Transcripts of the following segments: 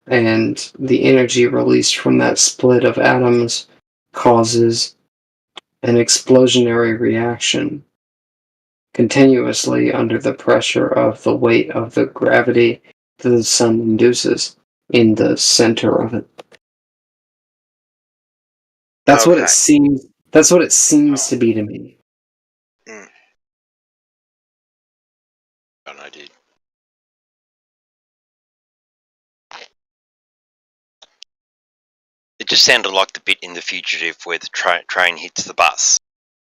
and the energy released from that split of atoms causes an explosionary reaction continuously under the pressure of the weight of the gravity that the sun induces in the center of it. That's what it seems. That's what it seems to be to me. Don't know, dude. It just sounded like the bit in The Fugitive where the train hits the bus.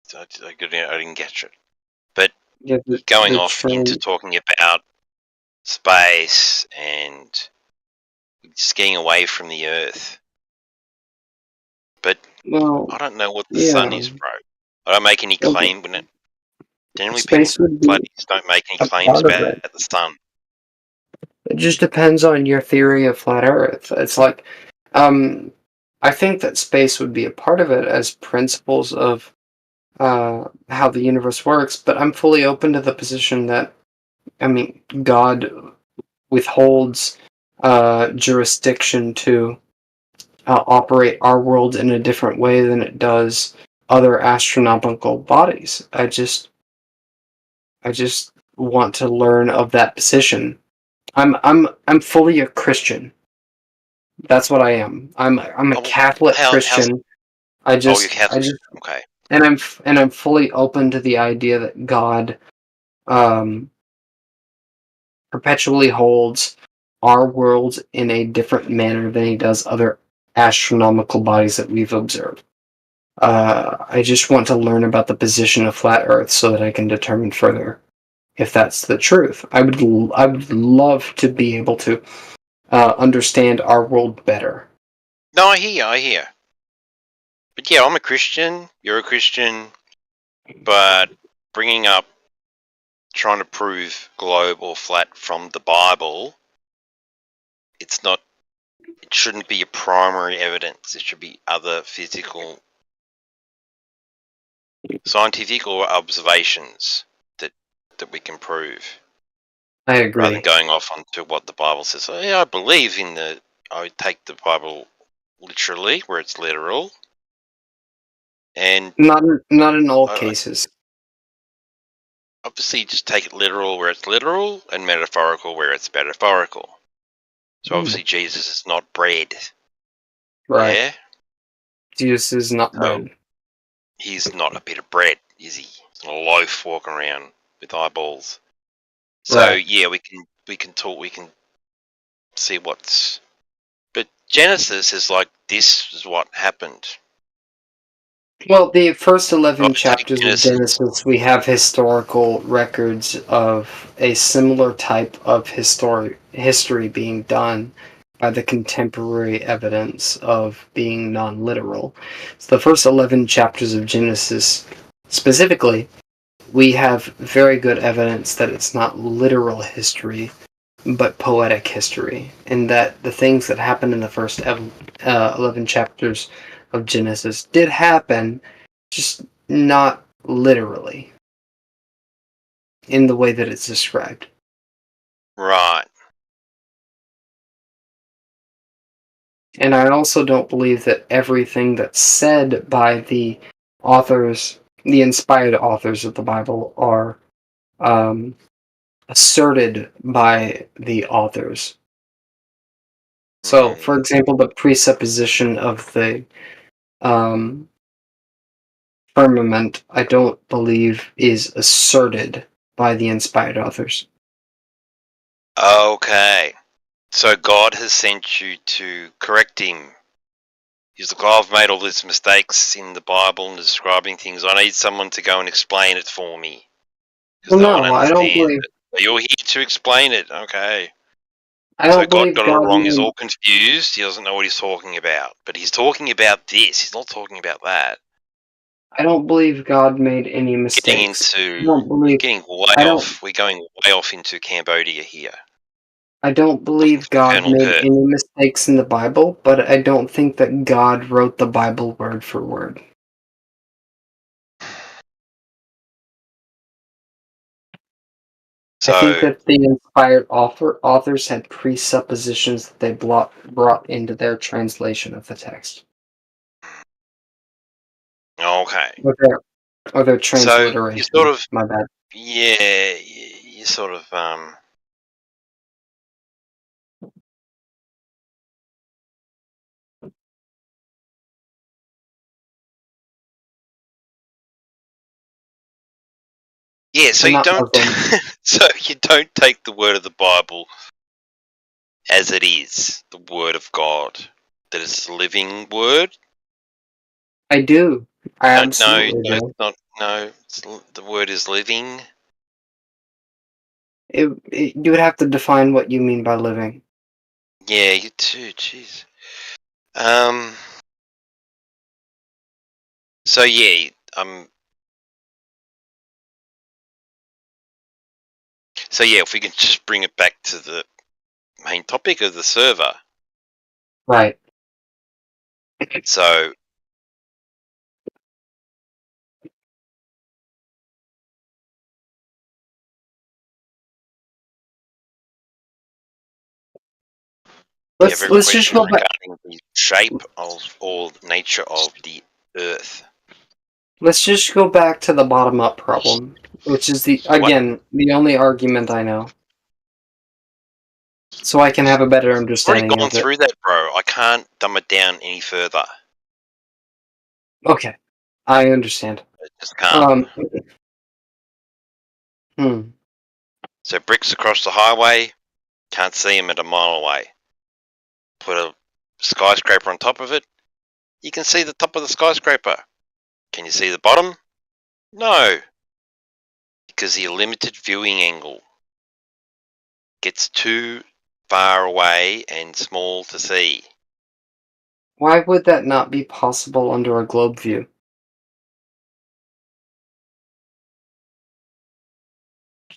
So I didn't get it. But Yeah, going off into talking about space and skiing away from the Earth. But I don't know what the sun is, bro. I don't make any claim when it. Generally, people don't make any claims about the sun. It just depends on your theory of flat Earth. It's like, I think that space would be a part of it as principles of how the universe works, but I'm fully open to the position that, God withholds jurisdiction to operate our world in a different way than it does other astronomical bodies. I just want to learn of that position. I'm fully a Christian. That's what I am. I'm a Catholic Christian. You're Catholic. Okay. And I'm fully open to the idea that God perpetually holds our world in a different manner than he does other astronomical bodies that we've observed. I just want to learn about the position of flat Earth so that I can determine further if that's the truth. I would love to be able to understand our world better. No, I hear. But yeah, I'm a Christian, you're a Christian, but bringing up trying to prove globe or flat from the Bible, it shouldn't be a primary evidence. It should be other physical, scientific or observations that we can prove. I agree. Rather than going off onto what the Bible says. So, yeah, I would take the Bible literally, where it's literal. And not in all cases. Obviously, just take it literal where it's literal, and metaphorical where it's metaphorical. So obviously, Jesus is not bread. Right. Yeah? Jesus is not bread. He's not a bit of bread, is he? He's not a loaf walking around with eyeballs. So right. Yeah, we can talk. We can see what's. But Genesis is like, this is what happened. Well, the first 11 chapters of Genesis, we have historical records of a similar type of history being done by the contemporary evidence of being non-literal. So the first 11 chapters of Genesis, specifically, we have very good evidence that it's not literal history, but poetic history, and that the things that happened in the first 11 chapters of Genesis did happen, just not literally in the way that it's described. Right. And I also don't believe that everything that's said by the authors, the inspired authors of the Bible, are asserted by the authors. So, for example, the presupposition of the firmament, I don't believe is asserted by the inspired authors. Okay. So God has sent you to correct him. He's like, I've made all these mistakes in the Bible and describing things. I need someone to go and explain it for me. Well, no, I don't believe... You're here to explain it, okay. I don't believe God got it wrong. He's all confused. He doesn't know what he's talking about. But he's talking about this. He's not talking about that. I don't believe God made any mistakes. We're getting way off. We're going way off into Cambodia here. I don't believe God made any mistakes in the Bible, but I don't think that God wrote the Bible word for word. So, I think that the inspired authors had presuppositions that they brought into their translation of the text. okay. Or their So you transliteration. sort of, My bad. yeah, you sort of, yeah. So I'm you not don't, Muslim. so you don't take the word of the Bible as it is, the word of God, that it's a living word. I do. I No, absolutely no, it's do. not. No, the word is living. You would have to define what you mean by living. Yeah, you too. Jeez. Um. So yeah, So yeah, if we can just bring it back to the main topic of the server. Right. So you have every Let's just question go back. regarding the shape of or nature of the Earth. Let's just go back to the bottom up problem, which is the What? only argument I know. So I can have a better I've already understanding gone of it. through that, bro. I can't dumb it down any further. Okay. I understand. I just can't. Hmm. So bricks across the highway, can't see them at a mile away. Put a skyscraper on top of it, you can see the top of the skyscraper. Can you see the bottom? No, because your limited viewing angle gets too far away and small to see. Why would that not be possible under a globe view?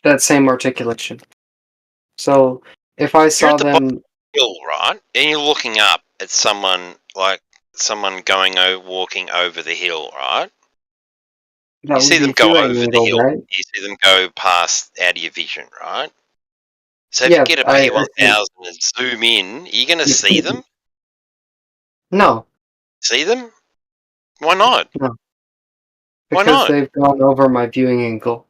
That same articulation. So if I If you're saw at the bottom them, of the hill, right, and you're looking up at someone like someone walking over the hill, right? You that would see them be go viewing over the angle, hill. right? You see them go past out of your vision, right? So if you Yeah, get a I see. P1000 and zoom in, you're going to see them? No, See them? Why not? no, Why because not? they've gone over my viewing angle.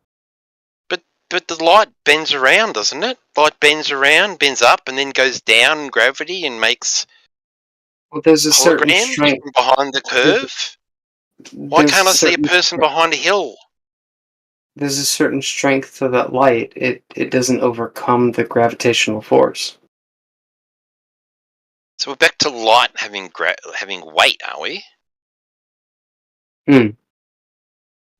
But the light bends around, doesn't it? Light bends around, bends up, and then goes down in gravity and makes Well, there's a certain holograms strength. from behind the curve. Why There's can't a I see a certain. person behind a hill? There's a certain strength to that light. It doesn't overcome the gravitational force. So we're back to light having weight, are we? Hmm.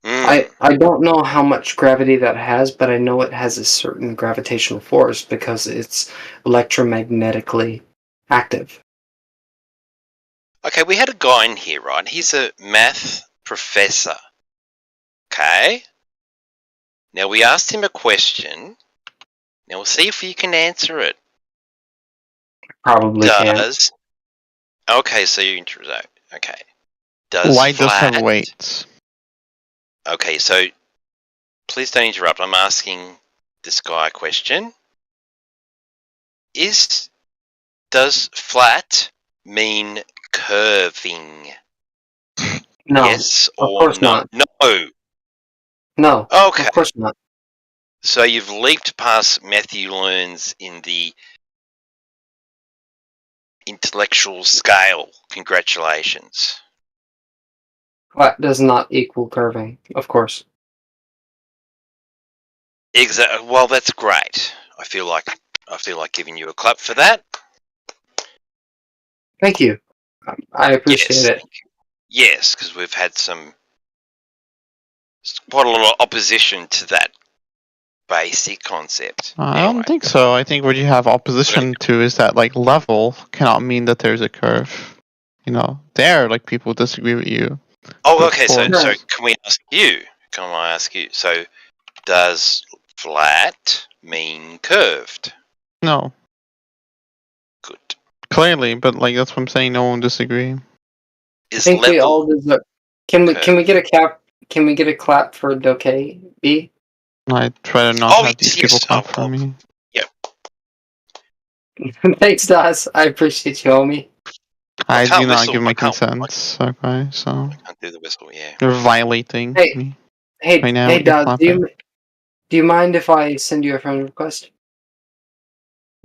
Mm. I don't know how much gravity that has, but I know it has a certain gravitational force because it's electromagnetically active. Okay, we had a guy in here, right? He's a math professor. Okay? Now we asked him a question. Now we'll see if you can answer it. Probably can. Okay, so you're interested. Okay. Does Light does have flat... weights. Okay, so please don't interrupt. I'm asking this guy a question. Does flat mean curving? No, Yes of or course no? not. No. No, Okay. of course not. So you've leaped past Matthew Learns in the intellectual scale. Congratulations. Flat does not equal curving, of course. Exactly. Well, that's great. I feel like giving you a clap for that. Thank you. I appreciate Yes. it. Yes, because we've had quite a lot of opposition to that basic concept. I Anyway. don't think so. I think what you have opposition to is that like level cannot mean that there's a curve. You know, there like people disagree with you. Oh, okay. So Right. can we ask you? Can I ask you? So does flat mean curved? No, Good. clearly, but like that's what I'm saying. No one disagree. I Is think we all level deserve. Can we curved? get a cap? Can we get a clap for Dokey B? I'd rather not have these people come for me. Thanks, Daz. I appreciate you, homie. I can't do not whistle. give my I can't- consent, okay, so I can't do the whistle. Yeah. you're violating Hey. me. Hey, Right now, hey, you're Daz, clapping. do you mind if I send you a friend request?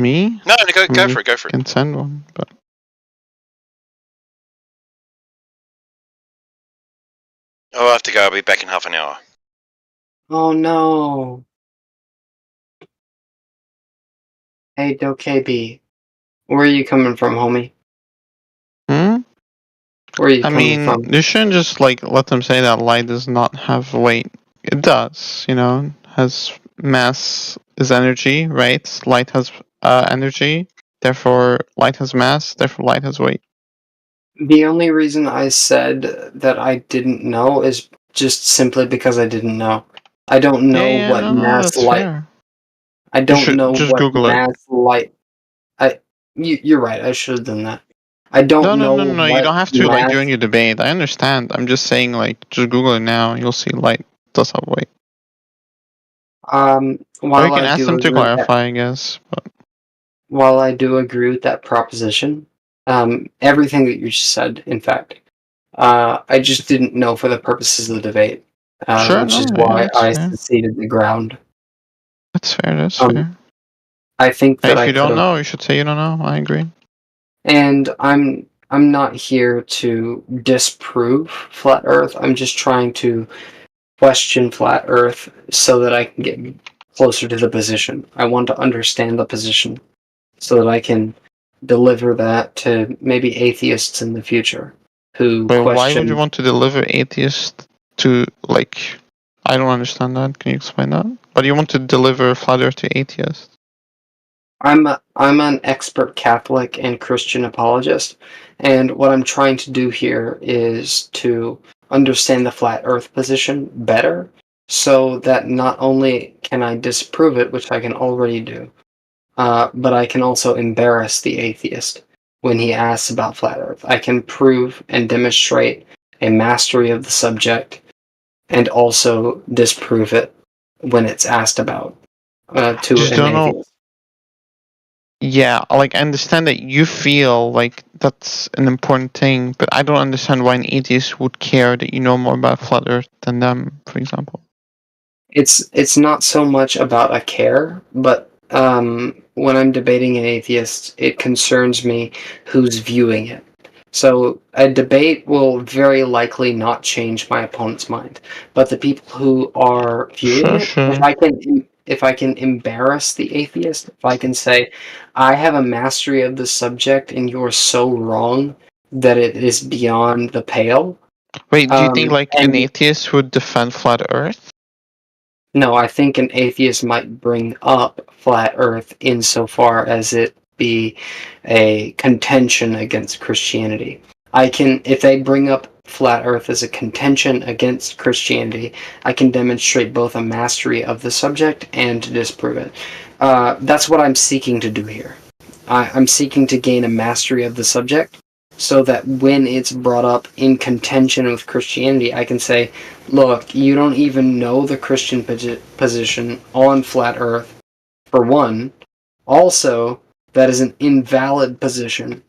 Me? No, go I mean, for it. Go for you it. can send one, but Oh, I have to go. I'll be back in half an hour. Oh no. Hey, DoKB, where are you coming from, homie? Where are you coming from? you shouldn't just like let them say that light does not have weight. It does, has mass is energy, right? Light has energy, therefore light has mass, therefore light has weight. The only reason I said that I didn't know is just simply because I didn't know. I don't know what mass that's light. fair. I don't should know just what Google it. mass light. You're right. I should have done that. I don't know. No. You don't have to like during your debate. I understand. I'm just saying like just Google it now. You'll see light does have weight. Or you While can I ask do them to agree with that, clarify, I guess. But while I do agree with that proposition, everything that you just said, in fact, I just didn't know for the purposes of the debate, sure, which is no, why that's I fair. seceded the ground. That's fair. That's fair. I think that If I you don't could have, know, you should say you don't know. I agree. and I'm not here to disprove flat Earth. I'm just trying to question flat Earth so that I can get closer to the position. I want to understand the position so that I can deliver that to maybe atheists in the future who But why question. would you want to deliver atheists to like? I don't understand that. Can you explain that? But you want to deliver flat Earth to atheists? I'm an expert Catholic and Christian apologist, and what I'm trying to do here is to understand the flat Earth position better, so that not only can I disprove it, which I can already do, but I can also embarrass the atheist when he asks about flat Earth. I can prove and demonstrate a mastery of the subject, and also disprove it when it's asked about to Just an don't know. atheist. Yeah, like I understand that you feel like that's an important thing, but I don't understand why an atheist would care that you know more about flat Earth than them, for example. It's not so much about a care, but when I'm debating an atheist, it concerns me who's viewing it. So a debate will very likely not change my opponent's mind, but the people who are viewing it, Sure. if I can embarrass the atheist, if I can say, I have a mastery of the subject and you're so wrong that it is beyond the pale. Wait, do you think like an and atheist would defend flat Earth? No, I think an atheist might bring up flat Earth insofar as it be a contention against Christianity. If they bring up flat Earth as a contention against Christianity, I can demonstrate both a mastery of the subject and to disprove it. That's what I'm seeking to do here. I'm seeking to gain a mastery of the subject so that when it's brought up in contention with Christianity, I can say, look, you don't even know the Christian position on flat Earth, for one. Also, that is an invalid position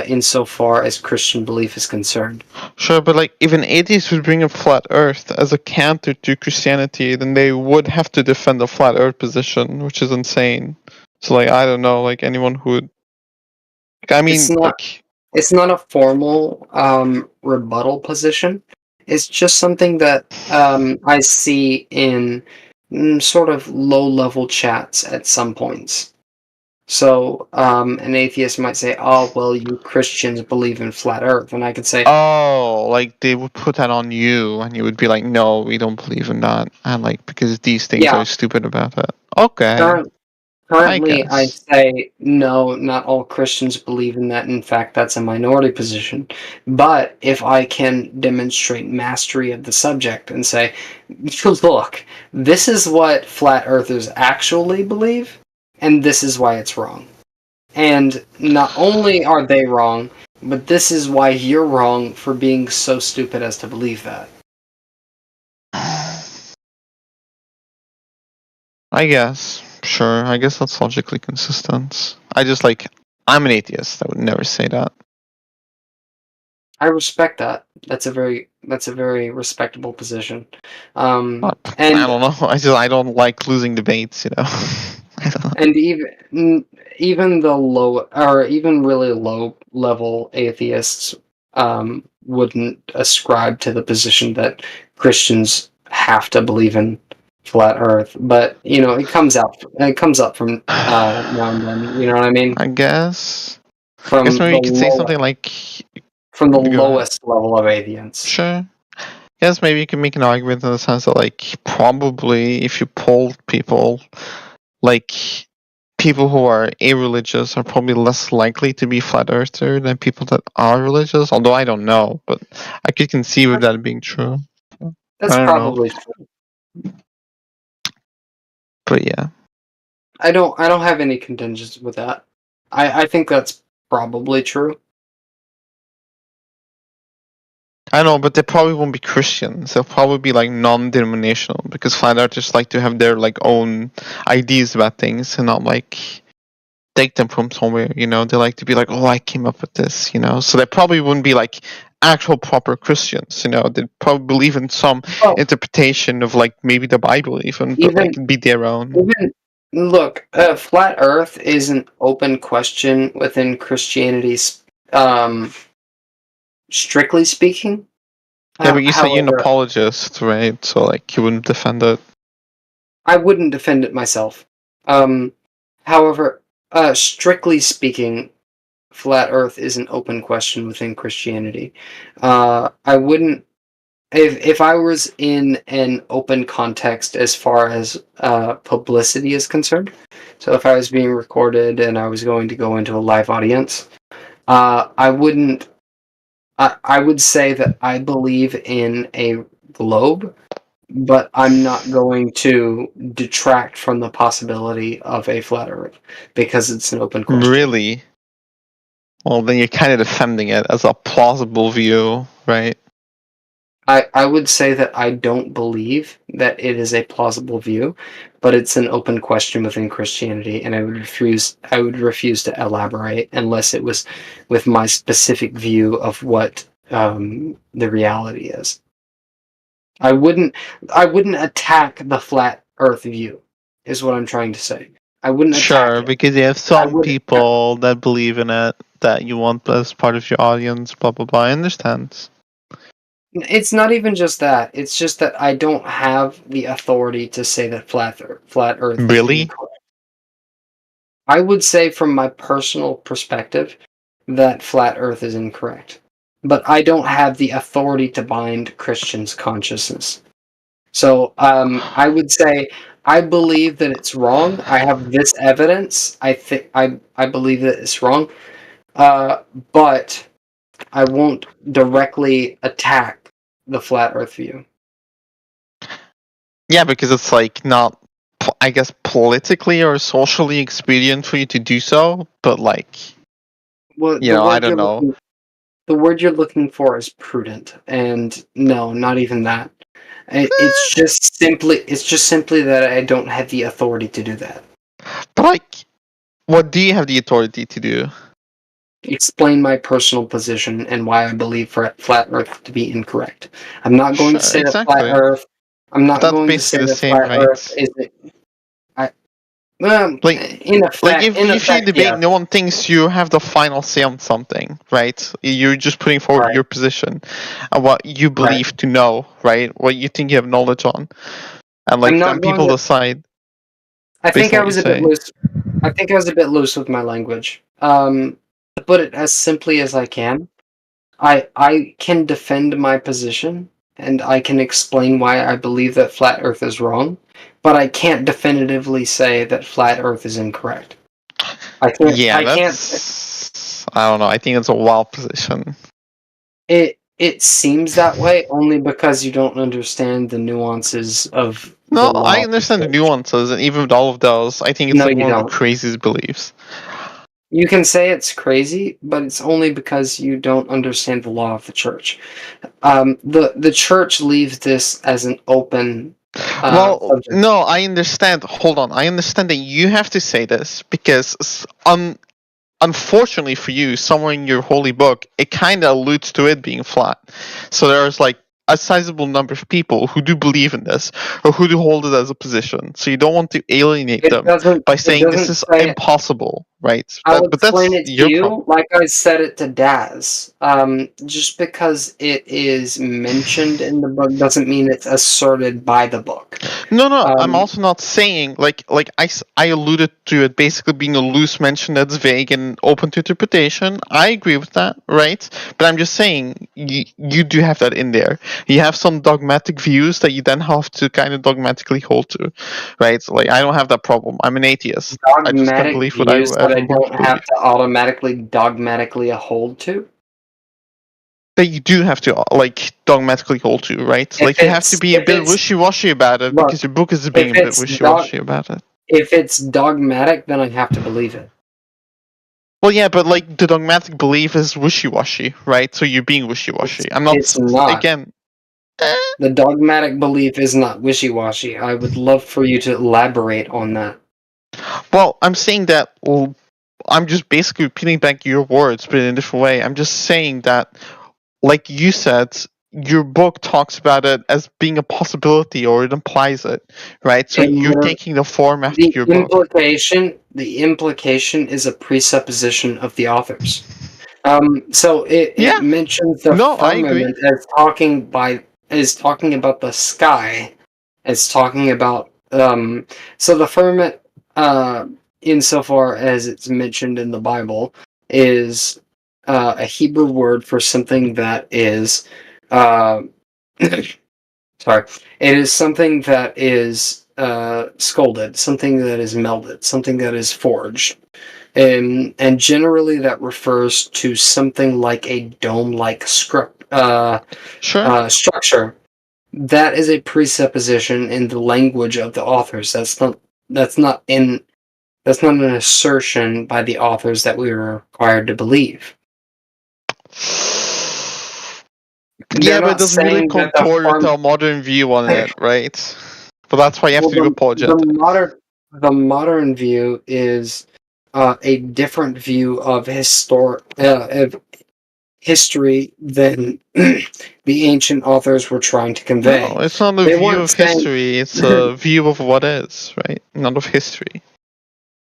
insofar as Christian belief is concerned. Sure, but like if an atheist would bring up flat Earth as a counter to Christianity, then they would have to defend the flat Earth position, which is insane. So like I don't know, like anyone who would. I mean, It's not a formal rebuttal position. It's just something that I see in sort of low-level chats at some points. So an atheist might say, "Oh, well, you Christians believe in flat Earth," and I could say, oh, like they would put that on you, and you would be like, "No, we don't believe in that," and like because these things "Yeah." are stupid about it. Okay, Currently, I guess. say no, not all Christians believe in that. In fact, that's a minority position. But if I can demonstrate mastery of the subject and say, look, this is what flat earthers actually believe, and this is why it's wrong. And not only are they wrong, but this is why you're wrong for being so stupid as to believe that. I guess. Sure. I guess that's logically consistent. I'm an atheist. I would never say that. I respect that. That's a very respectable position. I And don't know. I don't like losing debates, you know. I don't know. and even the low or even really low level atheists wouldn't ascribe to the position that Christians have to believe in flat Earth. But it comes up from now and then. You know what I mean? I guess. From I guess maybe the you could say something like. from the Go ahead. lowest level of atheists. Sure. Yes, maybe you can make an argument in the sense that, like, probably if you polled people, like, people who are irreligious are probably less likely to be flat earther than people that are religious. Although I don't know, but I could conceive of that being true. That's I don't know. probably true. But yeah. I don't have any contentions with that. I think that's probably true. I know, but they probably won't be Christians. They'll probably be like non-denominational because flat earthers like to have their like own ideas about things and not like take them from somewhere. You know, they like to be like, oh, I came up with this. You know, so they probably wouldn't be like actual proper Christians. You know, they'd probably believe in some interpretation of like maybe the Bible even, but like it'd be their own. Look, flat Earth is an open question within Christianity's. Strictly speaking. Yeah, but you say you're an apologist, right? So like you wouldn't defend it. I wouldn't defend it myself. However, strictly speaking, flat Earth is an open question within Christianity. I wouldn't, if I was in an open context as far as publicity is concerned. So if I was being recorded and I was going to go into a live audience, I wouldn't. I would say that I believe in a globe, but I'm not going to detract from the possibility of a flat Earth because it's an open question. Really? Well, then you're kind of defending it as a plausible view, right? I would say that I don't believe that it is a plausible view, but it's an open question within Christianity, and I would refuse to elaborate unless it was with my specific view of what the reality is. I wouldn't attack the flat Earth view, is what I'm trying to say. I wouldn't attack it. Because you have some people that believe in it that you want as part of your audience, blah blah blah. I understand. It's not even just that. It's just that I don't have the authority to say that flat Earth really? is incorrect. I would say from my personal perspective that flat Earth is incorrect. But I don't have the authority to bind Christians' consciousness. So I would say I believe that it's wrong. I have this evidence. I believe that it's wrong. But I won't directly attack the flat Earth view. Yeah, because it's like not, I guess, politically or socially expedient for you to do so. But like, well, I don't know. The word you're looking for is prudent, and no, not even that. It's just simply that I don't have the authority to do that. But like, what do you have the authority to do? Explain my personal position and why I believe flat Earth to be incorrect. I'm not going to say that flat Earth. I'm not going to say that flat Earth is. In effect, if you debate, yeah. no one thinks you have the final say on something, right? You're just putting forward your position and what you believe to know, right? What you think you have knowledge on, and like then people decide. I think I was a bit loose. I think I was a bit loose with my language. To put it as simply as I can, I can defend my position and I can explain why I believe that flat Earth is wrong, but I can't definitively say that flat Earth is incorrect. I can't. Yeah, I don't know. I think it's a wild position. It seems that way only because you don't understand the nuances of. No, I understand the nuances, and even with all of those, I think it's one of the craziest beliefs. You can say it's crazy, but it's only because you don't understand the law of the church. The church leaves this as an open subject. No, I understand. Hold on. I understand that you have to say this because unfortunately for you, somewhere in your holy book, it kind of alludes to it being flat. So there's like a sizable number of people who do believe in this or who do hold it as a position. So you don't want to alienate It them doesn't. by It saying this doesn't is say. impossible, right? I'll But that's explain it to your problem. you like I said it to Daz. Just because it is mentioned in the book doesn't mean it's asserted by the book. No, I'm Um, also not saying like I alluded to it basically being a loose mention that's vague and open to interpretation. I agree with that, right? But I'm just saying you do have that in there. You have some dogmatic views that you then have to kind of dogmatically hold to, right? So, like I don't have that problem. I'm an atheist. I just can't Dogmatic believe what views that I everyone don't believes. have to automatically dogmatically hold to. That you do have to like dogmatically hold to, right? If Like you have to it's be a if bit it's wishy-washy about it look, because your book is being if a bit it's wishy-washy about it. if it's dogmatic, then I have to believe it. Well, yeah, but like the dogmatic belief is wishy-washy, right? So you're being wishy-washy. It's not. Again. The dogmatic belief is not wishy-washy. I would love for you to elaborate on that. Well, I'm saying that. Well, I'm just basically repeating back your words, but in a different way. I'm just saying that, like you said, your book talks about it as being a possibility, or it implies it, right? So you're taking the form after your book. The implication is a presupposition of the authors. So it mentions the firmament as talking about the sky, as talking about so the firmament, insofar as it's mentioned in the Bible, is a Hebrew word for something that is sorry, it is something that is scolded, something that is melted, something that is forged. And generally that refers to something like a dome-like structure. That is a presupposition in the language of the authors. That's not an assertion by the authors that we are required to believe. Yeah, but it doesn't really comport with our modern view on it, right? But that's why you have to do apologetics. The modern view is a different view of history than the ancient authors were trying to convey. No, it's not a view of history, it's a view of what is, right? Not of history.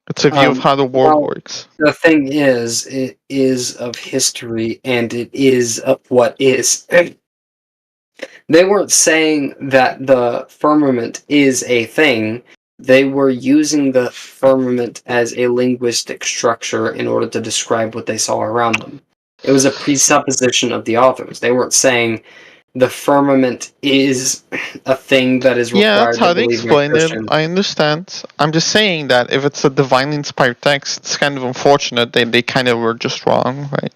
It's a view of how the world works. The thing is, it is of history and it is of what is. They weren't saying that the firmament is a thing. They were using the firmament as a linguistic structure in order to describe what they saw around them. It was a presupposition of the authors. They weren't saying the firmament is a thing that is required. Yeah, that's how they explain it. I understand. I'm just saying that if it's a divinely inspired text, it's kind of unfortunate that they kind of were just wrong, right?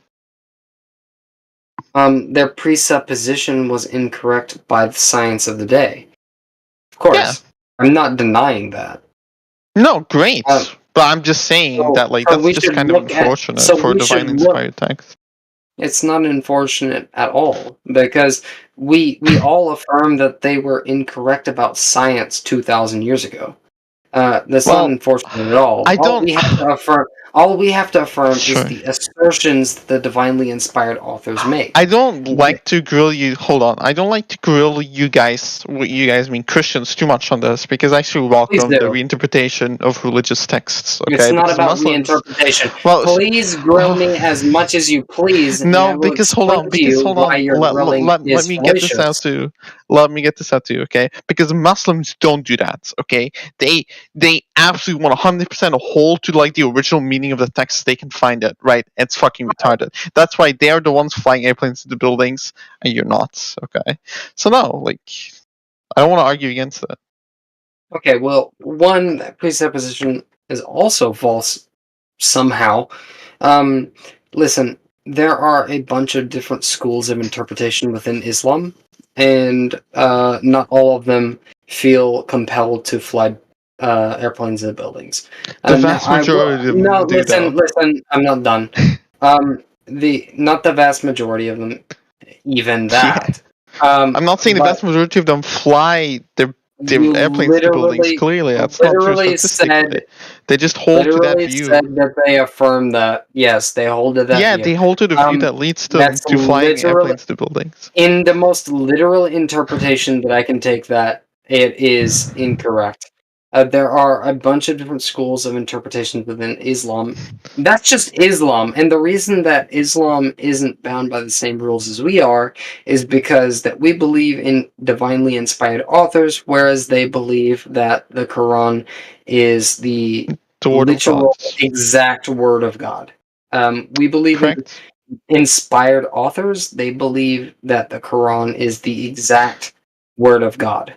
Their presupposition was incorrect by the science of the day. Of course, yeah. I'm not denying that. No, great. But I'm just saying that, like, that's just kind of unfortunate for a divinely inspired text. It's not unfortunate at all, because we all affirm that they were incorrect about science 2,000 years ago. That's not unfortunate at all. All we have to affirm is the assertions the divinely inspired authors make. I don't like to grill you. Hold on. I don't like to grill you guys, what you guys mean Christians, too much on this, because I actually welcome the reinterpretation of religious texts. Okay? It's not about reinterpretation. Please grill me as much as you please. No, because hold on. Let me get this out to. Let me get this out to you, okay? Because Muslims don't do that, okay? They absolutely 100% hold to like the original meaning of the text they can find it, right? It's fucking retarded. That's why they're the ones flying airplanes into buildings, and you're not, okay? So no, like, I don't want to argue against that. Okay, well, one presupposition is also false somehow. Listen, there are a bunch of different schools of interpretation within Islam, and not all of them feel compelled to fly airplanes into buildings. The vast majority of them do, listen, I'm not done. Not the vast majority of them, even that. I'm not saying the vast majority of them fly their the airplanes to buildings. Clearly, that's not true statistically. They just hold to that view. Said that they affirm that. Yes, they hold to that view. Yeah, they hold to the view that leads them to flying airplanes to buildings. In the most literal interpretation that I can take that, it is incorrect. There are a bunch of different schools of interpretation within Islam. That's just Islam, and the reason that Islam isn't bound by the same rules as we are is because that we believe in divinely inspired authors, whereas they believe that the Quran is the literal, exact word of God. We believe in inspired authors. They believe that the Quran is the exact word of God.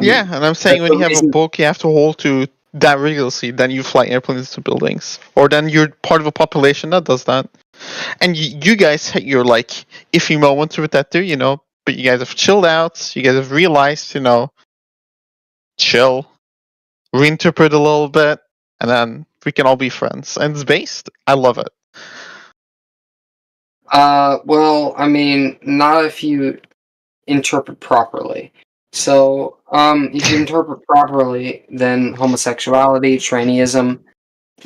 Yeah, and I'm saying when you have a book, you have to hold to that rigorously. Then you fly airplanes to buildings, or then you're part of a population that does that. And you guys, you're like iffy moments with that too, But you guys have chilled out. You guys have realized, chill, reinterpret a little bit, and then we can all be friends. And it's based. I love it. Well, I mean, not if you interpret properly. So, if you interpret properly, then homosexuality, trannyism,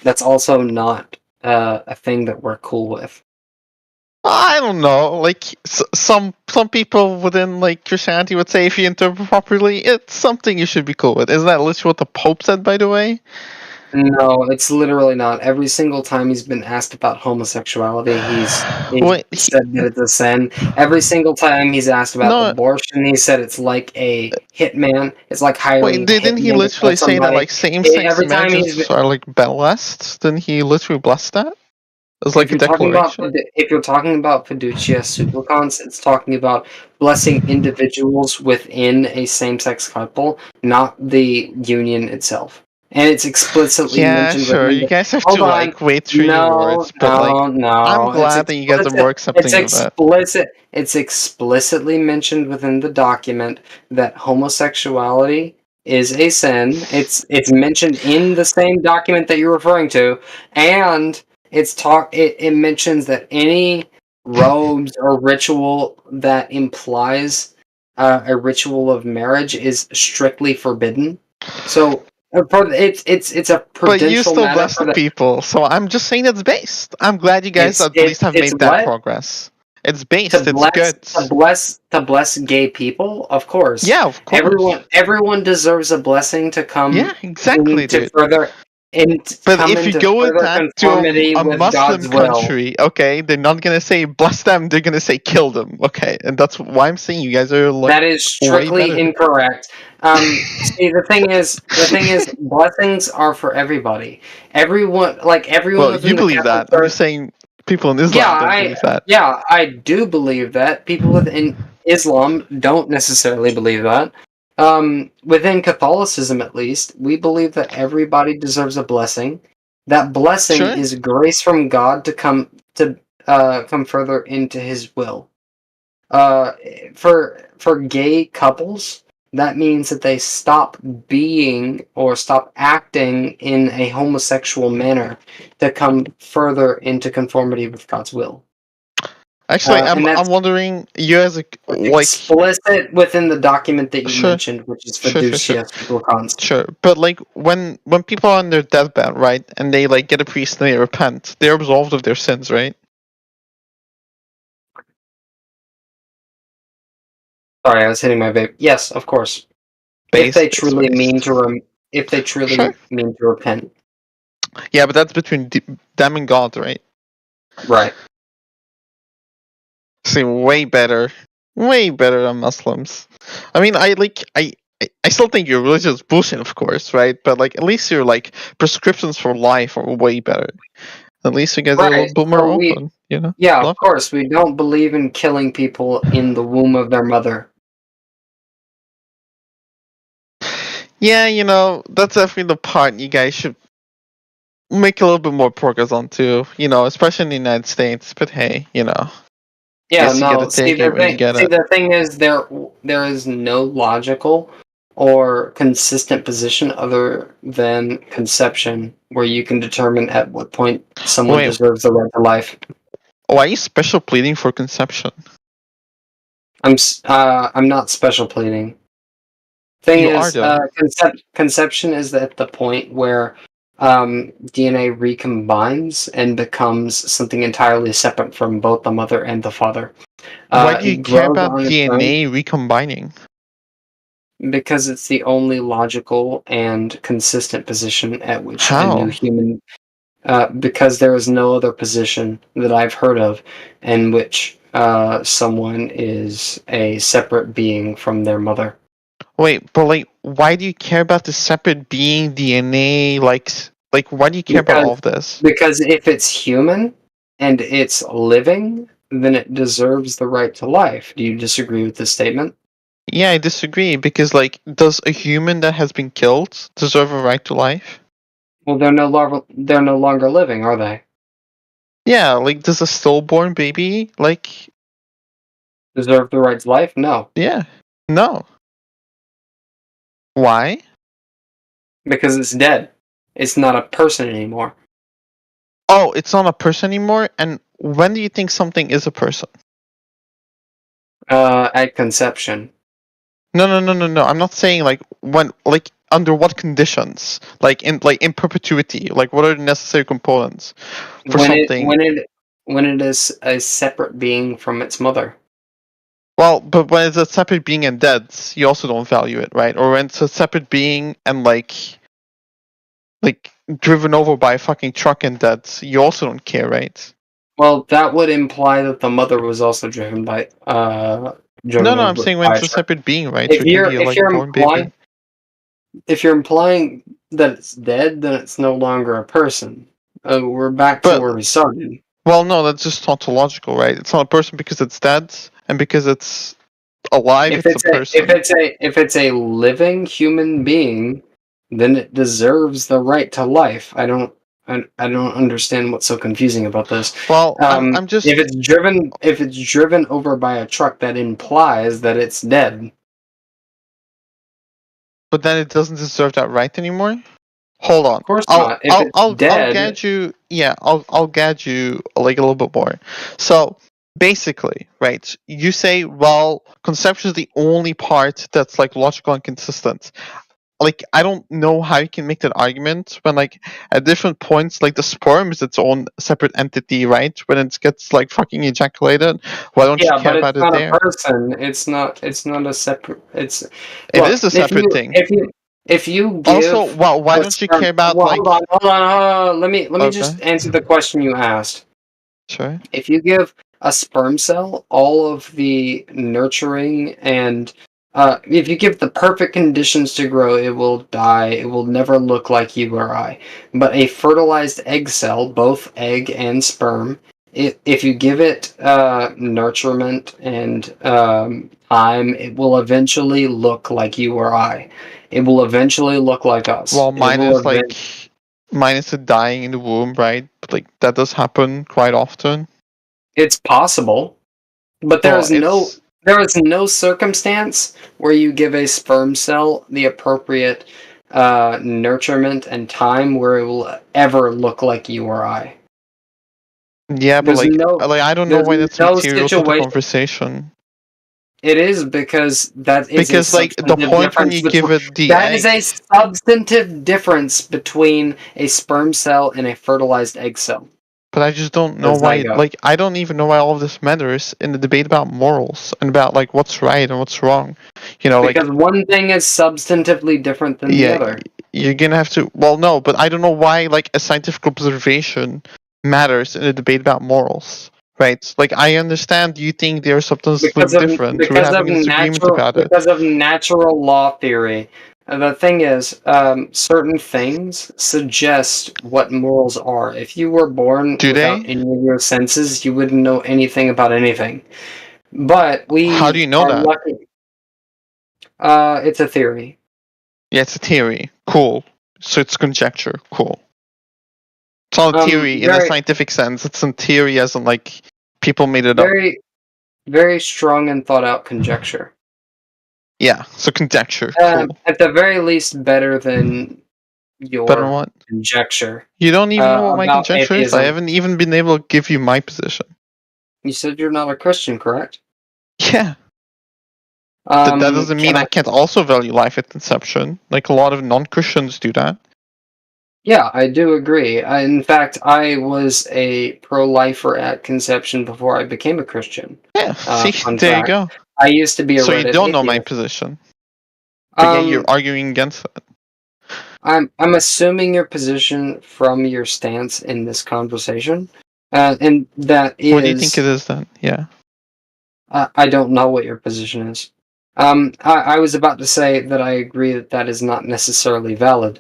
that's also not a thing that we're cool with. I don't know. Like some people within like Christianity would say, if you interpret properly, it's something you should be cool with. Isn't that literally what the Pope said, by the way? No, it's literally not. Every single time he's been asked about homosexuality, he's said that it's a sin. Every single time he's asked about abortion, he said it's like a hitman. It's like hiring. Didn't he literally say that like same-sex marriages are like blessed? Didn't he literally bless that? It's like a declaration. If you're talking about fiducia supplicans, it's talking about blessing individuals within a same-sex couple, not the union itself. And it's explicitly mentioned. Yeah, sure. You guys have to like wait through your words, but I'm glad that you guys are more accepting of that. It's explicitly mentioned within the document that homosexuality is a sin. It's mentioned in the same document that you're referring to, and it mentions that any robes or ritual that implies a ritual of marriage is strictly forbidden. So it's a prudential but you still bless the people, so I'm just saying it's based. I'm glad you guys at least have made that progress. It's based. It's good. To bless gay people, of course. Yeah, of course. Everyone deserves a blessing to come. Yeah, exactly. To further. But if you go with that to a Muslim country, okay, they're not gonna say bless them; they're gonna say kill them. Okay, and that's why I'm saying you guys are like that is strictly incorrect. See, the thing is, blessings are for everybody. Everyone. Well, you believe that. I'm just saying people in Islam don't believe that. Yeah, I do believe that. People within Islam don't necessarily believe that. Within Catholicism, at least, we believe that everybody deserves a blessing. That blessing is grace from God to come further into His will. For gay couples, that means that they stop being or stop acting in a homosexual manner to come further into conformity with God's will. Actually, I'm wondering, you as a explicit within the document that you mentioned, which is fiducia supplicans. Sure, but like when people are on their deathbed, right, and they like get a priest and they repent, they're absolved of their sins, right? Sorry, I was hitting my vape. Yes, of course. If they truly mean to repent. Yeah, but that's between them and God, right? Right. Seem way better than Muslims. I mean, I still think your religion is bullshit, of course, right? But like, at least your like prescriptions for life are way better. At least you guys are a little bit more open, Yeah, of course. We don't believe in killing people in the womb of their mother. Yeah, that's definitely the part you guys should make a little bit more progress on too. Especially in the United States. But hey, Yeah, no. The thing is, there is no logical or consistent position other than conception, where you can determine at what point someone deserves the right to life. Oh, are you special pleading for conception? I'm not special pleading. Thing You are is, though. conception is at the point where DNA recombines and becomes something entirely separate from both the mother and the father. Why do you It care grows about on its own DNA recombining? because it's the only logical and consistent position at which a new How? human. Because there is no other position that I've heard of in which someone is a separate being from their mother. Wait, but like, why do you care about the separate being DNA? Like, why do you care about all of this? Because if it's human and it's living, then it deserves the right to life. Do you disagree with this statement? Yeah, I disagree because, like, does a human that has been killed deserve a right to life? Well, they're no longer living, are they? Yeah, like, does a stillborn baby, like, Deserve the right to life? No, yeah, no. Why? because it's dead. It's not a person anymore. Oh, it's not a person anymore. And when do you think something is a person? At conception. No. I'm not saying like when, like under what conditions, like in perpetuity. Like, what are the necessary components for When it something? when it when it is a separate being from its mother. Well, but when it's a separate being and dead, you also don't value it, right? Or when it's a separate being and like driven over by a fucking truck and dead, you also don't care, right? Well, that would imply that the mother was also driven No, I'm over saying when by a it's a truck. separate being, right? So it can be a If like you're born baby. implying that it's dead, then it's no longer a person. We're back to But where we started. well, no, that's just tautological, right? It's not a person because it's dead, and because it's alive, If it's a it's person. if it's a living human being, then it deserves the right to life. I don't understand what's so confusing about this. Well, I'm just. If it's driven over by a truck, that implies that it's dead. But then it doesn't deserve that right anymore. Hold on. Of course not. If it's I'll dead, gauge you. Yeah, I'll gauge you like a little bit more. So basically, right? You say, well, conception is the only part that's like logical and consistent. Like, I don't know how you can make that argument when, like, at different points, like the sperm is its own separate entity, right? When it gets like fucking ejaculated, why don't you yeah, care but it's about it not a there? person. It's not. It's not a separate. It's It look. is a separate thing. If you Also, give well, why a don't you sperm, care about well, like? hold on. Let me Okay, just answer the question you asked. sure. If you give a sperm cell all of the nurturing and if you give the perfect conditions to grow, it will die. It will never look like you or I. But a fertilized egg cell, both egg and sperm, if you give it nurturement and time, it will eventually look like you or I. It will eventually look like us. Well, It will event. mine is a dying in the womb, right? But like that does happen quite often. It's possible. But Well, it's there is no circumstance where you give a sperm cell the appropriate nurturement and time where it will ever look like you or I. yeah, but There's no I don't know there's why that's no material to the situation. conversation. It is because that is a Because like the substantive point when difference you give between it the that is egg, a substantive difference between a sperm cell and a fertilized egg cell. but I just don't The know why. zygote. Like I don't even know why all of this matters in the debate about morals and about like what's right and what's wrong. You know, like Because one thing is substantively different than the yeah, other. you're gonna have to. Well, no, but I don't know why like a scientific observation matters in a debate about morals. Right? Like I understand you think they're substantially different. We're having a disagreement about it. because of natural law theory. The thing is, certain things suggest what morals are. If you were born Do without they? any of your senses, you wouldn't know anything about anything. But How do we you know are that? lucky. It's a theory. Yeah, it's a theory. Cool. So it's conjecture. Cool. It's not a theory in a Very, scientific sense. It's a theory as in like people made it up. very, very strong and thought out conjecture. Yeah. So conjecture. Cool. At the very least, better than Better than your what? conjecture You don't even know what my about conjecture is. I atheism. haven't even been able to give you my position. You said you're not a Christian, correct? Yeah. That doesn't mean I I can't also value life at conception. Like a lot of non-Christians do that. Yeah, I do agree. In fact, I was a pro-lifer at conception before I became a Christian. Yeah, see, Fun there you fact. go. I used to be a So you Reddit don't know my atheist. position, but yet you're arguing against it. I'm assuming your position from your stance in this conversation, and that is. What do you think it is then? Yeah. I don't know what your position is. I was about to say that I agree that that is not necessarily valid,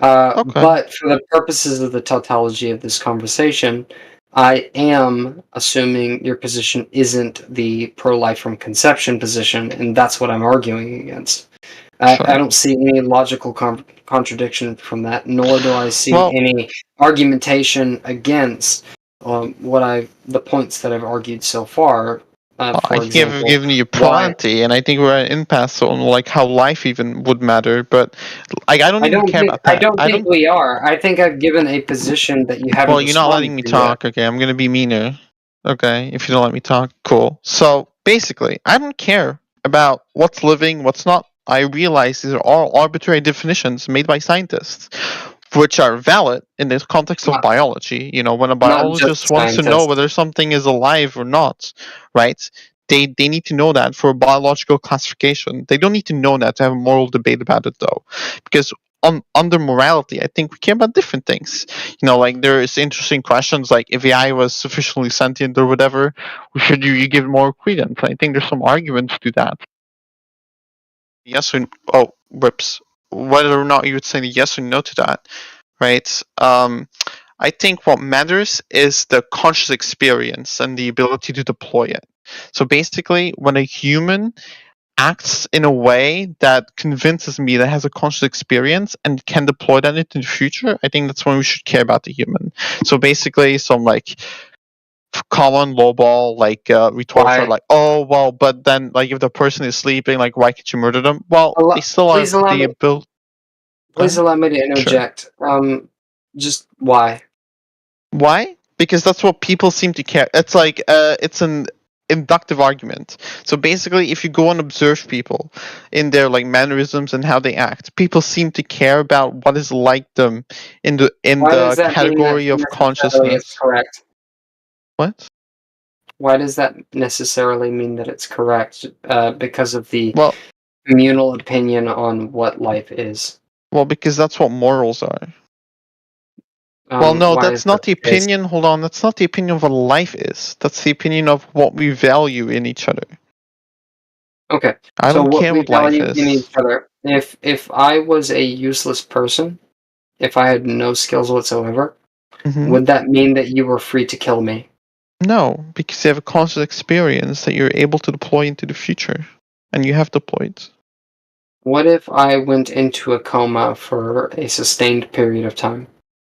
Okay. but for the purposes of the tautology of this conversation, I am assuming your position isn't the pro-life from conception position, and that's what I'm arguing against. Sure. I don't see any logical contradiction from that, nor do I see Well, any argumentation against the points that I've argued so far. For I have example, given you why plenty, and I think we're at an impasse on like how life even would matter. But like, I don't even care about I that. don't think we are. I think I've given a position that you haven't Well, you're not letting responded me to yet. talk. Okay, I'm gonna be meaner. Okay, if you don't let me talk, cool. So basically, I don't care about what's living, what's not. I realize these are all arbitrary definitions made by scientists, which are valid in the context of Not biology. You know, when a not just biologist wants to know scientists. whether something is alive or not, right? They need to know that for biological classification. They don't need to know that to have a moral debate about it, though, because under morality, I think we care about different things. You know, like there is interesting questions like if AI was sufficiently sentient or whatever, should you give more credence? I think there's some arguments to that. Yes or whips. Whether or not you would say yes or no to that, right? I think what matters is the conscious experience and the ability to deploy it. So basically, when a human acts in a way that convinces me that has a conscious experience and can deploy that into the future, I think that's when we should care about the human. So basically, some like common lowball like retorts are Why? like, oh well, but then like if the person is sleeping, like why can't you murder them? Well, they still Please have allow the me. ability. Please allow me to Sure. interject. Just why? Why? Because that's what people seem to care. It's like it's an inductive argument. So basically, if you go and observe people in their like mannerisms and how they act, people seem to care about what is like them in Why does the that mean that category of necessarily it's consciousness. correct? What? Why does that necessarily mean that it's correct? Because of the Well, communal opinion on what life is. because that's what morals are. Well, no, Why is that's that not the the case? opinion. Hold on, that's not the opinion of what life is. That's the opinion of what we value in each other. Okay, I so don't what care we what life value in is. each other. If I was a useless person, if I had no skills whatsoever, Hmm. would that mean that you were free to kill me? No, because you have a conscious experience that you're able to deploy into the future, and you have deployed. What if I went into a coma for a sustained period of time?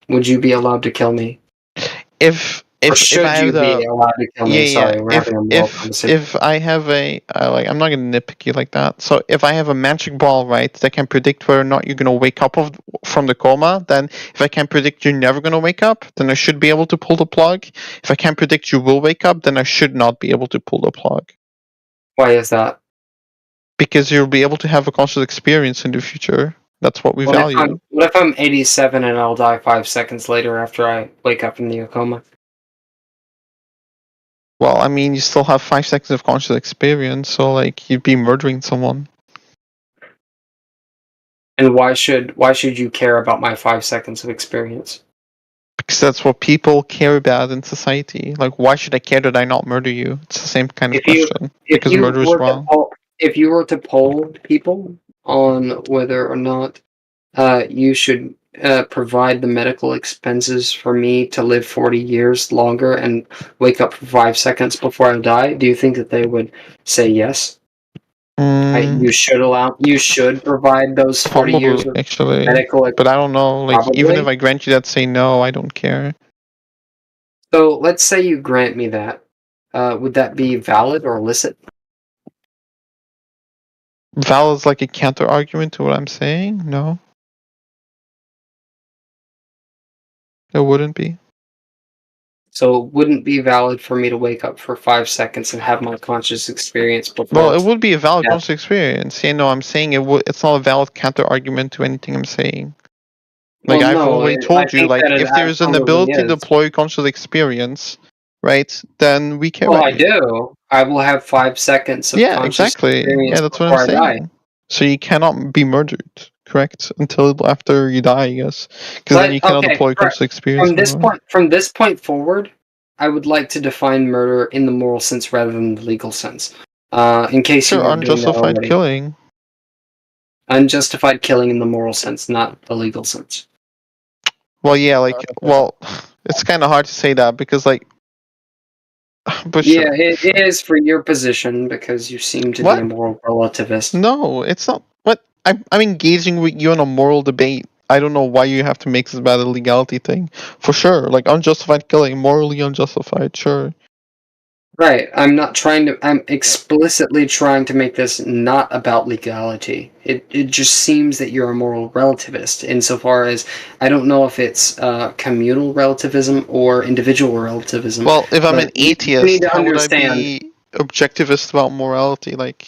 Would you be allowed to kill me? Or If I should have you be the allowed to kill me? yeah, Sorry, we're having a moral conversation. if I have a like, I'm not gonna nitpick you like that. So if I have a magic ball, right, that can predict whether or not you're gonna wake up from the coma, then if I can predict you're never gonna wake up, then I should be able to pull the plug. If I can predict you will wake up, then I should not be able to pull the plug. Why is that? Because you'll be able to have a conscious experience in the future. That's what we value. What if I'm 87 and I'll die 5 seconds later after I wake up from the coma? Well, I mean, you still have 5 seconds of conscious experience, so like you'd be murdering someone. And why should you care about my 5 seconds of experience? Because that's what people care about in society. Like, why should I care that I not murder you? It's the same kind of question. If Because you murder is were to wrong. if you were to poll people on whether or not you should provide the medical expenses for me to live 40 years longer and wake up for 5 seconds before I die, do you think that they would say yes? Mm, You should provide those 40 years probably, of actually. medical. But I don't know. Like, even if Probably. I grant you that, say no, I don't care. So let's say you grant me that. Would that be valid or illicit? Valid is like a counter argument to what I'm saying? No, it wouldn't be. So it wouldn't be valid for me to wake up for 5 seconds and have my conscious experience before. Well, it would be a valid Yeah. conscious experience. I'm saying it's not a valid counter argument to anything I'm saying. Like, Well, I've no, already I told you, think like, that it if there's an absolutely ability to is. deploy conscious experience, right, then we care Well, about I you. do. I will have 5 seconds of Yeah, conscious exactly. experience Yeah, that's what before I'm I die. saying. So you cannot be murdered, correct? Until after you die, I guess. Because then But you cannot okay, deploy conscious experience anymore. from this point forward, I would like to define murder in the moral sense rather than the legal sense. In case you Sure, weren't doing that unjustified already. killing. Unjustified killing in the moral sense, not the legal sense. Well, yeah, like, well, it's kind of hard to say that because, like, but Yeah, sure. it is for your position because you seem to be What? a moral relativist. No, it's not. What? I'm engaging with you in a moral debate. I don't know why you have to make this about a legality thing. For sure, like unjustified killing, morally unjustified. Sure. Right. I'm explicitly trying to make this not about legality. It just seems that you're a moral relativist insofar as I don't know if it's communal relativism or individual relativism. Well, if I'm but an you atheist, need to how would I understand. be objectivist about morality? Like,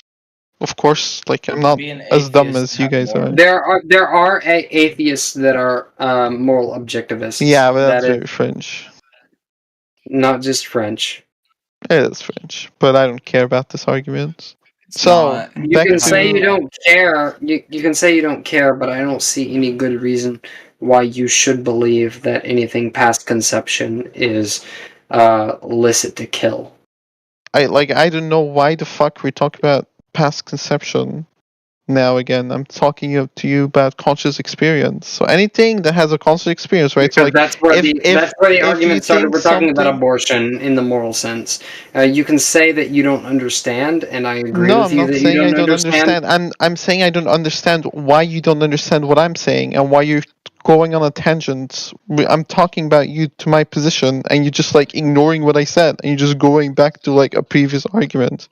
of course, like I'm not Be an as dumb atheist as and you have guys are. morals. There are atheists that are moral objectivists. Yeah, but that's That is very French. not just French. It is French, but I don't care about this argument. It's So not. You back can say you to don't care. You can say you don't care, but I don't see any good reason why you should believe that anything past conception is licit to kill. I don't know why the fuck we talk about past conception. Now again, I'm talking to you about conscious experience. So anything that has a conscious experience, right? So Because like, that's where if the you argument started. think We're talking about something, abortion in the moral sense. You can say that you don't understand, and I agree no, with I'm you not that you saying I don't don't understand. understand. I'm saying I don't understand why you don't understand what I'm saying and why you're going on a tangent. I'm talking about you to my position, and you're just like ignoring what I said, and you're just going back to like a previous argument.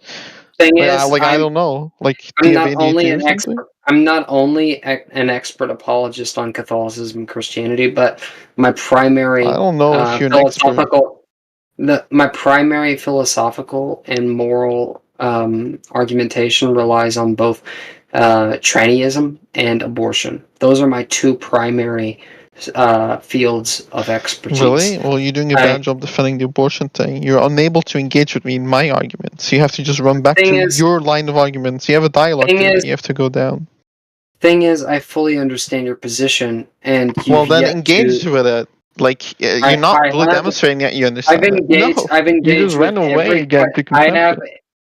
Thing Like, is, I don't know. Like, do I'm you have not only ADHD or an something? expert. I'm not only an expert apologist on Catholicism and Christianity, but my I primary don't know if you're an expert. my primary philosophical and moral argumentation relies on both trannyism and abortion. Those are my two primary fields of expertise. Really? Well, you're doing a bad job defending the abortion thing. You're unable to engage with me in my arguments. You have to just run back to your line of arguments. You have a dialogue that you have to go down. Thing is, I fully understand your position, and well, then engage with it. Like, you're not really demonstrating that you understand I've engaged you just ran away again to conception.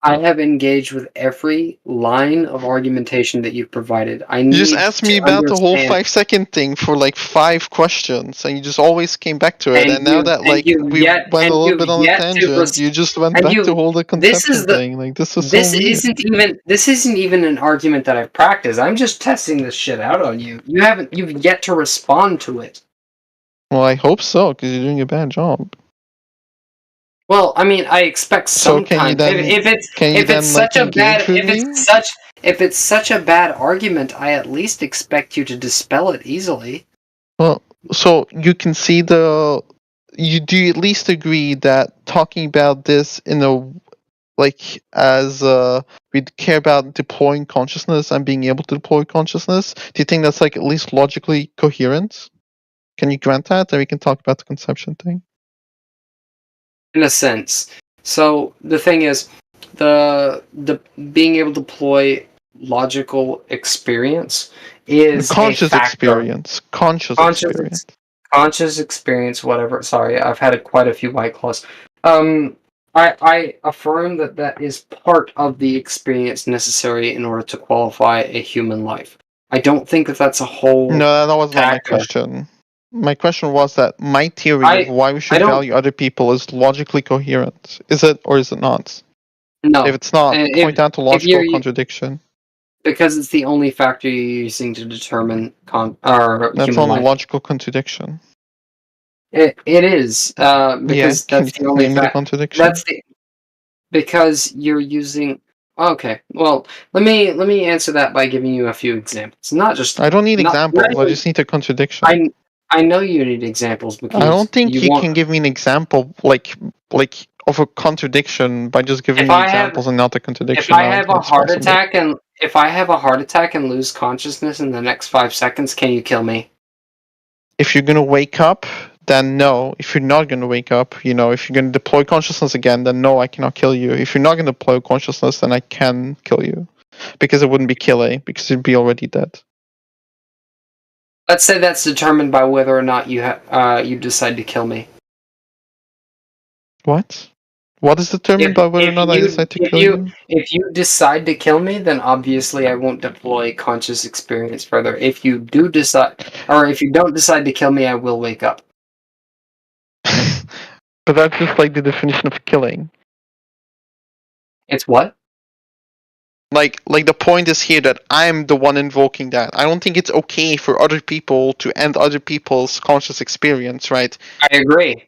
I have engaged with every line of argumentation that you've provided. You just asked me about the whole 5-second thing for like 5 questions, and you just always came back to it. And now that like we went a little bit on a tangent, you just went back to hold the conception thing. Like this is so weird. This isn't even an argument that I've practiced. I'm just testing this shit out on you. You've yet to respond to it. Well, I hope so, because you're doing a bad job. Well, I mean, I expect some kind. If it's such a bad argument, I at least expect you to dispel it easily. Well, so you can see do you at least agree that talking about this in a like as we care about deploying consciousness and being able to deploy consciousness? Do you think that's like at least logically coherent? Can you grant that? Then we can talk about the conception thing. In a sense. So the thing is, the being able to deploy logical experience is conscious a factor. Conscious experience, whatever. Sorry, I've had quite a few White Claws. I affirm that is part of the experience necessary in order to qualify a human life. I don't think that's a whole. No, that was not my question. My question was that my theory of why we should value other people is logically coherent. Is it or is it not? No. If it's not, point out to logical contradiction. Because it's the only factor you're using to determine that's not a logical contradiction. It is because that's the only contradiction. Because you're using. Okay, well, let me answer that by giving you a few examples. Not just. I don't need examples. I just need a contradiction. I know you need examples because I don't think you won't. can give me an example like of a contradiction by just giving If me I have examples and not a if contradiction. I I don't have think a it's heart possible. attack and if I have a heart attack and lose consciousness in the next 5 seconds, can you kill me? If you're gonna wake up, then no. If you're not gonna wake up, if you're gonna deploy consciousness again, then no, I cannot kill you. If you're not gonna deploy consciousness, then I can kill you, because it wouldn't be killing, because you'd be already dead. Let's say that's determined by whether or not you decide to kill me. What? What is determined by whether or not I decide to kill you? If you decide to kill me, then obviously I won't deploy conscious experience further. If you do decide, or if you don't decide to kill me, I will wake up. But that's just like the definition of killing. It's what? Like the point is here that I'm the one invoking that. I don't think it's okay for other people to end other people's conscious experience, right? I agree.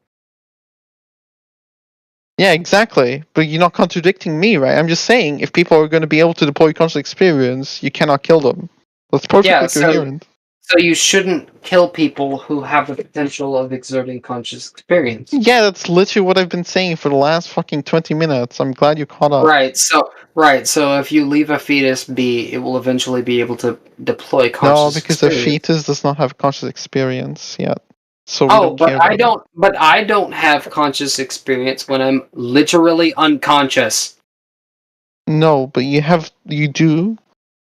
Yeah, exactly. But you're not contradicting me, right? I'm just saying if people are going to be able to deploy conscious experience, you cannot kill them. That's perfectly coherent. So you shouldn't kill people who have the potential of exerting conscious experience. Yeah, that's literally what I've been saying for the last fucking 20 minutes. I'm glad you caught up. Right, so if you leave a fetus be, it will eventually be able to deploy conscious experience. No, because a fetus does not have conscious experience yet. So but I don't have conscious experience when I'm literally unconscious. No, but you do.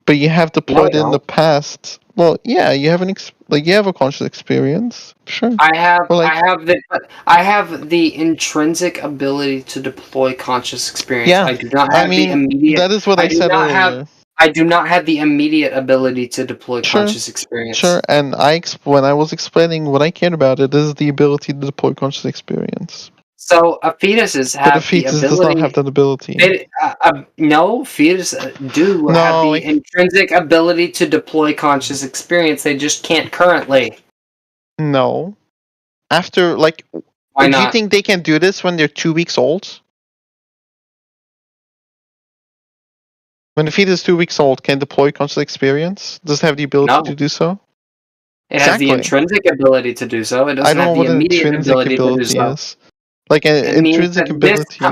But you have deployed in the past. Well, yeah, you have you have a conscious experience. Sure. I have the intrinsic ability to deploy conscious experience. Yeah, I do not have the immediate. That is what I said earlier. I do not have the immediate ability to deploy conscious experience. Sure, and when I was explaining what I cared about, it is the ability to deploy conscious experience. So fetuses have but the fetus the ability. Does not have that ability. No, fetuses do have the intrinsic ability to deploy conscious experience. They just can't currently. No. After, why not? Do you think they can do this when they're 2 weeks old? When the fetus is 2 weeks old, can deploy conscious experience? Does it have the ability to do so? It has the intrinsic ability to do so. It doesn't have the immediate ability to do so. Like an intrinsic ability.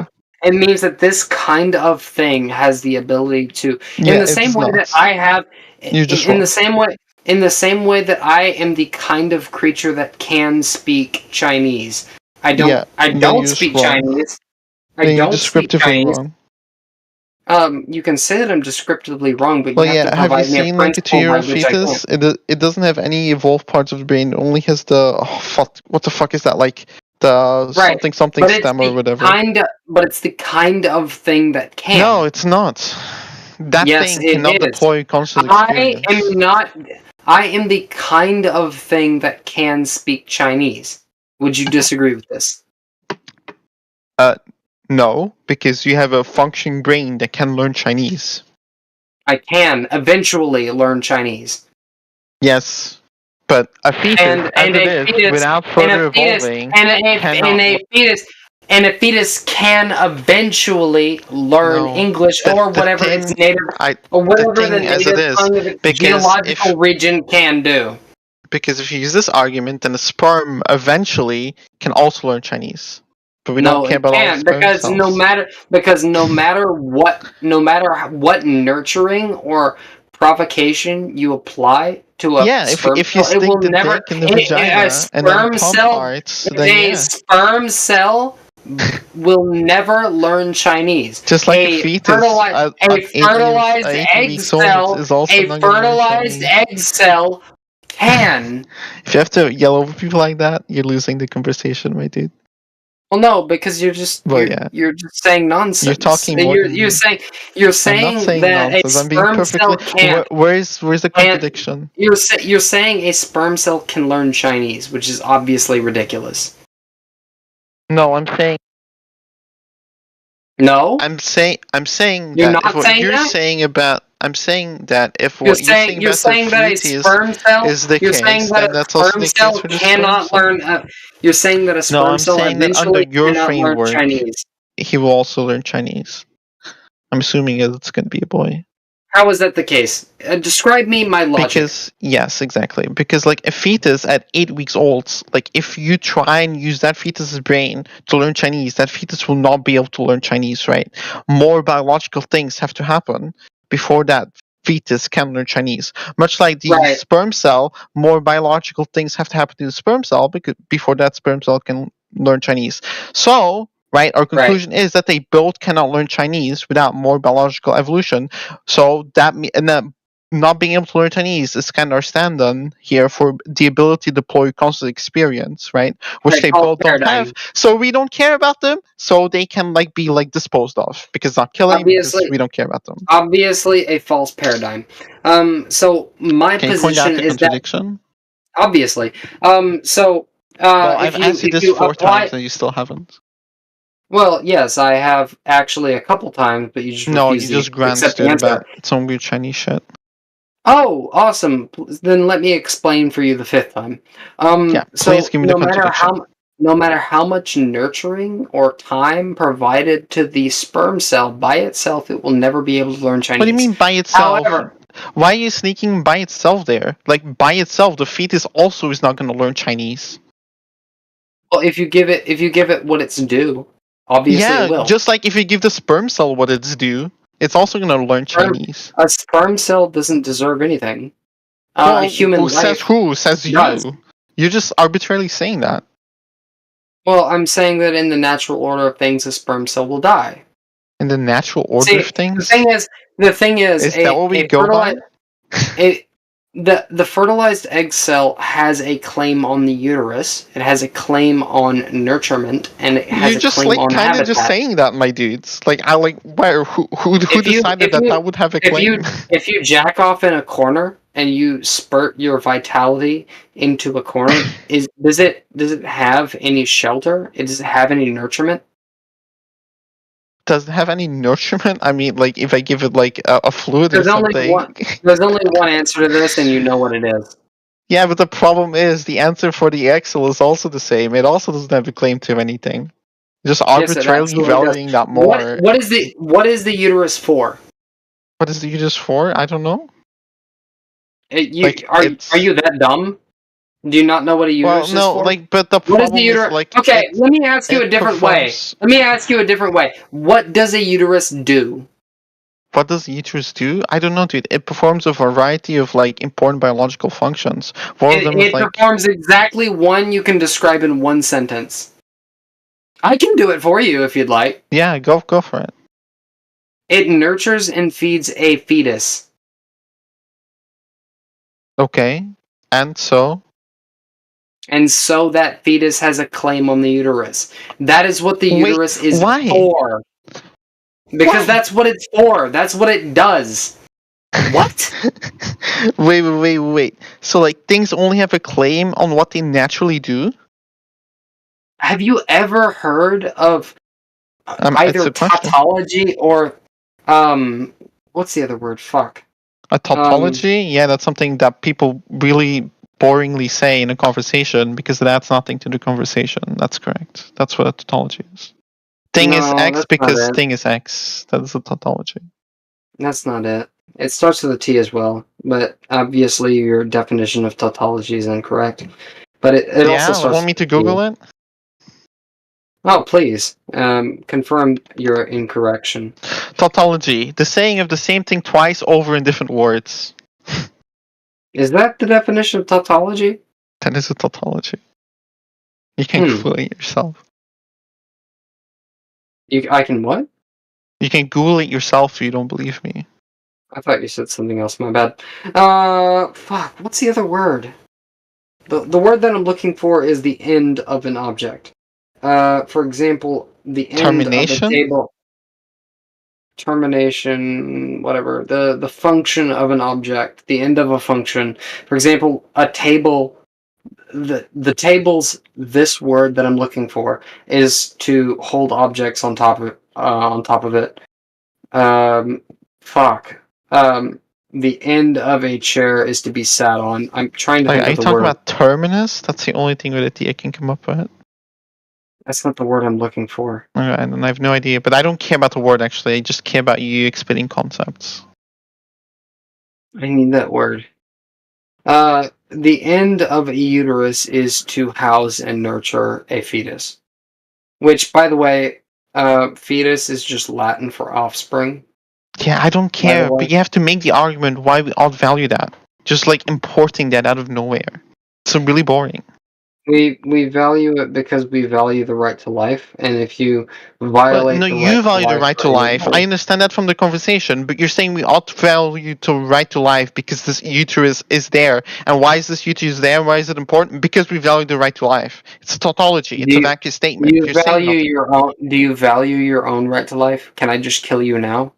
It means that this kind of thing has the ability to, in the same way that I have, in the same way that I am the kind of creature that can speak Chinese. I don't speak Chinese. I don't speak Chinese. Wrong. You can say that I'm descriptively wrong, but you have to provide me a principle by which I can. It doesn't have any evolved parts of the brain. It only has the what the fuck is that, like the something stem or whatever. But it's the kind of thing that can. No, it's not. That thing cannot deploy conscious experience. I am the kind of thing that can speak Chinese. Would you disagree with this? No, because you have a functioning brain that can learn Chinese. I can eventually learn Chinese. Yes, but a fetus, without further evolving, a fetus can eventually learn English or whatever its native, or whatever the native tongue of its geological region can do. Because if you use this argument, then a sperm eventually can also learn Chinese. But we don't care about all the because no matter what nurturing or provocation you apply to a sperm if you stick the dick in the vagina and then pump parts, then sperm cell will never learn Chinese. Just like a fetus, a fertilized egg cell can. If you have to yell over people like that, you're losing the conversation, my dude. Well, no, because you're just you're just saying nonsense. You're talking more. You're saying that nonsense. A sperm cell can't. Where's the contradiction? You're saying a sperm cell can learn Chinese, which is obviously ridiculous. No, I'm saying. No, I'm saying you're that not what saying you're that? saying about. I'm saying that if what you're saying that a sperm cell is the case, then that's also the case for the cannot learn. You're saying that a sperm cell eventually cannot learn Chinese. He will also learn Chinese. I'm assuming it's going to be a boy. How is that the case? Describe me my logic. Because yes, exactly. Because like a fetus at 8 weeks old, like if you try and use that fetus's brain to learn Chinese, that fetus will not be able to learn Chinese, right? More biological things have to happen before that fetus can learn Chinese. Much like the Right. sperm cell, more biological things have to happen to the sperm cell because before that sperm cell can learn Chinese. So, right, our conclusion is that they both cannot learn Chinese without more biological evolution. So not being able to learn Chinese is kind of our stand-on here for the ability to deploy constant experience, right? Which Right, they false both don't paradigm. have. So we don't care about them. So they can like be like disposed of because not killing because Obviously, we don't care about them. obviously a false paradigm. So my Can you point out position the is that contradiction? obviously. Well, I've asked you if this you 4 apply, times and you still haven't. well, yes, I have actually a couple times, but you just No, you refuse to just accept the grandstood answer. about some weird Chinese shit. Oh, awesome! Then let me explain for you the fifth time. Yeah, So please give me the contradiction. no matter how much nurturing or time provided to the sperm cell by itself, it will never be able to learn Chinese. What do you mean by itself? However, Why are you sneaking by itself there? Like by itself, the fetus also is not going to learn Chinese. well, if you give it what it's due, obviously it Yeah, will. just like if you give the sperm cell what it's due, it's also going to learn Chinese. A sperm cell doesn't deserve anything. A Well, human says life who? Says you. does. You're just arbitrarily saying that. Well, I'm saying that in the natural order of things, a sperm cell will die. In the natural order See, of things? the thing is, That what we go by? The fertilized egg cell has a claim on the uterus. It has a claim on nurturement, and it has You're a just claim like on kind of habitat. just saying that, my dudes. Like I like where who decided that would have a claim? If you jack off in a corner and you spurt your vitality into a corner, does it have any shelter? Does it have any nurturement? Does it have any nurturement? I mean, like if I give it like a fluid or There's only something. one. There's only one answer to this, and you know what it is. Yeah, but the problem is the answer for the Excel is also the same. It also doesn't have a claim to anything. Just Yes, it arbitrarily absolutely does. valuing that more. What is the uterus for? What is the uterus for? I don't know. Are you that dumb? Do you not know what a uterus is for? But the What is the problem is uterus? like Okay, let me ask you a different way. Let me ask you a different way. What does a uterus do? What does the uterus do? I don't know, dude. It performs a variety of like important biological functions. One of them is It like performs exactly one you can describe in one sentence. I can do it for you if you'd like. yeah, go for it. It nurtures and feeds a fetus. Okay, and so And so that fetus has a claim on the uterus. That is what the uterus is for. Because that's what it's for. That's what it does. What? wait. So like things only have a claim on what they naturally do? Have you ever heard of either tautology or what's the other word? Fuck. A tautology? Yeah, that's something that people really boringly say in a conversation because it adds nothing to the conversation. That's correct. That's what a tautology is. Thing is X because thing is X. That is a tautology. That's not it. It starts with a T as well, but obviously your definition of tautology is incorrect. But it also starts. Want me to Google it? Oh, please. Confirm your incorrection. Tautology. The saying of the same thing twice over in different words. Is that the definition of tautology? That is a tautology. You can Google it yourself. I can what? You can Google it yourself if you don't believe me. I thought you said something else, my bad. Fuck, what's the other word? The word that I'm looking for is the end of an object. For example, the end of a table. Termination, whatever. The function of an object, the end of a function. For example, a table. The table's this word that I'm looking for is to hold objects on top of it. The end of a chair is to be sat on. I'm trying to think of the word. Are you talking about terminus? That's the only thing with a T I can come up with. That's not the word I'm looking for. And I have no idea, but I don't care about the word actually. I just care about you explaining concepts. I need that word. The end of a uterus is to house and nurture a fetus. Which, by the way, fetus is just Latin for offspring. Yeah, I don't By the care, way, but you have to make the argument why we outvalue that. Just like importing that out of nowhere. It's really boring. we value it because we value the right to life, and if you But violate no, the right you to value the life right for to life. I anybody, understand that from the conversation, but you're saying we ought to value the right to life because this uterus is there. And why is this uterus there? Why is it important? Because we value the right to life. It's a tautology. It's a vacuous statement. You're saying nothing. do you value your own right to life? Can I just kill you now?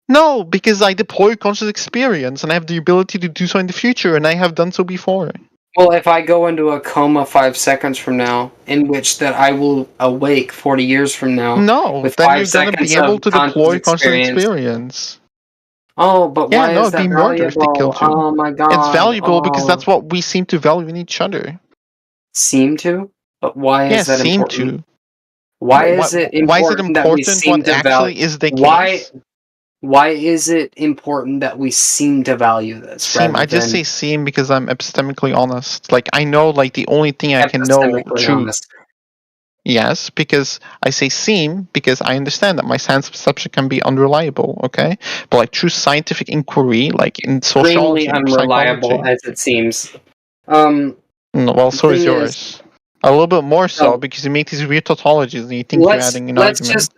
No, because I deploy conscious experience and I have the ability to do so in the future, and I have done so before. Well, if I go into a coma 5 seconds from now, in which that I will awake 40 years from now No, with then five you're gonna be seconds able of to conscious deploy conscious experience. experience. Oh, but Yeah, why no, is it'd be that murder if they valuable? killed you. Oh my It's god. valuable because Oh, that's what we seem to value in each other. seem to? But why Yeah, is that seem important? to. Why is it Why is it important that we important? seem What to value? actually is the Why? case? Why is it important that we seem to value this Seem. rather I just say than seem because I'm epistemically honest. Like I know, like the only thing I can know epistemically true. honest? Yes, because I say seem because I understand that my science perception can be unreliable. Okay, but like true scientific inquiry, like in Extremely sociology or unreliable psychology, as it seems. Um, well, the so is thing is, yours. A little bit more so so because you make these weird tautologies and you think you're let's adding an let's argument. just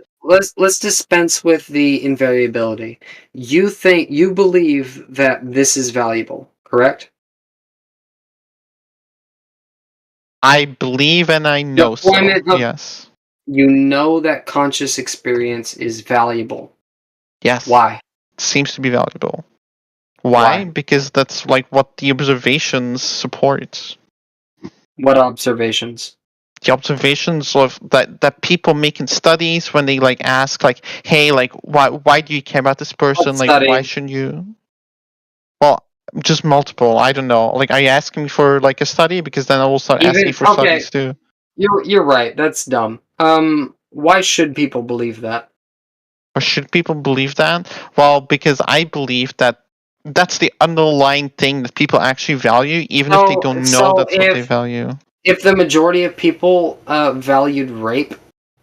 let's dispense with the invariability. You believe that this is valuable, correct? I believe and I know so. Deployment of Yes. You know that conscious experience is valuable. Yes. Why? Seems to be valuable. Why? Why? Because that's like what the observations support. What observations? The observations of that people make in studies when they like ask like, hey, like why do you care about this What person? Like why study? shouldn't you? Well, just multiple. I don't know. Like are you asking me for like a study? Because then I will start asking Even for okay, studies too. you're right. That's dumb. Why should people believe that? Or should people believe that? Well, because I believe that that's the underlying thing that people actually value, even if they So don't know so that's what they value. if the majority of people valued rape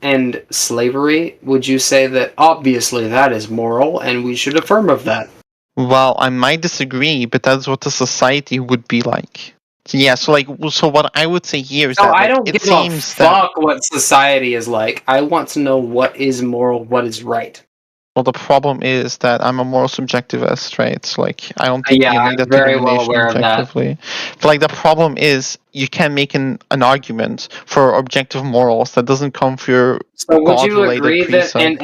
and slavery, would you say that obviously that is moral and we should affirm of that? Well, I might disagree, but that's what the society would be like. So, yeah, so like, so what I would say here is So that I like don't it give a seems that fuck what society is like. I want to know what is moral, what is right. well, the problem is that I'm a moral subjectivist, right? So, like, I don't think Yeah, you need I'm that very well denomination aware of that. objectively. But like, the problem is you can make an argument for objective morals that doesn't come from your So God-related precept.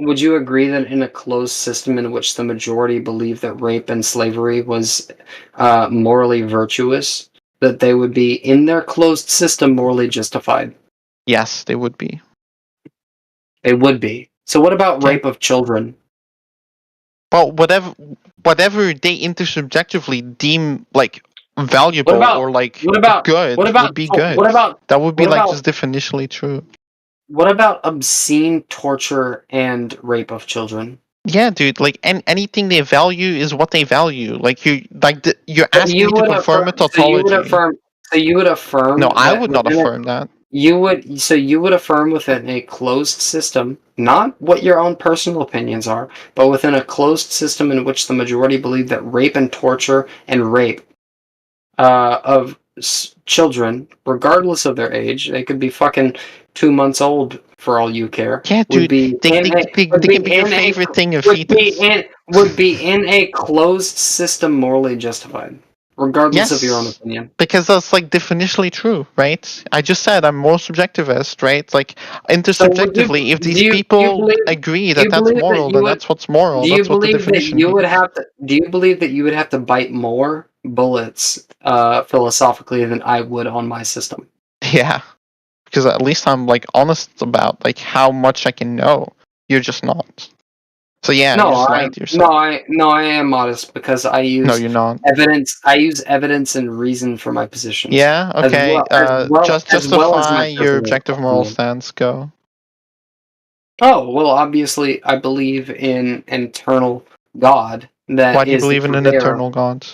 would you agree that in a closed system in which the majority believe that rape and slavery was morally virtuous, that they would be in their closed system morally justified? Yes, they would be. They would be. So what about Yeah. rape of children? Well, whatever they intersubjectively deem like What valuable about or like what about good would be good. That would be what like about just definitionally true. what about obscene torture and rape of children? Yeah, dude. Like, anything they value is what they value. Like you're So asking me to confirm a tautology. you would No, affirm I that would not within a affirm that. you would affirm within a closed system, not what your own personal opinions are, but within a closed system in which the majority believe that rape and torture and rape of children, regardless of their age, they could be fucking 2 months old for all you care, Yeah, would dude. be They in they, a they, they can be your favorite thing, a fetus. would be in a closed system morally justified, regardless of your own Yes, opinion. because that's like definitionally true, right? I just said I'm more subjectivist, right? Like So would you intersubjectively, if these do you people believe agree do that you that's believe that moral, you then would that's what's moral. do you That's what the believe that definition you would means. have to do you believe that you would have to bite more bullets philosophically than I would on my system? Yeah, because at least I'm like honest about like how much I can know. You're just not. So yeah, you No, just I lied to yourself. I am modest because No, you're not. I use evidence and reason for my positions, Yeah, okay. Just as well as justify my your personal objective moral opinion. stance. Go. Oh, well, obviously I believe in an eternal God that Why do you is believe in an there. eternal God?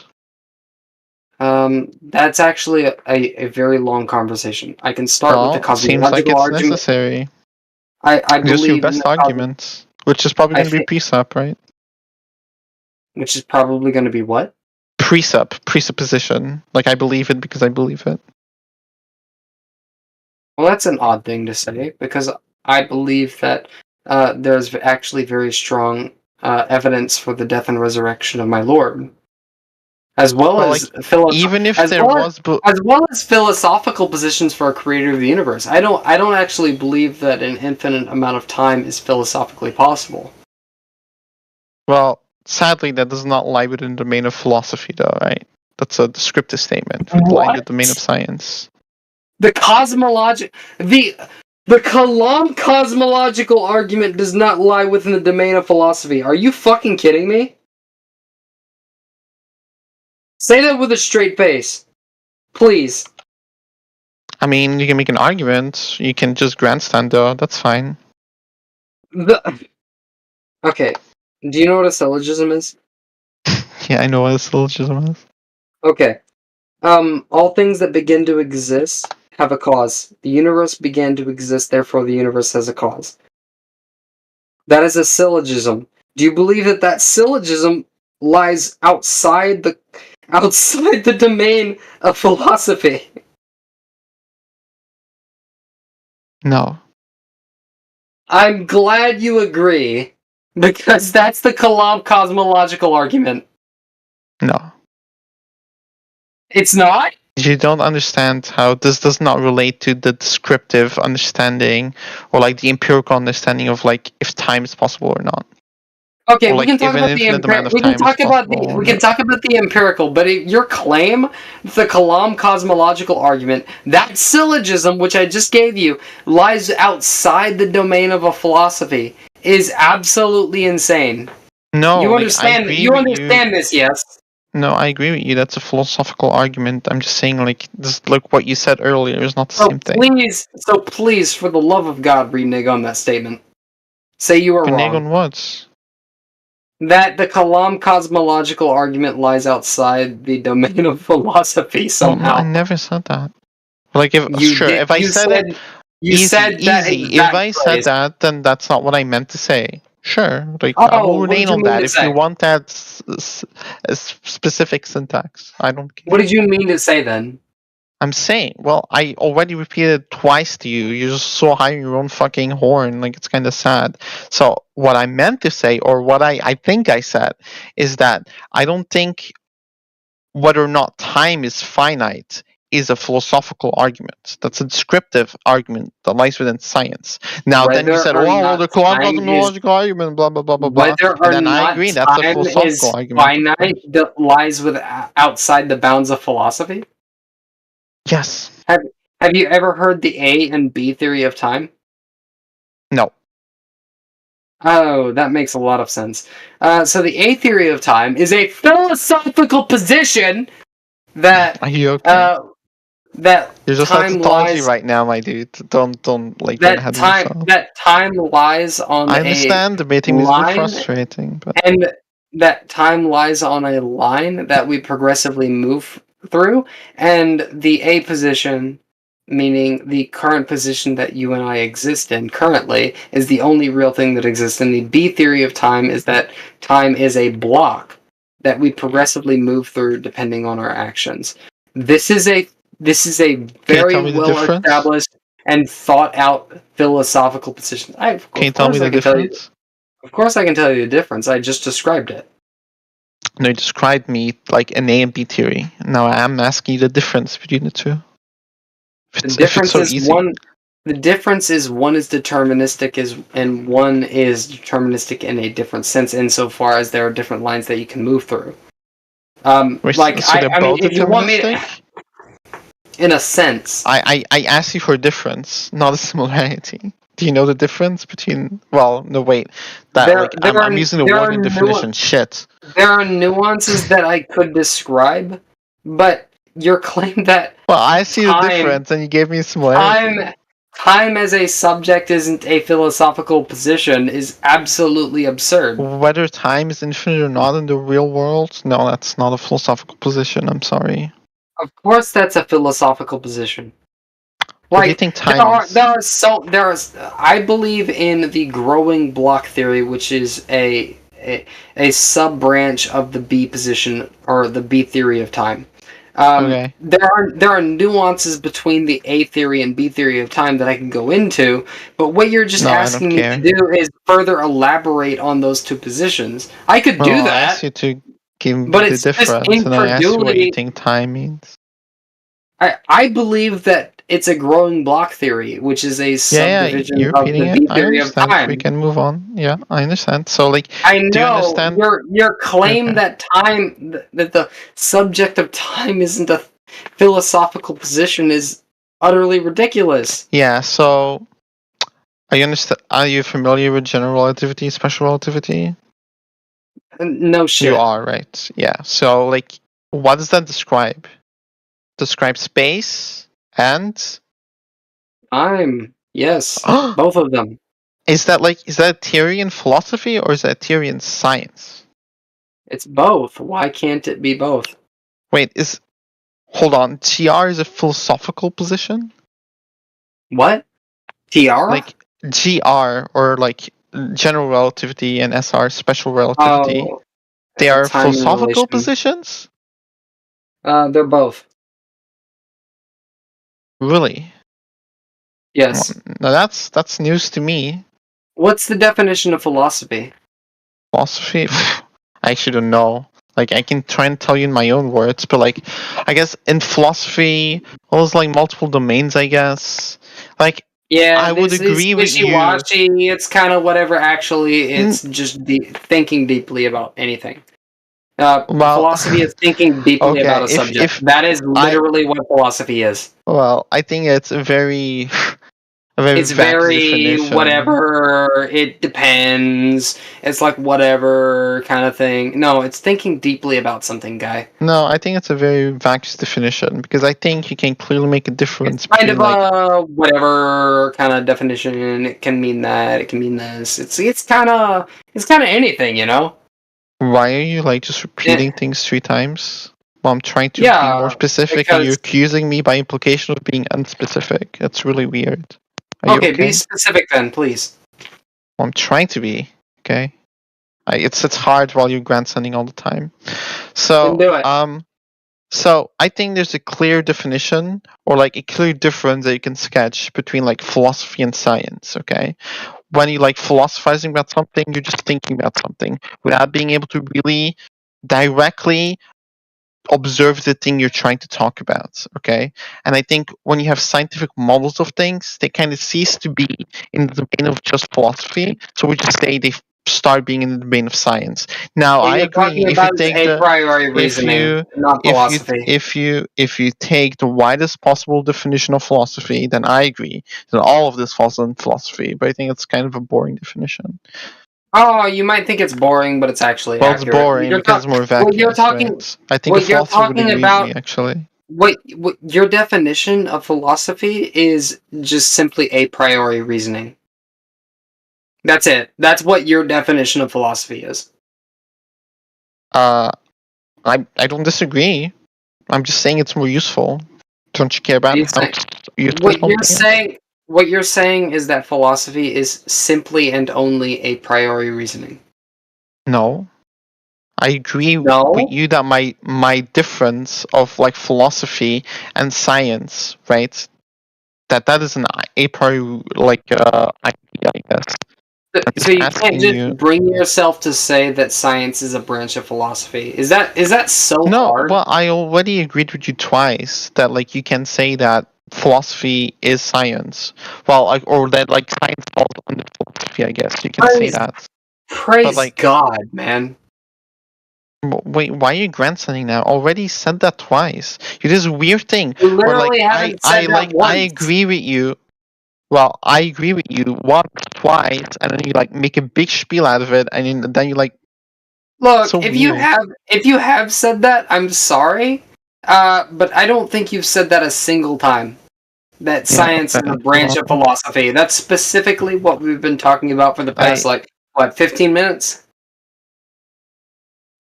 That's actually a very long conversation. I can start with the Well, it seems like cosmological it's argument. necessary. I Just your believe in best the argument, which is probably I going to be think- precept, right? which is probably going to be what? Presupposition. Like, I believe it because I believe it. Well, that's an odd thing to say, because I believe that there's actually very strong evidence for the death and resurrection of my Lord, as well Well, as even if there was... as well as philosophical positions for a creator of the universe. I don't actually believe that an infinite amount of time is philosophically possible. Well, sadly, that does not lie within the domain of philosophy, though, right? That's a descriptive statement. It would lie in the domain of science. The Kalam cosmological argument does not lie within the domain of philosophy. Are you fucking kidding me? Say that with a straight face. Please. I mean, you can make an argument. You can just grandstand, though. That's fine. Okay. Do you know what a syllogism is? Yeah, I know what a syllogism is. Okay. All things that begin to exist have a cause. The universe began to exist, therefore the universe has a cause. That is a syllogism. Do you believe that that syllogism lies outside the domain of philosophy? No. I'm glad you agree, because that's the Kalam cosmological argument. No. It's not? You don't understand how this does not relate to the descriptive understanding or like the empirical understanding of like if time is possible or not. Okay, Or, we can talk about the empirical, but your claim, the Kalam cosmological argument, that syllogism which I just gave you lies outside the domain of a philosophy is absolutely insane. No, you understand this, yes? No, I agree with you. That's a philosophical argument. I'm just saying, like, this, like what you said earlier is not the same thing. So please, for the love of God, renege on that statement. Say you are Renege wrong. on what? That the Kalam cosmological argument lies outside the domain of philosophy somehow. No, I never said that. Like, if If I said that, then that's not what I meant to say. Sure, like I will renege on that if you want that specific syntax. I don't care. What did you mean to say then? I'm saying, well, I already repeated twice to you. You're just so high on your own fucking horn, like it's kind of sad. So what I meant to say, or what I think I said, is that I don't think whether or not time is finite is a philosophical argument. That's a descriptive argument that lies within science. Now, then you said, well, the cosmological argument, blah, blah, blah, blah, blah. And then I agree, that's a philosophical argument. Finite that lies outside the bounds of philosophy? Yes. Have you ever heard the A and B theory of time? No. Oh, that makes a lot of sense. So the A theory of time is a philosophical position that Are you okay? That you're just on tautology right now, my dude. Don't like that time lies on I understand debating is a bit frustrating, but and that time lies on a line that we progressively move through, and the A position, meaning the current position that you and I exist in currently, is the only real thing that exists. And the B theory of time is that time is a block that we progressively move through depending on our actions. This is a very well established and thought out philosophical position. Can you tell me the difference? Of course I can tell you the difference. I just described it. No, you described me like an A and B theory. Now I'm asking you the difference between the two. The difference is one is deterministic and one is deterministic in a different sense insofar as there are different lines that you can move through. If you want me to, in a sense. I asked you for a difference, not a similarity. Do you know the difference between? Well, no, wait. I'm using the word in definition. Shit. There are nuances that I could describe, but your claim that I see the difference, and you gave me a similarity. time as a subject isn't a philosophical position is absolutely absurd. Whether time is infinite or not in the real world, no, that's not a philosophical position. I'm sorry. Of course, that's a philosophical position. What do you think time is? I believe in the growing block theory, which is a sub branch of the B position or the B theory of time. Okay. There are nuances between the A theory and B theory of time that I can go into, but what you're just asking me to do is further elaborate on those two positions. I could do I that. asked you to give me But the it's just difference, and I asked you what you incredulity. think time means. I believe that it's a growing block theory, which is a subdivision you're of repeating the it. B I theory of understand. time. We can move on. Yeah, I understand. So, like, I do you know understand? your claim Okay. that the subject of time isn't a philosophical position is utterly ridiculous. Yeah. So, are you familiar with general relativity, special relativity? No shit. You are, right? Yeah. So, like, what does that describe? Describe space and Time. Yes, both of them. is that a theory in philosophy or is that a theory in science? It's both. Why can't it be both? Wait, hold on. TR is a philosophical position? What? TR? Like GR or like general relativity and SR special relativity. Oh, They are time and philosophical relation. positions? They're both. Really? Yes. Now that's news to me. What's the definition of philosophy? Philosophy? I actually don't know. Like, I can try and tell you in my own words, but like, I guess in philosophy, well, there's like multiple domains, I guess. Like, Yeah, I would agree with you. Wishy-washy. It's kind of whatever. Actually, it's just thinking deeply about anything. Well, Philosophy is thinking deeply okay, about a subject. That is literally what philosophy is. Well, I think it's a very It's vague very definition. whatever. It depends. It's like whatever kind of thing. No, it's thinking deeply about something, guy. No, I think it's a very vague definition because I think you can clearly make a difference It's kind between of like a whatever kind of definition. It can mean that. It can mean this. It's kind of anything, you know. why are you like just repeating things 3 times? Well, I'm trying to be more specific, and you're accusing me by implication of being unspecific. That's really weird. Are you okay? Be specific then, please. Well, I'm trying to be. Okay. It's hard while you're grandsonning all the time. So Then do it. So I think there's a clear definition or like a clear difference that you can sketch between like philosophy and science, okay? When you like philosophizing about something, you're just thinking about something without being able to really directly observe the thing you're trying to talk about, okay? And I think when you have scientific models of things, they kind of cease to be in the domain of just philosophy. So we just say they start being in the domain of science. Now, I agree. If you take a priori reasoning, not philosophy. if you take the widest possible definition of philosophy, then I agree that all of this falls in philosophy. But I think it's kind of a boring definition. Oh, you might think it's boring, but it's actually accurate. It's boring because it's more vacuous, right? I think a philosopher would agree with me, actually. What your definition of philosophy is just simply a priori reasoning. That's it. That's what your definition of philosophy is. I don't disagree. I'm just saying it's more useful. Don't you care about how useful what you're saying is that philosophy is simply and only a priori reasoning. No. I agree with you that my difference of like philosophy and science, right? That is an a priori like idea, I guess. So you can't just bring yourself to say that science is a branch of philosophy. Is that so hard? No, well, I already agreed with you twice that like you can say that philosophy is science. Well, like, or that like science falls under philosophy, I guess you can say that. Praise God, man. Wait, why are you grandsonning now? Already said that twice. You did this weird thing. You literally haven't said that once. I agree with you. Well, I agree with you once, twice, and then you like make a big spiel out of it, and then you like. Look, so if you have said that, I'm sorry, but I don't think you've said that a single time. that science is a branch of philosophy. That's specifically what we've been talking about for the past, 15 minutes?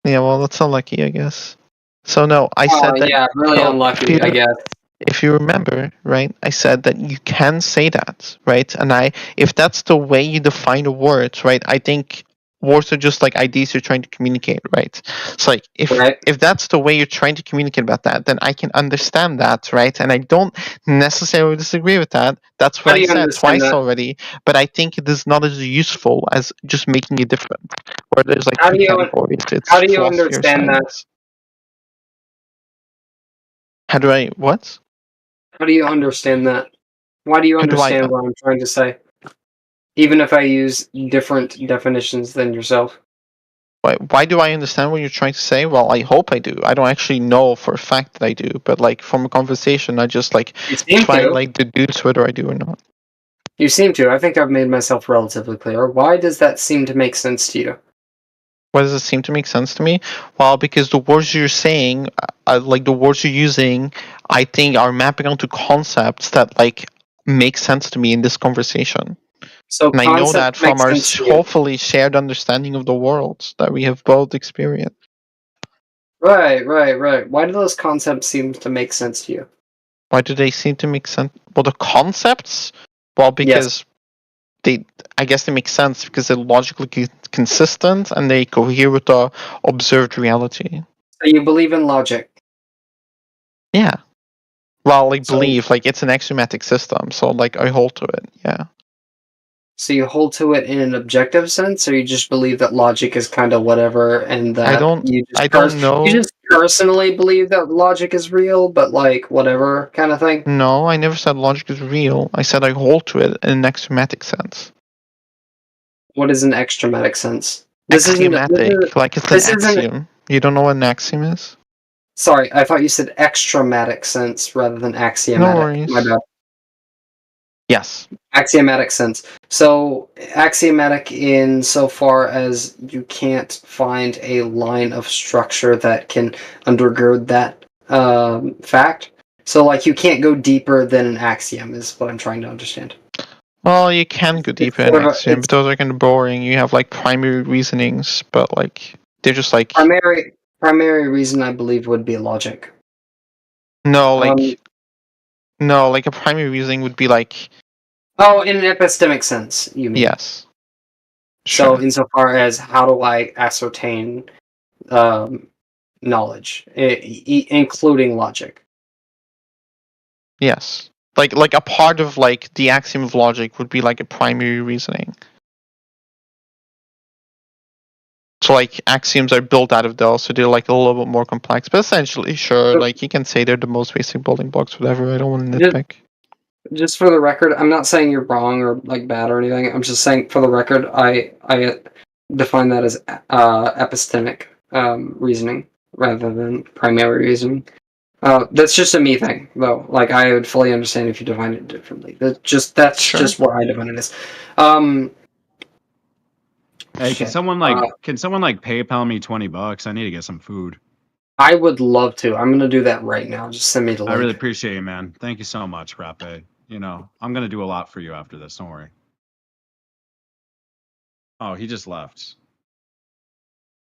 Yeah, well, that's unlucky, I guess. So no, I said that. Yeah, really unlucky, I guess. If you remember, right, I said that you can say that, right? And if that's the way you define the words, right, I think words are just like ideas you're trying to communicate, right? It's like if that's the way you're trying to communicate about that, then I can understand that, right? And I don't necessarily disagree with that. That's what I said twice already. But I think it is not as useful as just making it different. Where there's like two categories. It's how do you philosophy or understand that? science. How do I what? How do you understand that? Why do you understand what I'm trying to say? Even if I use different definitions than yourself. Why do I understand what you're trying to say? Well, I hope I do. I don't actually know for a fact that I do, but like from a conversation, I just like try and like deduce whether I do or not. You seem to. I think I've made myself relatively clear. Why does that seem to make sense to you? Why does it seem to make sense to me? Well, because the words you're saying, like the words you're using, I think are mapping onto concepts that like make sense to me in this conversation. So and I know that from our hopefully shared understanding of the world that we have both experienced. Right. Why do those concepts seem to make sense to you? Why do they seem to make sense? Well, the concepts? Well, because I guess they make sense because they're logically consistent and they cohere with the observed reality. So you believe in logic? Yeah. Well, I believe, like, it's an axiomatic system, so, like, I hold to it, yeah. So you hold to it in an objective sense, or you just believe that logic is kind of whatever, and that I don't know. You just personally believe that logic is real, but, like, whatever kind of thing? No, I never said logic is real. I said I hold to it in an axiomatic sense. What is an axiomatic sense? Axiomatic, like it's an axiom. You don't know what an axiom is? Sorry, I thought you said extramatic sense rather than axiomatic. No worries. My bad. Yes. Axiomatic sense. So, axiomatic in so far as you can't find a line of structure that can undergird that fact. So, like, you can't go deeper than an axiom is what I'm trying to understand. Well, you can go deeper in axiom, but those are kind of boring. You have, like, primary reasonings, but, like, they're just, like... Primary reason, I believe, would be logic. No, like... no, like, a primary reasoning would be, like... Oh, in an epistemic sense, you mean? Yes. So, insofar as how do I ascertain knowledge, including logic? Yes. Like a part of like the axiom of logic would be like a primary reasoning. So like axioms are built out of those, so they're like a little bit more complex. But essentially, sure, like you can say they're the most basic building blocks, whatever. I don't want to nitpick. Just for the record, I'm not saying you're wrong or like bad or anything. I'm just saying for the record, I define that as epistemic reasoning rather than primary reasoning. That's just a me thing, though. Like, I would fully understand if you define it differently. That's just what I define it as. Hey, can someone PayPal me $20? I need to get some food. I would love to. I'm gonna do that right now. Just send me the link. I really appreciate it, man. Thank you so much, Rappe. You know, I'm gonna do a lot for you after this. Don't worry. Oh, he just left.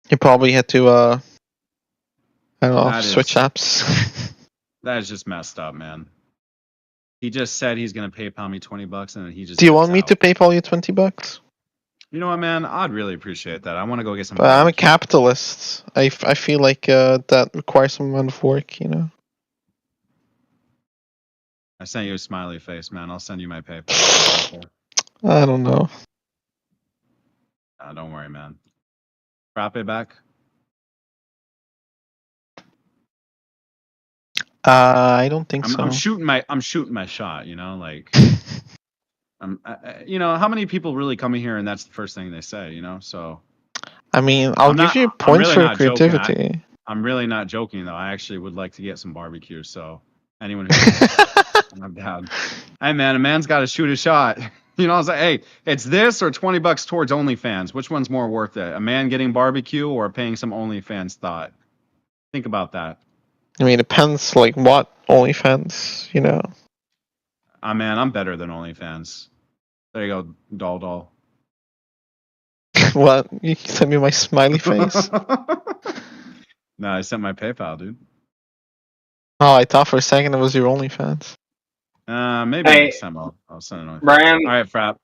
He probably had to I don't know, switch apps. That is just messed up, man. He just said he's gonna PayPal me $20 and then he just... Do you want me to PayPal you $20? You know what, man? I'd really appreciate that. I want to go get some... But I'm a capitalist. I feel like that requires some amount of work, you know? I sent you a smiley face, man. I'll send you my PayPal. I don't know. Don't worry, man. Rappe back? I don't think so. I'm shooting my shot, you know, like... you know, how many people really come in here and that's the first thing they say, you know? So, I mean, I'll give you points for creativity. I'm really not joking, though. I actually would like to get some barbecue. So, anyone who, I'm down. Hey, man, a man's got to shoot a shot. You know, I was like, hey, it's this or $20 towards OnlyFans. Which one's more worth it? A man getting barbecue or paying some OnlyFans thought? Think about that. I mean, it depends, like, what OnlyFans, you know? man, I'm better than OnlyFans. There you go, doll. What? You sent me my smiley face? No, I sent my PayPal, dude. Oh, I thought for a second it was your OnlyFans. Maybe Hey, next time I'll send it on. Brian, All right, Frap.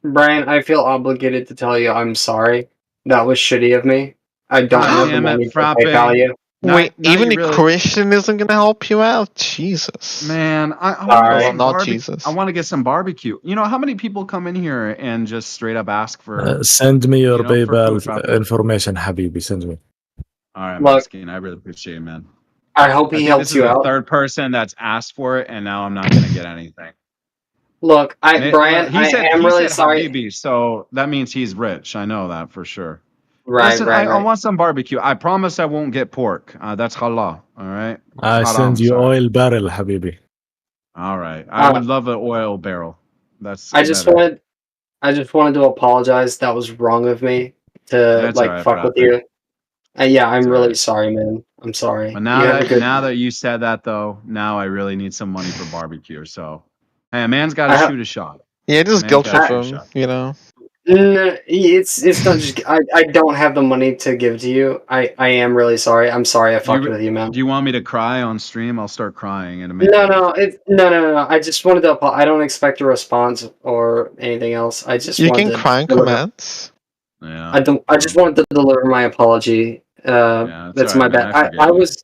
Brian, I feel obligated to tell you I'm sorry. That was shitty of me. I don't God have the damn it, money to Frappe. PayPal you. Wait, Now even you a really- Christian isn't gonna help you out? Jesus. Man, I want to Sorry. get Well, some not barbecue. Jesus. I want to get some barbecue. You know how many people come in here and just straight up ask for? Send me your You know, for PayPal food, Frappe. information, Habibi. Send me. All right, Look, Maskin, I really appreciate it, man. I hope I he think helps this is you the out. third person that's asked for it, and now I'm not gonna get anything. Look, Brian, he said am really sorry. Habibi, so that means he's rich. I know that for sure. Right, Listen, right. I want some barbecue. I promise I won't get pork. That's halal. All right. It's I haram, send you sorry. oil barrel, Habibi. All right. I would love an oil barrel. That's. I just better. wanted to apologize. That was wrong of me to That's all like right, fuck with Frappe. you. Yeah, I'm It's all really right. sorry, man. I'm sorry. But You now have a good. that you said that though, now I really need some money for barbecue. So, hey, a man's got to I ha- shoot a shot. Yeah, just Man, guilt gotta trip shoot a him, shot. you know. No, it's not just. I don't have the money to give to you. I am really sorry. I'm sorry I fucked with you, man. Do you want me to cry on stream? I'll start crying and No. I just wanted to. I don't expect a response or anything else. I just You wanted can to cry in deliver. comments. Yeah. I just wanted to deliver my apology. Yeah, That's all my right, man. bad.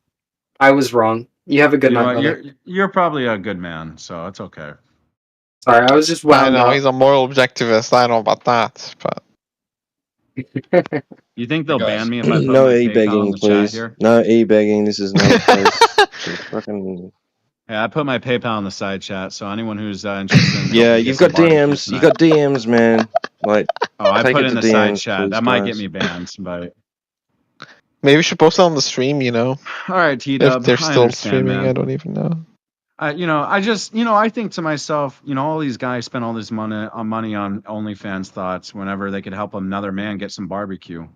I was wrong. You have a good You know night, what? brother. You're probably a good man, so it's okay. Sorry, I was just I wound know, up. he's a moral objectivist. I don't know about that, but You think they'll Guys, ban me if I put no my PayPal in e-begging, the chat please. here? No e-begging. This is not a place to fucking. Yeah, I put my PayPal in the side chat, so anyone who's interested in Yeah, helping me you've get got some barbecue DMs. You tonight- got DMs, man. Like, Oh, I take put it it in to the side DMs, chat. please, That might get guys. me banned, but maybe we should post it on the stream, you know. all right, If T-Dub, they're I still understand, streaming, man. I don't even know. I think to myself, all these guys spend all this money on OnlyFans thoughts whenever they could help another man get some barbecue.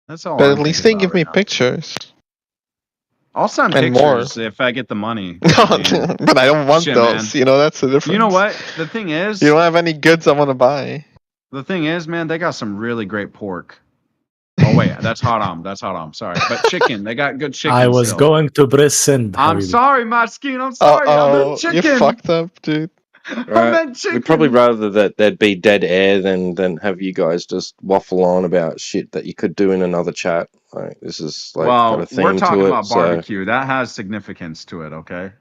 That's all. But I'm at least thinking they about give me right now. pictures. I'll send and more. pictures if I get the money. No, I mean, but I don't want shit, those. man. You know, that's the difference. You know what? The thing is, You don't have any goods I want to buy. man, they got some really great pork. Oh wait, that's haram. That's haram. Sorry, but chicken. They got good chicken. I was still. going to press send, I'm Habibi. sorry, Matskin. I'm sorry. I meant You chicken. fucked up, dude. I Right. meant chicken. We'd probably rather that there'd be dead air than have you guys just waffle on about shit that you could do in another chat. Like, this is like got a theme we're talking to it. about So barbecue. That has significance to it. Okay.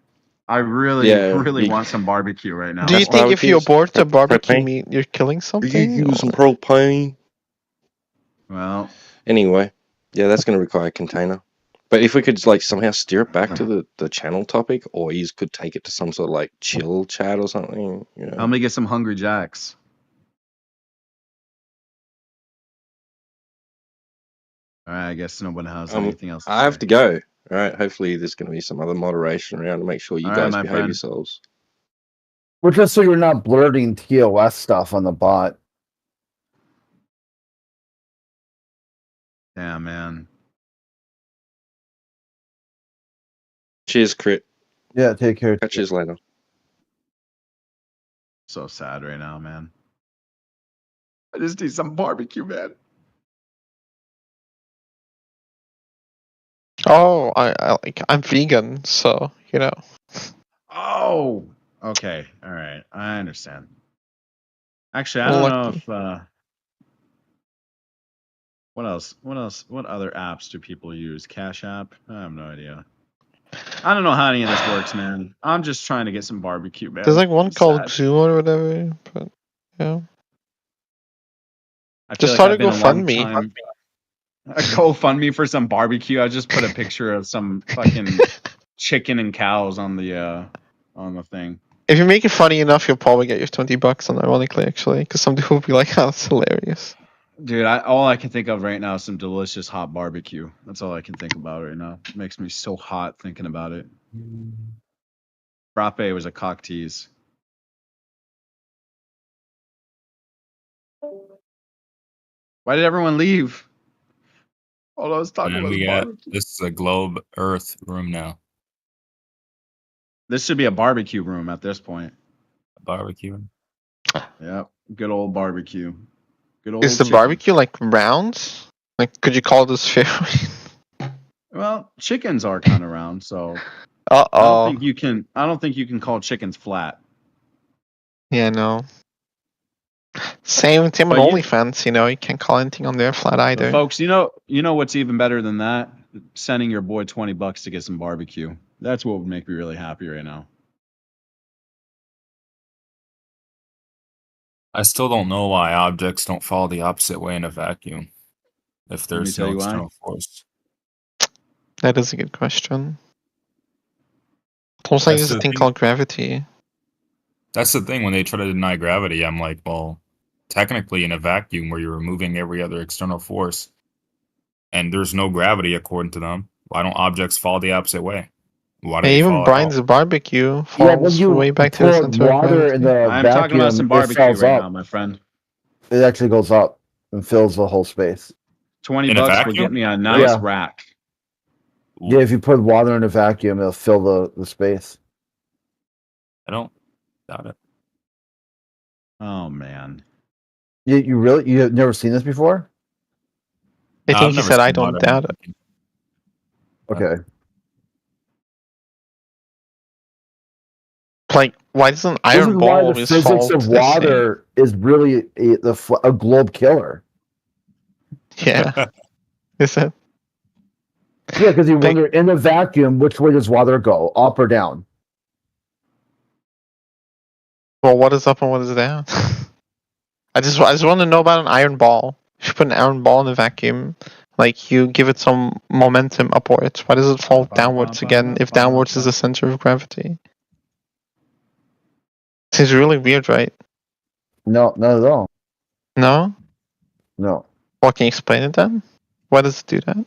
I really, really want some barbecue right now. Do you That's think if you barbecues. abort the barbecue Propane. meat, you're killing Are you something? using or- propane? Well, Anyway, yeah, that's going to require a container. But if we could like somehow steer it back to the channel topic, or you could take it to some sort of like chill chat or something. You know. help me get some Hungry Jacks. All right, I guess no one has anything else. I have to go. All right. Hopefully, there's going to be some other moderation around to make sure you All right, guys my behave friend. yourselves. Well, just so you're not blurting TOS stuff on the bot. Damn, man. Cheers, Crit. Yeah, take care. Catch you later. So sad right now, man. I just need some barbecue, man. Oh, I'm vegan, so you know. Oh, okay. All right. I understand. Actually, I don't know if what else? What other apps do people use? Cash App? I have no idea. I don't know how any of this works, man. I'm just trying to get some barbecue, man. There's like one I'm called sad. Zoom or whatever, but yeah. I feel Just like start I've a been a long GoFundMe. time. A GoFundMe for some barbecue. I just put a picture of some fucking chicken and cows on the thing. If you make it funny enough, you'll probably get your $20 unironically, actually, because some people will be like, "Oh, that's hilarious." Dude, all I can think of right now is some delicious hot barbecue. That's all I can think about right now. It makes me so hot thinking about it. Frappe was a cock tease. Why did everyone leave? All I was talking And about we was got barbecue. this is a globe Earth room now. This should be a barbecue room at this point. Barbecue. Yep. Good old barbecue. Good old Is the chicken. barbecue like round? Like, could you call this fair? Well, chickens are kind of round, so Uh I don't oh. think you can call chickens flat. Yeah, no. Same with But you- OnlyFans, you can't call anything on there flat But either. folks, you know what's even better than that? Sending your boy $20 to get some barbecue. That's what would make me really happy right now. I still don't know why objects don't fall the opposite way in a vacuum. If Let me there's tell no you why. external force. That is a good question. It's almost like That's there's a the thing thing. called gravity. That's the thing, when they try to deny gravity, I'm like, well, technically in a vacuum where you're removing every other external force, and there's no gravity according to them, why don't objects fall the opposite way? Why do Yeah, they even fall at all? Brian's barbecue Yeah, when falls you way back to the pour center of water in gravity. the I'm talking about some vacuum, it barbecue fills right up. now, my friend. It actually goes up and fills the whole space. $20 In a will vacuum? get me a nice Yeah. rack. Yeah, if you put water in a vacuum, it'll fill the space. I don't doubt it. Oh man. You have never seen this before? I I've think he never said, I seen don't water in a doubt it. vacuum. Okay. Like, why doesn't This iron is ball why the always physics fall of to the same? water is really a globe killer. Yeah. Is it? Yeah, because you Big- wonder in a vacuum, which way does water go, up or down? Well, what is up and what is down? I just want to know about an iron ball. If you put an iron ball in a vacuum, like, you give it some momentum upwards. Why does it fall downwards again if downwards is the center of gravity? Seems really weird, right? No, not at all. No? No. Well, can you explain it then? Why does it do that?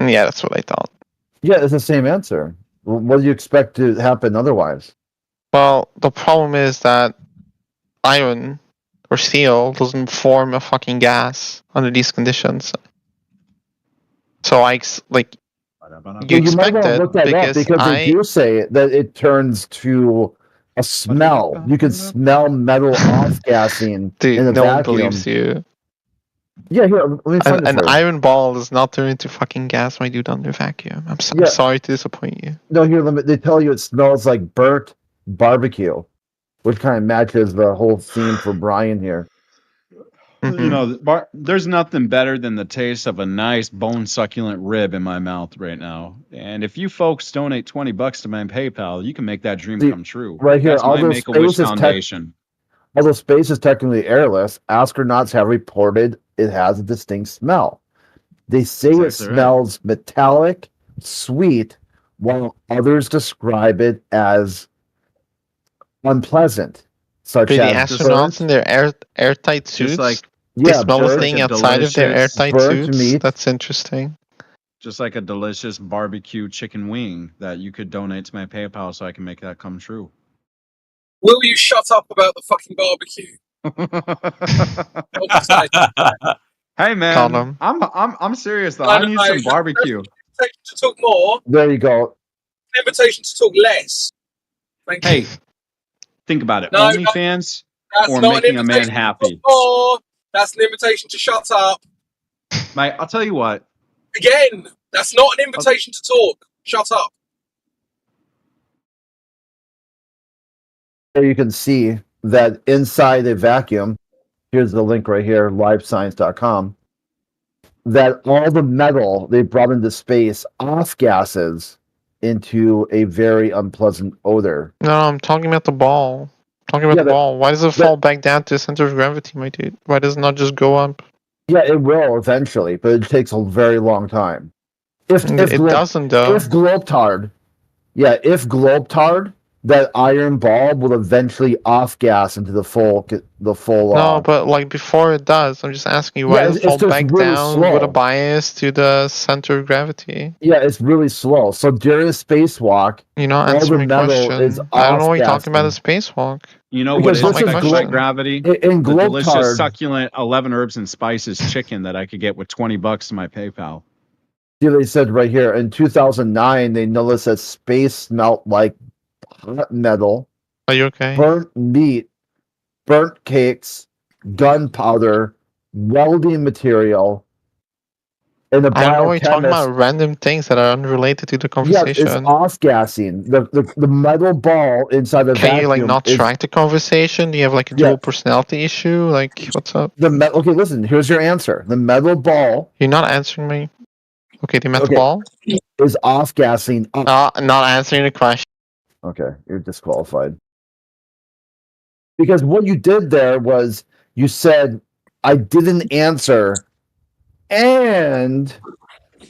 Yeah, that's what I thought. Yeah, it's the same answer. What do you expect to happen otherwise? Well, the problem is that iron or steel doesn't form a fucking gas under these conditions. So you You might expect want to it look that up because they do say that it turns to a smell. You can smell metal off-gassing in Dude, a no one vacuum. believes you. Yeah, here, let me find it An for you. iron ball does not turn into fucking gas, my dude, under vacuum. I'm Yeah. sorry to disappoint you. No, here, they tell you it smells like burnt barbecue, which kind of matches the whole theme for Brian here. Mhm. You know, there's nothing better than the taste of a nice bone succulent rib in my mouth right now. And if you folks donate $20 to my PayPal, you can make that dream See, come true. right here, That's my although Make-A-Wish space is Foundation. Although space is technically airless, astronauts have reported it has a distinct smell. They say it Exactly right. smells metallic, sweet, while others describe it as unpleasant, such Dude, the as astronauts in their airtight Just suits, like they yeah, smell the burnt, thing like a outside of their delicious airtight burnt suits. meat. That's interesting. just like a delicious barbecue chicken wing that you could donate to my PayPal so I can make that come true. Will you shut up about the fucking barbecue? Hey man, Colin. I'm serious though. I I need know. some barbecue. Invitation to talk more, There you go. invitation to talk less. Thank you. Hey, think about it. No, OnlyFans That's or not making an a man invitation to happy. talk more. That's an invitation to shut up. Mate, I'll tell you what. Again, that's not an invitation to talk. Shut up. There you can see that inside a vacuum, here's the link right here, livescience.com, that all the metal they brought into space off gases into a very unpleasant odor. No, I'm talking about the ball. I'm talking about Yeah, the but- ball. Why does it fall back down to the center of gravity, my dude? Why does it not just go up? Yeah, it will eventually, but it takes a very long time. If It doesn't, though. If globetard, that iron ball will eventually off gas into the full. No, but like before it does. I'm just asking you, why Yeah, does it it's fall just back really down with a slow. bias to the center of gravity? Yeah, it's really slow. So during a spacewalk, You're not all the answering my metal question. is I don't know what you're talking about off-gassing. a spacewalk. You know Because what this is is affected by gravity? in The delicious globetard, succulent 11 herbs and spices chicken that I could get with $20 to my PayPal. See, they said right here in 2009, they noticed that space smelt like hot metal, Are you okay? burnt meat, burnt cakes, gunpowder, welding material, and the I don't know why you're talking biochemist. about random things that are unrelated to the Yes, it's conversation. off-gassing. The metal ball inside the Can vacuum you like not is track the conversation? Do you have like a Yeah. dual personality issue? Like, what's up? Okay, listen, here's your answer. The metal ball You're not answering me. Okay, the metal Okay. ball. is off-gassing. Not answering the question. Okay, you're disqualified. Because what you did there was you said, I didn't answer, and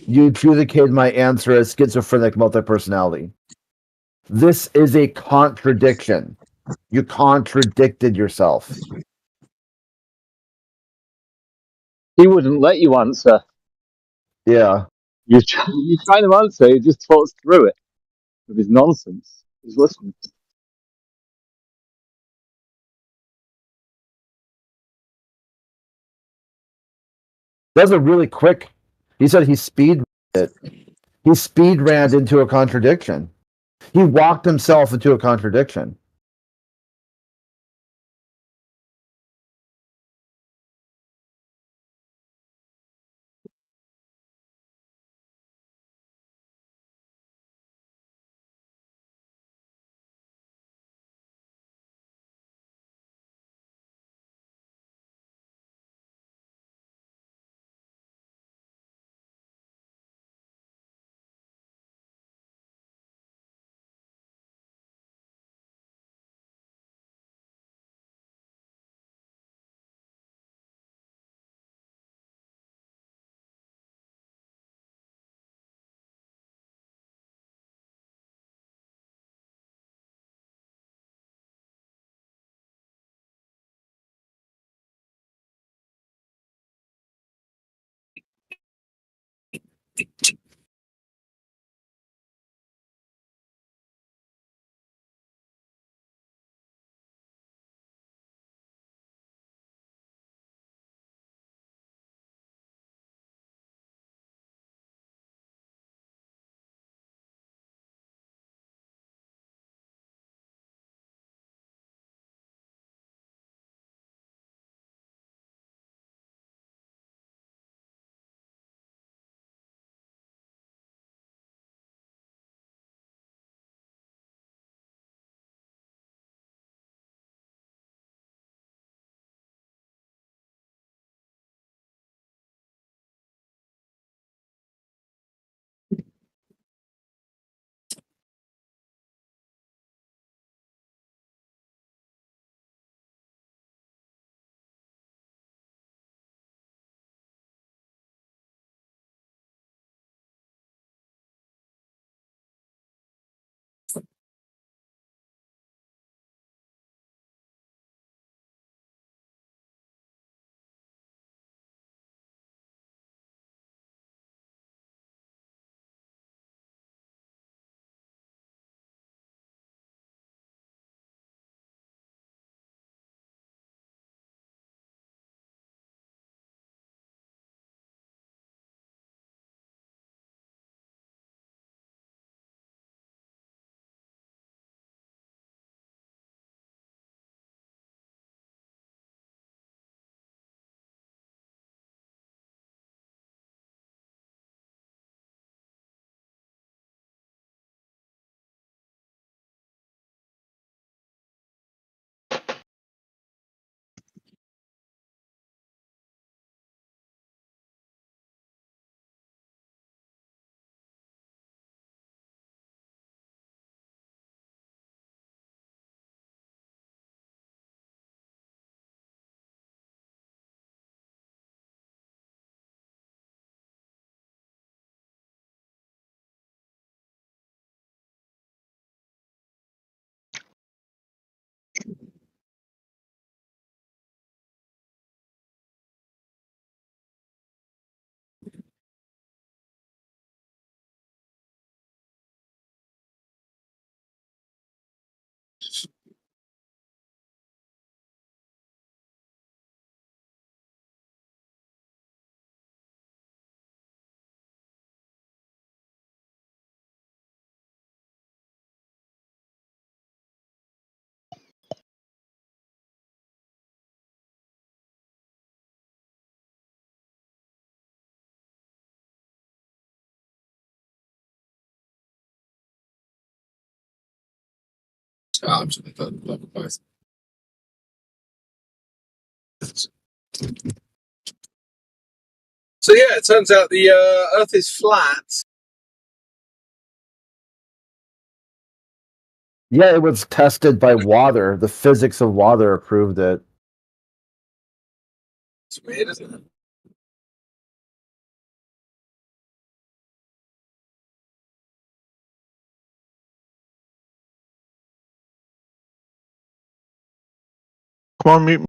you adjudicated my answer as schizophrenic multi-personality. This is a contradiction. You contradicted yourself. He wouldn't let you answer. Yeah. You're trying to answer, he just talks through it with his nonsense. He's listening. That's a really quick. He said he speed it. He speed ran into a contradiction. He walked himself into a contradiction. I'm just going to both. So yeah, it turns out the Earth is flat. Yeah, it was tested by water. The physics of water proved it. It's weird, isn't it? Come on, mute.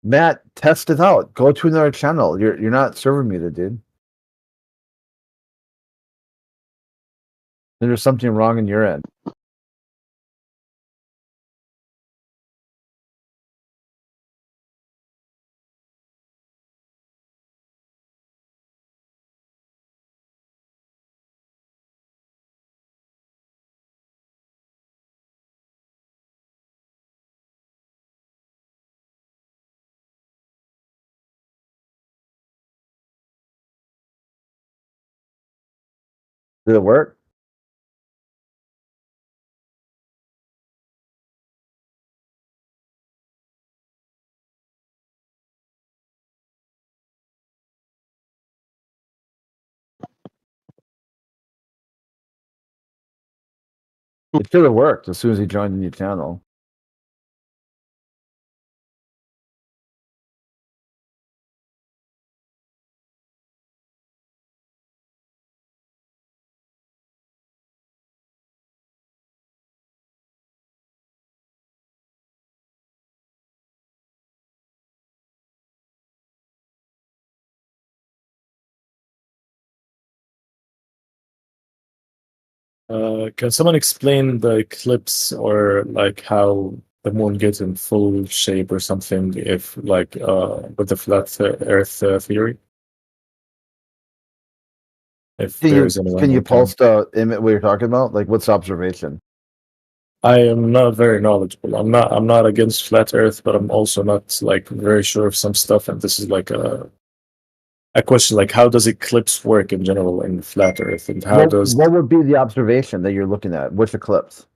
Matt, test it out. Go to another channel. You're not server muted, dude. There's something wrong in your end. Did it work? It should have worked as soon as he joined the new channel. Can someone explain the eclipse or like how the moon gets in full shape or something if like with the flat Earth theory? If Can there you is anyone can you who post what you're talking about? Like, what's the observation? I am not very knowledgeable. I'm not against flat Earth, but I'm also not like very sure of some stuff. And this is like a question like how does eclipse work in general in flat Earth, and how does What would be the observation that you're looking at? Which eclipse?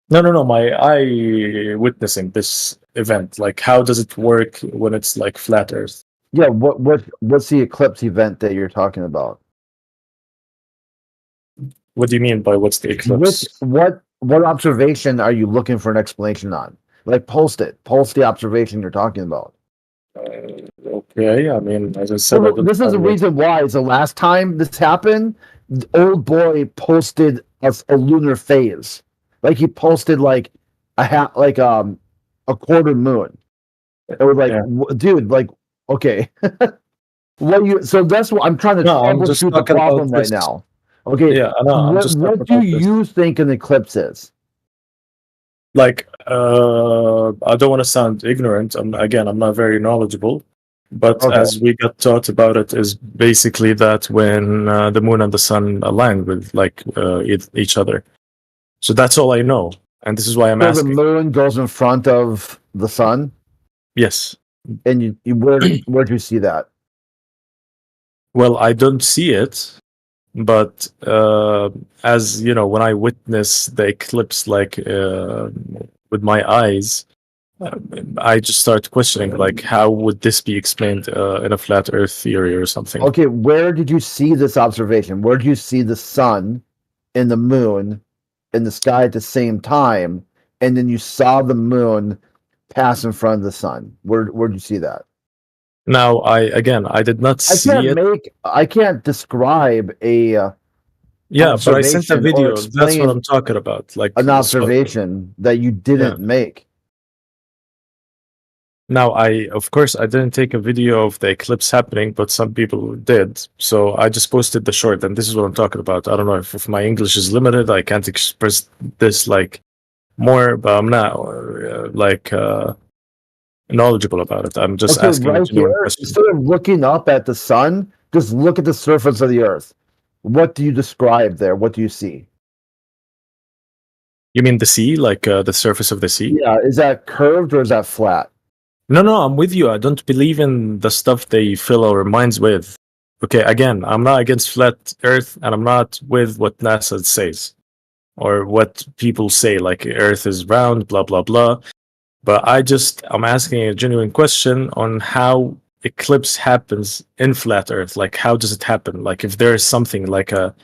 No. My eye witnessing this event. Like, how does it work when it's like flat Earth? Yeah, what's the eclipse event that you're talking about? What do you mean by what's the eclipse? What observation are you looking for an explanation on? Like, post it. Post the observation you're talking about. Okay, I mean, as I said, Well, this is the reason why. Is the last time this happened, the old boy posted a lunar phase. Like, he posted like a quarter moon. It was like, dude, like, okay. So that's what I'm trying to troubleshoot the problem right now. Okay. Yeah, I know. What do you think an eclipse is? Like, I don't want to sound ignorant. I'm not very knowledgeable, but as we got taught about it, is basically that when the moon and the sun align with each other. So that's all I know, and this is why I'm asking. The moon goes in front of the sun. Yes. And where do you see that? Well, I don't see it, but as you know, when I witness the eclipse, with my eyes, I just start questioning, like, how would this be explained in a flat Earth theory or something? Okay, where did you see this observation? Where did you see the sun and the moon in the sky at the same time, and then you saw the moon pass in front of the sun? Where did you see that? Now, I did not see it. I can't describe a. Yeah, but I sent a video. That's what I'm talking about. Like an observation that you didn't make. Now, of course, I didn't take a video of the eclipse happening, but some people did. So I just posted the short, and this is what I'm talking about. I don't know if my English is limited. I can't express this more, but I'm not knowledgeable about it. I'm just asking right here. Instead of looking up at the sun, just look at the surface of the Earth. What do you describe there? What do you see? You mean the sea, like the surface of the sea? Yeah, is that curved or is that flat? No, I'm with you. I don't believe in the stuff they fill our minds with. Okay, again, I'm not against flat Earth, and I'm not with what NASA says or what people say, like Earth is round, blah blah blah. But I'm asking a genuine question on how eclipse happens in flat Earth. Like, how does it happen? Like, if there is something like a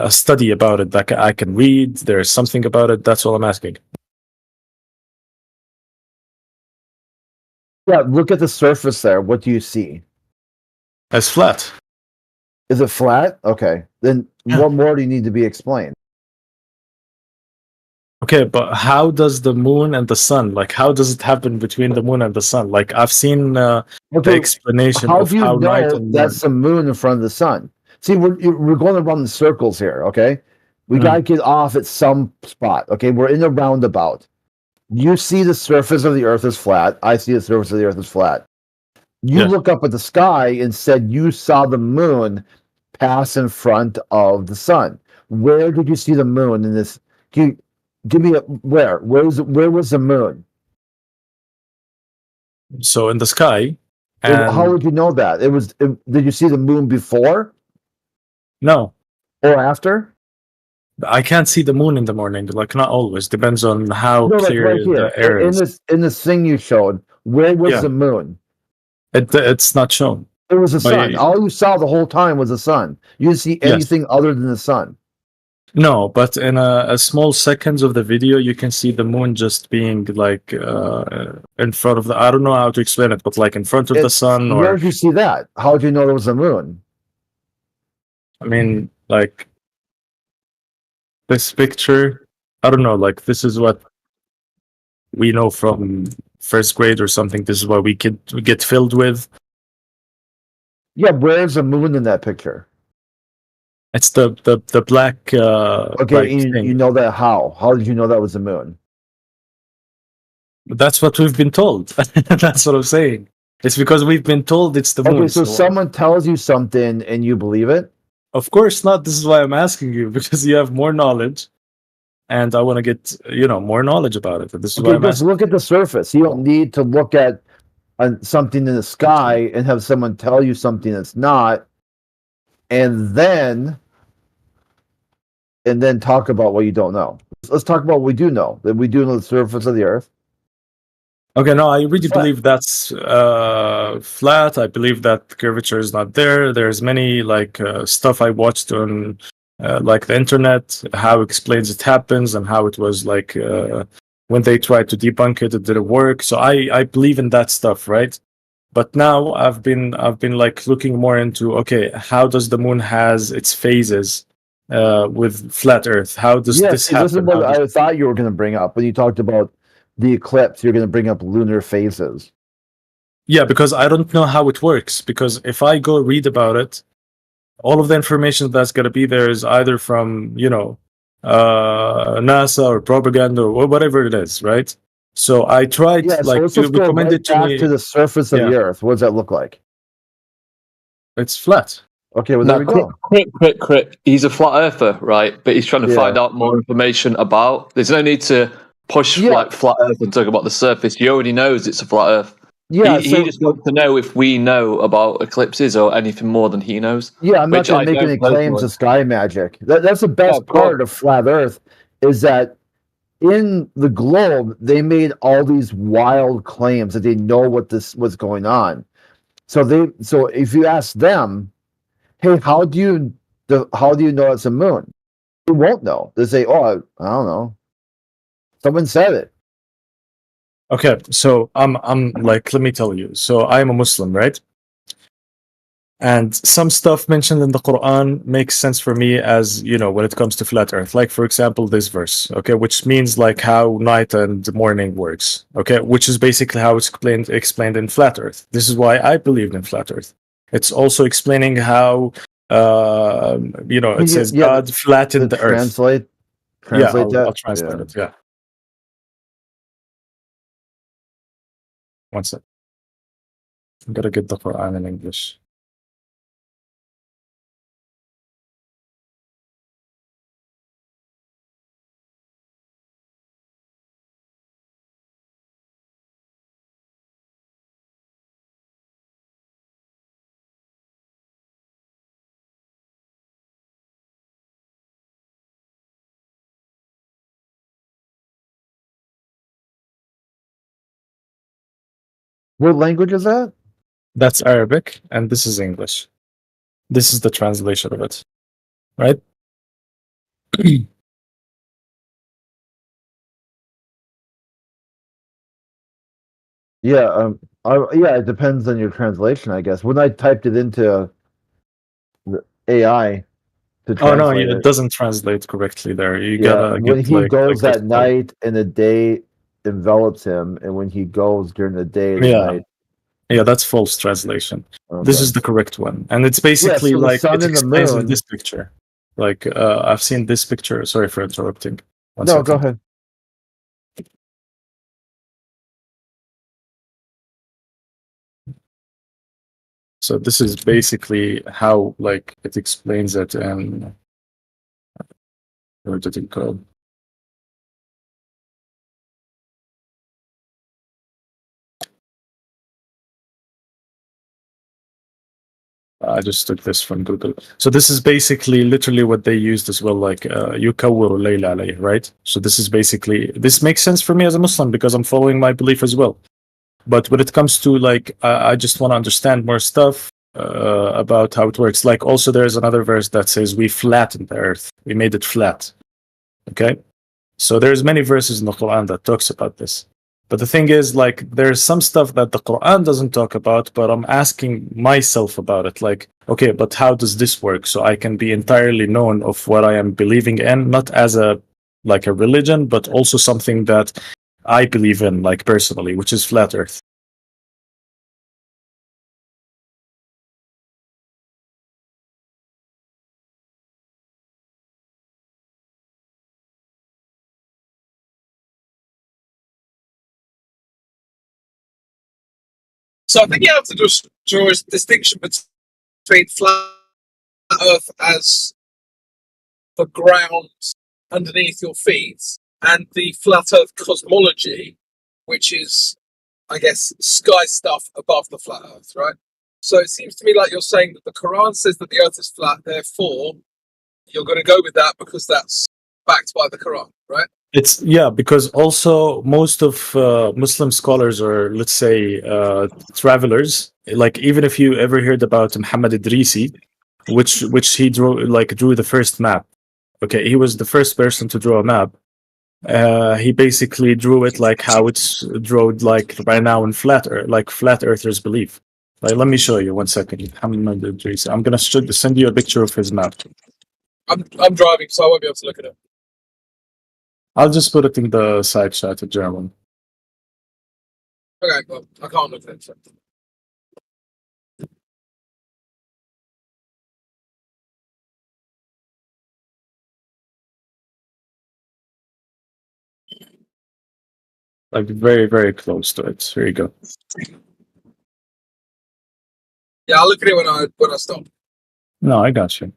study about it that I can read, there's something about it. That's all I'm asking. Yeah, look at the surface there. What do you see? It's flat. Is it flat? Okay. Then what more do you need to be explained? Okay, but how does the moon and the sun, like, how does it happen between the moon and the sun? Like, I've seen the explanation of how night and that's the moon in front of the sun. See, we're going around in circles here, okay? We got to get off at some spot, okay? We're in a roundabout. You see the surface of the Earth is flat. I see the surface of the Earth is flat. You look up at the sky and said you saw the moon pass in front of the sun. Where did you see the moon in this? Give me where? Where was the moon? So in the sky. How would you know that? Did you see the moon before? No. Or after? I can't see the moon in the morning. Like, not always. Depends on how clear the air is. In this thing you showed, where was the moon? It's not shown. It was the sun. All you saw the whole time was the sun. You didn't see anything other than the sun. No, but in a small seconds of the video, you can see the moon just being like in front of the. I don't know how to explain it, but like in front of the sun. Where did you see that? How did you know there was a moon? I mean, like this picture. I don't know. Like, this is what we know from first grade or something. This is what we get filled with. Yeah, where's the moon in that picture? It's the black. Okay, you know that how? How did you know that was the moon? That's what we've been told. That's what I'm saying. It's because we've been told it's the moon. Okay, so someone tells you something and you believe it? Of course not. This is why I'm asking you, because you have more knowledge, and I want to get more knowledge about it. And this is why I'm asking. Look at the surface. You don't need to look at something in the sky and have someone tell you something that's not, and then and then talk about what you don't know. Let's talk about what we do know. That we do know the surface of the Earth. Okay, no, I really Flat. believe that's flat. I believe that curvature is not there. There's many like stuff I watched on like the internet, how explains it happens and how it was like when they tried to debunk it, it didn't work. So I believe in that stuff, right? But now I've been like looking more into, okay, how does the moon has its phases with flat Earth? How does this happen? This is what I thought you were going to bring up when you talked about the eclipse. You're going to bring up lunar phases. Yeah, because I don't know how it works. Because if I go read about it, all of the information that's going to be there is either from, you know, NASA or propaganda or whatever it is, right? So I tried, Yeah, like, so let's go right back me to the surface of the Earth. What does that look like? It's flat. Okay, well, there we go. Quick. He's a flat earther, right? But he's trying to find out more information about. There's no need to push like flat Earth and talk about the surface. He already knows it's a flat Earth. Yeah, he just wants to know if we know about eclipses or anything more than he knows. Yeah, I'm not going to make any claims of sky magic. That's the best part of flat Earth, is that in the globe they made all these wild claims that they know what this was going on. So if you ask them, hey, how do you know it's a moon? They won't know. They say, oh, I don't know. Someone said it. Okay, so I'm like, let me tell you. So I'm a Muslim, right? And some stuff mentioned in the Quran makes sense for me as, you know, when it comes to flat Earth. Like, for example, this verse, okay, which means like how night and morning works, okay, which is basically how it's explained in flat Earth. This is why I believed in flat Earth. It's also explaining how, you know, it says God flattened the earth. Translate that? I'll translate it, yeah. One sec. I'm gonna get the Quran in English. What language is that? That's Arabic, and this is English. This is the translation of it, right? Yeah, it depends on your translation, I guess. When I typed it into the AI to translate it doesn't translate correctly there. You gotta when get, he like, goes like at night and the day envelops him, and when he goes during the day, the night. Yeah, that's false translation. Okay. This is the correct one, and it's basically so the like sun it and the explains in moon. this picture. Like I've seen this picture. Sorry for interrupting. One No, second. go ahead. So this is basically how, like, it explains it, and where did it go? I just took this from Google. So this is basically literally what they used as well, like يكور الليل عليه, right? So this is basically, this makes sense for me as a Muslim because I'm following my belief as well. But when it comes to, like, I just want to understand more stuff about how it works. Like, also there's another verse that says we flattened the earth. We made it flat. Okay? So there's many verses in the Quran that talks about this. But the thing is, like, there's some stuff that the Quran doesn't talk about, but I'm asking myself about it. Like, okay, but how does this work? So I can be entirely known of what I am believing in, not as a religion, but also something that I believe in, like, personally, which is flat earth. So I think you have to just draw a distinction between flat Earth as the ground underneath your feet and the flat Earth cosmology, which is, I guess, sky stuff above the flat Earth, right? So it seems to me like you're saying that the Quran says that the Earth is flat, therefore you're going to go with that because that's backed by the Quran, right? It's because also most of Muslim scholars, or let's say travelers, like even if you ever heard about Muhammad Idrisi, which he drew the first map. Okay, he was the first person to draw a map. He basically drew it like how it's drawn like right now in flat earthers believe. Like, let me show you 1 second. Muhammad Idrisi. I'm gonna send you a picture of his map. I'm driving, so I won't be able to look at it. I'll just put it in the side chat in German. Okay, well, I can't look at it. So. Like very, very close to it. Here you go. Yeah, I'll look at it when I stop. No, I got you.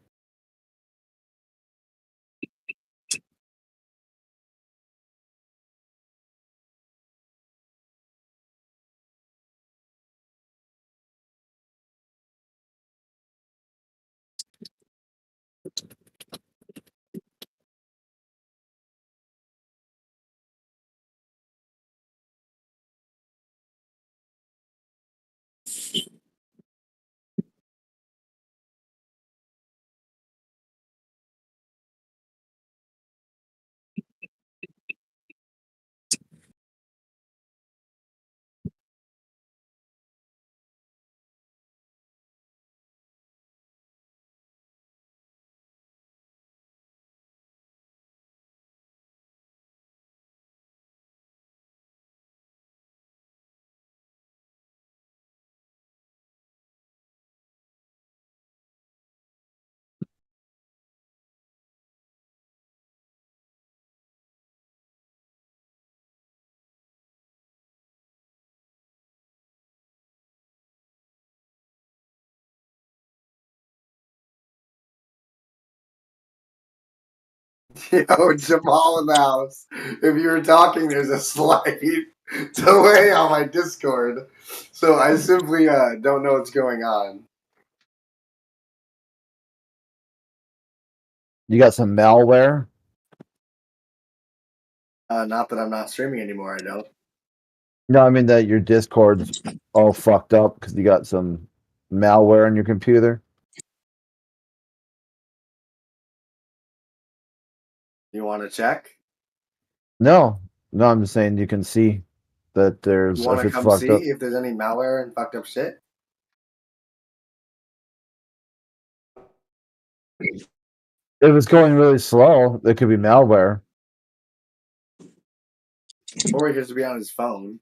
Yo, Jamal in the house. If you were talking, there's a slight delay on my Discord, so I simply don't know what's going on. You got some malware? Not that I'm not streaming anymore, I don't. No, I mean that your Discord's all fucked up because you got some malware on your computer. You want to check? No, I'm just saying you can see that there's. You want If to it's come fucked see up. if there's any malware and fucked up shit? If it's going really slow, there could be malware. Or he could just be on his phone.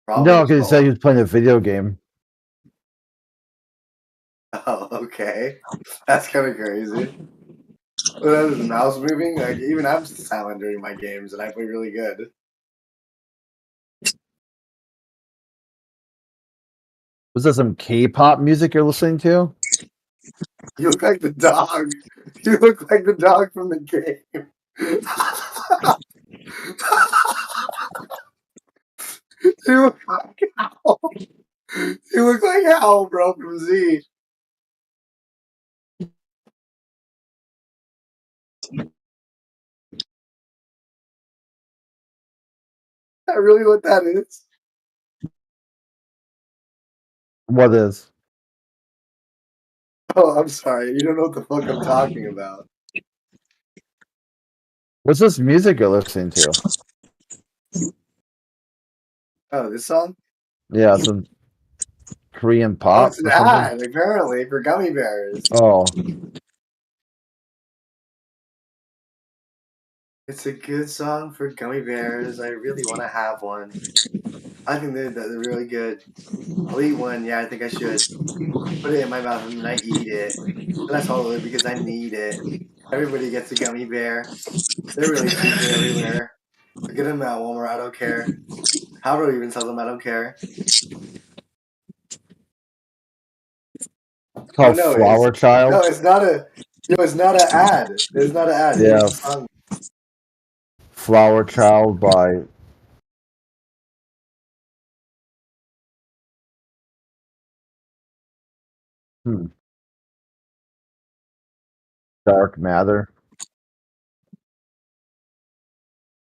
No, because he said he was playing a video game. Oh, okay. That's kind of crazy. Well, is the mouse moving? Like, even I'm silent during my games, and I play really good. Was that some K-pop music you're listening to? You look like the dog. You look like the dog from the game. You look like Hal. You look like Hal, bro, from Z. That really what that is? What is? Oh, I'm sorry. You don't know what the fuck I'm talking about. What's this music you're listening to? Oh, this song? Yeah, some Korean Oh, pop it's an or something. ad, apparently, for gummy bears. Oh, It's a good song for gummy bears. I really want to have one. I think they're really good. I'll eat one. Yeah, I think I should. Put it in my mouth and then I eat it. And that's all of it because I need it. Everybody gets a gummy bear. They're really cheap everywhere. I get them at Walmart. I don't care. Howard even sells them. I don't care. it's called Flower Child. No, it's not a. Yo, it's not an ad. It's not an ad. Yeah. It's a song. Flower Child by. Dark matter.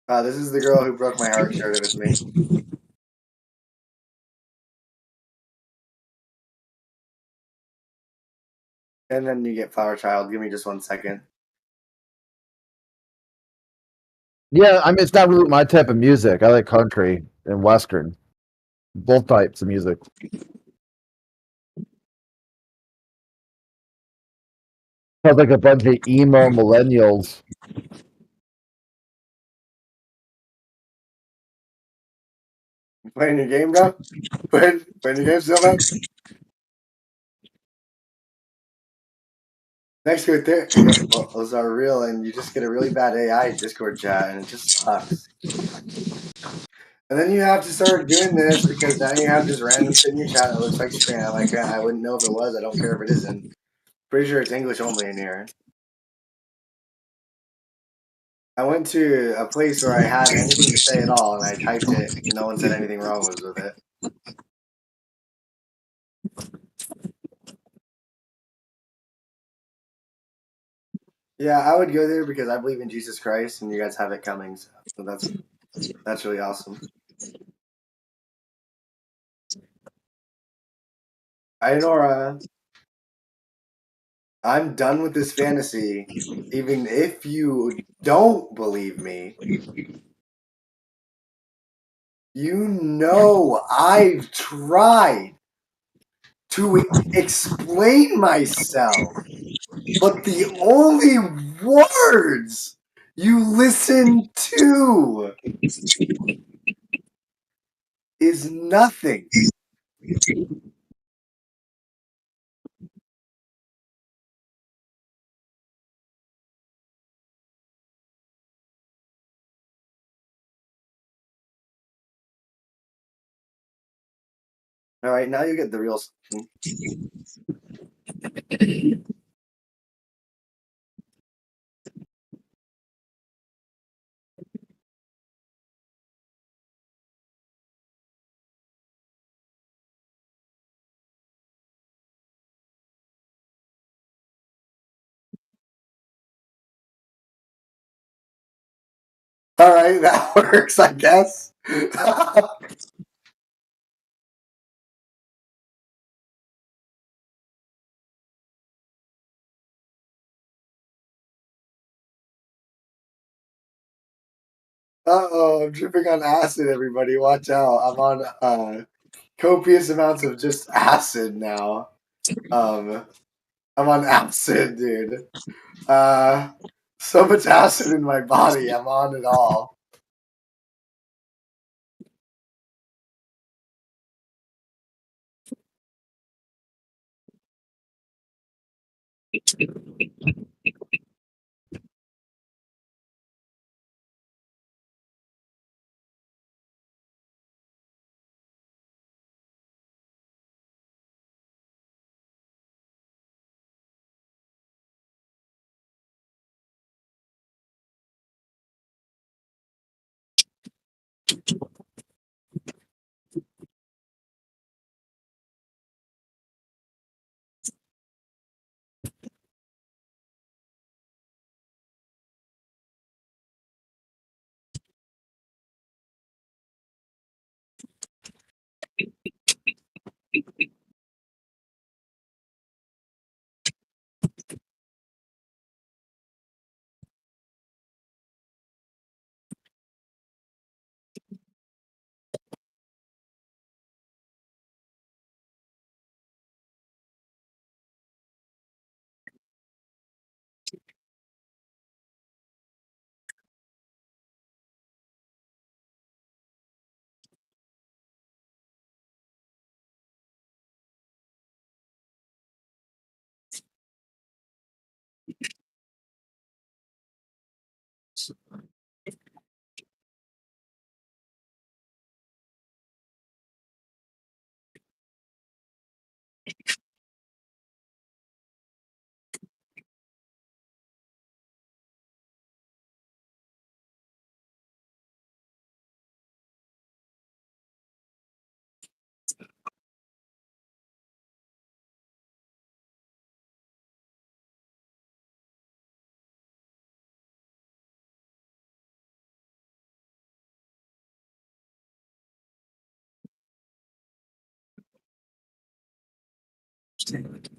This is the girl who broke my heart shared it with me. And then you get Flower Child. Give me just 1 second. Yeah, I mean, it's not really my type of music. I like country and western. Both types of music. Sounds like a bunch of emo millennials. Playing your game, bro? Playing your game still, man? Next to it, those are real, and you just get a really bad AI Discord chat, and it just sucks. And then you have to start doing this because now you have just random shit in your chat that looks like spam. I wouldn't know if it was. I don't care if it isn't. Pretty sure it's English only in here. I went to a place where I had anything to say at all, and I typed it. No one said anything wrong was with it. Yeah, I would go there because I believe in Jesus Christ, and you guys have it coming. So that's really awesome. Hi, Nora. I'm done with this fantasy. Even if you don't believe me, you know I've tried to explain myself, but the only words you listen to is nothing. All right, now you get the real. All right, that works, I guess. Uh-oh, I'm tripping on acid, everybody. Watch out. I'm on copious amounts of just acid now. I'm on acid, dude. So much acid in my body. I'm on it all. That's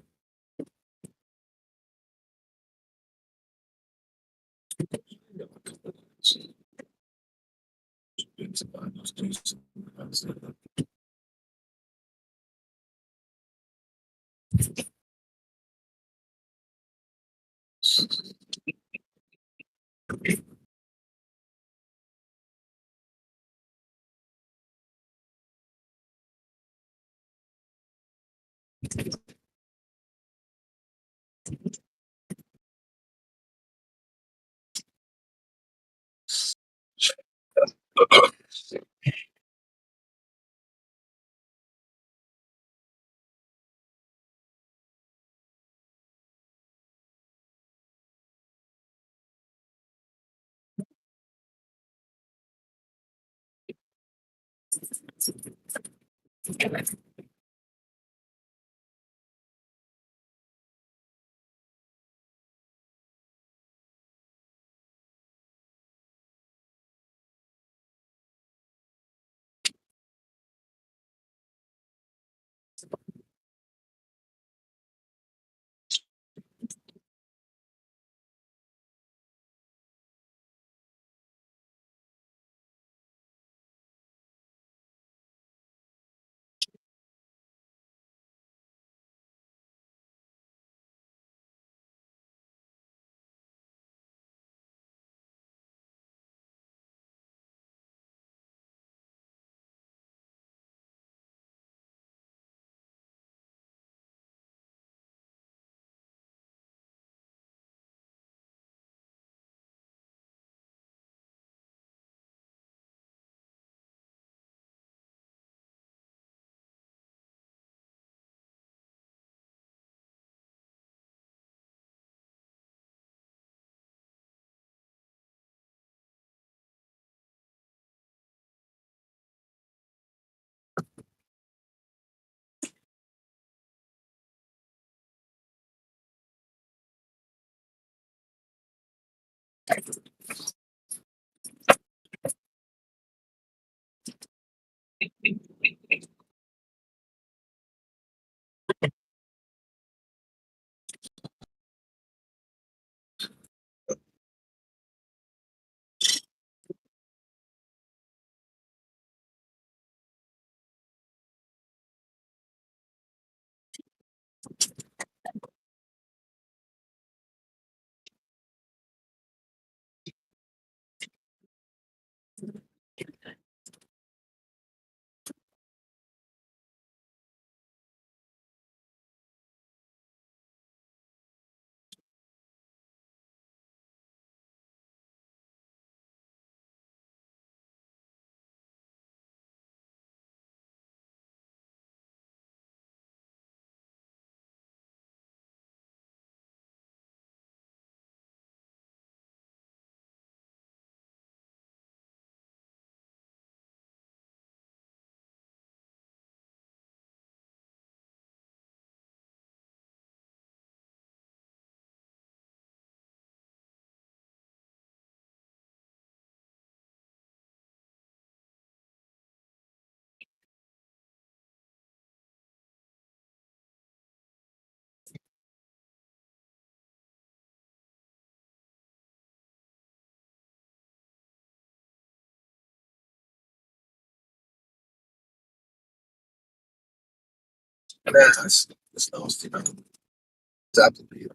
nasty, man. It's absolutely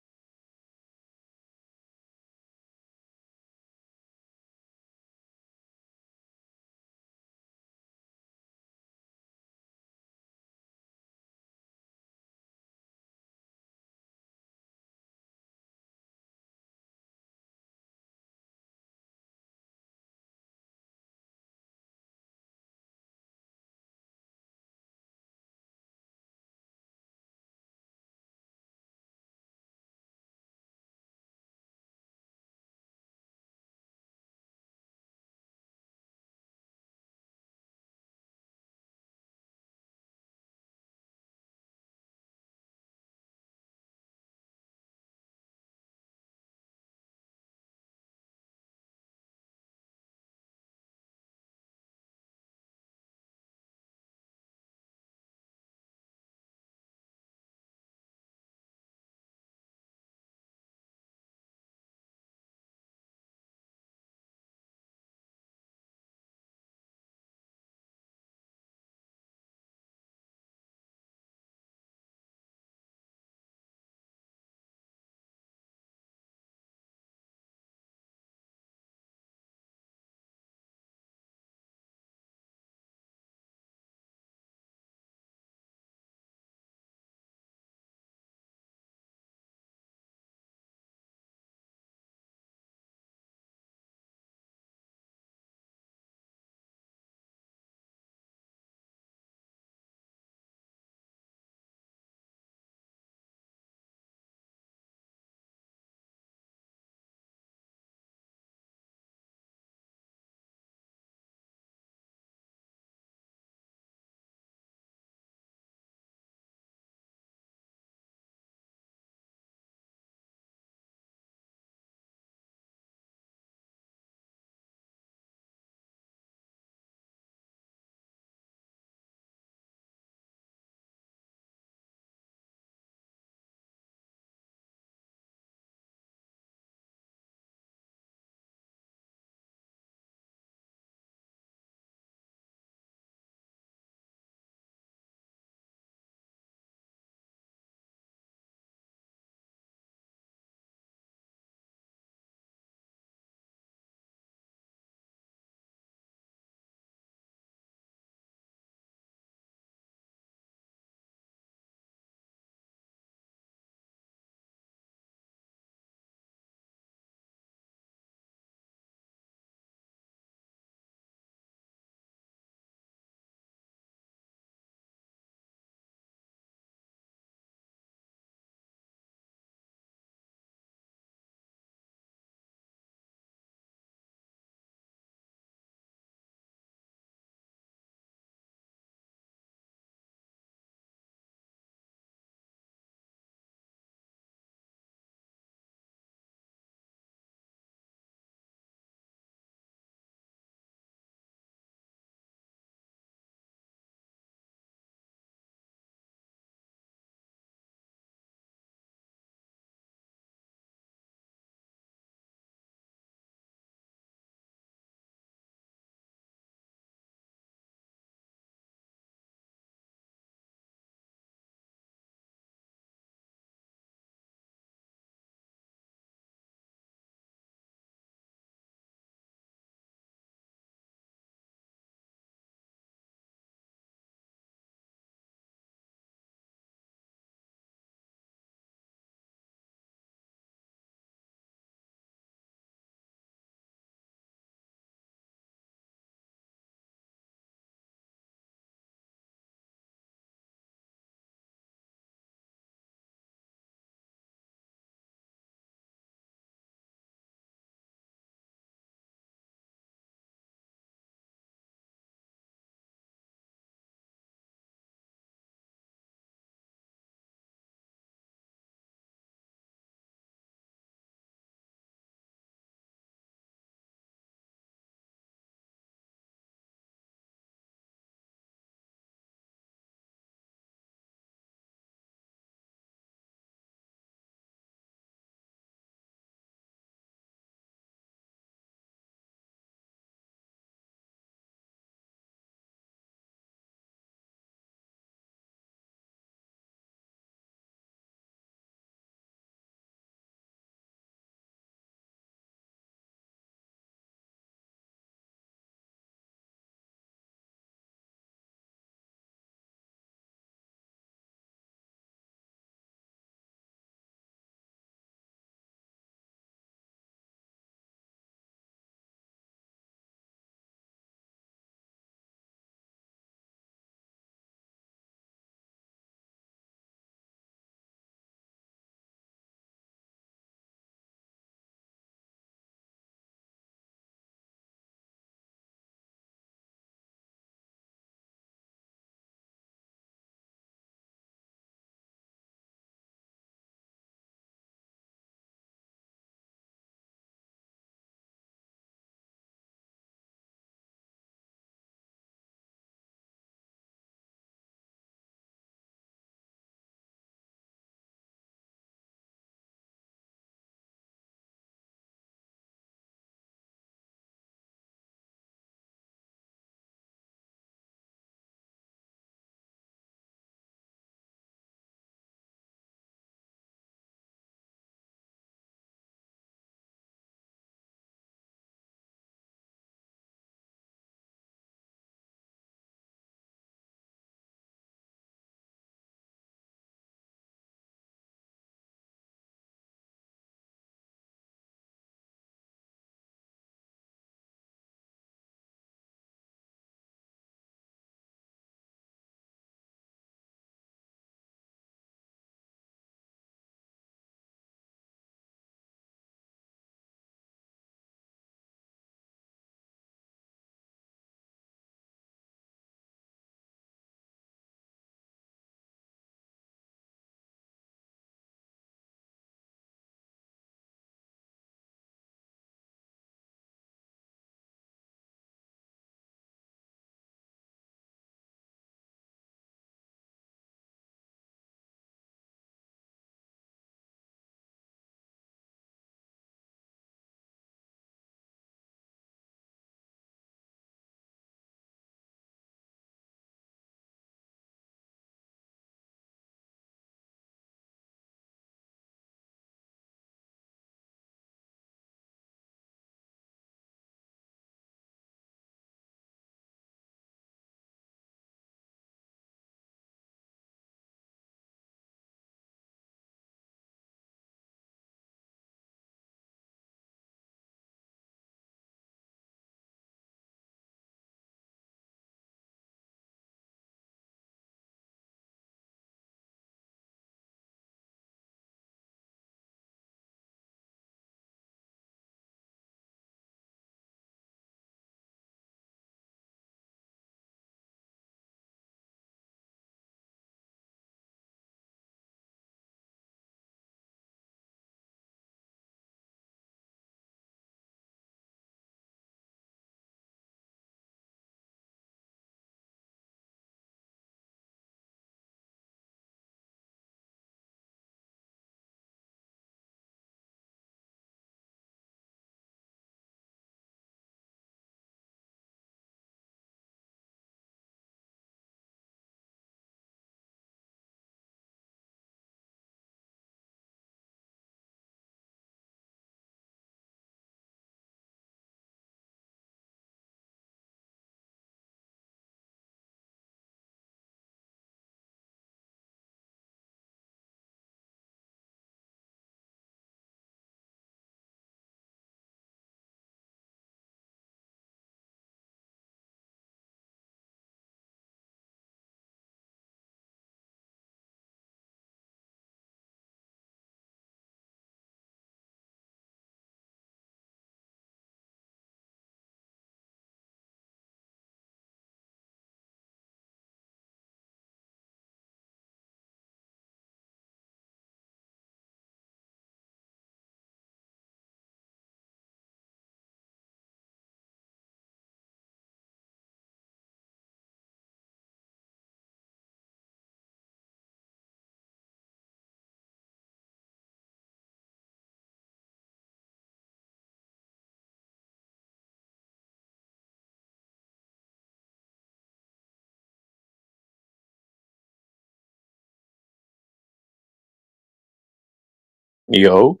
Yo.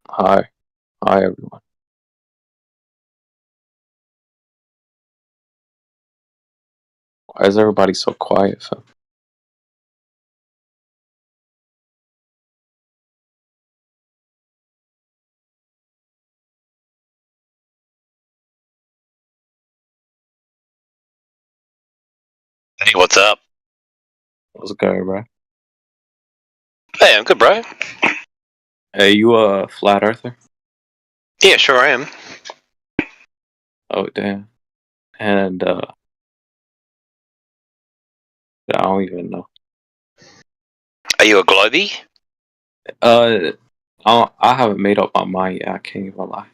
Hi. Hi, everyone. Why is everybody so quiet, fam? Hey, what's up? What's going, bro? Hey, I'm good, bro. Hey, you a flat earther? Yeah, sure I am. Oh, damn. And, I don't even know. Are you a globie? I haven't made up my mind yet, I can't even lie.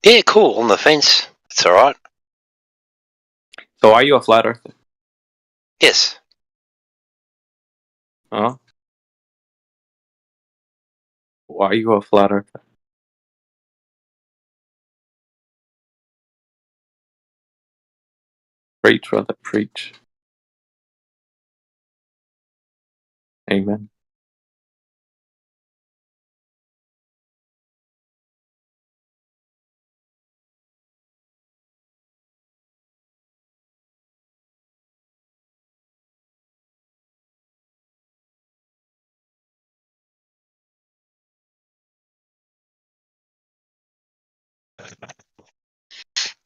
Yeah, cool. On the fence. It's alright. So, are you a flat earther? Yes. Huh? Why are you a flat earther? Preach, brother, preach. Amen.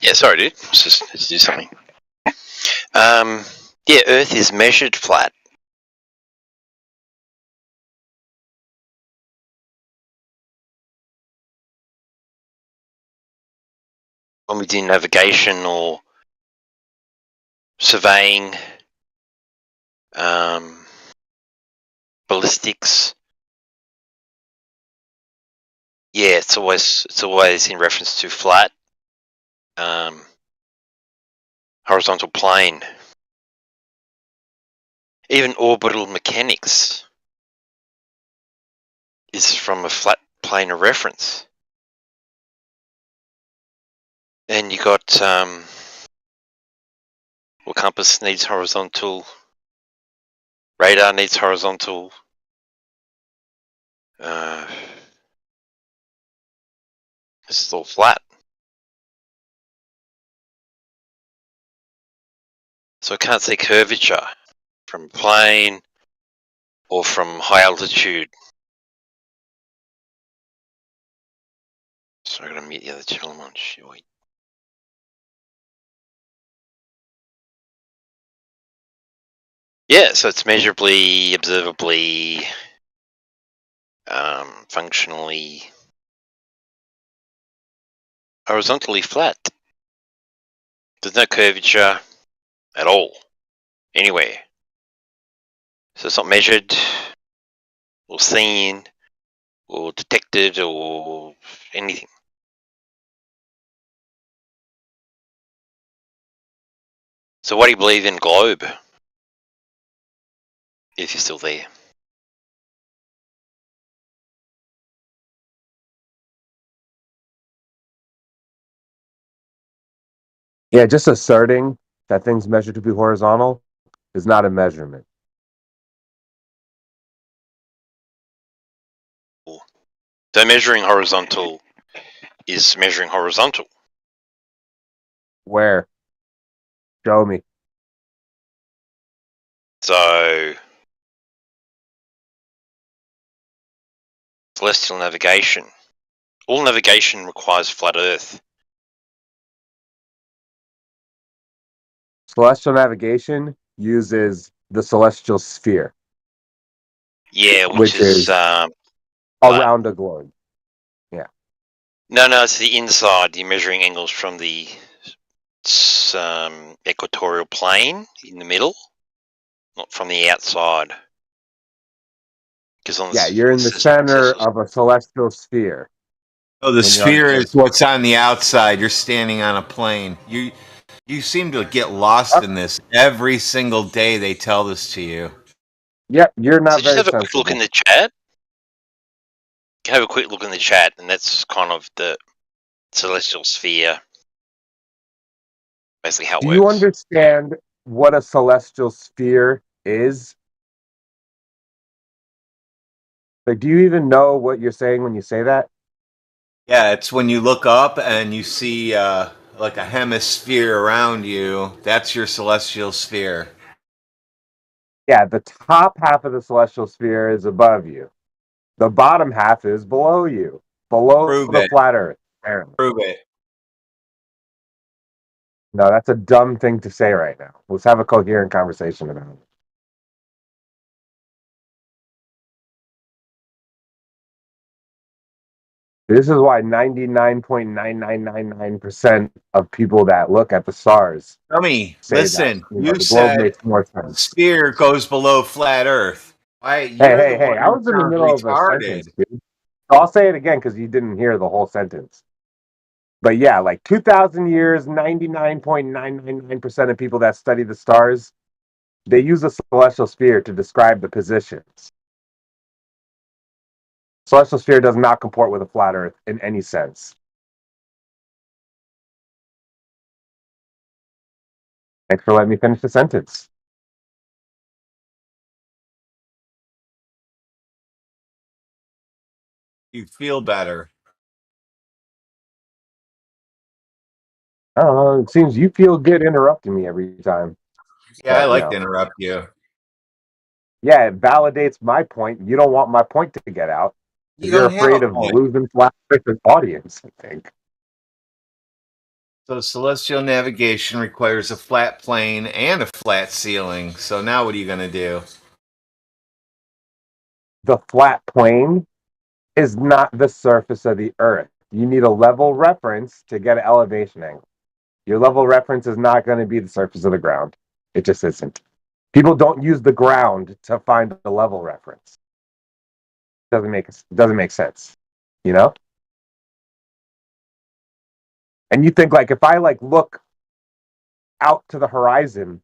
Yeah, sorry, dude. Let's do something. Yeah, Earth is measured flat. When we do navigation or surveying, ballistics, yeah, it's always in reference to flat, horizontal plane. Even orbital mechanics is from a flat plane of reference. And you got well, compass needs horizontal, radar needs horizontal. This is all flat. So I can't see curvature from a plane or from high altitude. So I'm going to mute the other channel on. Wait. Yeah, so it's measurably, observably, functionally, horizontally flat. There's no curvature at all, anywhere. So it's not measured, or seen, or detected, or anything. So what do you believe in globe? If you're still there. Yeah, just asserting that things measured to be horizontal is not a measurement. So measuring horizontal is measuring horizontal. Where? Show me. So celestial navigation. All navigation requires flat Earth. Celestial navigation uses the celestial sphere. Yeah, which is around a globe. Yeah. No, it's the inside. You're measuring angles from the equatorial plane in the middle, not from the outside. Yeah, you're in the center of a celestial sphere. Oh, the sphere is what's on the outside. You're standing on a plane. You seem to get lost in this. Every single day they tell this to you. Yep, you're not so just very have a sensible. quick look in the chat. Have a quick look in the chat, and that's kind of the celestial sphere. Basically how it Do works. you understand what a celestial sphere is? Like, do you even know what you're saying when you say that? Yeah, it's when you look up and you see like a hemisphere around you. That's your celestial sphere. Yeah, the top half of the celestial sphere is above you. The bottom half is below you, below Prove the it. flat Earth. Apparently. Prove it. No, that's a dumb thing to say right now. Let's have a coherent conversation about it. This is why 99.9999% of people that look at the stars Dummy, say listen. that You the globe said makes more sense. sphere goes below flat Earth. You're the one Hey! I who was in the sounds middle of a retarded. sentence, dude. So I'll say it again because you didn't hear the whole sentence. But yeah, like 2,000 years, 99.999% of people that study the stars, they use a celestial sphere to describe the positions. Celestial sphere does not comport with a flat Earth in any sense. Thanks for letting me finish the sentence. You feel better. I don't know. It seems you feel good interrupting me every time. Yeah, I But, like to interrupt you. Yeah, it validates my point. You don't want my point to get out. You You're don't have afraid a of point. losing flat Earth audience, I think. So celestial navigation requires a flat plane and a flat ceiling. So now what are you going to do? The flat plane is not the surface of the Earth. You need a level reference to get an elevation angle. Your level reference is not going to be the surface of the ground. It just isn't. People don't use the ground to find the level reference. Doesn't make sense, you know? And you think like if I like look out to the horizon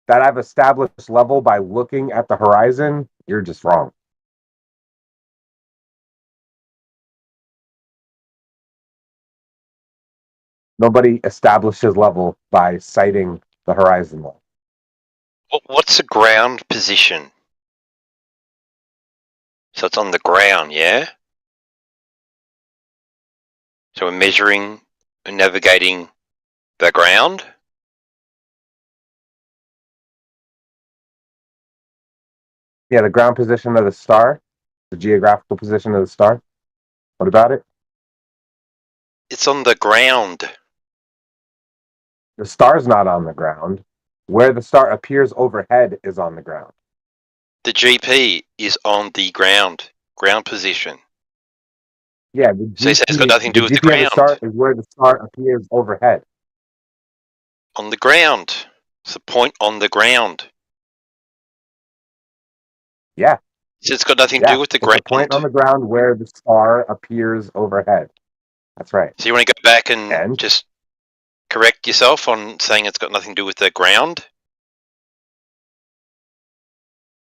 that I've established level by looking at the horizon, you're just wrong. Nobody establishes level by sighting the horizon line. What's a ground position? So it's on the ground, yeah? So we're measuring and navigating the ground? Yeah, the ground position of the star, the geographical position of the star. What about it? It's on the ground. The star's not on the ground. Where the star appears overhead is on the ground. The GP is on the ground position. Yeah, So you say it's got nothing to do with the GP of the star ground. is where the star appears overhead. On the ground. It's a point on the ground. Yeah. So it's got nothing to do with the It's ground. a point on the ground where the star appears overhead. That's right. So you want to go back and just correct yourself on saying it's got nothing to do with the ground?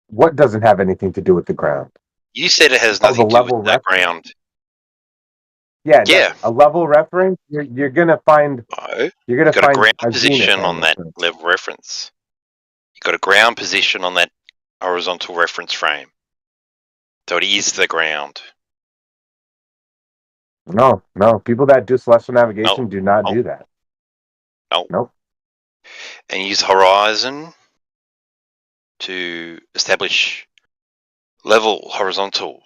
What doesn't have anything to do with the ground? You said it has nothing to do with the ground. Yeah, Yeah. a level reference. You're gonna find. No, You're gonna got a find ground a position zenith on that level reference. You got a ground position on that horizontal reference frame. So it is the ground. No. People that do celestial navigation do not do that. Nope. And use horizon to establish level horizontal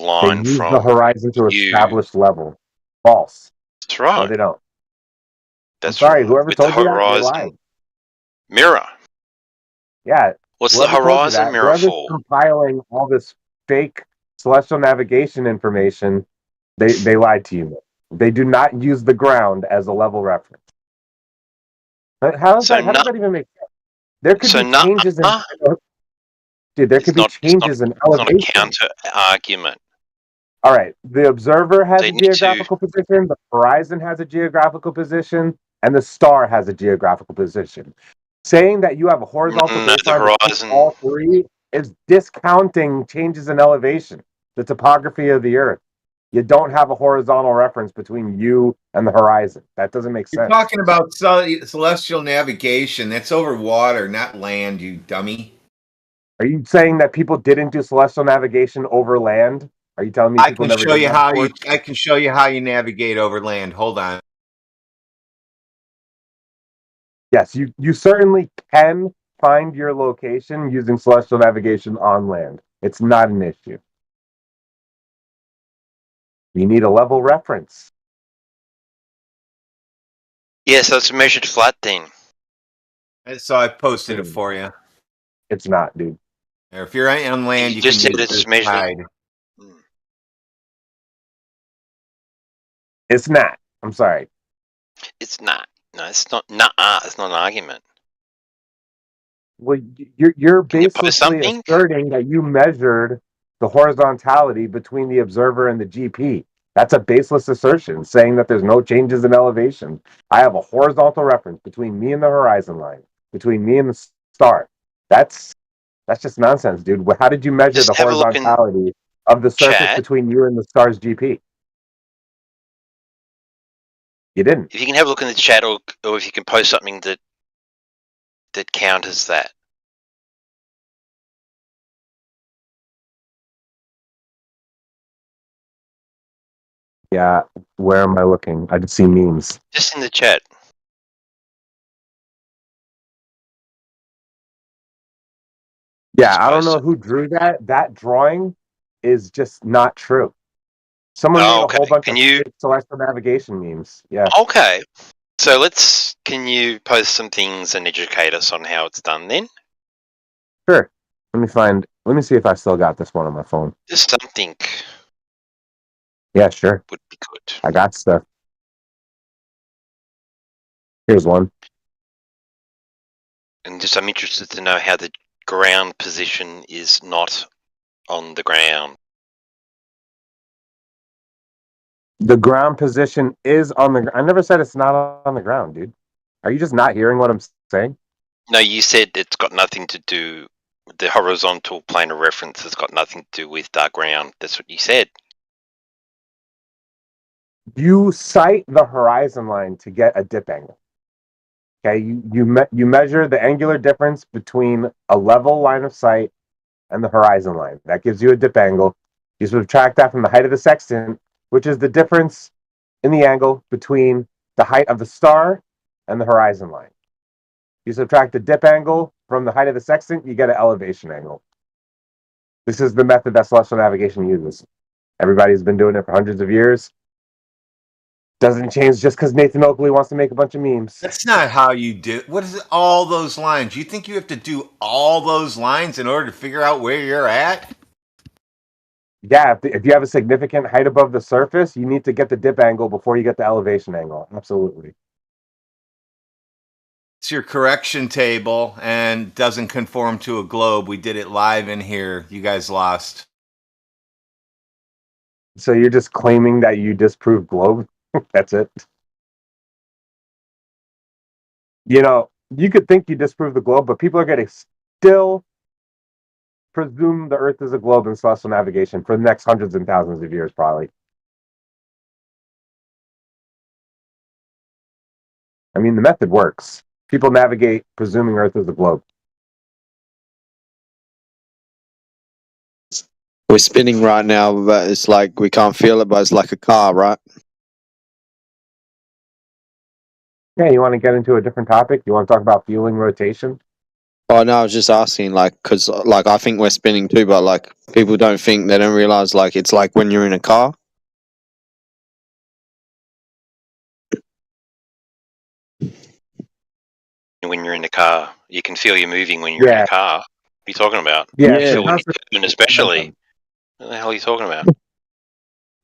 line They use from the horizon to establish level. False. That's right. No, they don't. That's I'm sorry, right. whoever With told the you that, they horizon lied. mirror. Yeah. What's the whoever told you horizon that, mirror whoever's for? compiling all this fake celestial navigation information, they lied to you. They do not use the ground as a level reference. How does that even make sense? There could be changes in there could be changes in elevation. It's not a counter argument. All right, the observer has They a need to- geographical position, the horizon has a geographical position, and the star has a geographical position. Saying that you have a horizontal No, the baseline between horizon. all three is discounting changes in elevation, the topography of the Earth. You don't have a horizontal reference between you and the horizon. That doesn't make You're sense. talking about celestial navigation. That's over water, not land, you dummy. Are you saying that people didn't do celestial navigation over land? Are you telling me I people can never show did you that how before? I can show you how you navigate over land. Hold on. Yes, you certainly can find your location using celestial navigation on land. It's not an issue. You need a level reference. Yeah, so it's measured flat then. And so I posted it for you. It's not, dude. Or if you're on land, You you just can said use it's this measured. guide. It's not. I'm sorry. It's not. No, it's not. Nah, it's not an argument. Well, you're Can you post basically something? asserting that you measured the horizontality between the observer and the GP. That's a baseless assertion, saying that there's no changes in elevation. I have a horizontal reference between me and the horizon line, between me and the star. That's just nonsense, dude. How did you measure Just the have a look in horizontality of the surface chat. between you and the star's GP? You didn't. If you can have a look in the chat, or if you can post something that counters that. Yeah, where am I looking? I just see memes. Just in the chat. Yeah, I don't know who drew that. That drawing is just not true. Someone made a Okay. whole bunch Can of you? fake celestial navigation memes. Yeah. Okay. So can you post some things and educate us on how it's done then? Sure. Let me see if I still got this one on my phone. Just something Yeah, sure. would be good. I got stuff. Here's one. And just I'm interested to know how the ground position is not on the ground. The ground position is on the. I never said it's not on the ground, dude. Are you just not hearing what I'm saying? No, you said it's got nothing to do with the horizontal plane of reference. It's got nothing to do with the ground. That's what you said. You cite the horizon line to get a dip angle. Okay, you measure the angular difference between a level line of sight and the horizon line. That gives you a dip angle. You subtract that from the height of the sextant, which is the difference in the angle between the height of the star and the horizon line. You subtract the dip angle from the height of the sextant, you get an elevation angle. This is the method that celestial navigation uses. Everybody's been doing it for hundreds of years. Doesn't change just because Nathan Oakley wants to make a bunch of memes. That's not how you do. What is it? All those lines? You think you have to do all those lines in order to figure out where you're at? Yeah, if you have a significant height above the surface, you need to get the dip angle before you get the elevation angle. Absolutely. It's your correction table and doesn't conform to a globe. We did it live in here. You guys lost. So you're just claiming that you disprove globe? That's it. You know, you could think you disprove the globe, but people are going to still presume the Earth is a globe in celestial navigation for the next hundreds and thousands of years, probably. I mean, the method works. People navigate presuming Earth is a globe. We're spinning right now, but it's like we can't feel it, but it's like a car, right? Yeah, you want to get into a different topic? You want to talk about fueling rotation? Oh no, I was just asking, like, because like I think we're spinning too, but like people don't think, they don't realize, like it's like when you're in a car. When you're in the car, you can feel you moving when you're in a car. What are you talking about? Yeah, So when you're especially. What the hell are you talking about?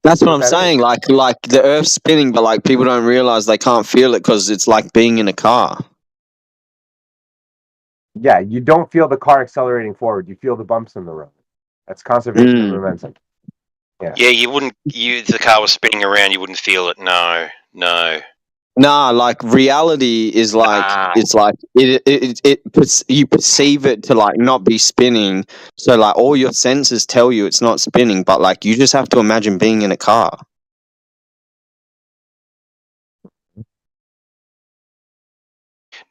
That's what I'm saying. Like the Earth's spinning, but like people don't realize, they can't feel it because it's like being in a car. Yeah, you don't feel the car accelerating forward. You feel the bumps in the road. That's conservation of momentum. Yeah. Yeah, you wouldn't. If the car was spinning around, you wouldn't feel it. No. Nah, like reality is like it's like you perceive it to like not be spinning. So like all your senses tell you it's not spinning, but like you just have to imagine being in a car.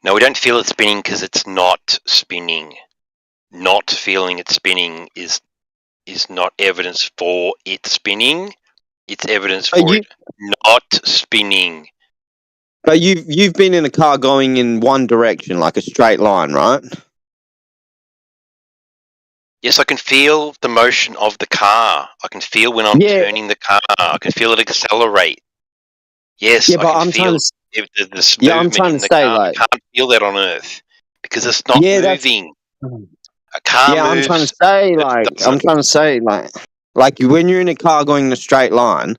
No, we don't feel it spinning because it's not spinning. not feeling it spinning is not evidence for it spinning. It's evidence for it not spinning. But you've been in a car going in one direction, like a straight line, right? Yes, I can feel the motion of the car. I can feel when I'm turning the car. I can feel it accelerate. Yes, yeah, but I can feel the movement in the car. I can't feel that on Earth because it's not moving. A car moves. I'm trying to say, like when you're in a car going in a straight line,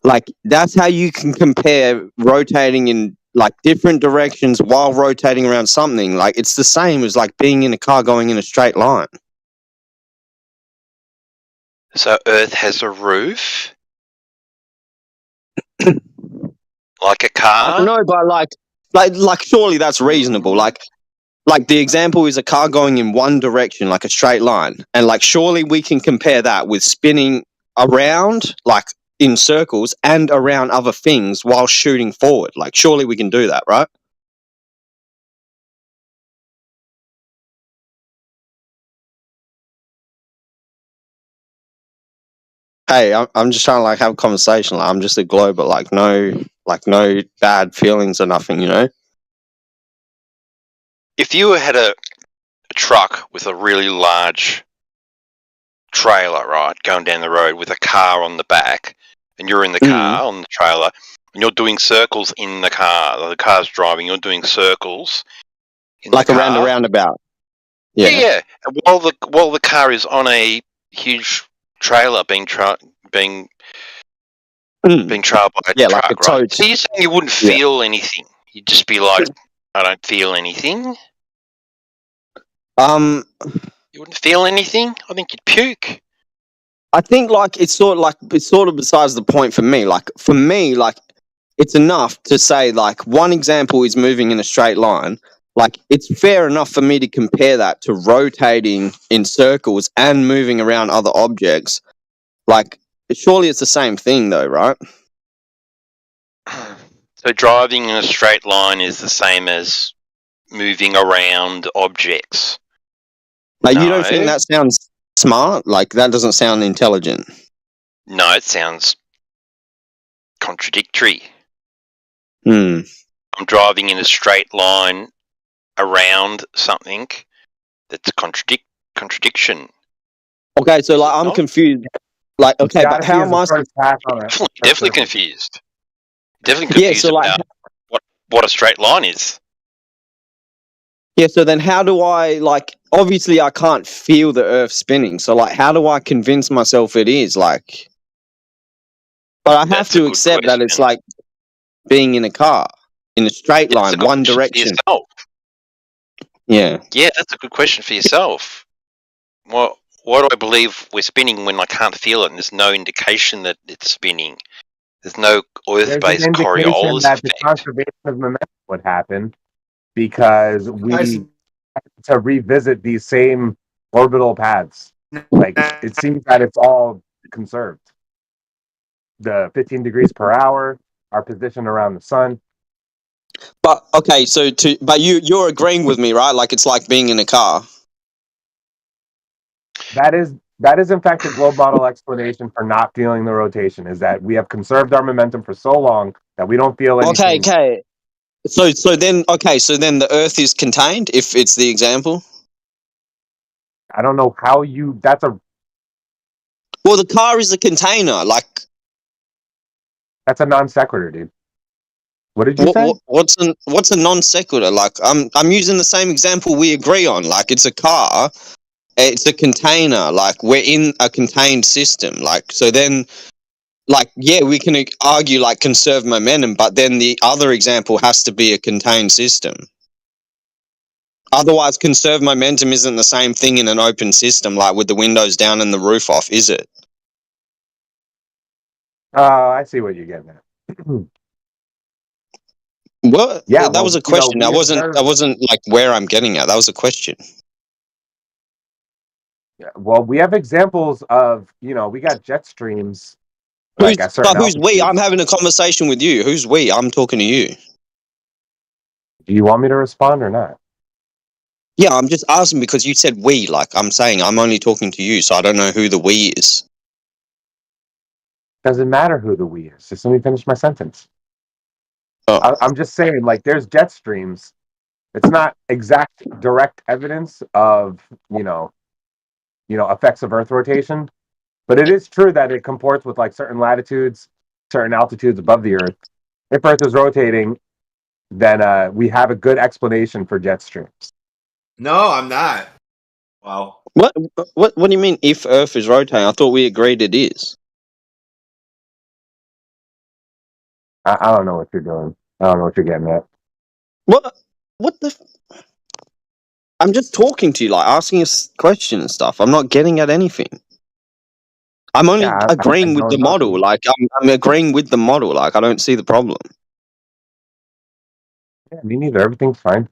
like that's how you can compare rotating in like different directions while rotating around something. Like it's the same as like being in a car going in a straight line. So Earth has a roof, like a car. No, but like surely that's reasonable. Like the example is a car going in one direction, like a straight line, and like surely we can compare that with spinning around, like in circles and around other things while shooting forward. Like surely we can do that, right? Hey, I'm just trying to like have a conversation. Like I'm just a globe, but like no bad feelings or nothing, you know. If you had a truck with a really large trailer, right, going down the road with a car on the back, and you're in the car on the trailer, and you're doing circles in the car. The car's driving. You're doing circles in like the car. around a roundabout. Yeah. While the car is on a huge trailer being trailed by a truck, like a right? toad. So you're saying you wouldn't feel anything? You'd just be like, I don't feel anything. You wouldn't feel anything? I think you'd puke. I think like it's sort of besides the point for me. Like for me, like it's enough to say like one example is moving in a straight line. Like it's fair enough for me to compare that to rotating in circles and moving around other objects. Like surely it's the same thing though, right? So driving in a straight line is the same as moving around objects. Like you don't think that sounds smart? Like that doesn't sound intelligent. No, it sounds contradictory. I'm driving in a straight line around something that's contradiction. Okay, so like I'm confused. Like okay, but how am I definitely confused? Definitely confused about what a straight line is. Yeah, so then how do I, like, obviously I can't feel the Earth spinning, so, like, how do I convince myself it is, like... But I have to accept that it's like being in a car, in a straight line, one direction. Yeah. Yeah, that's a good question for yourself. Why do I believe we're spinning when I can't feel it and there's no indication that it's spinning? There's no Earth-based Coriolis that effect. the conservation of momentum would happen because we have to revisit these same orbital paths. Like it seems that it's all conserved. The 15 degrees per hour, our position around the sun. But okay, but you're agreeing with me, right? Like it's like being in a car. That is in fact a globe model explanation for not feeling the rotation. Is that we have conserved our momentum for so long that we don't feel anything. Okay. So then the Earth is contained, if it's the example? I don't know how you... That's a... Well, the car is a container, like... That's a non sequitur, dude. What did you say? What's a non sequitur? Like, I'm using the same example we agree on. Like, it's a car, it's a container, like, we're in a contained system. Like, so then... Like, yeah, we can argue, like, conserve momentum, but then the other example has to be a contained system. Otherwise, conserve momentum isn't the same thing in an open system, like with the windows down and the roof off, is it? I see what you're getting at. Well, yeah, that was a question. I wasn't like where I'm getting at. That was a question. Yeah, well, we have examples of, we got jet streams. Who's we? I'm having a conversation with you. Who's we? I'm talking to you. Do you want me to respond or not? Yeah, I'm just asking because you said we. Like I'm saying, I'm only talking to you, so I don't know who the we is. Doesn't matter who the we is. Just let me finish my sentence. Oh. I'm just saying, like, there's jet streams. It's not exact direct evidence of effects of Earth rotation, but it is true that it comports with like certain latitudes, certain altitudes above the Earth. If Earth is rotating, then we have a good explanation for jet streams. No, I'm not. Wow. What do you mean if Earth is rotating? I thought we agreed it is. I don't know what you're doing. I don't know what you're getting at. What the? I'm just talking to you, like asking you questions and stuff. I'm not getting at anything. I'm only agreeing with the model. Like I'm agreeing with the model. Like I don't see the problem. Yeah, me neither. Everything's fine.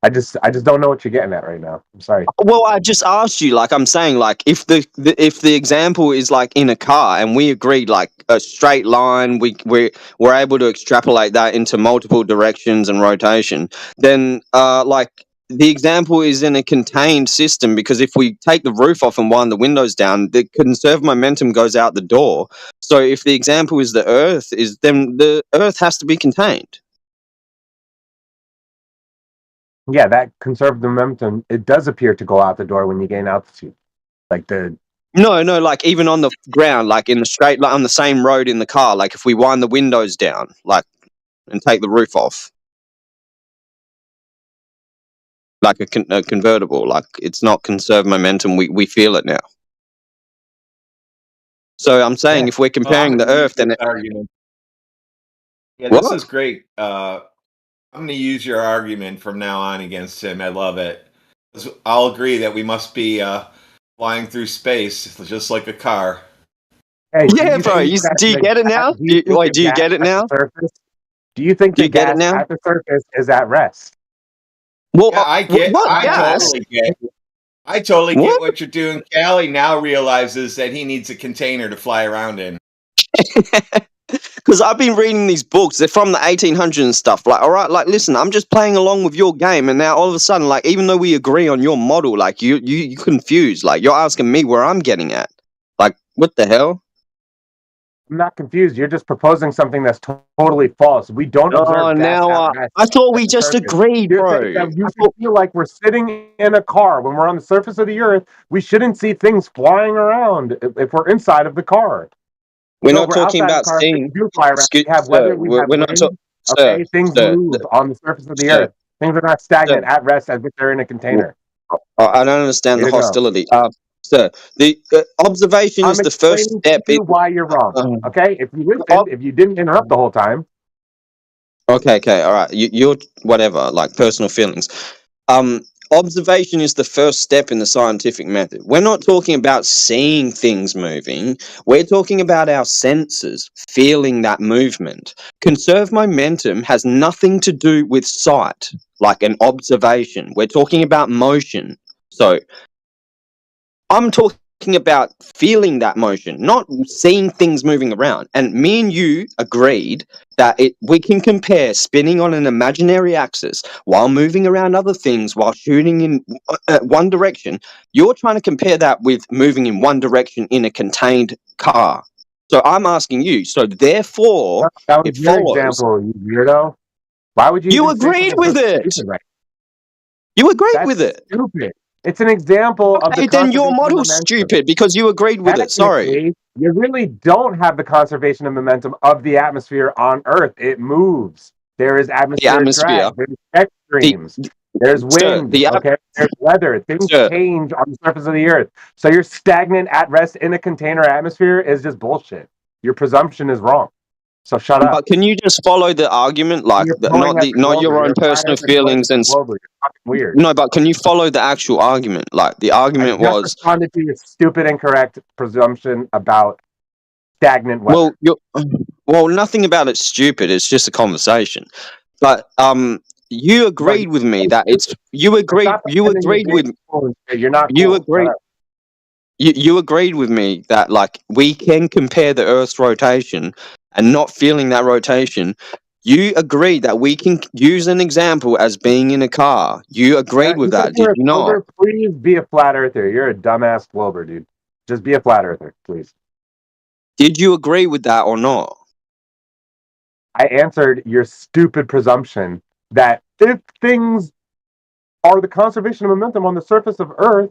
I just don't know what you're getting at right now. I'm sorry. Well, I just asked you, like I'm saying, like if the example is like in a car, and we agreed like a straight line, we're able to extrapolate that into multiple directions and rotation. Then, like the example is in a contained system, because if we take the roof off and wind the windows down, the conserved momentum goes out the door. So if the example is the Earth, then the Earth has to be contained. Yeah, that conserved momentum, it does appear to go out the door when you gain altitude. Like No, like even on the ground, like in the straight, like on the same road in the car, like if we wind the windows down, like, and take the roof off, like a convertible, like it's not conserved momentum. We feel it now. So I'm saying if we're comparing the Earth, then argument. Yeah, What? this is great. I'm going to use your argument from now on against him. I love it. I'll agree that we must be flying through space, just like a car. Hey, yeah, bro. Do you get it now? Do you get it now? Do you think Do the you get it gas now? at the surface is at rest? Well, Yeah, I get. what I gas? totally get. I totally get what you're doing. Callie now realizes that he needs a container to fly around in. Because I've been reading these books. They're from the 1800s and stuff. Like, all right, like, listen, I'm just playing along with your game, and now all of a sudden, like, even though we agree on your model, like, you confused. Like, you're asking me where I'm getting at. Like, what the hell? I'm not confused. You're just proposing something that's totally false. We don't observe gas at rest. I thought we just agreed, bro. You feel like we're sitting in a car when we're on the surface of the Earth. We shouldn't see things flying around if we're inside of the car. We're not talking about seeing. We're not talking. Okay, things move on the surface of the Earth. Things are not stagnant at rest as if they're in a container. I don't understand the hostility. Sir, the observation is the first step. Why you're wrong? Okay, if you listened, if you didn't interrupt the whole time. Okay, all right. You're whatever, like personal feelings. Observation is the first step in the scientific method. We're not talking about seeing things moving. We're talking about our senses feeling that movement. Conserved momentum has nothing to do with sight, like an observation. We're talking about motion. So I'm talking about feeling that motion, not seeing things moving around. And me and you agreed that we can compare spinning on an imaginary axis while moving around other things while shooting in one direction. You're trying to compare that with moving in one direction in a contained car. So I'm asking you, so therefore, that was your example, you weirdo. Why would you? You agreed with it. Right? You agreed with it. Stupid. It's an example of the then your model's stupid because you agreed with it. Sorry. You really don't have the conservation of momentum of the atmosphere on Earth. It moves. There is atmospheric drag. There's jet streams. There's wind. There's weather. Things change on the surface of the Earth. So you're stagnant at rest in a container atmosphere is just bullshit. Your presumption is wrong. So shut up. But can you just follow the argument, like not your own personal feelings and weird? No, but can you follow the actual argument? Like the argument was responded to your stupid, incorrect presumption about stagnant weather. Well, nothing about it's stupid. It's just a conversation. But you agreed with me that it's you agreed with you're not you agreed. You agreed with me that like we can compare the Earth's rotation and not feeling that rotation You agreed that we can use an example as being in a car. You agreed with that, did you not? Glober, please be a flat earther. You're a dumbass Glober, dude. Just be a flat earther, please. Did you agree with that or not? I answered your stupid presumption that if things are the conservation of momentum on the surface of Earth,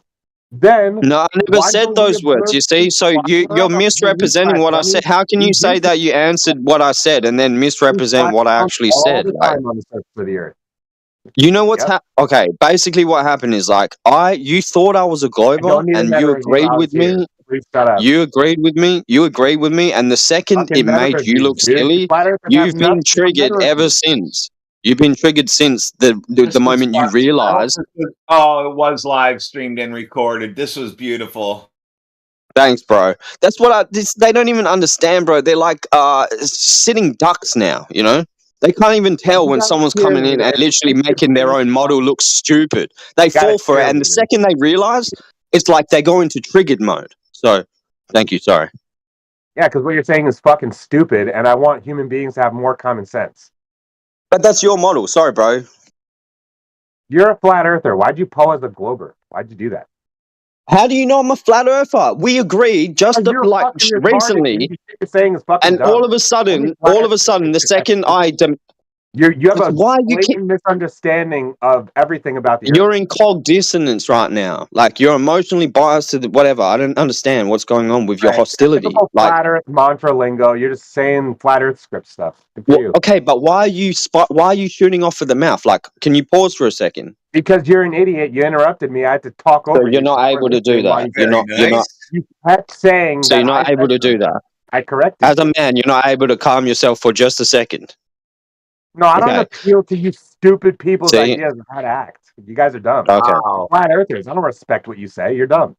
then no, I never said those words. You see, so you're misrepresenting what I said. How can you say that you answered what I said and then misrepresent what I actually all said? the time on the surface of the Earth. You know what's okay? Basically, what happened is like you thought I was a glober, and you agreed with me. You agreed with me. You agreed with me, and the second it made you look silly, you've been triggered ever since. You've been triggered since the moment you realized. Oh, it was live streamed and recorded. This was beautiful. Thanks, bro. That's what they don't even understand, bro. They're like sitting ducks now, you know? They can't even tell when someone's coming in and literally making their own model look stupid. They fall for it, and the second they realize, it's like they go into triggered mode. So, thank you, sorry. Yeah, because what you're saying is fucking stupid, and I want human beings to have more common sense. But that's your model. Sorry, bro. You're a flat earther. Why'd you pose as a glober? Why'd you do that? How do you know I'm a flat earther? We agreed just like recently, and all of a sudden, the second you have a blatant misunderstanding of everything about the You're in cog dissonance right now. Like you're emotionally biased to whatever. I don't understand what's going on with your hostility. Like flat Earth mantra lingo. You're just saying flat Earth script stuff. Okay, but why are you shooting off of the mouth? Like, can you pause for a second? Because you're an idiot. You interrupted me. I had to talk over you. You're not able to do that. You're not. You kept saying. So you're not able to do that. I corrected. As a man, you're not able to calm yourself for just a second. No, I don't appeal to you stupid people's ideas of how to act. You guys are dumb. Okay. Flat earthers. I don't respect what you say. You're dumb.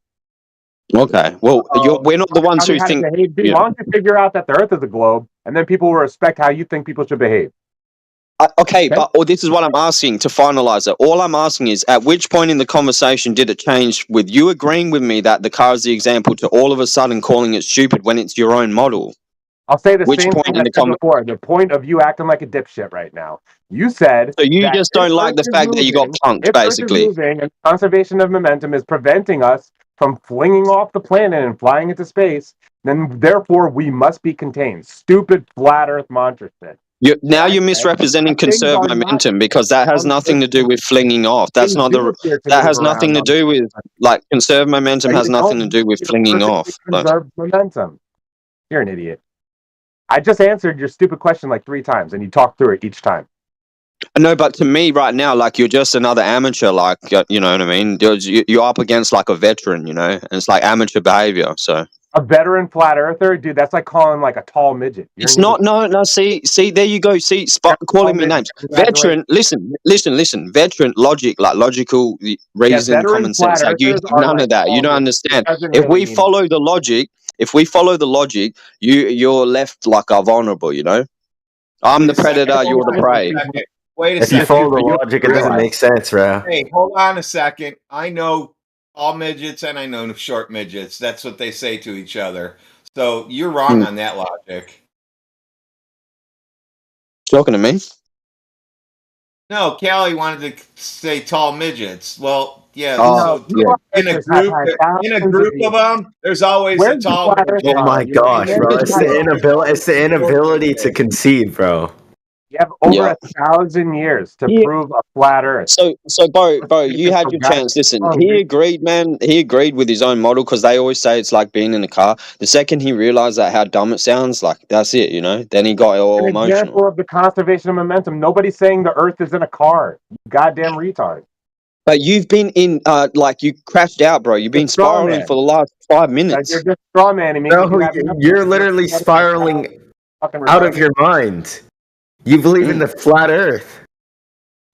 Okay. Well, we're not the ones who think. Why don't you figure out that the Earth is a globe, and then people will respect how you think people should behave? Okay, but this is what I'm asking to finalize it. All I'm asking is, at which point in the conversation did it change with you agreeing with me that the car is the example to all of a sudden calling it stupid when it's your own model? I'll say the same thing I said before. The point of you acting like a dipshit right now. You said so. You just don't like the fact that you got punked, basically. Moving and conservation of momentum is preventing us from flinging off the planet and flying into space. Then, therefore, we must be contained. Stupid flat Earth mantra shit. Now you're misrepresenting conserved momentum because that has nothing to do with flinging off. That's not the. That has nothing to do with like conserved momentum has nothing to do with flinging off. Conserved momentum. You're an idiot. I just answered your stupid question like 3 times, and you talked through it each time. No, but to me right now, like you're just another amateur. Like you know what I mean? You're up against like a veteran, you know, and it's like amateur behavior. So a veteran flat earther, dude, that's like calling like a tall midget. It's not. No. See, there you go. See, calling me names. Veteran. Listen. Veteran logic, like logical reason, common sense. Like you, none of that. You don't understand. If we follow the logic, you're left like vulnerable. You know, I'm the predator. You're the prey. Wait a second. If you follow the logic, it doesn't make sense, bro. Hey, hold on a second. I know all midgets and I know short midgets. That's what they say to each other. So you're wrong on that logic. Talking to me? No, Callie wanted to say tall midgets. Well, yeah. In a group of them, there's always a tall midget. Oh my gosh, bro! It's the inability to concede, bro. You have over 1,000 years to prove a flat Earth. So, bro, you had your chance. Listen, he agreed, man. He agreed with his own model because they always say it's like being in a car. The second he realized that how dumb it sounds, like that's it, you know. Then he got all emotional. An example of the conservation of momentum. Nobody's saying the Earth is in a car. You goddamn retard. But you've been in, like you crashed out, bro. You've been spiraling for the last 5 minutes. You're just straw manning me. No, you're literally spiraling out of your mind. You believe in the flat Earth.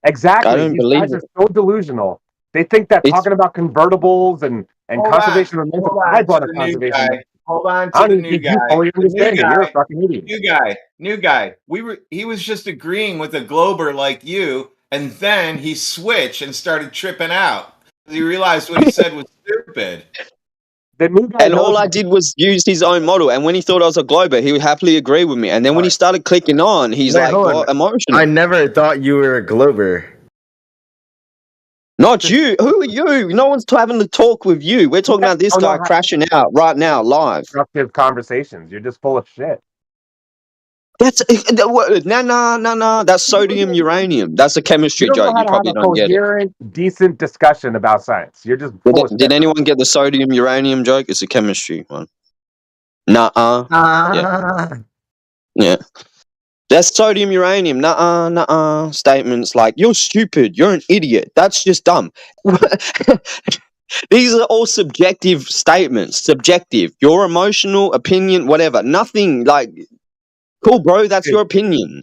Exactly. I don't believe guys are so delusional. They think that talking about convertibles and conservation of momentum. I brought a conservation. Hold on to the new guy. You're a fucking idiot. New guy. He was just agreeing with a glober like you, and then he switched and started tripping out. He realized what he said was stupid. The new guy And all knows I did was use his own model. And when he thought I was a glober, he would happily agree with me. And then when he started clicking on, he's Wait, like hold got on. emotional. I never thought you were a Glober. Not you. Who are you? No one's having to talk with you. We're talking about this don't know guy how- crashing out right now, live. Constructive conversations. You're just full of shit. That's no. That's sodium uranium. That's a chemistry You don't know joke. how You to probably have a don't get it. coherent, decent discussion about science. You're just full of Did shit. anyone get the sodium uranium joke? It's a chemistry one. Nuh-uh. Yeah. That's sodium uranium. Nuh-uh. Statements like, you're stupid, you're an idiot. That's just dumb. These are all subjective statements. Subjective. Your emotional opinion, whatever. Nothing like, cool, bro, that's your opinion.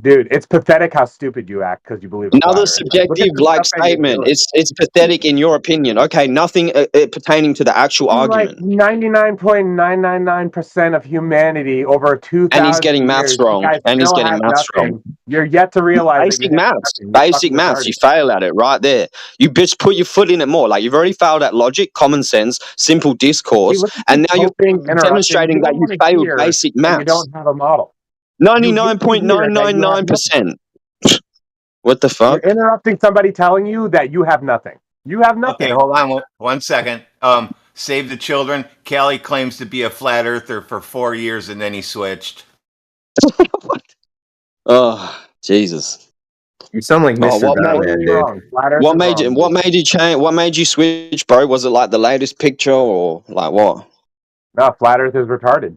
Dude, it's pathetic how stupid you act because you believe in Another flat Earth. subjective like statement. It's pathetic in your opinion. Okay, nothing pertaining to the actual argument. Like 99.999% of humanity over 2,000 And he's getting maths years, wrong. you guys And he's still getting have maths nothing. wrong. You're yet to realize Basic that you have maths. nothing. You're Basic fucking maths. retarded. You fail at it right there. You just put your foot in it more. Like you've already failed at logic, common sense, simple discourse, and now you're demonstrating that you failed basic You maths. don't have a model. 99.999%. What the fuck? You're interrupting somebody telling you that you have nothing. You have nothing. Okay, hold on one second. Save the children. Callie claims to be a flat earther for 4 years and then he switched. Oh, Jesus. You sound like Mr. Batman, dude. What made you change? What made you switch, bro? Was it like the latest picture or like what? No, flat Earth is retarded.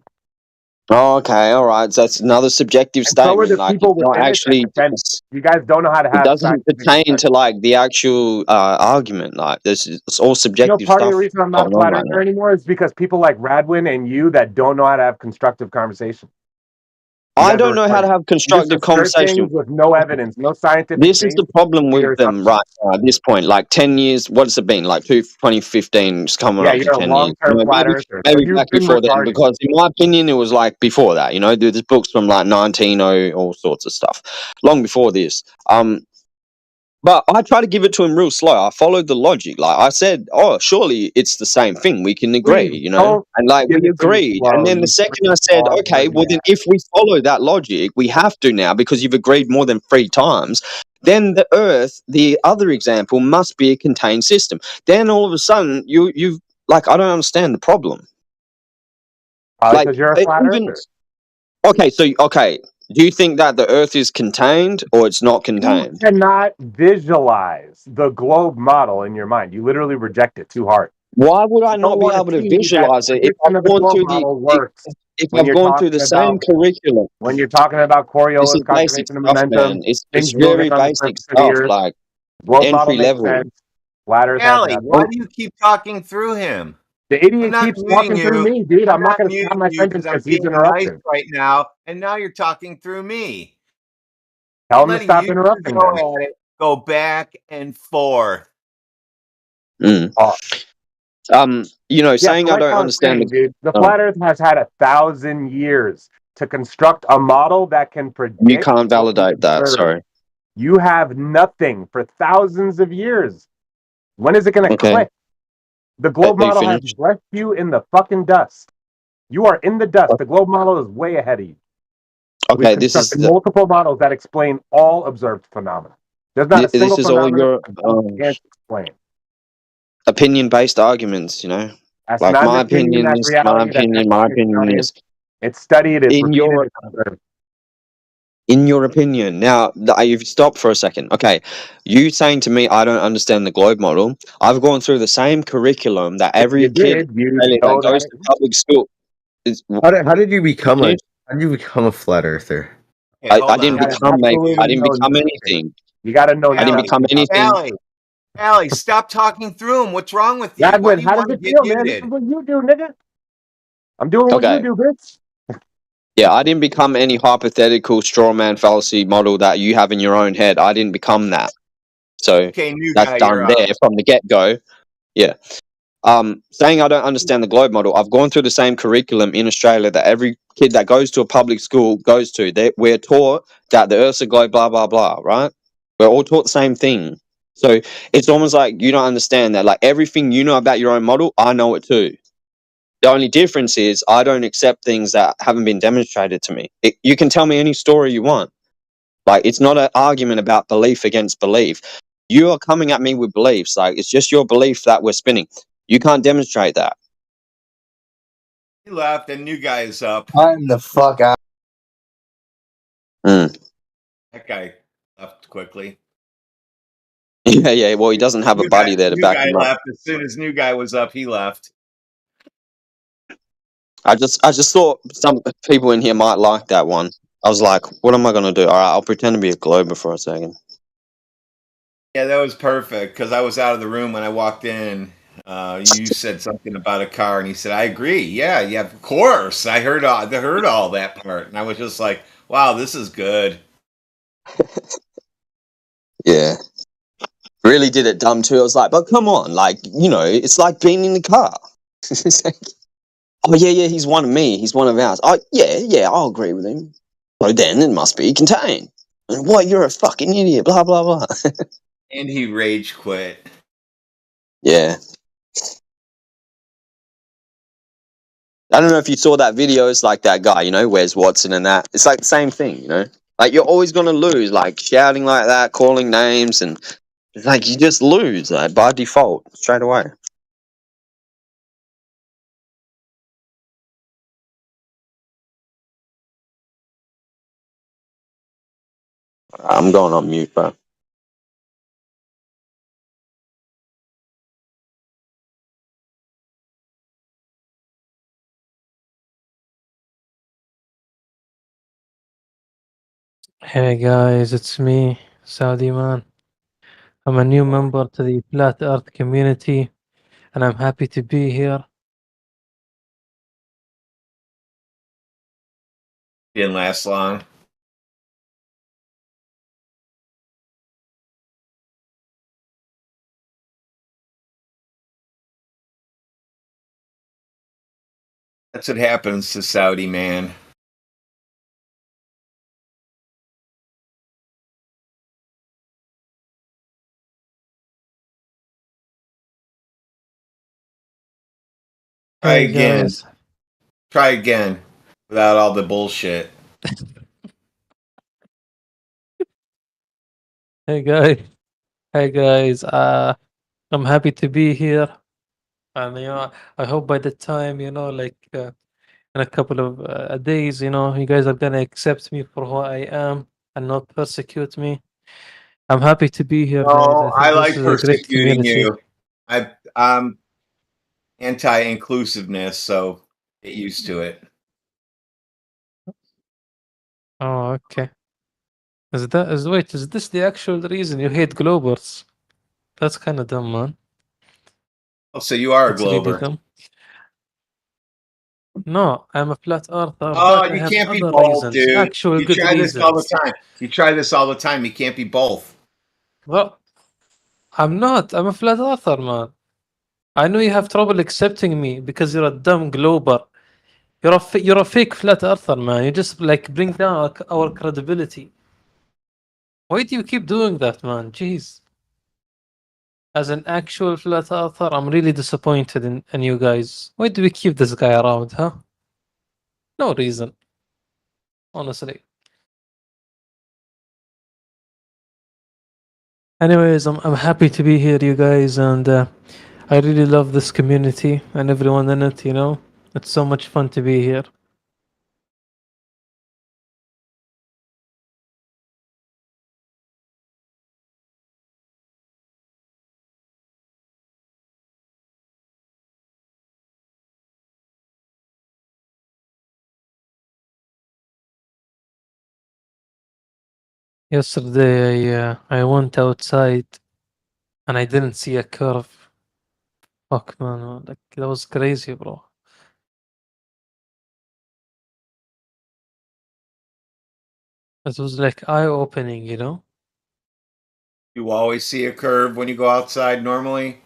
Oh, okay, all right. So that's another subjective And so are statement. the Like people it's not within it actually. that you guys don't know how to have. It doesn't scientific pertain to like the actual argument. Like it's all subjective part of stuff the reason I'm not a going on flat right earther now. anymore is because people like Radwin and you that don't know how to have constructive conversation. I don't know how to have constructive conversation with no evidence, no scientific. This is the problem with them right now at this point. Like 10 years, what's it been? Like 2015, just coming Yeah, up to you're a 10 years. long-term flat Maybe, earther. maybe So you've back been before then, retarded. because in my opinion, it was like before that. You know, there's books from like 1900, all sorts of stuff, long before this. But I try to give it to him real slow. I followed the logic. Like I said, oh, surely it's the same thing. We can agree, you know? And like we agreed. And then the second I said, okay, well then if we follow that logic, we have to now because you've agreed more than 3 times, then the Earth, the other example, must be a contained system. Then all of a sudden you've like I don't understand the problem. Because you're a flat earther. Okay. Do you think that the Earth is contained or it's not contained? You cannot visualize the globe model in your mind. You literally reject it too hard. Why would I not be able to visualize it if I've gone through the same curriculum? When you're talking about Coriolis, This is basic conservation of stuff, momentum, man. It's things very moving on the basic surface of the stuff, Earth, like globe model entry makes level. sense. Flat Earth has Callie, nothing. why do you keep talking through him? The idiot keeps walking through me, dude. I'm not going to stop my sentence I'm because he's being nice interrupting. right now, and now you're talking through me. Tell him to stop interrupting. Go back and forth. You know, saying I don't understand dude. The flat Earth has had 1,000 years to construct a model that can predict. You can't validate that. Sorry. You have nothing for thousands of years. When is it going to click? The globe model has left you in the fucking dust. You are in the dust. The globe model is way ahead of you. Okay, this is multiple models that explain all observed phenomena. There's not a single this is all your can't explain. opinion-based arguments. You know, That's like not my an opinion, opinion that's is reality, my that's opinion. My opinion is. It's studied. It's in your repeated, it's observed. In your opinion, now you've stopped for a second. Okay, you saying to me, I don't understand the globe model. I've gone through the same curriculum that every kid that goes to public school. How did you become a flat earther? I didn't become anything. You got to know. I didn't become anything. Allie, stop talking through him. What's wrong with you? Radwin, how does it feel, man? This is what you do, nigga. I'm doing what you do, bitch. Yeah, I didn't become any hypothetical straw man fallacy model that you have in your own head. I didn't become that. So that's done there from the get-go. Yeah. Saying I don't understand the globe model, I've gone through the same curriculum in Australia that every kid that goes to a public school goes to. We're taught that the Earth's a globe, blah, blah, blah, right? We're all taught the same thing. So it's almost like you don't understand that. Like everything you know about your own model, I know it too. The only difference is I don't accept things that haven't been demonstrated to me. You can tell me any story you want. Like, it's not an argument about belief against belief. You are coming at me with beliefs. Like, it's just your belief that we're spinning. You can't demonstrate that. He left and new guy is up. I'm the fuck out. Mm. That guy left quickly. Yeah. Well, he doesn't have a buddy there to back him up. Left as soon as new guy was up. He left. I just thought some people in here might like that one. I was like, what am I going to do? All right, I'll pretend to be a glober for a second. Yeah, that was perfect because I was out of the room when I walked in. You said something about a car, and he said, "I agree. Yeah, of course. I heard all that part," and I was just like, "Wow, this is good." Yeah, really did it dumb too. I was like, but come on, like, you know, it's like being in the car. It's like, oh yeah, he's one of me. He's one of ours. Oh yeah, I'll agree with him. So then it must be contained. And what? You're a fucking idiot. Blah blah blah. And he rage quit. Yeah. I don't know if you saw that video. It's like that guy, you know, Wes Watson and that. It's like the same thing, you know. Like, you're always gonna lose, like shouting like that, calling names, and it's like you just lose, like, by default, straight away. I'm going on mute, bro. Hey guys, it's me, Saudi man. I'm a new member to the Flat Earth community, and I'm happy to be here. Didn't last long. That's what happens to Saudi man. Try Hey again. guys. Try again without all the bullshit. Hey guys. I'm happy to be here, and I hope by the time like in a couple of days, you guys are gonna accept me for who I am and not persecute me. I'm happy to be here, guys. No, I think I this like is a great persecuting community. you. I'm anti-inclusiveness, so get used to it. Oh, okay. Is this the actual reason you hate Globers? That's kind of dumb, man. Oh, so you are a It's really Glober. dumb. No, I'm a flat earther, Oh, but I you have can't be other both, reasons, dude. actual You good try this all the reasons. time. You try this all the time. You can't be both. Well, I'm not. I'm a flat earther, man. I know you have trouble accepting me because you're a dumb Glober. You're a fake flat earther, man. You just like bring down our credibility. Why do you keep doing that, man? Jeez. As an actual flat earther, I'm really disappointed in you guys. Why do we keep this guy around, huh? No reason. Honestly. Anyways, I'm happy to be here, you guys, and I really love this community and everyone in it, It's so much fun to be here. Yesterday, I went outside and I didn't see a curve. Fuck, man. Like, that was crazy, bro. It was like eye-opening, You always see a curve when you go outside normally.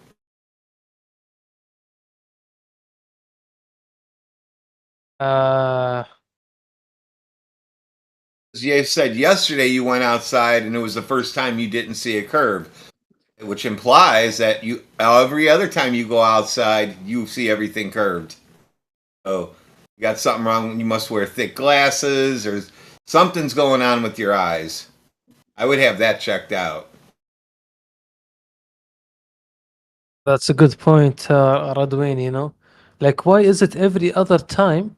You said yesterday you went outside and it was the first time you didn't see a curve, which implies that you every other time you go outside you see everything curved. Oh, you got something wrong. You must wear thick glasses, or something's going on with your eyes. I would have that checked out. That's a good point, Radwin, you know? Like, why is it every other time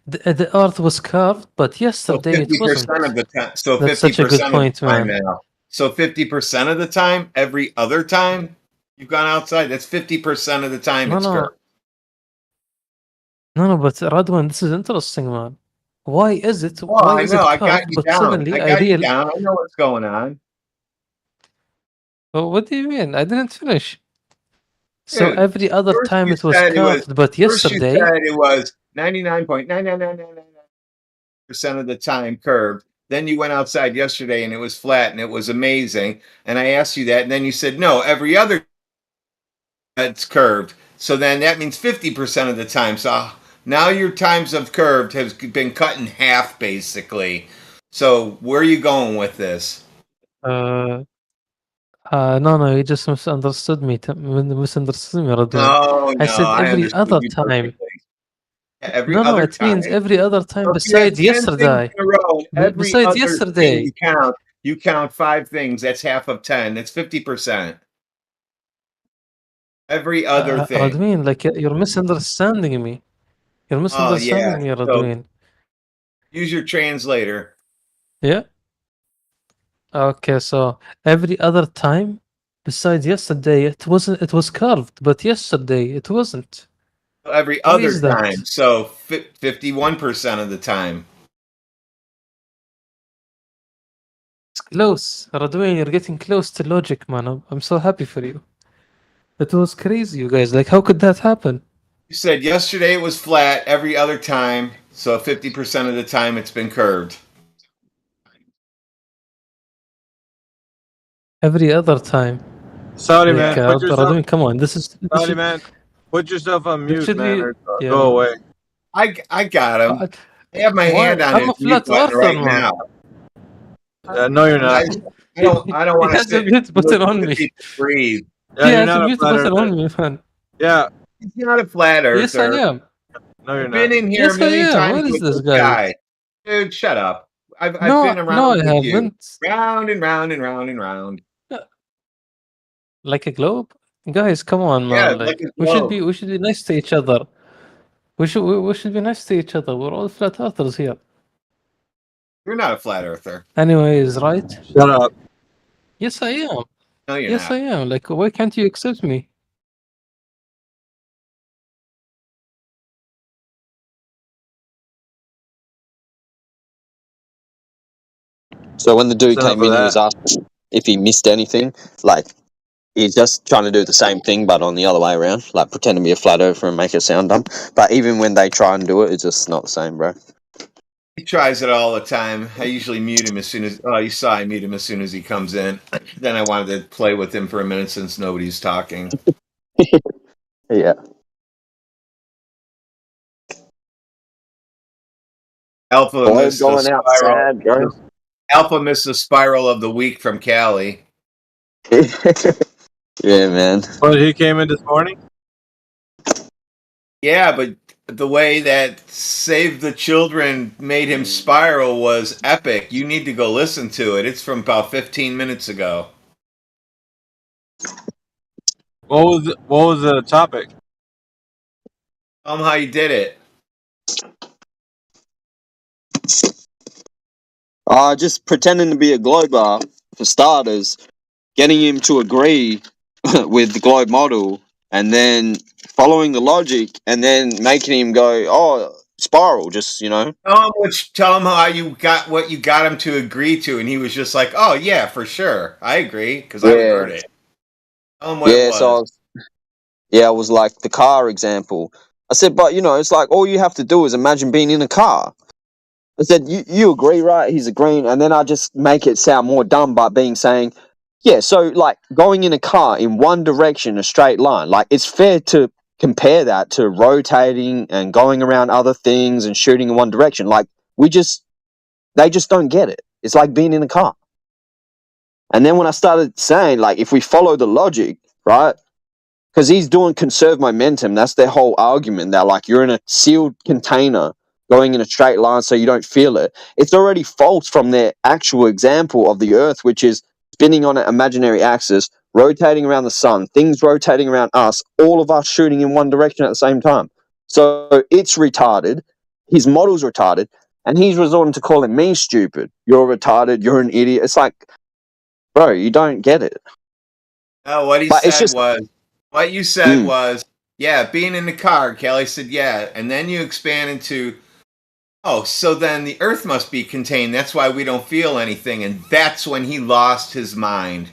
the earth was curved, but So yesterday it 50% wasn't? of the time. So That's such a good 50% of point, the time man. now. So 50% of the time, every other time you've gone outside, that's 50% of the time it's curved. No, but Radwan, this is interesting, man. Why is it? Oh, Why I is know. it I got curved? you But down. suddenly I know what's going on. Oh, what do you mean? I didn't finish. So Dude, every other first time you it was said it was. curved, but First you yesterday. said it was 99.99999% of the time curved. Then you went outside yesterday and it was flat and it was amazing. And I asked you that, and then you said no. Every other it's curved. So then that means 50% of the time. So now your times of curved has been cut in half, basically. So where are you going with this? No, you just misunderstood me. Misunderstood me, Radwan. No, I said I every understood other you time. perfectly. Every No, other it means time. every other time So if you have besides 10 things yesterday. in a row, every Besides other yesterday. thing you count 5 things. That's half of 10. That's 50%. Every other thing. Radwin, like you're misunderstanding me. You're Oh, misunderstanding yeah. me, So Radwin. use your translator. Yeah. Okay, so every other time besides yesterday, it wasn't. It was curved, but yesterday it wasn't. Every Why other is that? time. So 51% of the time. It's close, Radwin. You're getting close to logic, man. I'm so happy for you. It was crazy, you guys. Like, how could that happen? You said yesterday it was flat. Every other time. So 50% of the time it's been curved. Every other time. Saudi Like, man, put yourself. Radwin, come on. This Saudi should, man, put yourself on this mute, should man, be. or Yeah. go away. I got him. Uh, I have my Why? hand on I'm a his mute flat button earther, right man. now. No, you're not. I don't He want to has a sit mute and button listen on to me. people breathe. Yeah, He you're has a not a mute flat button on earther. me, man. Yeah. He's not a flat Yes, I earther. am. No, you're I've not. been in here Yes, a million I am. times What is with this this guy? guy. Dude, shut up. I've No, been around no, I with you. haven't. Round and round and round and round. Like a globe, guys. Come on, Yeah, man. like Like a we should globe. be nice to each other. We should be nice to each other. We're all flat earthers here. You're not a flat earther. Anyways, right? Shut up. Yes, I am. No, you're Yes, not. I am. Like, why can't you accept me? So when the dude That's enough came of in, he was that. asking if he missed anything. Like he's just trying to do the same thing, but on the other way around. Like pretend to be a flat earther and make it sound dumb. But even when they try and do it, it's just not the same, bro. He tries it all the time. I usually mute him as soon as you saw I mute him as soon as he comes in. Then I wanted to play with him for a minute since nobody's talking. Yeah. Alpha Boy, missed the going out spiral. sad, bro. Alpha missed the spiral of the week from Cali. Yeah, man. But he came in this morning. Yeah, but the way that Save the Children made him spiral was epic. You need to go listen to it. It's from about 15 minutes ago. What was the topic? Tell him how you did it. Just pretending to be a glober for starters, getting him to agree with the globe model, and then following the logic, and then making him go, "Oh, spiral." Just Tell him how you got what you got him to agree to, and he was just like, "Oh yeah, for sure, I agree," because I Yeah. heard it. Tell him what it Yeah. was. So I was like the car example. I said, but it's like all you have to do is imagine being in a car. I said, you agree, right? He's agreeing. And then I just make it sound more dumb by saying, yeah, so like going in a car in one direction, a straight line, like it's fair to compare that to rotating and going around other things and shooting in one direction. Like they just don't get it. It's like being in a car. And then when I started saying, like, if we follow the logic, right? because he's doing conserve momentum. That's their whole argument. That like you're in a sealed container going in a straight line so you don't feel it. It's already false from their actual example of the Earth, which is spinning on an imaginary axis, rotating around the sun, things rotating around us, all of us shooting in one direction at the same time. So it's retarded. His model's retarded, and he's resorting to calling me stupid. You're retarded. You're an idiot. It's like, bro, you don't get it. No, what he But it's said just- was, what you said was, yeah, being in the car. Kelly said, yeah, and then you expand into, oh, so then the Earth must be contained. That's why we don't feel anything, and that's when he lost his mind.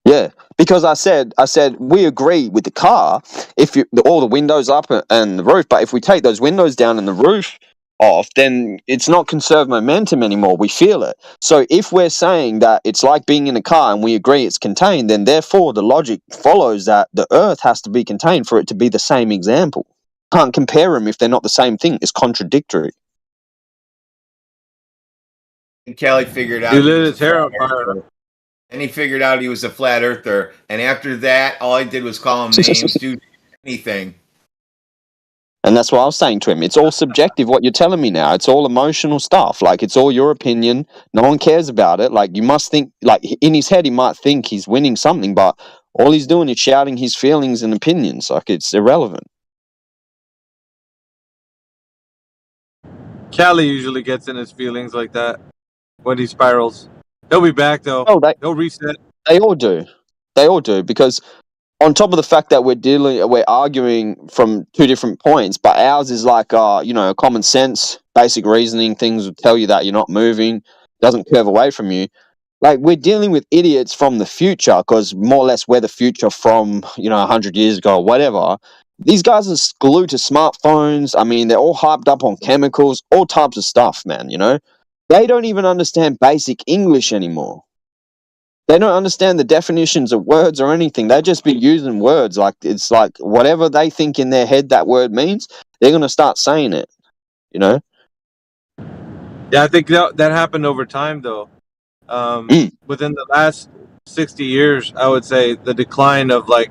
Yeah, because I said we agree with the car if you all the windows up and the roof, but if we take those windows down and the roof off, then it's not conserved momentum anymore. We feel it. So if we're saying that it's like being in a car and we agree it's contained, then therefore the logic follows that the Earth has to be contained for it to be the same example. Can't compare them if they're not the same thing. It's contradictory. And Kelly figured out You he lit was his a hair flat on fire. earther. And he figured out he was a flat earther. And after that, all I did was call him names, do anything. And that's what I was saying to him. It's all subjective, what you're telling me now. It's all emotional stuff. Like, it's all your opinion. No one cares about it. Like, you must think, like, in his head, he might think he's winning something, but all he's doing is shouting his feelings and opinions. Like, it's irrelevant. Callie usually gets in his feelings like that when he spirals. He'll be back though. Oh, He'll reset. They all do. They all do, because on top of the fact that we're arguing from two different points, but ours is like, common sense, basic reasoning. Things will tell you that you're not moving, doesn't curve away from you. Like, we're dealing with idiots from the future, because more or less we're the future from 100 years ago or whatever. These guys are glued to smartphones. I mean, they're all hyped up on chemicals, all types of stuff, man. They don't even understand basic English anymore. They don't understand the definitions of words or anything. They just be using words like it's like whatever they think in their head that word means, they're going to start saying it, Yeah, I think that happened over time though. Within the last 60 years, I would say the decline of like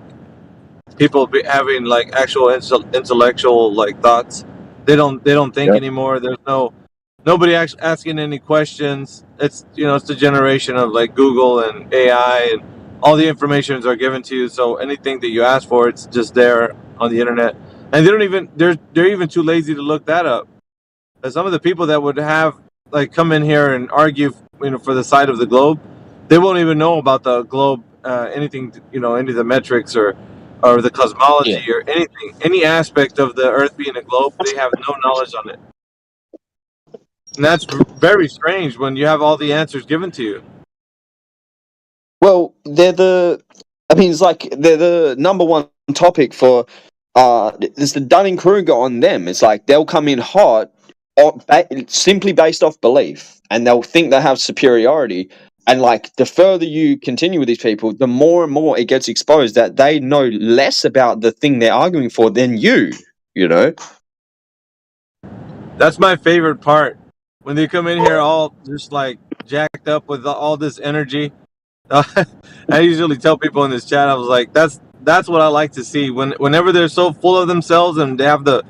people having like actual intellectual like thoughts. They don't think anymore. There's nobody actually asking any questions. It's it's the generation of like Google and AI, and all the informations are given to you. So anything that you ask for, it's just there on the internet, and they don't even they're even too lazy to look that up. But some of the people that would have like come in here and argue, for the side of the globe, they won't even know about the globe, anything, any of the metrics or the cosmology or anything, any aspect of the Earth being a globe. They have no knowledge on it. And that's very strange when you have all the answers given to you. Well, they're the number one topic for there's the Dunning-Kruger on them. It's like they'll come in hot simply based off belief, and they'll think they have superiority. And like the further you continue with these people, the more and more it gets exposed that they know less about the thing they're arguing for than you. That's my favorite part. When they come in here all just like jacked up with all this energy. I usually tell people in this chat, I was like, that's what I like to see. Whenever they're so full of themselves and they have the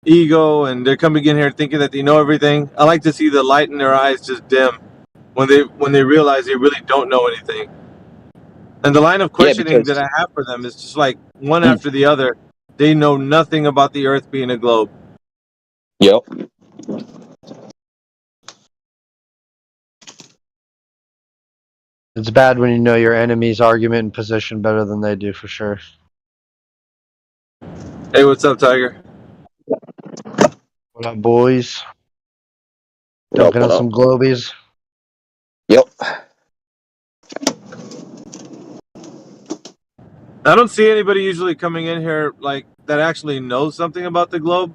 ego and they're coming in here thinking that they know everything, I like to see the light in their eyes just dim when they realize they really don't know anything. And the line of questioning that I have for them is just like one after the other. They know nothing about the Earth being a globe. Yep. It's bad when you know your enemy's argument and position better than they do, for sure. Hey, what's up, Tiger? What up, boys? Dunking on some globies. Yep. I don't see anybody usually coming in here like that actually knows something about the globe.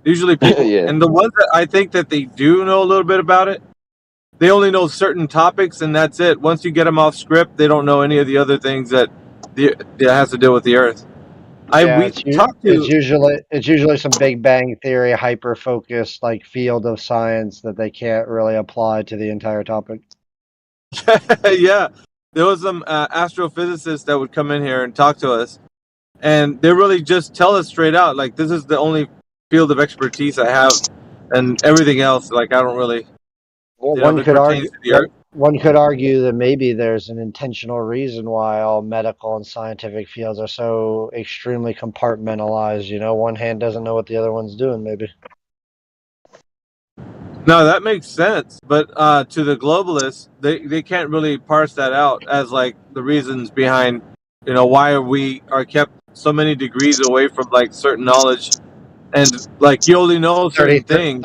Usually people, and the ones that I think that they do know a little bit about it, they only know certain topics and that's it. Once you get them off script, they don't know any of the other things that has to do with the Earth. It's usually some Big Bang Theory hyper focused like field of science that they can't really apply to the entire topic. Yeah, there was some astrophysicists that would come in here and talk to us, and they really just tell us straight out, like, this is the only field of expertise I have, and everything else, like, I don't really, Well, you know, if it pertains to the earth. one could argue that maybe there's an intentional reason why all medical and scientific fields are so extremely compartmentalized. You know, one hand doesn't know what the other one's doing, maybe. No, that makes sense. But to the globalists, they can't really parse that out as like the reasons behind, you know, why we are kept so many degrees away from like certain knowledge, and like you only know certain things.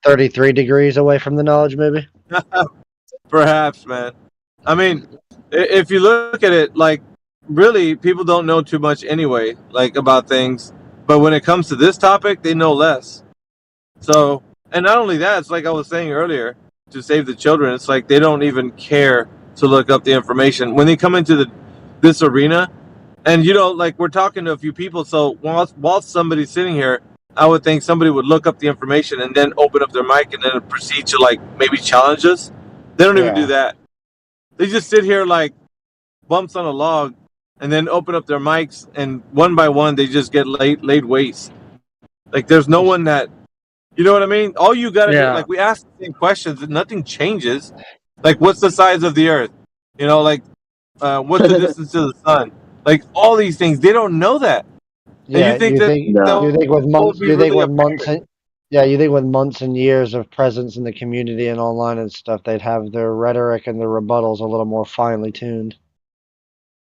33 degrees away from the knowledge, maybe. Perhaps, man. I mean, if you look at it, like, really, people don't know too much anyway, like, about things. But when it comes to this topic, they know less. So, and not only that, it's like I was saying earlier, to save the children, it's like they don't even care to look up the information. When they come into this arena, and, you know, like, we're talking to a few people, so while somebody's sitting here, I would think somebody would look up the information and then open up their mic and then proceed to, like, maybe challenge us. They don't even do that. They just sit here like bumps on a log and then open up their mics, and one by one they just get laid waste. Like, there's no one that, you know what I mean? All you gotta do, like, we ask the same questions and nothing changes. Like, what's the size of the earth? You know, like, what's the distance to the sun? Like, all these things, they don't know that. Yeah, and you think with months and years of presence in the community and online and stuff, they'd have their rhetoric and their rebuttals a little more finely tuned.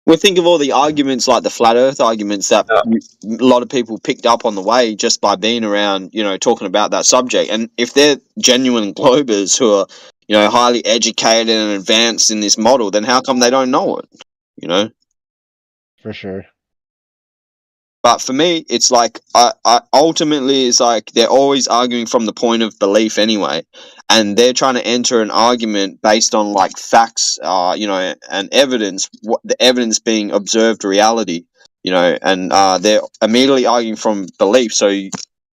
Well, think of all the arguments, like the flat Earth arguments, that a lot of people picked up on the way just by being around, you know, talking about that subject. And if they're genuine globers who are, you know, highly educated and advanced in this model, then how come they don't know it? You know? For sure. But for me, it's like, I ultimately, it's like they're always arguing from the point of belief anyway, and they're trying to enter an argument based on like facts, you know, and evidence. What the evidence being observed reality, you know, and they're immediately arguing from belief. So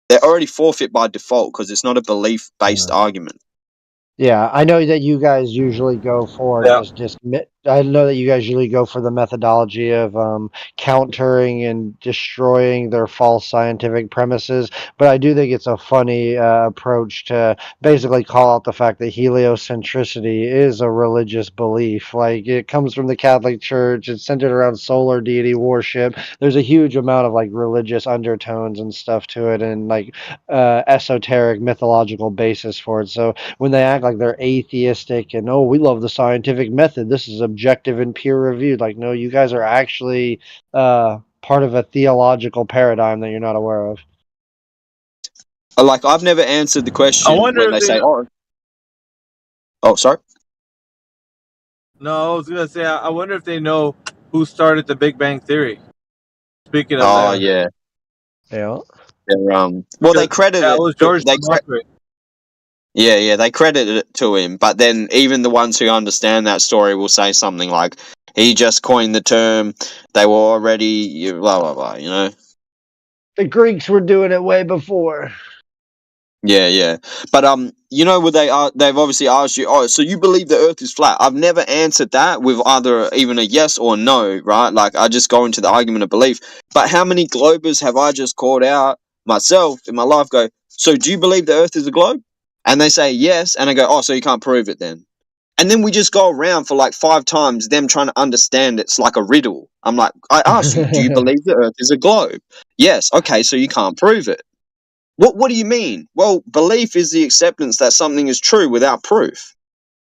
they're already forfeit by default because it's not a belief-based argument. Yeah, I know that you guys usually go for I know that you guys usually go for the methodology of countering and destroying their false scientific premises, but I do think it's a funny approach to basically call out the fact that heliocentricity is a religious belief. Like, it comes from the Catholic Church. It's centered around solar deity worship. There's a huge amount of like religious undertones and stuff to it, and like esoteric mythological basis for it. So when they act like they're atheistic and, oh, we love the scientific method, this is objective and peer reviewed, like, no, you guys are actually part of a theological paradigm that you're not aware of. Like, I've never answered the question when they say, "Oh, sorry." No, I was gonna say, I wonder if they know who started the Big Bang Theory. Speaking of Oh, that. yeah. Yeah. Well, they credit that it. was George Lemaitre. Yeah, they credit it to him. But then even the ones who understand that story will say something like, he just coined the term, they were already, blah, blah, blah, you know? The Greeks were doing it way before. Yeah. But, you know, they've obviously asked you, oh, so you believe the earth is flat? I've never answered that with either even a yes or no, right? Like, I just go into the argument of belief. But how many globers have I just called out myself in my life, go, so do you believe the earth is a globe? And they say yes, and I go, oh, so you can't prove it then. And then we just go around for like 5 times, them trying to understand it's like a riddle. I'm like, I asked you, do you believe the earth is a globe? Yes, okay, so you can't prove it. What do you mean? Well, belief is the acceptance that something is true without proof.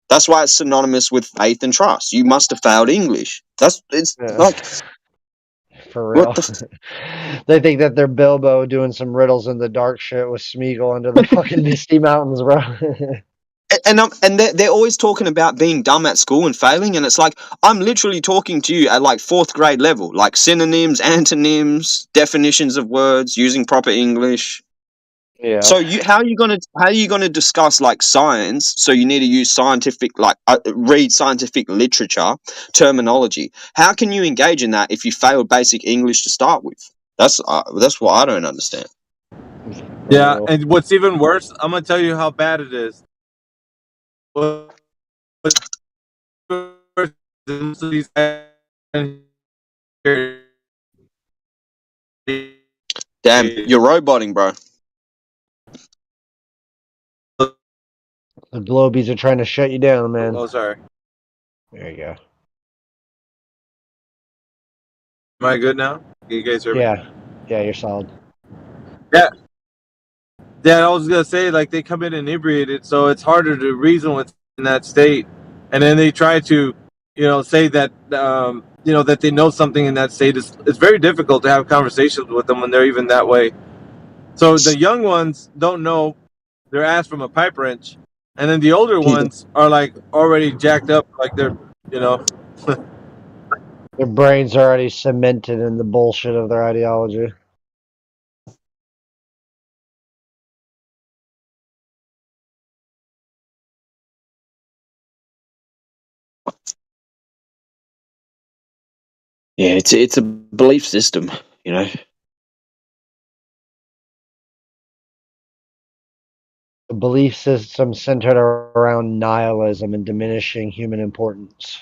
That's why it's synonymous with faith and trust. You must have failed English. Like... For real. They think that they're Bilbo doing some riddles in the dark shit with Smeagol under the fucking Misty Mountains, bro. And they're always talking about being dumb at school and failing, and it's like, I'm literally talking to you at like 4th grade level, like synonyms, antonyms, definitions of words, using proper English. Yeah. So how are you gonna discuss like science? So you need to use scientific, like read scientific literature, terminology. How can you engage in that if you failed basic English to start with? That's what I don't understand. Yeah, and what's even worse, I'm gonna tell you how bad it is. Damn, you're roboting, bro. The Globies are trying to shut you down, man. Oh, sorry. There you go. Am I good now? Can you guys hear me? Yeah, you're solid. Yeah. Yeah, I was gonna say, like, they come in inebriated, so it's harder to reason with in that state, and then they try to, say that, that they know something in that state. It's very difficult to have conversations with them when they're even that way. So the young ones don't know their ass from a pipe wrench, and then the older ones are like already jacked up, like they're, Their brains are already cemented in the bullshit of their ideology. Yeah, it's a belief system, A belief system centered around nihilism and diminishing human importance.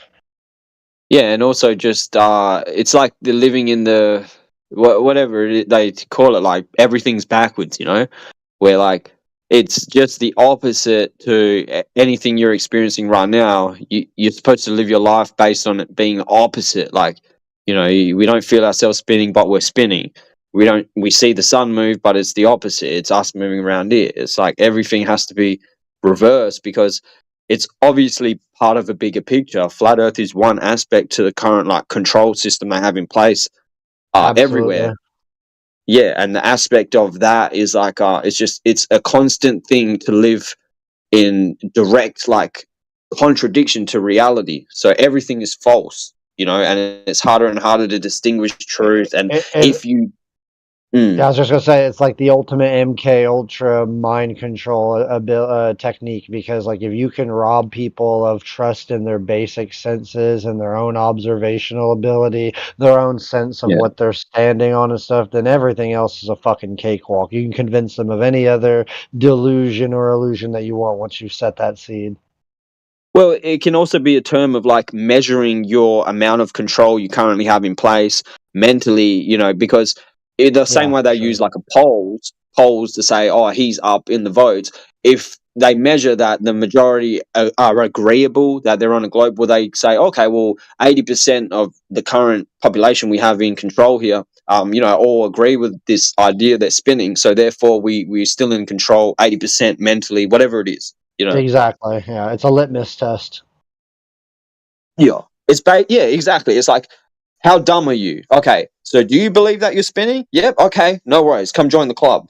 Yeah, and also just it's like they're living in the whatever they call it, like everything's backwards, where like it's just the opposite to anything you're experiencing right now. You're supposed to live your life based on it being opposite. Like, we don't feel ourselves spinning, but we're spinning. We see the sun move, but it's the opposite. It's us moving around it. It's like everything has to be reversed because it's obviously part of a bigger picture. Flat Earth is one aspect to the current like control system they have in place everywhere. Yeah, and the aspect of that is like it's a constant thing to live in direct like contradiction to reality. So everything is false, and it's harder and harder to distinguish truth. And if you Yeah, I was just gonna say it's like the ultimate MK Ultra mind control technique, because like if you can rob people of trust in their basic senses and their own observational ability, their own sense of what they're standing on and stuff, then everything else is a fucking cakewalk. You can convince them of any other delusion or illusion that you want once you set that seed. Well, it can also be a term of like measuring your amount of control you currently have in place mentally, because in the same way they use like a polls to say, oh, he's up in the votes. If they measure that the majority are agreeable that they're on a globe, will they say, okay, well, 80% of the current population we have in control here, all agree with this idea they're spinning. So therefore, we're still in control 80% mentally, whatever it is. Exactly. Yeah, it's a litmus test. Yeah, yeah, exactly. It's like, how dumb are you? Okay, so do you believe that you're spinning? Yep. Okay, no worries. Come join the club.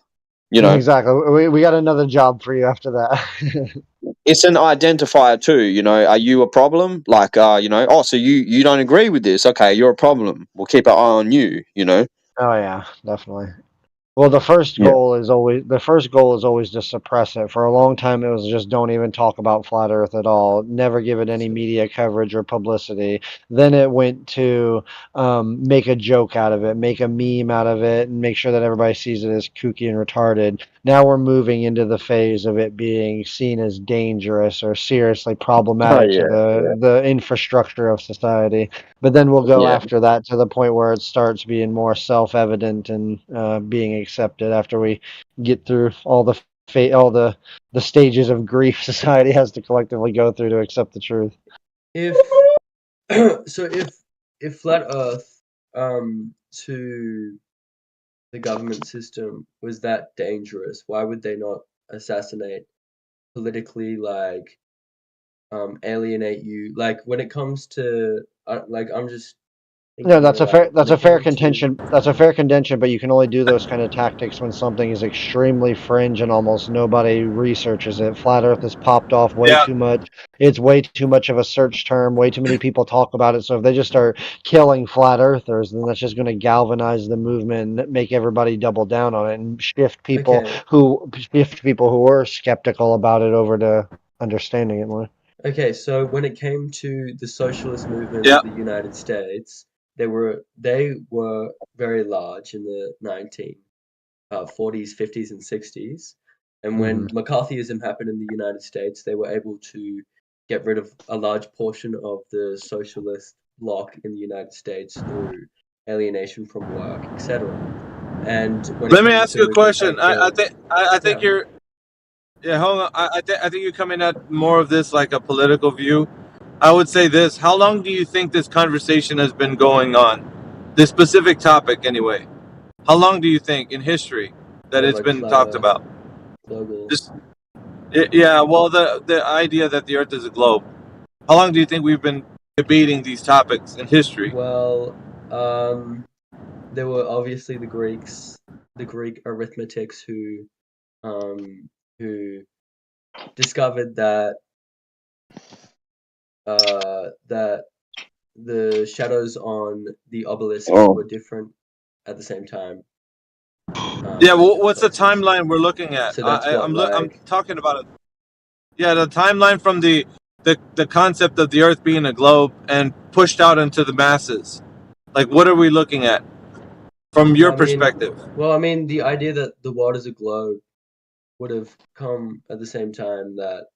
Exactly. We got another job for you after that. It's an identifier too. Are you a problem? Like, oh, so you don't agree with this? Okay, you're a problem. We'll keep an eye on you. Oh yeah, definitely. Well, the first goal is always to suppress it. For a long time, it was just don't even talk about flat Earth at all. Never give it any media coverage or publicity. Then it went to make a joke out of it, make a meme out of it, and make sure that everybody sees it as kooky and retarded. Now we're moving into the phase of it being seen as dangerous or seriously problematic to the infrastructure of society. But then we'll go after that to the point where it starts being more self-evident and being accepted after we get through all the stages of grief society has to collectively go through to accept the truth. If if flat Earth to the government system was that dangerous, why would they not assassinate, politically alienate you? Like when it comes to I'm just No, that's a fair contention. That's a fair contention, but you can only do those kind of tactics when something is extremely fringe and almost nobody researches it. Flat Earth has popped off way too much. It's way too much of a search term. Way too many people talk about it. So if they just start killing flat earthers, then that's just going to galvanize the movement and make everybody double down on it and shift people who were skeptical about it over to understanding it more. Okay, so when it came to the socialist movement of the United States, they were very large in the 1940s, 50s, and 60s. And when McCarthyism happened in the United States, they were able to get rid of a large portion of the socialist bloc in the United States through alienation from work, etc. And when Let me ask you a question. I think you're. Yeah, hold on. I think you're coming at more of this like a political view. I would say this. How long do you think this conversation has been going on? This specific topic, anyway. How long do you think in history that it's like been talked about? Global. Yeah, well, the idea that the Earth is a globe. How long do you think we've been debating these topics in history? Well, there were obviously the Greeks, the Greek arithmetics who discovered that that the shadows on the obelisks were different at the same time. Yeah, well, what's the timeline we're looking at? So that's I'm talking about it. Yeah, the timeline from the concept of the Earth being a globe and pushed out into the masses. Like, what are we looking at from your perspective? Well, I mean, the idea that the world is a globe would have come at the same time that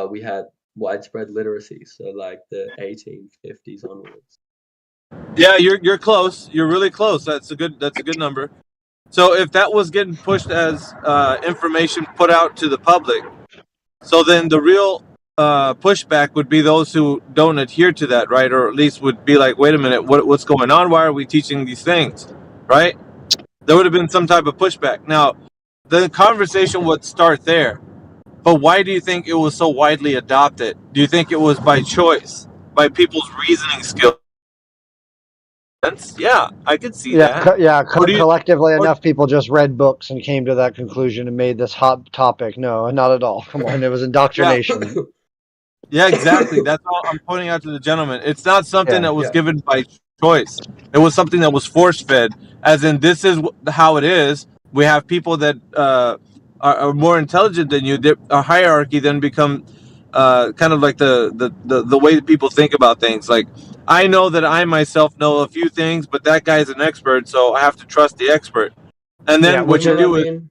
we had widespread literacy, so like the 1850s onwards. Yeah, you're close. You're really close. That's a good number. So if that was getting pushed as information put out to the public, so then the real pushback would be those who don't adhere to that, right? Or at least would be like, wait a minute, what's going on? Why are we teaching these things, right? There would have been some type of pushback. Now, the conversation would start there. But why do you think it was so widely adopted? Do you think it was by choice, by people's reasoning skills? Yeah, I could see that. Collectively, enough people just read books and came to that conclusion and made this hot topic. No, not at all. Come on, it was indoctrination. Yeah, exactly. That's all I'm pointing out to the gentleman. It's not something that was given by choice. It was something that was force-fed, as in this is how it is. We have people that are more intelligent than you. A hierarchy then become kind of like the way that people think about things. Like, I know that I myself know a few things, but that guy's an expert, so I have to trust the expert. And then what you do is...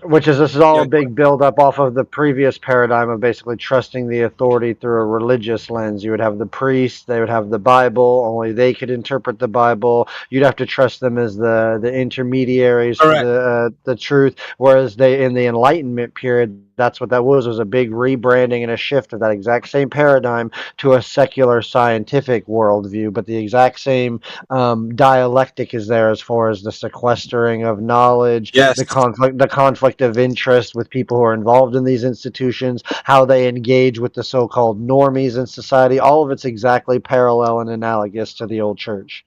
This is all a big build up off of the previous paradigm of basically trusting the authority through a religious lens. You would have the priests, they would have the Bible, only they could interpret the Bible. You'd have to trust them as the intermediaries for the truth. Whereas they, in the Enlightenment period, that's what that was a big rebranding and a shift of that exact same paradigm to a secular scientific worldview. But the exact same dialectic is there as far as the sequestering of knowledge, the conflict of interest with people who are involved in these institutions, how they engage with the so-called normies in society. All of it's exactly parallel and analogous to the old church.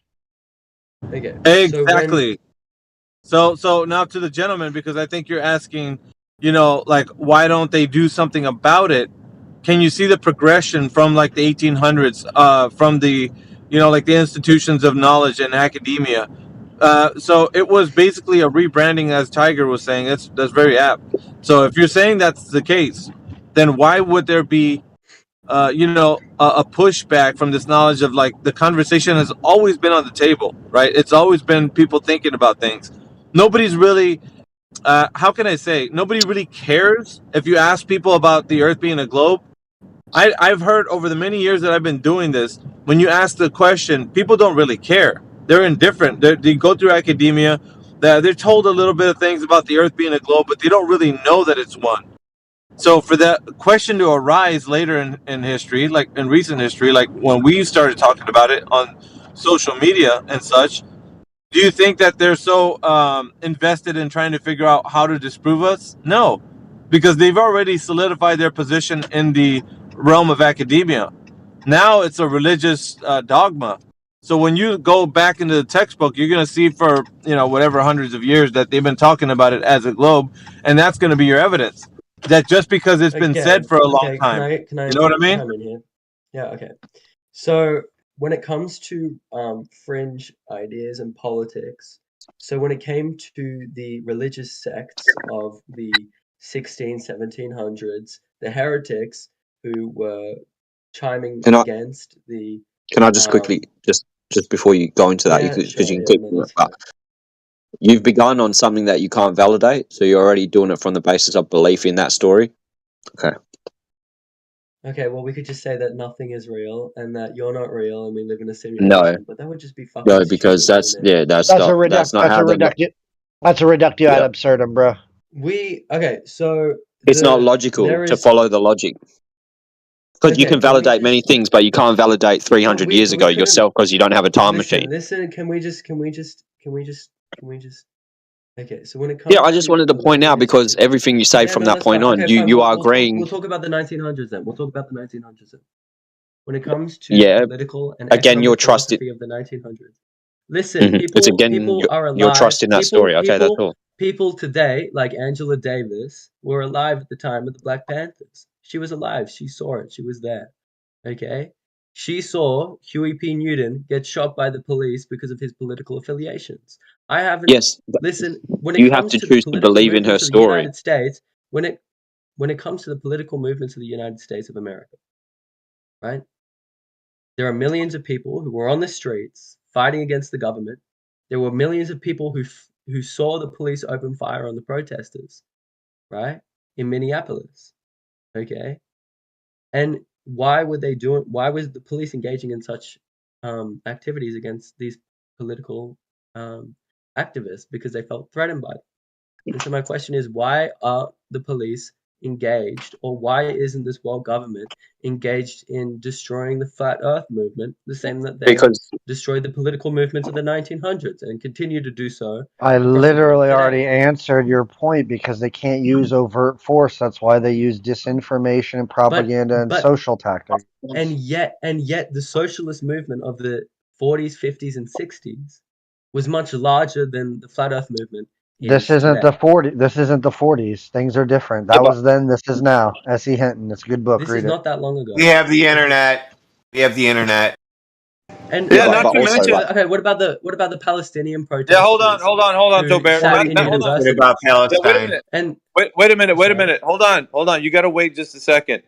Okay. Exactly. So now to the gentleman, because I think you're asking, like, why don't they do something about it? Can you see the progression from like the 1800s, from the, like the institutions of knowledge and academia? So it was basically a rebranding, as Tiger was saying. That's very apt. So if you're saying that's the case, then why would there be, a pushback from this knowledge of, like, the conversation has always been on the table, right? It's always been people thinking about things. Nobody's really, how can I say, nobody really cares if you ask people about the Earth being a globe. I've heard over the many years that I've been doing this, when you ask the question, people don't really care. They're indifferent. They go through academia. They're told a little bit of things about the Earth being a globe, but they don't really know that it's one. So for that question to arise later in history, like in recent history, like when we started talking about it on social media and such, do you think that they're so invested in trying to figure out how to disprove us? No, because they've already solidified their position in the realm of academia. Now it's a religious dogma. So when you go back into the textbook, you're going to see for, whatever hundreds of years that they've been talking about it as a globe, and that's going to be your evidence. That just because it's been said for a long time. Can I you know what I mean? come in here? Yeah, okay. So when it comes to fringe ideas and politics, so when it came to the religious sects of the 1700s, the heretics who were chiming against the... Can I just quickly, just before you go into that, because you can keep doing it, but you've begun on something that you can't validate, so you're already doing it from the basis of belief in that story. Okay. Okay, well, we could just say that nothing is real and that you're not real and we live in a simulation. No. But that would just be fucking No, because stupid, that's not how That's a reductio ad Yeah. absurdum, bro. So It's not logical to follow the logic. Because you can validate many things, but you can't validate 300 years ago yourself because you don't have a time machine. Listen, can we just okay, so when it comes Yeah, I just wanted to point out because everything you say from that point on, you are agreeing. We'll talk about the 1900s then. When it comes to Yeah. political and Again, you're economic trusted. philosophy of the 1900s. Listen, It's again people are alive. you're trusting that story. Okay, that's all. People today, like Angela Davis, were alive at the time of the Black Panthers. She was alive. She saw it. She was there. Okay? She saw Huey P. Newton get shot by the police because of his political affiliations. I haven't. Yes. Listen, when it You comes have to to the choose to political believe in her movements of the story. United States, when it comes to the political movements of the United States of America, right? There are millions of people who were on the streets fighting against the government. There were millions of people who saw the police open fire on the protesters, right? In Minneapolis. Okay? And why was the police engaging in such activities against these political activists? Because they felt threatened by them. And so my question is, why are the police engaged, or why isn't this world government engaged in destroying the flat earth movement, the same that they destroyed the political movements of the 1900s and continue to do so? I across the globe literally today? already answered your point because they can't use overt force. That's why they use disinformation and propaganda and social tactics. And yet the socialist movement of the 40s, 50s, and 60s was much larger than the flat earth movement. This isn't the 40s. This isn't the 40s. Things are different. That was then. This is now. S.E. Hinton. It's a good book. This Read is it. not that long ago. We have the internet. We have the internet. And Yeah, not to mention. okay, what about the Palestinian protesters? Yeah, hold on, Tobert. Sat in Hold on. universities? About Yeah, wait a Palestine. minute. And wait a minute. Hold on. You got to wait just a second.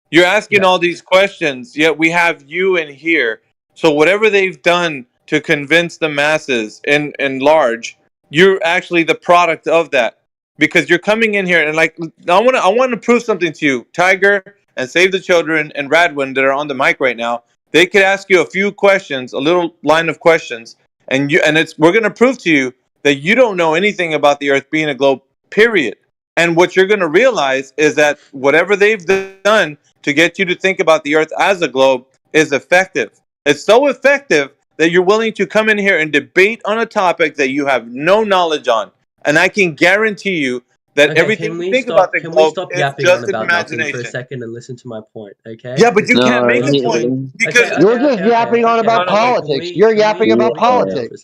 You're asking all these questions, yet we have you in here. So whatever they've done to convince the masses in large, you're actually the product of that. Because you're coming in here and like I want to prove something to you, Tiger and Save the Children and Radwin that are on the mic right now. They could ask you a few questions, a little line of questions, and we're going to prove to you that you don't know anything about the Earth being a globe. Period. And what you're going to realize is that whatever they've done to get you to think about the Earth as a globe is effective. It's so effective that you're willing to come in here and debate on a topic that you have no knowledge on. And I can guarantee you that everything you think about the globe is just an imagination. For a second and listen to my point, okay? Yeah, but you can't make a point because You're just yapping on about politics. You're yapping about politics.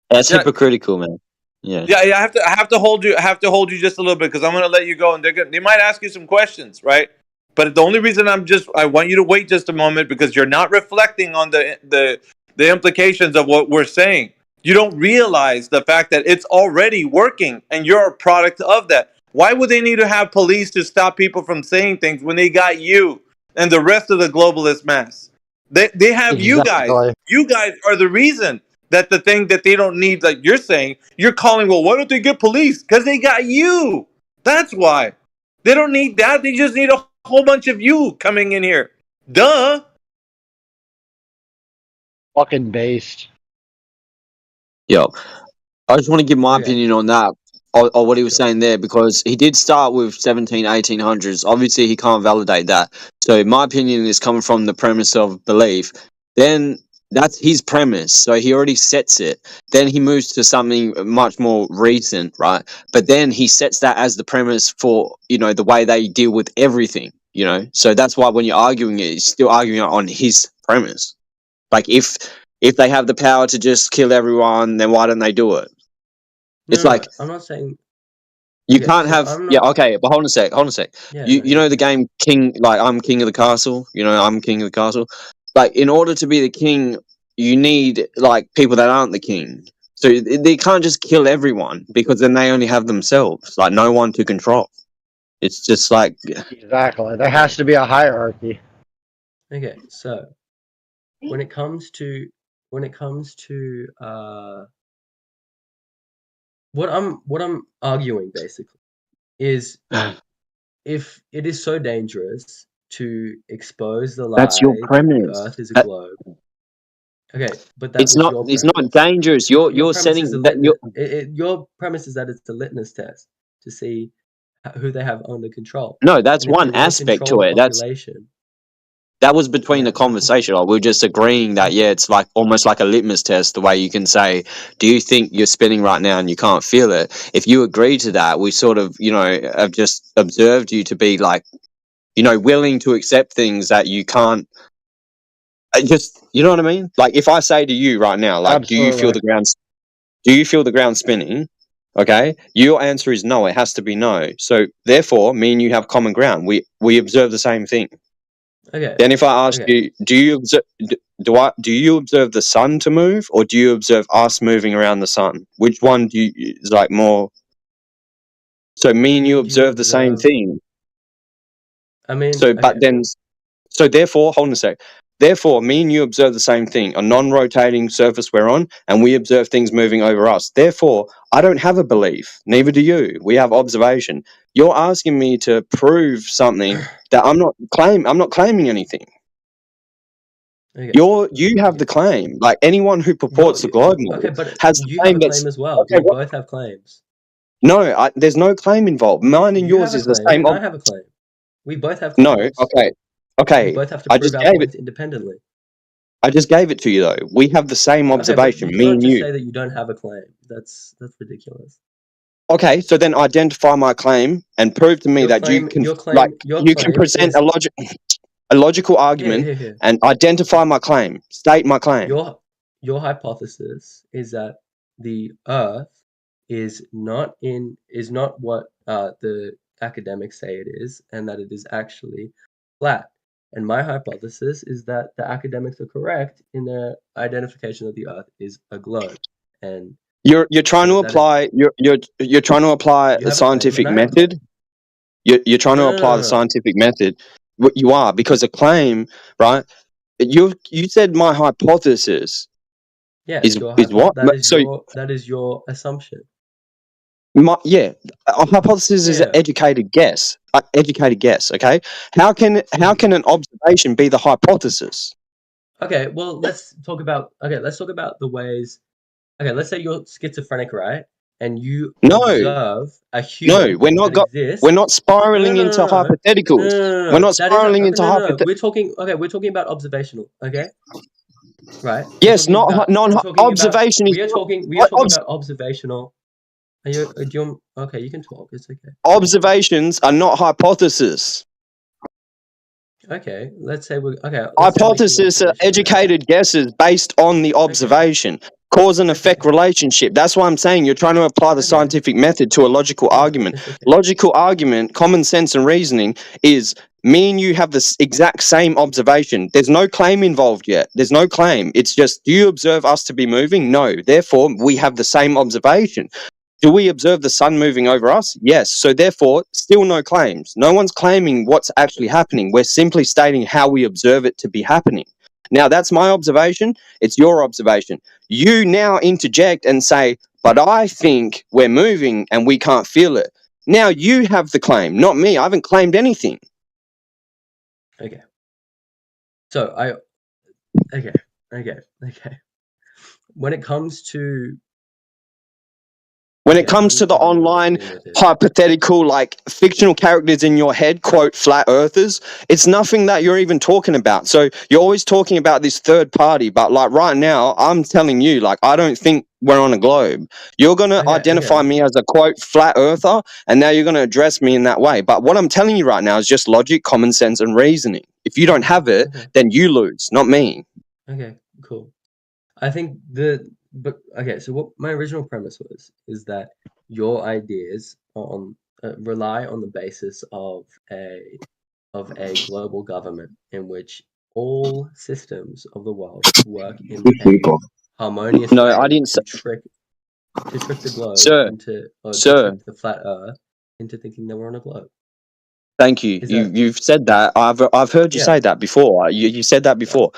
That's hypocritical, man. Yeah. Yeah, I have to hold you just a little bit because I'm going to let you go, and they might ask you some questions, right? But the only reason I want you to wait just a moment because you're not reflecting on the implications of what we're saying. You don't realize the fact that it's already working, and you're a product of that. Why would they need to have police to stop people from saying things when they got you and the rest of the globalist mass? They have you guys. You guys are the reason that the thing that they don't need, like you're saying, you're calling, well, why don't they get police? Because they got you. That's why. They don't need that. They just need a whole bunch of you coming in here. Duh. Fucking based. Yo, I just want to give my opinion on that, or what he was saying there, because he did start with 1800s. Obviously, he can't validate that. So my opinion is coming from the premise of belief. Then that's his premise. So he already sets it. Then he moves to something much more recent, right? But then he sets that as the premise for, the way they deal with everything, So that's why when you're arguing it, you're still arguing on his premise. Like if they have the power to just kill everyone, then why don't they do it? It's like I'm not saying you can't have. Okay, but hold on a sec. Yeah, you know the game King, like I'm king of the castle. I'm king of the castle. Like in order to be the king, you need like people that aren't the king. So they can't just kill everyone because then they only have themselves, like no one to control. It's just like exactly. There has to be a hierarchy. Okay, so when it comes to what I'm arguing basically is if it is so dangerous to expose the lie that's your that premise. the Earth is a globe. Okay, but that It's was not. your It's premise. not dangerous. Your You're premise is a setting that. litmus. Your premise is that it's a litmus test to see who they have under control. No, that's And if they one want to aspect control to the it. population, That was between the conversation. Like, we're just agreeing that, yeah, it's like almost like a litmus test, the way you can say, do you think you're spinning right now and you can't feel it? If you agree to that, we sort of, have just observed you to be like, willing to accept things that you can't. You know what I mean? Like, if I say to you right now, like, do you feel the ground spinning? Okay, your answer is no. It has to be no. So therefore, me and you have common ground. We observe the same thing. Okay. Then if I ask you, do you observe the sun to move, or do you observe us moving around the sun? Which one do you is like more? So me and you observe the same thing. I mean, So therefore, hold on a sec. Therefore, me and you observe the same thing, a non-rotating surface we're on, and we observe things moving over us. Therefore, I don't have a belief. Neither do you. We have observation. You're asking me to prove something that I'm not claiming anything. Okay. You have the claim. Like anyone who purports the globe model has the you claim have a claim as well. Okay, we both have claims. No, there's no claim involved. Mine and yours is the same. And I have a claim. We both have claims. No, okay. We both have to prove our points independently. I just gave it to you though. We have the same observation. Okay, but me you and can't you. just say that you don't have a claim. That's ridiculous. Okay, so then identify my claim and prove to me that you can present a logical argument and identify my claim. State my claim. Your hypothesis is that the Earth is not what the academics say it is, and that it is actually flat. And my hypothesis is that the academics are correct in their identification that the Earth is a globe. And you're trying to apply you're trying to apply the scientific method. You're trying to apply the scientific method. What you are, because a claim, right? You said my hypothesis. Yeah, is what? That is your assumption. A hypothesis is an educated guess. Okay, how can an observation be the hypothesis? Okay, well let's talk about the ways. Okay, let's say you're schizophrenic, right? And you observe a human. No, we're not spiraling into hypotheticals. We're not spiraling into hypotheticals. We're talking about observational. Okay, right? Yes, observation is. We are talking about observational. Okay, you can talk. It's okay. Observations are not hypotheses. Okay, let's say hypotheses are educated guesses based on the observation. Cause and effect relationship. That's why I'm saying you're trying to apply the scientific method to a logical argument. Logical argument, common sense and reasoning is me and you have the exact same observation. There's no claim involved yet. There's no claim. It's just, do you observe us to be moving? No. Therefore, we have the same observation. Do we observe the sun moving over us? Yes. So therefore, still no claims. No one's claiming what's actually happening. We're simply stating how we observe it to be happening. Now, that's my observation. It's your observation. You now interject and say, but I think we're moving and we can't feel it. Now you have the claim, not me. I haven't claimed anything. Okay. So Okay. When it comes to the online hypothetical, like fictional characters in your head, quote, flat earthers, it's nothing that you're even talking about. So you're always talking about this third party, but like right now, I'm telling you, like, I don't think we're on a globe. You're going to identify me as a, quote, flat earther, and now you're going to address me in that way. But what I'm telling you right now is just logic, common sense, and reasoning. If you don't have it, then you lose, not me. Okay, cool. I think so what my original premise is that your ideas rely on the basis of a global government in which all systems of the world work in a harmonious way. I didn't say. To trick the globe to trick the flat Earth into thinking that we're on a globe. Thank you. You've said that. I've heard you say that before. You said that before.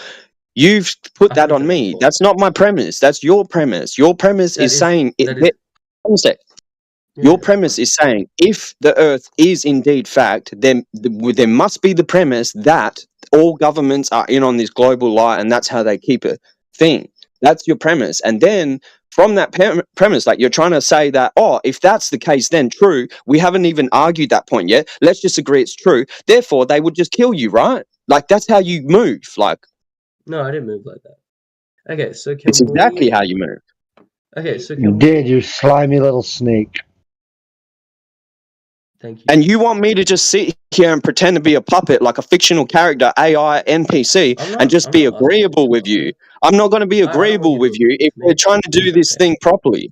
You've put that on me. That's not my premise. That's your premise. Your premise is saying Your premise is saying if the Earth is indeed fact, then there must be the premise that all governments are in on this global lie, and that's how they keep it thing. That's your premise. And then from that premise, like you're trying to say that, oh, if that's the case, then true. We haven't even argued that point yet. Let's just agree it's true. Therefore, they would just kill you, right? Like that's how you move. Like, no, I didn't move like that. Okay, so can it's exactly how you move. Okay, so you did, you slimy little snake. Thank you. And you want me to just sit here and pretend to be a puppet, like a fictional character, AI, NPC, and just be agreeable with you? I'm not going to be agreeable with you if we're trying to do this thing properly.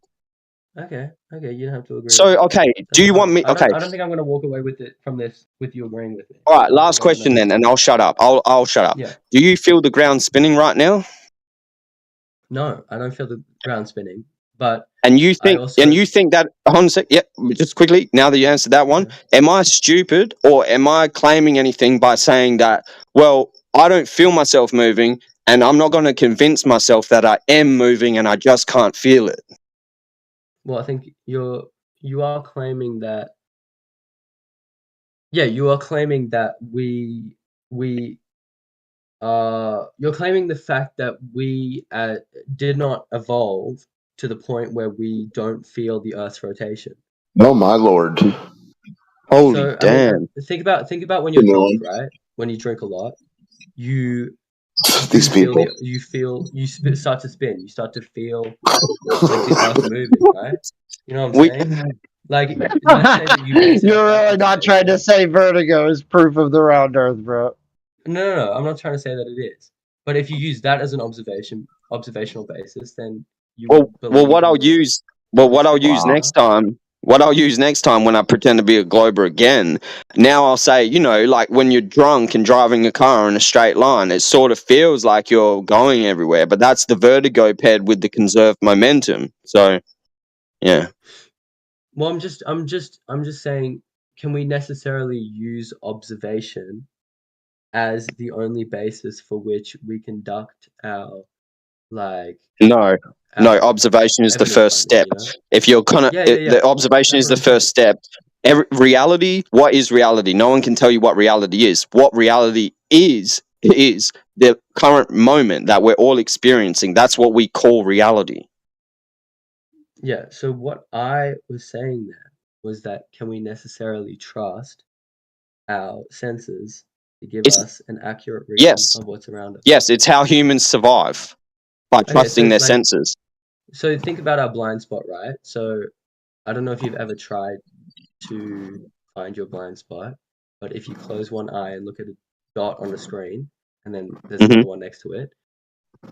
Okay, you don't have to agree. So, okay, do you want me? Okay. I don't think I'm going to walk away with it from this with you agreeing with me. All right, last question then, and I'll shut up. I'll shut up. Yeah. Do you feel the ground spinning right now? No, I don't feel the ground spinning. But and you think that hold on a sec, just quickly, now that you answered that one, am I stupid or am I claiming anything by saying that, well, I don't feel myself moving and I'm not going to convince myself that I am moving and I just can't feel it? Well, I think you are claiming that you are claiming that you're claiming the fact that we did not evolve to the point where we don't feel the Earth's rotation. Oh my lord! Holy damn! I mean, think about when you're drunk, right? When you drink a lot, you start to spin. You start to feel like the Earth moving, right? You know what I'm saying? Like, let's say that you're really not trying to say vertigo is proof of the round Earth, bro. No, I'm not trying to say that it is. But if you use that as an observational basis, then what I'll use next time when I pretend to be a glober again, now I'll say, like when you're drunk and driving a car in a straight line, it sort of feels like you're going everywhere, but that's the vertigo paired with the conserved momentum. So, yeah. Well, I'm just saying, can we necessarily use observation as the only basis for which we conduct our observation is the first step. If you're the observation is the first step. Reality, what is reality? No one can tell you what reality is. What reality is the current moment that we're all experiencing. That's what we call reality. Yeah, so what I was saying there was that can we necessarily trust our senses to give us an accurate reading of what's around us? Yes, it's how humans survive, by trusting their senses. So think about our blind spot, right? So I don't know if you've ever tried to find your blind spot, but if you close one eye and look at a dot on the screen, and then there's another one next to it,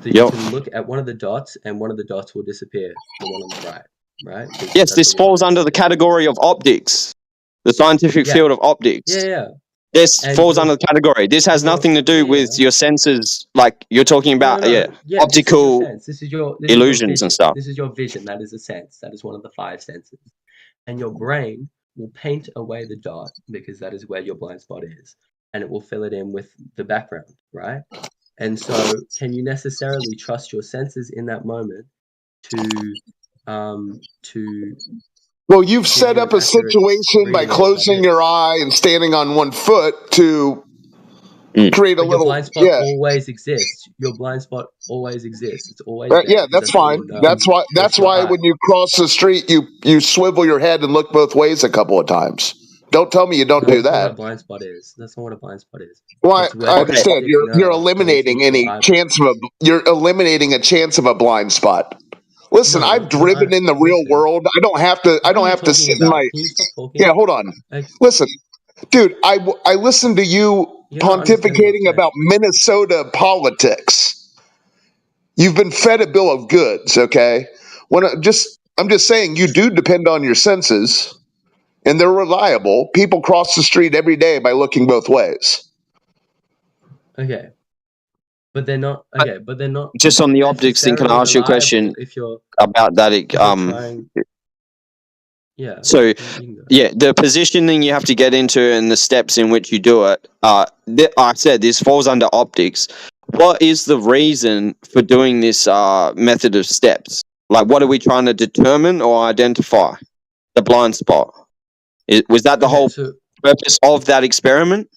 you can look at one of the dots, and one of the dots will disappear, the one on the right? Yes, this falls under the category of optics, the scientific field of optics. Yeah. This falls under the category. This has nothing to do with your senses, like you're talking about, optical this is your illusions and stuff. This is your vision. That is a sense. That is one of the 5 senses. And your brain will paint away the dot because that is where your blind spot is, and it will fill it in with the background, right? And so, can you necessarily trust your senses in that moment to Well, you've set up a situation by closing your eye and standing on one foot to create a little. Your blind spot always exists. Your blind spot always exists. It's always there. That's fine. That's why when you cross the street, you swivel your head and look both ways a couple of times. Don't tell me you don't do that. That's what a blind spot is. That's not what a blind spot is. Well, I understand. You're eliminating any chance of you're eliminating a chance of a blind spot. Listen, I've driven in the real world. I don't have to sit in my. Yeah, hold on. Listen, dude, I listened to you pontificating about Minnesota politics. You've been fed a bill of goods, okay? I'm just saying you do depend on your senses, and they're reliable. People cross the street every day by looking both ways. Okay. But they're not just on the optics thing. Can I ask you a question about that? So, the positioning you have to get into and the steps in which you do it. I said this falls under optics. What is the reason for doing this method of steps? Like, what are we trying to determine or identify? The blind spot. Was that the whole purpose of that experiment?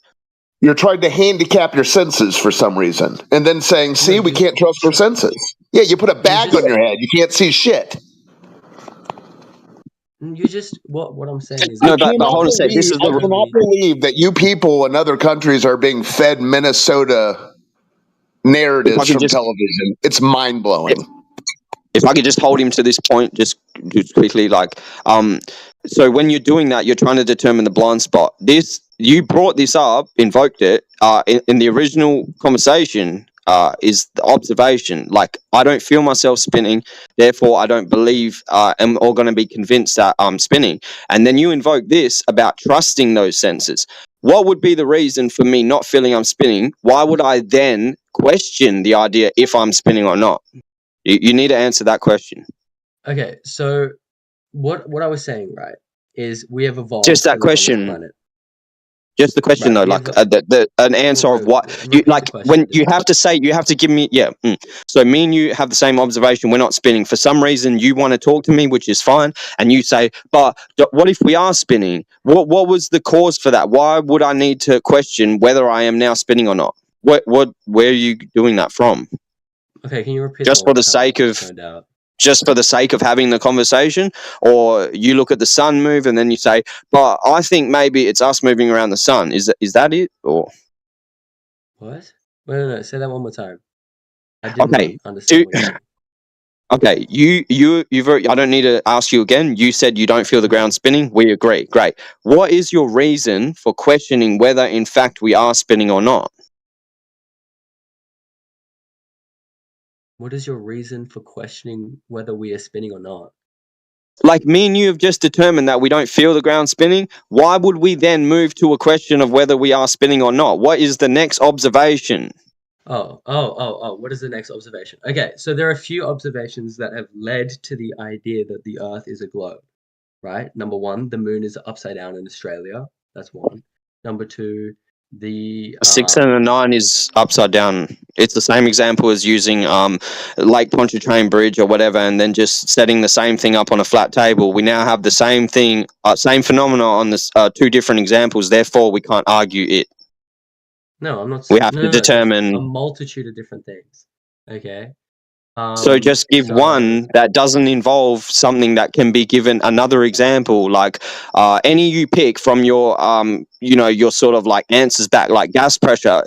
You're trying to handicap your senses for some reason, and then saying, "See, we can't trust our senses." Yeah, you put a bag on your head; you can't see shit. You just what I'm saying is I cannot believe that you people in other countries are being fed Minnesota narratives from television. It's mind blowing. If I could just hold him to this point, just quickly, so when you're doing that, you're trying to determine the blind spot. You brought this up, invoked it in the original conversation. Is the observation like I don't feel myself spinning, therefore I don't believe I'm all going to be convinced that I'm spinning. And then you invoke this about trusting those senses. What would be the reason for me not feeling I'm spinning? Why would I then question the idea if I'm spinning or not? You need to answer that question. Okay, so what I was saying, right, is we have evolved. Just that question. Just the question, though, like an answer of what you like. When you have to say, you have to give me, So me and you have the same observation. We're not spinning. For some reason, you want to talk to me, which is fine, and you say, "But what if we are spinning? What was the cause for that? Why would I need to question whether I am now spinning or not? Where are you doing that from?" Okay, can you repeat? Just for the sake of having the conversation, or you look at the sun move and then you say, "But I think maybe it's us moving around the sun." Is that it, or what? No. Say that one more time. I didn't understand. Okay, you've. I don't need to ask you again. You said you don't feel the ground spinning. We agree. Great. What is your reason for questioning whether, in fact, we are spinning or not? What is your reason for questioning whether we are spinning or not? Like me and you have just determined that we don't feel the ground spinning. Why would we then move to a question of whether we are spinning or not? What is the next observation? Oh. What is the next observation? Okay, so there are a few observations that have led to the idea that the Earth is a globe, right? Number one, the moon is upside down in Australia. That's one. Number two, the A 6 and a 9 is upside down. It's the same example as using Lake Pontchartrain Bridge or whatever, and then just setting the same thing up on a flat table. We now have the same thing, same phenomena on this two different examples. Therefore, we can't argue it. No, I'm not. We have to determine a multitude of different things. Okay. So just give one that doesn't involve something that can be given another example, like any you pick from your your sort of like answers back, like gas pressure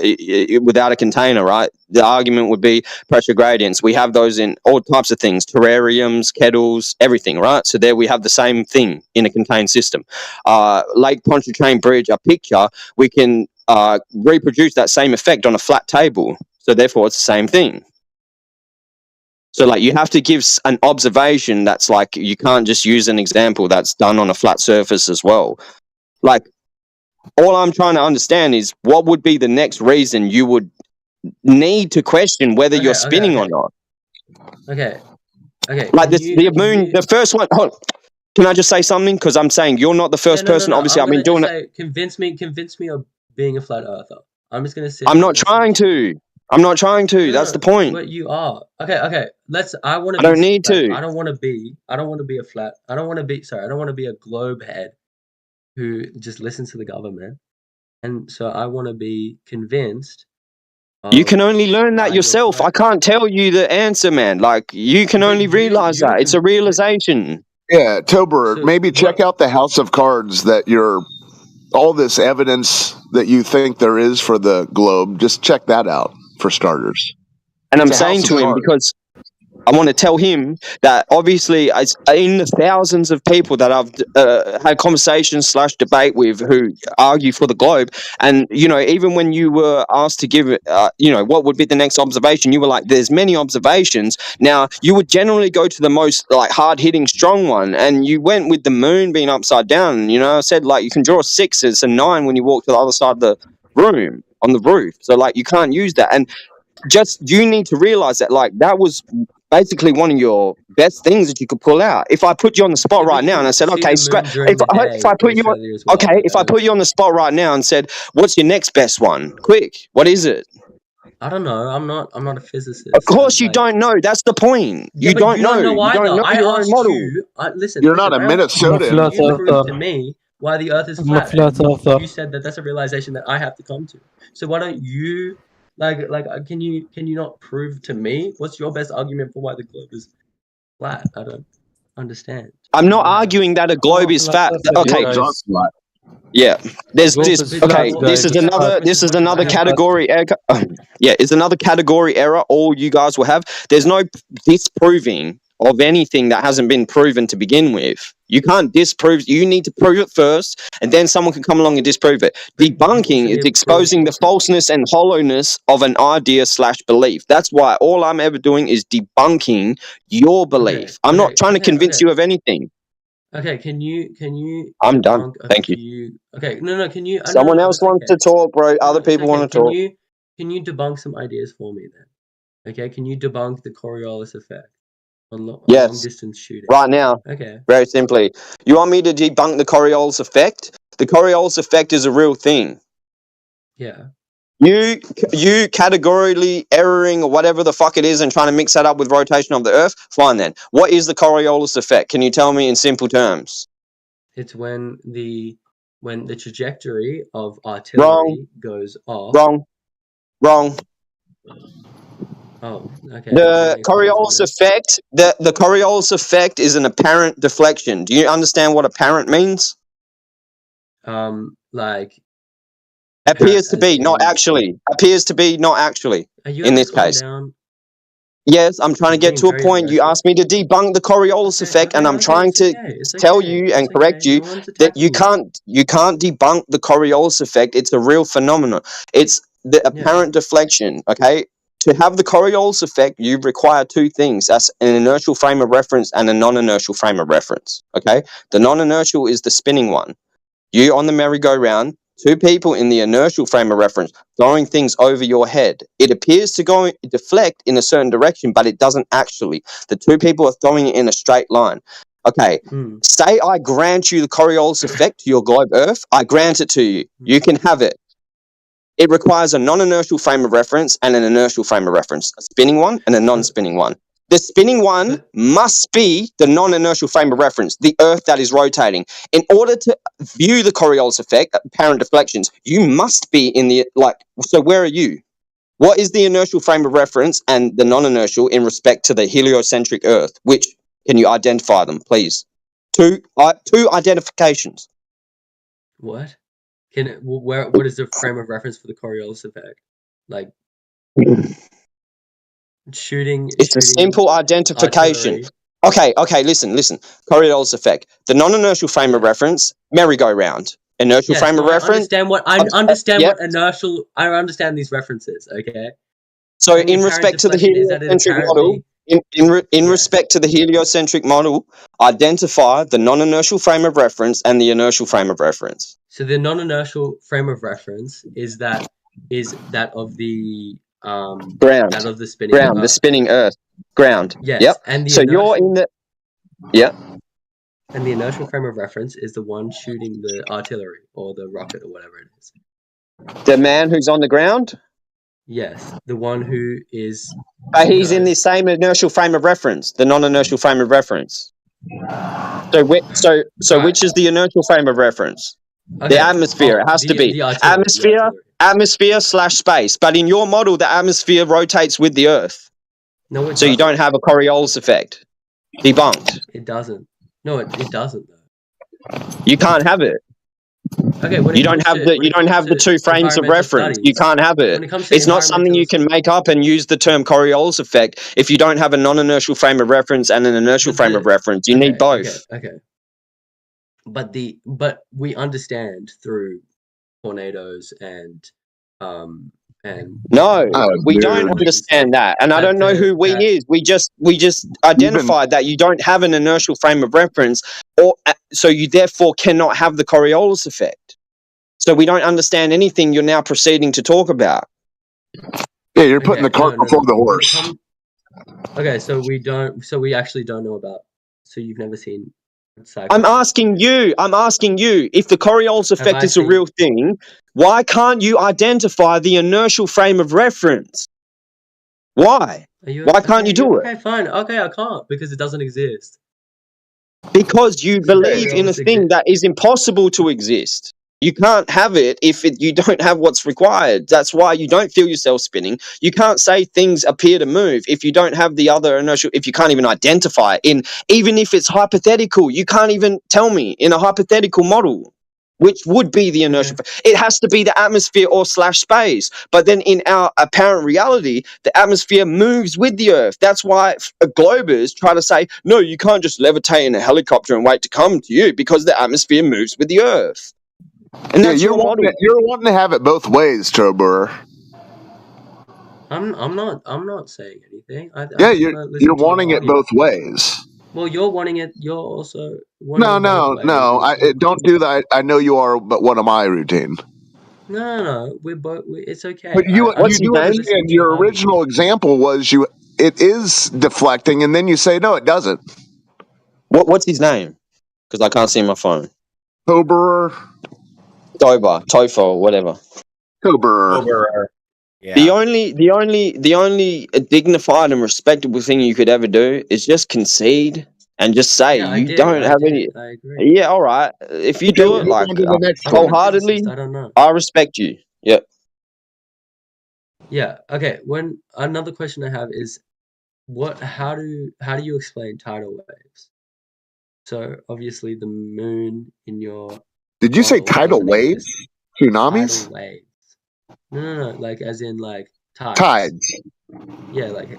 without a container, right? The argument would be pressure gradients. We have those in all types of things, terrariums, kettles, everything, right? So there we have the same thing in a contained system. Lake Pontchartrain Bridge, a picture, we can reproduce that same effect on a flat table. So therefore it's the same thing. So, like, you have to give an observation that's like, you can't just use an example that's done on a flat surface as well. Like, all I'm trying to understand is what would be the next reason you would need to question whether you're spinning or not. Okay. Like, the moon, the first one, hold on. Can I just say something? Because I'm saying you're not the first person. No. Obviously, I've been doing it. Convince me of being a flat earther. I'm just going to say. I'm not trying to. That's the point. But you are. Okay. I want to. I don't need to. I don't want to be a flat. I don't want to be a globe head who just listens to the government. And so I want to be convinced. You can only learn that yourself. I can't tell you the answer, man. Like, you can only realize that. It's a realization. Yeah, Tober, maybe check out the House of Cards that all this evidence that you think there is for the globe, just check that out for starters. And I'm saying to him, because I want to tell him that obviously in the thousands of people that I've had conversations / debate with who argue for the globe, and even when you were asked to give what would be the next observation, you were like, there's many observations. Now you would generally go to the most like hard-hitting strong one, and you went with the moon being upside down. I said, like, you can draw a 6, it's a 9 when you walk to the other side of the room on the roof, so like you can't use that. And just you need to realize that, like, that was basically one of your best things that you could pull out. If I put you on the spot right now and I said, okay, if I put you on the spot right now and said, what's your next best one? Quick, what is it? I don't know. I'm not a physicist. Of course you don't know. That's the point. You don't know. You don't know your own model. Listen. You're not a Minnesotan. You proved to me why the Earth is I'm a flat. flat And earther. you said that that's a realization that I have to come to. So why don't you can you not prove to me what's your best argument for why the globe is flat? I don't understand. I'm not arguing that a globe is fat. Okay. Yeah. There's Globe this. is flat, Okay. guys. This is another category. Yeah, it's another category error. All you guys will have. There's no disproving of anything that hasn't been proven to begin with. You can't disprove. You need to prove it first, and then someone can come along and disprove it. Debunking is exposing the falseness and hollowness of an idea/belief. That's why all I'm ever doing is debunking your belief. I'm not trying to convince you of anything. Okay, can you I'm done. debunk a Thank you. few? Okay, no, can you? Someone else wants to talk, bro. Other people want to talk. Can you debunk some ideas for me then? Okay, can you debunk the Coriolis effect on long distance shooting? Right now. Okay. Very simply. You want me to debunk the Coriolis effect? The Coriolis effect is a real thing. Yeah. You categorically erroring or whatever the fuck it is and trying to mix that up with rotation of the Earth? Fine then. What is the Coriolis effect? Can you tell me in simple terms? It's when the trajectory of artillery goes off. Wrong. Oh, okay. The Coriolis effect, the Coriolis effect is an apparent deflection. Do you understand what apparent means? Like appears to be, not actually. Appears to be, not actually. Are you in this case. Down? Yes, I'm trying to get to a point. You asked me to debunk the Coriolis effect, and I'm trying to tell you and correct you that you can't debunk the Coriolis effect. It's a real phenomenon. It's the apparent deflection. Okay, to have the Coriolis effect, you require two things: that's an inertial frame of reference and a non-inertial frame of reference. Okay, the non-inertial is the spinning one. You on the merry-go-round. Two people in the inertial frame of reference throwing things over your head. It appears to deflect in a certain direction, but it doesn't actually. The two people are throwing it in a straight line. Okay, say I grant you the Coriolis effect to your globe Earth. I grant it to you. You can have it. It requires a non-inertial frame of reference and an inertial frame of reference. A spinning one and a non-spinning one. The spinning one must be the non-inertial frame of reference, the Earth that is rotating. In order to view the Coriolis effect, apparent deflections, you must be in the, so where are you? What is the inertial frame of reference and the non-inertial in respect to the heliocentric Earth? Which, can you identify them, please? Two identifications. What? What is the frame of reference for the Coriolis effect? Like... It's a simple identification. Artillery. Okay, listen. Coriolis effect. The non-inertial frame of reference, merry-go-round. Inertial frame of reference. I understand these references, okay? So in respect to the heliocentric model, in respect to the heliocentric model, identify the non-inertial frame of reference and the inertial frame of reference. So the non-inertial frame of reference is that of the ground. That of the spinning ground, the spinning Earth. Ground. Yes. Yep. And you're in the. Yep. And the inertial frame of reference is the one shooting the artillery or the rocket or whatever it is. The man who's on the ground? Yes. The one who is. But he's in the same inertial frame of reference, the non-inertial frame of reference. So which is the inertial frame of reference? Okay. The atmosphere. It has to be atmosphere/space. But in your model, the atmosphere rotates with the Earth. No, it so you don't have a Coriolis effect. Debunked. It doesn't. No, it doesn't though. You can't have it. Okay, you don't have the two frames of reference. You can't have it. It's not something you can make up and use the term Coriolis effect if you don't have a non-inertial frame of reference and an inertial frame of reference. You need both. Okay. But we understand through tornadoes and no, we don't understand that, and I don't know who we is. We just identified that you don't have an inertial frame of reference, so you therefore cannot have the Coriolis effect. So we don't understand anything you're now proceeding to talk about. Yeah, you're putting the cart before the horse. Okay, so we actually don't know about. So you've never seen. I'm asking you if the Coriolis effect is a real thing. Why can't you identify the inertial frame of reference? Why? Why can't you do it? Okay, fine. Okay, I can't because it doesn't exist. Because you believe in a thing that is impossible to exist. You can't have it if you don't have what's required. That's why you don't feel yourself spinning. You can't say things appear to move if you don't have the other inertial, if you can't even identify it. Even if it's hypothetical, you can't even tell me in a hypothetical model, which would be the inertial. It has to be the atmosphere or / space. But then in our apparent reality, the atmosphere moves with the Earth. That's why globers try to say, no, you can't just levitate in a helicopter and wait to come to you, because the atmosphere moves with the Earth. And that's you're wanting to have it both ways, Trober. I'm not saying anything. You're wanting it both ways. Well, you're wanting it. You're also No. Don't do that. I know you are, but what am I, routine? No. We're both. It's okay. But you do understand. Your original example was it is deflecting, and then you say no, it doesn't. What's his name? Because I can't see my phone. Toberer. Tofo, whatever. Toberer. Yeah. The only dignified and respectable thing you could ever do is just concede and just say you don't have any. I agree. Yeah, all right. If you do it like wholeheartedly, I don't know. I respect you. Yep. Yeah. Okay. When another question I have is, how do you explain tidal waves? So obviously the moon in your. Did you say tidal waves? Tsunamis? Tidal waves. No. Like as in like tides. Tides. Yeah, like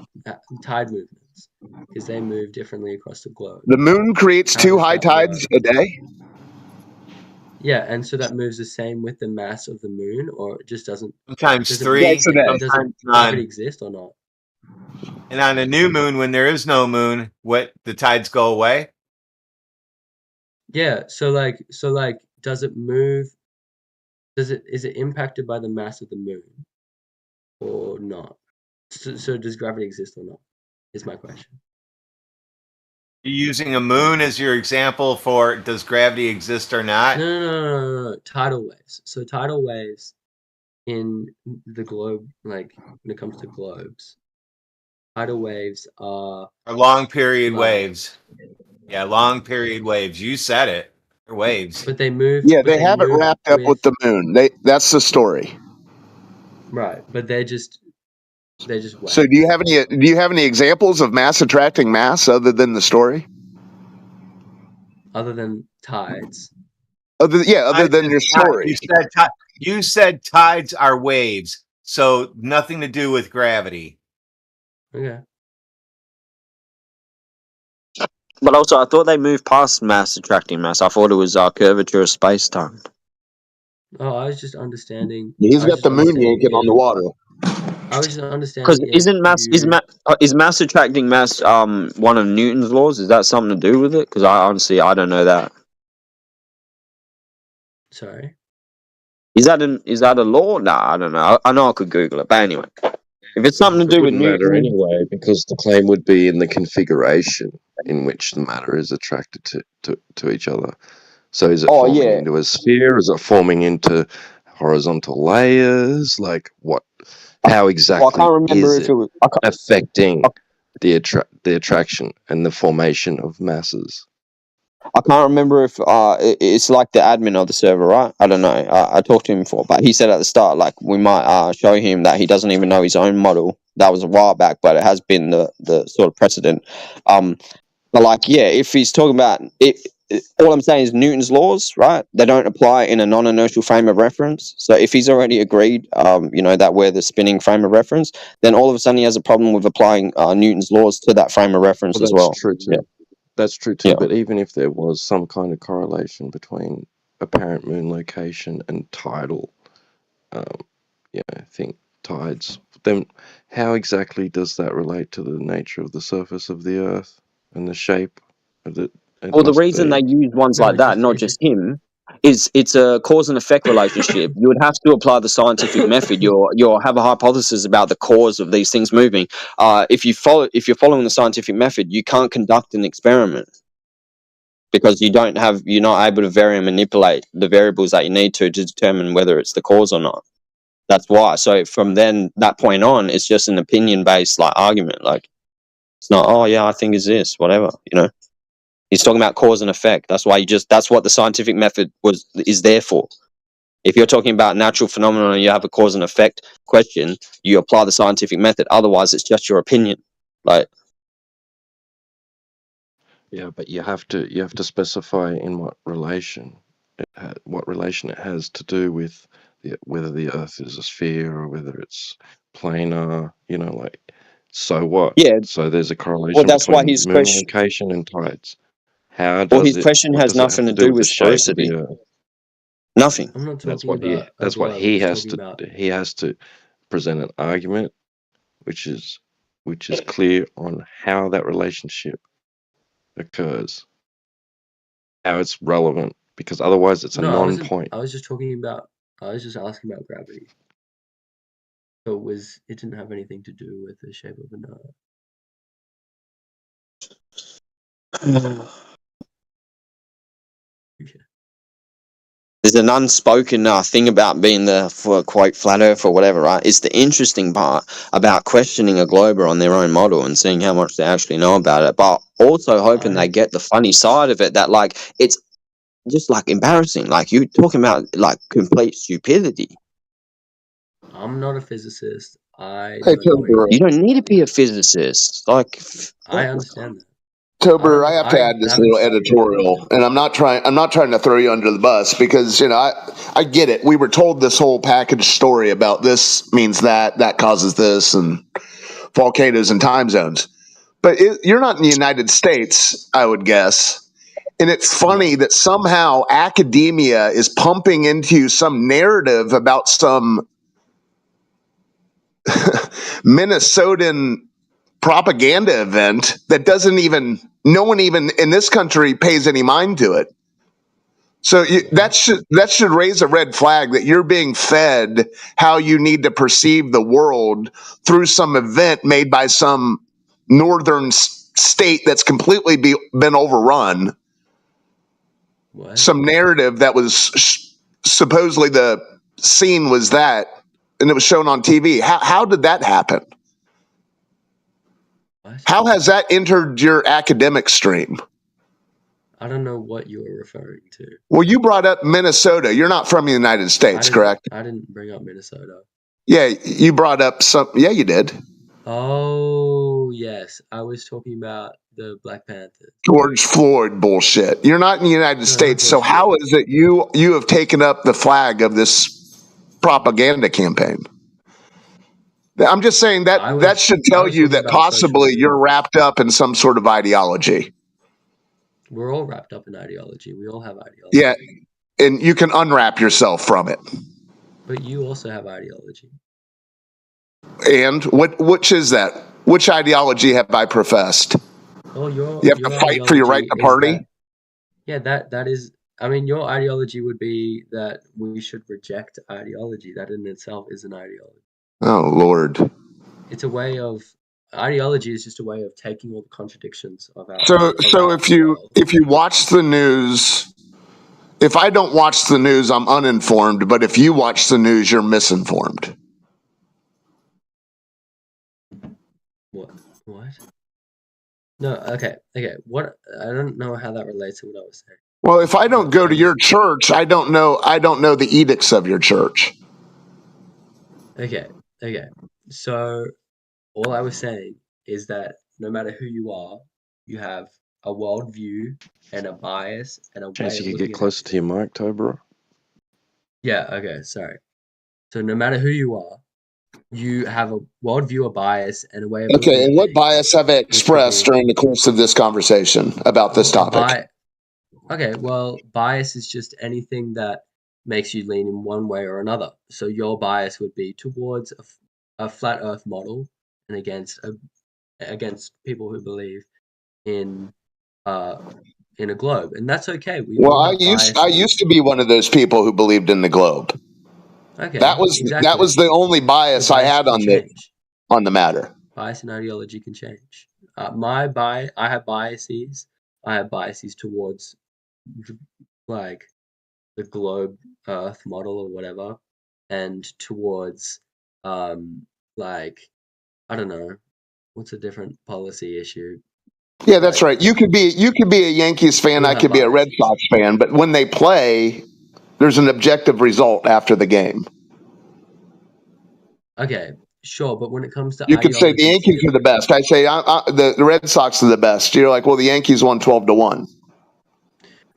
tide movements, because they move differently across the globe. The moon creates 2 high tides a day. Yeah, and so that moves the same with the mass of the moon, or it just doesn't. Sometimes 3, sometimes does none. it exist or not? And on a new moon, when there is no moon, the tides go away? Yeah, so does it move? Is it impacted by the mass of the moon, or not? So does gravity exist or not? Is my question. You're using a moon as your example for does gravity exist or not? No. Tidal waves. So tidal waves in the globe, like when it comes to globes, tidal waves are long period waves. Yeah, long period waves. You said it. They're waves. But they move. Yeah, they have it wrapped up with the moon. That's the story. Right, but they just waves. So do you have any examples of mass attracting mass other than the story? Other than tides. Other than your story. You said tides are waves, so nothing to do with gravity. Okay. But also, I thought they moved past mass attracting mass. I thought it was curvature of space time. Oh, I was just understanding. He's got the moon yanking on the water. I was just understanding. Because is mass attracting mass one of Newton's laws? Is that something to do with it? Because I don't know that. Sorry. Is that a law? Nah, I don't know. I know I could Google it, but anyway, if it's something to do with matter Newton, anyway, because the claim would be in the configuration in which the matter is attracted to each other. So is it forming into a sphere? Is it forming into horizontal layers? Like what? How exactly is it affecting the attraction and the formation of masses? I can't remember if it's like the admin of the server, right? I don't know. I talked to him before, but he said at the start, like, we might show him that he doesn't even know his own model. That was a while back, but it has been the sort of precedent. But like, yeah, if he's talking about it, all I'm saying is Newton's laws, right? They don't apply in a non-inertial frame of reference. So if he's already agreed, that we're the spinning frame of reference, then all of a sudden he has a problem with applying Newton's laws to that frame of reference as well. True too. Yeah. That's true too. Yeah. But even if there was some kind of correlation between apparent moon location and tidal, tides, then how exactly does that relate to the nature of the surface of the Earth and the shape of it? Well, the reason they use ones like that, not just him, is it's a cause and effect relationship. You would have to apply the scientific method. You'll have a hypothesis about the cause of these things moving. If you're following the scientific method, you can't conduct an experiment because you're not able to vary and manipulate the variables that you need to determine whether it's the cause or not. That's why. So from that point on, it's just an opinion based argument. Like, it's not, oh yeah, I think it's this, whatever, He's talking about cause and effect. That's why that's what the scientific method is there for. If you're talking about natural phenomena and you have a cause and effect question, you apply the scientific method. Otherwise, it's just your opinion. Like, yeah, but you have to specify in what relation it has to do with whether the Earth is a sphere or whether it's planar. You know, like, so what? yeah. So there's a Well, correlation that's why between his moon question. location and tides. How Well, does his it? question What has does it have nothing to to do do with the with shape of sphericity. the Earth? Nothing. I'm not That's talking about a that's what globe. he I'm just has talking to. about. He has to present an argument which is clear on how that relationship occurs, how it's relevant, because otherwise it's a No, non-point. I was just talking about. I was just asking about gravity. So it didn't have anything to do with the shape of an Earth. There's an unspoken thing about being for quote flat Earth or whatever, right? It's the interesting part about questioning a glober on their own model and seeing how much they actually know about it, but also hoping they get the funny side of it, that like it's just like embarrassing. Like you talking about like complete stupidity. I'm not a physicist. Hey, You don't need to be a physicist. Like, I understand that. Tober, I have to add this little editorial, and I'm not trying to throw you under the bus because I get it. We were told this whole package story about this means that causes this, and volcanoes and time zones. But you're not in the United States, I would guess. And it's funny that somehow academia is pumping into some narrative about some Minnesotan propaganda event that no one even in this country pays any mind to it. So that should raise a red flag that you're being fed how you need to perceive the world through some event made by some northern state that's completely been overrun. What? Some narrative that was supposedly the scene was that, and it was shown on TV. How did that happen? What? How has that entered your academic stream? I don't know what you were referring to. Well, you brought up Minnesota. You're not from the United States, correct? I didn't bring up Minnesota. Yeah, you brought up some. Yeah, you did. Oh, yes. I was talking about the Black Panthers. George Floyd bullshit. You're not in the United States, so how is it you have taken up the flag of this propaganda campaign? I'm just saying that should tell you that possibly you're wrapped up in some sort of ideology. We're all wrapped up in ideology. We all have ideology. Yeah, and you can unwrap yourself from it. But you also have ideology. And which is that? Which ideology have I professed? Well, you have to fight for your right to party? That is. I mean, your ideology would be that we should reject ideology. That in itself is an ideology. Oh, Lord. It's a way of ideology is just a way of taking all the contradictions of our So if you watch the news, if I don't watch the news, I'm uninformed, but if you watch the news, you're misinformed. What? No, okay. What? I don't know how that relates to what I was saying. Well, if I don't go to your church, I don't know the edicts of your church. Okay. So all I was saying is that no matter who you are, you have a worldview and a bias and a way Chance of you could looking get at closer to your mic, Tober. Yeah, okay, sorry. So no matter who you are, you have a worldview, a bias, and a way of looking Okay, at and what bias have I expressed during the course of this conversation about this topic? Okay, well, bias is just anything that makes you lean in one way or another. So your bias would be towards a flat Earth model and against people who believe in a globe, and that's okay. We Well, all I have used to be one of those people who believed in the globe. Okay, that was the only bias I had on the matter. Bias and ideology can change. I have biases. I have biases towards like the globe Earth model or whatever, and towards like I don't know, what's a different policy issue? Yeah, that's right. You could be a Yankees fan, I could be a Red Sox fan, but when they play, there's an objective result after the game. Okay, sure, but when it comes to You could say the Yankees are the best. I say the Red Sox are the best. You're like, well, the Yankees won 12-1.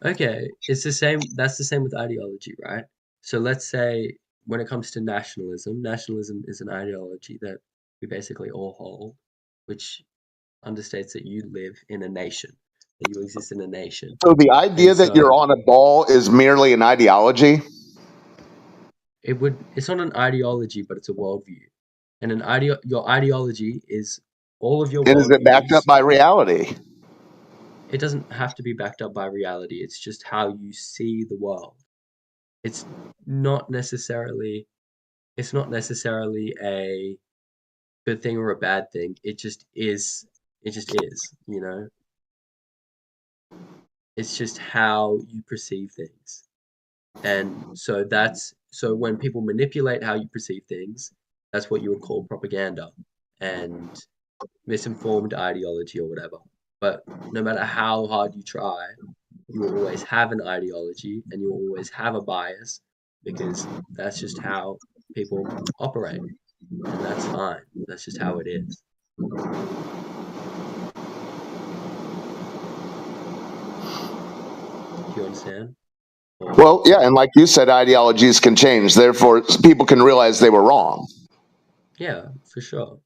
Okay, it's the same. That's the same with ideology, right? So let's say when it comes to nationalism is an ideology that we basically all hold, which understates that you live in a nation, that you exist in a nation. So the idea that you're on a ball is merely an ideology? It's not an ideology, but it's a worldview. And your ideology is all of your And is it backed up by reality? It doesn't have to be backed up by reality. It's just how you see the world. It's not necessarily a good thing or a bad thing. It just is, you know? It's just how you perceive things. And so when people manipulate how you perceive things, that's what you would call propaganda and misinformed ideology or whatever. But no matter how hard you try, you will always have an ideology and you will always have a bias because that's just how people operate. And that's fine. That's just how it is. Do you understand? Well, yeah, and like you said, ideologies can change. Therefore, people can realize they were wrong. Yeah, for sure.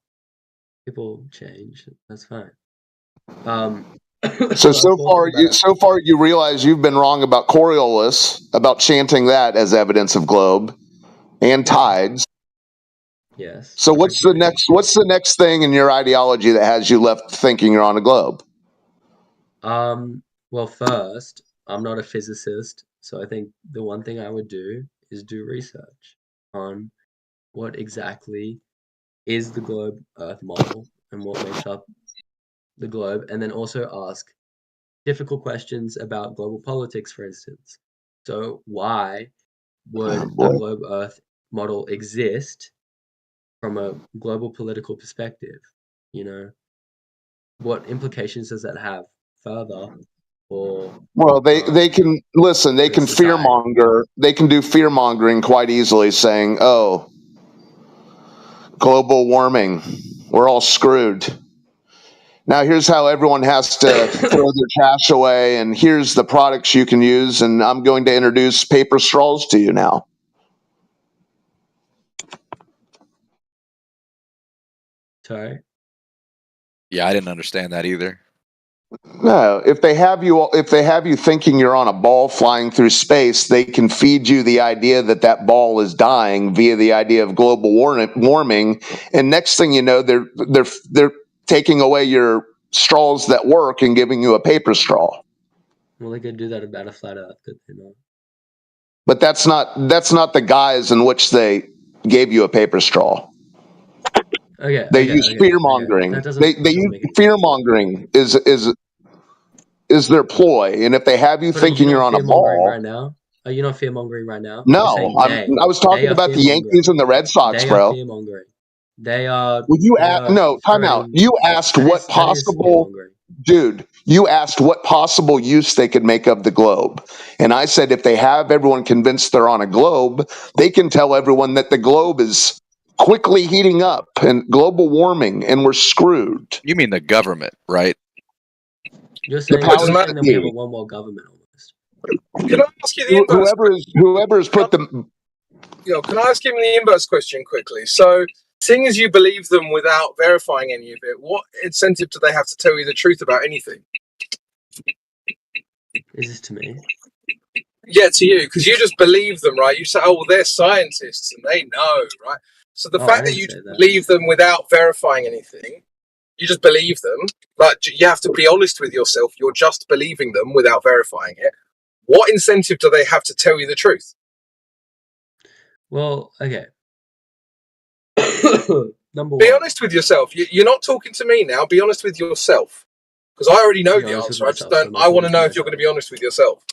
People change. That's fine. So far you realize you've been wrong about Coriolis, about chanting that as evidence of globe, and tides. Yes. So what's the next thing in your ideology that has you left thinking you're on a globe? Well, first, I'm not a physicist, so I think the one thing I would do is do research on what exactly is the globe Earth model and what makes up the globe, and then also ask difficult questions about global politics, for instance. So why would a globe Earth model exist from a global political perspective? You know, what implications does that have further? Well, they can listen. They can fearmonger. They can do fearmongering quite easily, saying, "Oh, global warming, we're all screwed." Now here's how everyone has to throw their cash away, and here's the products you can use, and I'm going to introduce paper straws to you now. Sorry. Yeah, I didn't understand that either. No, if they have you thinking you're on a ball flying through space, they can feed you the idea that that ball is dying via the idea of global warming, and next thing you know, they're taking away your straws that work and giving you a paper straw. Well, they could do that about a flat Earth, could they not? But that's not the guise in which they gave you a paper straw. Okay. They use fear-mongering. They use fear-mongering is their ploy, and if they have you thinking you're on a ball right now, are you not fear-mongering right now? No, I was talking about the Yankees and the Red Sox, bro. They are fear-mongering. They are. Well, time out. You asked what possible, dude. You asked what possible use they could make of the globe, and I said if they have everyone convinced they're on a globe, they can tell everyone that the globe is quickly heating up and global warming, and we're screwed. You mean the government, right? You're saying that we have a one world government almost. Can I ask you the inverse? Whoever has put them. Can I ask him the inverse question quickly? So, seeing as you believe them without verifying any of it, what incentive do they have to tell you the truth about anything? Is this to me? Yeah, to you, because you just believe them, right? You say, "Oh, well, they're scientists and they know," right? So the fact that you believe them without verifying anything, you just believe them. Like, you have to be honest with yourself. You're just believing them without verifying it. What incentive do they have to tell you the truth? Well, okay. Be honest with yourself. You're not talking to me now. Be honest with yourself. Because I already know the answer. I just don't. I want to know if you're going to be honest with yourself.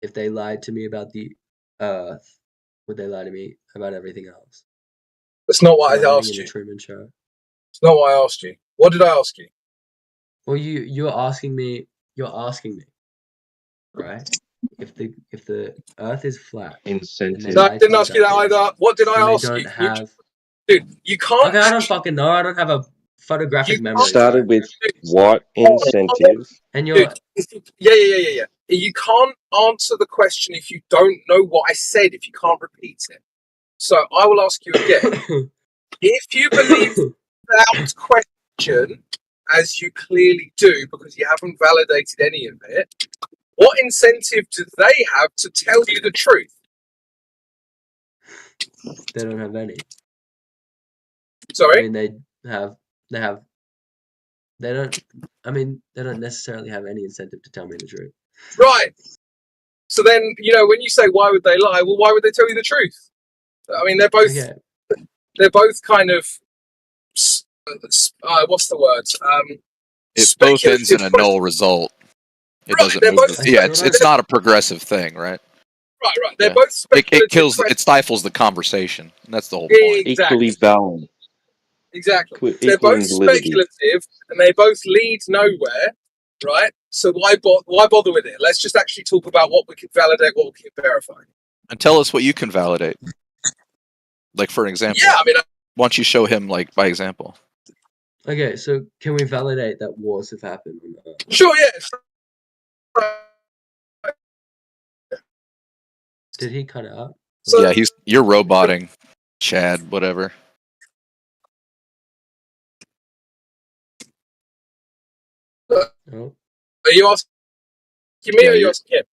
If they lied to me about the Earth, would they lie to me about everything else? That's not what I asked you. Truman Show. It's not what I asked you. What did I ask you? Well, you're asking me, right? If the Earth is flat, Incentive. No, I didn't ask you that either. What did I and they ask don't you? have. Dude, you can't. Okay, I don't fucking know. I don't have a photographic memory. Started with what incentive? And you're Yeah. You can't answer the question if you don't know what I said, if you can't repeat it. So I will ask you again. If you believe without question, as you clearly do, because you haven't validated any of it, what incentive do they have to tell you the truth? They don't have any. Sorry? I mean, they don't. I mean, they don't necessarily have any incentive to tell me the truth. Right. So then, when you say why would they lie, well, why would they tell you the truth? I mean, they're both kind of what's the word? It both ends in a null result. It doesn't move. It's not a progressive thing, right? Right. They're both speculative. It stifles the conversation. And that's the whole point. Exactly. Equally balanced. Exactly. They're both speculative and they both lead nowhere, right? So why bother with it? Let's just actually talk about what we can validate, what we can verify. And tell us what you can validate. Like, for an example. Yeah, I mean, why don't you show him, like, by example? Okay, so can we validate that wars have happened on Earth? Sure, yeah. Did he cut out? So, yeah, you're roboting, Chad, whatever. Oh. Are you asking me or are you asking him?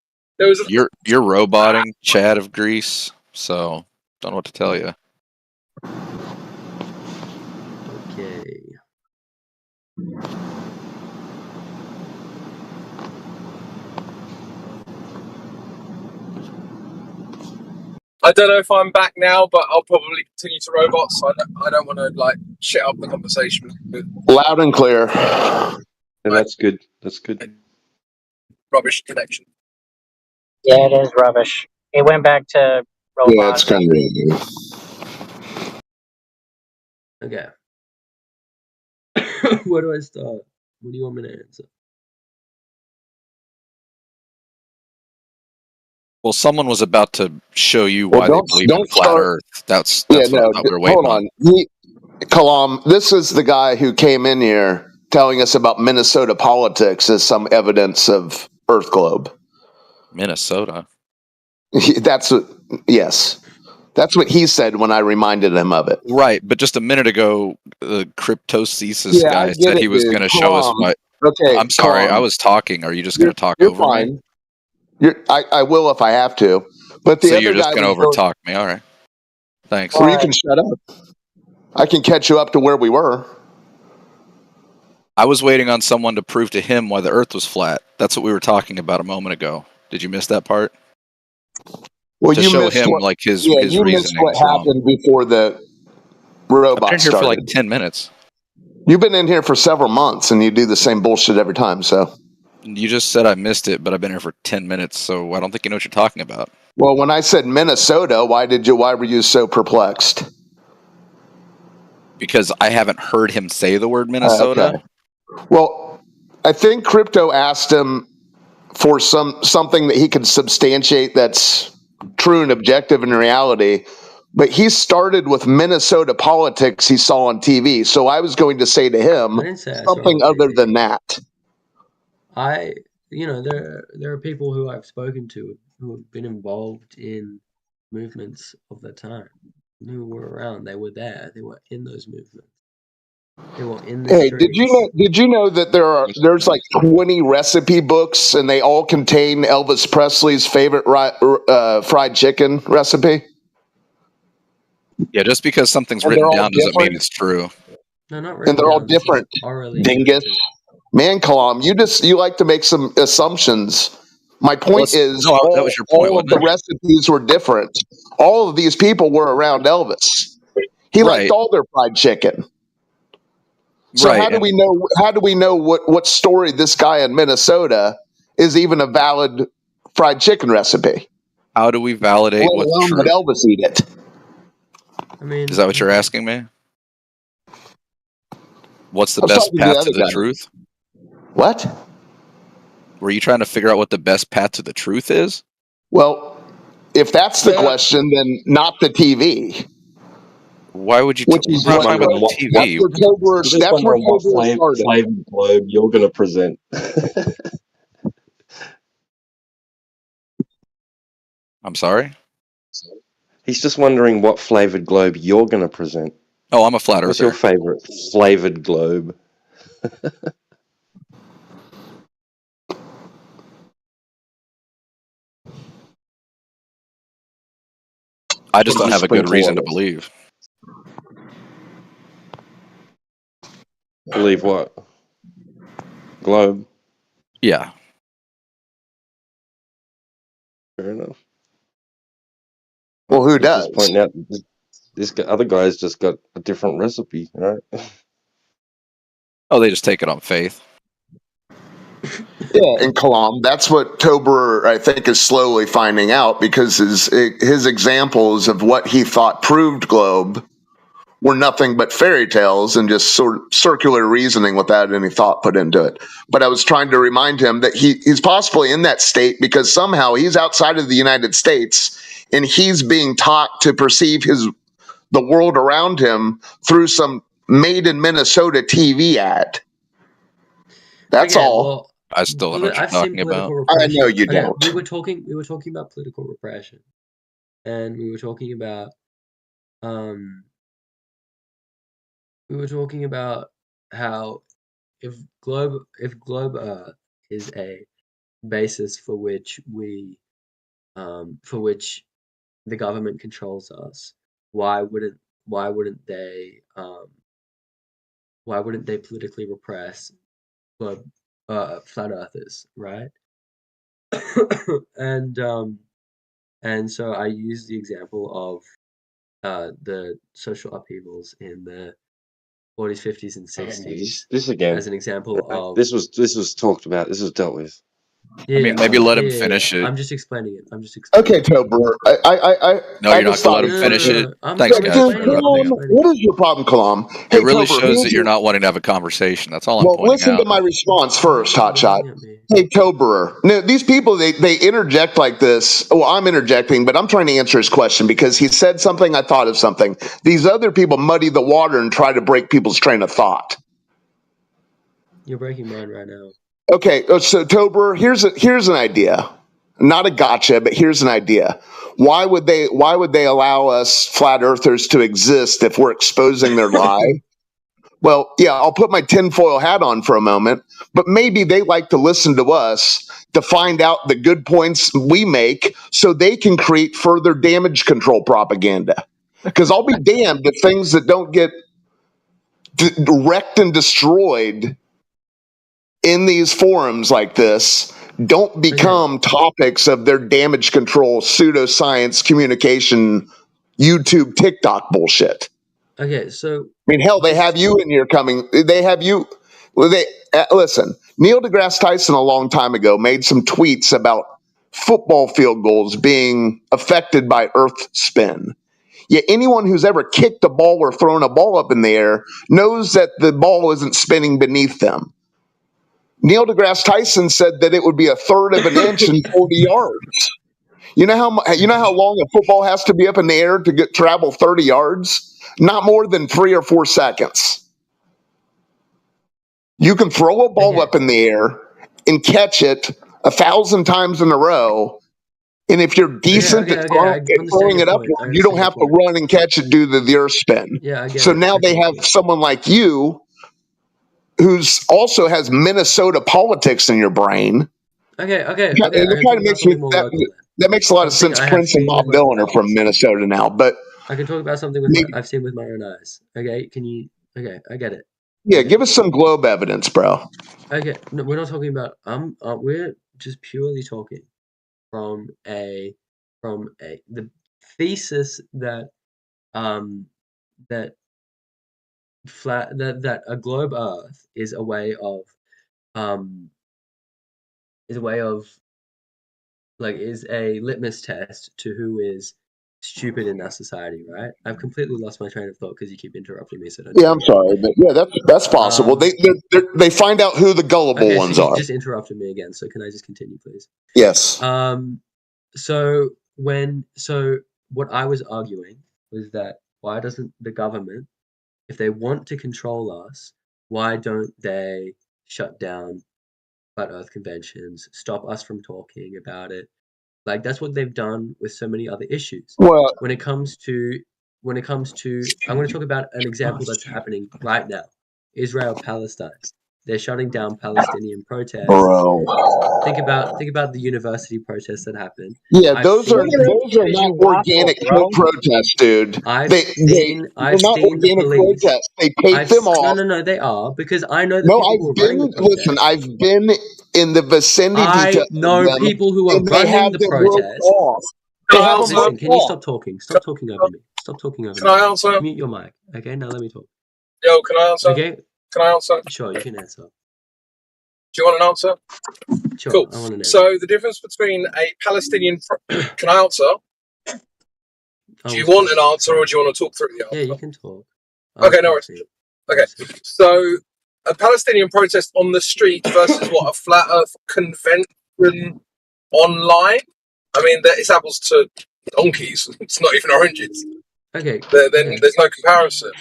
You're roboting, Chad of Greece, so don't know what to tell you. Okay. I don't know if I'm back now, but I'll probably continue to robot, so I don't want to shit up the conversation. Loud and clear. And that's good. That's good. Rubbish connection. Yeah, it is rubbish. It went back to robot. Yeah, it's kind of. Okay. Where do I start? What do you want me to answer? Well, someone was about to show you why they believe in flat Earth. That's what I thought we were waiting on. Kalam, this is the guy who came in here telling us about Minnesota politics as some evidence of Earth globe. Minnesota. That's what he said when I reminded him of it. Right, but just a minute ago, the cryptothesis guy said he was going to show us why. Okay, I'm sorry, I was talking. Are you just going to talk over me? I will if I have to. But the so other you're just guy going to overtalk me. All right. Thanks. Or you can shut up. I can catch you up to where we were. I was waiting on someone to prove to him why the Earth was flat. That's what we were talking about a moment ago. Did you miss that part? Well, to you show missed him his reasoning. Missed what happened before the robot I've been here started. for like 10 minutes. You've been in here for several months, and you do the same bullshit every time. So you just said I missed it, but I've been here for 10 minutes, so I don't think you know what you're talking about. Well, when I said Minnesota, why were you so perplexed? Because I haven't heard him say the word Minnesota. Okay. Well, I think Crypto asked him for something that he could substantiate that's true and objective in reality, but he started with Minnesota politics he saw on TV. So I was going to say to him something other than that. There are people who I've spoken to who have been involved in movements of that time, who were around. They were there. They were in those movements. They were in the streets. Did you know that there's like 20 recipe books and they all contain Elvis Presley's favorite fried chicken recipe? Yeah, just because something's written down doesn't mean it's true. No, not written and they're all down, different. Dingus. Man, Kalam, you like to make some assumptions. My point is, that was your point, all of the recipes were different. All of these people were around Elvis. He liked all their fried chicken. So how do we know? How do we know what story this guy in Minnesota is even a valid fried chicken recipe? How do we validate what's true? Let Elvis eat it. I mean, is that what you're asking me? What's the I was best talking to the path to other the guy. truth? What? Were you trying to figure out what the best path to the truth is? Well, if that's the question, then not the TV. Why would you? Which We're is not what, talking about the that's TV. where Tobler, I'm just that's where wondering what Tobler started. flavored globe you're going to present. I'm sorry. He's just wondering what flavored globe you're going to present. Oh, I'm a flat What's earther. your favorite flavored globe? I just Put don't a have a good sprinkle reason on to it. believe. Believe what? Globe. Yeah. Fair enough. Well, who Just does? pointing out this other guy's just got a different recipe, right? Oh, they just take it on faith. Yeah, in Kalam, that's what Tober, I think, is slowly finding out, because his examples of what he thought proved globe were nothing but fairy tales and just sort of circular reasoning without any thought put into it. But I was trying to remind him that he's possibly in that state because somehow he's outside of the United States and he's being taught to perceive the world around him through some made in Minnesota TV ad. That's Okay, all. well, I still don't know what you're I've seen talking about. political I repression. know you Okay, don't. we were talking about political repression, and we were talking about how if globe Earth is a basis for which the government controls us, why wouldn't they politically repress globe flat earthers, right? and so I use the example of the social upheavals in the 40s, 50s, and 60s This again. as an example of This was talked about. This was dealt with. I mean, maybe let him finish it. I'm just explaining it. Okay, Tober. No, I you're not just gonna thought let him finish it. I'm Thanks, Dude, guys, for interrupting him. Kalam, what is your problem, Kalam? It Hey, really Tober, shows that here's you're not wanting to have a conversation. That's all I'm well, pointing listen out. to my response first, Hotshot. Hey, Toberer. No, these people, they interject like this. Well, I'm interjecting, but I'm trying to answer his question because he said something, I thought of something. These other people muddy the water and try to break people's train of thought. You're breaking mine right now. Okay, so Tober, here's an idea. Not a gotcha, but here's an idea. Why would they allow us flat earthers to exist if we're exposing their lie? Well, yeah, I'll put my tinfoil hat on for a moment, but maybe they like to listen to us to find out the good points we make so they can create further damage control propaganda. Because I'll be damned if things that don't get wrecked and destroyed in these forums like this don't become topics of their damage control, pseudoscience, communication, YouTube, TikTok bullshit. Okay, so I mean, hell, they have you in here coming. They have you. Well, listen. Neil deGrasse Tyson a long time ago made some tweets about football field goals being affected by Earth spin. Yet anyone who's ever kicked a ball or thrown a ball up in the air knows that the ball isn't spinning beneath them. Neil deGrasse Tyson said that it would be a third of an inch and 40 yards. You know how long a football has to be up in the air to travel 30 yards? Not more than 3 or 4 seconds. You can throw a ball up in the air and catch it 1,000 times in a row. And if you're decent at throwing it upward, you don't have to run and catch it due to the earth spin. Yeah, I get so it. now they have someone like you who's also has Minnesota politics in your brain. Okay. That makes a lot of sense. Prince and Bob Dylan are from Minnesota now, but I can talk about something I've seen with my own eyes. Okay, I get it. Yeah, give us some globe evidence, bro. Okay, no, we're not talking about. We're just purely talking from the thesis that that a globe Earth is a way of is a litmus test to who is stupid in our society, right? I've completely lost my train of thought because you keep interrupting me. So don't Yeah, I'm sorry, but yeah, that's possible. They find out who the gullible okay, ones so you are. just interrupted me again. So can I just continue, please? Yes. So what I was arguing was that why doesn't the government, if they want to control us, why don't they shut down flat Earth conventions, stop us from talking about it? Like that's what they've done with so many other issues. Well, when it comes to, I'm going to talk about an example that's happening right now: Israel Palestine. They're shutting down Palestinian protests. Bro. Think about the university protests that happened. Yeah, those are not organic protests, dude. They're not organic protests. They take them off. No, they are, because I know the No, people who are running the protest. listen, I've been in the vicinity I know of them, people who are and they running have the them roped protest. off. They have them Listen, roped can you off. stop talking? Stop talking over me. Stop talking over me. Can I answer? Mute your mic. Okay, now let me talk. Yo, can I answer? Okay. Can I answer? Sure, you can answer. Do you want an answer? Sure, Cool. I want an answer. So the difference between a Palestinian... Can I answer? Do you want an answer, or do you want to talk through the answer? Yeah, you can talk. Okay, no worries. Okay, so a Palestinian protest on the street versus what, a flat Earth convention online? I mean, it's apples to donkeys. It's not even oranges. Okay. Then there's no comparison.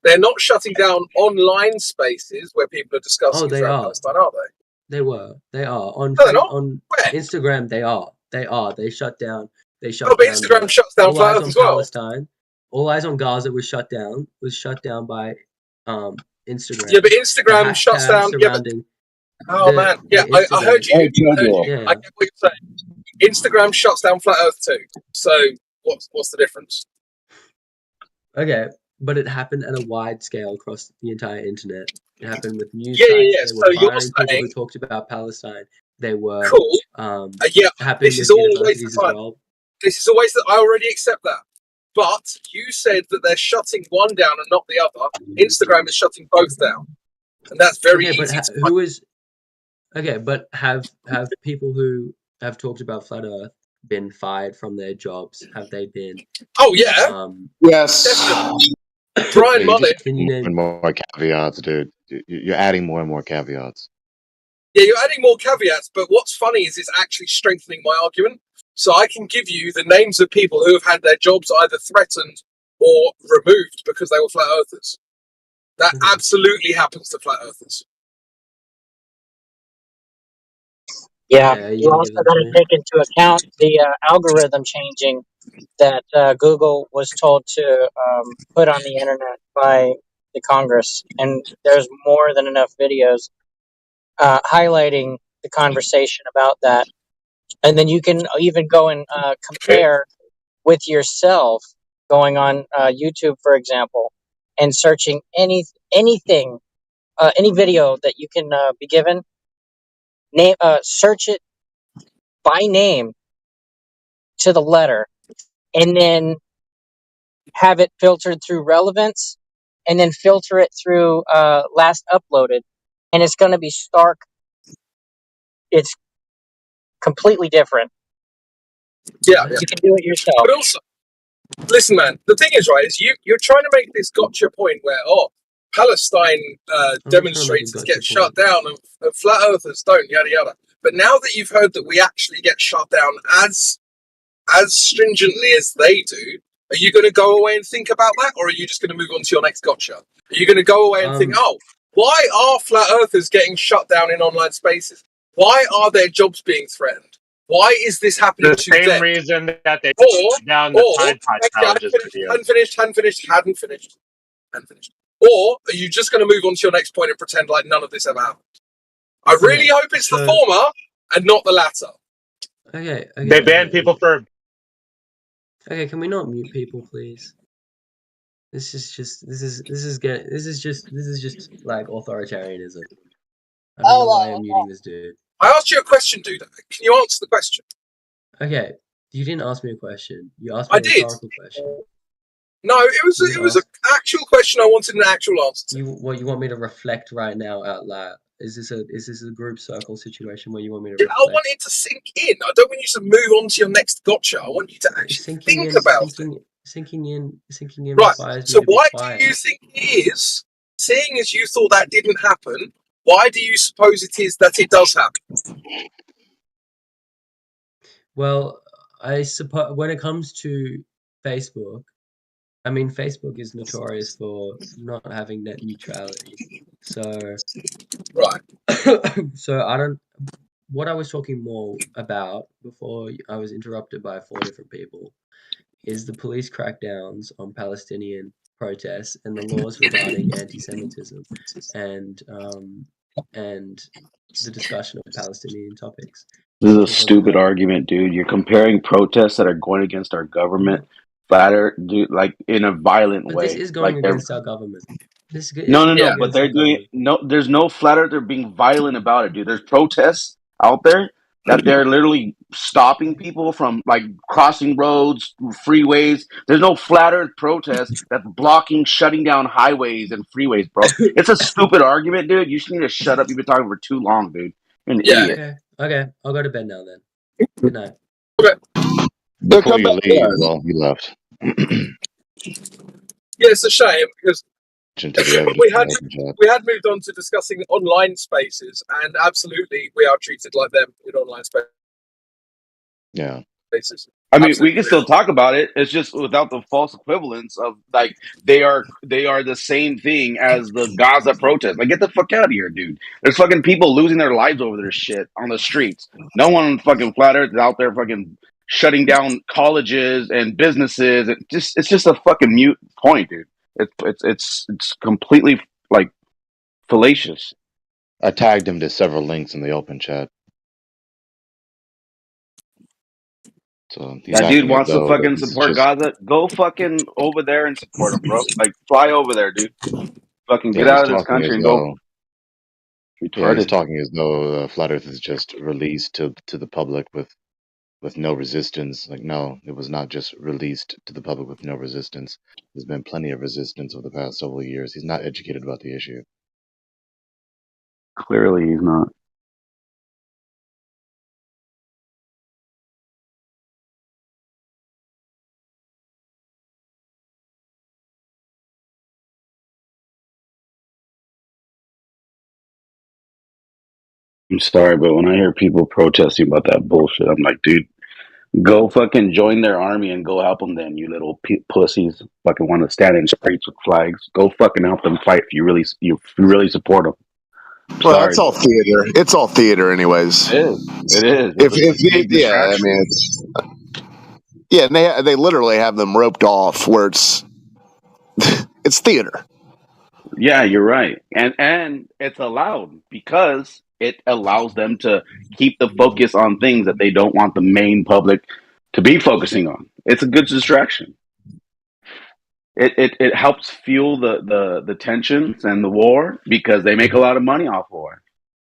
They're not shutting down online spaces where people are discussing Israel and Palestine, are they? They were. They are. On Instagram, they are. They shut down. They shut but down. Instagram shuts down All Eyes Earth on as well. Palestine. All Eyes on Gaza was shut down. by Instagram. Yeah, but Instagram shuts down. I heard you. I get what you're saying. Instagram shuts down flat Earth too. So what's the difference? Okay, but it happened at a wide scale across the entire internet. It happened with news Yeah. sites. So They were you're firing people saying who talked about Palestine. They were cool. happened This with is always universities the as time. well. This is always that I already accept that. But you said that they're shutting one down and not the other. Instagram is shutting both down, and that's very easy. But have people who have talked about flat Earth been fired from their jobs? Have they been? Oh yeah. Yes. Brian Mullet. Can you name more caveats, dude? You're adding more and more caveats. Yeah, you're adding more caveats, but what's funny is it's actually strengthening my argument. So I can give you the names of people who have had their jobs either threatened or removed because they were flat earthers. That absolutely happens to flat earthers. Yeah, you also got to take into account the algorithm changing that Google was told to put on the internet by the Congress. And there's more than enough videos highlighting the conversation about that. And then you can even go and compare with yourself, going on YouTube, for example, and searching anything, any video that you can be given. Search it by name to the letter, and then have it filtered through relevance, and then filter it through last uploaded, and it's going to be stark. It's completely different. Yeah, you can do it yourself. But also, listen, man. The thing is, right, is you're trying to make this gotcha point where Palestine demonstrators get shut down and flat earthers don't, yada yada. But now that you've heard that we actually get shut down as stringently as they do, are you going to go away and think about that, or are you just going to move on to your next gotcha? Are you going to go away and think, why are flat earthers getting shut down in online spaces? Why are their jobs being threatened? Why is this happening to them? The same reason that they shut down the Tide Pod challenges video. Hadn't finished. Or are you just going to move on to your next point and pretend like none of this ever happened? I really hope it's the former and not the latter. Okay. They banned people for... Okay, can we not mute people, please? This is just like authoritarianism. I don't know why I'm muting this dude. I asked you a question, dude. Can you answer the question? Okay, you didn't ask me a question. You asked me a rhetorical question. No, it was an actual question. I wanted an actual answer to. You want me to reflect right now out loud Is this a group circle situation where you want me to Yeah, I reflect? want it to sink in. I don't want you to move on to your next gotcha. I want you to actually think about it. Sinking in Right. requires me So to be why quiet. do you think it is? Seeing as you thought that didn't happen, why do you suppose it is that it does happen? Well, I suppose when it comes to Facebook, I mean, Facebook is notorious for not having net neutrality. So, right. So I don't. What I was talking more about before I was interrupted by 4 different people is the police crackdowns on Palestinian protests and the laws regarding anti-Semitism, and the discussion of Palestinian topics. This is a Because on the stupid argument, dude. You're comparing protests that are going against our government, dude, like in a violent But way. this is going Like they're against our government. This is no, going but against our they're doing it. government. No, there's no flat earther being violent about it, dude. There's protests out there that they're literally stopping people from like crossing roads, freeways. There's no flat earth protest that's blocking, shutting down highways and freeways, bro. It's a stupid argument, dude. You just need to shut up. You've been talking for too long, dude. You're an idiot. Okay. I'll go to bed now then. Good night. Before you leave, well, he left. Yeah, it's a shame because Into the evidence we in had the open chat. we had moved on to discussing online spaces, and absolutely we are treated like them in online Yeah. spaces. I mean, we can still talk about it. It's just without the false equivalence of like they are the same thing as the Gaza protest. Like, get the fuck out of here, dude. There's fucking people losing their lives over their shit on the streets. No one on fucking flat earth is out there fucking shutting down colleges and businesses. It's just a fucking mute point, dude. It's completely like fallacious. I tagged him to several links in the open chat. So he's That dude acting as wants to though fucking this is support just Gaza. Go fucking over there and support him, bro. Like, fly over there, dude. Fucking get he's out of this talking country as and go. though he's Retarded. talking as though flat Earth is just released to the public with no resistance. Like, no, it was not just released to the public with no resistance. There's been plenty of resistance over the past several years. He's not educated about the issue. Clearly, he's not. I'm sorry, but when I hear people protesting about that bullshit, I'm like, dude, go fucking join their army and go help them then, you little pussies. Fucking want to stand in streets with flags. Go fucking help them fight if you really support them. Well, Sorry, that's all but theater. It's all theater, anyways. it is. It is. If It's a big yeah, I distraction. mean, and they literally have them roped off where it's theater. Yeah, you're right. And it's allowed because it allows them to keep the focus on things that they don't want the main public to be focusing on. It's a good distraction. It helps fuel the tensions and the war because they make a lot of money off war.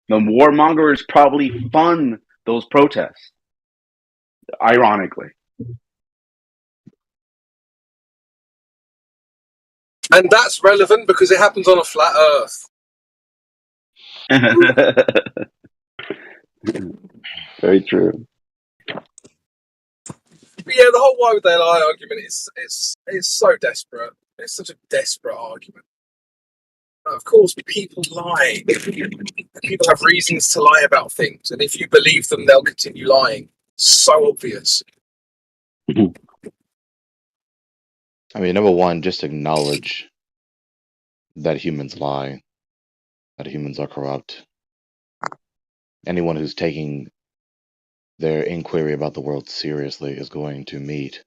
The warmongers probably fund those protests, ironically. And that's relevant because it happens on a flat Earth. Very true. But yeah, the whole why would they lie argument is so desperate. It's such a desperate argument. Of course, people lie. People have reasons to lie about things, and if you believe them, they'll continue lying. So obvious. I mean, number one, just acknowledge that humans lie, that humans are corrupt. Anyone who's taking their inquiry about the world seriously is going to meet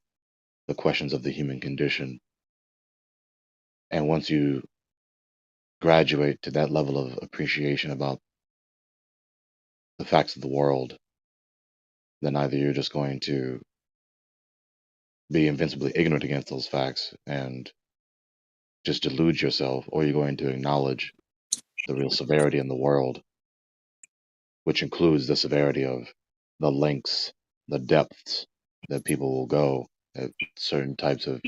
the questions of the human condition. And once you graduate to that level of appreciation about the facts of the world, then either you're just going to be invincibly ignorant against those facts and just delude yourself, or you're going to acknowledge the real severity in the world, which includes the severity of the lengths, the depths that people will go, that certain types of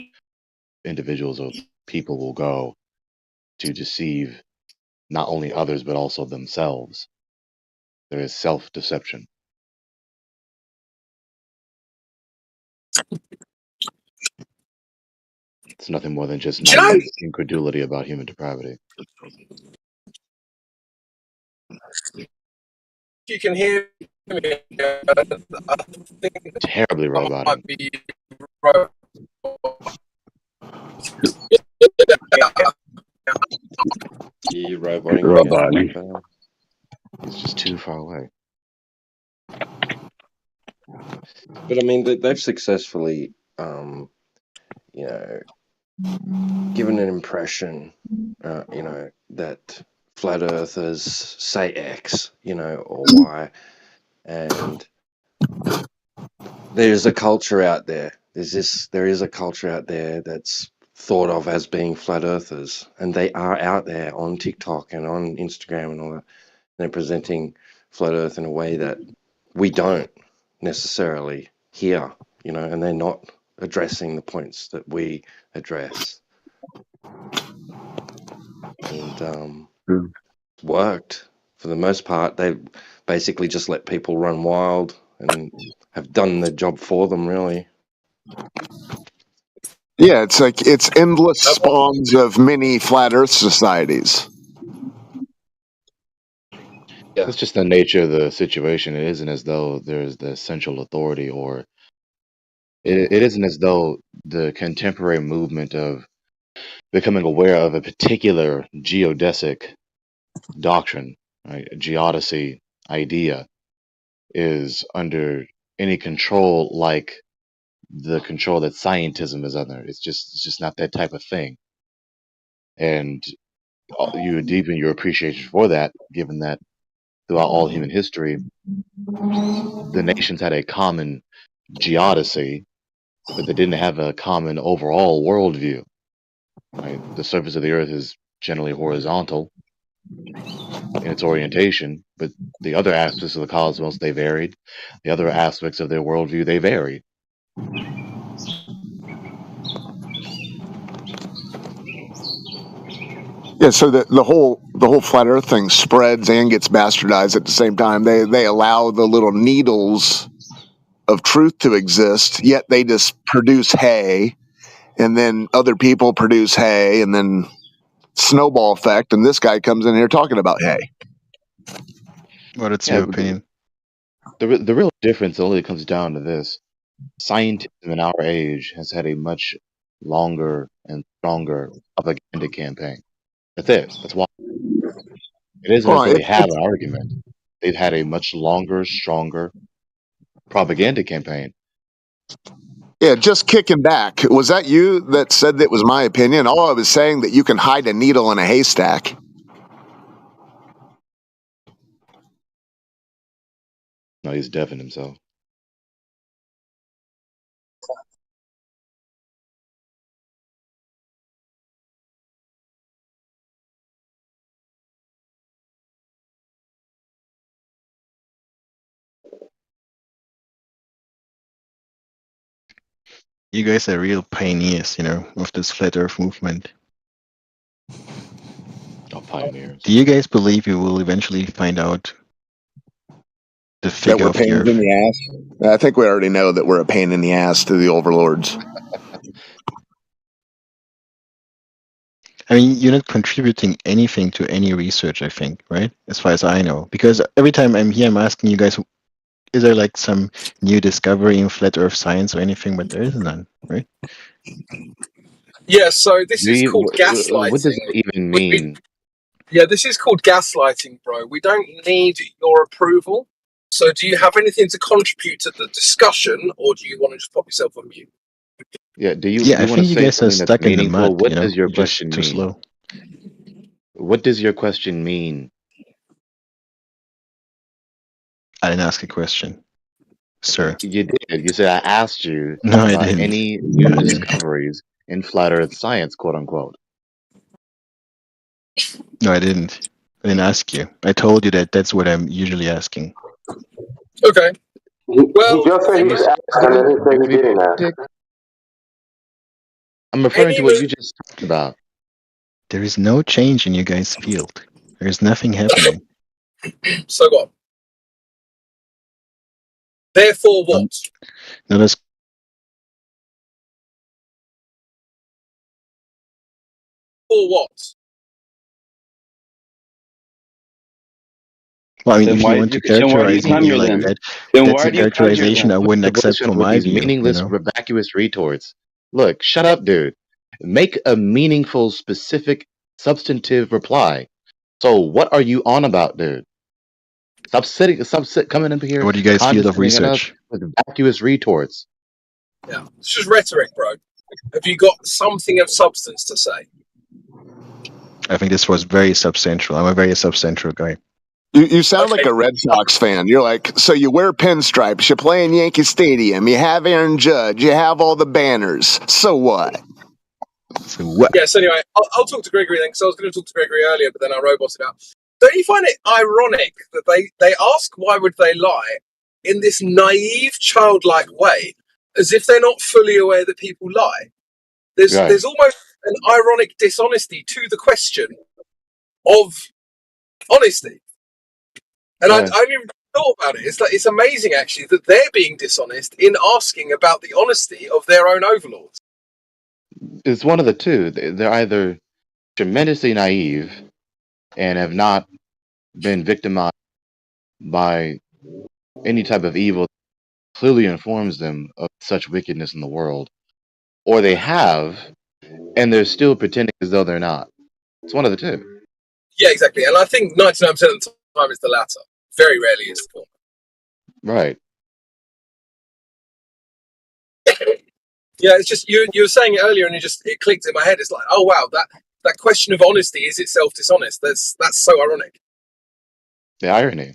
individuals or people will go to deceive not only others, but also themselves. There is self-deception. It's nothing more than just naive incredulity about human depravity. You can hear me. I think Terribly robotic. might be You're roboting. It's just too far away. But I mean, they've successfully, you know, given an impression, you know, that flat earthers say X, you know, or Y, and there's a culture out there. There is a culture out there that's thought of as being flat earthers, and they are out there on TikTok and on Instagram and all that. They're presenting flat earth in a way that we don't necessarily hear, you know, and they're not addressing the points that we address. And it's worked for the most part. They basically just let people run wild and have done the job for them, really. Yeah, it's like it's endless spawns of mini flat Earth societies. Yeah. It's just the nature of the situation. It isn't as though there's the central authority, or it isn't as though the contemporary movement of becoming aware of a particular geodesic doctrine, right, a geodesy idea, is under any control like the control that scientism is under. It's just not that type of thing. And you deepen your appreciation for that, given that throughout all human history, the nations had a common geodesy, but they didn't have a common overall worldview. Right? The surface of the earth is generally horizontal in its orientation, but the other aspects of the cosmos, they varied. The other aspects of their worldview, they varied. Yeah, so the whole flat Earth thing spreads and gets bastardized at the same time. They allow the little needles of truth to exist, yet they just produce hay, and then other people produce hay, and then snowball effect, and this guy comes in here talking about hay. What is your opinion? The real difference only comes down to this. Scientism in our age has had a much longer and stronger propaganda campaign. That's it. That's why. It isn't as though they have an argument. They've had a much longer, stronger propaganda campaign. Yeah, just kicking back. Was that you that said that was my opinion? All I was saying that you can hide a needle in a haystack. No, he's deafened himself. You guys are real pioneers, you know, of this flat Earth movement. Oh, pioneers. Do you guys believe you will eventually find out the figure we're of the pains Earth? in the ass? I think we already know that we're a pain in the ass to the overlords. I mean, you're not contributing anything to any research, I think, right? As far as I know. Because every time I'm here, I'm asking you guys, is there like some new discovery in flat Earth science or anything? But there is none, right? Yeah, so this is called gaslighting. What does that even mean? Yeah, this is called gaslighting, bro. We don't need your approval. So do you have anything to contribute to the discussion, or do you want to just pop yourself on mute? Yeah, do you, Yeah, do I you want think to you say guys are something that's stuck in the meaningful? mud. What You know, does your you're question just too mean? slow. What does your question mean? I didn't ask a question, sir. You did. You said I asked you No, I about didn't. any new discoveries in flat Earth science, quote unquote. No, I didn't. I didn't ask you. I told you that that's what I'm usually asking. Okay. Well, he just said he asked, and then he said he didn't ask. I'm referring to what you just talked about. There is no change in you guys' field. There's nothing happening. So what? Therefore, what? Not as For what? well, I mean, Then if why you is want to your then why do you characterize come me here like then? that, Then that's why a do you come here characterization I then? wouldn't The accept bullshit for with my these view. meaningless, vacuous retorts. Look, shut up, dude. Make a meaningful, specific, substantive reply. So, what are you on about, dude? Stop coming up here What do you guys feel of condescending enough research? with vacuous retorts. Yeah, it's just rhetoric, bro. Have you got something of substance to say? I think this was very substantial. I'm a very substantial guy. You sound like a Red Sox fan. You're like, so you wear pinstripes, you play in Yankee Stadium, you have Aaron Judge, you have all the banners. So what? So what? Yeah, so anyway, I'll talk to Gregory then, because I was going to talk to Gregory earlier, but then I roboted out. Don't you find it ironic that they ask why would they lie in this naive, childlike way, as if they're not fully aware that people lie? There's almost an ironic dishonesty to the question of honesty. And I only thought about it. It's like it's amazing actually that they're being dishonest in asking about the honesty of their own overlords. It's one of the two. They're either tremendously naive and have not been victimized by any type of evil that clearly informs them of such wickedness in the world, or they have, and they're still pretending as though they're not. It's one of the two. Yeah, exactly. And I think 99% of the time it's the latter. Very rarely is the former. Right. Yeah, it's just you were saying it earlier, and it clicked in my head. It's like, oh wow, that question of honesty is itself dishonest. That's so ironic. The irony,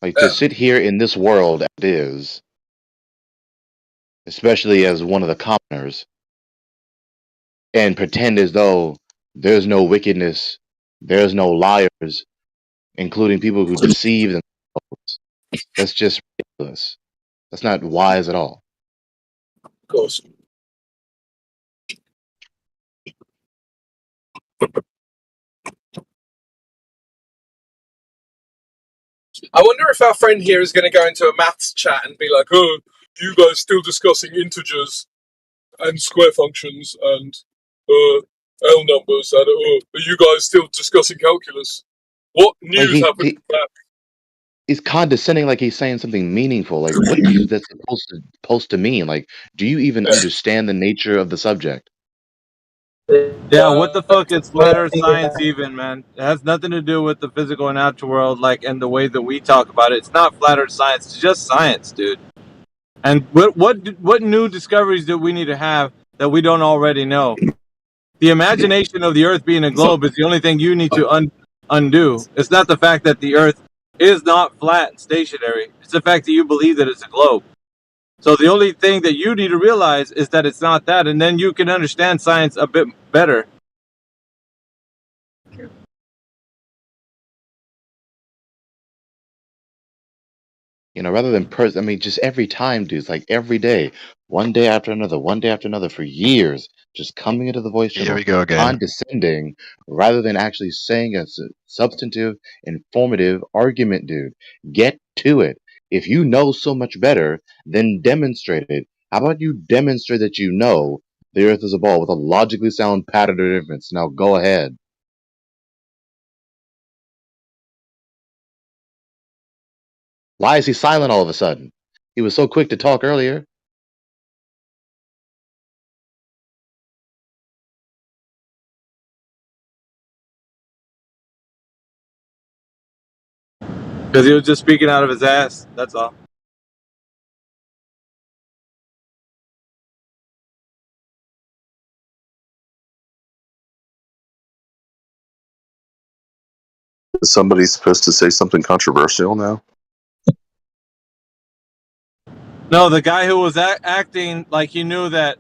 like to sit here in this world as it is, especially as one of the commoners, and pretend as though there's no wickedness, there's no liars, including people who deceive themselves. That's just ridiculous. That's not wise at all. Of course. I wonder if our friend here is going to go into a maths chat and be like, oh, you guys still discussing integers and square functions and L numbers, and are you guys still discussing calculus? What news happened to that? He's condescending like he's saying something meaningful. Like, what is that supposed to mean? Like, do you even understand the nature of the subject? Yeah, what the fuck is flat earth science even, man? It has nothing to do with the physical and natural world, like, and the way that we talk about it. It's not flat earth science, it's just science, dude. And what new discoveries do we need to have that we don't already know? The imagination of the earth being a globe is the only thing you need to undo. It's not the fact that the earth is not flat and stationary. It's the fact that you believe that it's a globe. So the only thing that you need to realize is that it's not that, and then you can understand science a bit better. You know, rather than I mean, just every time, dudes, like every day, one day after another for years, just coming into the voice Here channel, we go again. condescending, rather than actually saying a substantive, informative argument, dude. Get to it. If you know so much better, then demonstrate it. How about you demonstrate that you know the Earth is a ball with a logically sound pattern of difference? Now go ahead. Why is he silent all of a sudden? He was so quick to talk earlier. Because he was just speaking out of his ass. That's all. Is somebody supposed to say something controversial now? No, the guy who was acting like he knew that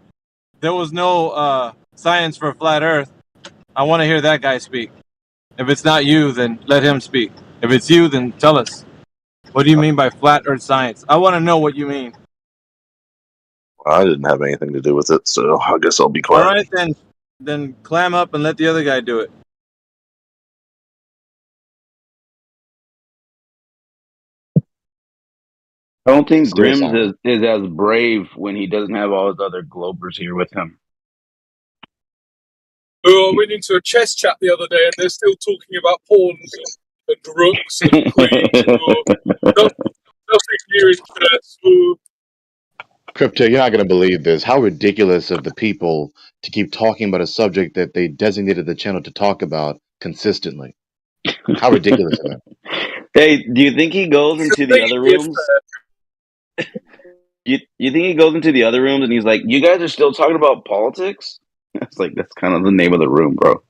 there was no science for flat Earth. I want to hear that guy speak. If it's not you, then let him speak. If it's you, then tell us. What do you mean by flat Earth science? I want to know what you mean. I didn't have anything to do with it, so I guess I'll be quiet. All right, then clam up and let the other guy do it. I don't think Still Grimm's silent. is as brave when he doesn't have all his other Globers here with him. Oh, I went into a chess chat the other day and they're still talking about pawns and rooks and queens. Nothing new in chess. Crypto, you're not going to believe this. How ridiculous of the people to keep talking about a subject that they designated the channel to talk about consistently. How ridiculous is that? Hey, do you think he goes into the other rooms? You think he goes into the other rooms and he's like, "You guys are still talking about politics?" It's like that's kind of the name of the room, bro.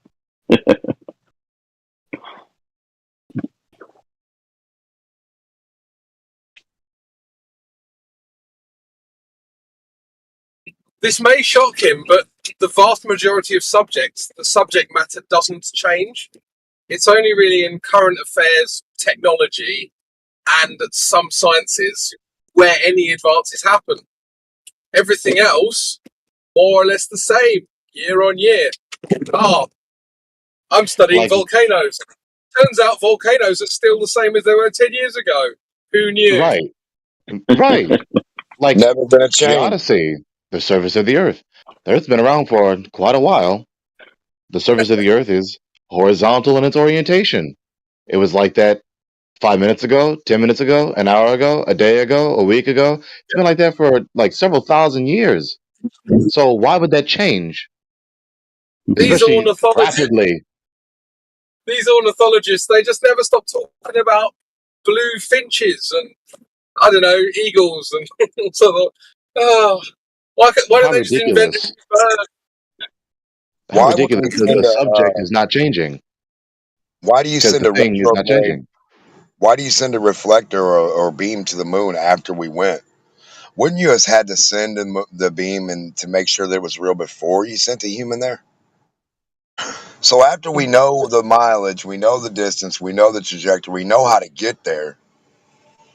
This may shock him, but the vast majority of subjects, the subject matter doesn't change. It's only really in current affairs, technology, and some sciences where any advances happen. Everything else, more or less the same, year on year. I'm studying volcanoes. Turns out volcanoes are still the same as they were 10 years ago. Who knew? Right. Like never been a the change. Odyssey, the surface of the Earth. The Earth's been around for quite a while. The surface of the Earth is horizontal in its orientation. It was like that 5 minutes ago, 10 minutes ago, an hour ago, a day ago, a week ago. It's been like that for like several thousand years. So why would that change? These Especially ornithologists, rapidly. they just never stop talking about blue finches and, I don't know, eagles and so why don't they just invent a new bird? How ridiculous because the subject is not changing. Why do you Because send the a thing is not retrograde? changing. Why do you send a reflector or beam to the moon after we went? Wouldn't you have had to send the beam and to make sure that it was real before you sent the human there? So after we know the mileage, we know the distance, we know the trajectory, we know how to get there.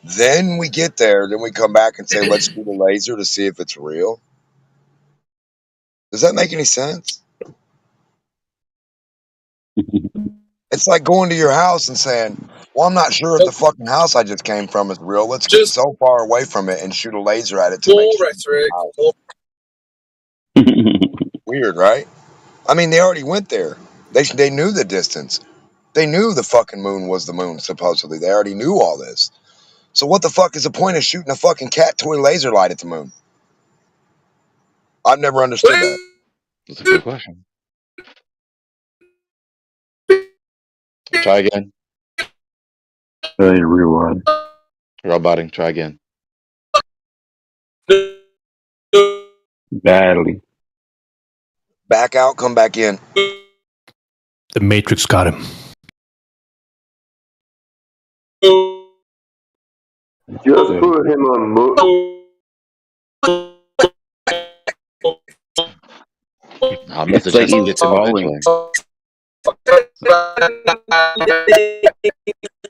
Then we get there, then we come back and say, let's shoot a laser to see if it's real. Does that make any sense? It's like going to your house and saying, well, I'm not sure if the fucking house I just came from is real. Let's get so far away from it and shoot a laser at it to make sure. Weird, right? I mean, they already went there. They knew the distance. They knew the fucking moon was the moon, supposedly. They already knew all this. So what the fuck is the point of shooting a fucking cat toy laser light at the moon? I've never understood that. That's a good question. Try again. Rewind. Roboting. Try again. Badly. Back out, come back in. The Matrix got him. Just put him on mute. Our message like has to he's get to him eventually.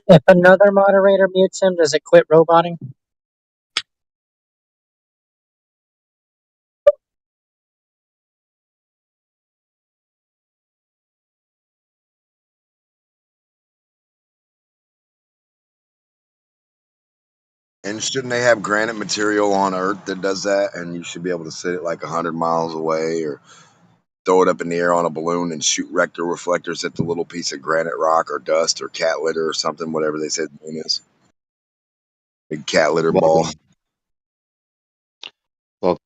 If another moderator mutes him, does it quit roboting? And shouldn't they have granite material on Earth that does that? And you should be able to sit it like 100 miles away or throw it up in the air on a balloon and shoot rector reflectors at the little piece of granite rock or dust or cat litter or something, whatever they said the moon is. Big cat litter ball. Well,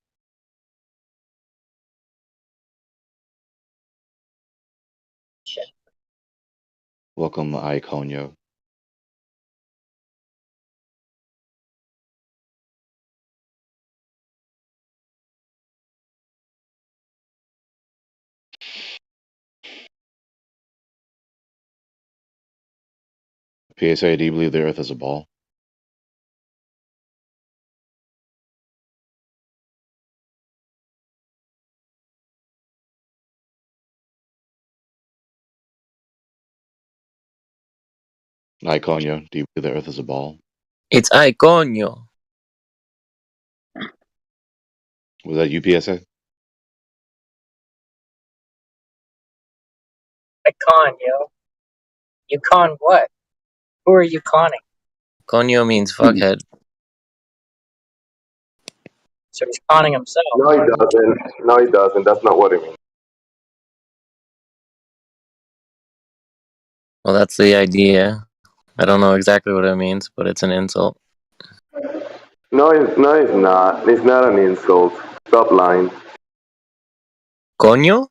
welcome, Iconio. PSA, do you believe the Earth is a ball? Iconio, do you believe the Earth is a ball? It's Iconio. Was that UPSA? I con, yo. You con what? Who are you conning? Conio means fuckhead. So he's conning himself. No, he doesn't. No, he doesn't. That's not what it means. Well, that's the idea. I don't know exactly what it means, but it's an insult. No, it's not. It's not an insult. Stop lying. Coño?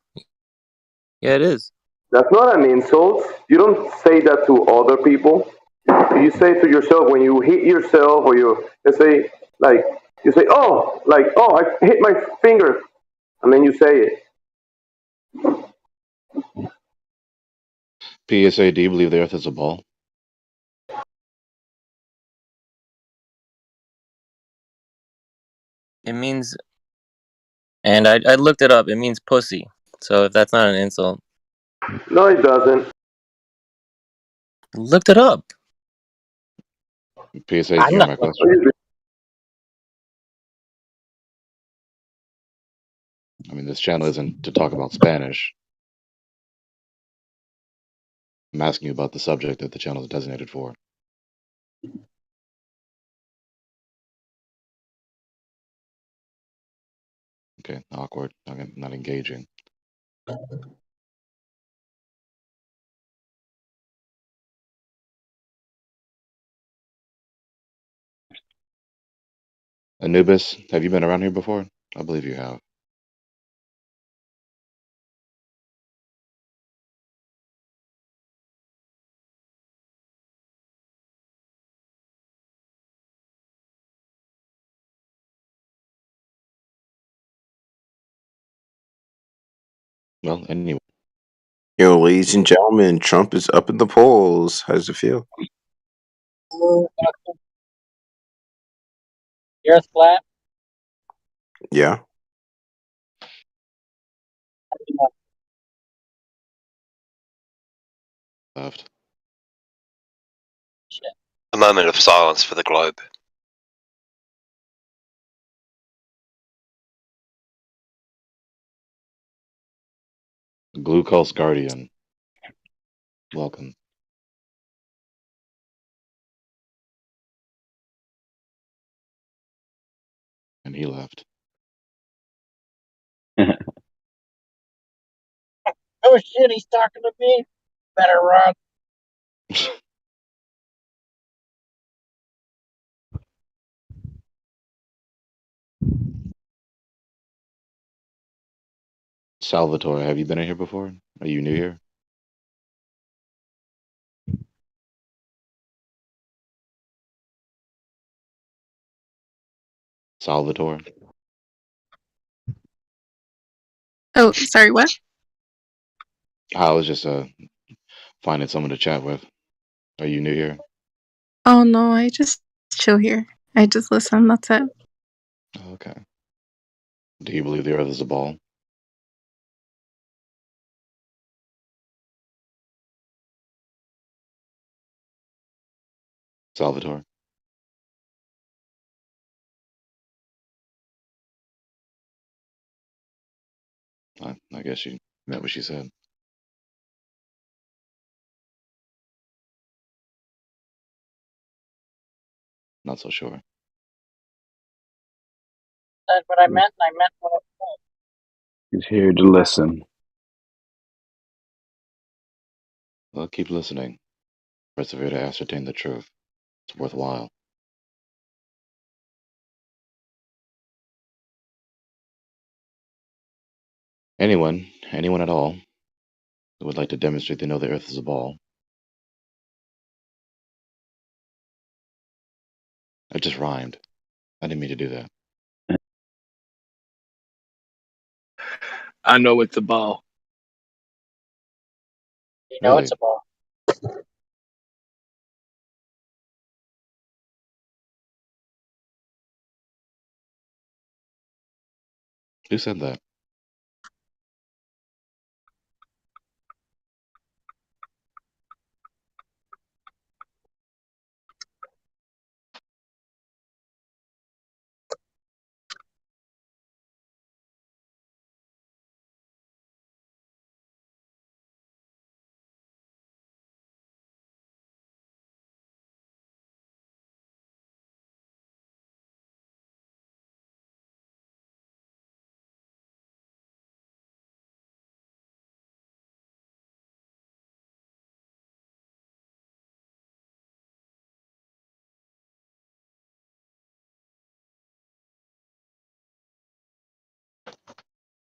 Yeah, it is. That's not an insult. You don't say that to other people. You say it to yourself when you hit yourself, or you say oh, I hit my finger, and then you say it. PSA, do you believe the Earth is a ball? It means, and I looked it up. It means pussy. So if that's not an insult, No, it doesn't. looked it up. PSA, you hear my question? I mean, this channel isn't to talk about Spanish. I'm asking you about the subject that the channel is designated for. Okay, awkward. Not engaging. Anubis, have you been around here before? I believe you have. Well, anyway. Yo, ladies and gentlemen, Trump is up in the polls. How does it feel? The Earth flat. Yeah. Left. A moment of silence for the globe. Glucose Guardian. Welcome. And he left. Oh shit, he's talking to me. Better run. Salvatore, have you been in here before? Are you new here? Salvatore? Oh, sorry, what? I was just finding someone to chat with. Are you new here? Oh no, I just chill here. I just listen, that's it. Okay. Do you believe the Earth is a ball? Salvatore? I guess you meant what she said. Not so sure. That's what I meant, and I meant what I said. He's here to listen. Well, keep listening. Persevere to ascertain the truth. It's worthwhile. Anyone at all, who would like to demonstrate they know the Earth is a ball. That just rhymed. I didn't mean to do that. I know it's a ball. You know it's a ball. Who said that?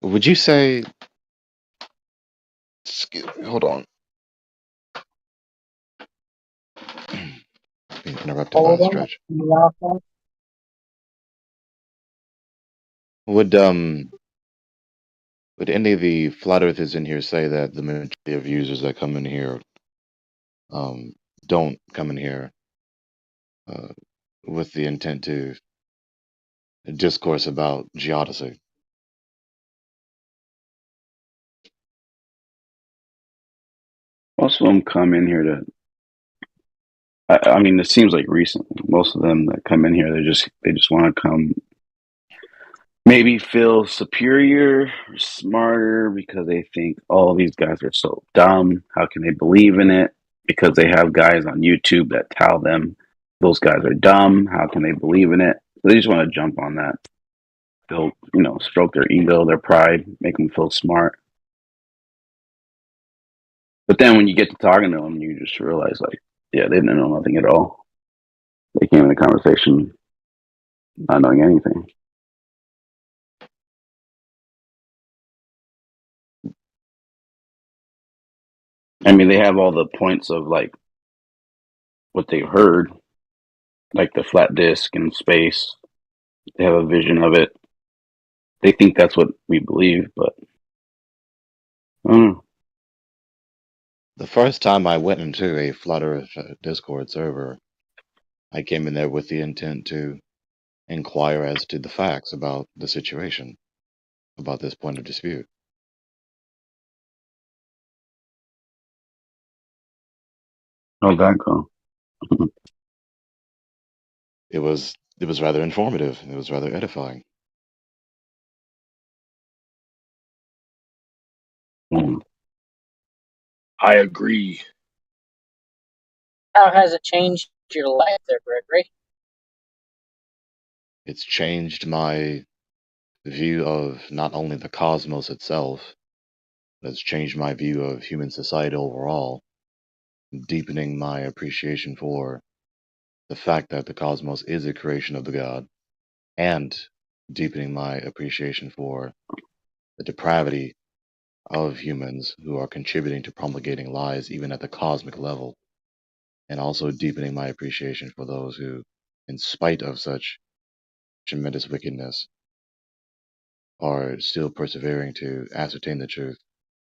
Would you say? Hold on. Being interrupted by a stretch. Would any of the flat earthers in here say that the majority of users that come in here don't come in here with the intent to discourse about geodesy? Most of them come in here to. I mean, it seems like recently, most of them that come in here, they just want to come, maybe feel superior or smarter because they think, oh, these guys are so dumb. How can they believe in it? Because they have guys on YouTube that tell them those guys are dumb. How can they believe in it? So they just want to jump on that. They'll, stroke their ego, their pride, make them feel smart. But then when you get to talking to them, you just realize, like, yeah, they didn't know nothing at all. They came in the conversation not knowing anything. I mean, they have all the points of, like, what they've heard, like the flat disk in space. They have a vision of it. They think that's what we believe, but I don't know. The first time I went into a flat earth Discord server, I came in there with the intent to inquire as to the facts about the situation, about this point of dispute. How'd that go? It was rather informative. It was rather edifying. I agree. How has it changed your life there, Gregory? It's changed my view of not only the cosmos itself, but it's changed my view of human society overall, deepening my appreciation for the fact that the cosmos is a creation of the God, and deepening my appreciation for the depravity of humans who are contributing to promulgating lies even at the cosmic level, and also deepening my appreciation for those who, in spite of such tremendous wickedness, are still persevering to ascertain the truth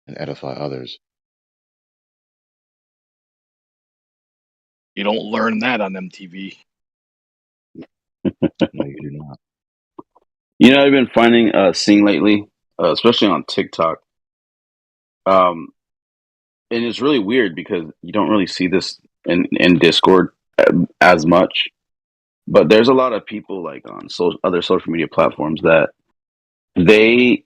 and edify others. You don't learn that on MTV. No, you do not. I've been finding seeing lately, especially on TikTok. And it's really weird because you don't really see this in Discord as much. But there's a lot of people, like, on other social media platforms that they're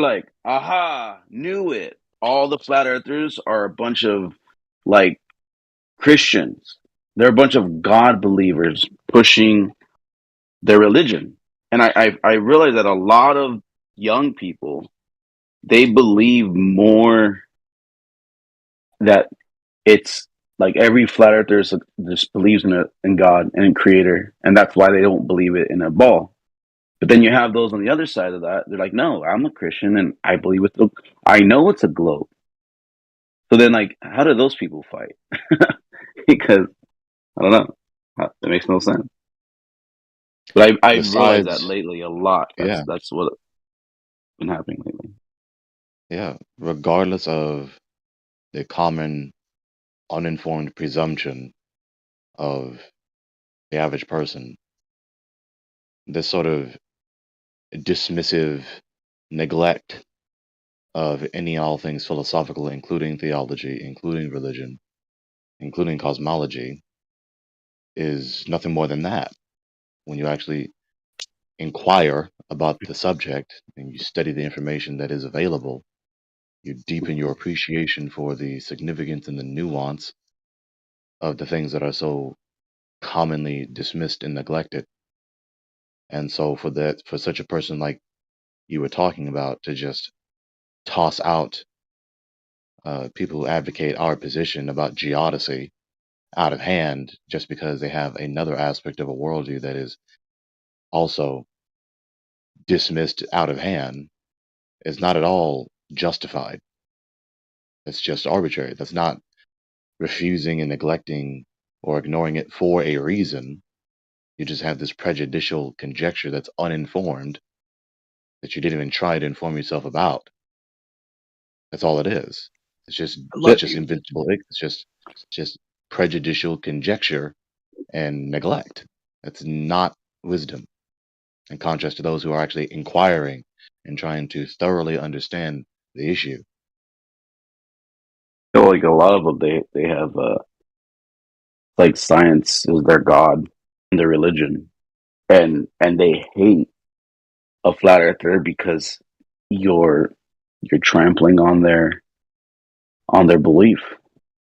like, aha, knew it. All the flat earthers are a bunch of, like, Christians. They're a bunch of God believers pushing their religion. And I realize that a lot of young people, they believe more that it's like every flat earther just believes in God and in Creator, and that's why they don't believe it in a ball. But then you have those on the other side of that. They're like, no, I'm a Christian and I believe I know it's a globe. So then, like, how do those people fight? Because I don't know. That makes no sense. But I've realized that lately a lot. That's what's been happening lately. Yeah, regardless of the common uninformed presumption of the average person, this sort of dismissive neglect of any all things philosophical, including theology, including religion, including cosmology, is nothing more than that. When you actually inquire about the subject and you study the information that is available, you deepen your appreciation for the significance and the nuance of the things that are so commonly dismissed and neglected. And so for such a person like you were talking about to just toss out people who advocate our position about geodesy out of hand just because they have another aspect of a worldview that is also dismissed out of hand, is not at all justified. It's just arbitrary. That's not refusing and neglecting or ignoring it for a reason. You just have this prejudicial conjecture that's uninformed that you didn't even try to inform yourself about. That's all it is. It's just invincible. It's just prejudicial conjecture and neglect. That's not wisdom. In contrast to those who are actually inquiring and trying to thoroughly understand the issue. Like a lot of them, they have like science is their god, their religion, and they hate a flat earther because you're trampling on their belief,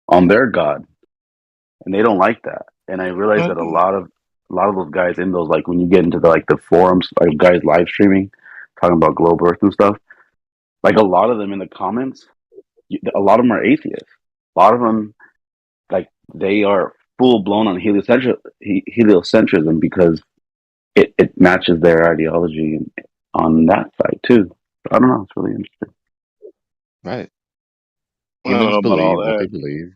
on their god, and they don't like that. And I realize that a lot of those guys in those, like when you get into the forums, like guys live streaming, talking about globe earth and stuff, like a lot of them in the comments, a lot of them are atheists. A lot of them, like, they are full blown on heliocentrism because it matches their ideology on that side too. I don't know. It's really interesting. Right. I don't know Humans about all believe what that. they believe.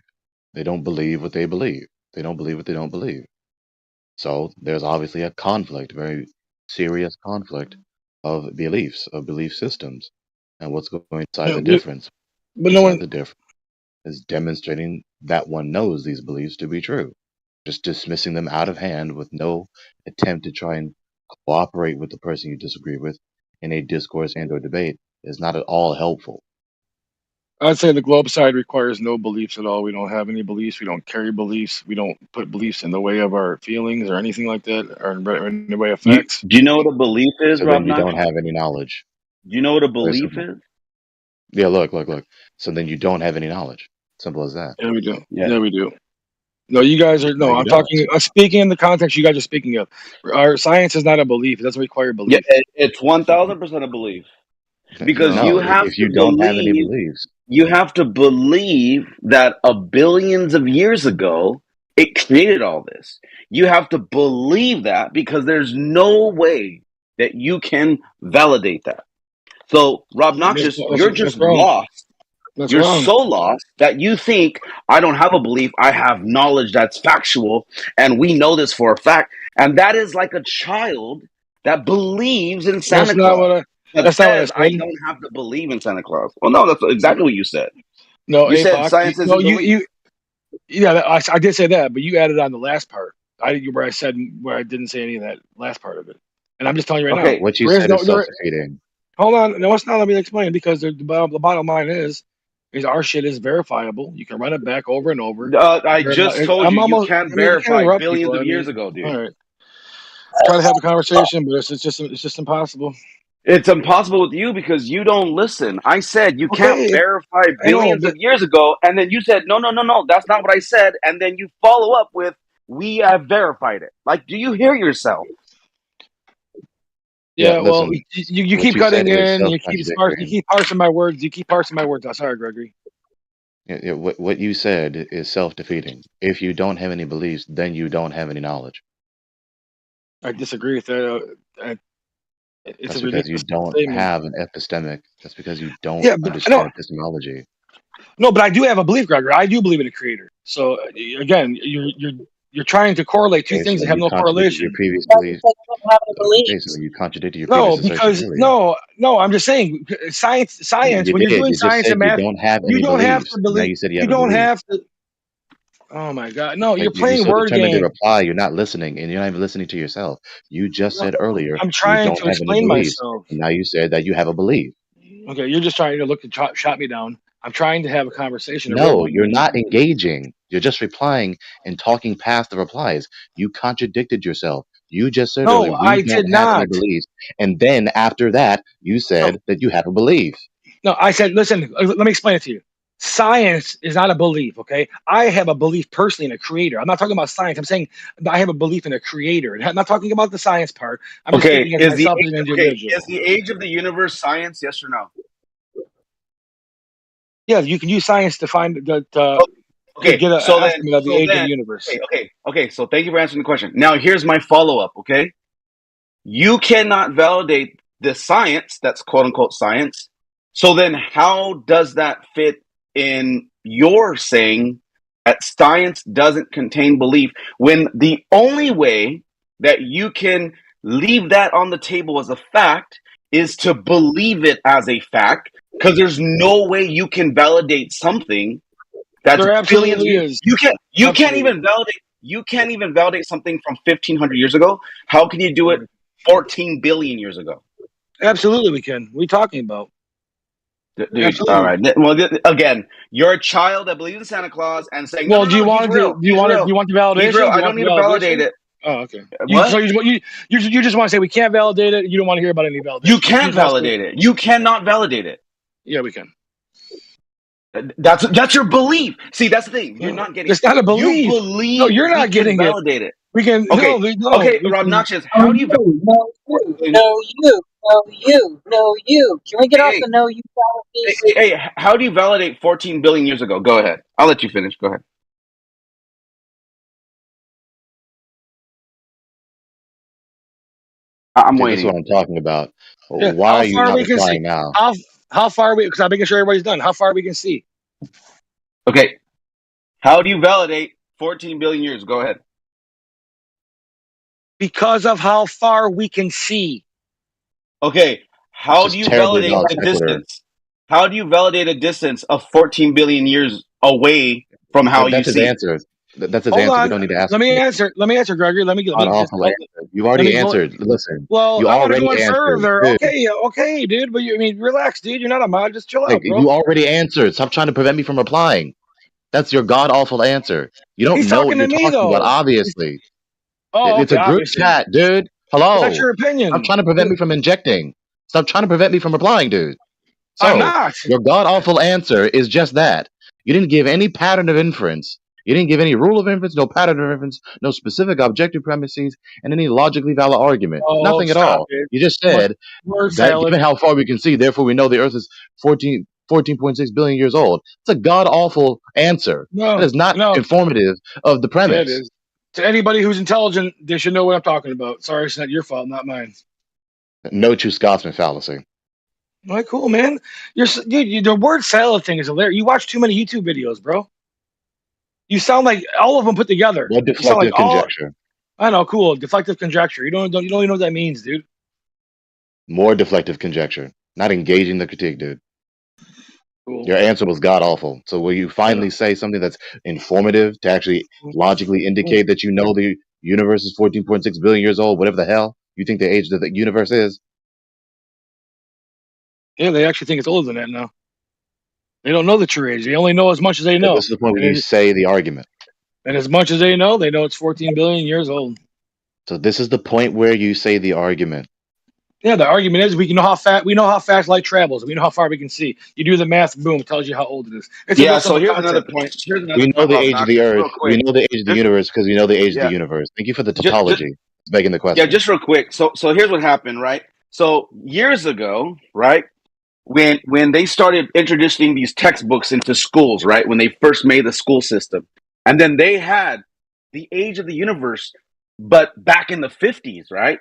They don't believe what they believe. They don't believe what they don't believe. So there's obviously a conflict, very serious conflict of beliefs, of belief systems. And what's going inside Yeah, the difference? but no one. The difference is demonstrating that one knows these beliefs to be true. Just dismissing them out of hand with no attempt to try and cooperate with the person you disagree with in a discourse and or debate is not at all helpful. I'd say the globe side requires no beliefs at all. We don't have any beliefs. We don't carry beliefs. We don't put beliefs in the way of our feelings or anything like that, or in the way of facts. Do you know what a belief is, So Rob? then you don't have any knowledge. Do you know what a Very belief simple. is? Yeah, look. So then you don't have any knowledge. Simple as that. Yeah, we do. Yeah, yeah we do. No, you guys are. No, you I'm don't. talking. I'm speaking in the context you guys are speaking of. Our science is not a belief. It doesn't require belief. Yeah, it's 1000% a belief because No, you have if to you don't have any believe. beliefs. You have to believe that billions of years ago it created all this. You have to believe that because there's no way that you can validate that. So, Rob Noxious, you're just That's wrong. lost. That's You're wrong. so lost that you think, I don't have a belief, I have knowledge that's factual, and we know this for a fact. And that is like a child that believes in Santa That's not Claus, what I. but That's not what I says, I said. don't have to believe in Santa Claus. Well, no, that's exactly what you said. No, You said APOC. science No, isn't belief. Yeah, I did say that, but you added on the last part. Where I didn't say any of that last part of it. And I'm just telling you right now. What you There is said no. is self-defeating. Hold on. No, it's not. Let me explain because the bottom line is our shit is verifiable. You can run it back over and over. I just told you, you can't verify billions of years ago, dude. All right. Try to have a conversation, but it's just impossible. It's impossible with you because you don't listen. I said you can't verify billions of years ago, and then you said, no, that's not what I said. And then you follow up with, we have verified it. Like, do you hear yourself? Yeah, well, you keep cutting in. You keep parsing my words. I'm sorry, Gregory. Yeah, what you said is self-defeating. If you don't have any beliefs, then you don't have any knowledge. I disagree with that. That's because you don't have an epistemic. That's because you don't understand epistemology. No, but I do have a belief, Gregory. I do believe in a creator. So again, you're trying to correlate two things that have no correlation. Your previous belief. Okay, so you contradicted your previous assertion earlier. No, I'm just saying science. You When did. you're doing You science just and said math, you don't have you any don't have beliefs. to believe. Now you said you You don't belief. have to. Oh my God! No, you're You're playing so word determined to game. reply. You're not listening, and you're not even listening to yourself. You just said earlier I'm trying you don't to have any explain beliefs, myself. and now you said that you have a belief. Okay, you're just trying to look to shot me down. I'm trying to have a conversation. No, you're not engaging. You're just replying and talking past the replies. You contradicted yourself. You just said earlier, I we did don't have any not. beliefs. And then after that, you said that you have a belief. No, I said, listen, let me explain it to you. Science is not a belief, okay? I have a belief personally in a creator. I'm not talking about science. I'm saying I have a belief in a creator. I'm not talking about the science part. I'm just speaking as myself as an individual. Is the age of the universe science? Yes or no? Yeah, you can use science to find to get an estimate of the age of the universe. Okay. So thank you for answering the question. Now here's my follow-up, okay? You cannot validate the science, that's quote-unquote science, So then how does that fit in your saying that science doesn't contain belief when the only way that you can leave that on the table as a fact is to believe it as a fact, because there's no way you can validate something that's There billions of absolutely years. is. You can't even validate something from 1500 years ago. How can you do it 14 billion years ago? Absolutely, we can. What are you talking about? Dude, Absolutely. all right. Well, again, you're a child that believes in Santa Claus and saying, Well, no, do you want he's real. Do you want the validation? He's real. Do I you don't want need the to validate validation? it. Oh, okay. What? So you just want to say we can't validate it. You don't want to hear about any validation. You can validate it. You cannot validate it. Yeah, we can. That's your belief. See, that's the thing. You're not getting. It's not a belief. You believe. No, you're not getting it. Validate it. We can. Okay. No. Okay, Rob Notches. How do you? No, you. Can we get off the no, you fallacies? Hey, how do you validate 14 billion years ago? Go ahead. I'll let you finish. Go ahead. I'm See, waiting. that's what I'm talking about. Yeah. Why are you not replying now? How far we? Because I'm making sure everybody's done. How far we can see? Okay. How do you validate 14 billion years? Go ahead. Because of how far we can see. Okay. How do you validate the distance? How do you validate a distance of 14 billion years away from how you see? That's his answer. That's his answer. We don't need to ask. Let me answer, Gregory. Let me You already answered. Listen. Well, you I want to already go answered. further. Dude. Okay, dude. But relax, dude. You're not a mod. Just chill out, bro. You already answered. Stop trying to prevent me from replying. That's your god awful answer. You don't know what you're talking about, obviously. It's a group chat, dude. Hello. That's your opinion. Stop trying to prevent me from injecting. Stop trying to prevent me from replying, dude. So, I'm not. Your god awful answer is just that. You didn't give any pattern of inference. You didn't give any rule of inference, no pattern of inference, no specific objective premises, and any logically valid argument. Nothing at all. It. You just said that given how far we can see, therefore we know the Earth is 14.6 billion years old. It's a god awful answer. No, that is not informative of the premise. Yeah, it is. To anybody who's intelligent, they should know what I'm talking about. Sorry, it's not your fault, not mine. No true Scotsman fallacy. All right, cool, man. The word salad thing is hilarious. You watch too many YouTube videos, bro. You sound like all of them put together. What deflective conjecture? I know, cool. Deflective conjecture. You don't even know what that means, dude. More deflective conjecture. Not engaging the critique, dude. Cool. Your answer was god awful. So will you finally say something that's informative to actually logically indicate that you know the universe is 14.6 billion years old, whatever the hell you think the age of the universe is? Yeah, they actually think it's older than that now. They don't know the true age. They only know as much as they know. This is the point where you say the argument. And as much as they know it's 14 billion years old. So this is the point where you say the argument. Yeah, the argument is we know how fast light travels. We know how far we can see. You do the math, boom, it tells you how old it is. So here's another point. We know the age of the Earth. We know the age of the universe because we know the age of the universe. Thank you for the tautology. Begging the question. Yeah, just real quick. So here's what happened, right? So years ago, right, when they started introducing these textbooks into schools, right, when they first made the school system, and then they had the age of the universe, but back in the 50s, right?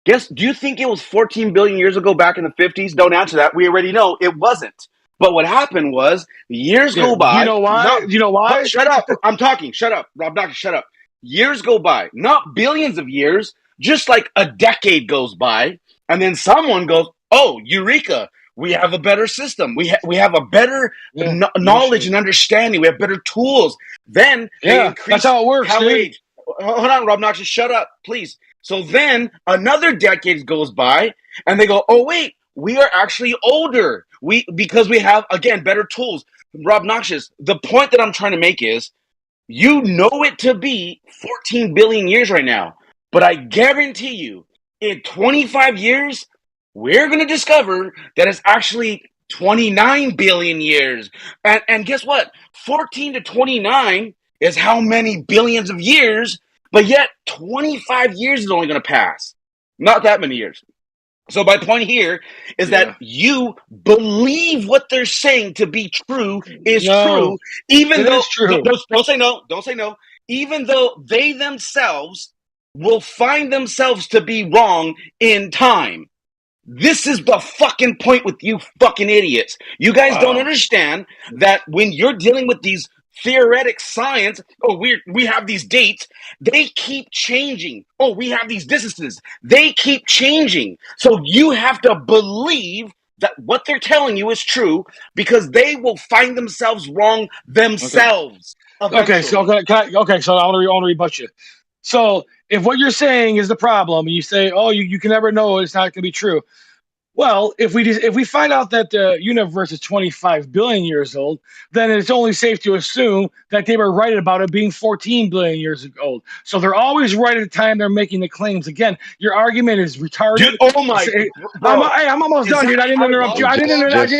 Do you think it was 14 billion years ago back in the 50s? Don't answer that. We already know it wasn't. But what happened was years go by. You know why? You know why? Shut up. I'm talking. Shut up. Rob Doctor, shut up. Years go by. Not billions of years. Just like a decade goes by. And then someone goes, oh, eureka. We have a better system. We have a better knowledge and understanding. We have better tools. Then they increase that's how it works, age. Hold on, Rob Knox, shut up, please. So then another decade goes by, and they go, oh, wait, we are actually older. Because we have, again, better tools. Rob Noxious, the point that I'm trying to make is, you know it to be 14 billion years right now. But I guarantee you, in 25 years, we're going to discover that it's actually 29 billion years. And guess what? 14 to 29 is how many billions of years, but yet 25 years is only going to pass. Not that many years. So my point here is that you believe what they're saying to be true is true, even though don't say no, don't say no, even though they themselves will find themselves to be wrong in time. This is the fucking point with you fucking idiots. You guys don't understand that when you're dealing with these theoretic science, we have these dates, they keep changing. Oh, we have these distances, they keep changing. So you have to believe that what they're telling you is true, because they will find themselves wrong themselves. Okay, so I want to rebut you. So if what you're saying is the problem, and you say, "Oh, you can never know; it's not going to be true." Well, if we find out that the universe is 25 billion years old, then it's only safe to assume that they were right about it being 14 billion years old. So they're always right at the time they're making the claims. Again, your argument is retarded. Dude, oh my! Bro, I'm almost done, dude. I didn't interrupt you. I didn't interrupt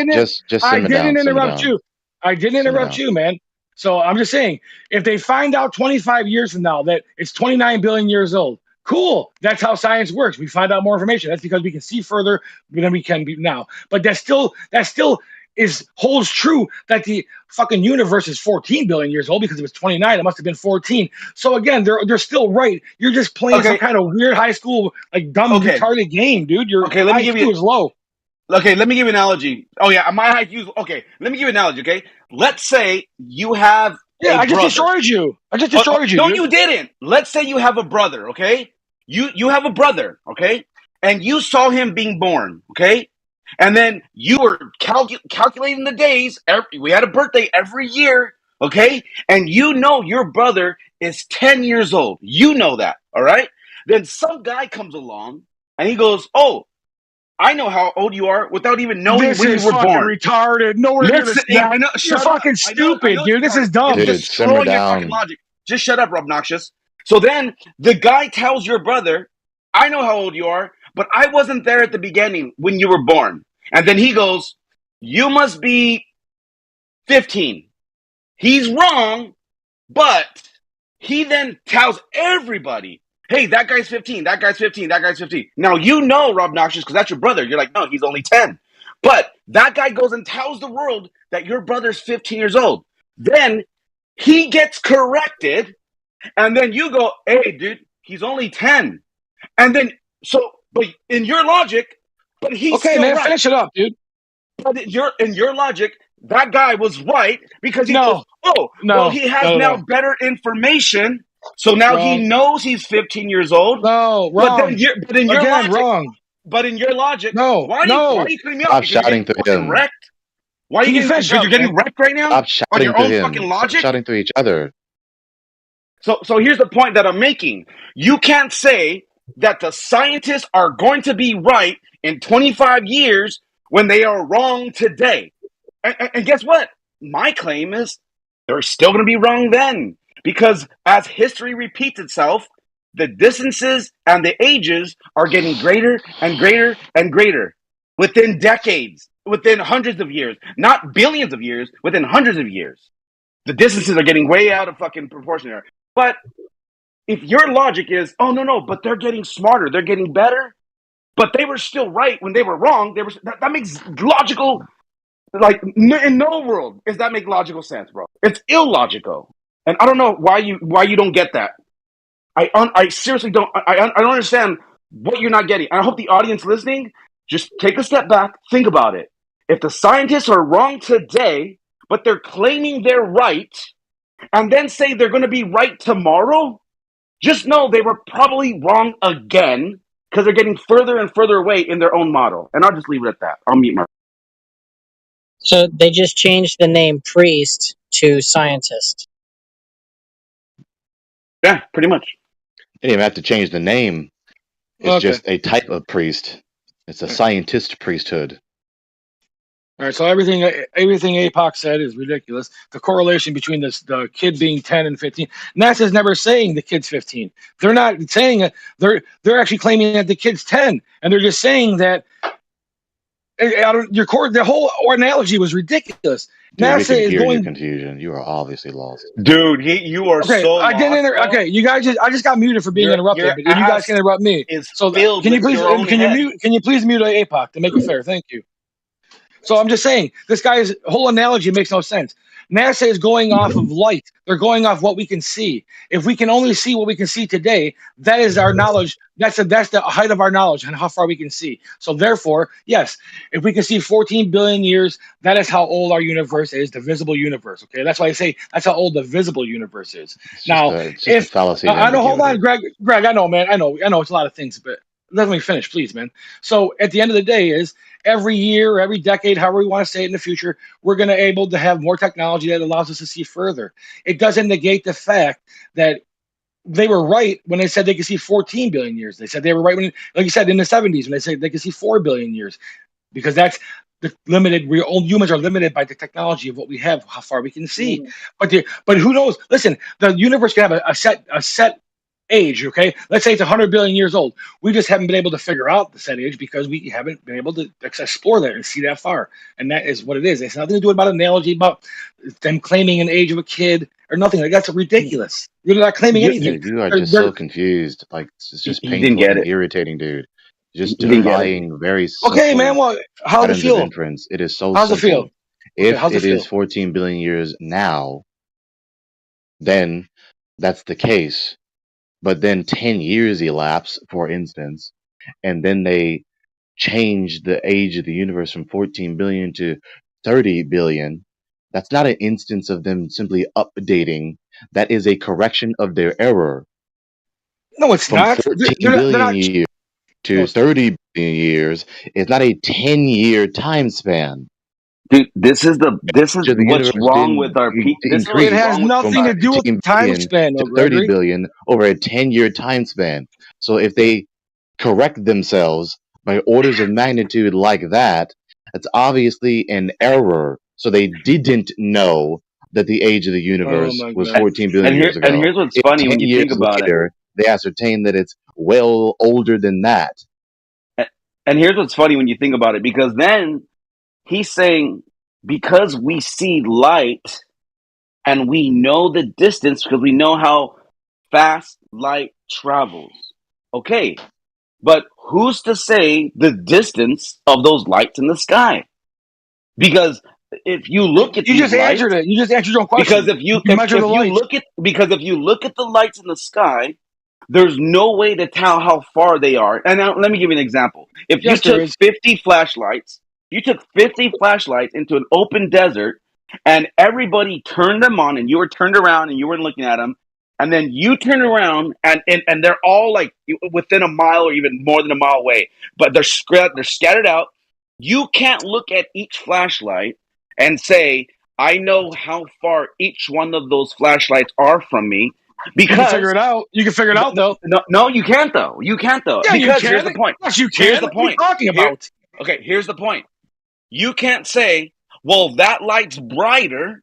you. I didn't interrupt you, man. So I'm just saying, if they find out 25 years from now that it's 29 billion years old, cool. That's how science works. We find out more information. That's because we can see further than we can now. But that still holds true that the fucking universe is 14 billion years old, because it was 29. It must have been 14. So again, they're still right. You're just playing some kind of weird high school, like dumb retarded game, dude. Your IQ is low. Okay, let me give you an analogy. Oh yeah, my IQ. Okay, let me give you an analogy. Okay, let's say you have. Yeah, I just destroyed you. No, you didn't. Let's say you have a brother. Okay, you have a brother. Okay, and you saw him being born. Okay, and then you were calculating the days. We had a birthday every year. Okay, and you know your brother is 10 years old. You know that. All right. Then some guy comes along and he goes, "Oh, I know how old you are," without even knowing when you were born. Retarded. Nowhere near this. I know. You're fucking stupid, dude. This is dumb. Dude, just destroying your fucking logic. Just shut up, obnoxious. So then the guy tells your brother, "I know how old you are, but I wasn't there at the beginning when you were born." And then he goes, "You must be 15. He's wrong, but he then tells everybody, "Hey, that guy's 15, that guy's 15, that guy's 15. Now, you know, Rob Noxious, because that's your brother. You're like, "No, he's only 10. But that guy goes and tells the world that your brother's 15 years old. Then he gets corrected, and then you go, "Hey, dude, he's only 10. And then, but in your logic, but he's still right. Finish it up, dude. But in your logic, that guy was right, because he goes, he has better information. So now he knows he's 15 years old. No, wrong. But in your logic, wrong. But in your logic, why are you cutting me Stop off? shouting through him. Wrecked? Why are you getting wrecked right now? Stop shouting on your through own him. fucking logic? Stop shouting through each other. So here's the point that I'm making. You can't say that the scientists are going to be right in 25 years when they are wrong today. And guess what? My claim is they're still going to be wrong then. Because as history repeats itself, the distances and the ages are getting greater and greater and greater within decades, within hundreds of years, not billions of years, within hundreds of years. The distances are getting way out of fucking proportion here. But if your logic is, "Oh, no, but they're getting smarter, they're getting better, but they were still right when they were wrong," that makes logical, like, in no world does that make logical sense, bro. It's illogical. And I don't know why you don't get that. I seriously don't. I don't understand what you're not getting. I hope the audience listening just take a step back, think about it. If the scientists are wrong today, but they're claiming they're right, and then say they're going to be right tomorrow, just know they were probably wrong again, because they're getting further and further away in their own model. And I'll just leave it at that. I'll mute my. So they just changed the name priest to scientist. Yeah, pretty much. They didn't even have to change the name. It's just a type of priest. It's a scientist priesthood. All right, so everything APOC said is ridiculous. The correlation between the kid being 10 and 15. NASA's never saying the kid's 15. They're not saying it. They're actually claiming that the kid's 10, and they're just saying that. The whole analogy was ridiculous. Dude, NASA is your going. Confusion. You are obviously lost, dude. You are so lost. Okay, you guys I just got muted for being interrupted, but you guys can interrupt me. So can you please mute APOC to make it fair? Thank you. So I'm just saying, this guy's whole analogy makes no sense. NASA is going off of light. They're going off what we can see. If we can only see what we can see today, that is our knowledge. That's the height of our knowledge and how far we can see. So therefore, yes, if we can see 14 billion years, that is how old our universe is, the visible universe. Okay, that's why I say that's how old the visible universe is. Now, It's just a fallacy of I know, hold on, ambiguity. Greg, I know, man, I know, it's a lot of things, but let me finish, please, man. So at the end of the day, is every year, every decade, however we want to say it in the future, we're going to able to have more technology that allows us to see further. It doesn't negate the fact that they were right when they said they could see 14 billion years. They said they were right when, like you said, in the 70s when they said they could see 4 billion years, because that's the limited. We all humans are limited by the technology of what we have, how far we can see. But who knows? Listen, the universe can have a set age. Okay, let's say it's 100 billion years old. We just haven't been able to figure out the set age because we haven't been able to explore that and see that far. And that is what it is. It's nothing to do about analogy about them claiming an age of a kid or nothing. Like, that's ridiculous. You're not claiming anything. You are just so confused. Like, it's just painful and irritating, dude. Just defying very simple okay, man. Well, how's it patterns feel? of inference. It is so how's simple. It feel? If how's it it is feel? 14 billion years now, then that's the case. But then 10 years elapse, for instance, and then they change the age of the universe from 14 billion to 30 billion. That's not an instance of them simply updating. That is a correction of their error. No, it's from not. 14 They're billion not, years to 30 billion years. It's not a 10-year time span. Dude, this is The what's universe wrong didn't with our This is it what's increase has wrong with from nothing to do with 14 time billion span, to though, 30 Gregory. billion over a 10-year time span. So if they correct themselves by orders of magnitude like that, that's obviously an error. So they didn't know that the age of the universe my was God. 14 billion years and ago. here's what's If funny 10 when you years think about it. later, they ascertain that it's well older than that. And here's what's funny when you think about it, because then he's saying, because we see light and we know the distance, because we know how fast light travels. Okay, but who's to say the distance of those lights in the sky? Because if you look at You these just lights, answered it. You just answered your own question. because if you measure the light, look at the lights in the sky, there's no way to tell how far they are. And now, let me give you an example. If you yes, there took is. 50 flashlights, into an open desert, and everybody turned them on, and you were turned around and you were looking at them, and then you turn around and they're all like within a mile or even more than a mile away, but they're scattered out. You can't look at each flashlight and say, I know how far each one of those flashlights are from me, because you can figure it out. You can figure it out, though. No, you can't though. You can't though. Yeah, Because you here's can. the point. Yes, you Here's can. the What are you point. talking about? Okay, here's the point. You can't say, well, that light's brighter,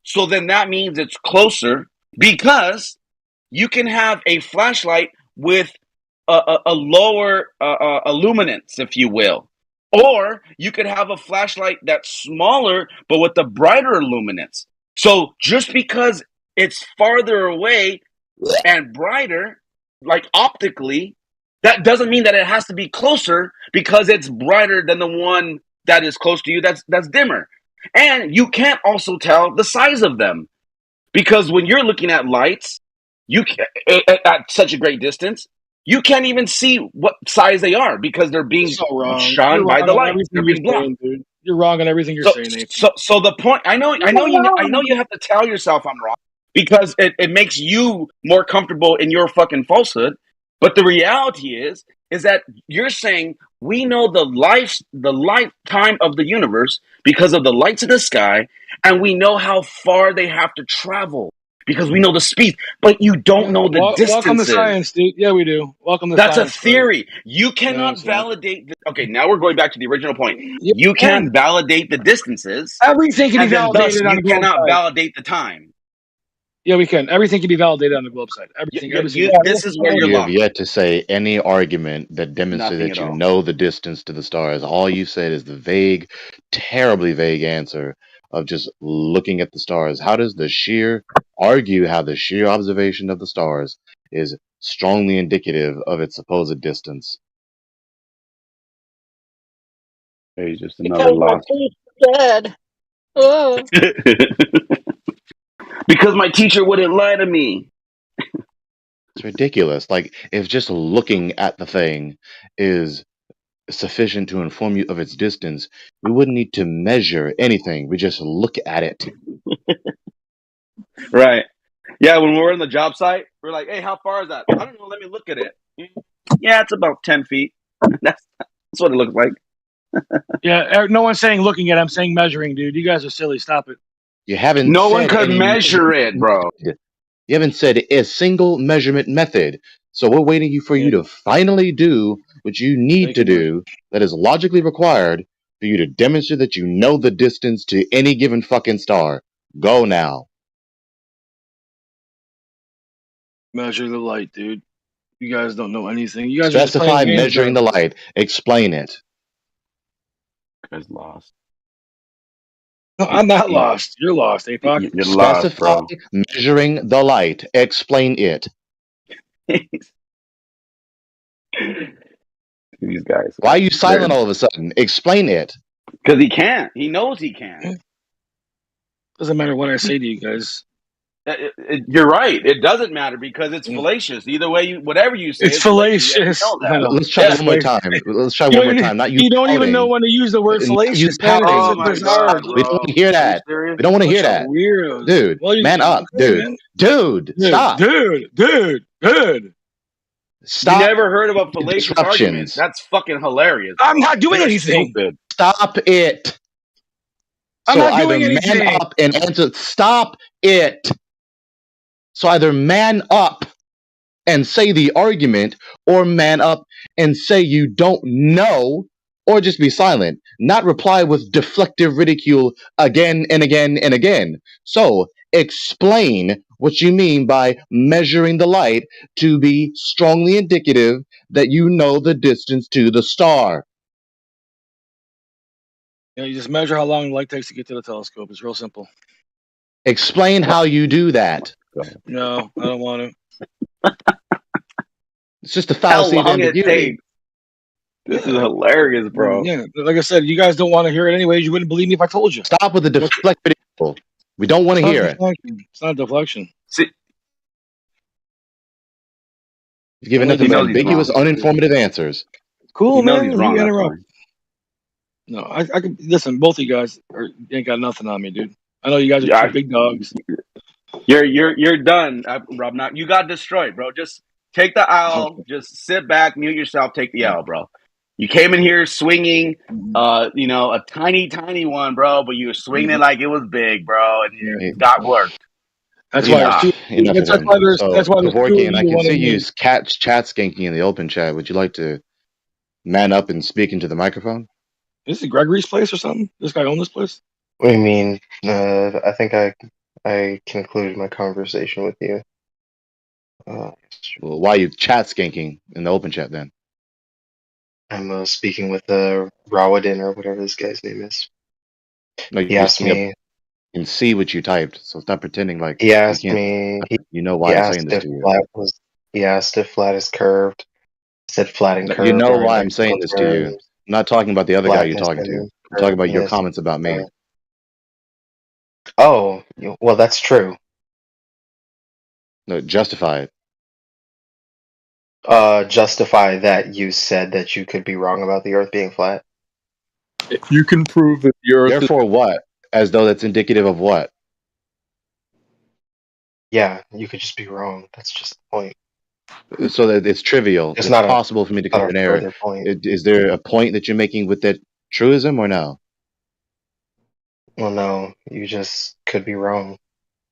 so then that means it's closer, because you can have a flashlight with a lower illuminance, if you will. Or you could have a flashlight that's smaller, but with a brighter illuminance. So just because it's farther away and brighter, like optically, that doesn't mean that it has to be closer because it's brighter than the one that is close to you that's dimmer. And you can't also tell the size of them, because when you're looking at lights, at such a great distance, you can't even see what size they are because they're being so wrong. shone You're by wrong the on light. everything They're you're being blocked. saying, dude. You're wrong on everything you're saying, Nathan. So the point, I know you have to tell yourself I'm wrong, because it makes you more comfortable in your fucking falsehood. But the reality is that you're saying we know the lifetime of the universe because of the lights in the sky, and we know how far they have to travel because we know the speed, but you don't know the distances. Welcome to science, dude. Yeah, we do. Welcome to That's science. a theory. You No, cannot it's not. validate. Okay, now we're going back to the original point. You You can. can't validate the distances, Everything can be and then thus validated on you the globe cannot side. validate the time. Yeah, we can. Everything can be validated on the globe side. Everything. This is where you're You have lost. yet to say any argument that demonstrates Nothing that at you all. know the distance to the stars. All you said is the vague, terribly vague answer of just looking at the stars. How does the sheer observation of the stars is strongly indicative of its supposed distance? He's just another Because my lost. teeth are dead. Oh. Because my teacher wouldn't lie to me. It's ridiculous. Like, if just looking at the thing is sufficient to inform you of its distance, we wouldn't need to measure anything. We just look at it. Right. Yeah, when we're on the job site, we're like, hey, how far is that? I don't know. Let me look at it. Yeah, it's about 10 feet. That's what it looks like. Yeah, no one's saying looking at it. I'm saying measuring, dude. You guys are silly. Stop it. You haven't No one said could any measure it, bro. You haven't said a single measurement method. So we're waiting for you to finally do what you need to do that is logically required for you to demonstrate that you know the distance to any given fucking star. Go now. Measure the light, dude. You guys don't know anything. You guys Specify are just playing measuring the light. Explain it. You guys lost. No, I'm not lost. You're lost, Apoc. You're Specify lost, bro. measuring the light. Explain it. These guys. Why are you silent all of a sudden? Explain it. Because he can't. He knows he can't. Doesn't matter what I say to you guys. You're right. It doesn't matter because it's fallacious. Either way, whatever you say, It's fallacious. You know that. Let's try one more time. Let's try one more time. Not you. You don't even know when to use the word fallacious. Man, Oh my God, we don't want to hear that. We don't want to hear that. Weirdos. Dude, man up, dude. Dude, stop. Dude. Stop. You never heard of a fallacious argument? That's fucking hilarious. I'm not doing anything. Stupid. Stop it. I'm not doing either anything. Man up and answer. Stop it. So either man up and say the argument, or man up and say you don't know, or just be silent. Not reply with deflective ridicule again and again and again. So explain what you mean by measuring the light to be strongly indicative that you know the distance to the star. Yeah, you just measure how long the light takes to get to the telescope. It's real simple. Explain how you do that. No, I don't want to. It's just a fallacy of ambiguity. This is hilarious, bro. Yeah, like I said, you guys don't want to hear it anyways. You wouldn't believe me if I told you. Stop with the deflective. We don't want to hear it. It's not a deflection. See, you've given nothing but ambiguous, uninformative answers. Cool, man. He's wrong, you interrupt. No, I can listen. Both of you guys ain't got nothing on me, dude. I know you guys are two big dogs. You're done, Rob. Now you got destroyed, bro. Just take the L. Just sit back, mute yourself, take the L, bro. You came in here swinging, a tiny one, bro, but you were swinging it like it was big, bro, and it got worked. That's why there's two. That's why there's two. And I can see you chat skanking in the open chat. Would you like to man up and speak into the microphone? Is it Gregory's place or something? This guy own this place? What do you mean? I think I concluded my conversation with you. Well, why are you chat skanking in the open chat then? I'm speaking with Rawadin or whatever this guy's name is. No, he asked me. You can see what you typed, so stop pretending like he asked me. You know why I'm saying this to you. He asked if flat is curved. I said flat and curved. You know why I'm saying this to you. I'm not talking about the other guy you're talking to. I'm talking about your comments about me. Oh, well, that's true. No, justify it. Justify that you said that you could be wrong about the Earth being flat. If you can prove that the Earth Therefore what? As though that's indicative of what? Yeah, you could just be wrong. That's just the point. So that it's trivial. It's not possible for me to commit an error. Is there a point that you're making with that truism or no? Well, no. You just could be wrong.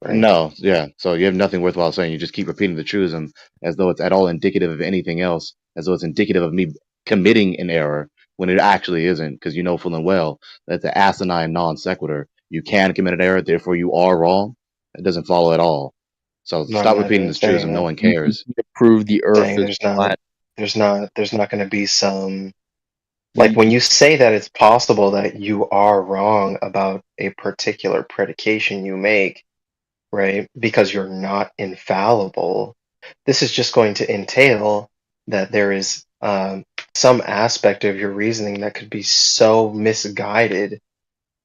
Right? No, yeah. So you have nothing worthwhile saying. You just keep repeating the truism as though it's at all indicative of anything else, as though it's indicative of me committing an error when it actually isn't, because you know full and well that's an asinine non sequitur. You can commit an error, therefore you are wrong. It doesn't follow at all. So stop repeating this truism. No one cares. Prove the Earth is flat. There's not going to be some. Like when you say that it's possible that you are wrong about a particular predication you make, right? Because you're not infallible. This is just going to entail that there is some aspect of your reasoning that could be so misguided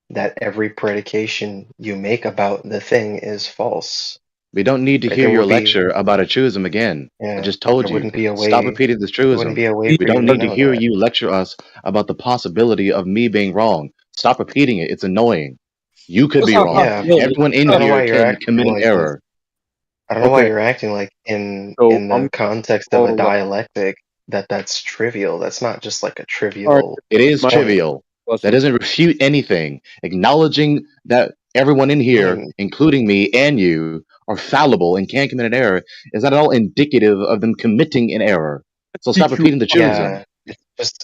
that every predication you make about the thing is false. We don't need to Right? hear There your will be, lecture about a truism again. I yeah, just told there you. wouldn't be a Stop way, repeating this there wouldn't truism. be a way We for you don't to need to know hear that. you lecture us about the possibility of me being wrong. Stop repeating it. It's annoying. You could What's be not a wrong. Yeah, possibility? Everyone in I don't know here why you're can acting commit an like this. error. I don't know why Okay. you're acting like in So the context of a all dialectic that's trivial. That's not just like a right. trivial It is My point. trivial. That question. doesn't refute anything. Acknowledging that everyone in I here, mean, including me and you, are fallible and can commit an error is not at all indicative of them committing an error. So stop Teach you. repeating the truism. yeah,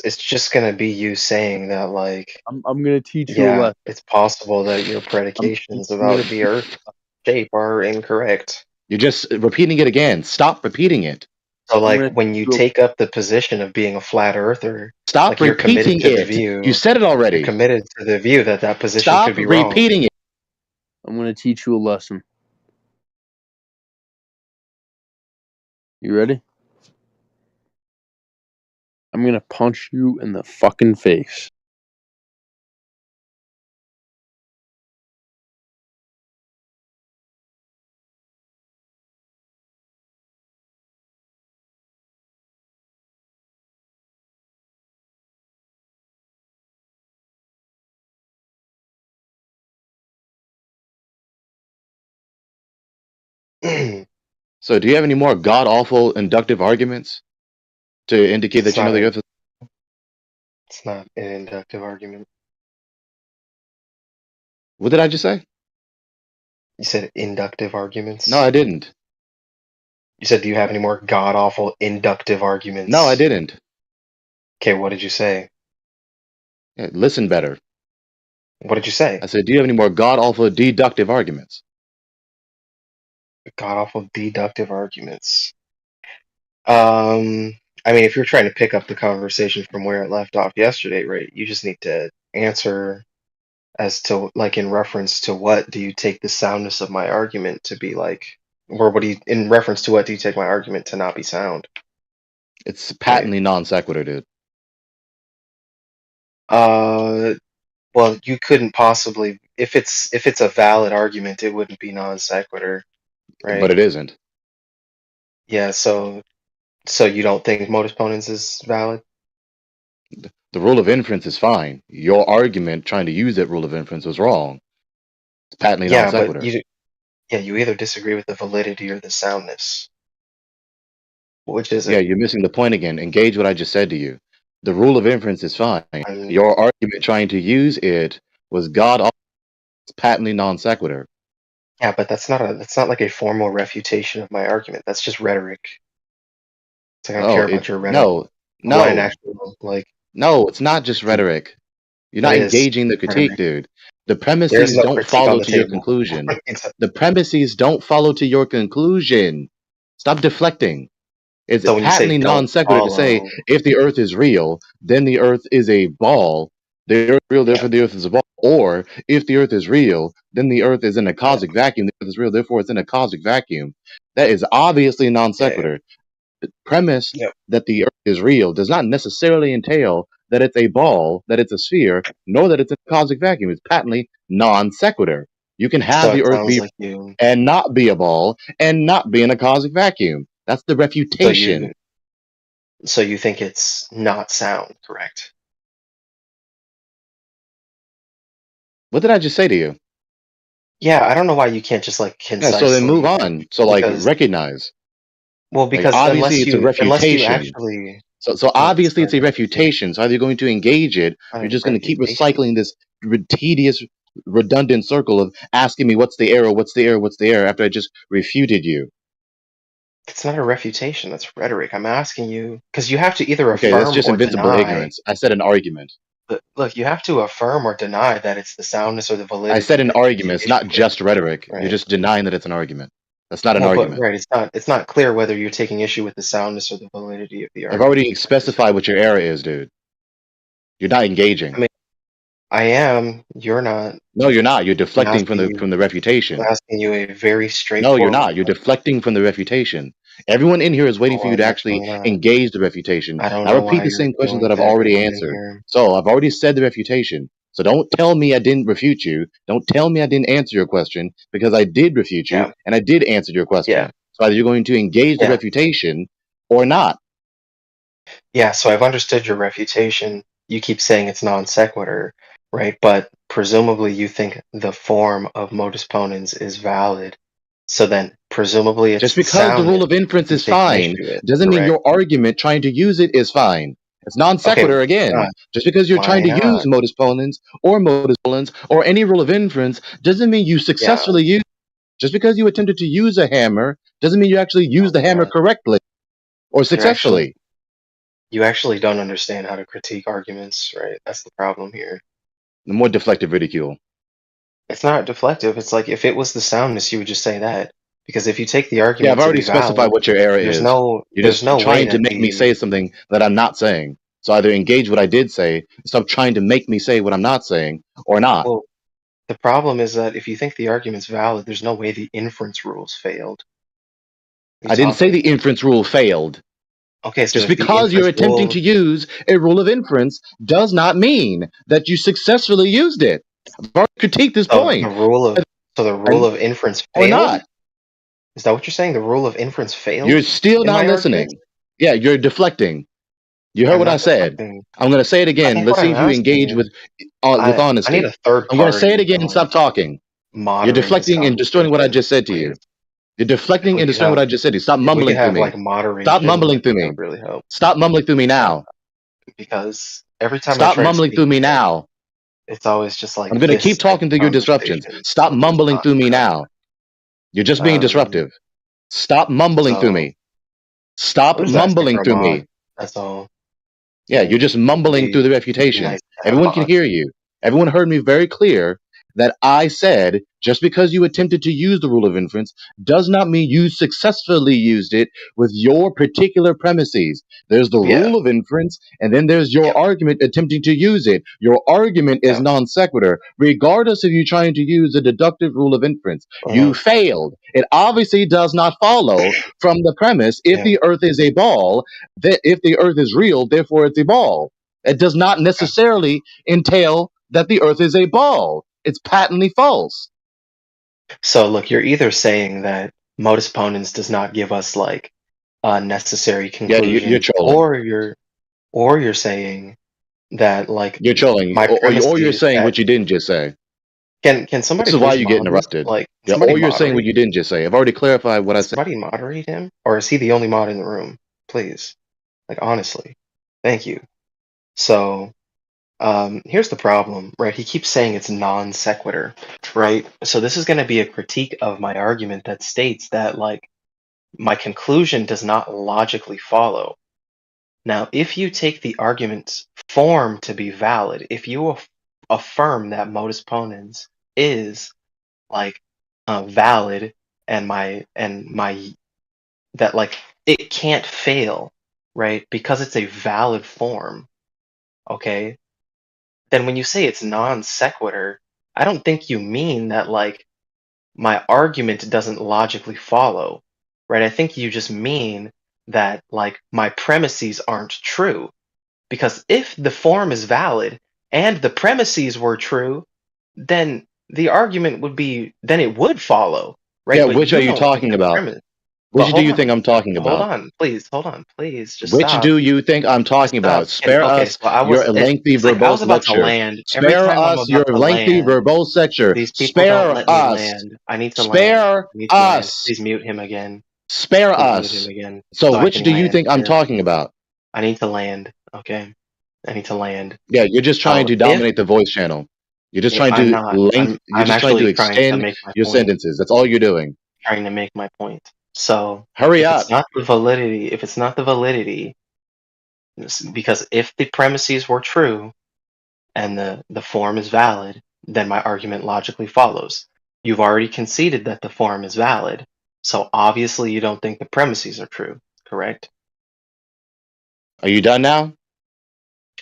it's just gonna be you saying that like, I'm gonna teach you a yeah, lesson. it's possible that your I'm predications I'm gonna about the Earth shape are incorrect. You're just repeating it again. Stop repeating it. So I'm like gonna when you teach you. take up the position of being a flat earther, Stop like you're committed repeating to the it. You view, said it you're already. committed to the view that that position Stop could be wrong. repeating it. I'm gonna teach you a lesson. You ready? I'm gonna punch you in the fucking face. So do you have any more god-awful inductive arguments to indicate that It's you know not the a, earth is... it's not an inductive argument. What did I just say? You said inductive arguments. No, I didn't. You said, do you have any more god awful inductive arguments? No, I didn't. Okay, what did you say? Yeah, listen better. What did you say? I said, do you have any more god-awful deductive arguments? God awful deductive arguments. I mean, if you're trying to pick up the conversation from where it left off yesterday, right, you just need to answer as to, like, in reference to what do you take the soundness of my argument to be like, or what do you, in reference to what do you take my argument to not be sound? It's patently non sequitur, dude. Well, you couldn't possibly, if it's a valid argument, it wouldn't be non sequitur, right? But it isn't. Yeah, so you don't think modus ponens is valid? The rule of inference is fine. Your argument trying to use that rule of inference was wrong. It's patently non Yeah, but sequitur. you either disagree with the validity or the soundness. Which is Yeah, it? you're missing the point again. Engage what I just said to you. The rule of inference is fine. Your argument trying to use it was god awful. It's patently non sequitur. Yeah, but that's not like a formal refutation of my argument. That's just rhetoric. It's like I don't care about your rhetoric. No, it's not just rhetoric. You're not It is engaging the critique, rhetoric. dude. The premises There's no don't critique on follow the to your table. conclusion. The premises don't follow to your conclusion. Stop deflecting. It's So when you say patently don't non sequitur to say follow, if the Earth is real, then the Earth is a ball. The Earth is real, therefore the Earth is a ball. Or if the Earth is real, then the Earth is in a cosmic vacuum. The Earth is real, therefore it's in a cosmic vacuum. That is obviously non sequitur. The premise that the Earth is real does not necessarily entail that it's a ball, that it's a sphere, nor that it's a cosmic vacuum. It's patently non sequitur. You can have so the it Earth sounds be like you and not be a ball and not be in a cosmic vacuum. That's the refutation. so you think it's not sound, correct? What did I just say to you? Yeah, I don't know why you can't just like Yeah, concisely. so then move on. So like recognize. Well, because like, obviously it's a refutation. actually So obviously it's a refutation. So either you're going to engage it, or you're just going to keep recycling this tedious, redundant circle of asking me what's the error, what's the error, what's the error after I just refuted you. It's not a refutation. That's rhetoric. I'm asking you because you have to either affirm that's just or invincible deny. ignorance. I said an argument. But look, you have to affirm or deny that it's the soundness or the validity. I said an argument. It's not just rhetoric. Right. You're just denying that it's an argument. That's not an argument. But, right. It's not clear whether you're taking issue with the soundness or the validity of the argument. I've already specified what your error is, dude. You're not engaging. I mean, I am. You're not. No, you're not. You're deflecting from the refutation. I'm asking you a very straightforward. No, you're not. You're deflecting from the refutation. Everyone in here is waiting for you to actually engage the refutation. I don't I know repeat why the same you're questions doing that I've that. already Everyone in answered. here. So I've already said the refutation. So don't tell me I didn't refute you. Don't tell me I didn't answer your question, because I did refute you and I did answer your question. Yeah. So either you're going to engage the Yeah. refutation or not. Yeah, so I've understood your refutation. You keep saying it's non sequitur, right? But presumably you think the form of modus ponens is valid. So then presumably it's Just the because the rule soundness of inference you is take an fine issue with, doesn't mean correct? your argument trying to use it is fine. It's non Okay, sequitur why again. not? Just because you're Why trying to use not? modus ponens or any rule of inference doesn't mean you Yeah. successfully use. Just because you attempted to use a hammer doesn't mean you actually used the hammer correctly or successfully. You actually don't understand how to critique arguments, right? That's the problem here. The more deflective ridicule. It's not deflective. It's like if it was the soundness, you would just say that. Because if you take the Yeah, argument I've already to be specified valid, what your error there's is. no You're there's just no way trying to that make me say something that I'm not saying. So either engage what I did say, stop trying to make me say what I'm not saying, or not. Well, the problem is that if you think the argument's valid, there's no way the inference rules failed. I didn't say the inference rule failed. Okay, so Just if the because you're inference attempting rule, to use a rule of inference does not mean that you successfully used it. I've already critiqued this so point. the rule of inference Or failed? not. Is that what you're saying? The rule of inference failed? You're still in not my listening. argument? Yeah, you're deflecting. You heard I'm what I not said. deflecting. I'm going to say it I again. think Let's what see I'm if you engage asking with I honesty. need a third I'm going to say it party again and stop talking. You're moderate this deflecting and destroying what I conversation, just said to you. please. You're deflecting We and could destroying have what I just said to you. Stop if we mumbling could through have me. like Stop moderation, mumbling through that me. would really help. Stop mumbling through me now. Because every time I Stop try to mumbling speak, through me now. it's always just like I'm going to this keep type talking of through your disruptions. conversation. Stop So it's just mumbling not through me productive. now. You're just being disruptive. Stop mumbling through So me. Stop I'm just asking mumbling for a through mod. me. That's all. Yeah, you're just mumbling through the It'd be refutation. nice to have a Everyone can mod. hear you. Everyone heard me very clear that I said just because you attempted to use the rule of inference does not mean you successfully used it with your particular premises. There's the Yeah. rule of inference, and then there's your argument attempting to use it. Your argument is non sequitur, regardless of you trying to use a deductive rule of inference. You failed. It obviously does not follow from the premise if the earth is a ball, that if the earth is real, therefore it's a ball. It does not necessarily entail that the earth is a ball. It's patently false. So look, you're either saying that modus ponens does not give us like a necessary conclusion, you're trolling. or you're saying that like You're trolling, my premise or you're is saying that what you didn't just say. can somebody This is why please you get mod this? interrupted. Like Yeah, somebody or you're saying what moderate? you didn't just say. I've already clarified what I said. Somebody moderate him, or is he the only mod in the room? Please, like honestly, thank you. So here's the problem, right? He keeps saying it's non sequitur, right? So this is going to be a critique of my argument that states that like my conclusion does not logically follow. Now, if you take the argument's form to be valid, if you affirm that modus ponens is like valid and my that like it can't fail, right? Because it's a valid form, okay? Then when you say it's non sequitur, I don't think you mean that like my argument doesn't logically follow, right? I think you just mean that like my premises aren't true. Because if the form is valid and the premises were true, then the argument would be, then it would follow, right? Yeah, But which you are you don't think talking the about? premise. Which But do hold you think on, I'm talking hold about? on, please, just Which stop. do you think I'm talking about? Spare Okay, us so I your was, lengthy it's like I was verbose about to lecture. land. Every Spare time I'm us your about to lengthy land, verbose lecture. these people don't Spare let me us. land. I need to land. Spare I need to land. us. Please mute him again. Spare Please mute him us. again. So So I which can do you land think I'm here. talking about? I need to land. Okay. I need to land. Yeah, you're just trying So to if dominate the voice channel. You're just trying I'm to not, you're I'm just trying to actually trying to extend make my your point. sentences. That's all you're doing. Trying to make my point. So Hurry if up. it's not the validity, because if the premises were true and the form is valid, then my argument logically follows. You've already conceded that the form is valid, so obviously you don't think the premises are true, correct? Are you done now?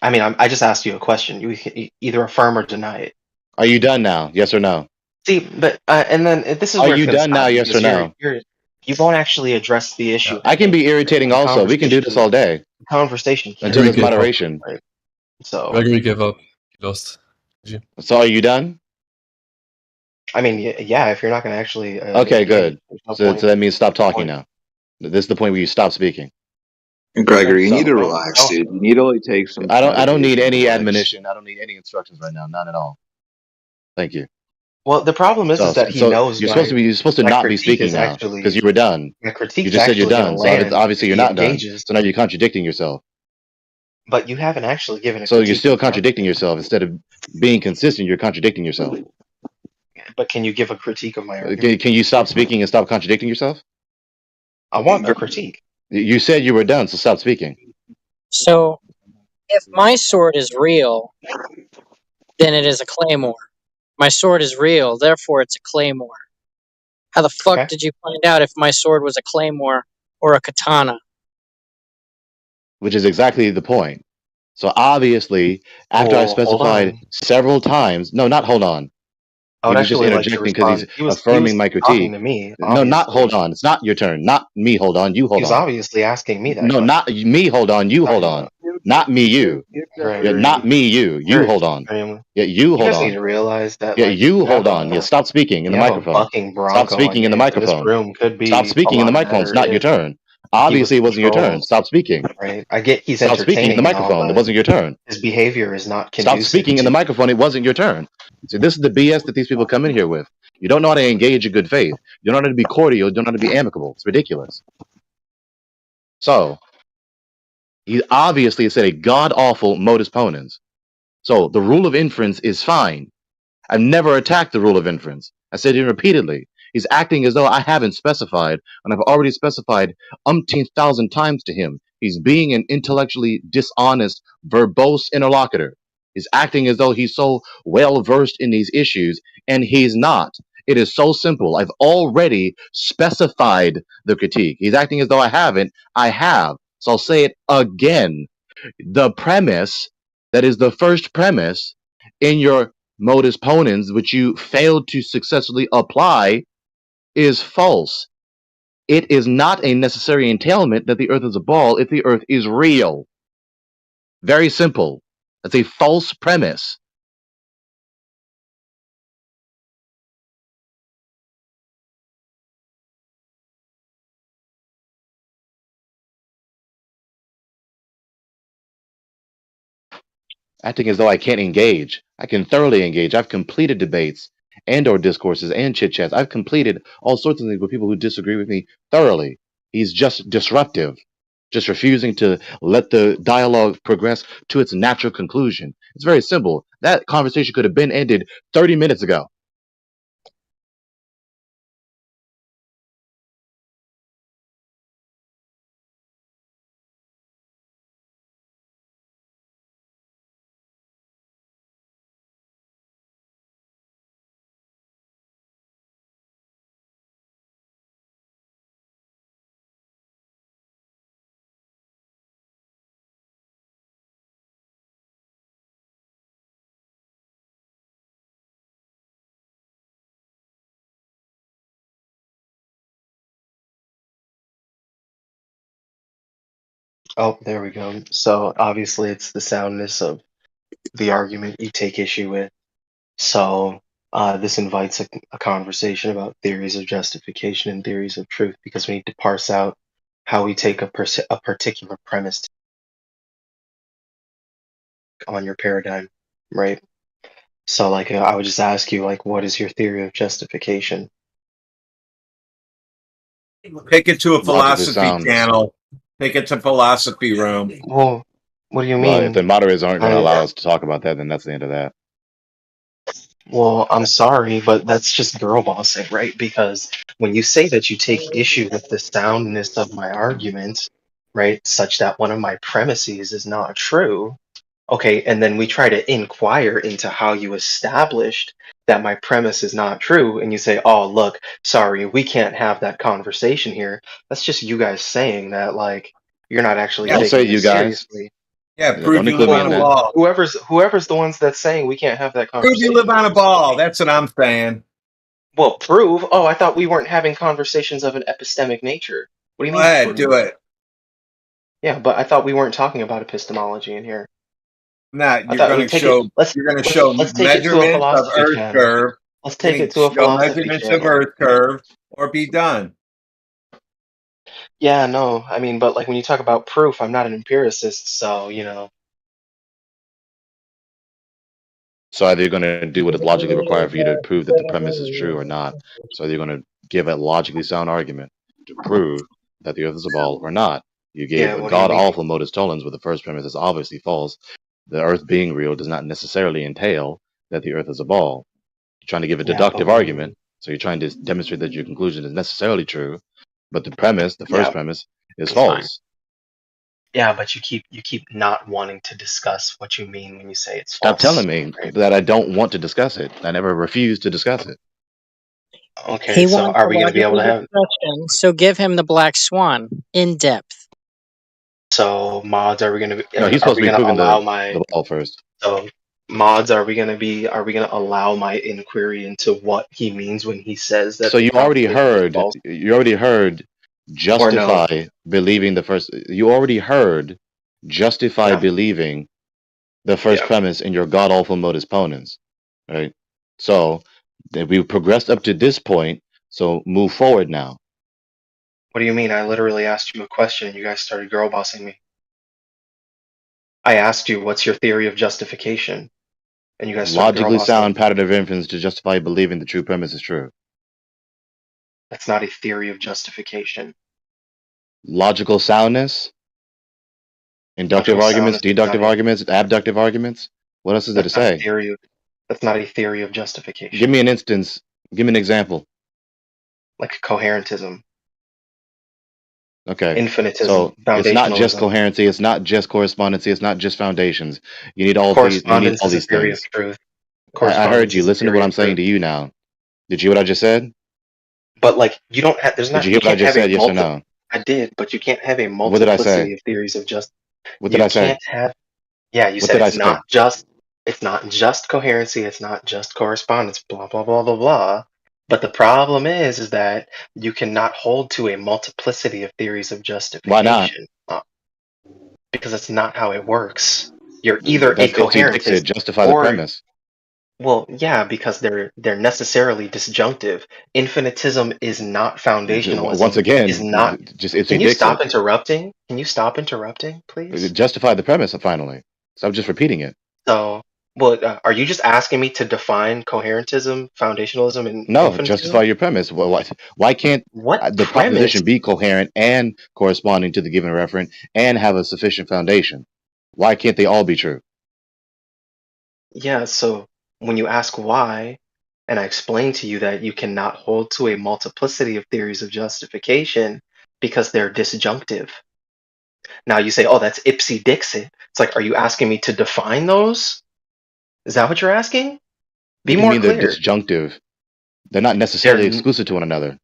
I mean, I just asked you a question. You can either affirm or deny it. Are you done now? Yes or no? See, but and then this is Are where it's you going to done now? stop Yes or because no? you won't actually address the issue. I can be irritating also. We can do this all day Conversation until Gregory there's gave up. moderation. right? So Gregory gave up. He lost. So are you done? I mean, yeah, if you're not going to actually Okay, good. there's no So point. that means stop talking Point. now. This is the point where you stop speaking. Gregory, you need to No, relax, no. dude. You need to like take some I don't need medication, any relax. admonition. I don't need any instructions right now. None at all. Thank you. Well, the problem is that he knows you're supposed to my not be critique speaking is now actually because you were done. my You critique's just said you're actually going done. to So land obviously if you're he not done. engages. So now you're contradicting yourself. But you haven't actually given a So critique. you're still of my contradicting yourself. Instead of being consistent, you're contradicting yourself. But can you give a critique of my argument? Can you stop speaking and stop contradicting yourself? I want a critique. You said you were done, so stop speaking. So, if my sword is real, then it is a claymore. My sword is real, therefore it's a claymore. How the fuck did you find out if my sword was a claymore or a katana? Which is exactly the point. So obviously, after I specified several times, no, not hold on. I would He was just actually like to interjecting because respond. he's affirming my talking critique. to me. No, not Obviously. hold on. It's not your turn. Not me. Hold on. You hold He was on. obviously asking me that No, question. not me. Hold on. You hold on. Not me. You. Yeah, not me. You. You hold on. Yeah, you You hold guys need on. to realize that. Yeah, Like, you hold on. Yeah, stop speaking in the you have a microphone. bucking Stop Bronco speaking on in the your hands, and this microphone. room could be Stop a speaking in the lot microphone. It's better not your if turn. he was Obviously, it wasn't your turn. controlled. Stop speaking. Right? I get he's Stop speaking in the entertaining and all, microphone. It but wasn't your turn. his behavior is not Stop conducive speaking in the to. microphone. It wasn't your turn. See, this is the BS that these people come in here with. You don't know how to engage in good faith. You don't know how to be cordial. You don't know how to be amicable. It's ridiculous. So, he obviously said a god-awful modus ponens. So, the rule of inference is fine. I've never attacked the rule of inference. I said it repeatedly. He's acting as though I haven't specified, and I've already specified umpteen thousand times to him. He's being an intellectually dishonest, verbose interlocutor. He's acting as though he's so well versed in these issues, and he's not. It is so simple. I've already specified the critique. He's acting as though I haven't. I have. So I'll say it again. The premise that is the first premise in your modus ponens, which you failed to successfully apply, is false. It is not a necessary entailment that the earth is a ball if the earth is real. Very simple. That's a false premise. Acting as though I can't engage. I can thoroughly engage. I've completed debates and or discourses and chit chats. I've completed all sorts of things with people who disagree with me thoroughly. He's just disruptive, just refusing to let the dialogue progress to its natural conclusion. It's very simple. That conversation could have been ended 30 minutes ago. Oh, there we go. So obviously, it's the soundness of the argument you take issue with. So this invites a conversation about theories of justification and theories of truth, because we need to parse out how we take a particular premise on your paradigm, right? So, like, I would just ask you, like, what is your theory of justification? Take it to a Logic is philosophy sound. channel. Take it to philosophy room. Well, what do you Well, mean? if the moderators aren't going to allow us to talk about that, then that's the end of that. Well, I'm sorry, but that's just girl bossing, right? Because when you say that you take issue with the soundness of my argument, right, such that one of my premises is not true, okay, and then we try to inquire into how you established that my premise is not true, and you say, oh, look, sorry, we can't have that conversation here. That's just you guys saying that, like, you're not actually Don't say taking you it guys. seriously. Yeah, Yeah, prove don't you include live me on in a that. ball. Whoever's the ones that's saying we can't have that Prove conversation. you live on a ball. That's what I'm saying. Well, prove? Oh, I thought we weren't having conversations of an epistemic nature. What do you Go mean ahead, prove? do it. Yeah, but I thought we weren't talking about epistemology in here. Nah, I thought we take it. you're gonna show Let's take it to a measurements of philosophy Earth channel. curve. Let's You're take gonna it to a show philosophy measurements of channel. Earth curve, or be done. Yeah, no, I mean, but like when you talk about proof, I'm not an empiricist, so you know. So either you're going to do what is logically required for you to prove that the premise is true or not. So either you're going to give a logically sound argument to prove that the Earth is a ball or not. You gave Yeah, a what do you mean? god-awful modus tollens where the first premise is obviously false. The Earth being real does not necessarily entail that the Earth is a ball. You're trying to give a Yeah, but deductive argument, so you're trying to demonstrate that your conclusion is necessarily true, but the premise, the first yeah, premise, is it's fine. false. Yeah, but you keep not wanting to discuss what you mean when you say it's Stop false. telling me Right? that I don't want to discuss it. I never refuse to discuss it. Okay, He so wants are a we going to be able logical to have discussion, so give him the black swan in depth. so mods? Are we going to No, he's are supposed we to be going to proving allow the ball first. so mods? Are we going to allow my inquiry into what he means when he says that So the you already proposition is heard, false? Or no? justify believing the first. You already heard justify Yeah, believing the first yeah. premise in your god awful modus ponens, right? So we progressed up to this point. So move forward now. What do you mean? I literally asked you a question and you guys started girl bossing me. I asked you, what's your theory of justification? And you guys started girl Logically bossing sound me. pattern of inference to justify believing the true premise is true. That's not a theory of justification. Logical soundness, inductive Logical arguments, soundness is not deductive a arguments, abductive arguments. What else is there to that's not a say? theory of that's not a theory of Give justification. me an instance. Give me an example. Like coherentism, Okay. infinitism, So it's not just foundationalism. coherency, it's not just correspondency, it's not just foundations. You need you need Correspondence all is a these theory of things. truth. I heard Correspondence you. is a Listen to what theory I'm of saying truth. to you now. Did you hear what I just said? But like you don't have Did you you hear what I can't just have a said? Yes or no? I did, but you can't have a What did I say? multiplicity of theories of just What did you I say? can't have yeah, you What said did I say? it's not just coherency, it's not just correspondence, blah blah blah blah blah. But the problem is that you cannot hold to a multiplicity of theories of Why not? justification because that's not how it works. You're either a That's ipsi coherentist dixit. Justify the or premise. well, yeah, because they're necessarily disjunctive. Infinitism is not Once foundationalism. Is again, not. just Can ipsi you stop dixit. interrupting? Can you stop interrupting, please? Justify the premise finally. So I'm just repeating it. So, well, are you just asking me to define coherentism, foundationalism, and No, justify infinitism? your premise. Why can't What the premise? proposition be coherent and corresponding to the given referent and have a sufficient foundation? Why can't they all be true? Yeah, so when you ask why, and I explain to you that you cannot hold to a multiplicity of theories of justification because they're disjunctive. Now you say, oh, that's ipsy dixit. It's like, are you asking me to define those? Is that what you're asking? Be What do you more mean they're clear. disjunctive? They're not necessarily exclusive to one another.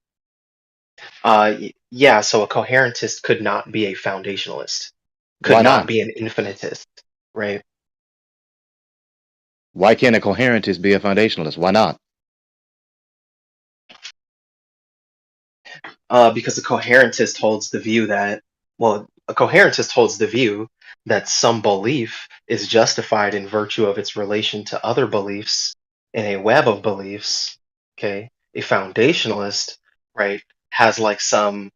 Yeah, so a coherentist could not be a foundationalist, Why could not not? be an infinitist, right? Why can't a coherentist be a foundationalist? Why not? Because a coherentist holds the view that, well, a coherentist holds the view that some belief is justified in virtue of its relation to other beliefs in a web of beliefs. Okay, a foundationalist, right, has like some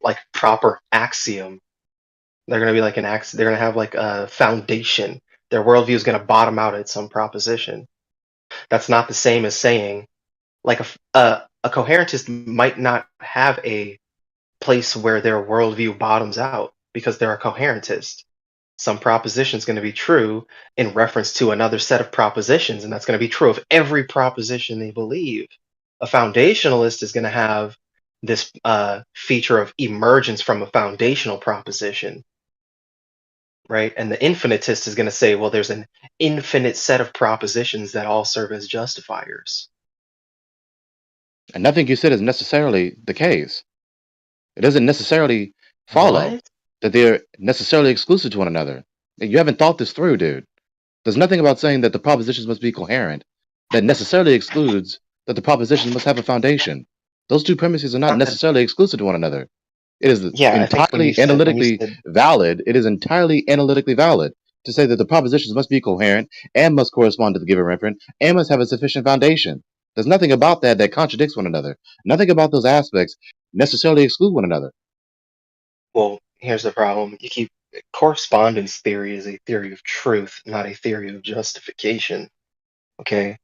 like proper axiom. They're gonna be like an they're gonna have like a foundation. Their worldview is gonna bottom out at some proposition. That's not the same as saying like a coherentist might not have a place where their worldview bottoms out because they're a coherentist. Some proposition is going to be true in reference to another set of propositions, and that's going to be true of every proposition they believe. A foundationalist is going to have this feature of emergence from a foundational proposition, right? And the infinitist is going to say, well, there's an infinite set of propositions that all serve as justifiers. And nothing you said is necessarily the case. It doesn't necessarily follow What? that they're necessarily exclusive to one another. You haven't thought this through, dude. There's nothing about saying that the propositions must be coherent that necessarily excludes that the propositions must have a foundation. Those two premises are not necessarily exclusive to one another. It is Yeah, I think when entirely you analytically said valid. It is entirely analytically valid to say that the propositions must be coherent and must correspond to the given referent and must have a sufficient foundation. There's nothing about that that contradicts one another. Nothing about those aspects necessarily exclude one another. Well, here's the problem. You keep correspondence theory is a theory of truth, not a theory of justification. Okay?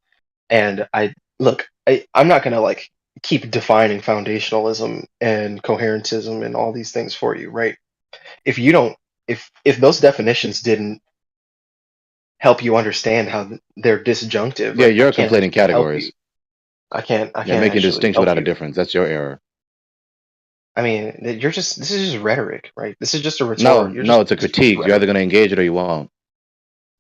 And I'm not gonna like keep defining foundationalism and coherentism and all these things for you, right? If you don't if those definitions didn't help you understand how they're disjunctive, Yeah, right? you're conflating categories. I can't You're making a actually distinction help without a you. difference. That's your error. I mean, this is just rhetoric, right? This is just a No, rhetoric. no, it's a critique. You're either going to engage it or you won't.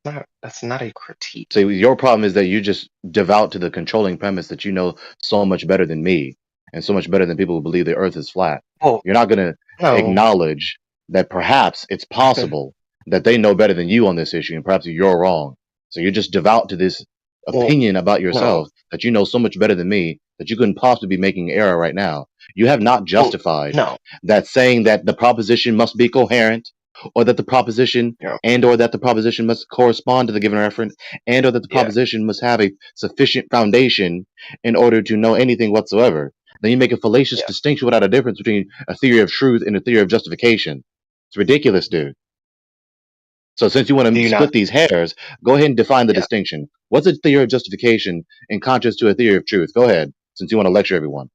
That's not a critique. So your problem is that you just devout to the controlling premise that you know so much better than me and so much better than people who believe the earth is flat. You're not going to acknowledge that perhaps it's possible that they know better than you on this issue and perhaps you're wrong. So you're just devout to this opinion about yourself that you know so much better than me that you couldn't possibly be making an error right now. You have not justified that saying that the proposition must be coherent or that the proposition and or that the proposition must correspond to the given reference and or that the proposition must have a sufficient foundation in order to know anything whatsoever. Then you make a fallacious distinction without a difference between a theory of truth and a theory of justification. It's ridiculous, dude. So since you want to split these hairs, go ahead and define the distinction. What's a theory of justification in contrast to a theory of truth? Go ahead, since you want to lecture everyone.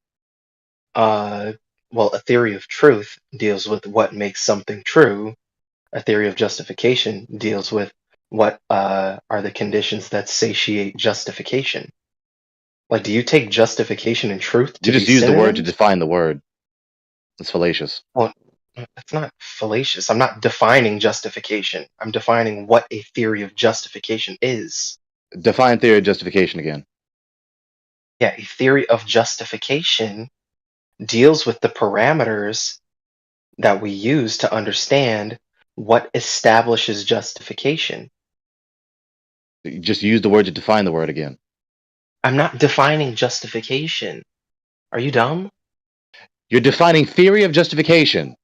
Well, a theory of truth deals with what makes something true. A theory of justification deals with what are the conditions that satiate justification. Like, do you take justification and truth to You just be use the word to synonyms? define the word. It's fallacious. Well, that's not fallacious. I'm not defining justification. I'm defining what a theory of justification is. Define theory of justification again. Yeah, a theory of justification deals with the parameters that we use to understand what establishes justification. Just use the word to define the word again. I'm not defining justification. Are you dumb? You're defining theory of justification.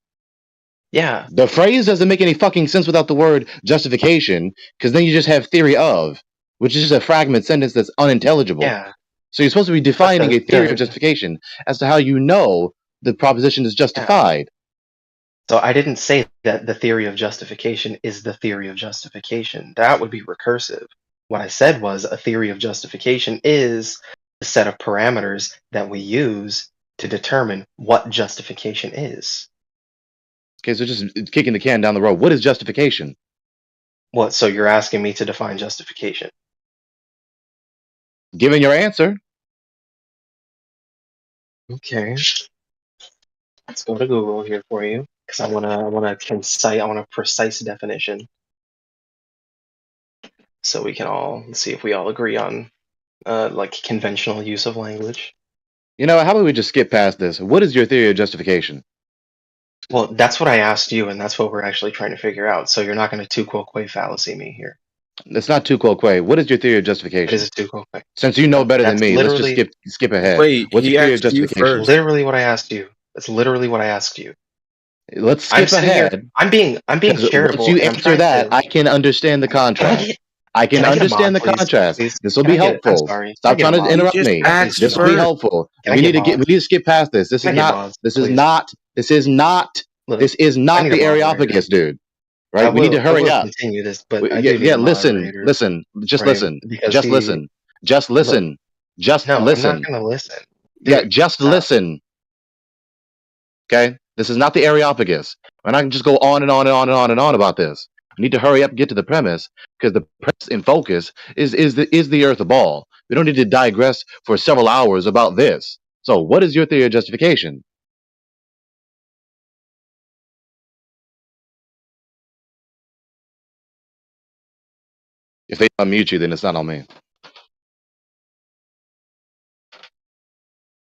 Yeah. The phrase doesn't make any fucking sense without the word justification, because then you just have theory of, which is just a fragment sentence that's unintelligible. Yeah. So you're supposed to be defining a theory of justification as to how you know the proposition is justified. So I didn't say that the theory of justification is the theory of justification. That would be recursive. What I said was a theory of justification is a set of parameters that we use to determine what justification is. Okay, so just kicking the can down the road. What is justification? What? So you're asking me to define justification? Given your answer. Okay. Let's go to Google here for you, because I want a precise definition, so we can all see if we all agree on like conventional use of language. You know, how about we just skip past this? What is your theory of justification? Well, that's what I asked you, and that's what we're actually trying to figure out. So you're not going to tu quoque fallacy me here. It's not tu quoque. What is your theory of justification? It is a tu quoque. Since you know better than me, let's just skip ahead. Wait, what's he your theory of asked you justification? first. Literally what I asked you. That's literally what I asked you. Let's skip ahead. I'm being charitable. Once you answer that, I can understand the contrast. I can understand the contrast. This will be helpful. Stop trying to interrupt me. This will be helpful. We need to skip past this. This is not the Areopagus, dude. Right? We need to hurry up. Continue this, but listen. Just listen. Just listen. Just listen. Just listen. I'm not gonna listen. Yeah, just listen. Okay? This is not the Areopagus. We're not going to just go on and on and on and on and on about this. We need to hurry up and get to the premise, because the premise in focus is the Earth a ball. We don't need to digress for several hours about this. So what is your theory of justification? If they unmute you, then it's not on me.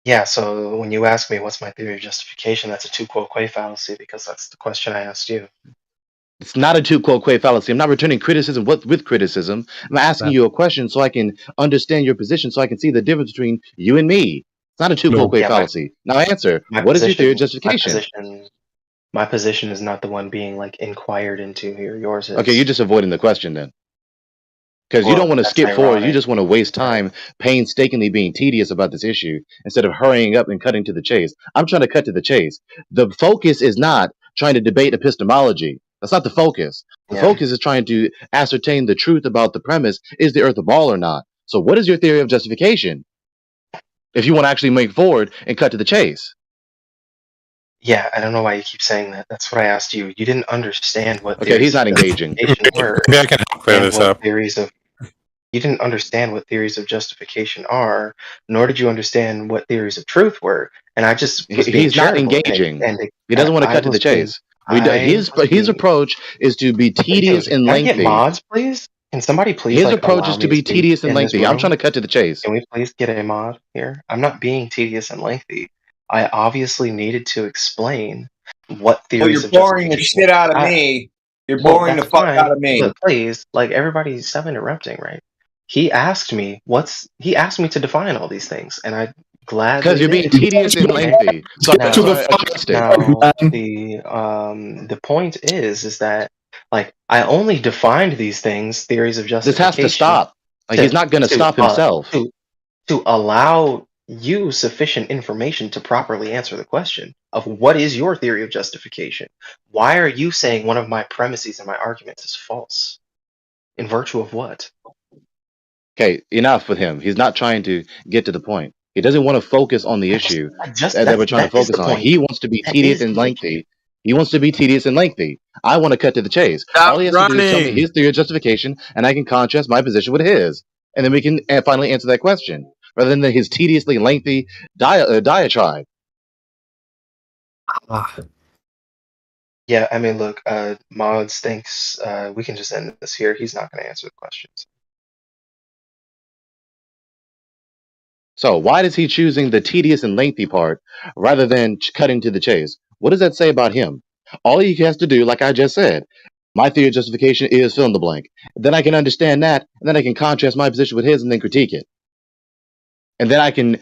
Yeah, so when you ask me what's my theory of justification, that's a tu quoque fallacy, because that's the question I asked you. It's not a tu quoque fallacy. I'm not returning criticism with criticism. I'm asking you a question so I can understand your position, so I can see the difference between you and me. It's not a tu quoque fallacy. Now answer. What is your theory of justification? My position is not the one being like inquired into here. Yours is. Okay, you're just avoiding the question then. Because you don't want to skip forward. You just want to waste time painstakingly being tedious about this issue instead of hurrying up and cutting to the chase. I'm trying to cut to the chase. The focus is not trying to debate epistemology. That's not the focus. The focus is trying to ascertain the truth about the premise, is the earth a ball or not? So what is your theory of justification? If you want to actually make forward and cut to the chase. Yeah, I don't know why you keep saying that. That's what I asked you. You didn't understand what Okay, he's not engaging. were. Maybe I can help clear this up. You didn't understand what theories of justification are, nor did you understand what theories of truth were. And I just was being he's not charitable, engaging. He doesn't want to cut to the chase. His approach is to be tedious and lengthy. Can I get mods, please? Can somebody please? His approach is to be tedious and lengthy. I'm trying to cut to the chase. Can we please get a mod here? I'm not being tedious and lengthy. I obviously needed to explain what theories of justification. You're boring the shit out of me. You're boring the fuck out of me. But please, like everybody, stop interrupting, right? He asked me to define all these things, and I gladly because you're being tedious and lengthy. So now, the point is that like I only defined these things, theories of justification. This has to stop. Like he's not going to stop himself. To allow you sufficient information to properly answer the question of what is your theory of justification? Why are you saying one of my premises and my arguments is false? In virtue of what? Okay, enough with him. He's not trying to get to the point. He doesn't want to focus on the issue that we're trying to focus on. He wants to be tedious and lengthy. He wants to be tedious and lengthy. I want to cut to the chase. All he has to do is tell me his theory of justification, and I can contrast my position with his. And then we can finally answer that question, rather than his tediously lengthy diatribe. Yeah, I mean, look, Mods thinks we can just end this here. He's not going to answer the questions. So why is he choosing the tedious and lengthy part rather than cutting to the chase? What does that say about him? All he has to do, like I just said, my theory of justification is fill in the blank. Then I can understand that, and then I can contrast my position with his and then critique it. And then I can,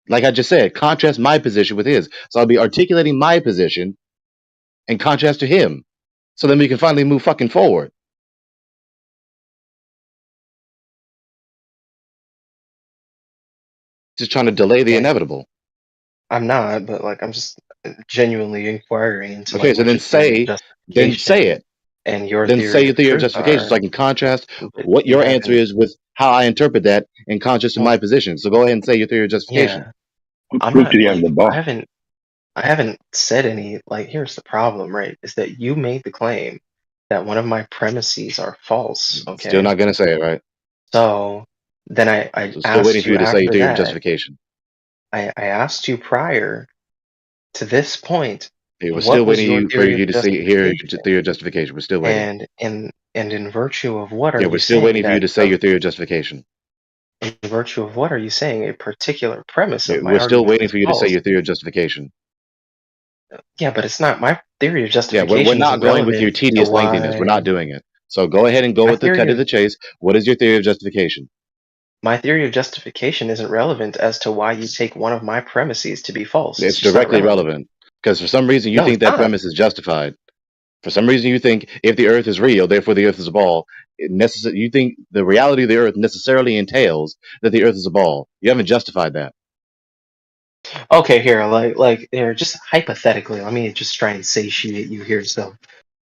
like I just said, contrast my position with his. So I'll be articulating my position in contrast to him. So then we can finally move fucking forward. Just trying to delay the inevitable. I'm not, but like I'm just genuinely inquiring into. Okay, so then say it. And your then say your theory of justification, so I can contrast what your answer is with how I interpret that in contrast to my position. So go ahead and say your theory of justification. Yeah. I'm not, like, I haven't said any. Like, here's the problem, right? Is that you made the claim that one of my premises are false. Okay. Still not gonna say it, right? So then I so still waiting for you to say your theory of justification. I asked you prior to this point. We're still waiting for you to say your theory of justification. We're still waiting. And in virtue of what are you? Yeah, we're still waiting for you to say your theory of justification. In virtue of what are you saying? A particular premise of my We're still waiting for you to say your theory of justification. Yeah, but it's not my theory of justification. Yeah, we're not going with your tedious lengthiness. We're not doing it. So go ahead and go with the cut to the chase. What is your theory of justification? My theory of justification isn't relevant as to why you take one of my premises to be false. It's directly relevant. Because for some reason you think that premise is justified. For some reason you think if the earth is real, therefore the earth is a ball. You think the reality of the earth necessarily entails that the earth is a ball. You haven't justified that. Okay, here, like here, just hypothetically, let me just try and satiate you here. So,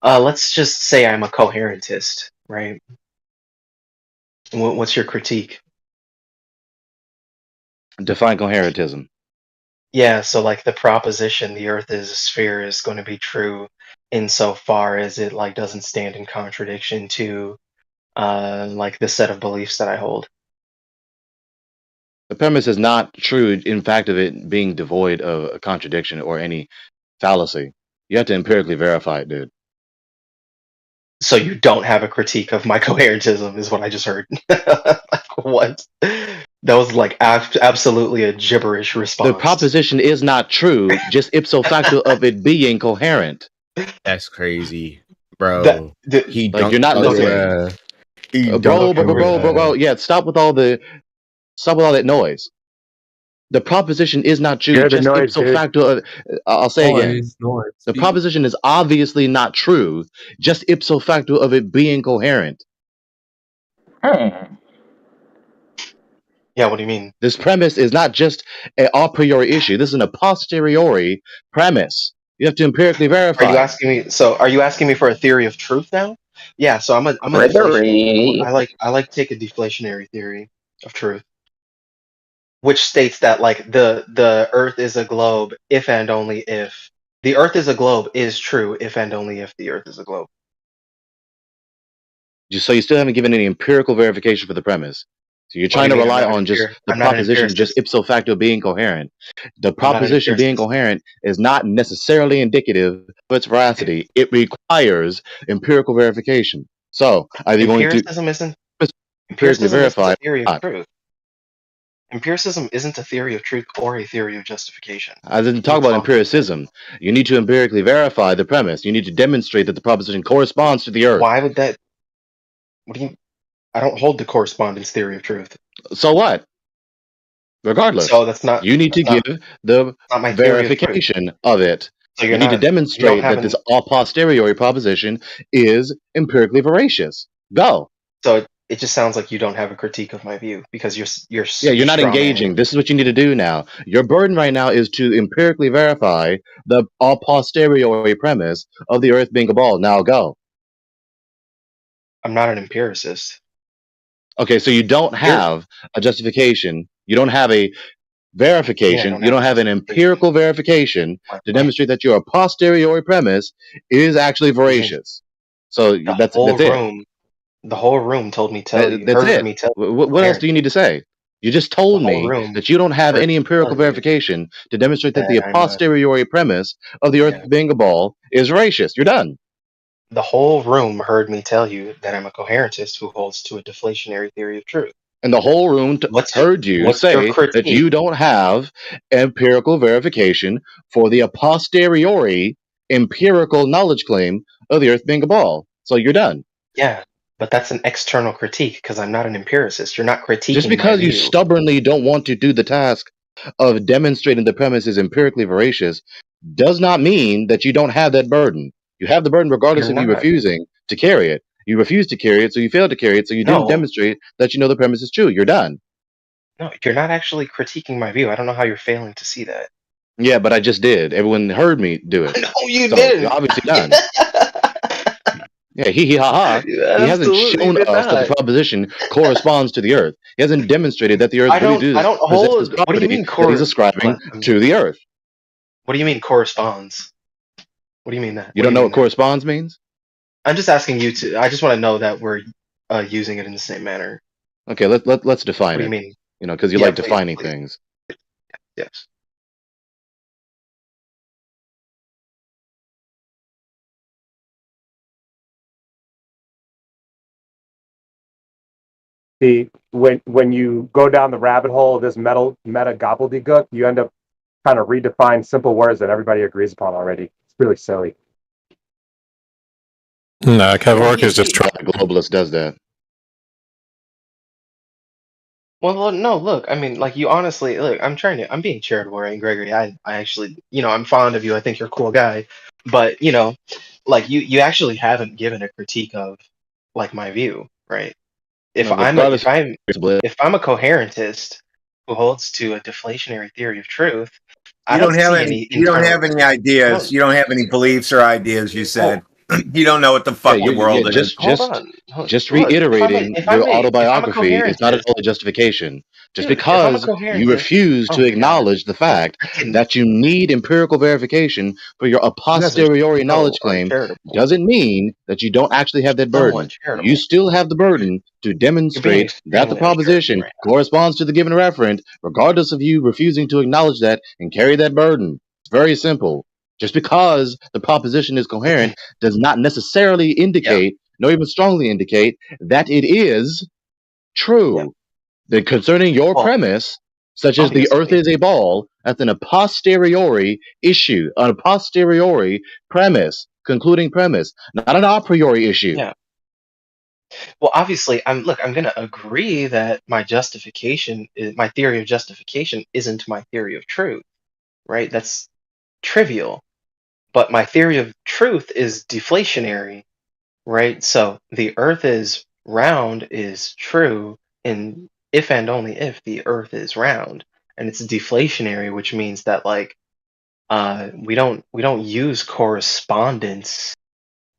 let's just say I'm a coherentist, right? What's your critique? Define coherentism. Yeah, so like the proposition the earth is a sphere is going to be true insofar as it like doesn't stand in contradiction to like the set of beliefs that I hold. The premise is not true in fact of it being devoid of a contradiction or any fallacy. You have to empirically verify it, dude. So you don't have a critique of my coherentism is what I just heard. Like, what? That was like absolutely a gibberish response. The proposition is not true, just ipso facto of it being coherent. That's crazy, bro. He like you're not listening. Bro. Yeah, stop with all that noise. The proposition is not true. You're the Just noise, ipso dude. facto. I'll say again. Noise. The proposition is obviously not true. Just ipso facto of it being coherent. Yeah, what do you mean? This premise is not just an a priori issue. This is an a posteriori premise. You have to empirically verify. Are you asking me? So, are you asking me for a theory of truth now? Yeah. So I'm a deflation. I like to take a deflationary theory of truth, which states that like the Earth is a globe if and only if the Earth is a globe is true if and only if the Earth is a globe. So you still haven't given any empirical verification for the premise. So you're trying to rely on just the proposition, just ipso facto being coherent. The proposition being coherent is not necessarily indicative of its veracity. It requires empirical verification. So either you're going to empirically verify. Empiricism isn't a theory of truth or a theory of justification. I didn't talk about empiricism. You need to empirically verify the premise. You need to demonstrate that the proposition corresponds to the Earth. Why would that? What do you? I don't hold the correspondence theory of truth. So what? Regardless, so that's not. You need to give the verification of it. So you need to demonstrate that this a posteriori proposition is empirically veracious. Go. So it just sounds like you don't have a critique of my view because you're not engaging. This is what you need to do now. Your burden right now is to empirically verify the a posteriori premise of the Earth being a ball. Now go. I'm not an empiricist. Okay, so you don't have a justification. You don't have a verification. You don't have an empirical verification to demonstrate that your a posteriori premise is actually veracious. So that's it. The whole room told me That's it. What else do you need to say? You just told me that you don't have any empirical verification to demonstrate that the a posteriori premise of the Earth being a ball is veracious. You're done. The whole room heard me tell you that I'm a coherentist who holds to a deflationary theory of truth. And the whole room heard you say that you don't have empirical verification for the a posteriori empirical knowledge claim of the Earth being a ball. So you're done. Yeah, but that's an external critique because I'm not an empiricist. You're not critiquing. Just because you stubbornly don't want to do the task of demonstrating the premise is empirically veracious does not mean that you don't have that burden. You have the burden regardless of you refusing to carry it. You refuse to carry it, so you fail to carry it, so you didn't demonstrate that you know the premise is true. You're done. No, you're not actually critiquing my view. I don't know how you're failing to see that. Yeah, but I just did. Everyone heard me do it. No, you didn't. You're obviously done. Yeah, he ha ha. He hasn't shown us that the proposition corresponds to the Earth. He hasn't demonstrated that the Earth really possesses property that he's ascribing to the Earth. What do you mean corresponds? What do you mean that? You don't know what corresponds means? I'm just asking you to. I just want to know that we're using it in the same manner. Okay, let's define it. What do you mean? You know, because you like defining things. Yes. When you go down the rabbit hole of this meta gobbledygook, you end up trying to redefine simple words that everybody agrees upon already. It's really silly. No, Kevork is just trying. Globalist does that. Well, no, look, I mean, like, you honestly, look, I'm being charitable, right, Gregory? I actually, I'm fond of you. I think you're a cool guy. But, like, you actually haven't given a critique of, like, my view, right? If I'm a coherentist who holds to a deflationary theory of truth, you don't have any ideas. You don't have any beliefs or ideas, you said. You don't know what the fuck the world is. Just reiterating your autobiography is not a total justification. Just because you refuse to acknowledge the fact that you need empirical verification for your a posteriori knowledge claim doesn't mean that you don't actually have that burden. You still have the burden to demonstrate that the proposition corresponds to the given referent, regardless of you refusing to acknowledge that and carry that burden. It's very simple. Just because the proposition is coherent does not necessarily indicate, nor even strongly indicate, that it is true. Then concerning your premise, such as the Earth is a ball, that's an a posteriori issue, a posteriori premise, concluding premise, not an a priori issue. Well, obviously, I'm going to agree that my theory of justification isn't my theory of truth, right? That's trivial. But my theory of truth is deflationary, right? So the Earth is round is true, and if and only if the Earth is round, and it's deflationary, which means that we don't use correspondence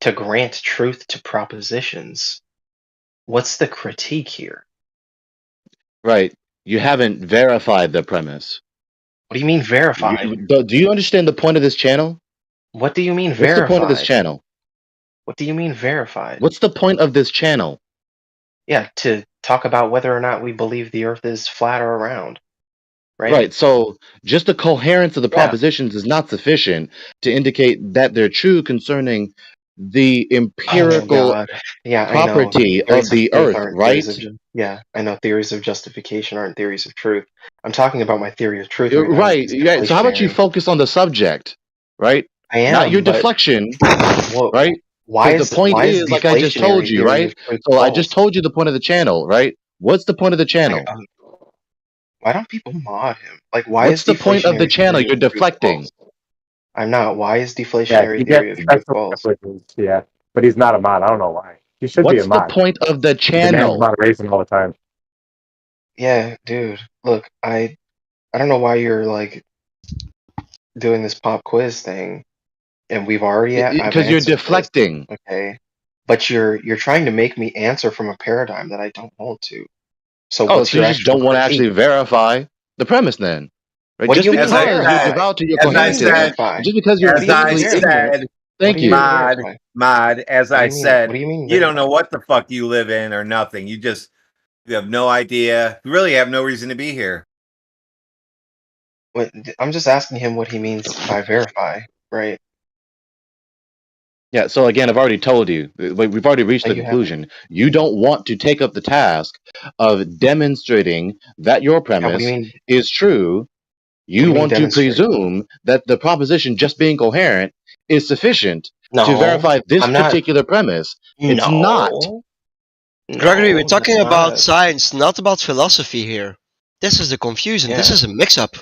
to grant truth to propositions. What's the critique here? Right. You haven't verified the premise. What do you mean verified? Do you understand the point of this channel? What do you mean What's verified? the point of this channel? What do you mean verified? What's the point of this channel? Yeah, to talk about whether or not we believe the Earth is flat or round. Right. So just the coherence of the propositions is not sufficient to indicate that they're true concerning the empirical property of the Earth, right? I know theories of justification aren't theories of truth. I'm talking about my theory of truth right now. Right. So how about you focus on the subject, right? I am, not your but deflection, well, right? Why the point is, like I just told you, right? So I just told you the point of the channel, right? What's the point of the channel? Why don't people mod him? Like, why What's is the point of the deflationary channel? theory You're of truth deflecting. false? I'm not. Why is deflationary theory of truth false? Yeah, but he's not a mod. I don't know why. He should be a What's the mod. point of the He demands channel? moderation all the time. Yeah, dude. Look, I don't know why you're like doing this pop quiz thing, and we've already because you're deflecting. This, okay, but you're trying to make me answer from a paradigm that I don't want to. So so you just don't want to actually verify the premise then, right? What Just do you because you're devout to your coherentism, just because you're physically ignorant. Thank you. Mod, as I said, what do you mean? You don't know what the fuck you live in or nothing. You have no idea. You really have no reason to be here. I'm just asking him what he means by verify, right? Yeah, so again, I've already told you, we've already reached the conclusion. You don't want to take up the task of demonstrating that your premise is true. You want to presume that the proposition just being coherent is sufficient to verify this particular premise. It's not. Gregory, we're talking about science, not about philosophy here. This is the confusion. This is a mix-up.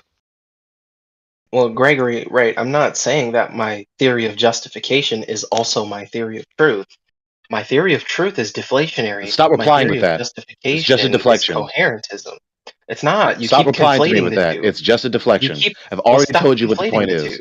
Well, Gregory, right, I'm not saying that my theory of justification is also my theory of truth. My theory of truth is deflationary. Stop replying with that. Justification it's just a deflection. Is coherentism. It's not. You Stop keep replying to me conflating with the that. two. It's just a deflection. I've already told you what the point is.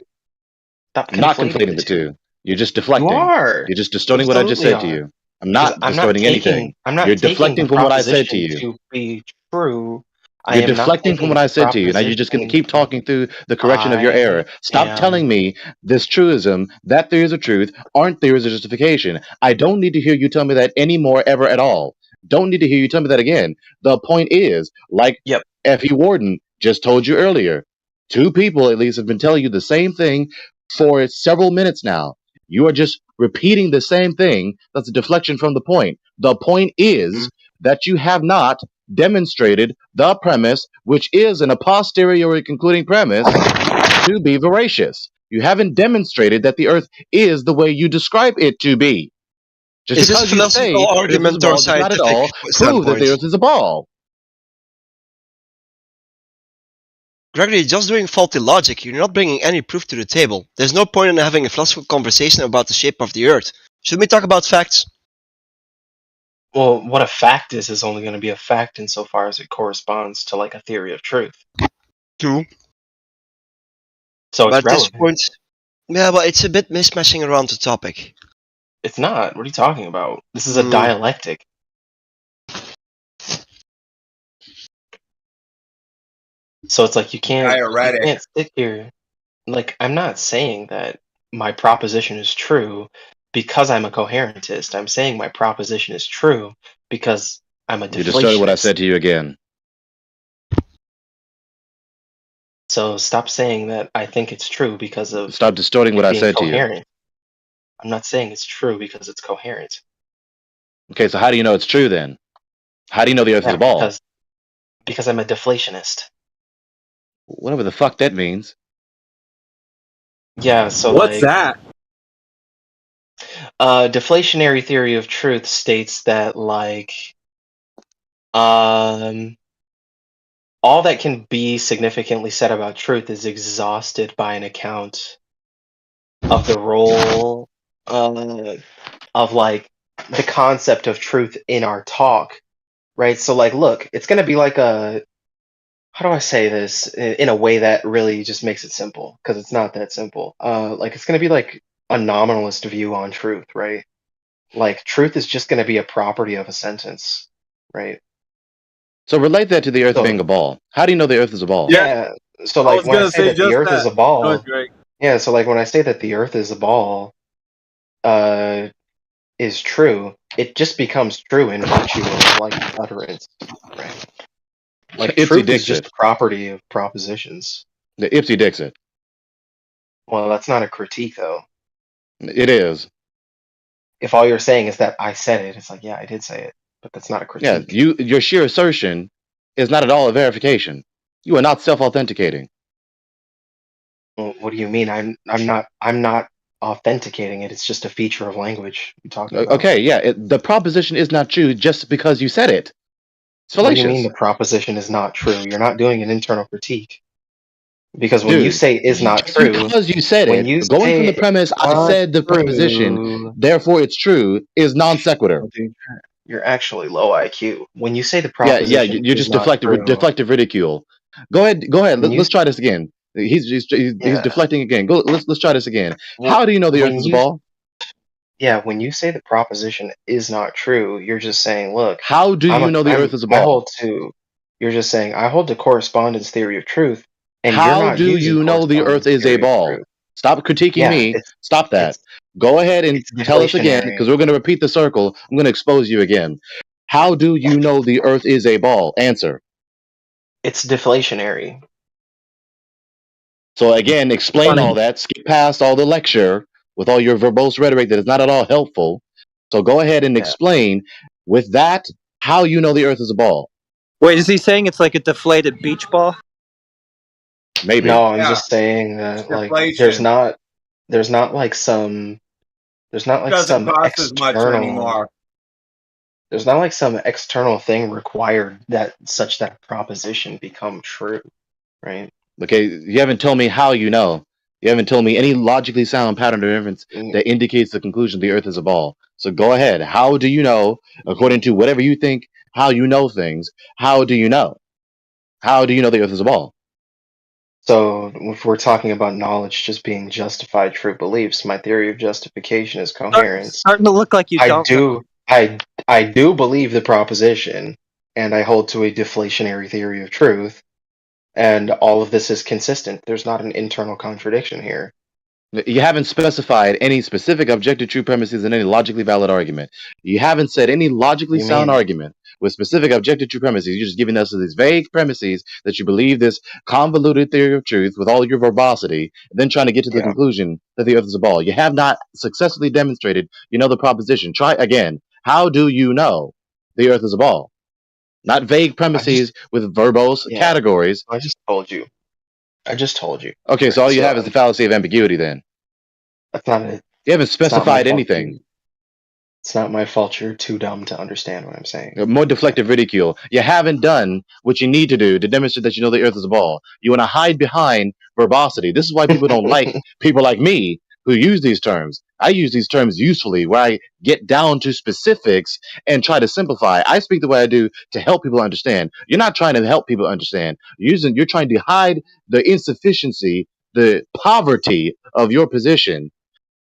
Stop I'm not conflating the two. You're just deflecting. You are. You're just distorting what I just said to you. I'm not distorting anything. You're deflecting from what I said to you. To be true. You're deflecting from what I said to you. Now you're just going to keep talking through the correction of your error. Stop telling me this truism, that theories of truth aren't theories of justification. I don't need to hear you tell me that anymore ever at all. Don't need to hear you tell me that again. The point is, like F.E. Warden just told you earlier, two people at least have been telling you the same thing for several minutes now. You are just repeating the same thing. That's a deflection from the point. The point is that you have not demonstrated the premise, which is an a posteriori concluding premise, to be veracious. You haven't demonstrated that the Earth is the way you describe it to be. Just is this a philosophical argument or scientific not at all prove that the Earth is a ball. Gregory, you're just doing faulty logic. You're not bringing any proof to the table. There's no point in having a philosophical conversation about the shape of the Earth. Should we talk about facts? Well, what a fact is only going to be a fact insofar as it corresponds to like a theory of truth. True. So but it's relevant. At this point, yeah, but it's a bit mismatching around the topic. It's not. What are you talking about? This is a dialectic. So it's like you can't sit here. Like, I'm not saying that my proposition is true because I'm a coherentist. I'm saying my proposition is true because I'm a deflationist. You distorted what I said to you again. So stop saying that I think it's true because of stop distorting what I said to you. I'm not saying it's true because it's coherent. Okay, so how do you know it's true then? How do you know the Earth is a ball? Because I'm a deflationist. Whatever the fuck that means. Yeah, so what's that? Deflationary theory of truth states that all that can be significantly said about truth is exhausted by an account of the role of the concept of truth in our talk, right? So look, it's going to be like how do I say this in a way that really just makes it simple? Because it's not that simple. It's going to be like a nominalist view on truth, right? Like truth is just going to be a property of a sentence, right? So relate that to the Earth being a ball. How do you know the Earth is a ball? Yeah. So when I say that the Earth is a ball, yeah. So when I say that the Earth is a ball, is true, it just becomes true in virtue of utterance, right? Truth is just a property of propositions. The Ipsy Dixit. Well, that's not a critique, though. It is. If all you're saying is that I said it, it's yeah, I did say it, but that's not a critique. Yeah, your sheer assertion is not at all a verification. You are not self-authenticating. Well, what do you mean? I'm not authenticating it. It's just a feature of language you're talking about. Okay, yeah, the proposition is not true just because you said it. It's fallacious. What do you mean the proposition is not true? You're not doing an internal critique. Because when you say is not true, because you said it, going from the premise I said the proposition, therefore it's true, is non sequitur. You're actually low IQ. When you say the proposition, yeah, you're just deflective ridicule. Go ahead. Let's try this again. He's deflecting again. Let's try this again. How do you know the Earth is a ball? Yeah, when you say the proposition is not true, you're just saying, look. How do you know the Earth is a ball? You're just saying I hold to correspondence theory of truth. And how do you know the Earth is a ball? Stop critiquing me. Stop that. Go ahead and tell us again, because we're going to repeat the circle. I'm going to expose you again. How do you know the Earth is a ball? Answer. It's deflationary. So again, explain all that. Skip past all the lecture with all your verbose rhetoric that is not at all helpful. So go ahead and explain with that how you know the Earth is a ball. Wait, is he saying it's like a deflated beach ball? Maybe. No, I'm just saying that there's not some external. There's not some external thing required that a proposition become true, right? Okay, you haven't told me how you know. You haven't told me any logically sound pattern of inference that indicates the conclusion the Earth is a ball. So go ahead. How do you know, according to whatever you think, how you know things? How do you know? How do you know the Earth is a ball? So if we're talking about knowledge just being justified true beliefs, my theory of justification is coherence. Starting to look like you don't. I do believe the proposition, and I hold to a deflationary theory of truth, and all of this is consistent. There's not an internal contradiction here. You haven't specified any specific objective true premises in any logically valid argument. You haven't said any logically sound argument with specific objective true premises. You're just giving us these vague premises that you believe this convoluted theory of truth with all your verbosity, and then trying to get to the conclusion that the Earth is a ball. You have not successfully demonstrated you know the proposition. Try again. How do you know the Earth is a ball? Not vague premises with verbose categories. I just told you. Okay, so all you have is the fallacy of ambiguity then. That's not it. You haven't specified anything. It's not my fault you're too dumb to understand what I'm saying. More deflective ridicule. You haven't done what you need to do to demonstrate that you know the Earth is a ball. You want to hide behind verbosity. This is why people don't like people like me who use these terms. I use these terms usefully, where I get down to specifics and try to simplify. I speak the way I do to help people understand. You're not trying to help people understand. You're trying to hide the insufficiency, the poverty of your position.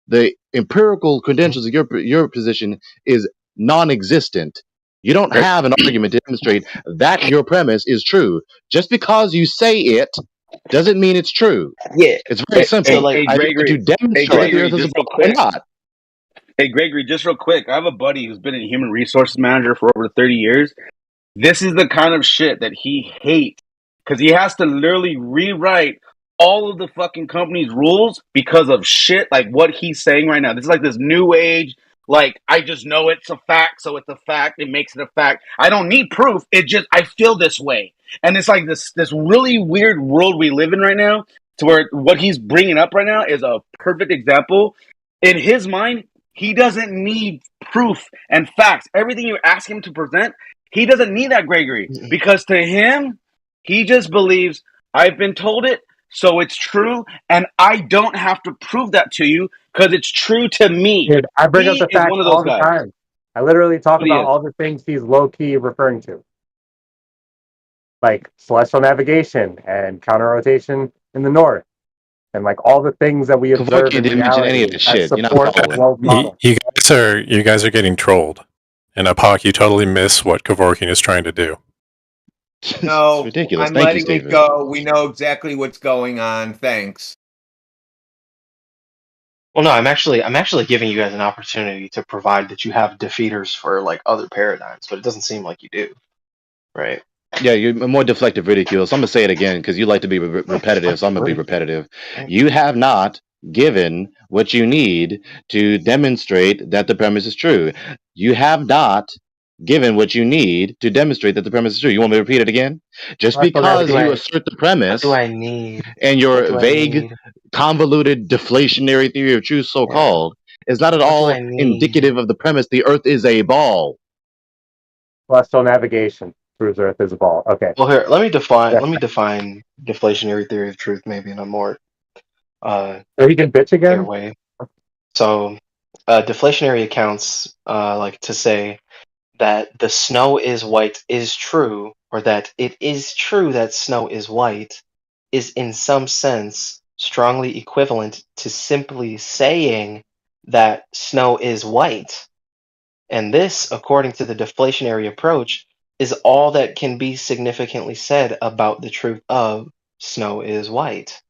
The empirical credentials of your position is non-existent. You don't have an argument to demonstrate that your premise is true. Just because you say it doesn't mean it's true. Yeah, it's very simple. Hey, Gregory, to demonstrate the Earth is a ball or not. Hey, Gregory, just real quick. I have a buddy who's been a human resources manager for over 30 years. This is the kind of shit that he hates because he has to literally rewrite all of the fucking company's rules because of shit like what he's saying right now. This is like this new age, like, I just know it's a fact, so it's a fact. It makes it a fact. I don't need proof. It just, I feel this way. And it's like this really weird world we live in right now, to where what he's bringing up right now is a perfect example. In his mind, He doesn't need proof and facts. Everything you ask him to present, he doesn't need that, Gregory, because to him, he just believes, I've been told it, so it's true, and I don't have to prove that to you because it's true to me. Dude, I bring up He the is facts one of those all the guys. time. I literally talk But he about is. all the things he's low-key referring to. Like celestial navigation and counter-rotation in the north. And like all the things that we observe Kevorkian in didn't mention any reality of this that shit. You're not support the following. globe model. You guys are getting trolled. And Apoc, you totally miss what Kevorkian is trying to do. No, It's ridiculous. I'm Thank you, letting it Stephen. go. We know exactly what's going on. Thanks. Well, no, I'm actually giving you guys an opportunity to provide that you have defeaters for like other paradigms, but it doesn't seem like you do, right? Yeah, you're more deflective ridicule. So I'm gonna say it again because you like to be repetitive. So I'm gonna be repetitive. You have not given what you need to demonstrate that the premise is true. You have not given what you need to demonstrate that the premise is true. You want me to repeat it again? Just because you assert the premise What do I need? and What your do I vague, need? convoluted, deflationary theory of truth, so called, is not at What do all I need? indicative of the premise. The Earth is a ball. Celestial navigation proves Earth is a ball. Okay. Well, here, let me define Yeah. deflationary theory of truth maybe in a more So he can bitch clear again? way. So, deflationary accounts like to say that the snow is white is true, or that it is true that snow is white, is in some sense strongly equivalent to simply saying that snow is white. And this, according to the deflationary approach, is all that can be significantly said about the truth of snow is white.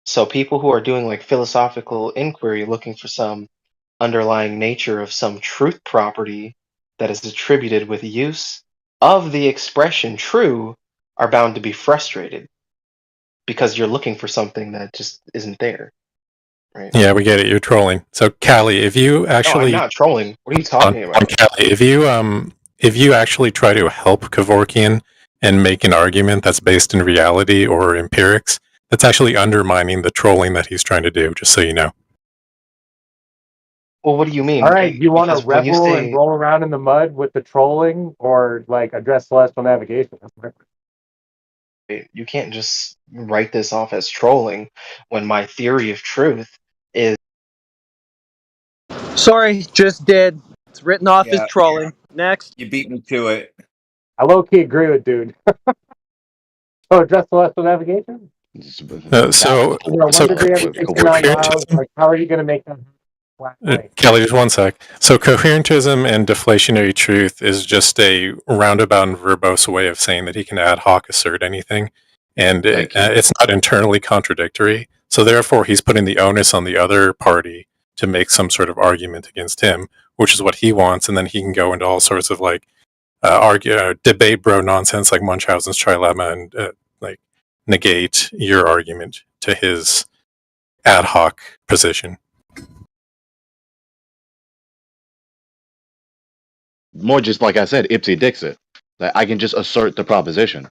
So people who are doing like philosophical inquiry looking for some underlying nature of some truth property that is attributed with use of the expression true are bound to be frustrated because you're looking for something that just isn't there. Right? Yeah, we get it. You're trolling. So, Callie, if you No, I'm actually not trolling. What are you talking about? Callie, if you actually try to help Kevorkian and make an argument that's based in reality or empirics, that's actually undermining the trolling that he's trying to do. Just so you know. Well, what do you mean? All right, you want to Because when you revel and say roll around in the mud with the trolling or like address celestial navigation? you can't just write this off as trolling when my theory of truth is Sorry, just did. It's written off as Yeah, trolling. Next. you beat me to it. I low-key agree with dude. So address celestial navigation? So 1 degree every 69 miles. coherentism. Like, how are you going to make that black and white? Kelly, just one sec. So coherentism and deflationary truth is just a roundabout and verbose way of saying that he can ad hoc assert anything, and it's not internally contradictory. So therefore, he's putting the onus on the other party to make some sort of argument against him, which is what he wants, and then he can go into all sorts of like debate bro nonsense like Munchausen's trilemma and like negate your argument to his ad hoc position. More just like I said, ipsy dixit. Like I can just assert the proposition.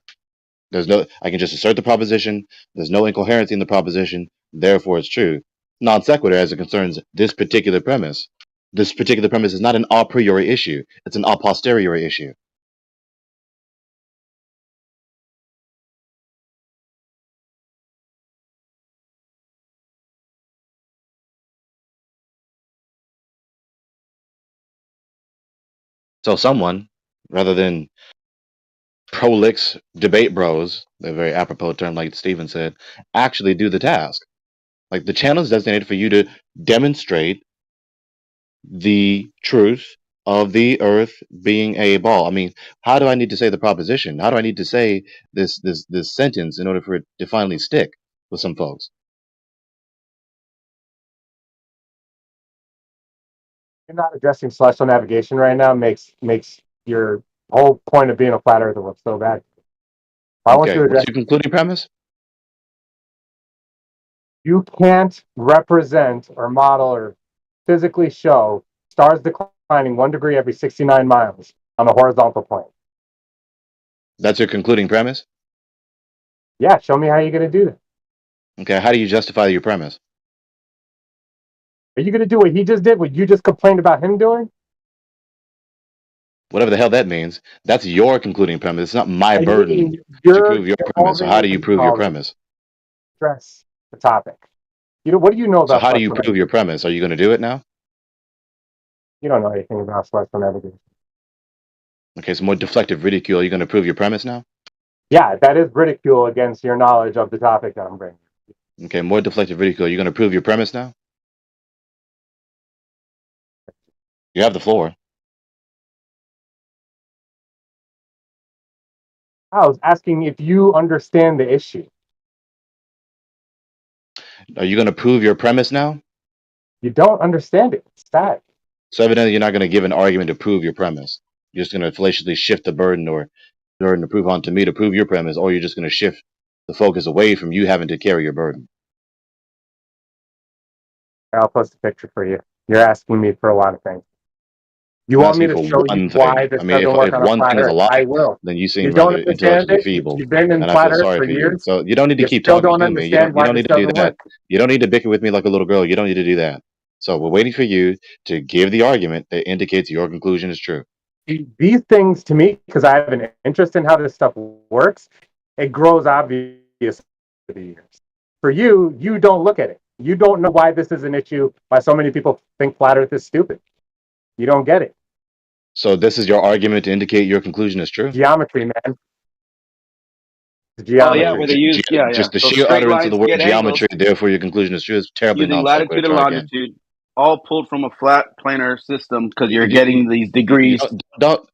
I can just assert the proposition. There's no incoherency in the proposition. Therefore, it's true. Non sequitur, as it concerns this particular premise. This particular premise is not an a priori issue. It's an a posteriori issue. So someone, rather than prolix debate bros, a very apropos term like Steven said, actually do the task. Like the channel is designated for you to demonstrate the truth of the earth being a ball. I mean, how do I need to say the proposition? How do I need to say this sentence in order for it to finally stick with some folks? You're not addressing celestial navigation right now makes your whole point of being a flat earther look so bad. I want you to address. What's your concluding premise? You can't represent or model or physically show stars declining 1 degree every 69 miles on the horizontal plane. That's your concluding premise? Yeah, show me how you're going to do that. Okay, how do you justify your premise? Are you going to do what he just did? What you just complained about him doing? Whatever the hell that means. That's your concluding premise. It's not my I burden mean, to you're prove your premise. So involving how what do you he prove your calls premise? stress the topic. What do you know So about how do you flux prove your premise? Are you going to do it now? You don't know anything about flux navigation. Okay, so more deflective ridicule. Are you going to prove your premise now? Yeah, that is ridicule against your knowledge of the topic that I'm bringing. Okay, more deflective ridicule. Are you going to prove your premise now? You have the floor. I was asking if you understand the issue. Are you going to prove your premise now? You don't understand it. It's sad. So evidently you're not going to give an argument to prove your premise. You're just going to fallaciously shift the burden or burden to prove onto me to prove your premise, or you're just going to shift the focus away from you having to carry your burden. I'll post a picture for you. You're asking me for a lot of things. You want me to show you why this doesn't work on a flat Earth? I will. Then you seem You don't rather understand intellectually it. feeble, You've been in and I flat feel Earth sorry for for you. years. So you don't need to You keep still talking don't to me. You understand why don't this need to do doesn't that. work. You don't need to bicker with me like a little girl. You don't need to do that. So we're waiting for you to give the argument that indicates your conclusion is true. These things, to me, because I have an interest in how this stuff works, it grows obvious over the years. For you, you don't look at it. You don't know why this is an issue, why so many people think flat Earth is stupid. You don't get it. So this is your argument to indicate your conclusion is true? Geometry, man. Geometry. Oh yeah, where they use just the so sheer utterance of the word geometry, angles, therefore your conclusion is true, is terribly using non-sequitur. latitude and Try again. longitude, all pulled from a flat planar system because you're getting these degrees. Don't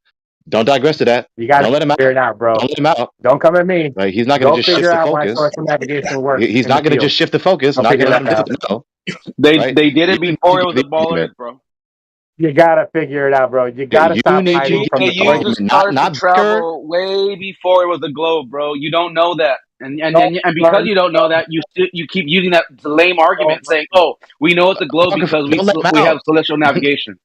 digress to that. You gotta don't let him figure it out, bro. Don't let him out. Don't come at me. Like he's not going to just shift the focus. Why source navigation works. He's not going to just shift the focus. Not going to let him do it. No. They did it before it was a ball Earth, bro. You gotta figure it out, bro. You gotta stop hiding from the used the stars to travel way before it was a globe, bro. You don't know that, and because you don't know that, you keep using that lame argument, saying, "Oh, we know it's a globe because we have celestial navigation."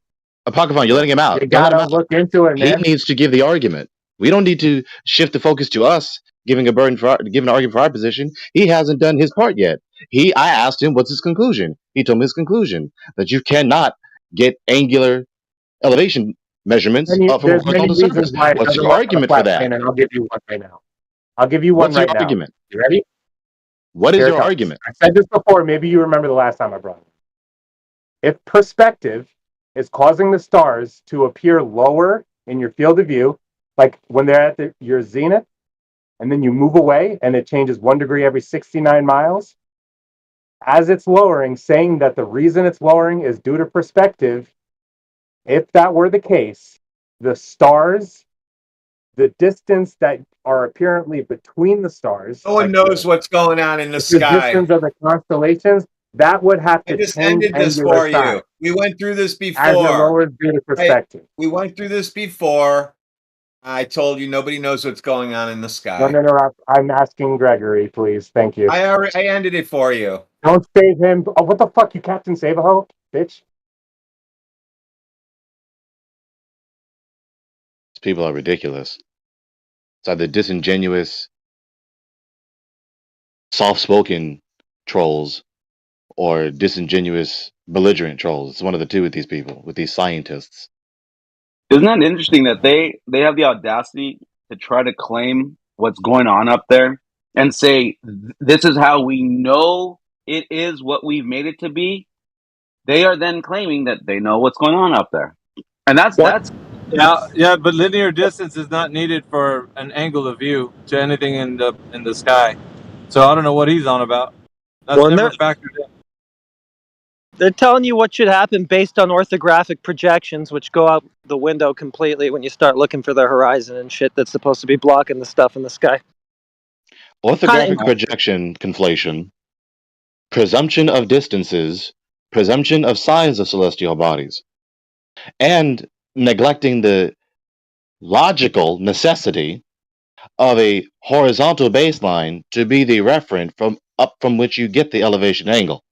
Apocryphon, you're letting him out. You gotta look into it, man. He needs to give the argument. We don't need to shift the focus to us giving an argument for our position. He hasn't done his part yet. I asked him what's his conclusion. He told me his conclusion that you cannot get angular elevation measurements up from a horizontal surface. What's your argument for that? And I'll give you one right now. I'll give you one What's right your now. argument? You ready? What is your argument? I said this before. Maybe you remember the last time I brought it. If perspective is causing the stars to appear lower in your field of view, like when they're at your zenith, and then you move away and it changes 1 degree every 69 miles, as it's lowering, saying that the reason it's lowering is due to perspective, if that were the case, the stars, the distance that are apparently between the stars, no one knows what's going on in the sky. The distance of the constellations, that would have to just ended this for you. We went through this before. As it lowers due to perspective. We went through this before. I told you nobody knows what's going on in the sky. No. I'm asking Gregory, please. Thank you. I ended it for you. Don't save him. Oh, what the fuck, you Captain Save-A-Ho, bitch? People are ridiculous. It's either disingenuous, soft-spoken trolls or disingenuous, belligerent trolls. It's one of the two with these people, with these scientists. Isn't that interesting that they have the audacity to try to claim what's going on up there and say, this is how we know it is what we've made it to be? They are then claiming that they know what's going on up there. And that's yeah, but linear distance is not needed for an angle of view to anything in the sky. So I don't know what he's on about. That's never factored in. They're telling you what should happen based on orthographic projections, which go out the window completely when you start looking for the horizon and shit that's supposed to be blocking the stuff in the sky. Orthographic projection conflation, presumption of distances, presumption of size of celestial bodies, and neglecting the logical necessity of a horizontal baseline to be the referent from which you get the elevation angle.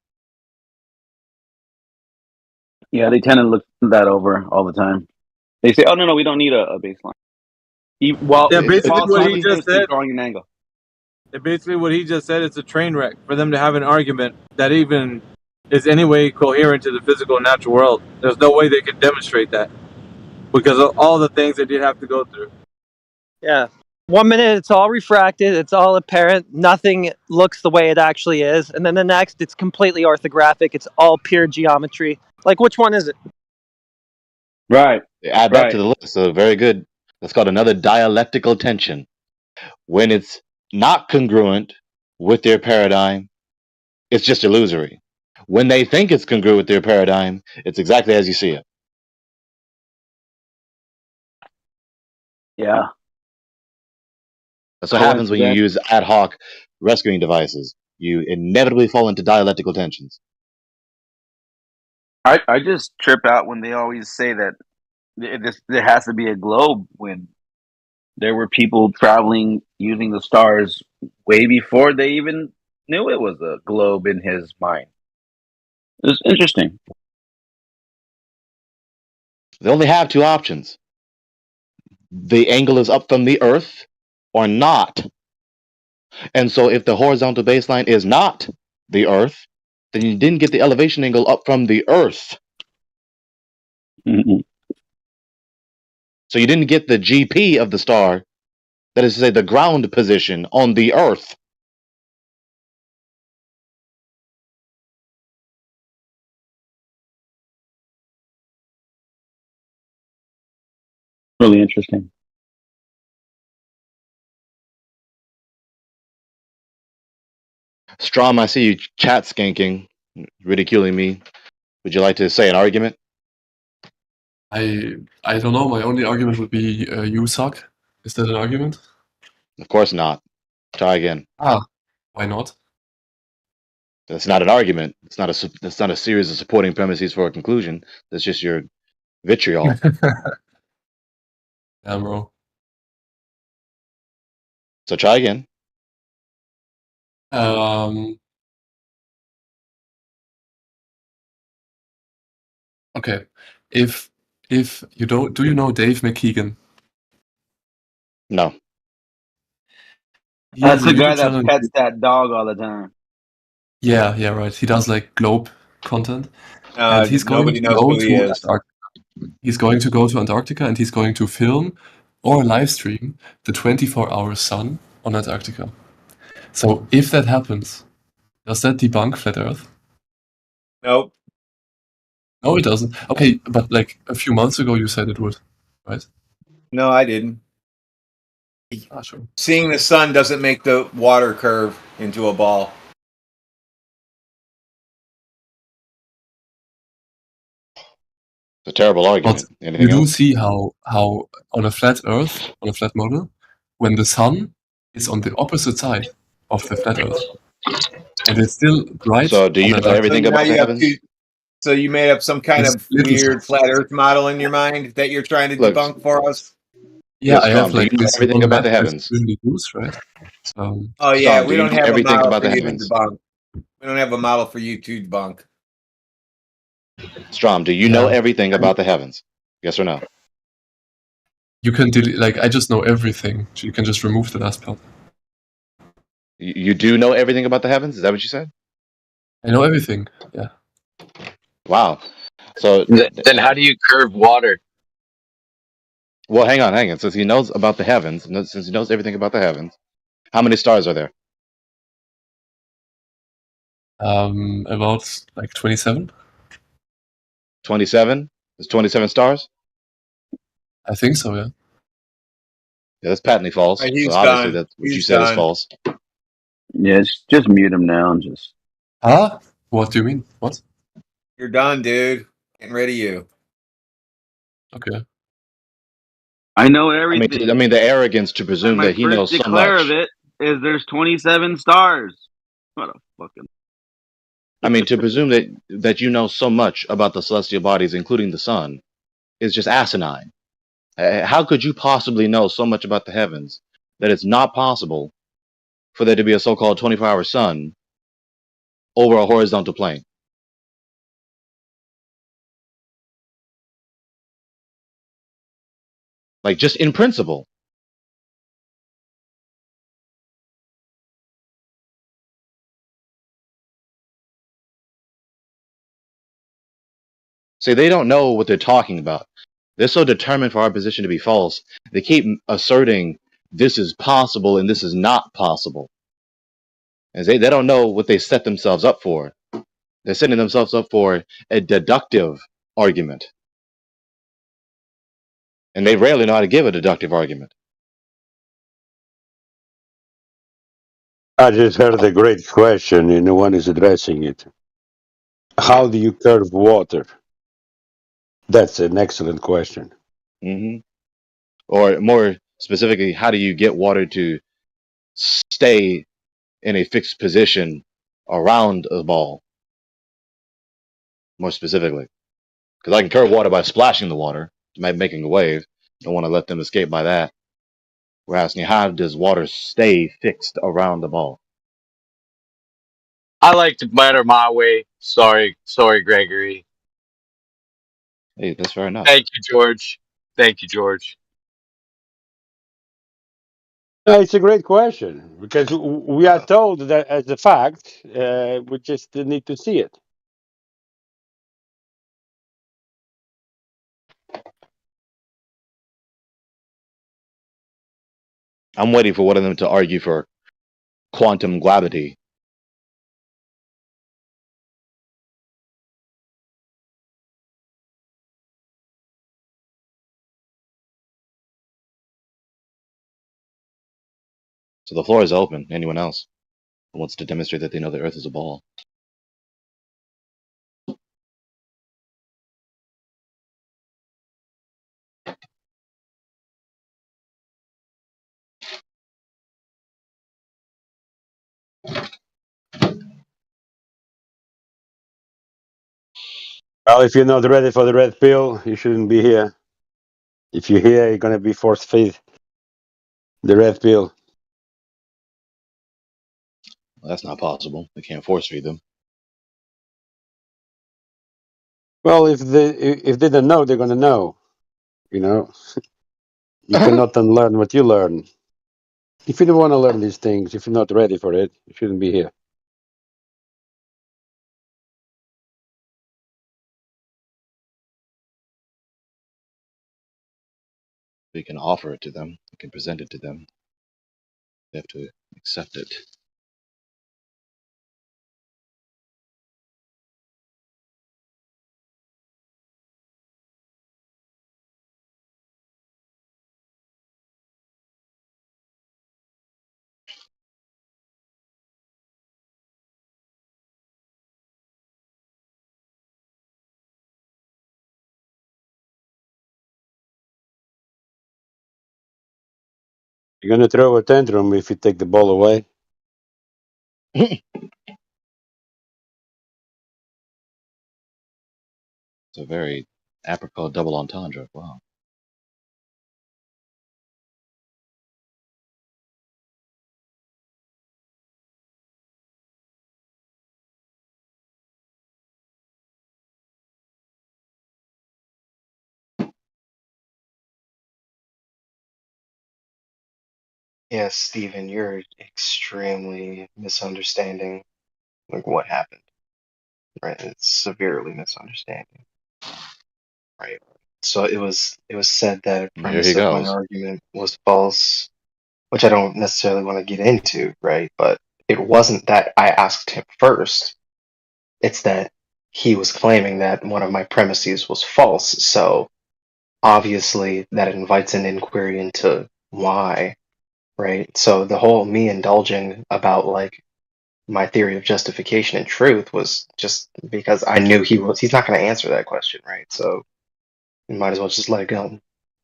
Yeah, they tend to look that over all the time. They say, "Oh no, we don't need a baseline." Basically what he just said. Drawing an angle. Basically what he just said, it's a train wreck for them to have an argument that even is any way coherent to the physical and natural world. There's no way they could demonstrate that because of all the things they did have to go through. Yeah. 1 minute it's all refracted, it's all apparent, nothing looks the way it actually is, and then the next it's completely orthographic, it's all pure geometry. Like, which one is it? Right. Add that to the list. So very good. That's called another dialectical tension. When it's not congruent with their paradigm, it's just illusory. When they think it's congruent with their paradigm, it's exactly as you see it. Yeah. That's what happens when you use ad hoc rescuing devices. You inevitably fall into dialectical tensions. I just trip out when they always say that there has to be a globe when there were people traveling using the stars way before they even knew it was a globe in his mind. It's interesting. They only have two options. The angle is up from the Earth or not. And so if the horizontal baseline is not the Earth, then you didn't get the elevation angle up from the Earth. Mm-mm. So you didn't get the GP of the star, that is to say, the ground position on the Earth. Really interesting. Strom, I see you chat skanking, ridiculing me. Would you like to say an argument? I don't know. My only argument would be you suck. Is that an argument? Of course not. Try again. Why not? That's not an argument. It's not a series of supporting premises for a conclusion. That's just your vitriol. Yeah, bro. So try again. Okay. If you don't, do you know Dave McKeegan? No. He That's has a the guy YouTube that channel. pets that dog all the time. Yeah, right. He does like globe content, and he's going Nobody to knows go who he to is. Antarctica. He's going to go to Antarctica, and he's going to film or live stream the 24-hour sun on Antarctica. So if that happens, does that debunk flat Earth? Nope. No, it doesn't. Okay, but like a few months ago, you said it would, right? No, I didn't. Sure. Seeing the sun doesn't make the water curve into a ball. It's a terrible argument. But Anything you do else? see how on a flat Earth, on a flat model, when the sun is on the opposite side of the flat Earth, and it's still bright. So do you know everything about the heavens? So you made up some kind It's of little weird stuff. flat Earth model in your mind that you're trying to Look, debunk for us? Yeah, I Strom, have do you like know this everything one about the map that heavens? you usually use, right? Oh yeah, Strom, we do you don't know have a everything model about for the you to heavens? debunk. We don't have a model for you to debunk. Strom, do you know everything about the heavens? Yes or no? You can delete, like, I just know everything. So you can just remove the last part. You do know everything about the heavens? Is that what you said? I know everything. Yeah. Wow. So then how do you curve water? Well, hang on. Since he knows about the heavens, since he knows everything about the heavens, how many stars are there? About like 27. 27? There's 27 stars? I think so, yeah. Yeah, that's patently false. Right, So he's obviously done. that's what you He's said is done. false. Yeah, just mute him now and just. Huh? What do you mean? What? You're done, dude. Getting rid of you. Okay. I know everything. I mean the arrogance to presume My that he first knows so declare of much. it is there's 27 stars. What a fucking. I mean, to presume that you know so much about the celestial bodies, including the sun, is just asinine. How could you possibly know so much about the heavens that it's not possible for there to be a so-called 24-hour sun over a horizontal plane? Like, just in principle. See, they don't know what they're talking about. They're so determined for our position to be false. They keep asserting this is possible and this is not possible. And they don't know what they set themselves up for. They're setting themselves up for a deductive argument. And they rarely know how to give a deductive argument. I just heard a great question, and no one is addressing it. How do you curve water? That's an excellent question. Mm-hmm. Or more specifically, how do you get water to stay in a fixed position around a ball? More specifically. Because I can curve water by splashing the water, making a wave. Don't want to let them escape by that. We're asking, how does water stay fixed around the ball? I like to banter my way. Sorry, Gregory. Hey, that's fair enough. Thank you, George. Thank you, George. It's a great question because we are told that as a fact, we just need to see it. I'm waiting for one of them to argue for quantum gravity. So the floor is open. Anyone else who wants to demonstrate that they know the Earth is a ball? Well, if you're not ready for the red pill, you shouldn't be here. If you're here, you're going to be force-fed the red pill. Well, that's not possible. We can't force feed them. Well, if they don't know, they're going to know. You know, you cannot unlearn what you learn. If you don't want to learn these things, if you're not ready for it, you shouldn't be here. We can offer it to them. We can present it to them. They have to accept it. You're going to throw a tantrum if you take the ball away. It's a very apropos double entendre. Wow. Yes, Stephen, you're extremely misunderstanding like what happened. Right? It's severely misunderstanding. Right. So it was said that a Here he premise of my goes. argument was false, which I don't necessarily want to get into, right? But it wasn't that I asked him first. It's that he was claiming that one of my premises was false. So obviously that invites an inquiry into why, right? So the whole me indulging about like my theory of justification and truth was just because I knew he's not going to answer that question, right? So you might as well just let it go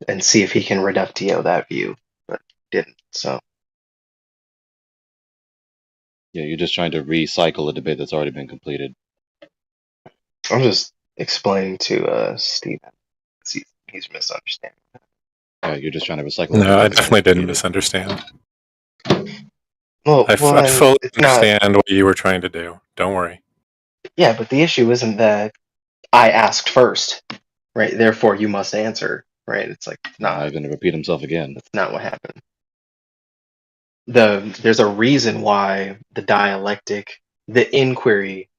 and see if he can reductio that view, but didn't. So Yeah, you're just trying to recycle a debate that's already been completed. I'm just explaining to Stephen. He's misunderstanding. Yeah, you're just trying to recycle. No, I definitely didn't misunderstand. Well, I fully it's not. understand what you were trying to do. Don't worry. Yeah, but the issue isn't that I asked first, right? Therefore, you must answer, right? It's like Nah, he's going to repeat himself again. That's not what happened. There's a reason why the dialectic, the inquiry,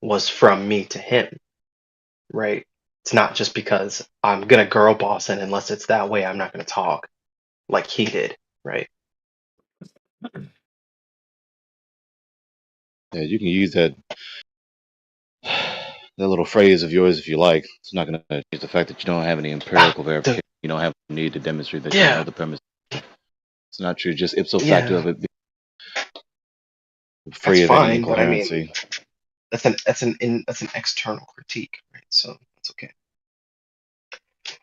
was from me to him, right? It's not just because I'm gonna girl boss, and unless it's that way, I'm not gonna talk like he did, right? Yeah, you can use that little phrase of yours if you like. It's not going to change the fact that you don't have any empirical verification. You don't have the need to demonstrate that you know the premise. It's not true. Just ipso facto of it being free of any incoherency. But I mean, that's an external critique, right? So it's okay.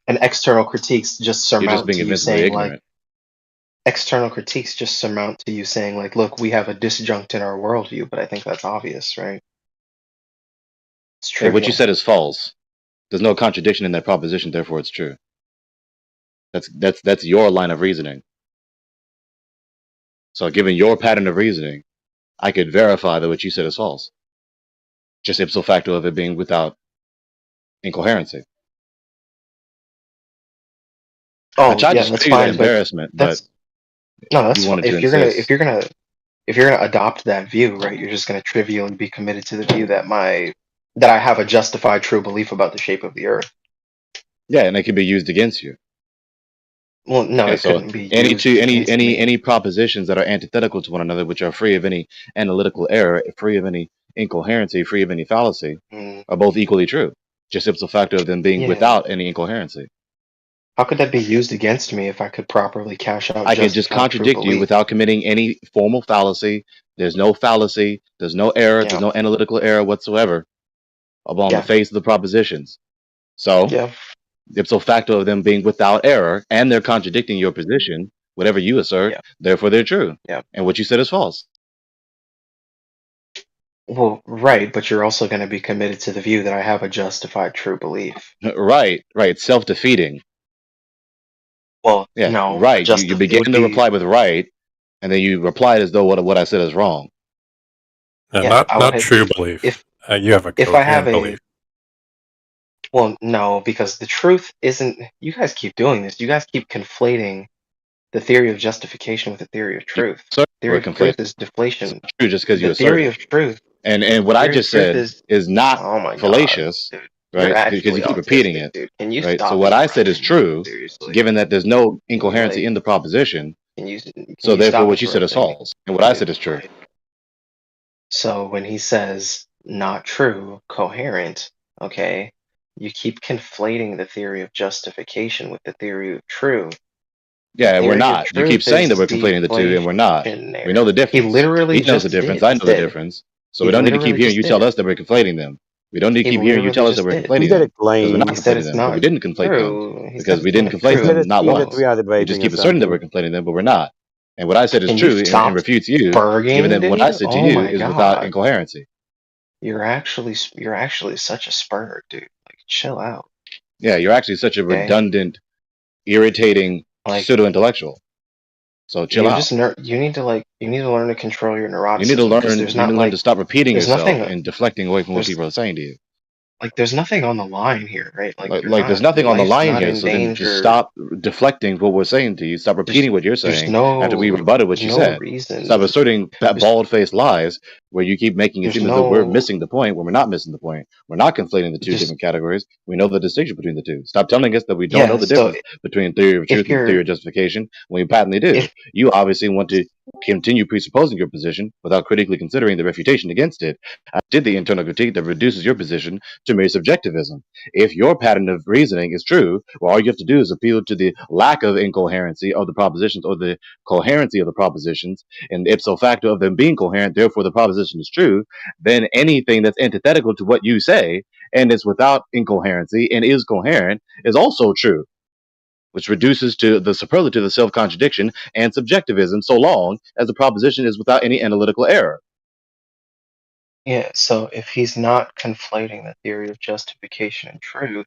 And external critiques just surmount to you saying like external critiques just surmount to you saying like, look, we have a disjunct in our worldview, but I think that's obvious, right? It's true. Hey, what you said is false. There's no contradiction in that proposition, therefore it's true. That's your line of reasoning. So given your pattern of reasoning, I could verify that what you said is false. Just ipso facto of it being without incoherency. Oh, I tried yeah, to that's show you fine, that embarrassment, but no, that's you fine. wanted to If you're gonna adopt that view, right, you're just gonna trivially be committed to the view that I have a justified true belief about the shape of the earth. Yeah, and it can be used against you. Well, no, it couldn't be used against me. Any propositions that are antithetical to one another, which are free of any analytical error, free of any incoherency, free of any fallacy, are both equally true. Just ipso facto of them being without any incoherency. How could that be used against me if I could properly cash out? I can just contradict you without committing any formal fallacy. There's no fallacy. There's no error. There's no analytical error whatsoever upon the face of the propositions. So, ipso facto of them being without error, and they're contradicting your position, whatever you assert, therefore they're true. And what you said is false. Well, right, but you're also going to be committed to the view that I have a justified true belief. Right. Self-defeating. Well, yeah, no. right. You begin the reply with right, and then you replied as though what I said is wrong. Not true belief. You have a coherent belief. Well, no, because the truth isn't. You guys keep doing this. You guys keep conflating the theory of justification with the theory of truth. Theory of truth is deflation. It's true just because you assert theory of truth. And what I just said is not fallacious, right? Because you keep repeating it. Dude. Can you right? stop So what I said is true, seriously? given that there's no incoherency in the proposition. So you therefore, stop what it you for said a is second? false, and what I said is true. So when he says not true, coherent, okay, you keep conflating the theory of justification with the theory of true. Yeah, we're not. You keep saying that we're conflating the two, and we're not. We know the difference. He literally knows the just difference. did. I know the difference. So we don't need to keep hearing you tell us that we're conflating them. We don't need to keep hearing you tell us that we're conflating them. Because we're not conflating them. But we didn't conflate them. Because we didn't conflate them not once. We just keep asserting that we're conflating them, but we're not. And what I said is true and refutes you, given that what I said to you is without incoherency. You're actually such a spurg, dude. Like, chill out. Yeah, you're actually such a redundant, irritating pseudo-intellectual. So chill out. You need to learn to control your neuroticism. You need to learn to stop repeating yourself and deflecting away from what people are saying to you. Like, there's nothing on the line here, right? There's nothing on the line here, so then just stop deflecting what we're saying to you. Stop repeating what you're saying after we rebutted what you said. Stop asserting that bald-faced lies where you keep making it seem as though we're missing the point when we're not missing the point. We're not conflating the two different categories. We know the distinction between the two. Stop telling us that we don't know the difference between theory of truth and theory of justification when we patently do. You obviously want to continue presupposing your position without critically considering the refutation against it. I did the internal critique that reduces your position to mere subjectivism. If your pattern of reasoning is true, well, all you have to do is appeal to the lack of incoherency of the propositions or the coherency of the propositions, and ipso facto of them being coherent, therefore the proposition is true. Then anything that's antithetical to what you say and is without incoherency and is coherent is also true, which reduces to the superlative of self-contradiction and subjectivism so long as the proposition is without any analytical error. Yeah, so if he's not conflating the theory of justification and truth,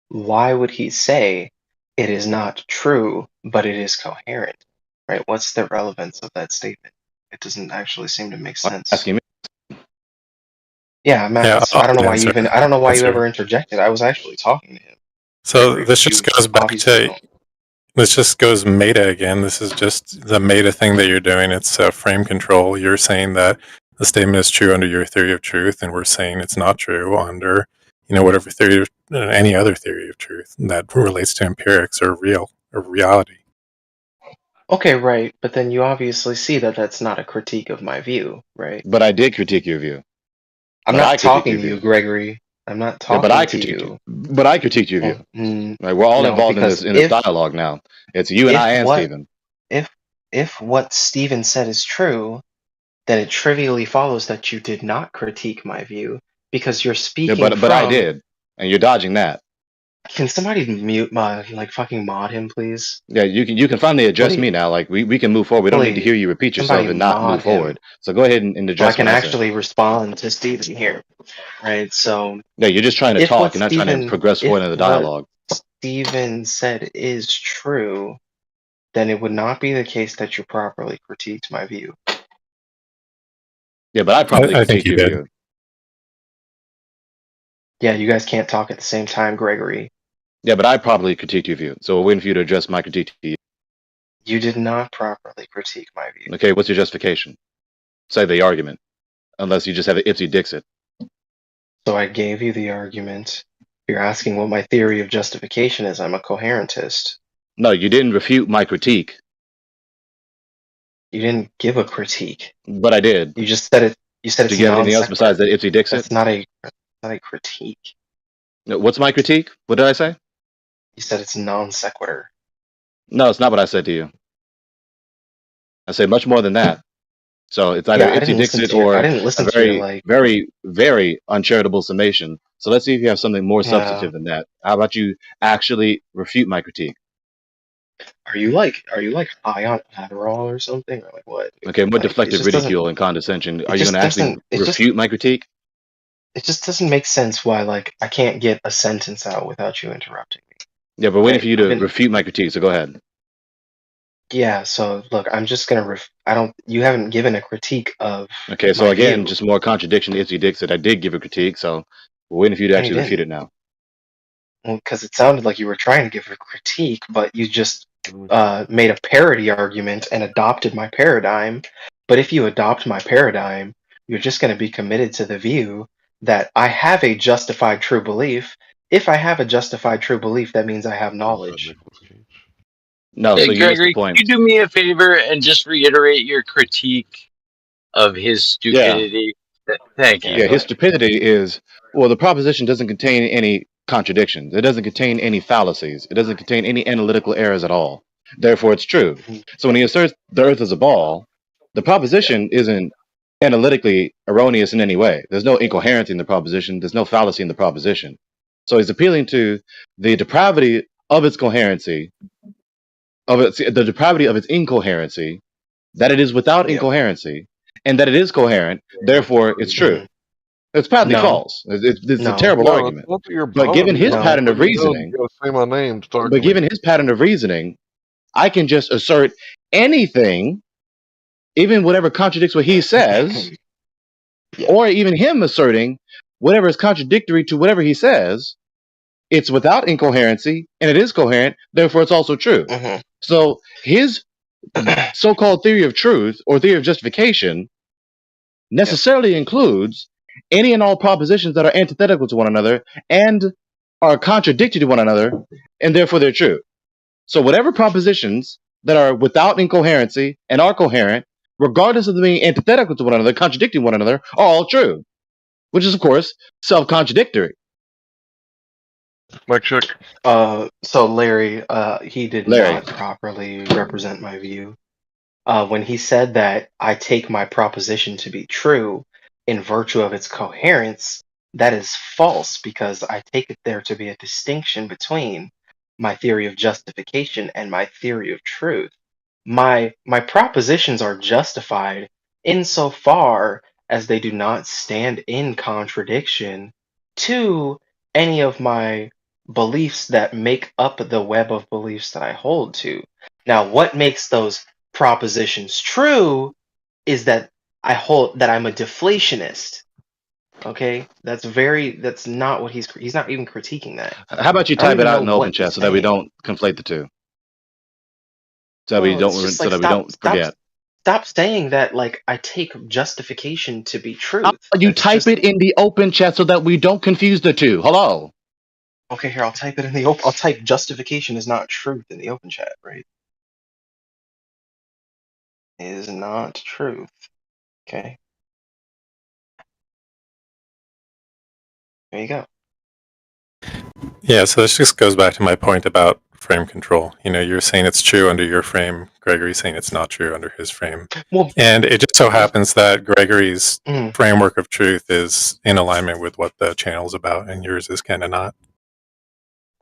why would he say it is not true, but it is coherent? Right? What's the relevance of that statement? It doesn't actually seem to make sense. Asking me. Yeah, Matt, I don't know why you ever interjected. I was actually talking to him. So this just goes back to this just goes meta again. This is just the meta thing that you're doing. It's frame control. You're saying that the statement is true under your theory of truth, and we're saying it's not true under, whatever theory, any other theory of truth that relates to empirics or reality. Okay, right, but then you obviously see that that's not a critique of my view, right? But I did critique your view. I'm But I not critiqued talking your to you, view. Gregory. I'm not Yeah, but I talking to critiqued you. you. But I critiqued your view. Well, Right, we're all no, involved in because this dialogue now. It's you and I and Stephen. if what Stephen said is true, then it trivially follows that you did not critique my view because you're Yeah, speaking but I from. did, and you're dodging that. Can somebody mute my fucking mod him, please? Yeah, you can finally address me Please, now. Like we can move forward. We don't need to please, hear you repeat yourself somebody and not mod move him forward. So go ahead and so I address can what I said. actually respond to Stephen here, right? So Yeah, you're just trying to if talk. what You're not trying to Stephen progress forward in the if what dialogue. Stephen said is true, then it would not be the case that you properly critiqued my view. Yeah, but I probably I think critiqued you your did. view. Yeah, you guys can't talk at the same time, Gregory. Yeah, but I probably critiqued your view. So we're waiting for you to address my critique to you. You did not properly critique my view. Okay, what's your justification? Say the argument. Unless you just have an ipsy dixit. So I gave you the argument. You're asking what my theory of justification is. I'm a coherentist. No, you didn't refute my critique. You didn't give a critique. But I did. You just said it. You said Do it's you have anything else non-sequitur. besides that ipsy dixit? That's not a critique. No, what's my critique? What did I say? You said it's non sequitur. No, it's not what I said to you. I said much more than that. So it's either Yeah, I ipsy didn't listen dixit to your. I or didn't listen a to your very, very, very uncharitable summation. So let's see if you have something more Yeah. substantive than that. How about you actually refute my critique? Are you like high on Adderall or something, or like what? Okay, more Like, it deflective just doesn't. ridicule and condescension. Are It you going just to actually doesn't. It just. refute my critique? It just doesn't make sense why like I can't get a sentence out without you interrupting me. Yeah, but waiting Right? for you to refute my critique. So go ahead. Yeah. So look, I'm just gonna. I don't. You haven't given a critique of. Okay, so my again, view. just more contradiction to ipsy dixit. I did give a critique, so we're waiting for you to No, you actually refute didn't. it now. Well, because it sounded like you were trying to give a critique, but you just made a parody argument and adopted my paradigm. But if you adopt my paradigm, you're just going to be committed to the view that I have a justified true belief. If I have a justified true belief, that means I have knowledge. No, Hey, so you missed the Gregory, point. can you do me a favor and just reiterate your critique of his Yeah. stupidity? Thank you. Yeah, his stupidity is, well, the proposition doesn't contain any contradictions. It doesn't contain any fallacies. It doesn't contain any analytical errors at all. Therefore, it's true. So when he asserts the earth is a ball, the proposition isn't analytically erroneous in any way. There's no incoherency in the proposition. There's no fallacy in the proposition. So he's appealing to the depravity of its coherency, the depravity of its incoherency, that it is without incoherency, and that it is coherent. Therefore, it's true. It's patently false. It's a terrible argument. But given his pattern of reasoning, say my name to start but given his pattern of reasoning, I can just assert anything, even whatever contradicts what he says, or even him asserting whatever is contradictory to whatever he says. It's without incoherency, and it is coherent. Therefore, it's also true. So his so-called theory of truth or theory of justification necessarily includes any and all propositions that are antithetical to one another and are contradictory to one another, and therefore they're true. So whatever propositions that are without incoherency and are coherent, regardless of them being antithetical to one another, contradicting one another, are all true, which is, of course, self-contradictory. Mike check. So Larry, he did not properly represent my view. When he said that I take my proposition to be true in virtue of its coherence, that is false because I take it there to be a distinction between my theory of justification and my theory of truth. My propositions are justified insofar as they do not stand in contradiction to any of my beliefs that make up the web of beliefs that I hold to. Now, what makes those propositions true is that I hold that I'm a deflationist. Okay, that's not what he's not even critiquing that. How about you type it out in the open chat so that we don't conflate the two, so that we don't forget. Stop saying that like I take justification to be truth. You That's type just it in the open chat so that we don't confuse the two. Hello. okay. Here, I'll type it in the open. I'll type justification is not truth in the open chat. Right? Is not truth. Okay. There you go. Yeah, so this just goes back to my point about frame control. You know, you're saying it's true under your frame, Gregory's saying it's not true under his frame. Well, and it just so happens that Gregory's Mhm. framework of truth is in alignment with what the channel's about, and yours is kind of not.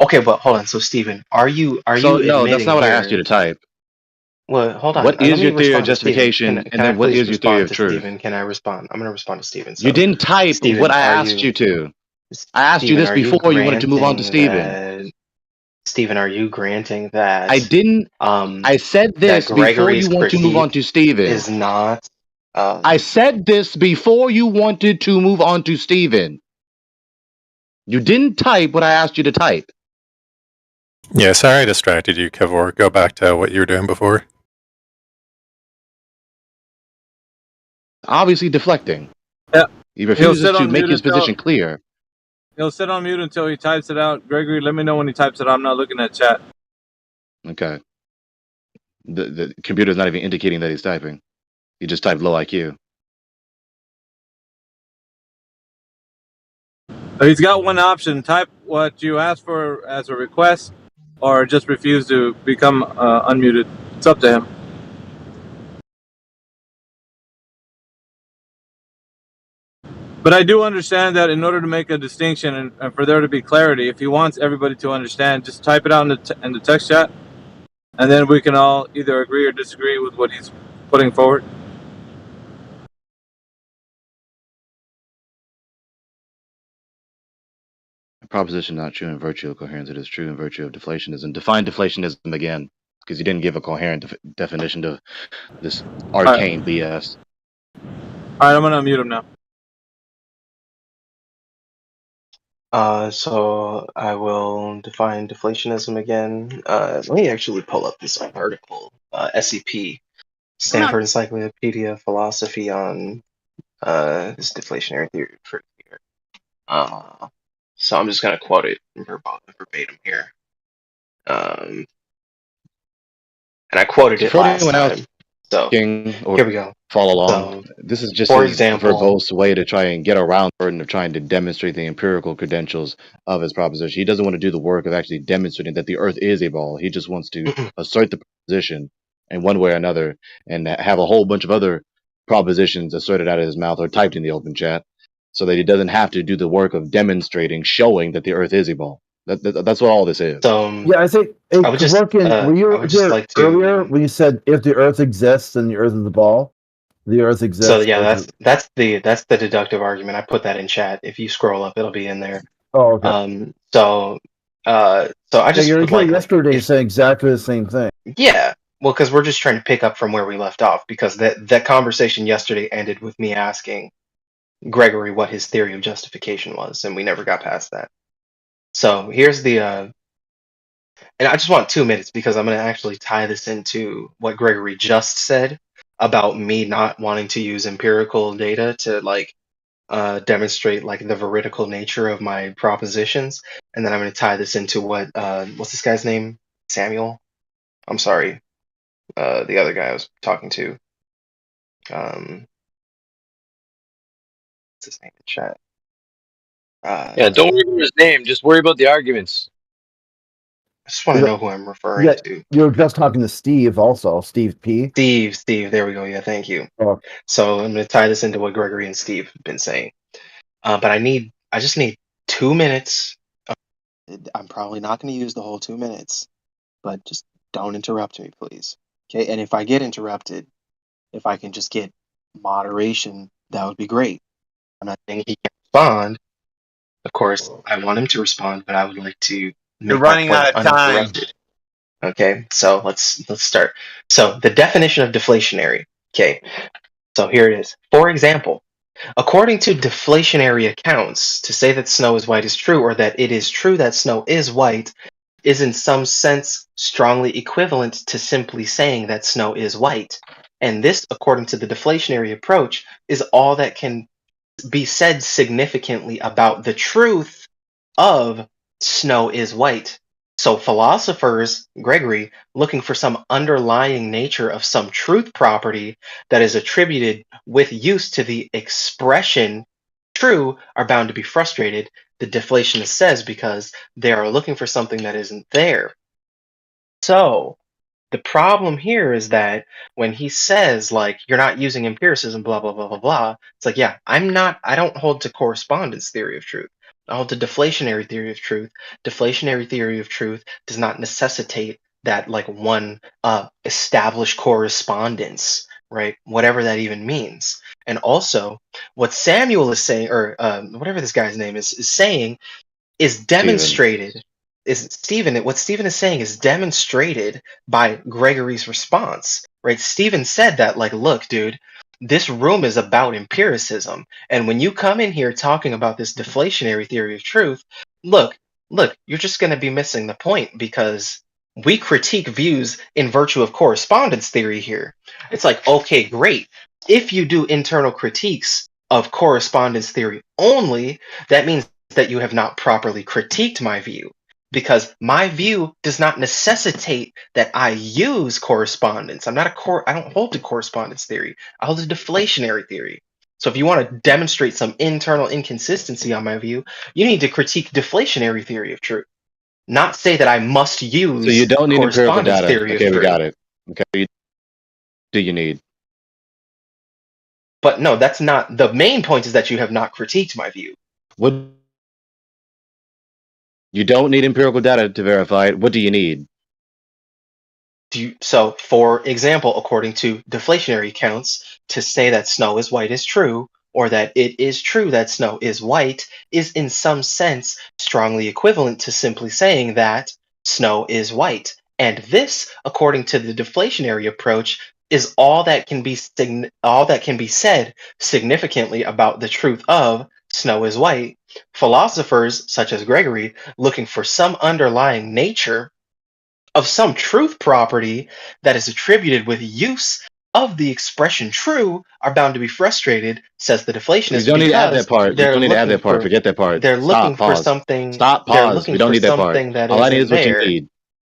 Okay, but hold on. So, Stephen, are you No, that's not what I asked you here? to type. Well, hold on. What Let is me your theory of respond to Stephen. justification, Can and I then what please is your theory respond of to truth? Stephen? Can I respond? I'm going to respond to Stephen. You didn't type Stephen, what I are asked you to. I asked you Stephen, this are you before you wanted to move on to granting Stephen. that? Stephen, are you granting that? I didn't. I said this that before Gregory's you want to move on to Stephen. is not. I said this before you wanted to move on to Stephen. You didn't type what I asked you to type. Yeah, sorry I distracted you, Kevor. Go back to what you were doing before. Obviously deflecting. Yeah. He refuses to make his until, position clear. He'll sit on mute until he types it out. Gregory, let me know when he types it out. I'm not looking at chat. Okay. The computer's not even indicating that he's typing. He just typed low IQ. He's got one option. Type what you asked for as a request, or just refuse to become unmuted. It's up to him. But I do understand that in order to make a distinction and for there to be clarity, if he wants everybody to understand, just type it out in the text chat, and then we can all either agree or disagree with what he's putting forward. Proposition not true in virtue of coherence. It is true in virtue of deflationism. Define deflationism again, because you didn't give a coherent definition to this arcane BS. All right, I'm gonna unmute him now. So I will define deflationism again. Let me actually pull up this article, SEP, Stanford Encyclopedia of Philosophy on this deflationary theory. So I'm just gonna quote it verbatim here. And I quoted it last time. So here we go. Follow along. So, this is just for his example, verbose way to try and get around the burden of trying to demonstrate the empirical credentials of his proposition. He doesn't want to do the work of actually demonstrating that the Earth is a ball. He just wants to assert the proposition in one way or another and have a whole bunch of other propositions asserted out of his mouth or typed in the open chat so that he doesn't have to do the work of demonstrating, showing that the Earth is a ball. That's what all this is. Yeah, I think. Hey, I would just, were you I would just here like to- earlier when you said if the Earth exists, then the Earth is the ball? The Earth exists. So yeah, that's the deductive argument. I put that in chat. If you scroll up, it'll be in there. Oh, okay. So I just you were would here like yesterday saying exactly the same thing. yeah. Well, because we're just trying to pick up from where we left off, because that conversation yesterday ended with me asking Gregory what his theory of justification was, and we never got past that. So here's the and I just want 2 minutes because I'm going to actually tie this into what Gregory just said about me not wanting to use empirical data to like demonstrate like the veridical nature of my propositions, and then I'm going to tie this into what what's this guy's name? Samuel? I'm sorry, the other guy I was talking to. What's his name in chat? Yeah, don't worry about his name. Just worry about the arguments. I just want to know who I'm referring to. You were just talking to Steve also, Steve P. Steve, there we go. Yeah, thank you. Oh. So I'm going to tie this into what Gregory and Steve have been saying. But I just need 2 minutes. I'm probably not going to use the whole 2 minutes, but just don't interrupt me, please. Okay, and if I get interrupted, if I can just get moderation, that would be great. I'm not saying he can respond. Of course, I want him to respond, but I would like to. You're running out of time. Okay, so let's start. So the definition of deflationary. Okay, so here it is. For example, according to deflationary accounts, to say that snow is white is true, or that it is true that snow is white, is in some sense strongly equivalent to simply saying that snow is white. And this, according to the deflationary approach, is all that can be said significantly about the truth of snow is white. So philosophers, Gregory, looking for some underlying nature of some truth property that is attributed with use to the expression true are bound to be frustrated, the deflationist says, because they are looking for something that isn't there. So the problem here is that when he says, like, you're not using empiricism, blah, blah, blah, blah, blah, it's like, yeah, I don't hold to correspondence theory of truth. I hold to deflationary theory of truth. Deflationary theory of truth does not necessitate that, like, one established correspondence, right? Whatever that even means. And also, what Samuel is saying, or whatever this guy's name is saying, is demonstrated. What Stephen is saying is demonstrated by Gregory's response, right? Stephen said that, like, look, dude, this room is about empiricism, and when you come in here talking about this deflationary theory of truth, look, you're just going to be missing the point, because we critique views in virtue of correspondence theory here. It's like, okay, great. If you do internal critiques of correspondence theory only, that means that you have not properly critiqued my view, because my view does not necessitate that I use correspondence. I don't hold to correspondence theory. I hold to deflationary theory. So if you want to demonstrate some internal inconsistency on my view, you need to critique deflationary theory of truth, not say that I must use So you don't need empirical data. theory Okay, of we truth. got it. Okay, do you need? But no, that's not the main point. Is that you have not critiqued my view. What? You don't need empirical data to verify it. What do you need? So, for example, according to deflationary accounts, to say that snow is white is true, or that it is true that snow is white, is in some sense strongly equivalent to simply saying that snow is white. And this, according to the deflationary approach, is all that can be said significantly about the truth of snow is white. Philosophers such as Gregory, looking for some underlying nature of some truth property that is attributed with use of the expression true, are bound to be frustrated, says the deflationist. You don't need to add that part. You don't need to add that part. Forget that part. They're looking for Pause. something. Stop. They're Pause. looking We don't for need that part. something that All I need isn't is what there. you need.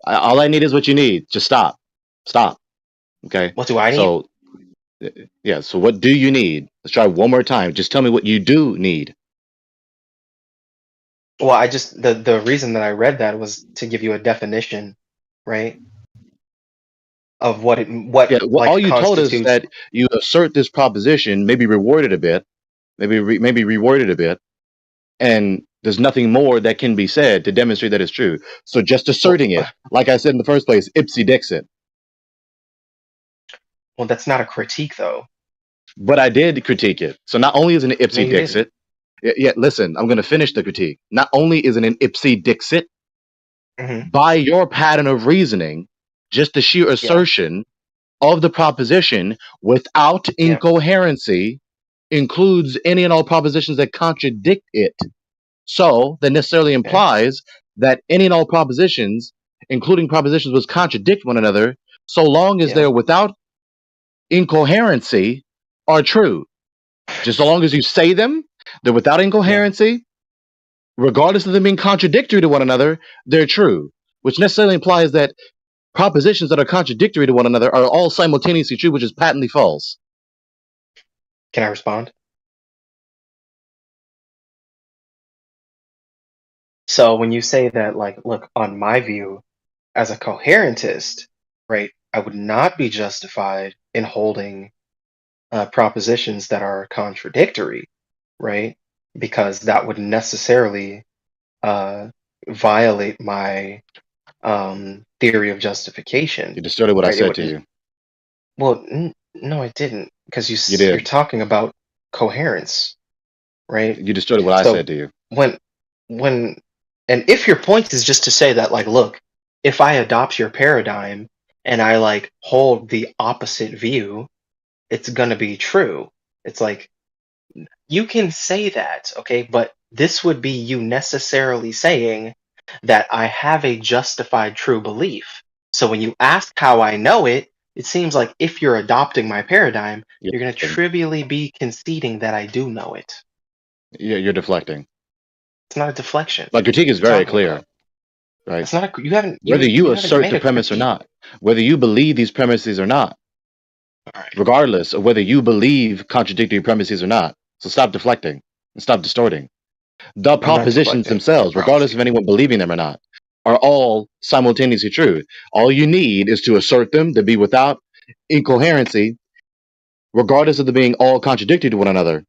All I need is what you need. Just stop. Stop. Okay. What do I need? So, yeah. So what do you need? Let's try one more time. Just tell me what you do need. Well, I just the reason that I read that was to give you a definition, right? Of what all you told us is that you assert this proposition, maybe reworded a bit, maybe reworded a bit, and there's nothing more that can be said to demonstrate that it's true. So just asserting it, like I said in the first place, ipsy dixit. Well, that's not a critique, though. But I did critique it. So not only is it an ipsy dixit, yeah, listen, I'm going to finish the critique. Not only is it an ipsy dixit, by your pattern of reasoning, just the sheer assertion of the proposition without incoherency includes any and all propositions that contradict it. So that necessarily implies that any and all propositions, including propositions which contradict one another, so long as they're without incoherency, are true. Just so long as you say them, they're without incoherency, regardless of them being contradictory to one another, they're true. Which necessarily implies that propositions that are contradictory to one another are all simultaneously true, which is patently false. Can I respond? So when you say that, like, look, on my view, as a coherentist, right, I would not be justified in holding propositions that are contradictory, right? Because that would necessarily violate my theory of justification. You distorted what I said to you. Well, no, I didn't, because You did. you're talking about coherence, right? You distorted what I said to you. And if your point is just to say that, like, look, if I adopt your paradigm and I, like, hold the opposite view, it's gonna be true. It's like, you can say that, okay, but this would be you necessarily saying that I have a justified true belief. So when you ask how I know it, it seems like if you're adopting my paradigm, you're going to trivially be conceding that I do know it. You're deflecting. It's not a deflection. My critique is very clear. Right. It's not a, you haven't, whether you assert made the a premise or critique. not, whether you believe these premises or not, regardless of whether you believe contradictory premises or not. So stop deflecting and stop distorting. The propositions themselves, regardless of anyone believing them or not, are all simultaneously true. All you need is to assert them to be without incoherency, regardless of them being all contradictory to one another.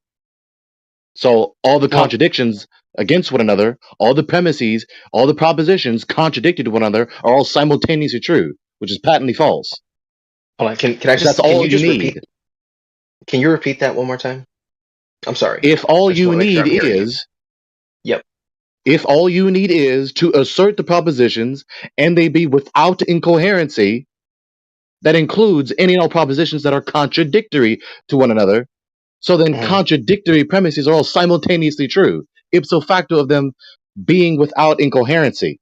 So all the contradictions against one another, all the premises, all the propositions contradicted to one another are all simultaneously true, which is patently false. Hold on, can I just? That's all you need. Repeat, can you repeat that one more time? I'm sorry. If all you need is, if all you need is to assert the propositions and they be without incoherency, that includes any and all propositions that are contradictory to one another. So then contradictory premises are all simultaneously true, ipso facto of them being without incoherency.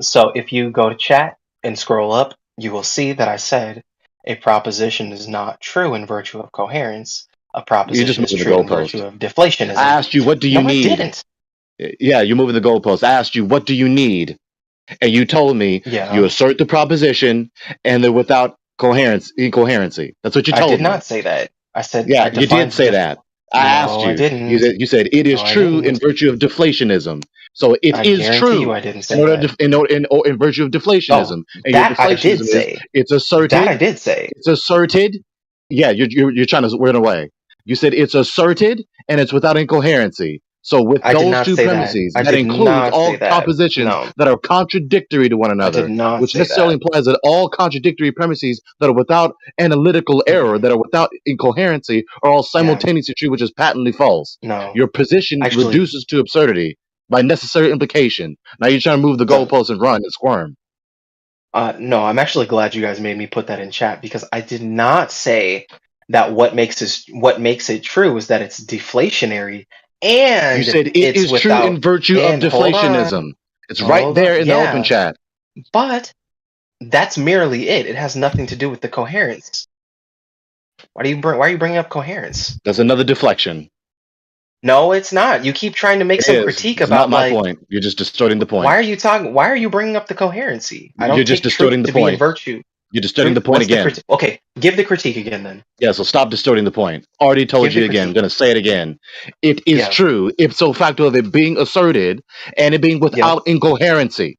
So if you go to chat and scroll up, you will see that I said a proposition is not true in virtue of coherence. A proposition is true in virtue of deflationism. I asked you, what do you need? I didn't. Yeah, you're moving the goalpost. I asked you, what do you need? And you told me you assert the proposition and they're without incoherency. That's what you told me. I did not say that. I said you did say that. I asked you. I didn't. You said it is true in virtue of deflationism. So it is true I didn't say in virtue of deflationism. And that I did say. It's asserted. That I did say. It's asserted. Yeah, you're trying to run away. You said it's asserted and it's without incoherency. So with those two premises, that includes all propositions that are contradictory to one another, which necessarily implies that all contradictory premises that are without analytical error, that are without incoherency, are all simultaneously true, which is patently false. No. Your position reduces to absurdity by necessary implication. Now you're trying to move the goalposts and run and squirm. No, I'm actually glad you guys made me put that in chat, because I did not say that what makes it true is that it's deflationary. And you said it is true in virtue of deflationism. It's right there in the open chat. But that's merely it. It has nothing to do with the coherence. Why are you bringing up coherence? That's another deflection. No, it's not. You keep trying to make some critique about not my point. You're just distorting the point. Why are you bringing up the coherency? You're just distorting the point. Virtue. You're distorting the point again. Okay, give the critique again then. Yeah, so stop distorting the point. Already told you again. I'm going to say it again. It is true, ipso facto of it being asserted and it being without incoherency.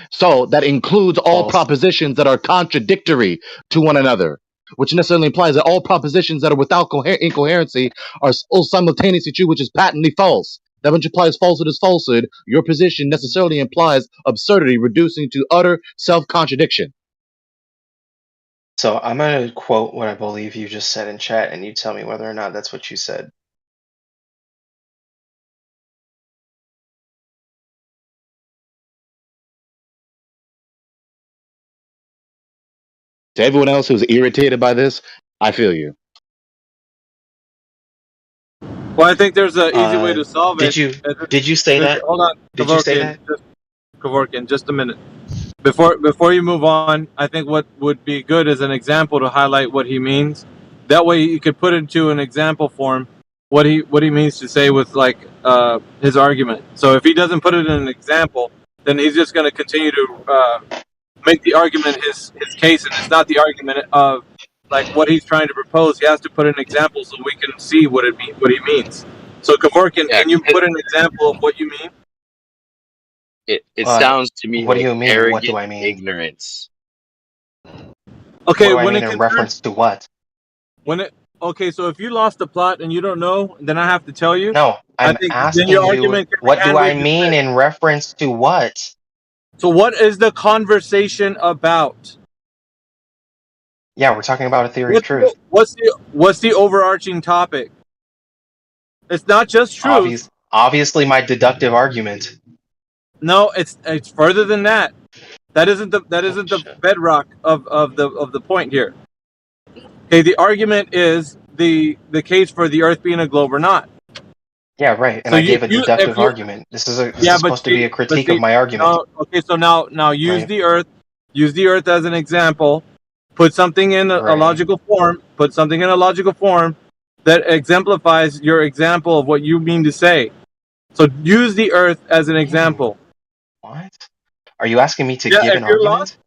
So that includes all propositions that are contradictory to one another, which necessarily implies that all propositions that are without incoherency are all simultaneously true, which is patently false. That which implies falsehood is falsehood. Your position necessarily implies absurdity, reducing to utter self-contradiction. So I'm going to quote what I believe you just said in chat, and you tell me whether or not that's what you said. To everyone else who's irritated by this, I feel you. Well, I think there's an easy way to solve it. Did you say that? Hold on. Did you say that? Kevorkian, just a minute. Before you move on, I think what would be good is an example to highlight what he means. That way you could put into an example form what he means to say with his argument. So if he doesn't put it in an example, then he's just going to continue to make the argument his case, and it's not the argument of what he's trying to propose. He has to put an example so we can see what he means. So Kevorkian, can you put an example of what you mean? It sounds to me what do you like mean? arrogant What do I mean? ignorance. Okay, what do I mean in reference to what? Okay, so if you lost the plot and you don't know, then I have to tell you. No, I'm asking you, what do I mean in reference to what? So what is the conversation about? Yeah, we're talking about a theory of truth. What's the overarching topic? It's not just truth. Obviously, my deductive argument. No, it's further than that. That isn't the bedrock of the point here. Okay, the argument is the case for the Earth being a globe or not. Yeah, right. And so I gave a deductive argument. This is supposed to be a critique of my argument. Okay, so now use the Earth use the Earth as an example, put something in a logical form, that exemplifies your example of what you mean to say. So use the Earth as an example. What? Are you asking me to give an argument? Lost,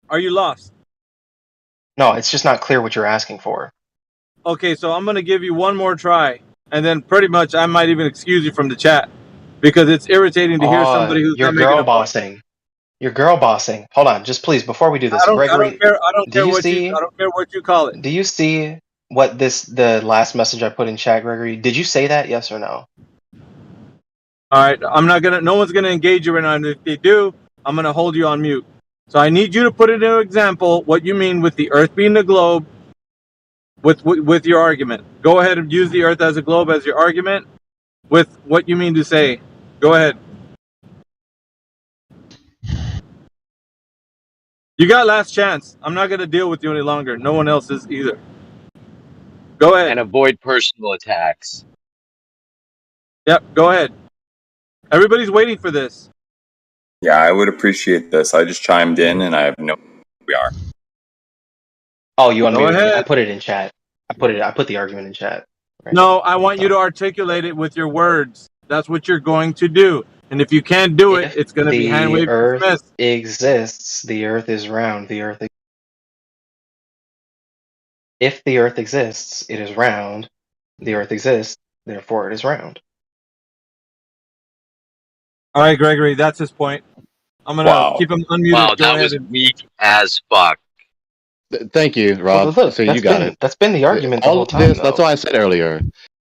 are you lost? No, it's just not clear what you're asking for. Okay, so I'm going to give you one more try, and then pretty much I might even excuse you from the chat because it's irritating to hear somebody who's you're not making girl a bossing. You're girl bossing. Hold on, just please, before we do this, Gregory, I don't care what you call it. Do you see what the last message I put in chat, Gregory? Did you say that? Yes or no? All right, no one's gonna engage you right now, and if they do, I'm gonna hold you on mute. So I need you to put into example what you mean with the Earth being the globe with your argument. Go ahead and use the Earth as a globe as your argument with what you mean to say. Go ahead. You got last chance. I'm not gonna deal with you any longer. No one else is either. Go ahead. And avoid personal attacks. Yep, go ahead. Everybody's waiting for this. Yeah, I would appreciate this. I just chimed in and I have no we are. Oh, you unmuted me. I put it in chat. I put the argument in chat. Right. No, I want you to articulate it with your words. That's what you're going to do. And if you can't do it, it's going to be hand waved. The Earth exists. The Earth is round. If the Earth exists, it is round. The Earth exists, therefore it is round. All right, Gregory, that's his point. I'm gonna keep him unmuted. Wow, that was weak as fuck. Thank you, Rob. Well, look, so you got it. That's been the argument the whole time. That's why I said earlier.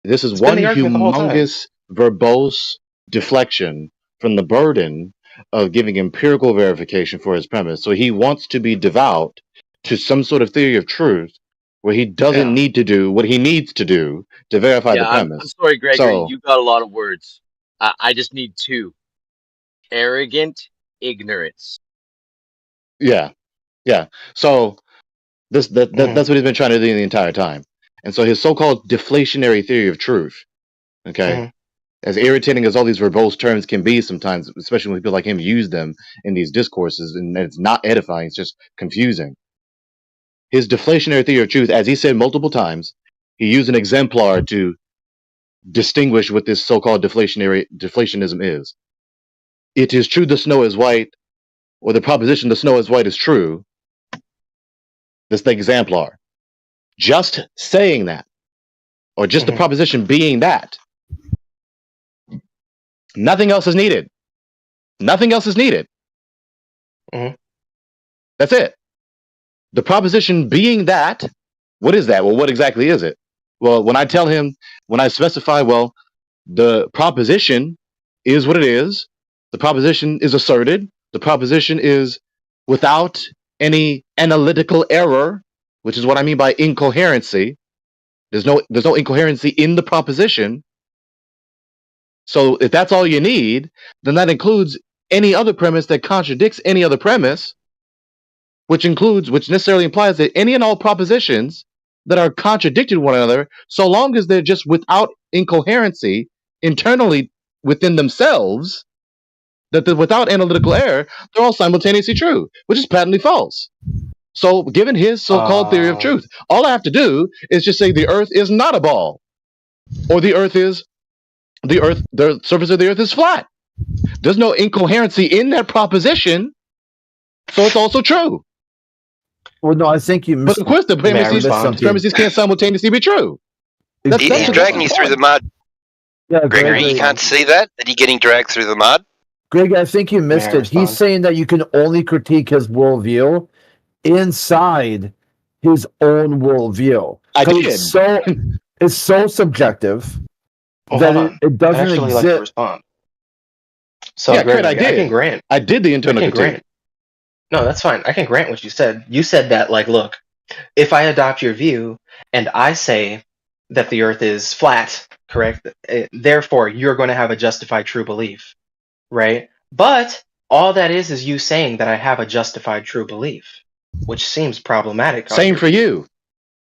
This is one humongous, verbose deflection from the burden of giving empirical verification for his premise. So he wants to be devout to some sort of theory of truth where he doesn't need to do what he needs to do to verify the premise. I'm sorry, Gregory. You got a lot of words. I just need two. Arrogant ignorance. Yeah. So that's what he's been trying to do the entire time. And so his so-called deflationary theory of truth, okay, as irritating as all these verbose terms can be sometimes, especially when people like him use them in these discourses, and it's not edifying, it's just confusing. His deflationary theory of truth, as he said multiple times, he used an exemplar to distinguish what this so-called deflationism is. It is true the snow is white, or the proposition the snow is white is true. That's the exemplar. Just saying that, or just the proposition being that, nothing else is needed. Nothing else is needed. That's it. The proposition being that, what is that? Well, what exactly is it? Well, when I specify, well, the proposition is what it is. The proposition is asserted. The proposition is without any analytical error, which is what I mean by incoherency. There's no incoherency in the proposition. So if that's all you need, then that includes any other premise that contradicts any other premise, which necessarily implies that any and all propositions that are contradicted one another, so long as they're just without incoherency internally within themselves, that they're without analytical error, they're all simultaneously true, which is patently false. So given his so-called theory of truth, all I have to do is just say the Earth is not a ball, or the surface of the Earth is flat. There's no incoherency in that proposition, so it's also true. Well, no, I think you missed. But of course, the premises can't simultaneously be true. He's dragging you through the mud. Yeah, Gregory, you can't see that? That he's getting dragged through the mud? Greg, I think you missed it. He's saying that you can only critique his worldview inside his own worldview. I did. It's so subjective that it doesn't actually exist. like to respond. So yeah, Gregory, I did. I can grant. I did the internal critique. No, that's fine. I can grant what you said. You said that, like, look, if I adopt your view and I say that the Earth is flat, correct? Therefore, you're going to have a justified true belief, right? But all that is you saying that I have a justified true belief, which seems problematic. Same for you.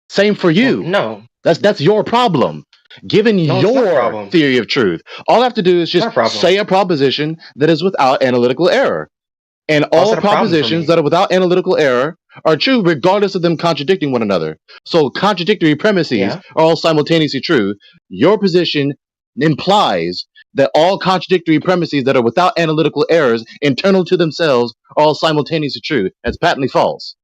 Same for you. No. That's your problem. Given your theory of truth, all I have to do is just say a proposition that is without analytical error. And all propositions that are without analytical error are true regardless of them contradicting one another. So contradictory premises are all simultaneously true. Your position implies that all contradictory premises that are without analytical errors internal to themselves are all simultaneously true. That's patently false.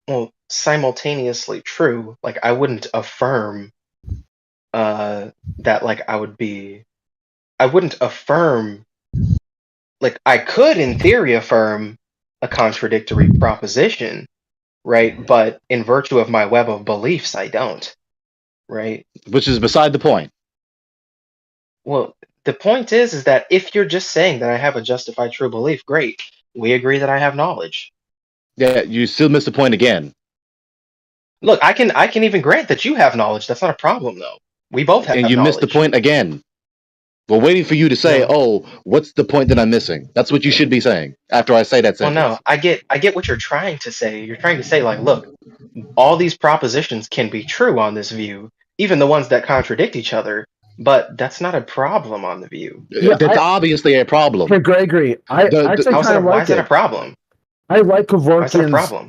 Well, simultaneously true. Like I wouldn't affirm that. Like I wouldn't affirm. Like I could, in theory, affirm a contradictory proposition, right? But in virtue of my web of beliefs, I don't, right? Which is beside the point. Well, the point is that if you're just saying that I have a justified true belief, great. We agree that I have knowledge. Yeah, you still miss the point again. Look, I can even grant that you have knowledge. That's not a problem, though. We both have and you knowledge. missed the point again. We're waiting for you to say, "Oh, what's the point that I'm missing?" That's what you should be saying after I say that sentence. Well, no, I get what you're trying to say. You're trying to say, like, look, all these propositions can be true on this view, even the ones that contradict each other. But that's not a problem on the view. Yeah, that's obviously a problem. Hey, Gregory, I actually kind of like why is that a problem? I like Kevorkian's. Why is that a problem?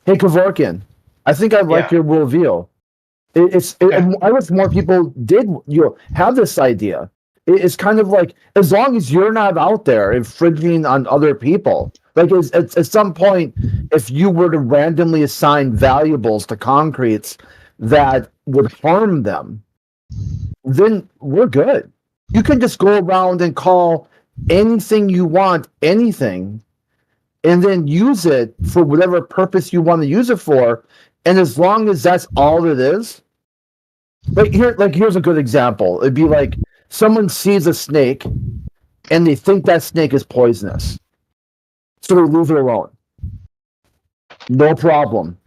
Hey, Kevorkian, I think I like your worldview. I wish more people did have this idea. It's kind of like, as long as you're not out there infringing on other people, like at some point, if you were to randomly assign valuables to concretes that would harm them, then we're good. You can just go around and call anything you want anything, and then use it for whatever purpose you want to use it for. And as long as that's all it is, here's a good example. It'd be like someone sees a snake and they think that snake is poisonous, so they leave it alone. No problem.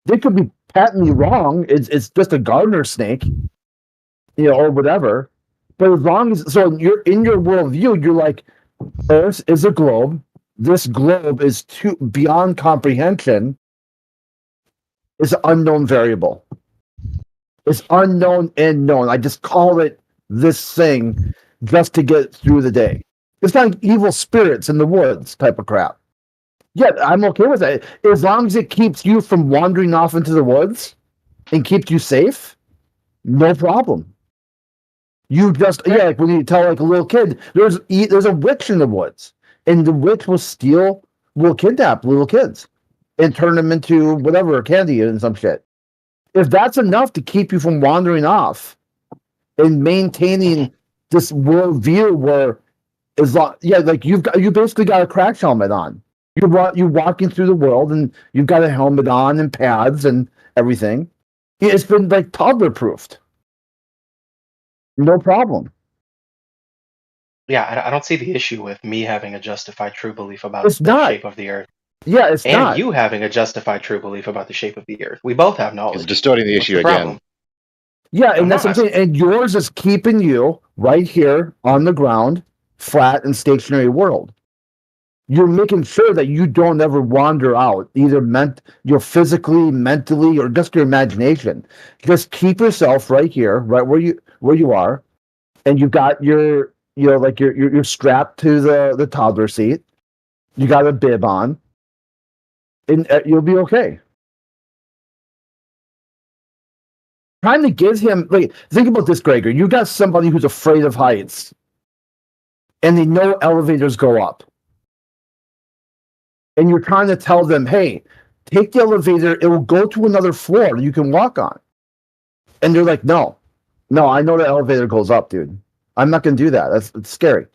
They could be patently wrong. It's just a gardener snake, or whatever. But as long as you're in your worldview, you're like, Earth is a globe. This globe is too beyond comprehension. It's an unknown variable. It's unknown and known. I just call it this thing just to get through the day. It's like evil spirits in the woods type of crap. Yeah, I'm okay with that. As long as it keeps you from wandering off into the woods and keeps you safe, no problem. You just, like when you tell like a little kid, there's a witch in the woods, and the witch will kidnap little kids and turn them into whatever, candy and some shit. If that's enough to keep you from wandering off and maintaining this worldview where you basically got a crash helmet on. You're walking through the world and you've got a helmet on and pads and everything. It's been like toddler proofed. No problem. Yeah, I don't see the issue with me having a justified true belief about the shape of the Earth. Yeah, it's not. And you having a justified true belief about the shape of the Earth. We both have knowledge. It's distorting the issue again. Yeah, and that's what I'm saying. And yours is keeping you right here on the ground, flat and stationary world. You're making sure that you don't ever wander out, either physically, mentally, or just your imagination. Just keep yourself right here, right where you are, and you've got you're strapped to the toddler seat. You got a bib on, and you'll be okay. Trying to give him, think about this, Gregor. You got somebody who's afraid of heights, and they know elevators go up. And you're trying to tell them, hey, take the elevator, it will go to another floor you can walk on. And they're like, no, I know the elevator goes up, dude. I'm not going to do that. It's scary.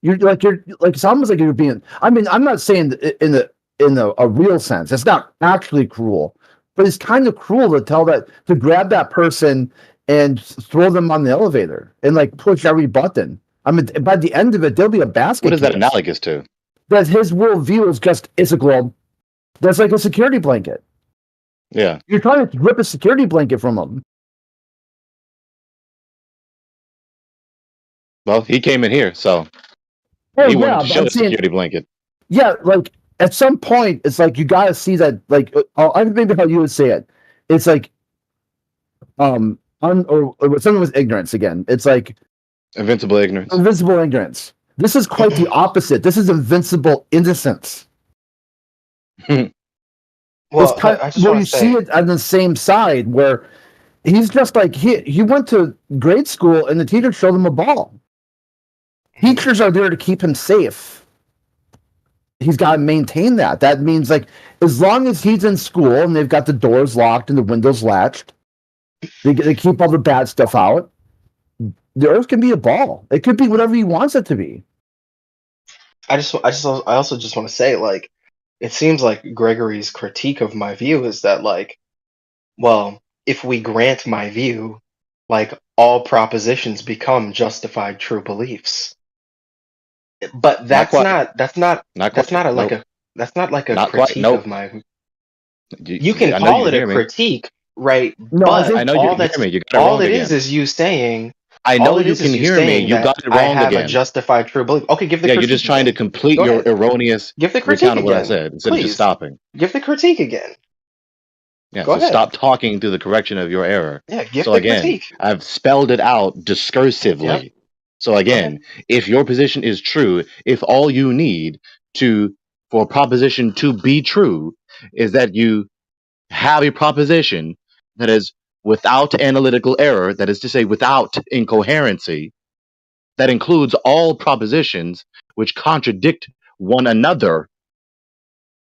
It's almost like you're being, I'm not saying in a real sense. It's not actually cruel, but it's kind of cruel to grab that person and throw them on the elevator and push every button. I mean, by the end of it, there'll be a basket. What is that analogous to? That his worldview is it's a globe. That's like a security blanket. Yeah. You're trying to rip a security blanket from him. Well, he came in here, so he wanted to show a security blanket. Yeah, at some point, it's you got to see that, maybe how you would say it. It's or something with ignorance again. It's invincible ignorance. Invincible ignorance. This is quite the opposite. This is invincible innocence. Well, It's kind I just where want you to say, see it on the same side where he's just like he went to grade school and the teacher showed him a ball. Teachers are there to keep him safe. He's got to maintain that. That means like as long as he's in school and they've got the doors locked and the windows latched, they keep all the bad stuff out. The Earth can be a ball. It could be whatever he wants it to be. I also just want to say, like, it seems like Gregory's critique of my view is that, like, well, if we grant my view, like, all propositions become justified true beliefs. But that's not like a critique of my. You can call it a critique, right? No, but I know you can hear me. You got it all wrong it again. is you saying. I know you can hear me. You got it wrong I have again. a justified true belief. Okay, give the critique. You're just trying to complete Go your ahead. erroneous Give the critique recount of what I again. said instead of Please. just stopping. Give the critique again. Yeah, Go so ahead. stop talking through the correction of your error. Yeah, give So the again, critique. I've spelled it out discursively. Yep. So again, if your position is true, if all you need for a proposition to be true is that you have a proposition that is without analytical error, that is to say, without incoherency, that includes all propositions which contradict one another.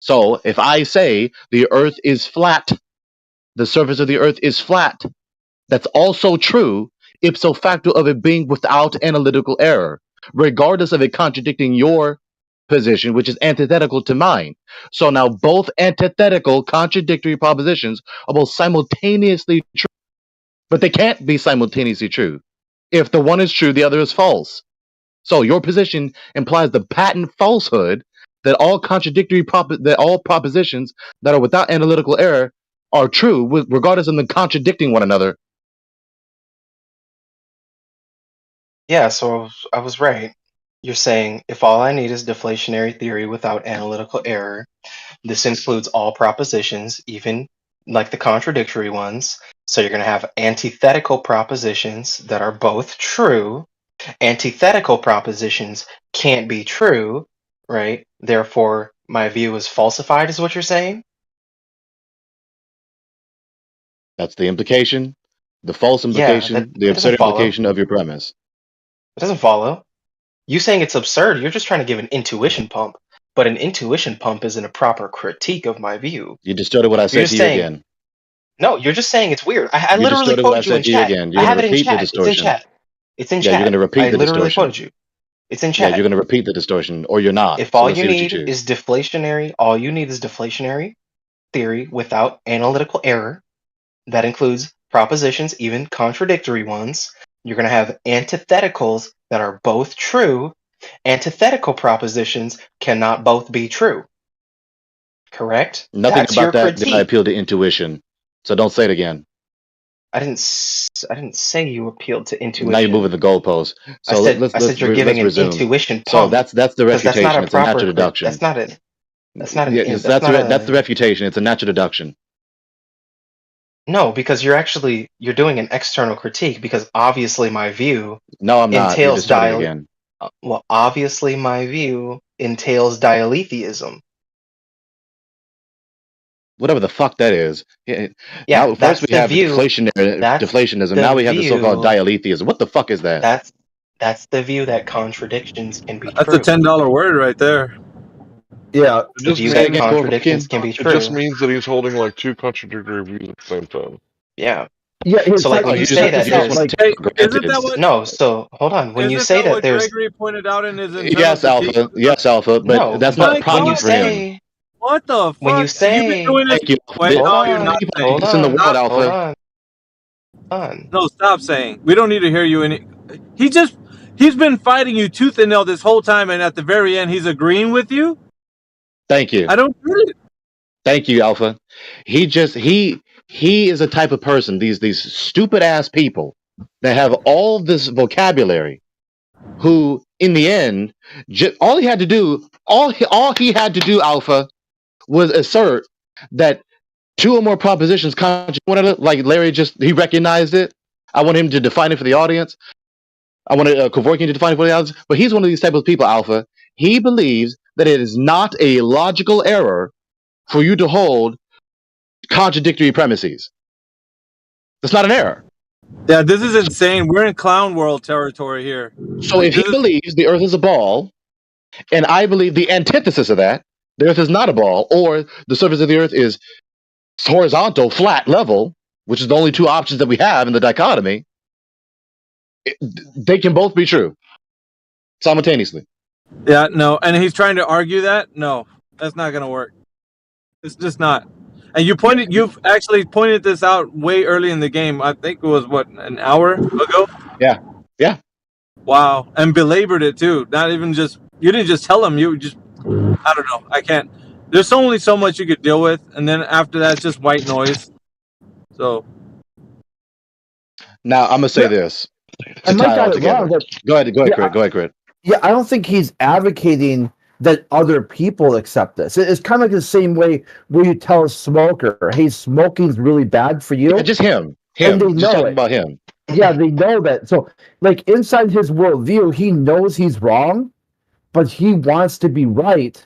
So if I say the earth is flat, the surface of the earth is flat, that's also true ipso facto of it being without analytical error, regardless of it contradicting your position, which is antithetical to mine. So now both antithetical, contradictory propositions are both simultaneously true, but they can't be simultaneously true. If the one is true, the other is false. So your position implies the patent falsehood that all propositions that are without analytical error are true, regardless of them contradicting one another. Yeah, so I was right. You're saying if all I need is deflationary theory without analytical error, this includes all propositions, even like the contradictory ones. So you're going to have antithetical propositions that are both true. Antithetical propositions can't be true, right? Therefore, my view is falsified, is what you're saying? That's the implication, the false Yeah, implication, the that doesn't absurd follow. implication of your premise. It doesn't follow. You saying it's absurd, you're just trying to give an intuition pump. But an intuition pump isn't a proper critique of my view. You distorted what I said to you again. No, you're just saying it's weird. I You literally distorted what I quoted you said in to you chat. again. I You're have going it to in repeat the chat. It's in distortion. chat. It's in Yeah, chat. you're going to repeat I the literally distortion. quoted you. It's in Yeah, chat. you're going to repeat the distortion, or you're not. If So all let's you see what you need choose. is deflationary, all you need is deflationary theory without analytical error. That includes propositions, even contradictory ones. You're going to have antitheticals that are both true. Antithetical propositions cannot both be true. Correct? Nothing That's your about that did I critique. appeal to intuition. So don't say it again. I didn't say you appealed to intuition. Now you're moving the goalposts. So I said you're giving an resume. intuition So pump. that's the Because that's not refutation. a It's a natural proper. deduction. That's not it. That's not an. Yeah, that's the refutation. It's a natural deduction. No, because you're doing an external critique because obviously my view. No, I'm not. You're Entails distorting again. Well, obviously my view entails dialetheism. Whatever the fuck that is. Yeah, now, that's first we the have view. deflationism. the Now we have the so-called view- dialetheism. What the fuck is that? That's the view that contradictions can be That's true. a $10 word right there. Yeah. The view that contradictions can be true. It just means that he's holding like two contradictory views at the same time. Yeah. Yeah. So like when you say that there's Isn't that what? no, so hold on. When you Isn't say that that what there's Gregory pointed out in his Yes, Alpha. Yes, Alpha. But no, that's but not a problem for him. What the fuck? when you You've say been doing this. Thank you. Wait, hold no, on, you're not saying. hold This in the on, world, hold Alpha. on. No, stop saying. We don't need to hear you. He's been fighting you tooth and nail this whole time, and at the very end, he's agreeing with you. Thank you. I don't get it. Thank you, Alpha. He is a type of person, these stupid ass people that have all this vocabulary, who in the end, all he had to do, Alpha, was assert that two or more propositions contradict one another. Like Larry he recognized it. I want him to define it for the audience. I want to Kevorkian to define what else, but he's one of these type of people, Alpha. He believes that it is not a logical error for you to hold contradictory premises. That's not an error. Yeah, this is insane. We're in clown world territory here. So if he believes the Earth is a ball, and I believe the antithesis of that, the Earth is not a ball, or the surface of the Earth is horizontal, flat, level, which is the only two options that we have in the dichotomy, they can both be true simultaneously. Yeah, no, and he's trying to argue that? No, that's not going to work. It's just not. And you've actually pointed this out way early in the game. I think it was, what, an hour ago? Yeah. Wow, and belabored it too. Not even just, you didn't just tell him, you just, I don't know, I can't. There's only so much you could deal with, and then after that, it's just white noise. So. Now, I'm going to say this. I might got it wrong. Go ahead, Crit. Yeah, I don't think he's advocating that other people accept this. It's kind of like the same way where you tell a smoker, hey, smoking's really bad for you. Yeah, just him. And they just know talking it. about him. Yeah, they know that. So, like, inside his worldview, he knows he's wrong, but he wants to be right.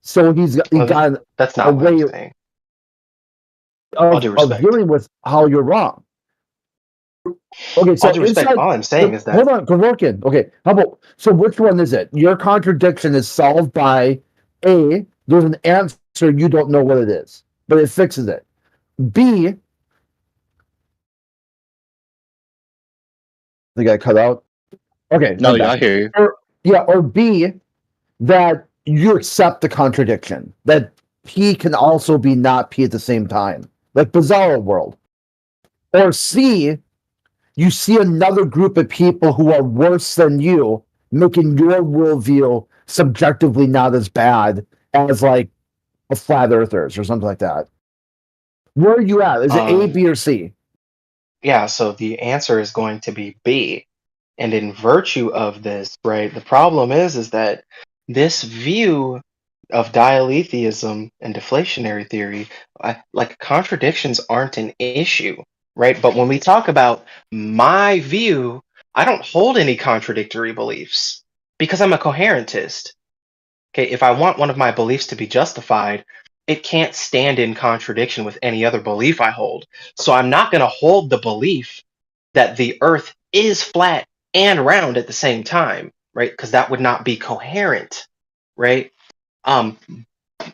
So got that's not a what way I'm saying. All due of respect. dealing with how you're wrong. Okay, so All due respect, all I'm saying is that... Hold on, Kevorkian. Okay, how about, so which one is it? Your contradiction is solved by A, there's an answer, you don't know what it is, but it fixes it. B, I think I cut out. Okay. No, I hear you. Or B, that you accept the contradiction, that P can also be not P at the same time, like Bizarro World. Or C, you see another group of people who are worse than you, making your worldview subjectively not as bad as like a flat earthers or something like that. Where are you at? Is it A, B, or C? Yeah, so the answer is going to be B. And in virtue of this, right, the problem is that this view of dialetheism and deflationary theory, like contradictions aren't an issue, right? But when we talk about my view, I don't hold any contradictory beliefs because I'm a coherentist. Okay, if I want one of my beliefs to be justified, it can't stand in contradiction with any other belief I hold. So I'm not going to hold the belief that the earth is flat and round at the same time, right? Because that would not be coherent, right? And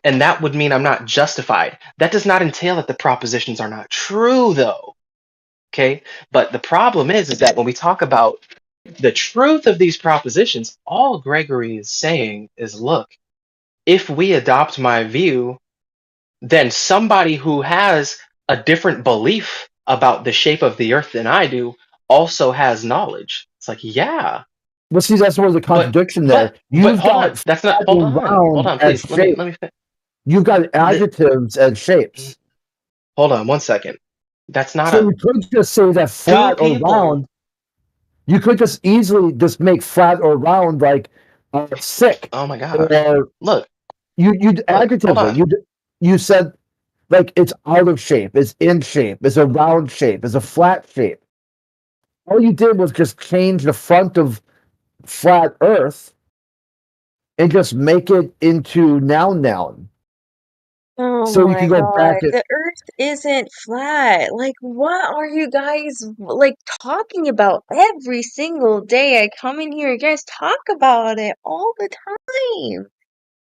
that would mean I'm not justified. That does not entail that the propositions are not true, though. Okay, but the problem is that when we talk about the truth of these propositions, all Gregory is saying is, look, if we adopt my view, then somebody who has a different belief about the shape of the earth than I do also has knowledge. It's like, yeah. Well, see, that's where the contradiction there. You've got that's not. Hold on, please. Let me. You've got adjectives and shapes. Hold on, 1 second. That's not. So you could just say that flat or round. You could just easily just make flat or round like sick. Oh my god! Or, look, you adjectives it. You said like it's out of shape, it's in shape, it's a round shape, it's a flat shape. All you did was just change the front of flat Earth and just make it into noun. Oh so my you can go God. back. The earth isn't flat. Like, what are you guys like talking about every single day? I come in here, you guys talk about it all the time.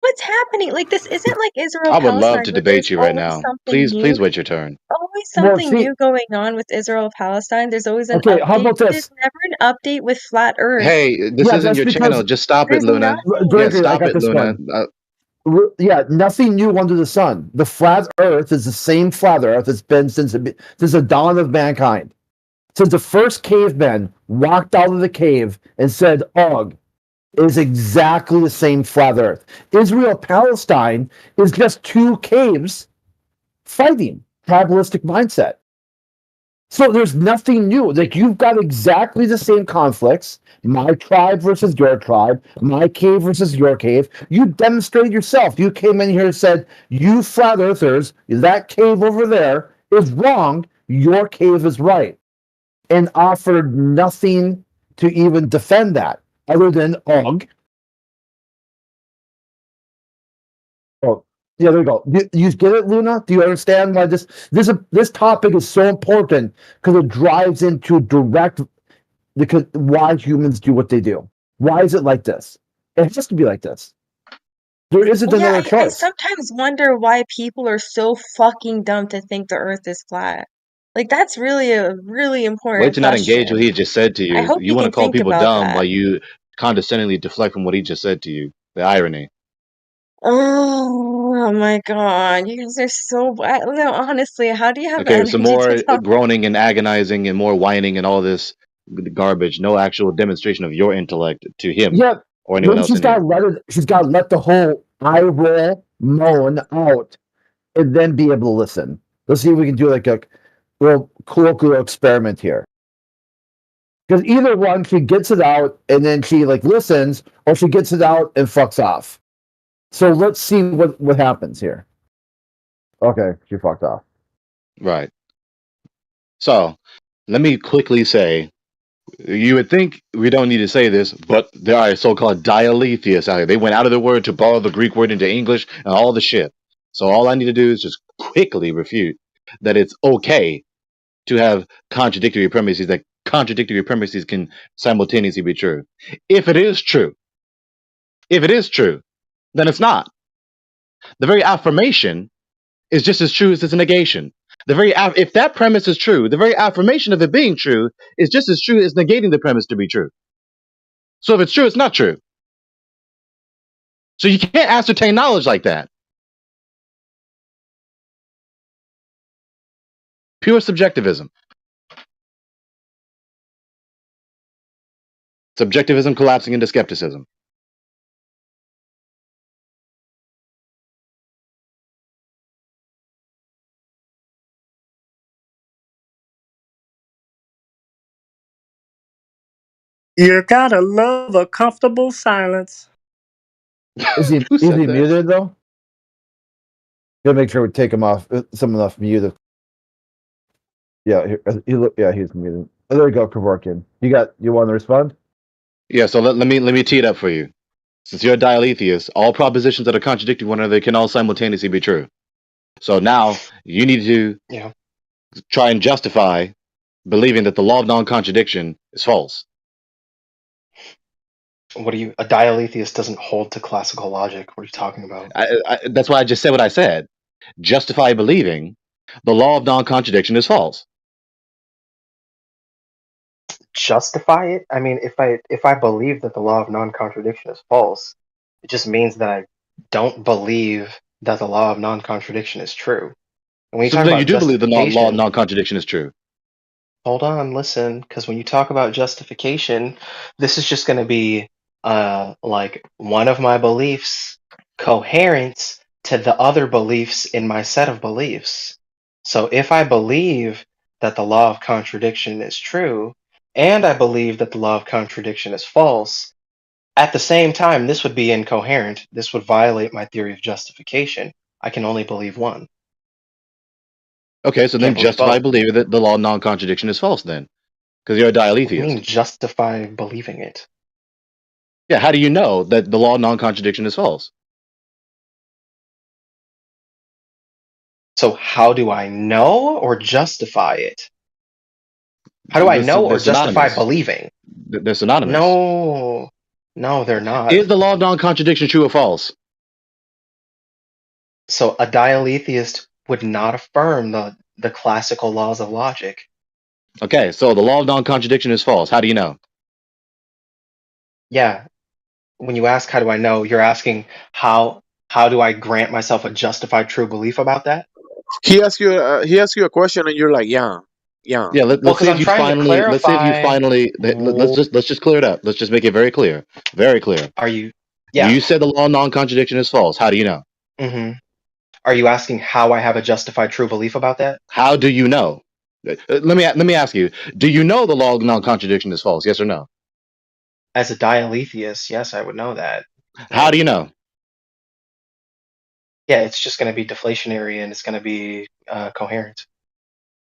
What's happening? Like, this isn't like Israel I would Palestine, love to where debate there's you right always now. something new. Please wait your turn. Always something new going on with Israel Palestine. There's always an Okay, update. how about There's this? never an update with flat Earth. Hey, this isn't your channel. Just stop it, there's Luna. nothing. Yeah, stop it, Luna. Yeah, nothing new under the sun. The flat Earth is the same flat Earth it's been since the dawn of mankind. Since the first cavemen walked out of the cave and said, "Og," is exactly the same flat Earth. Israel Palestine is just two caves fighting. Tribalistic mindset. So there's nothing new. Like, you've got exactly the same conflicts. My tribe versus your tribe. My cave versus your cave. You demonstrated yourself. You came in here and said, you flat earthers, that cave over there is wrong. Your cave is right. And offered nothing to even defend that, other than Og. Oh, yeah, there we go. You get it, Luna? Do you understand why this topic is so important? Because it drives into direct why humans do what they do. Why is it like this? It has to be like this. There isn't Well, yeah, another I choice. sometimes wonder why people are so fucking dumb to think the Earth is flat. Like, that's really a really Wait important to not engage what question. he just said to I you. hope You you want to can call think people about dumb that. while you condescendingly deflect from what he just said to you. The irony. Oh my God, you guys are so no, honestly, how do you have Okay, some energy to more talk? groaning and agonizing and more whining and all this garbage. No actual demonstration of your intellect to him Yeah, or anyone then else in here. she's got to let the whole eye roll moan out, and then be able to listen. Let's see if we can do like a little colloquial experiment here. Because either one, she gets it out and then she like listens, or she gets it out and fucks off. So let's see what happens here. Okay, she fucked off. Right. So let me quickly say, you would think we don't need to say this, but there are so-called dialetheists out here. They went out of their word to borrow the Greek word into English and all the shit. So all I need to do is just quickly refute that it's okay to have contradictory premises, that contradictory premises can simultaneously be true. If it is true, then it's not. The very affirmation is just as true as its negation. If that premise is true, the very affirmation of it being true is just as true as negating the premise to be true. So if it's true, it's not true. So you can't ascertain knowledge like that. Pure subjectivism. Subjectivism collapsing into skepticism. You gotta love a comfortable silence. Is he muted though? Gotta make sure we take him off. Someone off mute. Yeah, he's muted. Oh, there you go, Kevorkian. You want to respond? Yeah, so let me tee it up for you. Since you're a dialetheist, all propositions that are contradicting one another can all simultaneously be true. So now you need to try and justify believing that the law of non-contradiction is false. A dialetheist doesn't hold to classical logic. What are you talking about? That's why I just said what I said. Justify believing the law of non-contradiction is false. Justify it? I mean, if I believe that the law of non-contradiction is false, it just means that I don't believe that the law of non-contradiction is true. And when you talk about you do believe the law of justification, non-contradiction is true. hold on, listen, because when you talk about justification, this is just going to be like one of my beliefs coherent to the other beliefs in my set of beliefs. So if I believe that the law of contradiction is true, and I believe that the law of contradiction is false, at the same time, this would be incoherent. This would violate my theory of justification. I can only believe one. Okay, so then justify believing that the law of non-contradiction is false then. Because you're a dialetheist. What do you mean justify believing it? Yeah, how do you know that the law of non-contradiction is false? So how do I know or justify it? How do I know or justify believing? They're synonymous. No, they're not. Is the law of non-contradiction true or false? So a dialetheist would not affirm the classical laws of logic. Okay, so the law of non-contradiction is false. How do you know? Yeah. When you ask how do I know, you're asking how do I grant myself a justified true belief about that? He asked you a question and you're like, yeah. Let's see if you finally let's just clear it up. Let's just make it very clear. Very clear. You said the law of non-contradiction is false. How do you know? Mm-hmm. Are you asking how I have a justified true belief about that? How do you know? Let me ask you. Do you know the law of non-contradiction is false? Yes or no? As a dialetheist, yes, I would know that. How do you know? Yeah, it's just going to be deflationary and it's going to be coherent.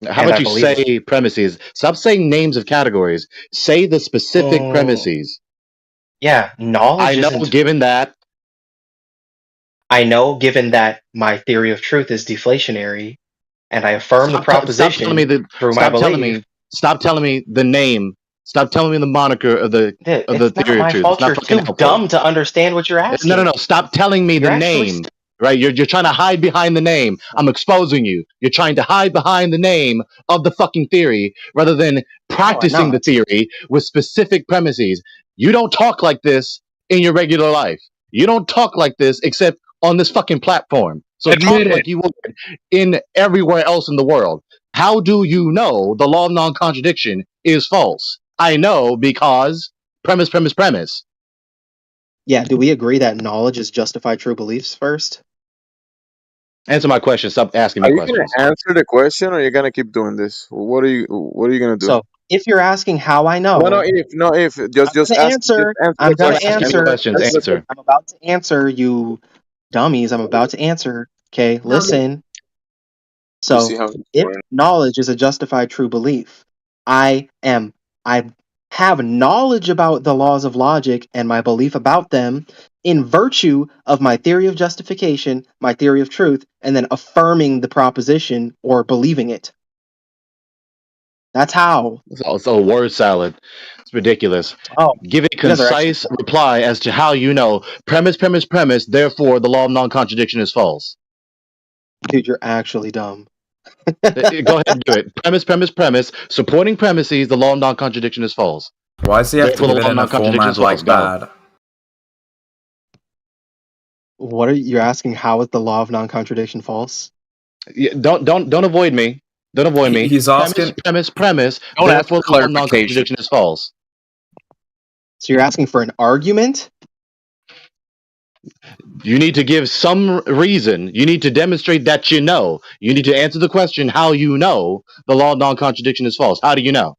How about you say premises? Stop saying names of categories. Say the specific premises. Yeah, knowledge isn't. I know, given that my theory of truth is deflationary, and I affirm the proposition through my belief. Stop telling me the name. Stop telling me the moniker of the theory of truth. It's not my fault. You're too dumb to understand what you're asking. No. Stop telling me the name. Right? You're trying to hide behind the name. I'm exposing you. You're trying to hide behind the name of the fucking theory rather than practicing the theory with specific premises. You don't talk like this in your regular life. You don't talk like this except on this fucking platform. So talk like you would in everywhere else in the world. How do you know the law of non-contradiction is false? I know because premise. Yeah, do we agree that knowledge is justified true beliefs first? Answer my question. Stop asking me questions. Are you going to answer the question, or are you going to keep doing this? What are you going to do? So, if you're asking how I know, just answer. I'm going to answer. Answer. I'm about to answer, you dummies. I'm about to answer. Okay, listen. So, if knowledge is a justified true belief, I have knowledge about the laws of logic and my belief about them in virtue of my theory of justification, my theory of truth, and then affirming the proposition or believing it. That's how. It's a word salad. It's ridiculous. Give a concise reply as to how you know. Premise. Therefore, the law of non-contradiction is false. Dude, you're actually dumb. Go ahead and do it. Premise. Supporting premises, the law of non-contradiction is false. Why does he have to give it in a format like that? What are you asking? How is the law of non-contradiction false? Yeah, don't avoid me. Don't avoid me. He's asking premise. Don't ask for the law of non-contradiction is false. So you're asking for an argument? You need to give some reason. You need to demonstrate that you know. You need to answer the question how you know the law of non-contradiction is false. How do you know?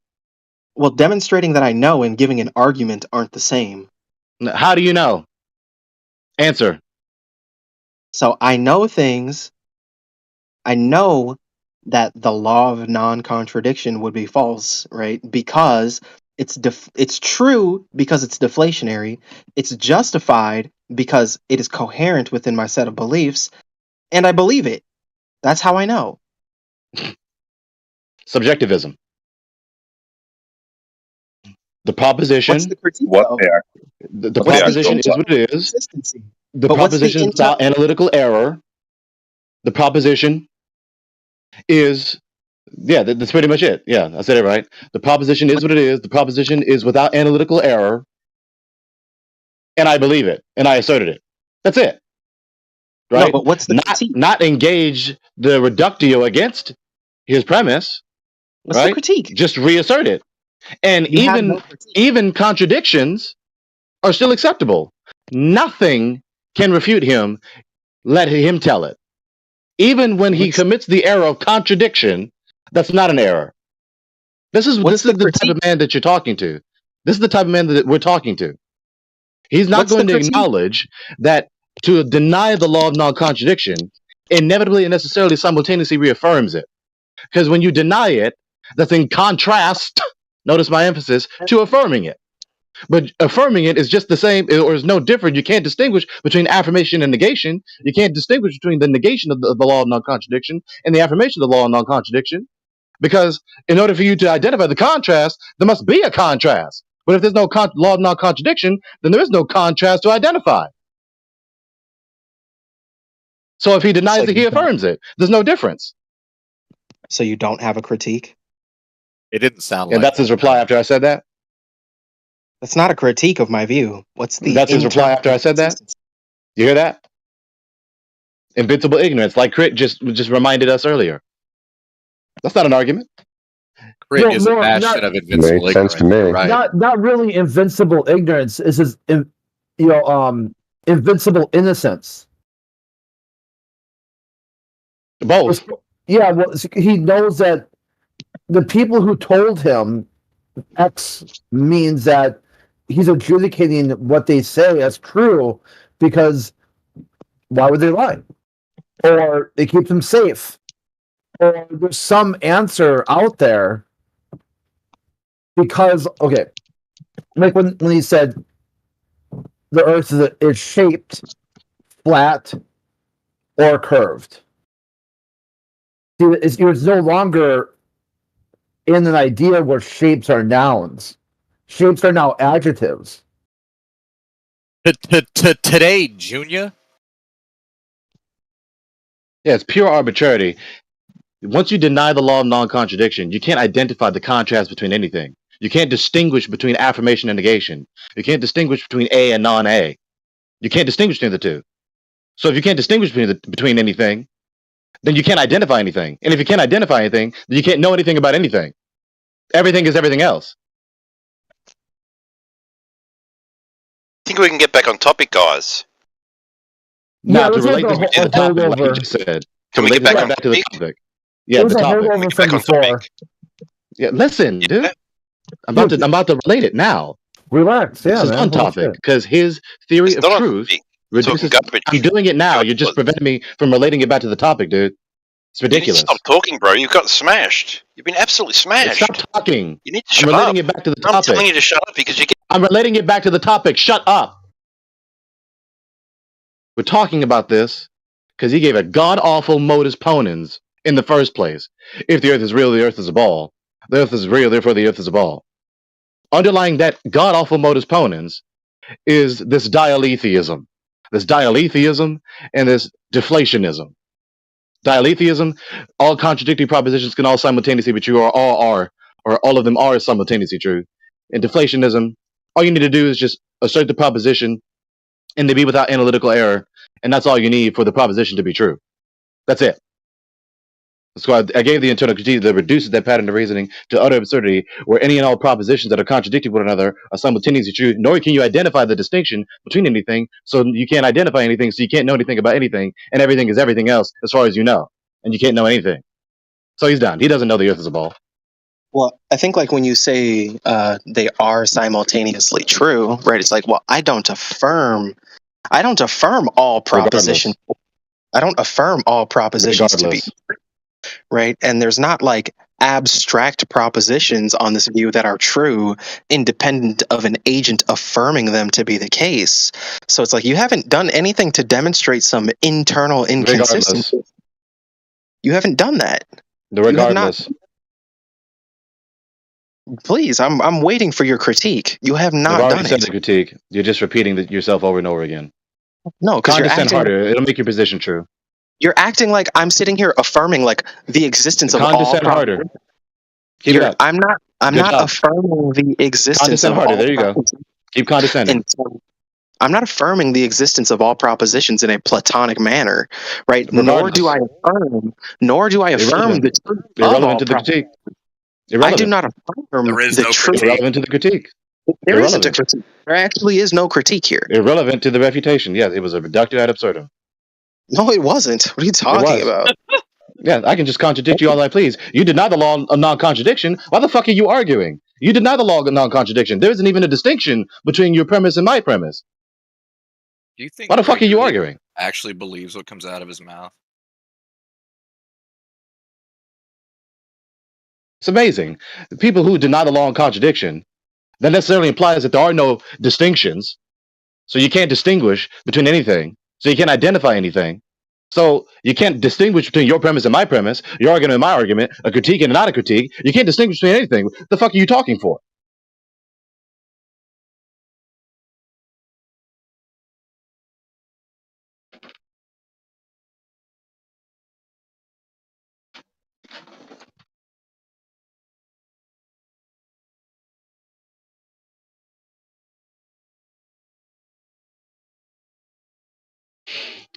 Well, demonstrating that I know and giving an argument aren't the same. How do you know? Answer. So I know things. I know that the law of non-contradiction would be false, right? Because it's true because it's deflationary. It's justified because it is coherent within my set of beliefs, and I believe it. That's how I know. Subjectivism. The proposition. What's the critique? The proposition is what it is. The proposition is without analytical error. The proposition is, that's pretty much it. Yeah, I said it right. The proposition is what it is. The proposition is without analytical error. And I believe it. And I asserted it. That's it. Right? No, but what's the critique? Not engage the reductio against his premise. What's the critique? Just reassert it. And even contradictions are still acceptable. Nothing can refute him. Let him tell it. Even when he commits the error of contradiction, that's not an error. This is the type of man that you're talking to. This is the type of man that we're talking to. He's not going to acknowledge that to deny the law of non-contradiction inevitably and necessarily simultaneously reaffirms it. Because when you deny it, that's in contrast, notice my emphasis, to affirming it. But affirming it is just the same, or is no different. You can't distinguish between affirmation and negation. You can't distinguish between the negation of the law of non-contradiction and the affirmation of the law of non-contradiction. Because in order for you to identify the contrast, there must be a contrast. But if there's no law of non-contradiction, then there is no contrast to identify. So if he denies it, he affirms it. There's no difference. So you don't have a critique? It didn't sound like. And that's his reply after I said that? That's not a critique of my view. That's his reply after I said that? You hear that? Invincible ignorance, like Crit just reminded us earlier. That's not an argument. Crit is a bastion of invincible ignorance. Sense to me. Right. Not really invincible ignorance. It's just invincible innocence. Both. Yeah, well, he knows that the people who told him X means that he's adjudicating what they say as true, because why would they lie? Or it keeps him safe. or there's some answer out there. Because like when he said the Earth is shaped, flat, or curved. See, it's no longer in an idea where shapes are nouns. Shapes are now adjectives. Today, Junior. Yeah, it's pure arbitrarity. Once you deny the law of non-contradiction, you can't identify the contrast between anything. You can't distinguish between affirmation and negation. You can't distinguish between A and non-A. You can't distinguish between the two. So if you can't distinguish between anything, then you can't identify anything. And if you can't identify anything, then you can't know anything about anything. Everything is everything else. I think we can get back on topic, guys. Now, to relate this to the topic, like you just said. Can we get back on to the topic? Yeah, It was the a topic. holdover from before. Yeah, listen, dude. I'm about to relate it now. Relax, yeah. This is on topic because his theory of truth reduces. You're doing it now. You're just preventing me from relating it back to the topic, dude. It's ridiculous. You need to stop talking, bro. You've got smashed. You've been absolutely smashed. Stop talking. You need to I'm shut relating up. it back to the I'm topic. telling you to shut up because you get. I'm relating it back to the topic. Shut up. We're talking about this because he gave a god-awful modus ponens in the first place. If the Earth is real, the Earth is a ball. The Earth is real, therefore the Earth is a ball. Underlying that god-awful modus ponens is this dialetheism. This dialetheism and this deflationism. Dialetheism, all contradictory propositions can all simultaneously be true, or all of them are simultaneously true. And deflationism, all you need to do is just assert the proposition and to be without analytical error, and that's all you need for the proposition to be true. That's it. That's why I gave the internal critique that reduces that pattern of reasoning to utter absurdity, where any and all propositions that are contradicting one another are simultaneously true, nor can you identify the distinction between anything, so you can't identify anything, so you can't know anything about anything, and everything is everything else as far as you know, and you can't know anything. So he's done. He doesn't know the Earth is a ball. Well, I think like when you say they are simultaneously true, right? It's like, well, I don't affirm all propositions. I don't affirm all propositions to be true, right? And there's not like abstract propositions on this view that are true, independent of an agent affirming them to be the case. So it's like you haven't done anything to demonstrate some internal inconsistency. You haven't done that. Regardless. Please, I'm waiting for your critique. You have not I've already done said it. the critique. You're just repeating yourself over and over again. No, because you're condescend acting harder. It'll make your position true. You're acting like I'm sitting here affirming like the existence of all. Condescend harder. Keep it up. I'm not affirming the existence of harder. all. There you go. Keep condescending. I'm not affirming the existence of all propositions in a platonic manner, right? Regardless. Nor do I affirm the truth of all irrelevant to the critique. I do not affirm the truth. Irrelevant to the critique. There isn't a critique. There actually is no critique here. Irrelevant to the refutation. Yes, it was a reductio ad absurdum. No, it wasn't. What are you talking about? Yeah, I can just contradict you all I please. You deny the law of non-contradiction. Why the fuck are you arguing? You deny the law of non-contradiction. There isn't even a distinction between your premise and my premise. Do you think why the fuck are you arguing? Actually believes what comes out of his mouth. It's amazing. The people who deny the law of contradiction, that necessarily implies that there are no distinctions. So you can't distinguish between anything. So you can't identify anything. So you can't distinguish between your premise and my premise, your argument and my argument, a critique and not a critique. You can't distinguish between anything. What the fuck are you talking for?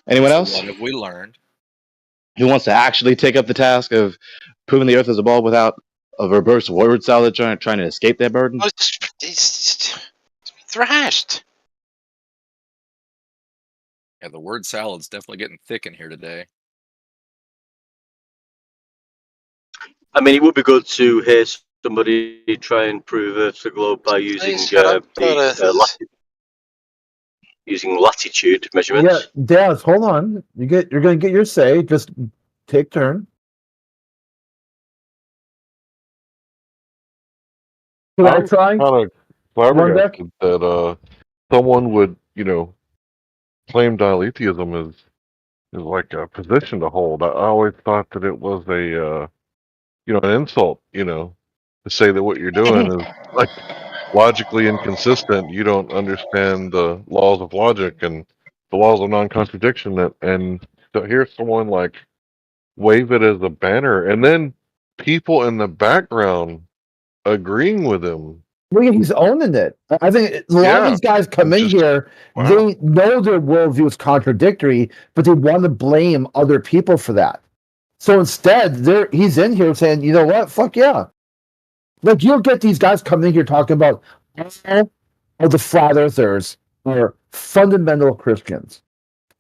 Anyone else? What have we learned? Who wants to actually take up the task of proving the Earth is a ball without a reverse word salad trying to escape that burden? It's thrashed. Yeah, the word salad's definitely getting thick in here today. I mean, it would be good to hear somebody try and prove Earth's a globe by using using latitude measurements. Yeah, Daz, hold on. You're going to get your say. Just take turn. Can I I'm try? kind of flabbergasted that someone would, claim dialetheism is like a position to hold. I always thought that it was a an insult, to say that what you're doing is like logically inconsistent. You don't understand the laws of logic and the laws of non-contradiction. And to hear someone like wave it as a banner, and then people in the background agreeing with him. Well, yeah, he's owning it. I think a lot of these guys come in here, they know their worldview is contradictory, but they want to blame other people for that. So instead, he's in here saying, you know what? Fuck yeah. Like, you'll get these guys coming in here talking about all of the flat earthers are fundamental Christians.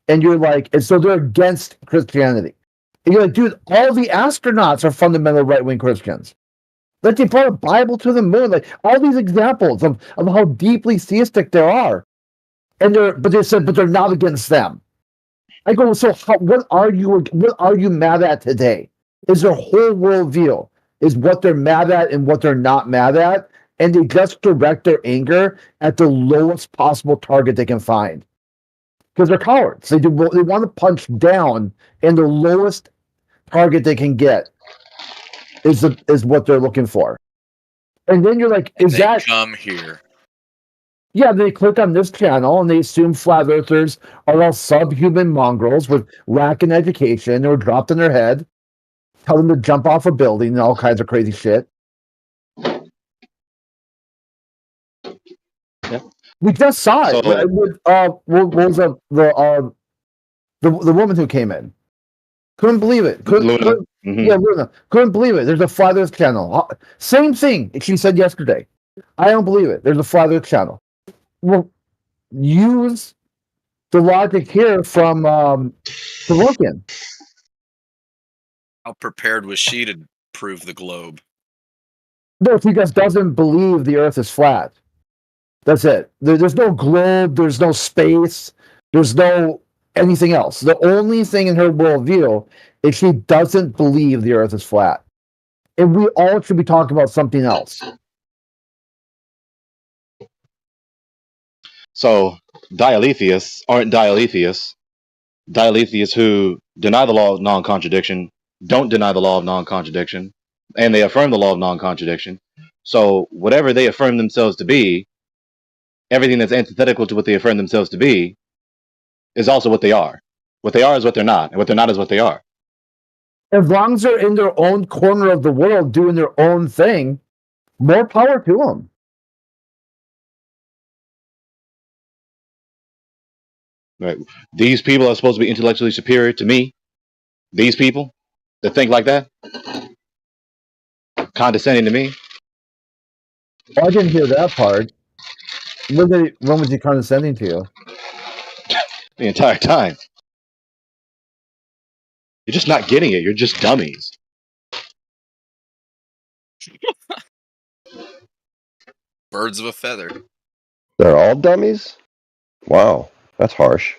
And you're like, and so they're against Christianity. And you're like, dude, all the astronauts are fundamental right-wing Christians. Like, they brought a Bible to the moon. Like, all these examples of how deeply theistic there are. And they said, but they're not against them. I go, so what are you mad at today? Is their whole worldview is what they're mad at and what they're not mad at, and they just direct their anger at the lowest possible target they can find. Because they're cowards. They want to punch down, and the lowest target they can get is what they're looking for. And then you're like, come here? Yeah, they click on this channel and they assume flat earthers are all subhuman mongrels with lacking education or dropped in their head, tell them to jump off a building and all kinds of crazy shit. Yeah. We just saw it with what was the woman who came in. Couldn't believe it. Luna. Yeah, Luna. Couldn't believe it. There's a flat earth channel. Same thing she said yesterday. I don't believe it. There's a flat earth channel. Well, use the logic here from Sorokin. How prepared was she to prove the globe? No, she just doesn't believe the Earth is flat. That's it. There's no globe. There's no space. There's no anything else. The only thing in her worldview is she doesn't believe the Earth is flat. And we all should be talking about something else. So dialetheists aren't dialetheists. Dialetheists who deny the law of non-contradiction don't deny the law of non-contradiction, and they affirm the law of non-contradiction. So whatever they affirm themselves to be, everything that's antithetical to what they affirm themselves to be is also what they are. What they are is what they're not, and what they're not is what they are. As long as they're in their own corner of the world doing their own thing, more power to them. Right. These people are supposed to be intellectually superior to me. These people that think like that, condescending to me. Oh, I didn't hear that part. When was he condescending to you? The entire time. You're just not getting it. You're just dummies. Birds of a feather. They're all dummies? Wow, that's harsh.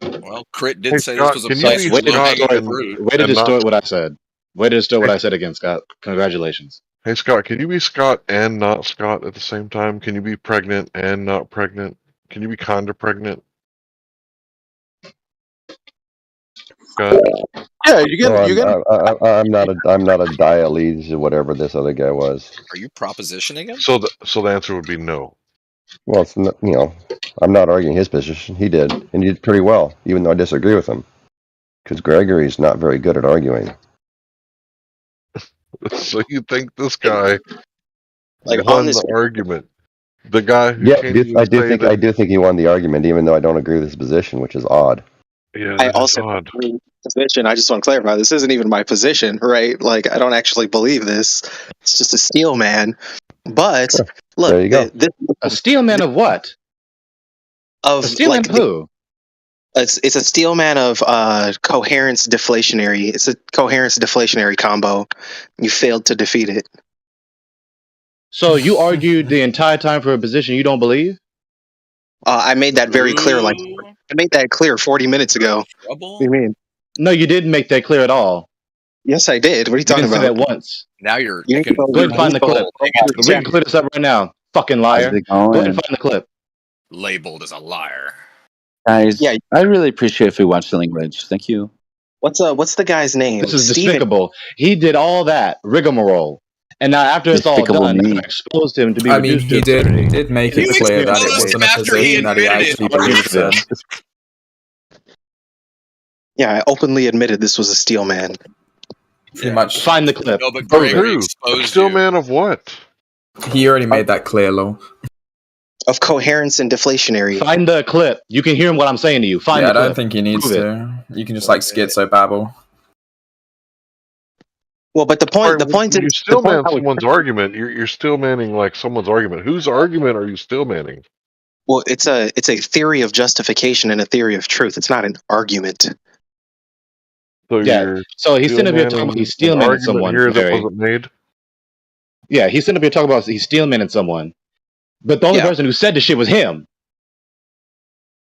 Well, Crit did say Scott, this was a place Way to distort what I said. Way to distort what I said again, Scott. Congratulations. Hey, Scott, can you be Scott and not Scott at the same time? Can you be pregnant and not pregnant? Can you be kinda pregnant? Scott? Yeah, you get. I'm not a dialetheist or whatever this other guy was. Are you propositioning him? So the answer would be no. Well, it's not, I'm not arguing his position. He did, and he did pretty well, even though I disagree with him. Because Gregory's not very good at arguing. So you think this guy Like, won on this- the argument? The guy who Yeah, can't even I do say think that- I do think he won the argument, even though I don't agree with his position, which is odd. Yeah, I also agree with the position. I just want to clarify. This isn't even my position, right? Like, I don't actually believe this. It's just a steel man. But look, There you go. A steel man of what? Of A steel man of who? It's a steel man of coherence deflationary. It's a coherence deflationary combo. You failed to defeat it. So you argued the entire time for a position you don't believe? I made that very clear. Like, I made that clear 40 minutes ago. What do you mean? No, you didn't make that clear at all. Yes, I did. What are you talking didn't about? say that once. Now you're You making. go Go ahead and find the clip. We can clear this up right now. Fucking liar. Go ahead and find the clip. Labeled as a liar. Guys, Yeah. I really appreciate if we watch the language. Thank you. What's the guy's name? This is Steven. despicable. He did all that rigmarole, and now after it's all Despicable done, me. I exposed him to be I mean, reduced to he absurdity. did make it You clear that it exposed wasn't him a after he position that he admitted actually it. believed in. Yeah, I openly admitted this was a steel man. Pretty much. Find the clip. Of who? A steel man of what? He already made that clear, Law. Of coherence and deflationary. Find the clip. You can hear what I'm saying to you. Find Yeah, the clip. I don't think he needs Prove it. to. You can just like schizo babble. Well, but the point You is, still the point man I would- someone's argument. You're still manning like someone's argument. Whose argument are you still manning? well, it's a theory of justification and a theory of truth. It's not an argument. So Yeah. you're So he's sitting up here steel talking about manning he's steel an manning argument someone. here that Gary. wasn't made. Yeah, he's sitting up here talking about he's steel manning someone. But the only Yeah. person who said the shit was him.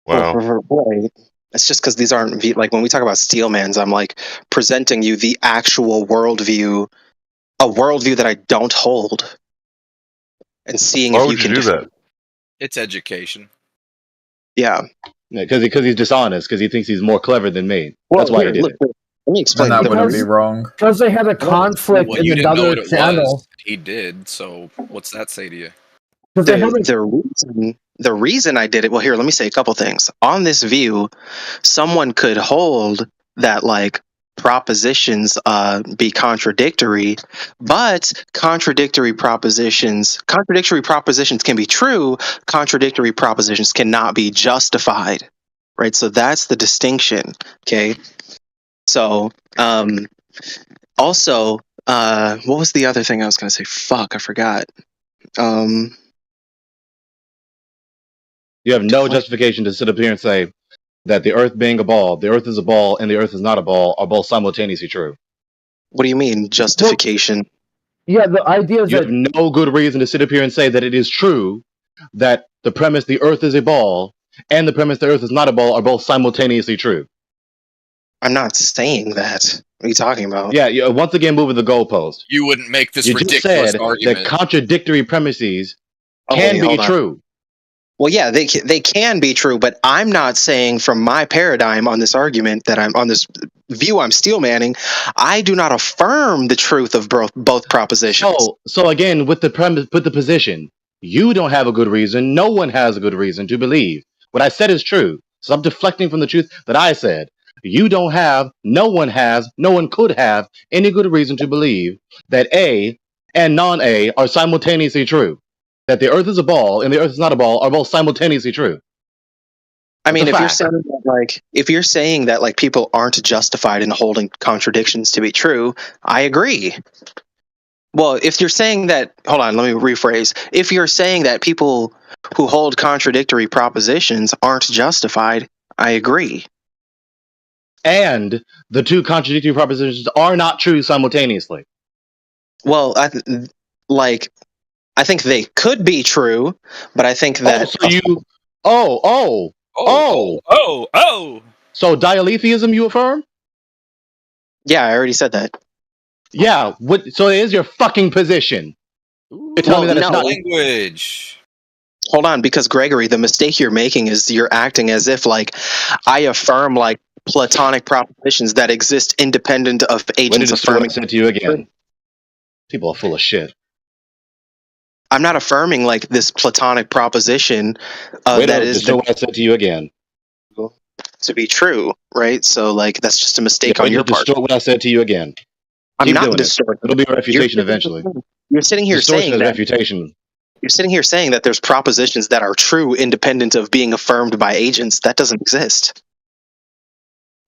Wow. Right. It's just because these aren't like when we talk about steelmans, I'm like presenting you the actual worldview, a worldview that I don't hold, and seeing Why if you would you can do defend. that? It's education. Yeah. Because he's dishonest, because he thinks he's more clever than me. Well, That's why here, he did look, it. let me explain. And that the wouldn't be reason- wrong. Because they had a conflict Well, in you didn't know another what it channel. was. He did. So what's that say to you? Because they had a, The reason I did it, well, here, let me say a couple things. On this view, someone could hold that like propositions be contradictory, but contradictory propositions can be true, contradictory propositions cannot be justified. Right? So that's the distinction. Okay. So also, what was the other thing I was gonna say? Fuck, I forgot. You have no justification to sit up here and say that the Earth being a ball, the Earth is a ball, and the Earth is not a ball are both simultaneously true. What do you mean justification? yeah, the idea is You that have no good reason to sit up here and say that it is true that the premise the Earth is a ball and the premise the Earth is not a ball are both simultaneously true. I'm not saying that. What are you talking about? Yeah, you're once again moving the goalpost. You wouldn't make this You just ridiculous said argument. that contradictory premises Oh, can wait, be hold on. true. Well, yeah, they can be true, but I'm not saying from my paradigm on this argument that I'm on this view I'm steel manning. I do not affirm the truth of both propositions. So again, with the premise, with the position, you don't have a good reason. No one has a good reason to believe what I said is true. So I'm deflecting from the truth that I said. You don't have, no one has, no one could have any good reason to believe that A and non-A are simultaneously true. That the Earth is a ball and the Earth is not a ball are both simultaneously true. I mean, It's a if fact. you're saying that like people aren't justified in holding contradictions to be true, I agree. Well, if you're saying that, hold on, let me rephrase. If you're saying that people who hold contradictory propositions aren't justified, I agree. And the two contradictory propositions are not true simultaneously. Well, I think they could be true, but I think that So dialetheism you affirm? Yeah, I already said that. Yeah, so it is your fucking position. You're telling me that it's not language. Hold on, because Gregory, the mistake you're making is you're acting as if like I affirm like Platonic propositions that exist independent of agents affirming. I said to you again. People are full of shit. I'm not affirming like this Platonic proposition that is just what I said to you again. To be true, right? So like that's just a mistake on your part. Distort what I said to you again. I'm Keep not doing distorting. It'll be a refutation eventually. You're sitting here Distortion saying is that. refutation. You're sitting here saying that there's propositions that are true independent of being affirmed by agents. That doesn't exist.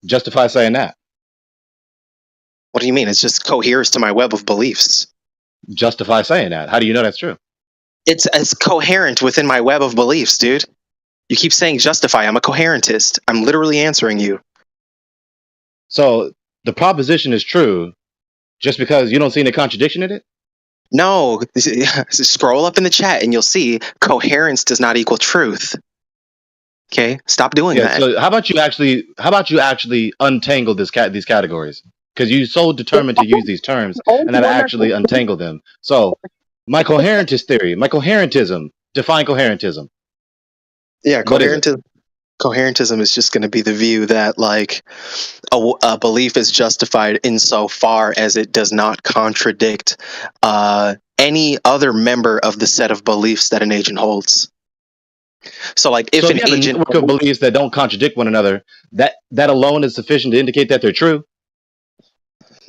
Justify saying that. What do you mean? It's just coheres to my web of beliefs. Justify saying that. How do you know that's true? It's coherent within my web of beliefs, dude. You keep saying justify. I'm a coherentist. I'm literally answering you. So the proposition is true just because you don't see any contradiction in it? No, scroll up in the chat and you'll see coherence does not equal truth. Okay, stop doing that. So how about you actually untangle these categories? because you're so determined to use these terms and not actually untangle them. So, my coherentist theory, my coherentism, define coherentism. Yeah, What is it? coherentism is just going to be the view that like a belief is justified insofar as it does not contradict any other member of the set of beliefs that an agent holds. So, like, if So an you have a agent network of beliefs that don't contradict one another, that alone is sufficient to indicate that they're true.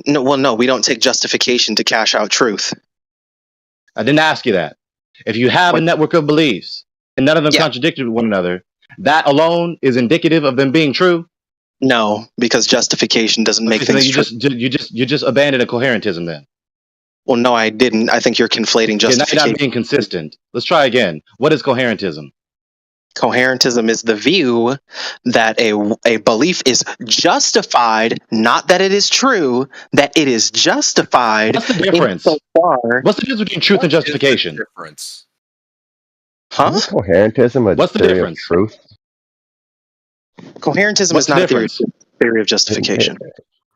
no, we don't take justification to cash out truth. I didn't ask you that. If you have a network of beliefs and none of them contradict one another, that alone is indicative of them being true. No, because justification doesn't make things true. You just abandoned a coherentism then. Well, no, I didn't. I think you're conflating justification. You're not being consistent. Let's try again. What is coherentism? Coherentism is the view that a belief is justified, not that it is true, that it is justified. What's the difference? What's the difference between truth and justification? Difference. Huh? Isn't coherentism a What's the theory difference? of truth? Coherentism What's is not the a theory, difference? theory of justification.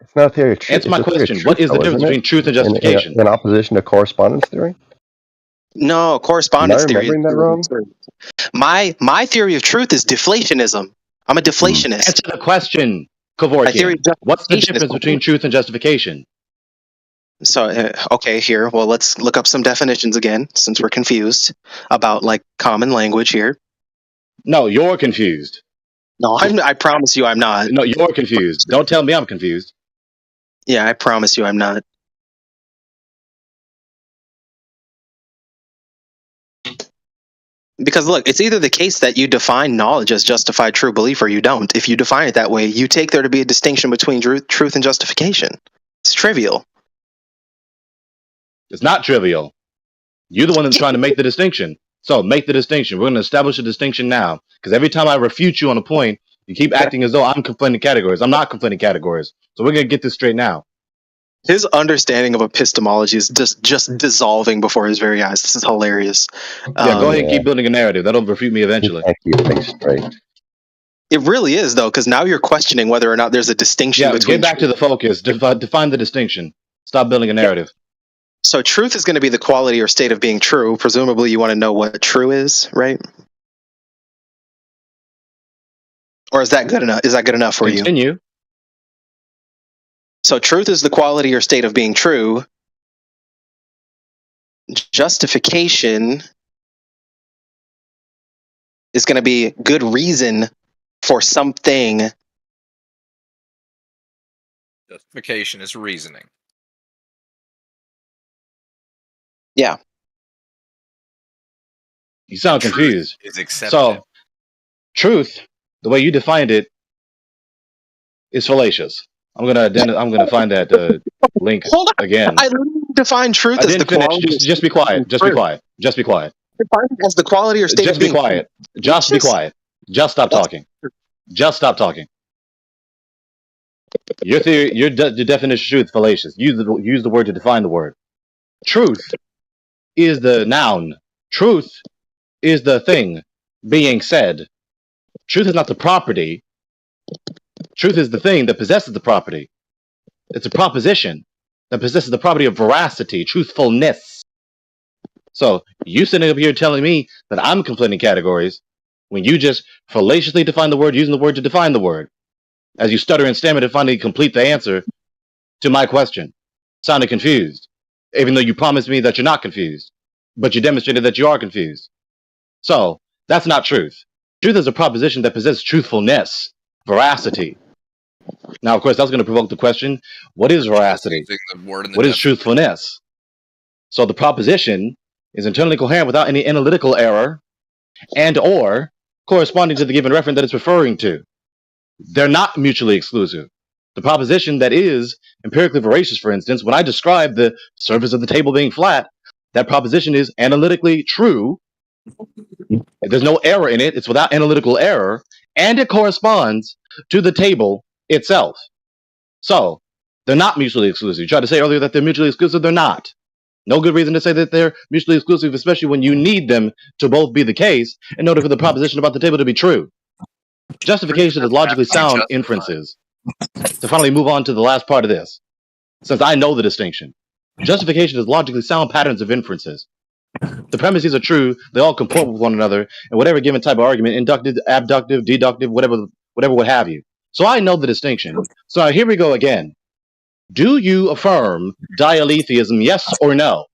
It's not a theory of truth. Answer my It's a theory of question. truth, What is the though, difference isn't it? between truth and justification? In opposition to correspondence theory? No, correspondence Am I theory. remembering that wrong? My theory of truth is deflationism. I'm a deflationist. Answer the question, My theory Kevorkian. of What's the justification is difference between truth and justification? So, okay, here. Well, let's look up some definitions again, since we're confused about like common language here. No, you're confused. No, I promise you, I'm not. No, you're confused. Don't tell me I'm confused. Yeah, I promise you, I'm not. Because look, it's either the case that you define knowledge as justified true belief or you don't. If you define it that way, you take there to be a distinction between truth and justification. It's trivial. It's not trivial. You're the one that's trying to make the distinction. So make the distinction. We're going to establish a distinction now. Because every time I refute you on a point, you keep acting as though I'm conflating categories. I'm not conflating categories. So we're going to get this straight now. His understanding of epistemology is just dissolving before his very eyes. This is hilarious. Yeah, go ahead and keep building a narrative. That'll refute me eventually. Thank you. Things straight. It really is, though, because now you're questioning whether or not there's a distinction between... Get back to the focus. Define the distinction. Stop building a narrative. So truth is going to be the quality or state of being true. Presumably you want to know what true is, right? Or is that good enough? Is that good enough for you? Continue. So truth is the quality or state of being true. Justification is going to be good reason for something. Justification is reasoning. Yeah. You sound confused. Is accepted. So, truth, the way you defined it, is fallacious. I'm gonna find that link again. I literally define truth as the quality. Just be quiet. Just be quiet. Just be quiet. As the quality or state Just of be being quiet. Just be quiet. Just stop talking. Just stop talking. Your theory, your definition of truth, fallacious. Use the word to define the word. Truth is the noun. Truth is the thing being said. Truth is not the property. Truth is the thing that possesses the property. It's a proposition that possesses the property of veracity, truthfulness. So you sitting up here telling me that I'm conflating categories when you just fallaciously define the word using the word to define the word. As you stutter and stammer to finally complete the answer to my question. Sounded confused. Even though you promised me that you're not confused. But you demonstrated that you are confused. So, that's not truth. Truth is a proposition that possesses truthfulness, veracity. Now, of course, that's going to provoke the question, what is veracity? What is truthfulness? So the proposition is internally coherent without any analytical error and or corresponding to the given referent that it's referring to. They're not mutually exclusive. The proposition that is empirically veracious, for instance, when I describe the surface of the table being flat, that proposition is analytically true. There's no error in it. It's without analytical error, and it corresponds to the table itself. So, they're not mutually exclusive. You tried to say earlier that they're mutually exclusive. They're not. No good reason to say that they're mutually exclusive, especially when you need them to both be the case in order for the proposition about the table to be true. Justification is logically sound inferences. To finally move on to the last part of this. since I know the distinction. Justification is logically sound patterns of inferences. The premises are true, they all comport with one another in whatever given type of argument, inductive, abductive, deductive, whatever what have you. So I know the distinction. So here we go again. Do you affirm dialetheism, yes or no?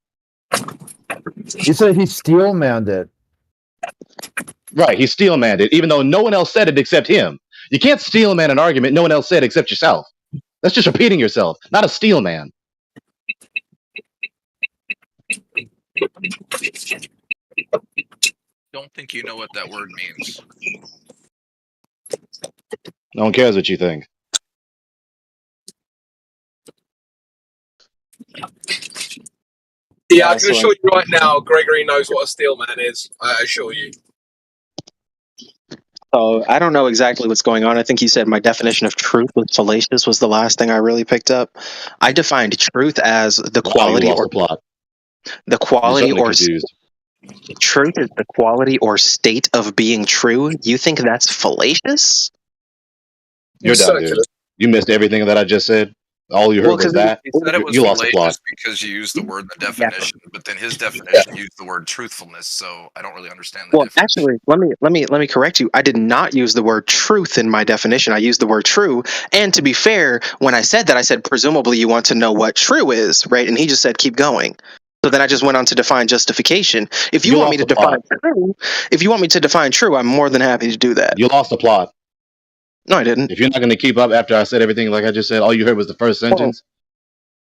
He said he steel-manned it. Right, he steel-manned it, even though no one else said it except him. You can't steel-man an argument no one else said except yourself. That's just repeating yourself, not a steel-man. Don't think you know what that word means. No one cares what you think. Yeah, I can assure you right now, Gregory knows what a steel man is. I assure you. So I don't know exactly what's going on. I think you said my definition of truth was fallacious was the last thing I really picked up. I defined truth as the quality or plot. The quality or confused. Truth is the quality or state of being true. You think that's fallacious? You're done, dude. You missed everything that I just said. All you heard was that. He said it was You lost the plot. fallacious because you used the word in the definition, but then his definition used the word truthfulness, so I don't really understand the difference. Actually, let me correct you. I did not use the word truth in my definition. I used the word true. And to be fair, when I said that, I said presumably you want to know what true is, right? And he just said keep going. So then I just went on to define justification. If you want me to define true, I'm more than happy to do that. You lost the plot. No, I didn't. If you're not going to keep up after I said everything like I just said, all you heard was the first sentence.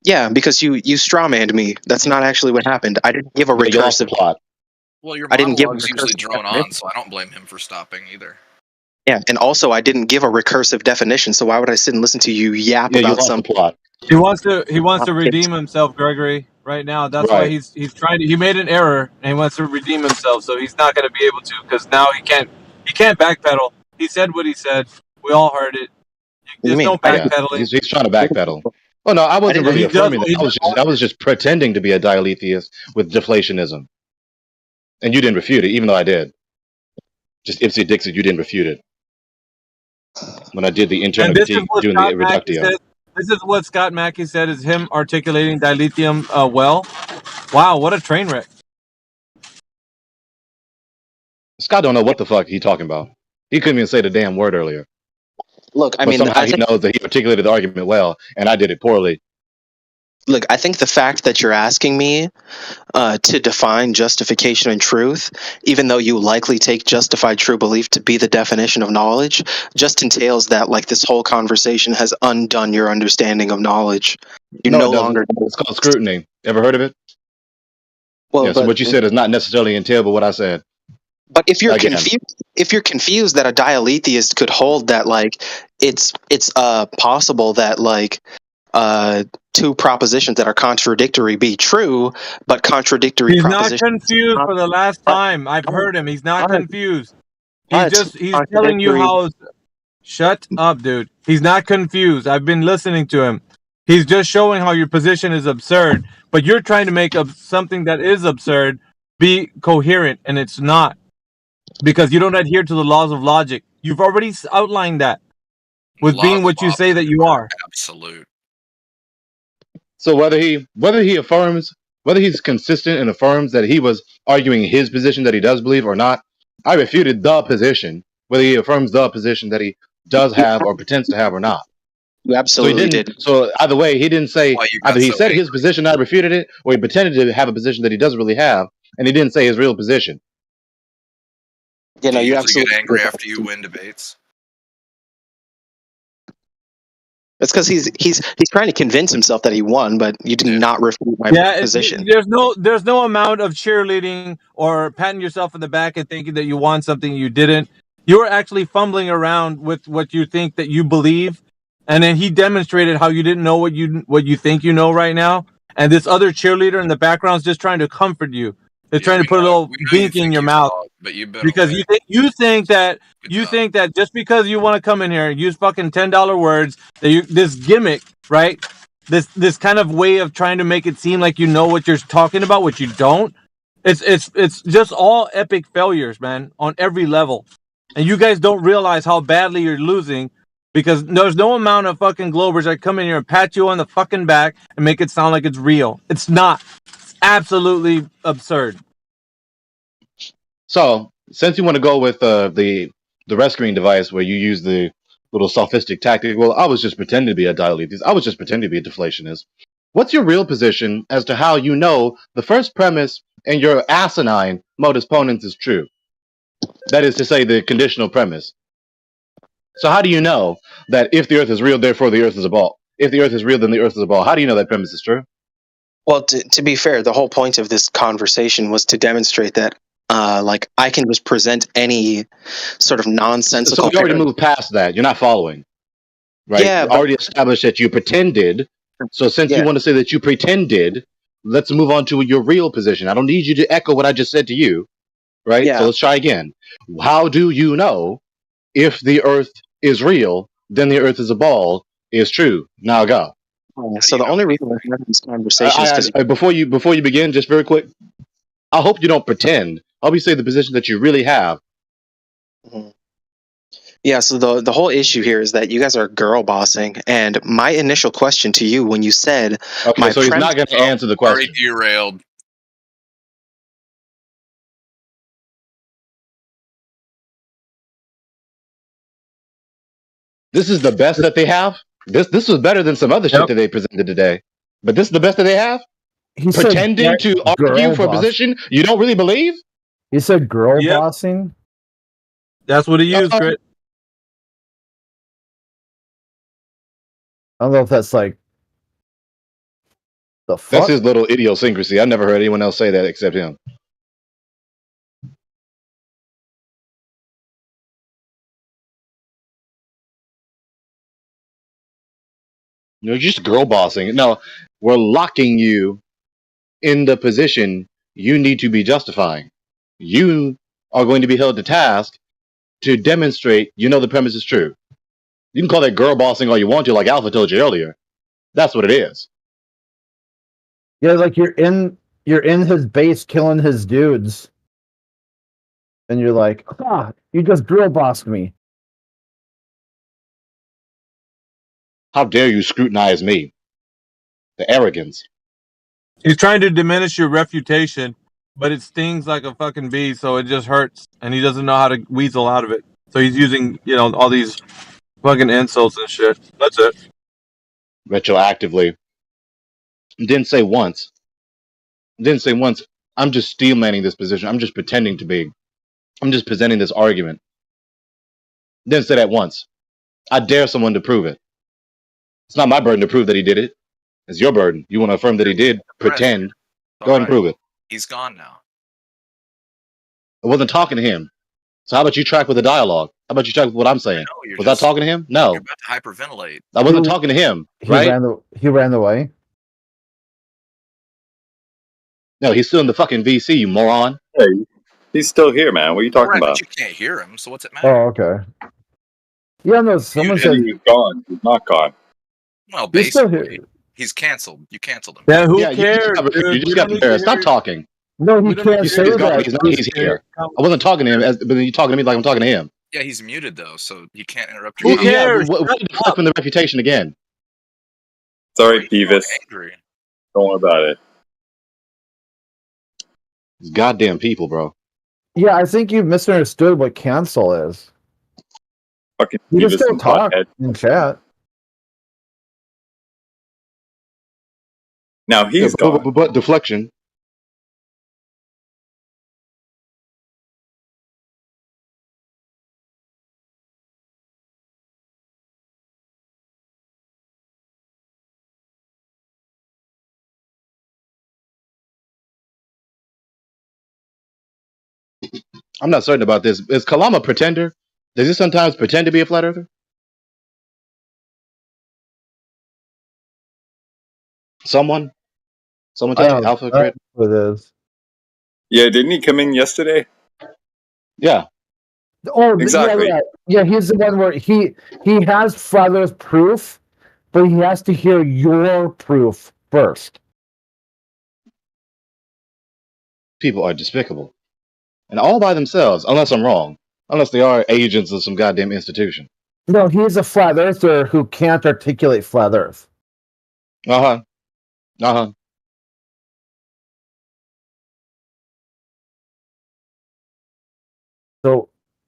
Yeah, because you strawmanned me. That's not actually what happened. I didn't give a You lost the recursive plot. Well, your I didn't give a monologue's usually recursive drone definition. on, so I don't blame him for stopping either. Yeah, and also I didn't give a recursive definition, so why would I sit and listen to you yap Yeah, you about lost some the plot. He wants to redeem himself, Gregory, right now. That's why Right. he's trying to. He made an error and he wants to redeem himself. So he's not going to be able to because now he can't backpedal. He said what he said. We all heard it. There's no backpedaling. He's trying to backpedal. Well, no, I wasn't really He does- affirming he that. I was just pretending to be a dialetheist with deflationism. And you didn't refute it, even though I did. Just Ipsy Dixit, you didn't refute it. When I did the internal And this is critique, what doing the Scott Mackey reductio. said. This is what Scott Mackey said is him articulating dilithium well. Wow, what a train wreck. Scott don't know what the fuck he talking about. He couldn't even say the damn word earlier. Look, I But mean, somehow I he think, knows that he articulated the argument well, and I did it poorly. look, I think the fact that you're asking me to define justification and truth, even though you likely take justified true belief to be the definition of knowledge, just entails that like this whole conversation has undone your understanding of knowledge. You No, no it doesn't. longer. It's called scrutiny. Ever heard of it? Well, Yeah, so but- what you said is not necessarily entailed by what I said. But if you're Again. confused that a dialetheist could hold that like it's possible that like two propositions that are contradictory be true, but contradictory He's not propositions. confused for the last time. I've heard him. He's not confused. He's he's telling you contradictory- how. Shut up, dude. He's not confused. I've been listening to him. He's just showing how your position is absurd, but you're trying to make up something that is absurd be coherent, and it's not because you don't adhere to the laws of logic. You've already outlined that with being what you say that you are. Absolute. So whether he's consistent and affirms that he was arguing his position that he does believe or not, I refuted the position, whether he affirms the position that he does have or pretends to have or not. You absolutely so he didn't, So either way, he didn't say either he said his position, I refuted it, or he pretended to have a position that he doesn't really have, and he didn't say his real position. You know, Do you you usually absolutely get angry after you win debates. It's because he's trying to convince himself that he won, but you did not refute my position. There's no amount of cheerleading or patting yourself in the back and thinking that you won something you didn't. You're actually fumbling around with what you think that you believe, and then he demonstrated how you didn't know what you think you know right now. And this other cheerleader in the background is just trying to comfort you. They're trying to put a little bink in your mouth because you think that just because you want to come in here and use fucking $10 words that this gimmick, right? This kind of way of trying to make it seem like you know what you're talking about, which you don't. It's just all epic failures, man, on every level. And you guys don't realize how badly you're losing Because there's no amount of fucking Globers that come in here and pat you on the fucking back and make it sound like it's real. It's not. It's absolutely absurd. So, since you want to go with the rescuing device where you use the little sophistic tactic, well, I was just pretending to be a dialethes. I was just pretending to be a deflationist. What's your real position as to how you know the first premise in your asinine modus ponens is true? That is to say, the conditional premise. So how do you know that if the Earth is real, therefore the Earth is a ball? If the Earth is real, then the Earth is a ball. How do you know that premise is true? Well, to be fair, the whole point of this conversation was to demonstrate that, like, I can just present any sort of nonsensical. So we already moved past that. You're not following, right? Yeah, We already established that you pretended. So since you want to say that you pretended, let's move on to your real position. I don't need you to echo what I just said to you, right? Yeah. So let's try again. How do you know if the Earth is real, then the Earth is a ball is true? Now go. So the only reason we're having this conversation is because before you begin, just very quick, I hope you don't pretend. I hope you say the position that you really have. yeah. So the whole issue here is that you guys are girl bossing, and my initial question to you when you said, Okay, so he's not going to answer the question. Already derailed. This is the best that they have. This was better than some other shit that they presented today. But this is the best that they have. He said Pretending to argue for a position you don't really believe. He said girl bossing. That's what he used, Crit. I don't know if that's like the fuck. That's his little idiosyncrasy. I never heard anyone else say that except him. You're just girl bossing. No, we're locking you in the position you need to be justifying. You are going to be held to task to demonstrate you know the premise is true. You can call that girl bossing all you want to, like Alpha told you earlier. That's what it is. Yeah, like you're in his base killing his dudes. And you're like, you just girl bossed me. How dare you scrutinize me? The arrogance. He's trying to diminish your reputation, but it stings like a fucking bee, so it just hurts, and he doesn't know how to weasel out of it. So he's using, all these fucking insults and shit. That's it. Retroactively. Didn't say once. I'm just steelmanning this position. I'm just pretending to be. I'm just presenting this argument. Didn't say that once. I dare someone to prove it. It's not my burden to prove that he did it. It's your burden. You want to affirm that he did. Pretend. Go ahead and prove it. He's gone now. I wasn't talking to him. So how about you track with the dialogue? How about you track with what I'm saying? Was I talking to him? No. You're about to hyperventilate. I wasn't talking to him, right? He ran away. No, he's still in the fucking VC, you moron. Hey, he's still here, man. What are you talking about? But you can't hear him, so what's it matter? Oh, okay. Yeah, no, someone said he's gone. He's not gone. Well, he's still basically, here. He's canceled. You canceled him. Yeah, who Yeah, cares? you just got embarrassed. Stop talking. No, he can't say that. He's here. I wasn't talking to him, but then you're talking to me like I'm talking to him. Yeah, he's muted though, so you can't interrupt Who your cares? What did you from the reputation again? Sorry, Beavis. Angry. Don't worry about it. These goddamn people, bro. Yeah, I think you misunderstood what cancel is. Fucking You can Beavis still and talk Butthead. in chat. Now he's gone. But deflection. I'm not certain about this. Is Kalam a pretender? Does he sometimes pretend to be a flat earther? Someone tell me, Alpha Crit? It is. Yeah, didn't he come in yesterday? Yeah. Oh, Exactly. Yeah, he's the one where he has flat earth proof, but he has to hear your proof first. People are despicable. And all by themselves, unless I'm wrong. Unless they are agents of some goddamn institution. No, he's a flat earther who can't articulate flat Earth. So,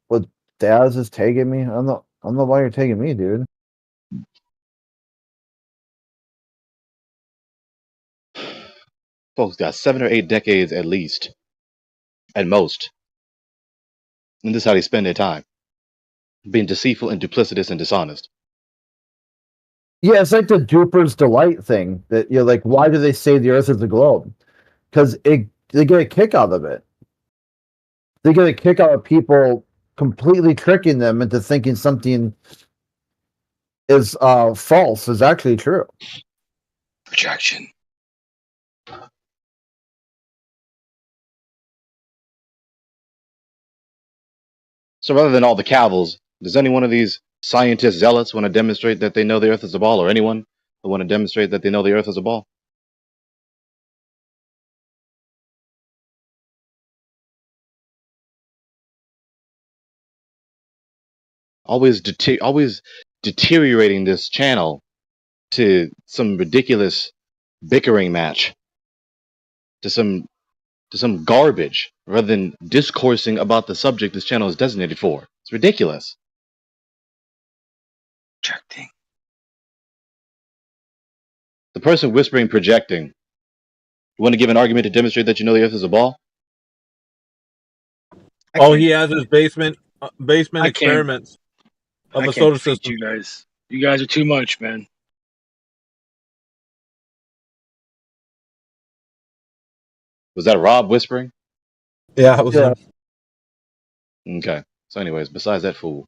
what Daz is tagging me? I don't know why you're tagging me, dude. Folks got 7 or 8 decades at least, at most. And this is how they spend their time. Being deceitful and duplicitous and dishonest. Yeah, it's like the duper's delight thing. That you're like, why do they say the Earth is a globe? Because they get a kick out of it. They get a kick out of people completely tricking them into thinking something is false is actually true. Projection. So rather than all the cavils, does any one of these scientist zealots want to demonstrate that they know the Earth is a ball, or anyone who want to demonstrate that they know the Earth is a ball? Always deteriorating this channel to some ridiculous bickering match, to some garbage, rather than discoursing about the subject this channel is designated for. It's ridiculous. Projecting. The person whispering projecting. You want to give an argument to demonstrate that you know the Earth is a ball? Oh, he has his basement experiments of a solar system. You guys are too much, man. Was that Rob whispering? Yeah, it was him. Okay. So anyways, besides that fool.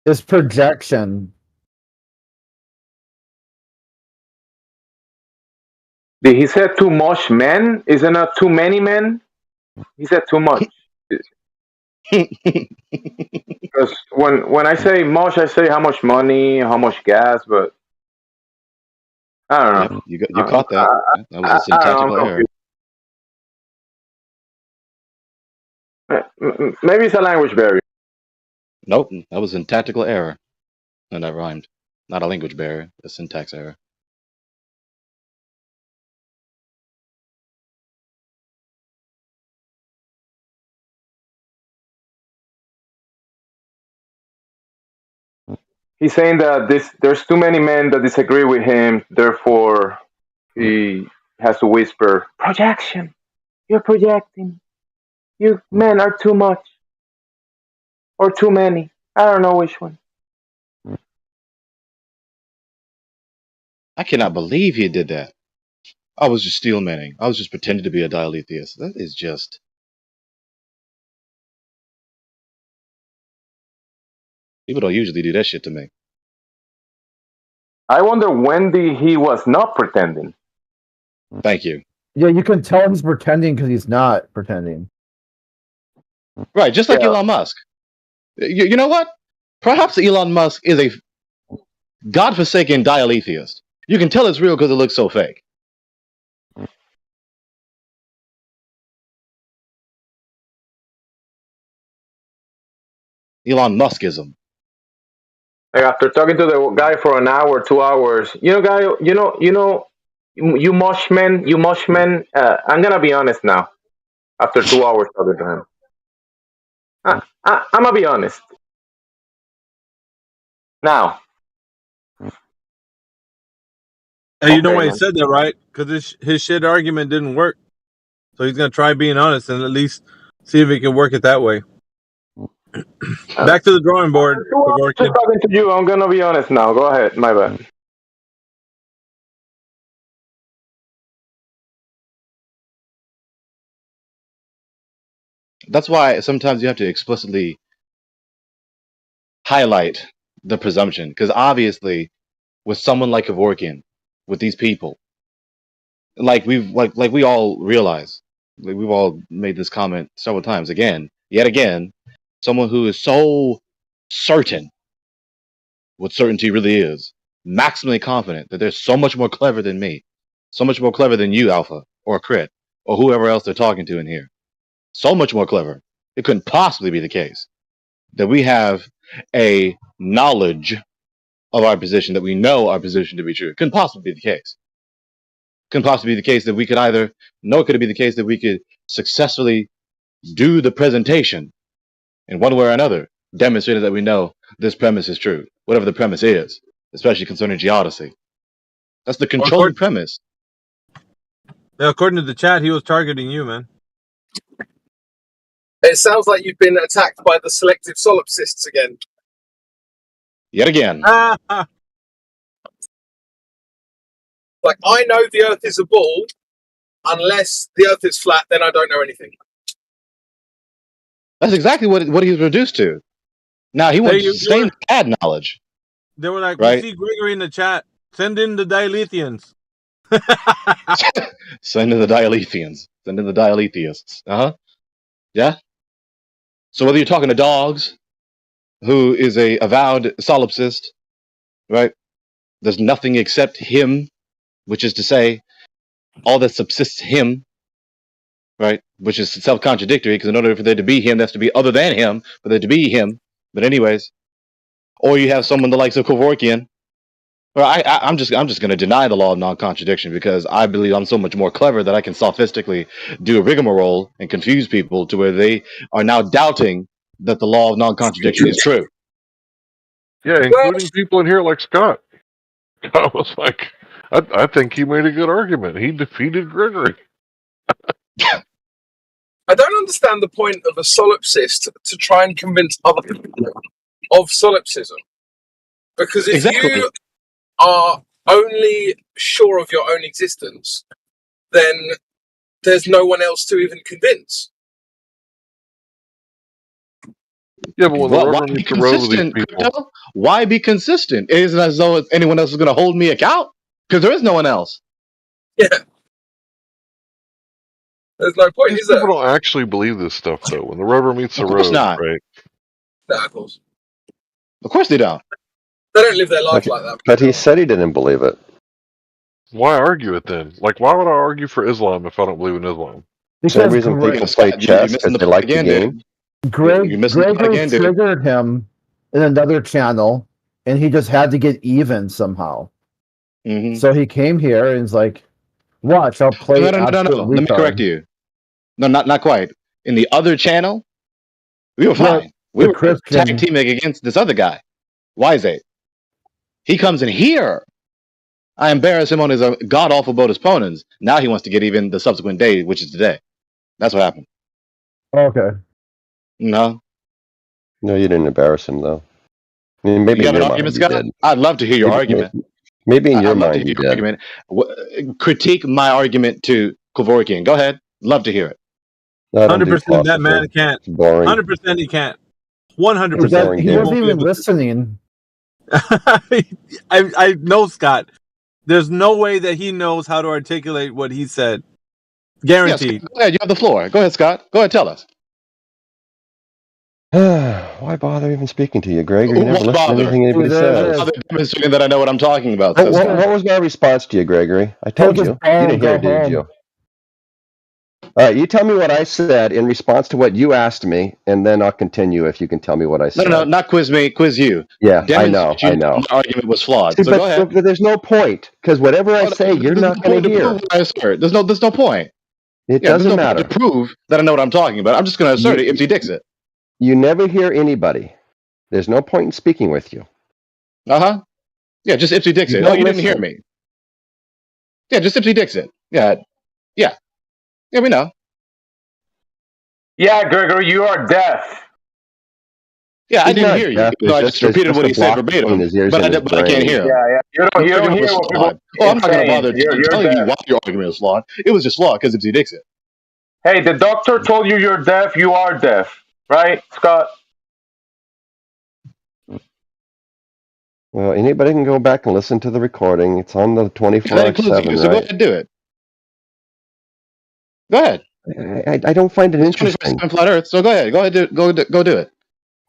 It's projection. Did he say too much men? Isn't it too many men? He said too much. Because when I say much, I say how much money, how much gas, but I don't know. You caught that. That was a syntactical error. Maybe it's a language barrier. Nope, that was a syntactical error. And that rhymed. Not a language barrier, a syntax error. He's saying that there's too many men that disagree with him, therefore he has to whisper, projection. You're projecting. You men are too much. Or too many. I don't know which one. I cannot believe he did that. I was just steelmanning. I was just pretending to be a dialetheist. That is just... People don't usually do that shit to me. I wonder when he was not pretending. Thank you. Yeah, you can tell he's pretending because he's not pretending. Right, just like Elon Musk. You know what? Perhaps Elon Musk is a godforsaken dialetheist. You can tell it's real because it looks so fake. Elon Muskism. Like after talking to the guy for an hour, 2 hours, you mush men, I'm gonna be honest now. After 2 hours talking to him, I'm gonna be honest. Now, Hey, you know why he said that, right? Because his shit argument didn't work. So he's gonna try being honest and at least see if he can work it that way. Back to the drawing board. Just talking to you, I'm gonna be honest now. Go ahead, my bad. That's why sometimes you have to explicitly highlight the presumption, because obviously, with someone like Kevorkian, with these people, like we all realize, like we've all made this comment several times. Yet again, someone who is so certain what certainty really is, maximally confident that they're so much more clever than me, so much more clever than you, Alpha, or Crit, or whoever else they're talking to in here. So much more clever. It couldn't possibly be the case that we have a knowledge of our position, that we know our position to be true. It couldn't possibly be the case. It couldn't possibly be the case that we could either, nor could it be the case that we could successfully do the presentation in one way or another, demonstrating that we know this premise is true, whatever the premise is, especially concerning geodesy. That's the controlling premise. Yeah, according to the chat, he was targeting you, man. It sounds like you've been attacked by the selective solipsists again. Yet again. Like, I know the Earth is a ball. Unless the Earth is flat, then I don't know anything. That's exactly what he was reduced to. Now he wants to sustain bad knowledge. They were like, right? We see Gregory in the chat. Send in the Dilethians. Send in the Dilethians. Send in the Diletheists. Yeah. So whether you're talking to Dogs, who is a avowed solipsist, right? There's nothing except him, which is to say, all that subsists him, right? Which is self-contradictory, because in order for there to be him, there has to be other than him for there to be him. But anyways, or you have someone the likes of Kevorkian. Well, I'm just going to deny the law of non-contradiction because I believe I'm so much more clever that I can sophistically do a rigmarole and confuse people to where they are now doubting that the law of non-contradiction is true. Yeah, including people in here like Scott. Scott was like, I think he made a good argument. He defeated Gregory. I don't understand the point of a solipsist to try and convince other people of solipsism. Because if you are only sure of your own existence, then there's no one else to even convince. Yeah, but when the rubber meets the road with these people, why be consistent? It isn't as though anyone else is going to hold me account because there is no one else. Yeah. There's no point, these is there? people don't actually believe this stuff, though. When the rubber meets the road, not. right? Nah, of course. Of course they don't. They don't live their life like that. But he said he didn't believe it. Why argue it then? Like, why would I argue for Islam if I don't believe in Islam? Same reason people play chess because they like the game. Gregory triggered him in another channel, and he just had to get even somehow. Mm-hmm. So he came here and was like, "Watch, I'll play." No. Let me correct you. No, not quite. In the other channel, we were fine. We were tag teaming against this other guy, Wise8. He comes in here. I embarrass him on his god awful boat opponents. Now he wants to get even the subsequent day, which is today. That's what happened. Okay. No, you didn't embarrass him though. I mean, maybe you got an argument, Scott? I'd love to hear your argument. Maybe in your mind you did. Argument. Critique my argument to Kevorkian. Go ahead. Love to hear it. 100% that man can't. 100% he can't. 100%. He wasn't even listening. I know Scott. There's no way that he knows how to articulate what he said. Guaranteed. Yes, go ahead. You have the floor. Go ahead, Scott. Go ahead. Tell us. Why bother even speaking to you, Greg? You never listen to anything anybody says. Demonstrating that I know what I'm talking about. What was my response to you, Gregory? I told you. You didn't hear it, did you? All right, you tell me what I said in response to what you asked me, and then I'll continue if you can tell me what I said. No, not quiz me, quiz you. Yeah, I know. The argument was flawed. See, so go ahead. But there's no point, because whatever I say, you're not going to hear. There's no point. It doesn't matter. To prove that I know what I'm talking about. I'm just going to assert it if he dicks it. You never hear anybody. There's no point in speaking with you. Yeah, just Ipsy Dixit. Oh, you didn't hear me. Yeah, just Ipsy Dixit. Yeah, we know. Yeah, Gregory, you are deaf. Yeah, I didn't hear you. No, I just repeated what he said verbatim, but I can't hear him. Yeah. You don't hear what people I'm not going to bother telling you why your argument is flawed. It was just flawed because Ipsy Dixit. Hey, the doctor told you you're deaf. You are deaf. Right, Scott? Well, anybody can go back and listen to the recording. It's on the 24/7, right? So go ahead and do it. Go ahead. I don't find it interesting. Flat Earth. So go ahead. Go do it.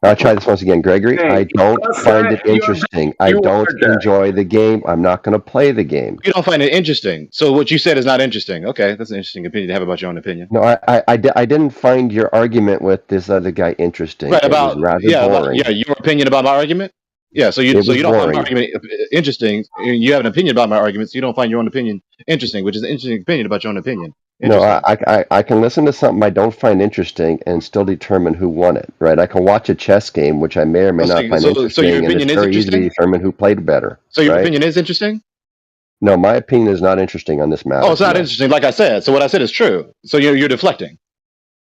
I'll try this once again, Gregory. I don't find it interesting. I don't enjoy the game. I'm not going to play the game. You don't find it interesting. So what you said is not interesting. Okay, that's an interesting opinion to have about your own opinion. No, I didn't find your argument with this other guy interesting. Right, It was rather boring. your opinion about my argument? Yeah, so you don't find my argument interesting. You have an opinion about my argument, so you don't find your own opinion interesting, which is an interesting opinion about your own opinion. No, I can listen to something I don't find interesting and still determine who won it, right? I can watch a chess game, which I may or may not find interesting, so your opinion and is it's very easy to determine who played better. So your right? opinion is interesting? No, my opinion is not interesting on this matter. Oh, it's not interesting, like I said. So what I said is true. So you're deflecting.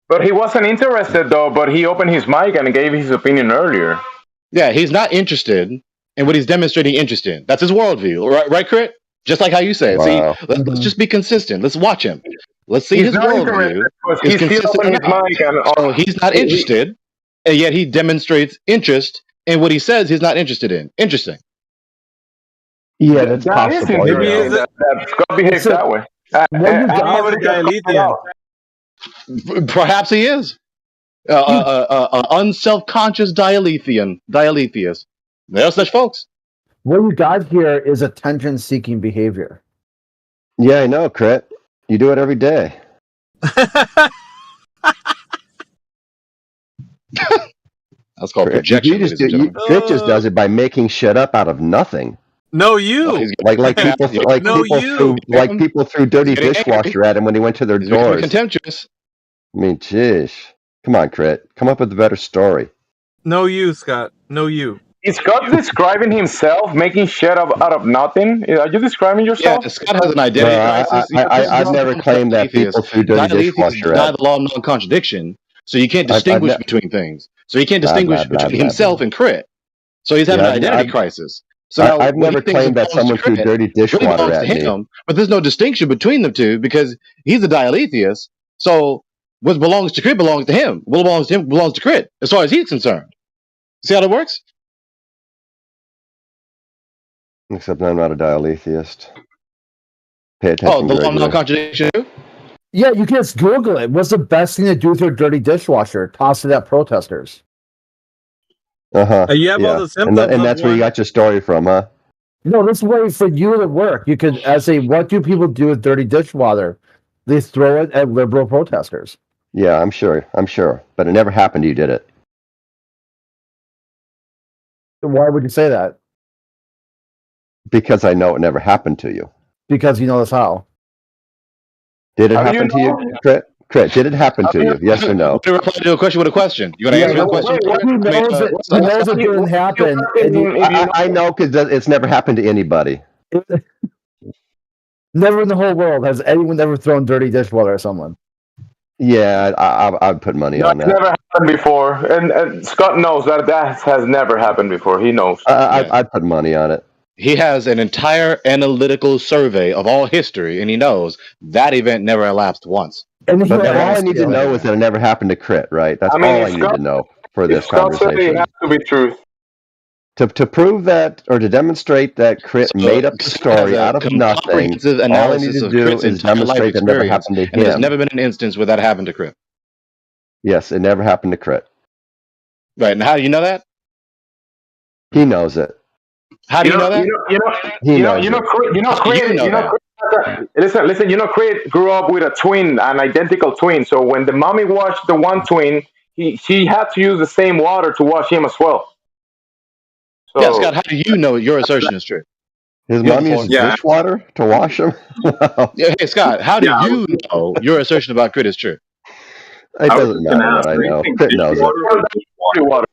But he wasn't interested, though, but he opened his mic and gave his opinion earlier. Yeah, he's not interested in what he's demonstrating interest in. That's his worldview, right, Crit? Just like how you say it. Wow. See, let's just be consistent. Let's watch him. Let's see his worldview. He's still opening his mic and so he's not interested, and yet he demonstrates interest in what he says he's not interested in. Interesting. Yeah, that's possible. Maybe that Scott behaves that way. Perhaps he is. Unself-conscious dialetheist. There are such folks. What you got here is attention-seeking behavior. Yeah, I know, Crit. You do it every day. That's called projection. Crit just does it by making shit up out of nothing. No, you. Like people threw dirty dishwasher at him when he went to their doors. Contemptuous. I mean, jeez. Come on, Crit. Come up with a better story. No, you, Scott. No, you. Is Scott describing himself, making shit up out of nothing? Are you describing yourself? Yeah, Scott has an identity crisis. I've never claimed that people threw dirty dishwasher at him. The law of non-contradiction, so you can't distinguish between things. So he can't distinguish between himself and Crit. So he's having an identity crisis. So I've never claimed that someone threw dirty dishwater at me. But there's no distinction between the two because he's a dialetheist. So what belongs to Crit belongs to him. What belongs to him belongs to Crit, as far as he's concerned. See how that works? Except I'm not a dialetheist. Pay attention. Oh, the law of non-contradiction? Yeah, you can just Google it. What's the best thing to do with your dirty dishwasher? Toss it at protesters. Uh-huh. You have all the symptoms. And that's where you got your story from, huh? No, this way for you to work. You could say, what do people do with dirty dishwater? They throw it at liberal protesters. Yeah, I'm sure. But it never happened to you, did it? Why would you say that? Because I know it never happened to you. Because you know that's how. Did it happen to you, Crit? Crit, did it happen to you? Yes or no? To reply to a question with a question. You want to answer a question? He knows it didn't happen. I know because it's never happened to anybody. Never in the whole world has anyone ever thrown dirty dishwater at someone. Yeah, I'd put money on that. It's never happened before. And Scott knows that has never happened before. He knows. I'd put money on it. He has an entire analytical survey of all history, and he knows that event never elapsed once. But all I need to know is that it never happened to Crit, right? That's all I need to know for this conversation. It has to be truth. To prove that, or to demonstrate that Crit made up the story out of nothing, all I need to do is demonstrate that it never happened to him. And there's never been an instance where that happened to Crit. Yes, it never happened to Crit. Right, and how do you know that? He knows it. How do you know that? Listen, Crit grew up with a twin, an identical twin. So when the mommy washed the one twin, she had to use the same water to wash him as well. So, yeah, Scott, how do you know your assertion is true? His mom uses dishwater to wash him? Wow. Yeah, hey, Scott, how do you know your assertion about Crit is true? It doesn't matter what I know. Crit knows it.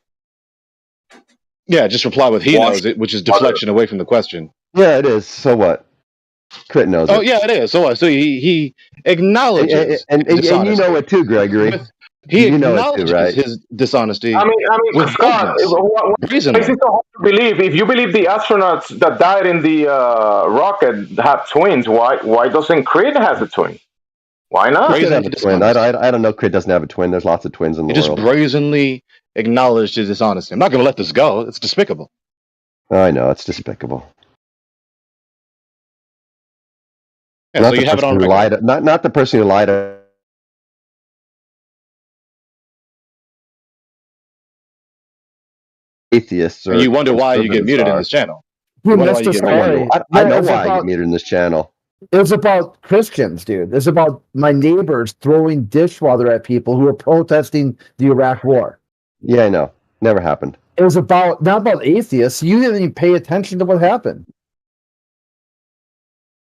Yeah, just reply with he knows it, which is deflection away from the question. Yeah, it is. So what? Crit knows it. Oh, yeah, it is. So what? So he acknowledges and you know it too, Gregory. He acknowledges his dishonesty. I mean, Scott, what makes it so hard to believe? If you believe the astronauts that died in the rocket have twins, why doesn't Crit have a twin? Why not? Crit have a twin. I don't know. Crit doesn't have a twin. There's lots of twins in the world. He just brazenly acknowledged his dishonesty. I'm not going to let this go. It's despicable. I know it's despicable. Yeah, so you have it on record. Not the person who lied. atheists or And you wonder why you get muted in this channel. You missed the story. I know why I get muted in this channel. It was about Christians, dude. It's about my neighbors throwing dishwater at people who were protesting the Iraq War. Yeah, I know. Never happened. It was not about atheists. You didn't even pay attention to what happened.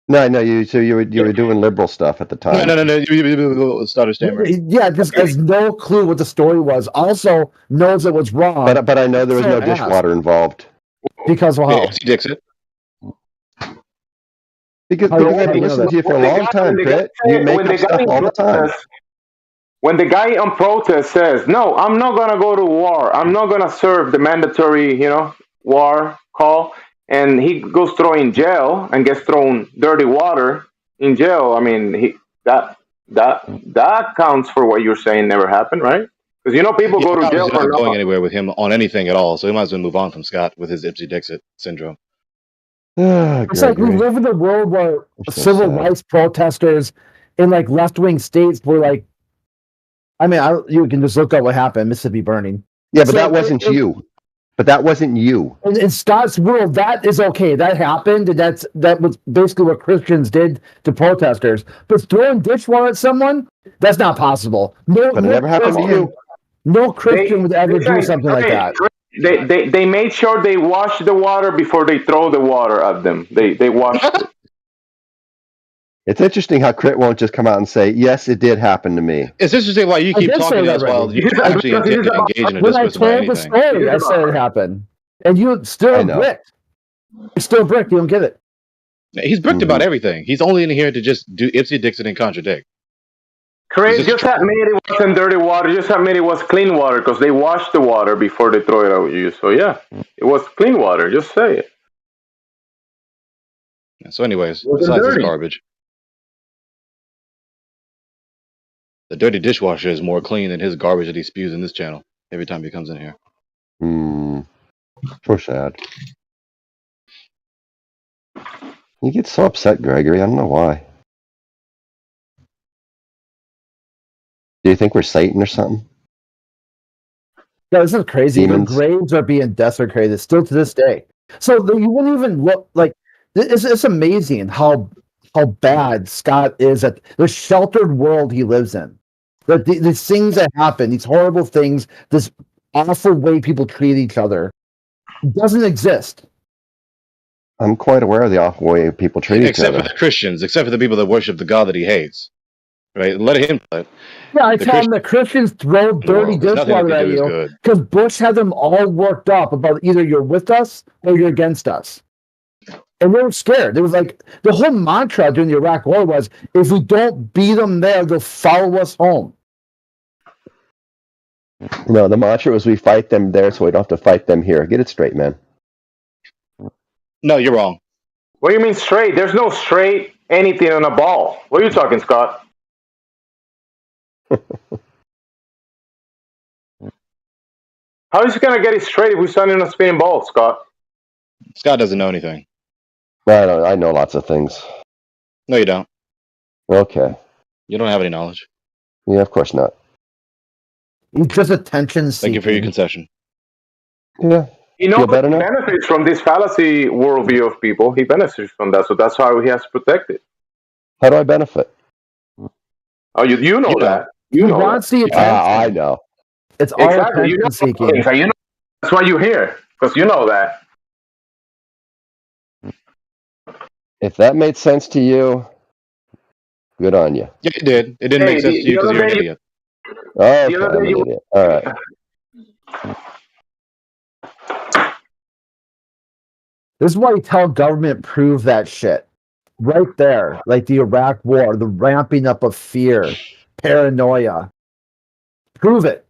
No, I know you. So you were doing liberal stuff at the time. No. Stutter stammer. Yeah, just has no clue what the story was. Also knows it was wrong. But I know there was no dishwater involved. Because of how? Dixon. Because I've been listening to you for a long time, Crit. You make up stuff all the time. When the guy on protest says, "No, I'm not gonna go to war. I'm not gonna serve the mandatory, war call," and he goes thrown in jail and gets thrown dirty water in jail. I mean, that counts for what you're saying never happened, right? Because people go to jail for not going anywhere with him on anything at all, so he might as well move on from Scott with his Ipsy Dixit syndrome. It's like we live in a world where civil rights protesters in like left-wing states were like, I mean, you can just look up what happened, Mississippi burning. Yeah, but that wasn't you. But that wasn't you. In Scott's world, that is okay. That happened, and that was basically what Christians did to protesters. But throwing dishwater at someone, that's not possible. No, but it never happened to you. No Christian would ever do something like that. They made sure they washed the water before they throw the water at them. They washed it. It's interesting how Crit won't just come out and say, "Yes, it did happen to me." It's interesting why you keep talking to us while you actually intend to engage in a discourse about anything. I said it happened, and you still bricked. You're still bricked. You don't get it. He's bricked about everything. He's only in here to just do Ipsy Dixit and contradict. Craig, just admit it wasn't dirty water. Just admit it was clean water because they washed the water before they throw it at you. So yeah, it was clean water. Just say it. So anyways, besides this garbage, the dirty dishwasher is more clean than his garbage that he spews in this channel every time he comes in here. So sad. You get so upset, Gregory. I don't know why. Do you think we're Satan or something? No, this is crazy. Demons. The graves are being desecrated still to this day. So you wouldn't even look like it's amazing how bad Scott is at the sheltered world he lives in. These things that happen, these horrible things, this awful way people treat each other, doesn't exist. I'm quite aware of the awful way people treat each except other. for the Christians, except for the people that worship the God that he hates. Right? Let him play. Yeah, I tell them that Christians throw dirty dishwater at you because Bush had them all worked up about either you're with us or you're against us. And they were scared. It was like the whole mantra during the Iraq War was, if we don't beat them there, they'll follow us home. No, the mantra was we fight them there so we don't have to fight them here. Get it straight, man. No, you're wrong. What do you mean straight? There's no straight anything on a ball. What are you talking, Scott? How is he going to get it straight if we're standing on a spinning ball, Scott? Scott doesn't know anything. I know lots of things. No, you don't. Okay. You don't have any knowledge. Yeah, of course not. He's just attention seeking. Thank you for your concession. Yeah. He benefits from this fallacy worldview of people. He benefits from that, so that's why he has to protect it. How do I benefit? Oh, you know that. You want the attention. I know. It's all exactly. attention seeking. You know, that's why you're here, because you know that. If that made sense to you, good on you. Yeah, it did. It didn't make sense to you because you're an idiot. Okay, I'm an idiot. All right. This is why you tell government prove that shit. Right there. Like the Iraq War, the ramping up of fear, paranoia. Prove it.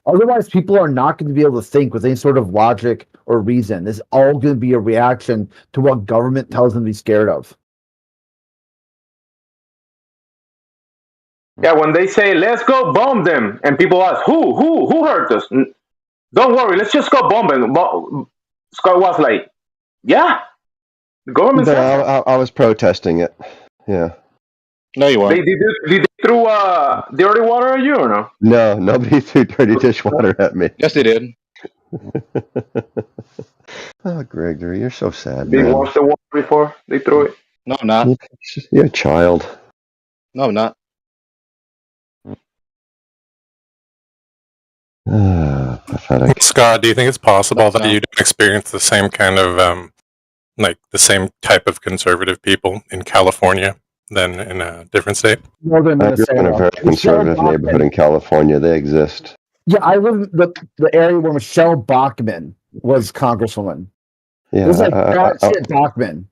Otherwise, people are not going to be able to think with any sort of logic or reason. It's all going to be a reaction to what government tells them to be scared of. Yeah, when they say, let's go bomb them, and people ask, who hurt us? Don't worry, let's just go bomb them. Scott was like, yeah, the government said I was protesting it. Yeah. No, you weren't. Did they throw dirty water at you or no? No, nobody threw dirty dishwater at me. Yes, they did. Oh, Gregory, you're so sad, They man. washed the water before they throw it. No, I'm not. You're a child. No, I'm not. Pathetic. Scott, do you think it's possible That's that not. you don't experience the same kind of like the same type of conservative people in California than in a different state? Northern I grew up in a Minnesota. very conservative neighborhood in California. They exist. Yeah, I live in the area where Michelle Bachmann was congresswoman. Yeah, It was like shit Bachmann.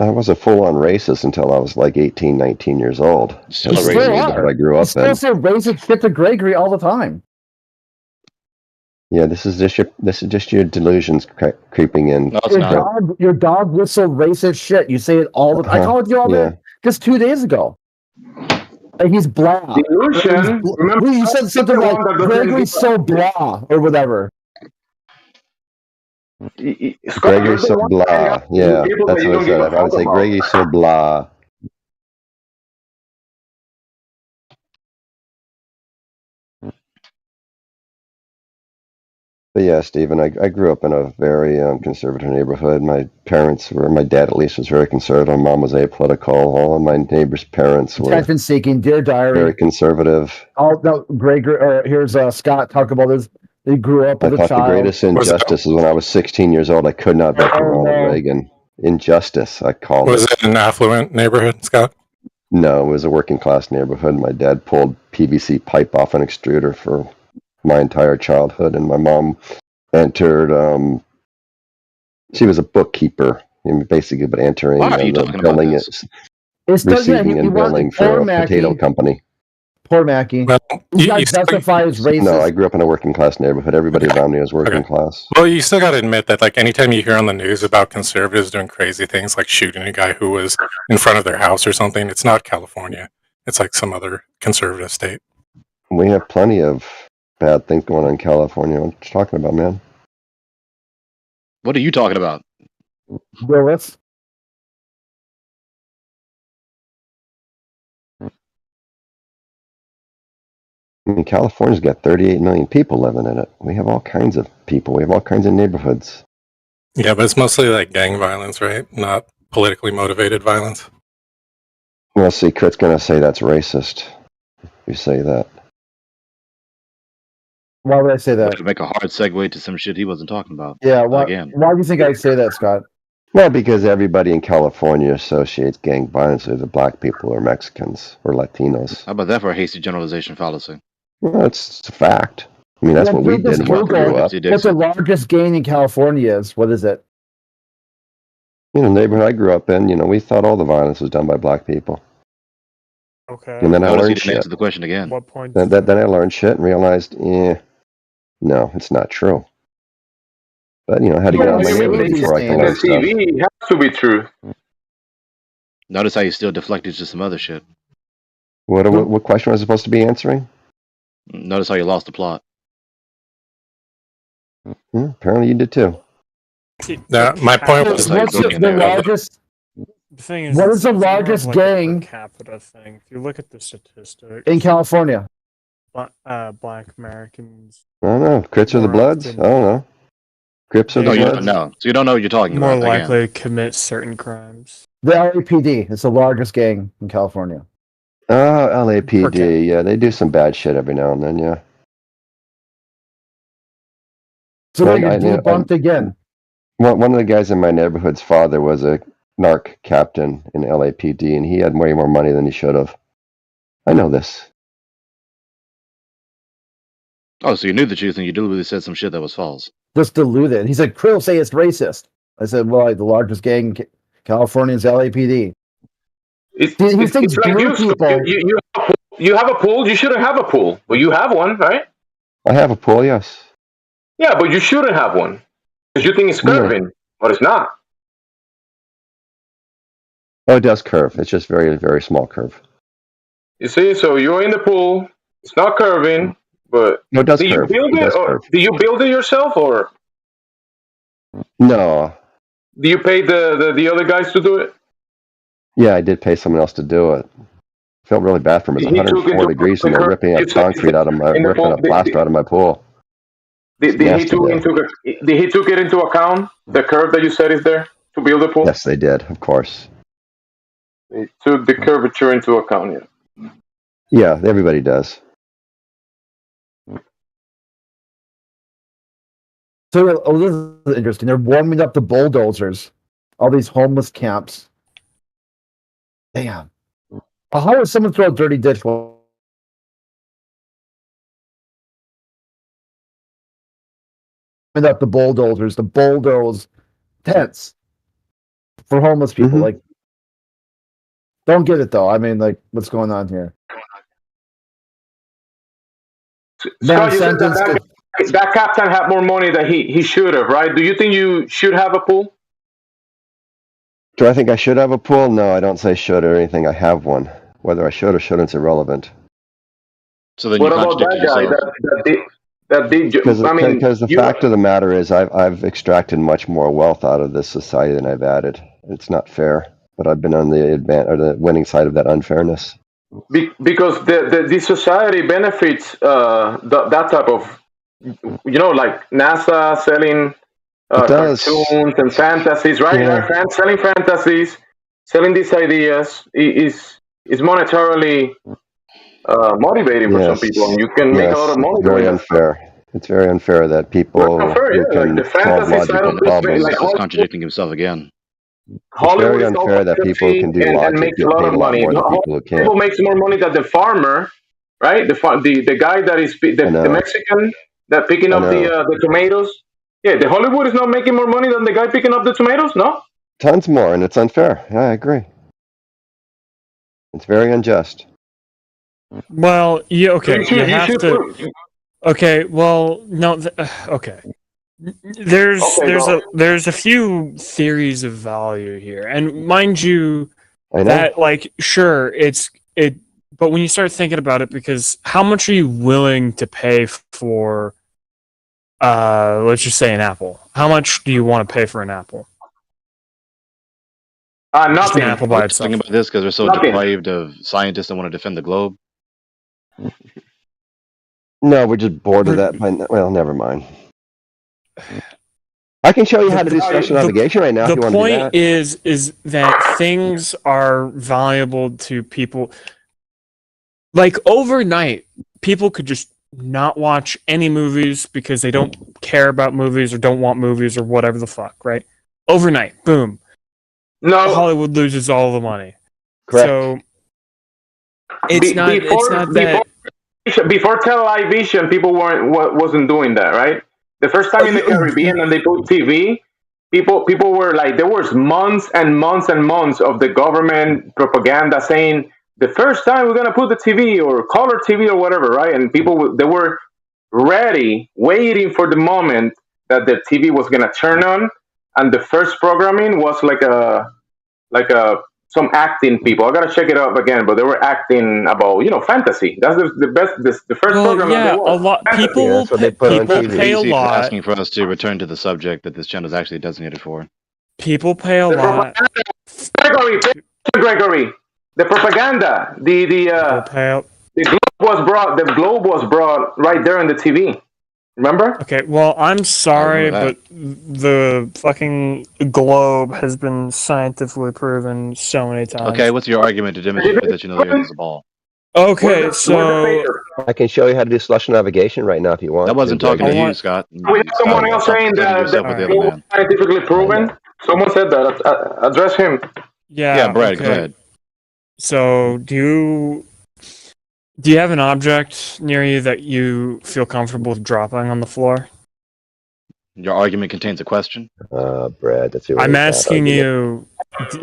I was a full-on racist until I was like 18, 19 years old. Still That's a the racist. neighborhood I grew You up still in. say racist shit to Gregory all the time. Yeah, this is just your delusions creeping in. No, it's not. Your dog whistle racist shit. You say it all the time. I called you all Yeah. that just 2 days ago. Like he's blah. Delusion. Remember, You said something the like one that doesn't Gregory's give so blah or whatever. Gregory's so blah. Yeah, that's what I said. I would say Gregory's so blah. But yeah, Stephen, I grew up in a very conservative neighborhood. My dad at least was very conservative. My mom was apolitical. All of my neighbors' parents were Attention seeking, dear diary. very conservative. Oh no, Gregory. Here's Scott. Talk about this. They grew up I as a thought the child. greatest injustice was when I was 16 years old. I could not vote for Ronald Reagan. Injustice, I called Was it. it an affluent neighborhood, Scott? No, it was a working class neighborhood. My dad pulled PVC pipe off an extruder for my entire childhood, and my mom entered. She was a bookkeeper, basically, but entering Why are you talking about billing, this? receiving and billing for a potato company. Poor Mackie. Well, You guys justify as racist. No, I grew up in a working class neighborhood. Everybody around me was working class. Well, you still got to admit that, like, anytime you hear on the news about conservatives doing crazy things, like shooting a guy who was in front of their house or something, it's not California. It's like some other conservative state. We have plenty of bad things going on in California. What are you talking about, man? What are you talking about? Willis. I mean, California's got 38 million people living in it. We have all kinds of people. We have all kinds of neighborhoods. Yeah, but it's mostly like gang violence, right? Not politically motivated violence. Well, see, Kurt's going to say that's racist. If you say that. Why would I say that? To make a hard segue to some shit he wasn't talking about. Yeah, why Again. do you think I'd say that, Scott? Well, because everybody in California associates gang violence with the black people or Mexicans or Latinos. How about that for a hasty generalization fallacy? Well, it's a fact. I mean, that's what we did when we grew up. What's the largest gang in California is? What is it? You know, the neighborhood I grew up in, we thought all the violence was done by black people. Okay. And then I Notice you learned didn't shit. answer the question again. What point? Then I learned shit and realized, no, it's not true. But, I had to get out of my neighborhood before I can learn stuff. TV has to be true. Notice how you still deflected to some other shit. What question was I supposed to be answering? Notice how you lost the plot. Apparently you did too. My point was What's the largest? The thing is, What is the it's more of largest like a gang per capita thing? If you look at the statistics in California? Black Americans. I don't know. Crips are the Bloods? I don't know. Crips are the No, you Bloods? don't know. So you don't know what you're talking More about. likely to commit certain crimes. The LAPD is the largest gang in California. Oh, LAPD. Yeah, they do some bad shit every now and then, yeah. So they get debunked again. One of the guys in my neighborhood's father was a narc captain in LAPD, and he had way more money than he should have. I know this. Oh, so you knew the truth and you deliberately said some shit that was false. Just diluted. He said, Krill say it's racist. I said, well, the largest gang in California is LAPD. It's thinks like blue people. You have a pool. You shouldn't have a pool. Well, you have one, right? I have a pool, yes. Yeah, but you shouldn't have one because you think it's curving, but it's not. Oh, it does curve. It's just very, very small curve. You see, so you're in the pool. It's not curving, but No, it does do you curve. build It it, does or curve. do you build it yourself, or No. do you pay the other guys to do it? Yeah, I did pay someone else to do it. Felt really bad for him. It was He took 104 into degrees and they're ripping up it's- concrete out of my, in the ripping pool, up plaster out of my pool. Did he took it into account, the curve that you said is there to build the pool? Yes, they did, of course. They took the curvature into account, yeah. Yeah, everybody does. So this is interesting. They're warming up the bulldozers, all these homeless camps. Damn. How would someone throw a dirty dish? Warming up the bulldozers, the bulldoze tents for homeless people. Like, don't get it though. I mean, like, what's going on here? Scott, you said that captain had more money than he should have, right? Do you think you should have a pool? Do I think I should have a pool? No, I don't say should or anything. I have one. Whether I should or shouldn't is irrelevant. So then what about that guy? Because the fact of the matter is, I've extracted much more wealth out of this society than I've added. It's not fair, but I've been on the winning side of that unfairness. Because this society benefits that type of, like NASA selling cartoons and fantasies, right? Yeah. Selling fantasies, selling these ideas is monetarily motivating for some people, and you can make a lot of money. It's very unfair. It's very unfair that people who can solve logical problems. He's just contradicting himself again. It's very unfair that people who can do logic get paid a lot more than people who can't. People makes more money than the farmer, right? The guy that is the Mexican that picking up the tomatoes. Yeah, the Hollywood is not making more money than the guy picking up the tomatoes, no? Tons more, and it's unfair. Yeah, I agree. It's very unjust. Well, yeah, okay. You have to. Okay, well, no, okay. There's a few theories of value here, and mind you, that like sure but when you start thinking about it, because how much are you willing to pay for? Let's just say an apple. How much do you want to pay for an apple? Nothing. Just an apple by itself. Thinking about this because we're so deprived of scientists that want to defend the globe. No, we're just bored of that. Well, never mind. I can show you how to do special navigation right now. The if you want point to do that. is that things are valuable to people. Like overnight, people could just not watch any movies because they don't care about movies or don't want movies or whatever the fuck, right? Overnight, boom. No, Hollywood loses all the money. Correct. So it's not that. Before television, people wasn't doing that, right? The first time in the Caribbean and they put TV, people were like, there was months and months and months of the government propaganda saying the first time we're gonna put the TV or color TV or whatever, right? And people they were ready, waiting for the moment that the TV was gonna turn on, and the first programming was like some acting people. I gotta check it up again, but they were acting about fantasy. That's the best. The first program. Yeah, a lot people. Yeah, that's what they put on TV. Pay a lot. Asking for us to return to the subject that this channel is actually designated for. People pay a lot. Gregory, the propaganda. The globe was brought right there on the TV. Remember? Okay, well, I'm sorry, but the fucking globe has been scientifically proven so many times. Okay, what's your argument to demonstrate that you know the Earth is a ball? Okay, so I can show you how to do special navigation right now if you want. That wasn't talking to you, Scott. We have someone else saying that the globe is scientifically proven. Someone said that. Address him. Yeah, Brad, go ahead. So, do you have an object near you that you feel comfortable dropping on the floor? Your argument contains a question. Brad, that's your. I'm asking you, do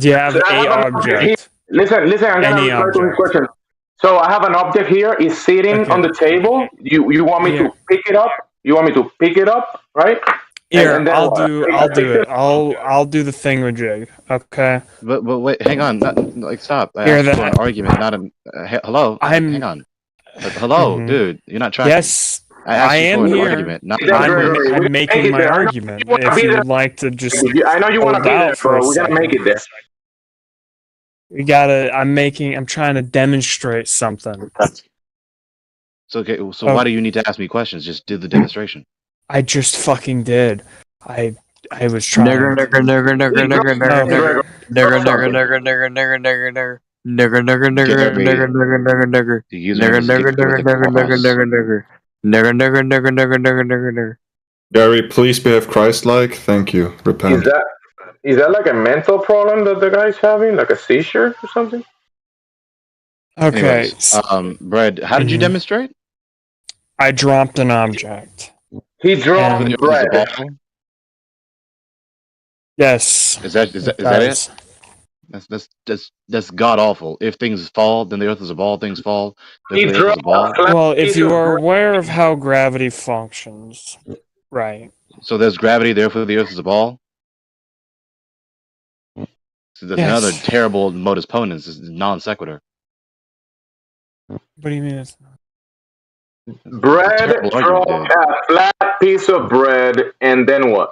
you have a object? Listen, I'm gonna reply to his question. So I have an object here. It's sitting on the table. You want me to pick it up? You want me to pick it up, right? Here, I'll do it. I'll do the thingamajig. Okay. But wait, hang on. Stop. I asked for an argument, not a. Hello. Hang on. Hello, dude. You're not trying. Yes, I am here. I'm making my argument. If you would like to just. I know you want to be there, bro. We gotta make it there. I'm trying to demonstrate something. So okay, so why do you need to ask me questions? Just do the demonstration. I just fucking did. I was trying. Gary, please behave Christ-like. Thank you. Repent. Is that like a mental problem that the guy's having, like a seizure or something? Okay. Anyways, Brad, how did you demonstrate? I dropped an object. He dropped bread. Yes. Is that it? That's god awful. If things fall, then the Earth is a ball. Things fall. Then the Earth is a ball. Well, if you are aware of how gravity functions, right? So there's gravity, therefore the Earth is a ball. So that's another terrible modus ponens. Is non sequitur. What do you mean? It's not? Bread, drop a flat piece of bread, and then what?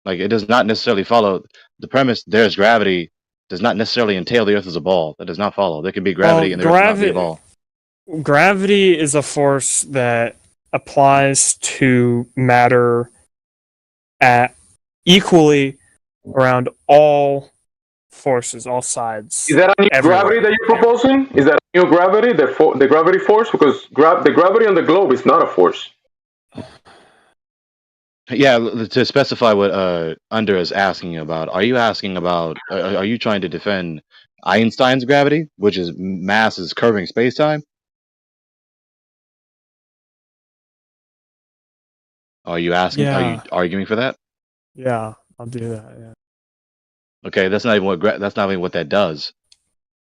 Like, it does not necessarily follow the premise. There's gravity does not necessarily entail the Earth is a ball. That does not follow. There can be gravity and the Earth not be a ball. Gravity is a force that applies to matter at equally around all forces, all sides. Is that a new gravity that you're proposing? Is that a new gravity, the gravity force? Because the gravity on the globe is not a force. Yeah, to specify what Under is asking about, are you asking about, are you trying to defend Einstein's gravity, which is mass is curving space-time? Are you asking, are you arguing for that? Yeah, I'll do that, yeah. Okay, that's not even what that does.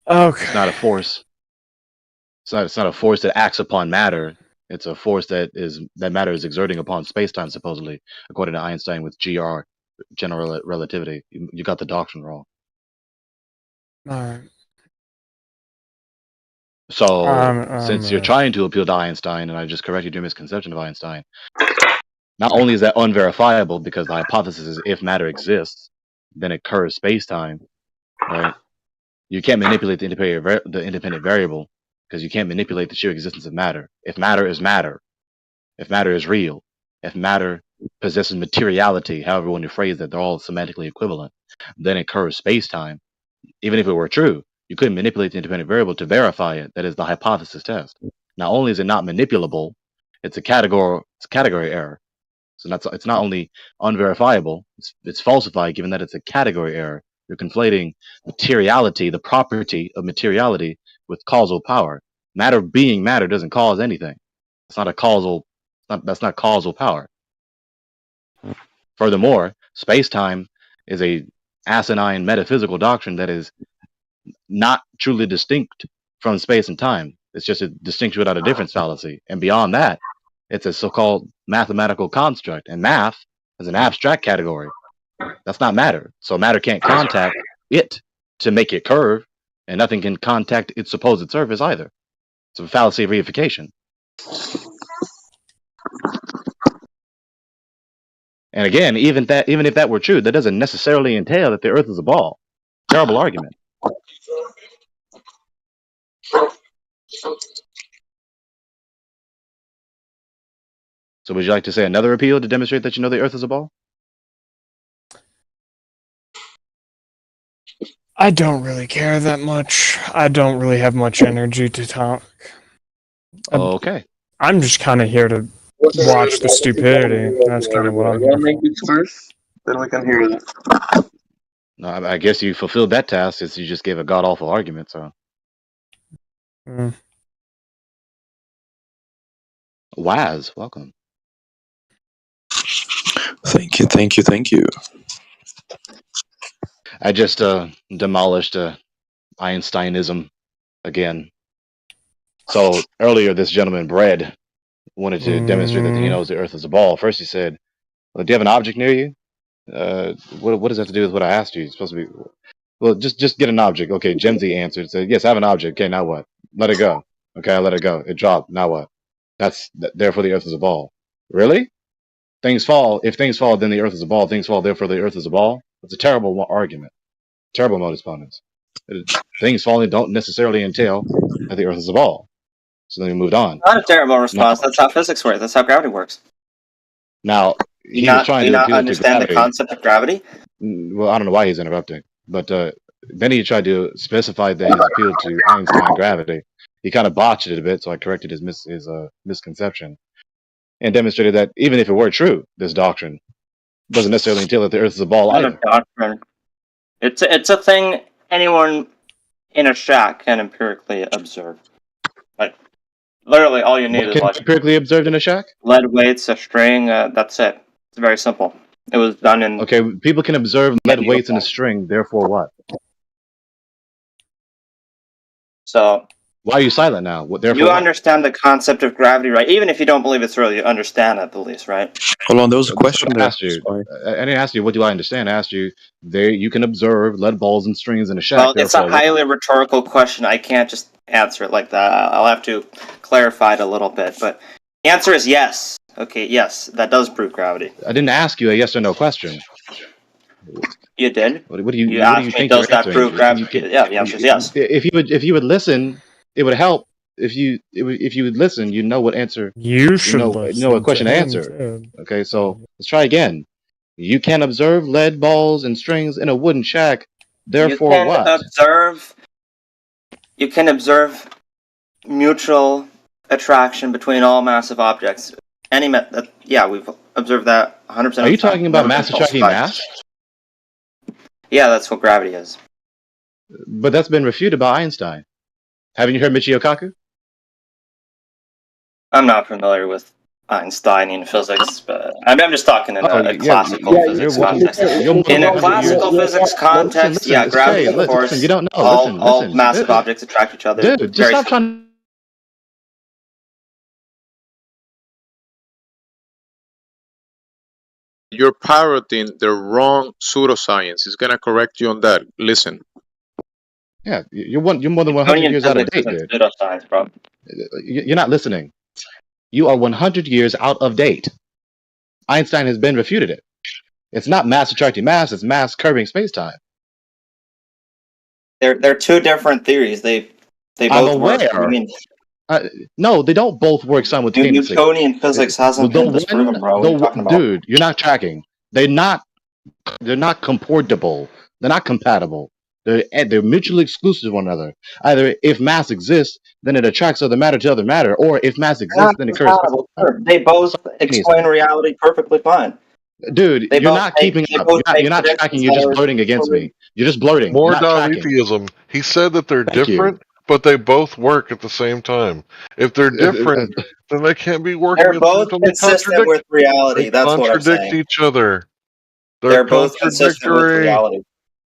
Okay. It's not a force. It's not a force that acts upon matter. It's a force that matter is exerting upon space-time, supposedly, according to Einstein with GR, general relativity. You got the doctrine wrong. All right. So, since you're trying to appeal to Einstein, and I just corrected your misconception of Einstein, not only is that unverifiable because the hypothesis is if matter exists, then it curves space-time, right? You can't manipulate the independent variable because you can't manipulate the sheer existence of matter. If matter is matter, if matter is real, if matter possesses materiality, however one you phrase that, they're all semantically equivalent, then it curves space-time. Even if it were true, you couldn't manipulate the independent variable to verify it. That is the hypothesis test. Not only is it not manipulable, it's a category error. So it's not only unverifiable, it's falsified given that it's a category error. You're conflating materiality, the property of materiality, with causal power. Matter being matter doesn't cause anything. It's not a causal. That's not causal power. Furthermore, space-time is a asinine metaphysical doctrine that is not truly distinct from space and time. It's just a distinction without a difference fallacy. And beyond that, it's a so-called mathematical construct. And math is an abstract category. That's not matter. So matter can't contact it to make it curve, and nothing can contact its supposed surface either. It's a fallacy of reification. And again, even if that were true, that doesn't necessarily entail that the Earth is a ball. Terrible argument. So would you like to say another appeal to demonstrate that you know the Earth is a ball? I don't really care that much. I don't really have much energy to talk. Okay. I'm just kind of here to watch the stupidity. That's kind of what I'm here for. First, then we can hear you. No, I guess you fulfilled that task since you just gave a god-awful argument, so. Waz, welcome. Thank you. I just demolished Einsteinism again. So earlier, this gentleman, Brad, wanted to demonstrate that he knows the Earth is a ball. First, he said, well, "Do you have an object near you?" What does that have to do with what I asked you? It's supposed to be, well, just get an object. Okay, Gemsy answered, said, "Yes, I have an object." Okay, now what? Let it go. Okay, I let it go. It dropped. Now what? Therefore the Earth is a ball. Really? Things fall. If things fall, then the Earth is a ball. Things fall, therefore the Earth is a ball. It's a terrible argument. Terrible modus ponens. Things falling don't necessarily entail that the Earth is a ball. So then we moved on. Not a terrible response. That's how physics works. That's how gravity works. Now, Do he you was trying to not appeal to understand the gravity. concept of gravity? Well, I don't know why he's interrupting, but then he tried to specify that his appeal to Einstein gravity. He kind of botched it a bit, so I corrected his misconception and demonstrated that even if it were true, this doctrine doesn't necessarily entail that the Earth is a ball Not either. a doctrine. It's a thing anyone in a shack can empirically observe. Like literally, all you need What is can like be empirically observed in a shack? lead weights, a string. That's it. It's very simple. It was done in. Okay, people can observe lead weights in a string. Therefore, what? So Why are you silent now? What? Therefore, you what? understand the concept of gravity, right? Even if you don't believe it's real, you understand at the least, right? Hold on, there was a question I there. asked you. I didn't ask you what do I understand. I asked you. There, you can observe lead balls and strings in a shack. Well, it's a therefore, what? highly rhetorical question. I can't just answer it like that. I'll have to clarify it a little bit. But the answer is yes. Okay, yes, that does prove gravity. I didn't ask you a yes or no question. You did. What do you? You What asked do you me, think does you're that answering? prove gravity? Yeah, the answer is yes. If you would listen, it would help. If you would listen, you know what answer. You should know listen what question to to him, answer. too. Okay, so let's try again. You can observe lead balls and strings in a wooden shack. Therefore, you can what? observe. You can observe mutual attraction between all massive objects. Yeah, we've observed that 100%. Are you talking about mass attracting mass? Yeah, that's what gravity is. But that's been refuted by Einstein. Haven't you heard Michio Kaku? I'm not familiar with Einsteinian physics, but I'm just talking in a classical physics context. In a classical physics context, listen, yeah, it's gravity, okay. of course. Listen, you don't know. All Listen, massive objects attract each other. Dude, just stop trying. You're parroting the wrong pseudoscience. It's gonna correct you on that. Listen. Yeah, you're more than 100 years out of date, dude. Pseudoscience, bro. You're not listening. You are 100 years out of date. Einstein has been refuted it. It's not mass attracting mass, it's mass curving space-time. They're two different theories. They both work. What do you mean? No, they don't both work simultaneously. Newtonian physics hasn't been disproven, bro. What are you talking about? Dude, you're not tracking. They're not comportable. They're not compatible. They're mutually exclusive of one another. Either if mass exists, then it attracts other matter to other matter, or if mass exists, then it occurs. They both explain reality perfectly fine. Dude, you're not keeping up. You're not tracking. You're just blurting against me. You're just blurting. More You're not tracking. Dialetheism. He said that they're different, but they both work at the same time. If they're different, then they can't be working. They're both consistent with reality. That's what I'm saying. Contradict each other. They're both consistent with reality.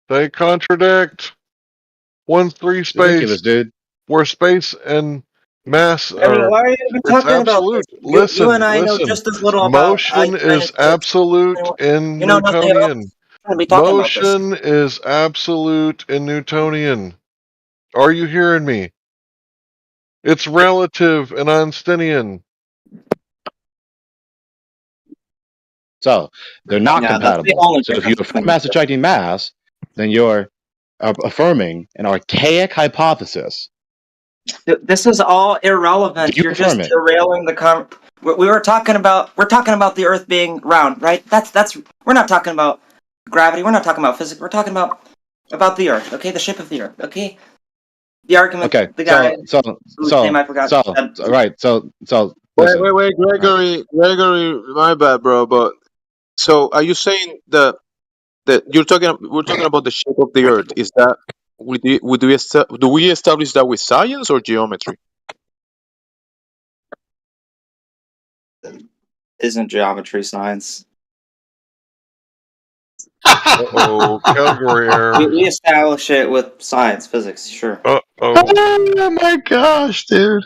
They contradict. One's free space, ridiculous, dude. Where space and mass I mean, why are you even talking absolute. about this? Listen, you and I know just as little about motion is absolute in you know nothing Newtonian. Motion is absolute in Newtonian. Are you hearing me? It's relative in Einsteinian. So they're not compatible. So if you affirm mass attracting mass, then you're affirming an archaic hypothesis. This is all irrelevant. You're just derailing the we're talking about the Earth being round, right? That's we're not talking about gravity. We're not talking about physics. We're talking about the Earth. Okay, the shape of the Earth. Okay, the argument. Okay, the guy. Wait, Gregory, my bad, bro. But so are you saying that we're talking about the shape of the Earth? Is that do we establish that with science or geometry? Isn't geometry science? Category error. We establish it with science, physics, sure. Oh my gosh, dude.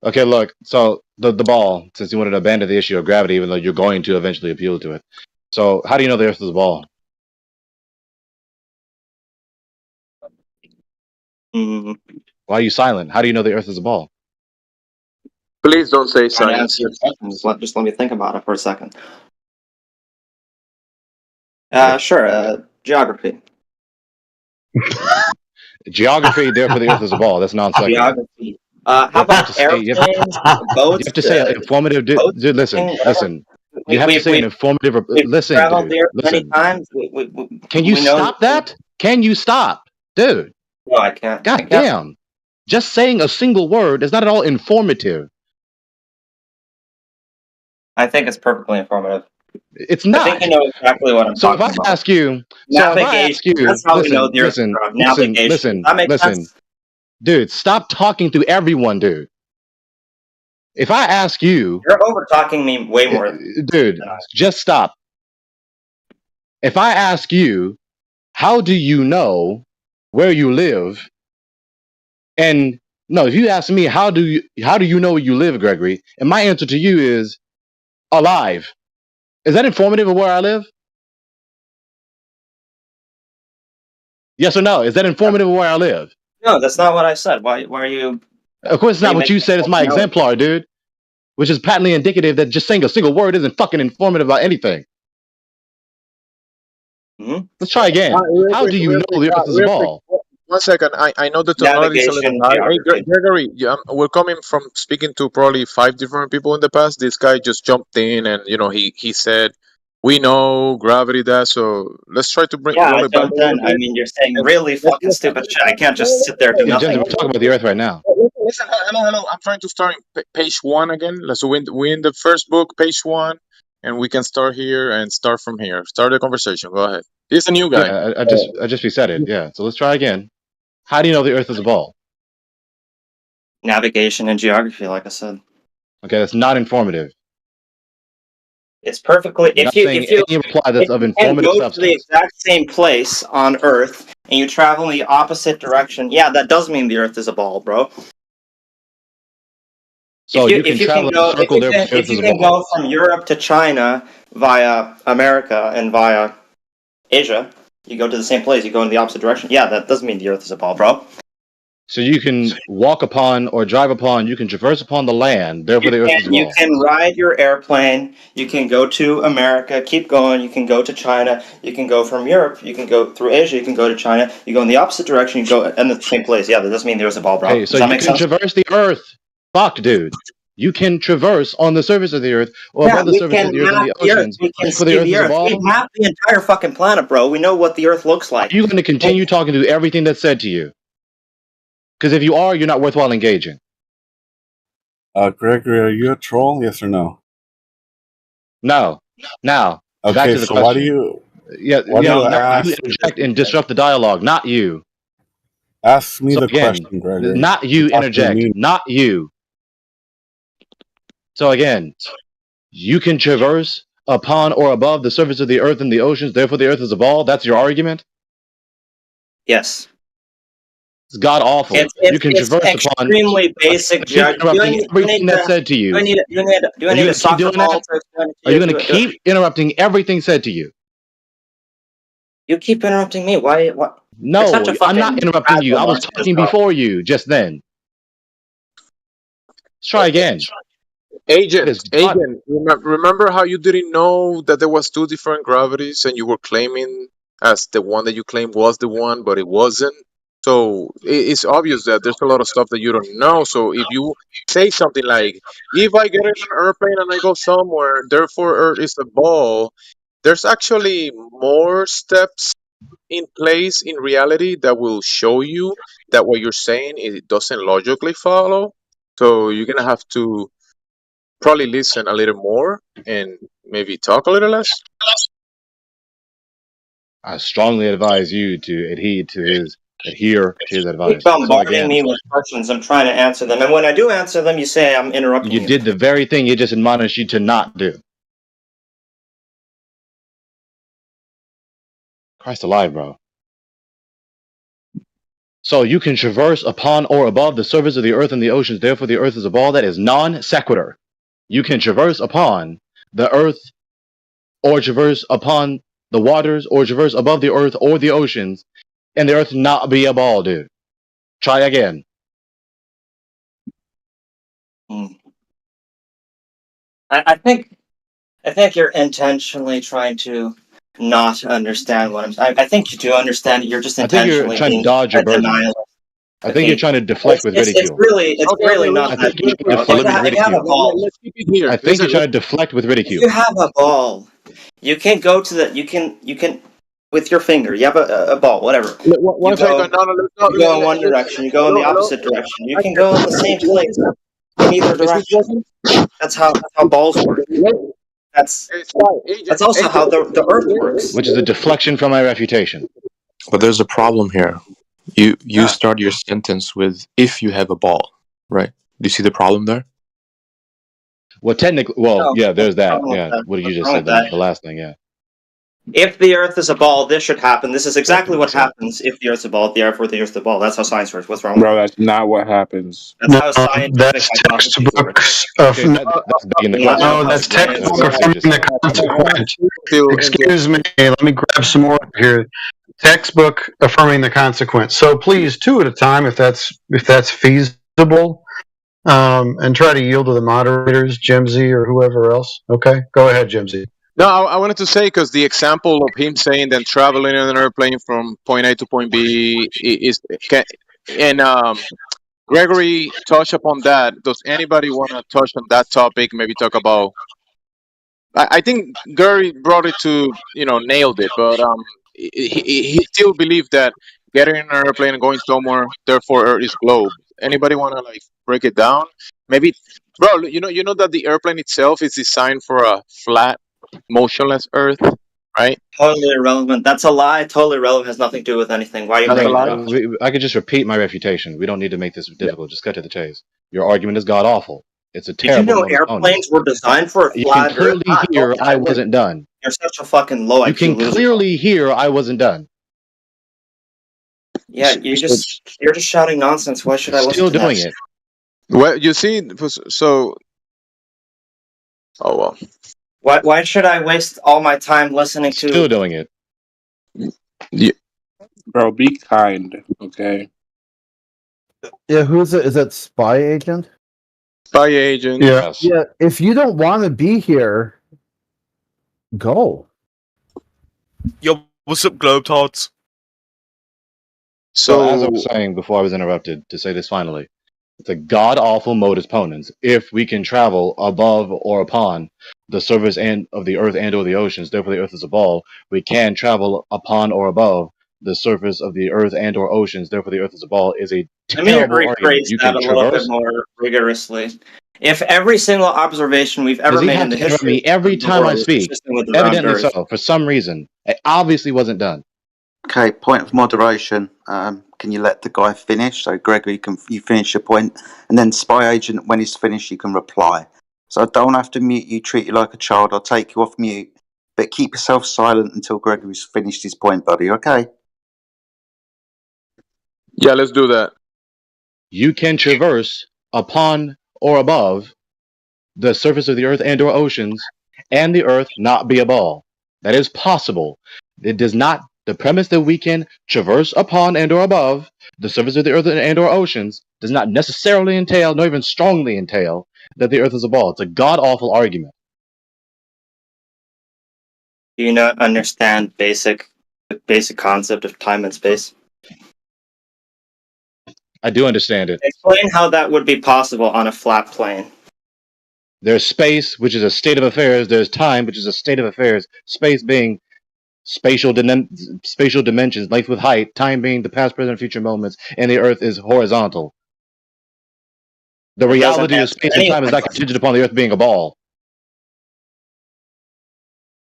Okay, look. So the ball, since you wanted to abandon the issue of gravity, even though you're going to eventually appeal to it. So how do you know the Earth is a ball? Why are you silent? How do you know the Earth is a ball? Please don't say science. Just let me think about it for a second. Sure. Geography. Geography, therefore the Earth is a ball. That's non-secular. Geography. How about airplanes, boats? You have to say an informative. Dude, listen. You have to say an informative. Listen, traveled dude. there many Listen. times. Can you stop that? Can you stop, dude? No, I can't. God damn. Just saying a single word is not at all informative. I think it's perfectly informative. It's not. I think you know exactly what I'm talking about. So if I ask you, That's how we know the Earth is round. Navigation. That makes sense? Dude, stop talking to everyone, dude. If I ask you, you're over talking me way more. Dude, just stop. If I ask you, how do you know where you live? And no, if you ask me, how do you know where you live, Gregory? And my answer to you is alive. Is that informative of where I live? Yes or no? Is that informative of where I live? No, that's not what I said. Why are you? Of course, it's not what you said. It's my exemplar, dude. Which is patently indicative that just saying a single word isn't fucking informative about anything. Mm-hmm. Let's try again. How do you know the Earth is a ball? 1 second. I know the technology is a little high. Hey, Gregory, we're coming from speaking to probably 5 different people in the past. This guy just jumped in and, he said, we know gravity does, so let's try to bring roll it back. I mean, you're saying really fucking stupid shit. I can't just sit there and do nothing. We're talking about the Earth right now. Listen, hello. I'm trying to start in page 1 again. So we in the first book, page 1, and we can start here and start from here. Start the conversation. Go ahead. He's a new guy. Yeah, I just reset it. Yeah. So let's try again. How do you know the Earth is a ball? Navigation and geography, like I said. Okay, that's not informative. It's perfectly. If you reply that's of informative go substance. to the exact same place on Earth and you travel in the opposite direction, yeah, that does mean the Earth is a ball, bro. So you can travel in a circle there. If you can go from Europe to China via America and via Asia, you go to the same place. You go in the opposite direction. Yeah, that does mean the Earth is a ball, bro. So you can walk upon or drive upon, you can traverse upon the land, therefore the Earth is a ball. You can ride your airplane, you can go to America, keep going, you can go to China, you can go from Europe, you can go through Asia, you can go to China, you go in the opposite direction, you go in the same place. Yeah, that doesn't mean the Earth is a ball, bro. Hey, so you can traverse the Earth. Fuck, dude. You can traverse on the surface of the Earth or above the surface of the Earth and the oceans. We can see the Earth. We map the entire fucking planet, bro. We know what the Earth looks like. Are you going to continue talking to everything that's said to you? Because if you are, you're not worthwhile engaging. Gregory, are you a troll? Yes or no? No. Now, okay, back to the so question. why do you? You interject and disrupt the dialogue, not you. Ask me the question, Gregory. Not you interject, not you. So again, you can traverse upon or above the surface of the Earth and the oceans, therefore the Earth is a ball? That's your argument? Yes. It's god awful. You can traverse upon extremely basic interrupting everything that's said to you. Do I need a soccer ball to explain it to you? Are you going to keep interrupting everything said to you? You keep interrupting me. Why? No, I'm not interrupting you. I was talking before you just then. Let's try again. Agent, remember how you didn't know that there was 2 different gravities and you were claiming as the one that you claimed was the one, but it wasn't? So it's obvious that there's a lot of stuff that you don't know. So if you say something like, if I get in an airplane and I go somewhere, therefore Earth is a ball, there's actually more steps in place in reality that will show you that what you're saying, it doesn't logically follow. So you're going to have to probably listen a little more and maybe talk a little less. I strongly advise you to adhere to his advice. Keep bombarding me with questions. I'm trying to answer them, and when I do answer them, you say I'm interrupting you. You did the very thing you just admonished you to not do. Christ alive, bro. So you can traverse upon or above the surface of the Earth and the oceans, therefore the Earth is a ball. That is non sequitur. You can traverse upon the Earth or traverse upon the waters or traverse above the Earth or the oceans and the Earth not be a ball, dude. Try again. I think you're intentionally trying to not understand what I'm saying. I think you do understand it. You're just intentionally trying to dodge your burden. I think you're trying to deflect with ridicule. It's really not that deep. Deflect with If you have a ridicule. ball, Let's keep it here. I think you're trying to deflect with if ridicule. you have a ball, you can go to the you can with your finger. You have a ball, whatever. One second. You go in one direction. You go in the opposite direction. You can go in the same place in either direction. That's how balls work. That's also how the Earth works. Which is a deflection from my refutation. But there's a problem here. You start your sentence with "if you have a ball," right? Do you see the problem there? Well, technically, there's that. Yeah, what did you just say? The last thing, yeah. If the Earth is a ball, this should happen. This is exactly what happens if the Earth's a ball. Therefore, the Earth's a ball. That's how science works. What's wrong? Bro, that's not what happens. That's how science. That's textbooks. That's textbook affirming the consequence. Excuse me. Let me grab some more here. Textbook affirming the consequence. So please, 2 at a time, if that's feasible, and try to yield to the moderators, Jimsy or whoever else. Okay, go ahead, Jimsy. No, I wanted to say because the example of him saying that traveling in an airplane from point A to point B Gregory touched upon that. Does anybody want to touch on that topic? Maybe talk about. I think Gary brought it to nailed it, but he still believed that getting in an airplane and going somewhere, therefore Earth is globe. Anybody want to break it down? Maybe, bro. You know that the airplane itself is designed for a flat, motionless Earth, right? Totally irrelevant. That's a lie. Totally irrelevant. Has nothing to do with anything. Why are you bringing that up? I could just repeat my refutation. We don't need to make this difficult. Just cut to the chase. Your argument is god awful. It's a terrible. Did you know airplanes were designed for a flat You can clearly hear I wasn't done. You're such a fucking low IQ. You can clearly hear I wasn't done. Yeah, you're just shouting nonsense. Why should I listen Still to doing that? it. Well, you see, so. Oh well. Why should I waste all my time listening to? Still doing it. Yeah. Bro, be kind, okay? Yeah, who is it? Is that Spy Agent? Spy Agent. Yeah. Yeah. If you don't want to be here, go. Yo, what's up, Globetrotters? So, as I was saying before I was interrupted, to say this finally, it's a god-awful modus ponens. If we can travel above or upon the surface of the Earth and or the oceans, therefore the Earth is a ball, we can travel upon or above the surface of the Earth and or oceans, therefore the Earth is a ball, is a terrible argument. You that can a little bit more rigorously. If every single observation we've ever made in the history me every time I speak, evidently so, for some reason, it obviously wasn't done. Okay, point of moderation. Can you let the guy finish? So, Gregory, you finish your point, and then Spy Agent, when he's finished, you can reply. So I don't have to mute you, treat you like a child. I'll take you off mute, but keep yourself silent until Gregory's finished his point, buddy. Okay? Yeah, let's do that. You can traverse upon or above the surface of the Earth and or oceans, and the Earth not be a ball. That is possible. It does not. The premise that we can traverse upon and or above the surface of the Earth and or oceans does not necessarily entail, nor even strongly entail, that the Earth is a ball. It's a god-awful argument. Do you not understand the basic concept of time and space? I do understand it. Explain how that would be possible on a flat plane. There's space, which is a state of affairs. There's time, which is a state of affairs. Space being spatial dimensions, length with height, time being the past, present, future moments, and the Earth is horizontal. The reality of space and time is not contingent upon the Earth being a ball.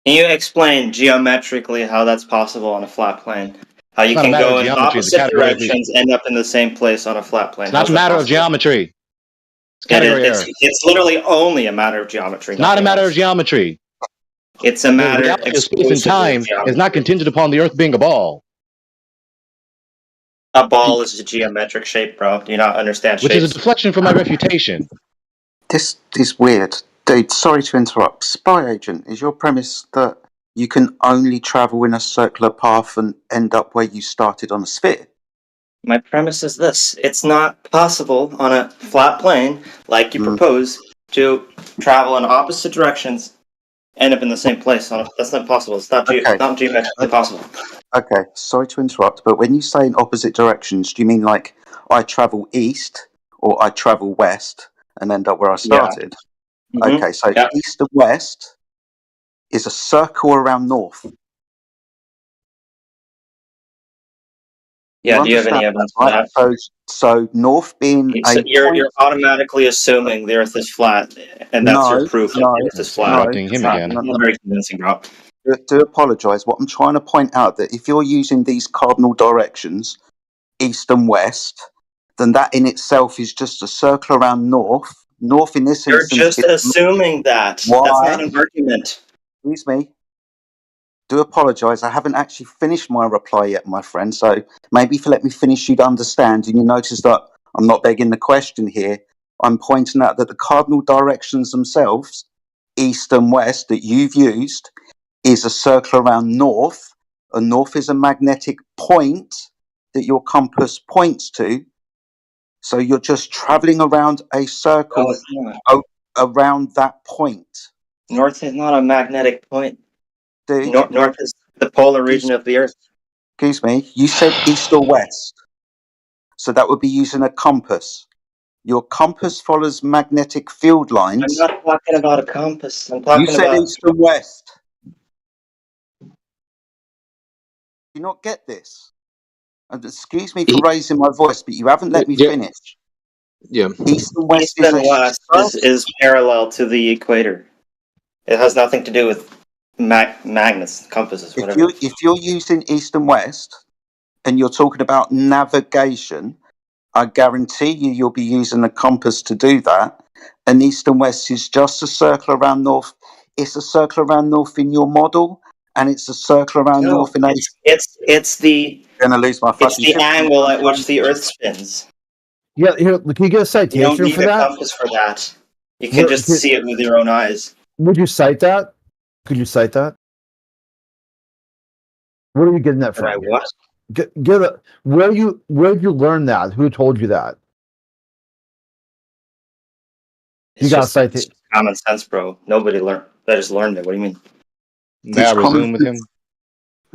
Can you explain geometrically how that's possible on a flat plane? How you can go in opposite directions, end up in the same place on a flat plane? It's not a matter of geometry. It's literally only a matter of geometry. Not a matter of geometry. It's a matter of space and time is not contingent upon the Earth being a ball. A ball is a geometric shape, bro. Do you not understand shapes? Which is a deflection from my refutation. This is weird. Dude, sorry to interrupt. Spy Agent, is your premise that you can only travel in a circular path and end up where you started on a sphere? My premise is this. It's not possible on a flat plane, like you propose, to travel in opposite directions end up in the same place. That's not possible. It's not geometrically possible. Okay, sorry to interrupt, but when you say in opposite directions, do you mean like I travel east or I travel west and end up where I started? Yeah. Mm-hmm. Okay, so east and west is a circle around north. Yeah, do you have any evidence for that? So north being you're automatically assuming the Earth is flat, and that's your proof that the Earth is flat. Not very convincing, bro. Do apologise. What I'm trying to point out that if you're using these cardinal directions, east and west, then that in itself is just a circle around north. North in this instance. You're just assuming that. Why? That's not an argument. Excuse me. Do apologise. I haven't actually finished my reply yet, my friend. So maybe if you let me finish, you'd understand. And you notice that I'm not begging the question here. I'm pointing out that the cardinal directions themselves, east and west, that you've used, is a circle around north. And north is a magnetic point that your compass points to. So you're just travelling around a circle around that point. North is not a magnetic point. North is the polar region of the Earth. Excuse me. You said east or west. So that would be using a compass. Your compass follows magnetic field lines. I'm not talking about a compass. I'm talking You said about east and west. Do you not get this? And excuse me for raising my voice, but you haven't let me finish. Yeah. East and west, is parallel to the equator. It has nothing to do with magnets, compasses, whatever. If you're using east and west, and you're talking about navigation, I guarantee you'll be using a compass to do that. And east and west is just a circle around north. It's a circle around north in your model, and it's a circle around north in it's the gonna lose my fucking it's the angle at which the Earth spins. Yeah, here, can you get a citation You don't need for a that? compass for that. You can just see it with your own eyes. Would you cite that? Could you cite that? Where are you getting that from? What? Where did you learn that? Who told you that? It's just common sense, bro. Nobody learned. I just learned it. What do you mean? May I resume with him?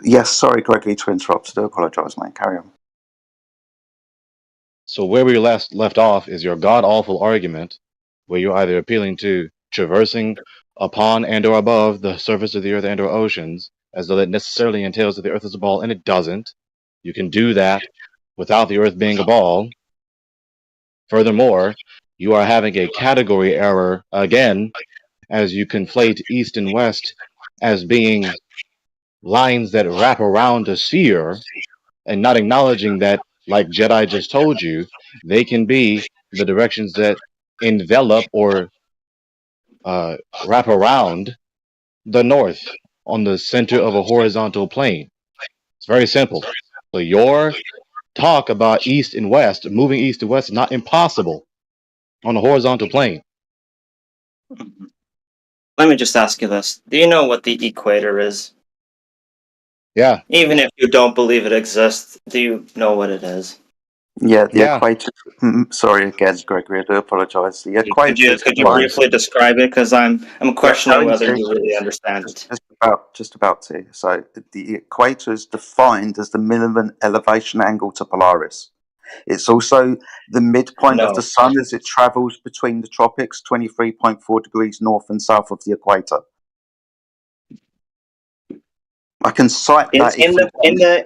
Yes, sorry, Gregory, to interrupt. I do apologise, mate. Carry on. So where we left off is your god-awful argument, where you're either appealing to traversing upon and or above the surface of the Earth and or oceans, as though that necessarily entails that the Earth is a ball, and it doesn't. You can do that without the Earth being a ball. Furthermore, you are having a category error again, as you conflate east and west as being lines that wrap around a sphere, and not acknowledging that, like Jedi just told you, they can be the directions that envelop or wrap around the north on the center of a horizontal plane. It's very simple. So your talk about east and west, moving east to west, is not impossible on a horizontal plane. Let me just ask you this. Do you know what the equator is? Yeah. Even if you don't believe it exists, do you know what it is? Yeah, the equator. Sorry again, Gregory. I do apologise. The equator. Could you briefly describe it? Because I'm questioning whether you really understand it. Just about to. So the equator is defined as the minimum elevation angle to Polaris. It's also the midpoint of the sun as it travels between the tropics, 23.4 degrees north and south of the equator. I can cite that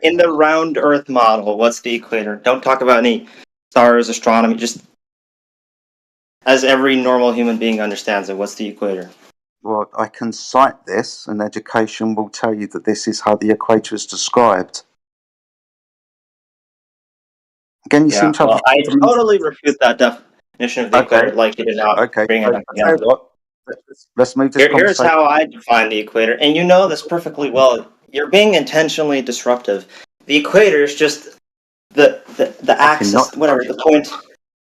in the round Earth model. What's the equator? Don't talk about any stars, astronomy. Just as every normal human being understands it. What's the equator? Well, I can cite this, and education will tell you that this is how the equator is described. Again, you seem to have. I totally refute that definition of the equator, like you did not bring it up again. Let's move this conversation. Here's how I define the equator, and you know this perfectly well. You're being intentionally disruptive. The equator is just the axis, whatever, the point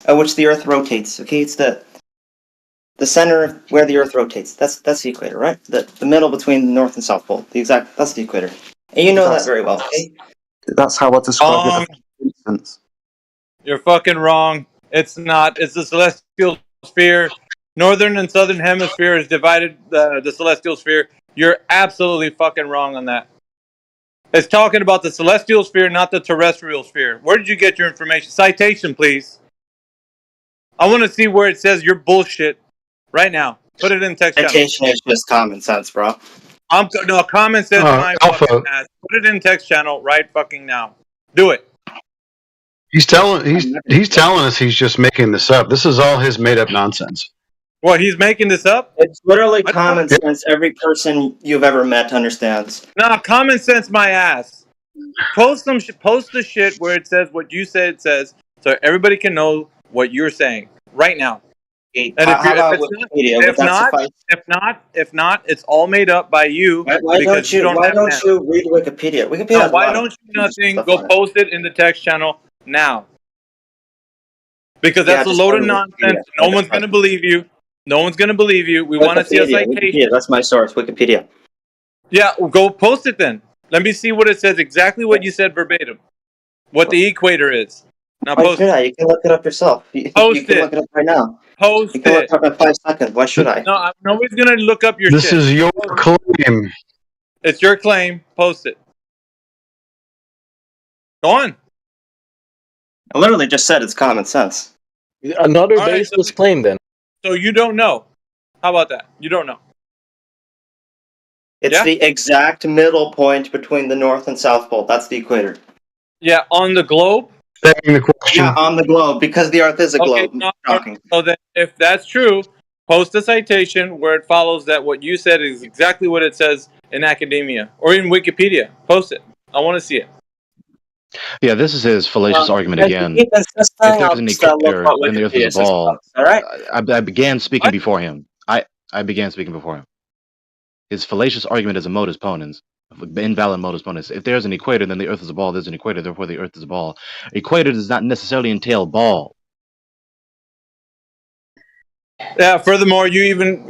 at which the Earth rotates. Okay, it's the center of where the Earth rotates. That's the equator, right? The middle between the North and South Pole. That's the equator, and you know that very well. Okay? That's how I describe it. For instance. You're fucking wrong. It's not. It's a celestial sphere Northern and southern hemisphere is divided, the celestial sphere. You're absolutely fucking wrong on that. It's talking about the celestial sphere, not the terrestrial sphere. Where did you get your information? Citation, please. I want to see where it says your bullshit right now. Put it in text channel. Citation is just common sense, bro. No, common sense my fucking ass. Put it in text channel right fucking now. Do it. He's telling us he's just making this up. This is all his made up nonsense. What, he's making this up? It's literally common sense. Every person you've ever met understands. Nah, common sense my ass. Post the shit where it says what you said it says, so everybody can know what you're saying right now. And if not, it's all made up by you. Why don't you read Wikipedia? Wikipedia. Why don't you nothing? Go post it in the text channel now. Because that's a load of nonsense. No one's gonna believe you. No one's gonna believe you. We want to see a citation. Wikipedia, that's my source, Wikipedia. Yeah, well, go post it then. Let me see what it says. Exactly what you said verbatim. What the equator is. Now post it. You can look it up yourself. You can look it up right now. Post you can look it up in 5 seconds. Why should I? No, nobody's gonna look up your shit. This is your claim. It's your claim. Post it. Go on. I literally just said it's common sense. Another baseless claim then. So you don't know. How about that? You don't know. It's the exact middle point between the North and South Pole. That's the equator. Yeah, on the globe? Yeah, on the globe, because the Earth is a globe. So then, if that's true, post a citation where it follows that what you said is exactly what it says in academia or in Wikipedia. Post it. I want to see it. Yeah, this is his fallacious argument again. If there's an equator and the Earth is a ball, I began speaking before him. I began speaking before him. His fallacious argument is a modus ponens, invalid modus ponens. If there's an equator, then the Earth is a ball. There's an equator, therefore the Earth is a ball. Equator does not necessarily entail ball. Yeah. Furthermore, you even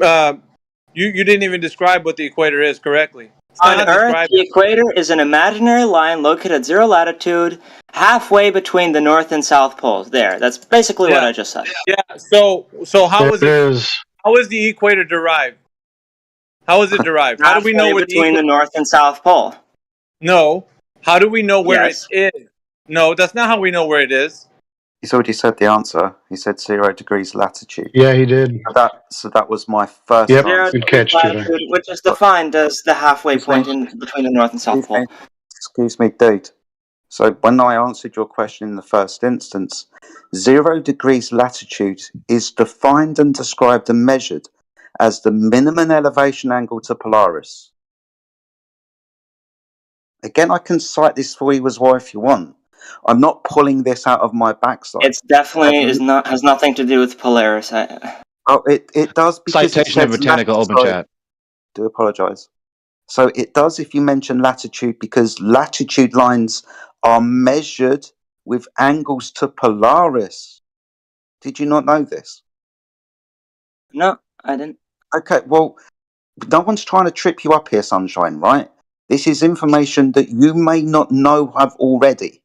you didn't even describe what the equator is correctly. On Earth, the equator is an imaginary line located at 0 latitude, halfway between the North and South poles. There, that's basically what I just said. Yeah. So how is it? How is the equator derived? How is it derived? How do we know what between the North and South Pole? No. How do we know where it is? No, that's not how we know where it is. He's already said the answer. He said 0 degrees latitude. Yeah, he did. So that was my first answer. Good catch, latitude, which is defined as the halfway point between the North and South Pole. Excuse me, dude. So when I answered your question in the first instance, 0 degrees latitude is defined and described and measured as the minimum elevation angle to Polaris. Again, I can cite this for you as well if you want. I'm not pulling this out of my backside. It's definitely has nothing to do with Polaris. It does because citation of Botanical Open Chat. Do apologise. So it does if you mention latitude, because latitude lines are measured with angles to Polaris. Did you not know this? No, I didn't. Okay, well, no one's trying to trip you up here, Sunshine, right? This is information that you may not know have already.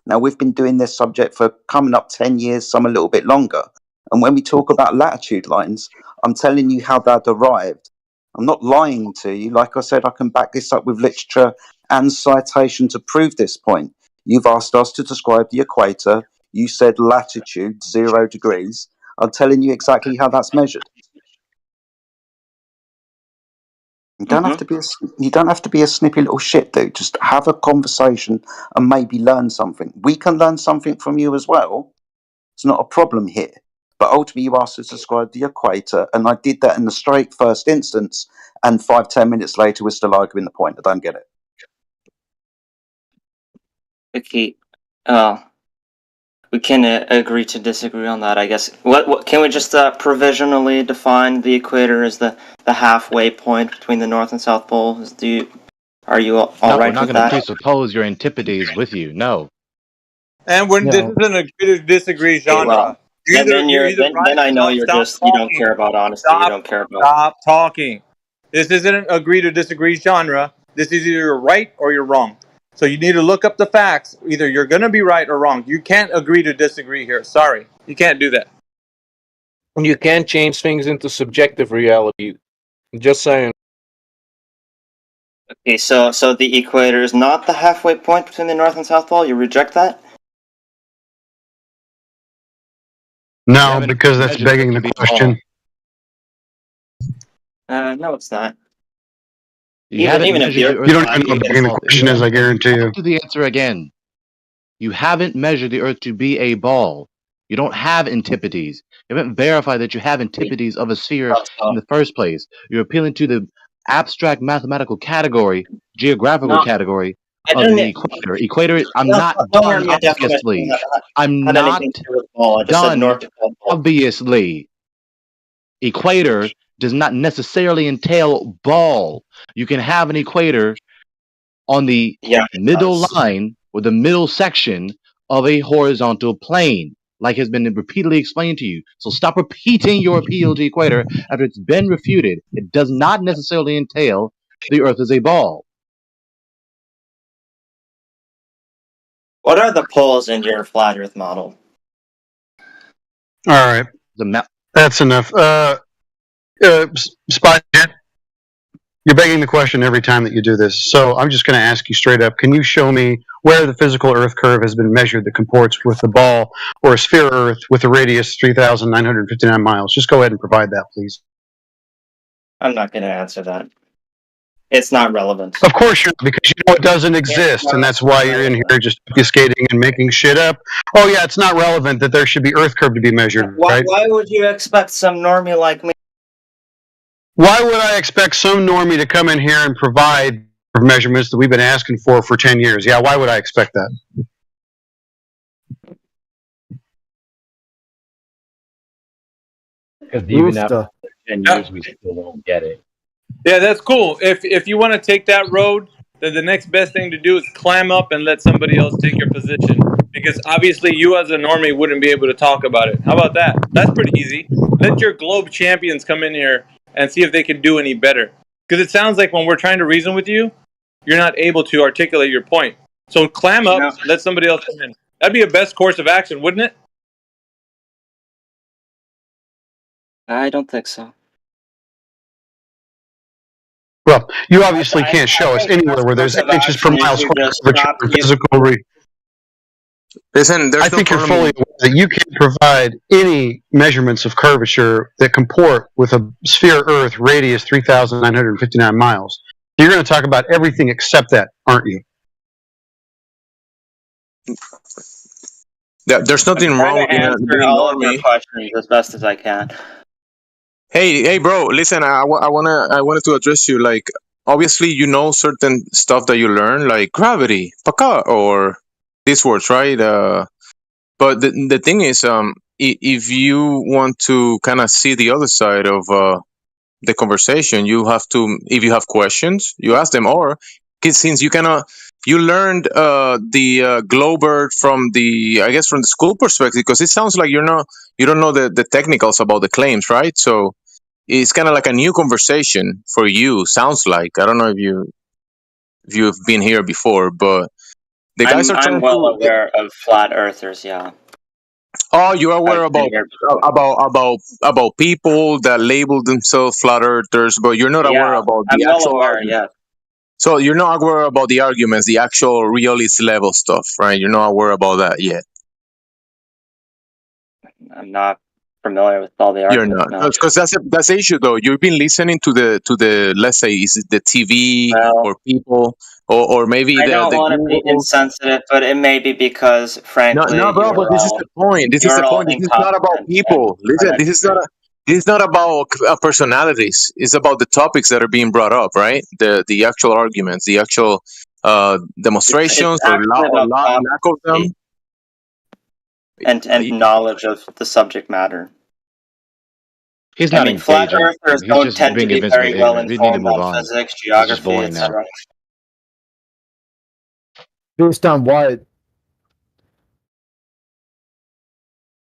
Now, we've been doing this subject for coming up 10 years, some a little bit longer. And when we talk about latitude lines, I'm telling you how they're derived. I'm not lying to you. Like I said, I can back this up with literature and citation to prove this point. You've asked us to describe the equator. You said latitude, 0 degrees. I'm telling you exactly how that's measured. You don't have to be a snippy little shit, dude. Just have a conversation and maybe learn something. We can learn something from you as well. It's not a problem here. But ultimately, you asked us to describe the equator, and I did that in the straight first instance. And 5-10 minutes later, we're still arguing the point. I don't get it. Okay. We can agree to disagree on that, I guess. What can we just provisionally define the equator as the halfway point between the North and South Pole? Are you all right with that? We're not going to presuppose your antipodes with you. No. And this is an agree to disagree genre. Then I know you don't care about honesty. You don't care about. Stop talking. This isn't an agree to disagree genre. This is either you're right or you're wrong. So you need to look up the facts. Either you're going to be right or wrong. You can't agree to disagree here. Sorry. You can't do that. You can't change things into subjective reality. Just saying. Okay, so the equator is not the halfway point between the North and South Pole? You reject that? No, because that's begging the question. No, it's not. You Even if don't even know what begging the question is, I guarantee you. To the answer again. You haven't measured the Earth to be a ball. You don't have antipodes. You haven't verified that you have antipodes of a sphere in the first place. You're appealing to the abstract mathematical category, geographical category of the equator. Equator, I'm not done, obviously. I'm not done, obviously. Equator does not necessarily entail ball. You can have an equator on the middle line or the middle section of a horizontal plane, like has been repeatedly explained to you. So stop repeating your appeal to equator after it's been refuted. It does not necessarily entail the Earth is a ball. What are the poles in your flat Earth model? All right. That's enough. Spot, you're begging the question every time that you do this. So I'm just going to ask you straight up. Can you show me where the physical Earth curve has been measured that comports with the ball or a sphere Earth with a radius 3,959 miles? Just go ahead and provide that, please. I'm not going to answer that. It's not relevant. Of course you're not, because you know it doesn't exist, and that's why you're in here just obfuscating and making shit up. Oh yeah, it's not relevant that there should be Earth curve to be measured, right? Why would you expect some normie like me? Why would I expect some normie to come in here and provide measurements that we've been asking for 10 years? Yeah, why would I expect that? Because even after 10 years, we still won't get it. Yeah, that's cool. If you want to take that road, then the next best thing to do is climb up and let somebody else take your position. Because obviously you as a normie wouldn't be able to talk about it. How about that? That's pretty easy. Let your globe champions come in here and see if they can do any better. Because it sounds like when we're trying to reason with you, you're not able to articulate your point. So climb up, let somebody else come in. That'd be a best course of action, wouldn't it? I don't think so. Well, you obviously can't show us anywhere where there's inches per mile square curvature for physical Listen, I think you're fully aware that you can't provide any measurements of curvature that comport with a sphere Earth radius 3,959 miles. You're going to talk about everything except that, aren't you? Yeah, there's nothing wrong with being all of your normie. questions as best as I can. Hey, bro, listen, I wanted to address you. Like, obviously, you know certain stuff that you learn, like gravity, paka, or these words, right? But the thing is, if you want to kind of see the other side of the conversation, you have to, if you have questions, you ask them, or since you learned the Globert from the school perspective, because it sounds like you don't know the technicals about the claims, right? So it's kind of like a new conversation for you. Sounds like, I don't know if you've been here before, but the guys are trying I'm well aware of flat earthers. Yeah. Oh, you're aware about people that label themselves flat earthers, but you're not aware about the actual argument. So you're not aware about the arguments, the actual realist level stuff, right? You're not aware about that yet. I'm not familiar with all the arguments. You're not, because that's the issue, though. You've been listening to the let's say, is it the TV or people, or maybe I don't want to be insensitive, but it may be because, frankly, no, bro. But this is the point. This is the point. This is not about people. Listen, this is not about personalities. It's about the topics that are being brought up, right? The actual arguments, the actual demonstrations, or lack of them. And knowledge of the subject matter. He's not engaging. Flat earthers don't tend to be very well informed on on. physics, geography, etc. Based on what?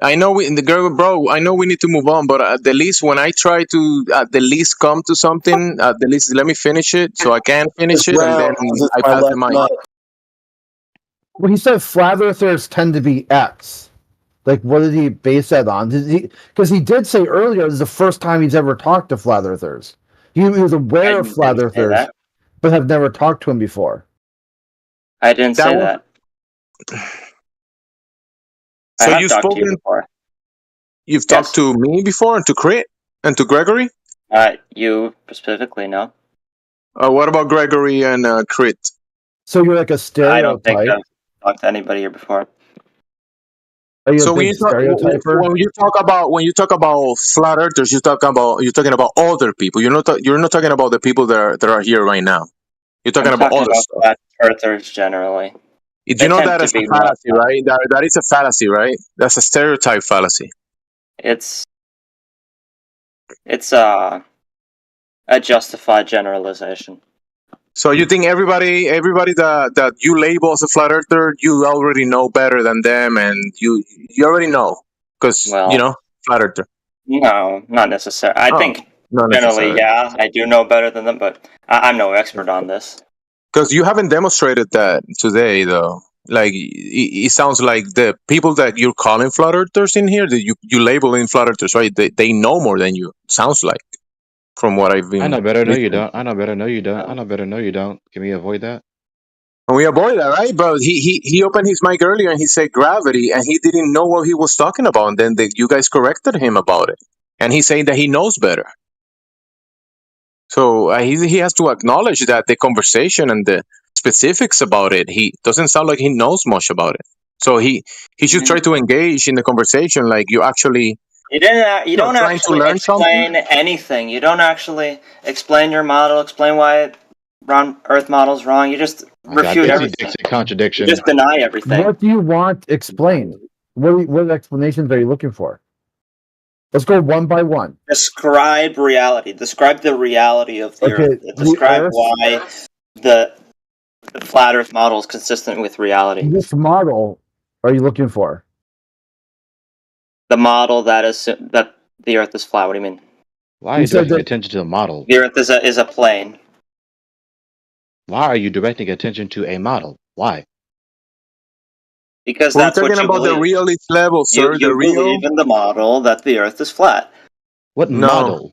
I know I know we need to move on, but at the least when I try to at the least come to something, at the least let me finish it so I can finish it, and then I pass the mic. Well, he said flat earthers tend to be X. Like, what did he base that on? Because he did say earlier this is the first time he's ever talked to flat earthers. He was aware of flat earthers, but have never talked to him before. I didn't say that. So you've spoken before. You've talked to me before, and to Crit, and to Gregory. You specifically, no. What about Gregory and Crit? So you're like a stereotype. I don't think I've talked to anybody here before. So when you talk about flat earthers, you're talking about other people. You're not talking about the people that are here right now. You're talking about other stuff. Flat earthers generally. You know that as a fallacy, right? That is a fallacy, right? That's a stereotype fallacy. It's a justified generalization. So you think everybody that you label as a flat earther, you already know better than them, and you already know because flat earther. No, not necessarily. I think generally, I do know better than them, but I'm no expert on this. Because you haven't demonstrated that today, though. Like it sounds like the people that you're calling flat earthers in here, that you label in flat earthers, right? They know more than you. Sounds like. From what I've been, I know better. No, you don't. I know better. No, you don't. I know better. No, you don't. Can we avoid that? And we avoid that, right? But he opened his mic earlier and he said gravity, and he didn't know what he was talking about. And then you guys corrected him about it, and he's saying that he knows better. So he has to acknowledge that the conversation and the specifics about it, he doesn't sound like he knows much about it. So he should try to engage in the conversation like you actually. You don't actually explain anything. You don't actually explain your model, explain why round Earth model is wrong. You just refute everything. Contradiction. You just deny everything. What do you want explained? What explanations are you looking for? Let's go one by one. Describe reality. Describe the reality of the Earth. Describe why the flat Earth model is consistent with reality. This model are you looking for? The model that the Earth is flat. What do you mean? Why are you directing attention to the model? The Earth is a plane. Why are you directing attention to a model? Why? Because that's what you talking about believe. the realist level, sir. You believe in the model that the Earth is flat. What model?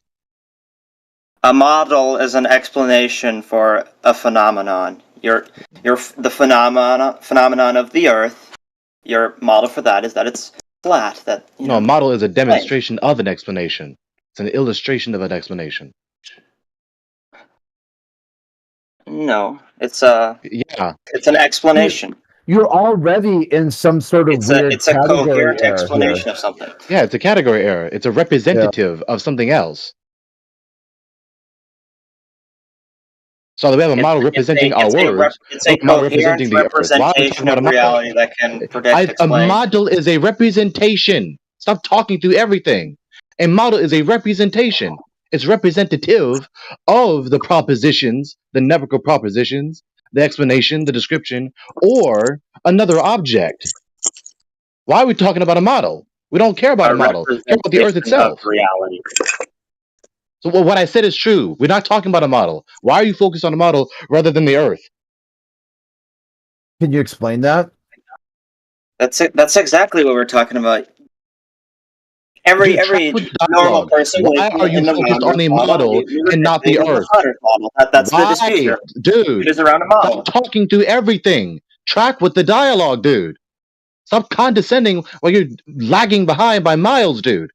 A model is an explanation for a phenomenon. The phenomenon of the Earth. Your model for that is that it's flat. A model is a demonstration of an explanation. It's an illustration of an explanation. No, it's an explanation. You're already in some sort of weird it's a coherent explanation of something. Yeah, it's a category error. It's a representative of something else. So we have a model representing our words. It's a coherent representation of reality that can predict. A model is a representation. Stop talking through everything. A model is a representation. It's representative of the propositions, the numerical propositions, the explanation, the description, or another object. Why are we talking about a model? We don't care about a model. We care about the Earth itself. Reality. So what I said is true. We're not talking about a model. Why are you focused on a model rather than the Earth? Can you explain that? That's exactly what we're talking about. Every normal person. Why are you focused on a model and not the Earth? That's the dispute. Dude, it is around a model. Stop talking through everything. Track with the dialogue, dude. Stop condescending while you're lagging behind by miles, dude.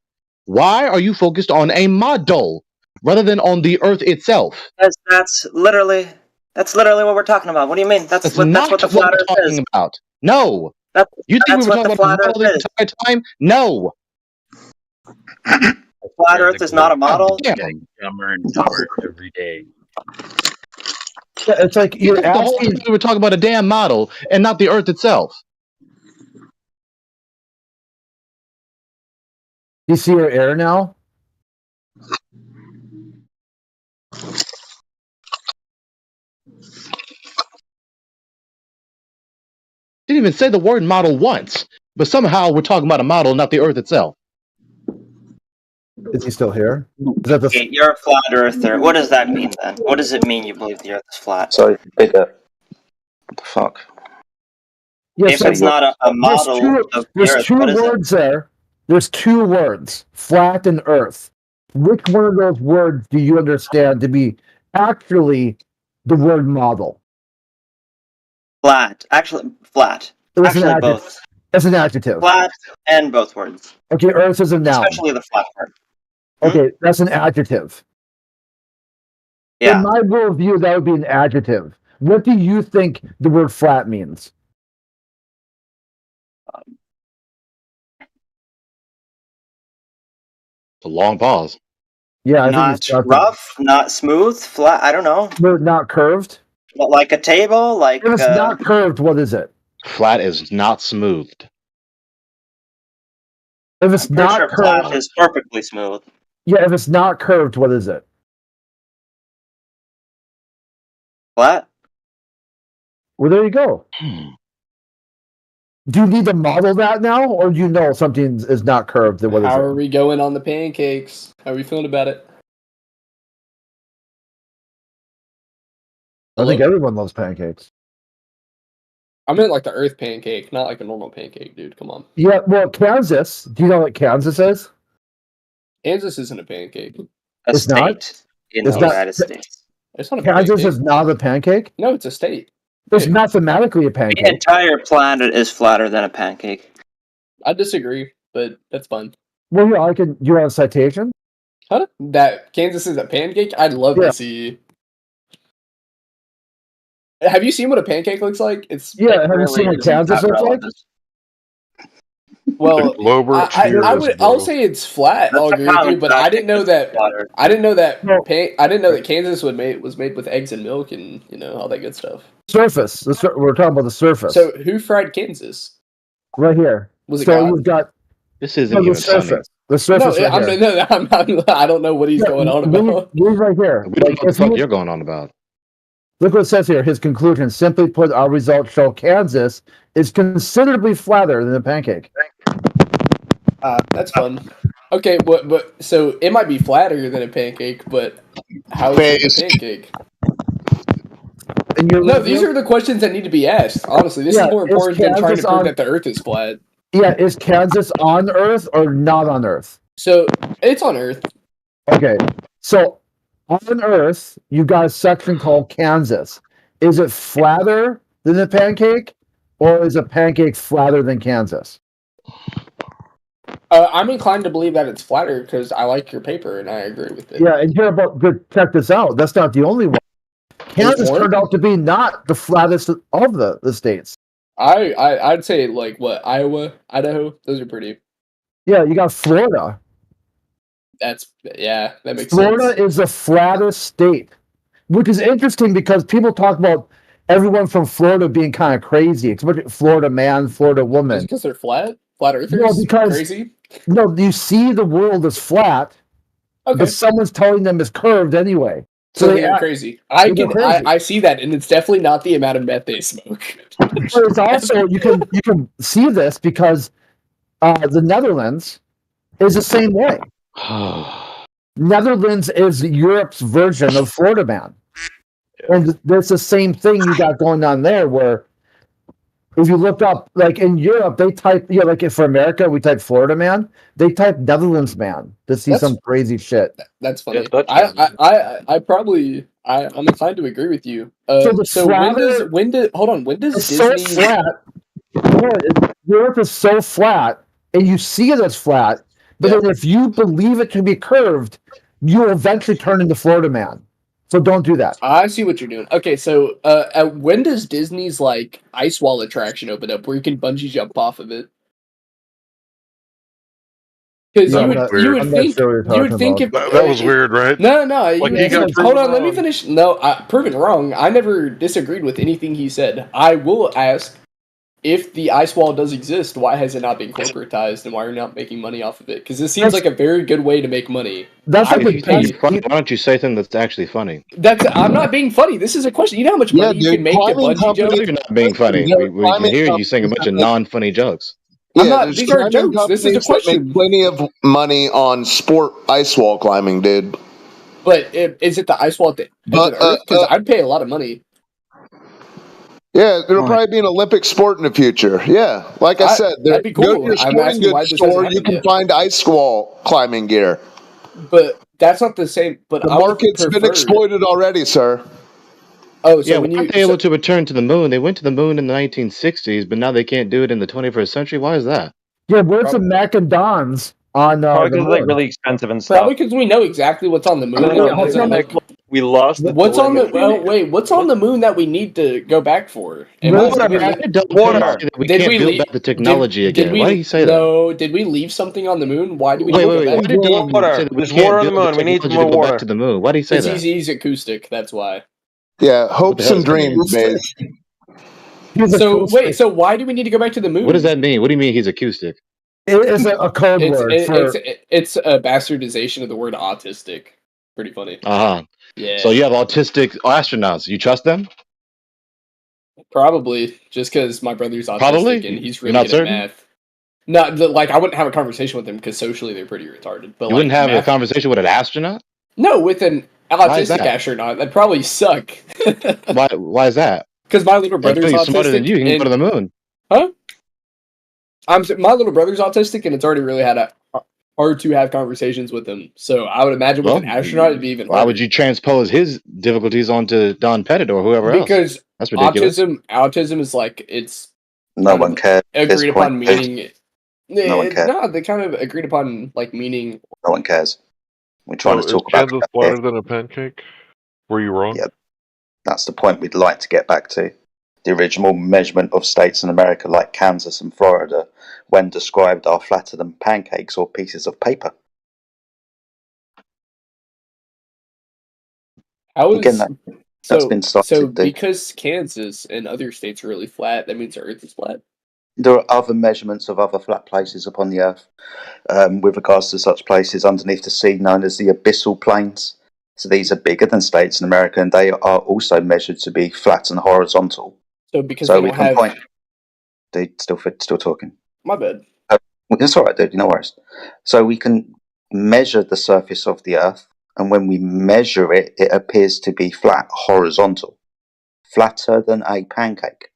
Why are you focused on a model rather than on the Earth itself? That's literally what we're talking about. What do you mean? That's what the flat Earth is. About. No. You think we were talking about a model the entire time? No. Flat Earth is not a model. Getting dumber and dumber every day. Yeah, it's like you're asking. We were talking about a damn model and not the Earth itself. You see your error now? Didn't even say the word model once, but somehow we're talking about a model, not the Earth itself. Is he still here? Okay, you're a flat earther. What does that mean then? What does it mean you believe the Earth is flat? Sorry, what the fuck? Yes, if it's not a model of the there's Earth, two what is it? words there. There's two words, flat and earth. Which one of those words do you understand to be actually the word model? Flat. Actually, flat. Actually, both. It's an adjective. Flat and both words. Okay, earth is a noun. Especially the flat part. Okay, that's an adjective. Yeah. In my worldview, that would be an adjective. What do you think the word flat means? A long pause. Yeah, I not think it's rough, not smooth, flat. I don't know. Not curved. But like a table, like. If it's not curved, what is it? Flat is not smoothed. If it's not sure curved, flat is perfectly smooth. Yeah, if it's not curved, what is it? Flat. Well, there you go. Do you need to model that now, or do you know something is not curved? What is How it? are we going on the pancakes? How are we feeling about it? I think everyone loves pancakes. I meant like the Earth pancake, not like a normal pancake, dude. Come on. Yeah, well, Kansas. Do you know what Kansas is? Kansas isn't a pancake. It's not? In It's the not- United States. It's not a Kansas pancake. is not a pancake? No, it's a state. It's mathematically a The pancake. entire planet is flatter than a pancake. I disagree, but that's fine. Well, yeah, you want a citation? Huh? That Kansas is a pancake? I'd love to see. Have you seen what a pancake looks like? It's Yeah, have you seen what Kansas looks like? Well, Glober I'll say it's flat. I'll agree with you, but I didn't know that. I didn't know that. I didn't know that Kansas was made with eggs and milk and all that good stuff. Surface. We're talking about the surface. So who fried Kansas? Right here. Was it so God? you've got This isn't the even surface. funny. The surface. right here. I don't know what he's going on about. Read right here. We don't know what the fuck you're going on about. Look what it says here. His conclusion: simply put, our results show Kansas is considerably flatter than a pancake. That's fun. Okay, but so it might be flatter than a pancake, but how is it a pancake? No, these are the questions that need to be asked. Honestly, this is more important than trying to prove that the Earth is flat. Yeah, is Kansas on Earth or not on Earth? So it's on Earth. Okay, so on Earth, you've got a section called Kansas. Is it flatter than a pancake, or is a pancake flatter than Kansas? I'm inclined to believe that it's flatter because I like your paper and I agree with it. Yeah, and check this out. That's not the only one. Kansas turned out to be not the flattest of the states. I'd say like what, Iowa, Idaho, those are pretty. Yeah, you got Florida. That makes sense. Florida is the flattest state, which is interesting because people talk about everyone from Florida being kind of crazy, especially Florida man, Florida woman. Because they're flat earthers. No, because crazy. No, you see the world as flat, but someone's telling them it's curved anyway. So they're crazy. I see that, and it's definitely not the amount of meth they smoke. But it's also you can see this because the Netherlands is the same way. Netherlands is Europe's version of Florida man, and there's the same thing you got going on there. Where if you look up, like in Europe, they type like for America we type Florida man, they type Netherlands man to see some crazy shit. That's funny. I'm inclined to agree with you. When does it's Disney? So flat. Europe is so flat, and you see it as flat. But then if you believe it to be curved, you'll eventually turn into Florida man. So don't do that. I see what you're doing. Okay, so when does Disney's like ice wall attraction open up where you can bungee jump off of it? Because you would think if that was weird, right? No. Hold on, let me finish. No, proven wrong. I never disagreed with anything he said. I will ask, if the ice wall does exist, why has it not been corporatized, and why are you not making money off of it? Because this seems like a very good way to make money. Why don't you say something that's actually funny? I'm not being funny. This is a question. You know how much money you can make at bungee jumping? You're not being funny. We can hear you saying a bunch of non-funny jokes. These are jokes. This is a question. Make plenty of money on sport ice wall climbing, dude. But is it the ice wall at the Earth? Because I'd pay a lot of money. Yeah, it'll probably be an Olympic sport in the future. Yeah, like I said, that'd be go to cool. your I'm sporting asking why goods this hasn't store. You happened can yet. find ice wall climbing gear. But that's not the same. But The I would market's been prefer. exploited already, sir. Oh, so Yeah, when why you aren't they able to return to the moon? They went to the moon in the 1960s, but now they can't do it in the 21st century. Why is that? Yeah, where's the Mac and Dons on Probably the because it's like moon? really expensive and stuff. Probably because we know exactly what's on the moon. No, and it doesn't look- We lost the What's on the? telemetry. Well, wait. What's on the moon that we need to go back for? And Water. did we- We can't build back the technology again. Why do you say that? No, did we leave something on the moon? Why do we? Wait. go Why back? did Dalton say that we There's can't water on the build moon. We need technology more to go water. back to the moon? Why do you say Because that? he's acoustic. That's why. Yeah, hopes hell and does that mean? dreams, babe. So wait. So why do we need to go back to the moon? What does that mean? What do you mean he's acoustic? It is a code word for. It's a bastardization of the word autistic. Pretty funny. Uh-huh. Yeah. So you have autistic astronauts. You trust them? Probably just because my brother's autistic Probably? and he's You're really not good certain? at math. Not like I wouldn't have a conversation with them because socially they're pretty retarded. But You wouldn't have a math- conversation with an astronaut? No, with an Why is autistic that? astronaut, that'd probably suck. Why is that? Because my little I'm brother's sure he's autistic. smarter than you. He can and- go to the moon. Huh? My little brother's autistic, and it's already really hard to have conversations with him. So I would imagine with Well, an astronaut, it'd be even Why harder. would you transpose his difficulties onto Don Pettit or whoever else? Because That's ridiculous. autism is like it's No one cares. at this agreed upon point. meaning. No one cares. No, they kind of agreed upon like meaning. No one cares. We're trying So to talk is about Kansas flatter than a pancake? Were you wrong? Yeah, that's the point we'd like to get back to. The original measurement of states in America, like Kansas and Florida, when described, are flatter than pancakes or pieces of paper. How is Again, that's so? been started. So because Kansas and other states are really flat, that means the Earth is flat. There are other measurements of other flat places upon the Earth with regards to such places underneath the sea known as the abyssal plains. So these are bigger than states in America, and they are also measured to be flat and horizontal. So because So they we don't can have point. They still talking. my bad. That's all right, dude. No worries. So we can measure the surface of the Earth, and when we measure it, it appears to be flat, horizontal, flatter than a pancake.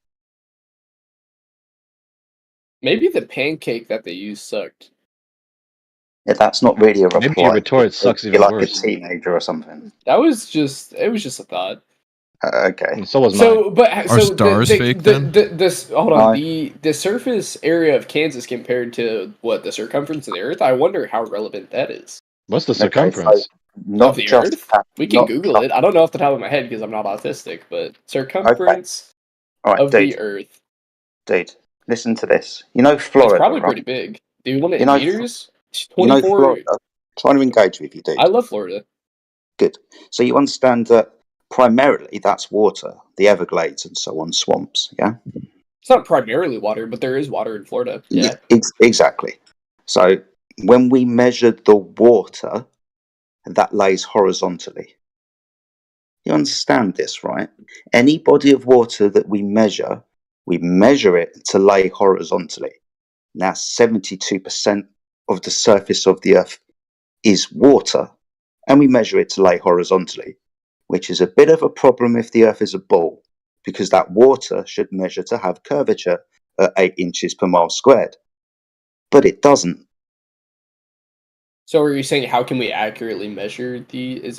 Maybe the pancake that they use sucked. Yeah, that's not really a reply. Maybe your retort sucks You're even like worse. a teenager or something. It was just a thought. Okay. So was So, but Are so stars fake then? Hold on. No. The surface area of Kansas compared to what the circumference of the Earth. I wonder how relevant that is. What's the Okay, circumference? so not Of the just Earth? that, We can not Google just- it. I don't know off the top of my head because I'm not autistic, but circumference All right, of dude, the Earth. dude, listen to this. You know Florida, It's probably right? pretty big. Do you want it You in know- meters? You know 24. Florida. Trying to engage with you, dude. I love Florida. Good. So you understand that primarily that's water, the Everglades and so on, swamps, yeah? It's not primarily water, but there is water in Florida. Yeah. Exactly. So when we measured the water, that lays horizontally. You understand this, right? Any body of water that we measure it to lay horizontally. Now, 72% of the surface of the Earth is water, and we measure it to lay horizontally, which is a bit of a problem if the Earth is a ball, because that water should measure to have curvature at 8 inches per mile squared. But it doesn't. So are you saying how can we accurately measure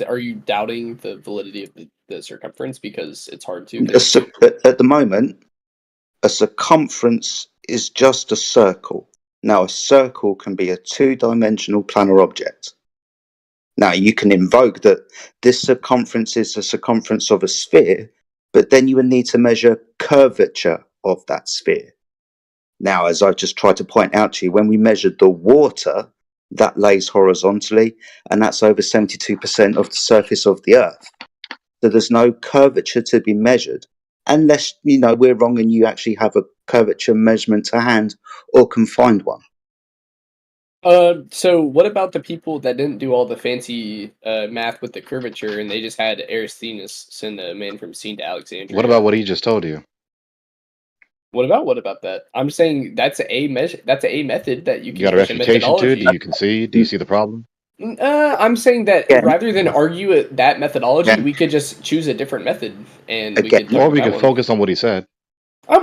are you doubting the validity of the circumference because it's hard to? At the moment, a circumference is just a circle. Now, a circle can be a two-dimensional planar object. Now, you can invoke that this circumference is the circumference of a sphere, but then you would need to measure curvature of that sphere. Now, as I've just tried to point out to you, when we measured the water, that lays horizontally, and that's over 72% of the surface of the Earth. So there's no curvature to be measured, unless, we're wrong and you actually have a curvature measurement to hand or can find one. So what about the people that didn't do all the fancy math with the curvature and they just had Aristhenes send a man from Scene to Alexandria? What about what he just told you? What about that? I'm saying that's a method that you can You got a use in refutation to it? methodology. Do you concede? Do you see the problem? I'm saying that rather than argue that methodology, we could just choose a different method and we could Or we that could one. focus on what he said.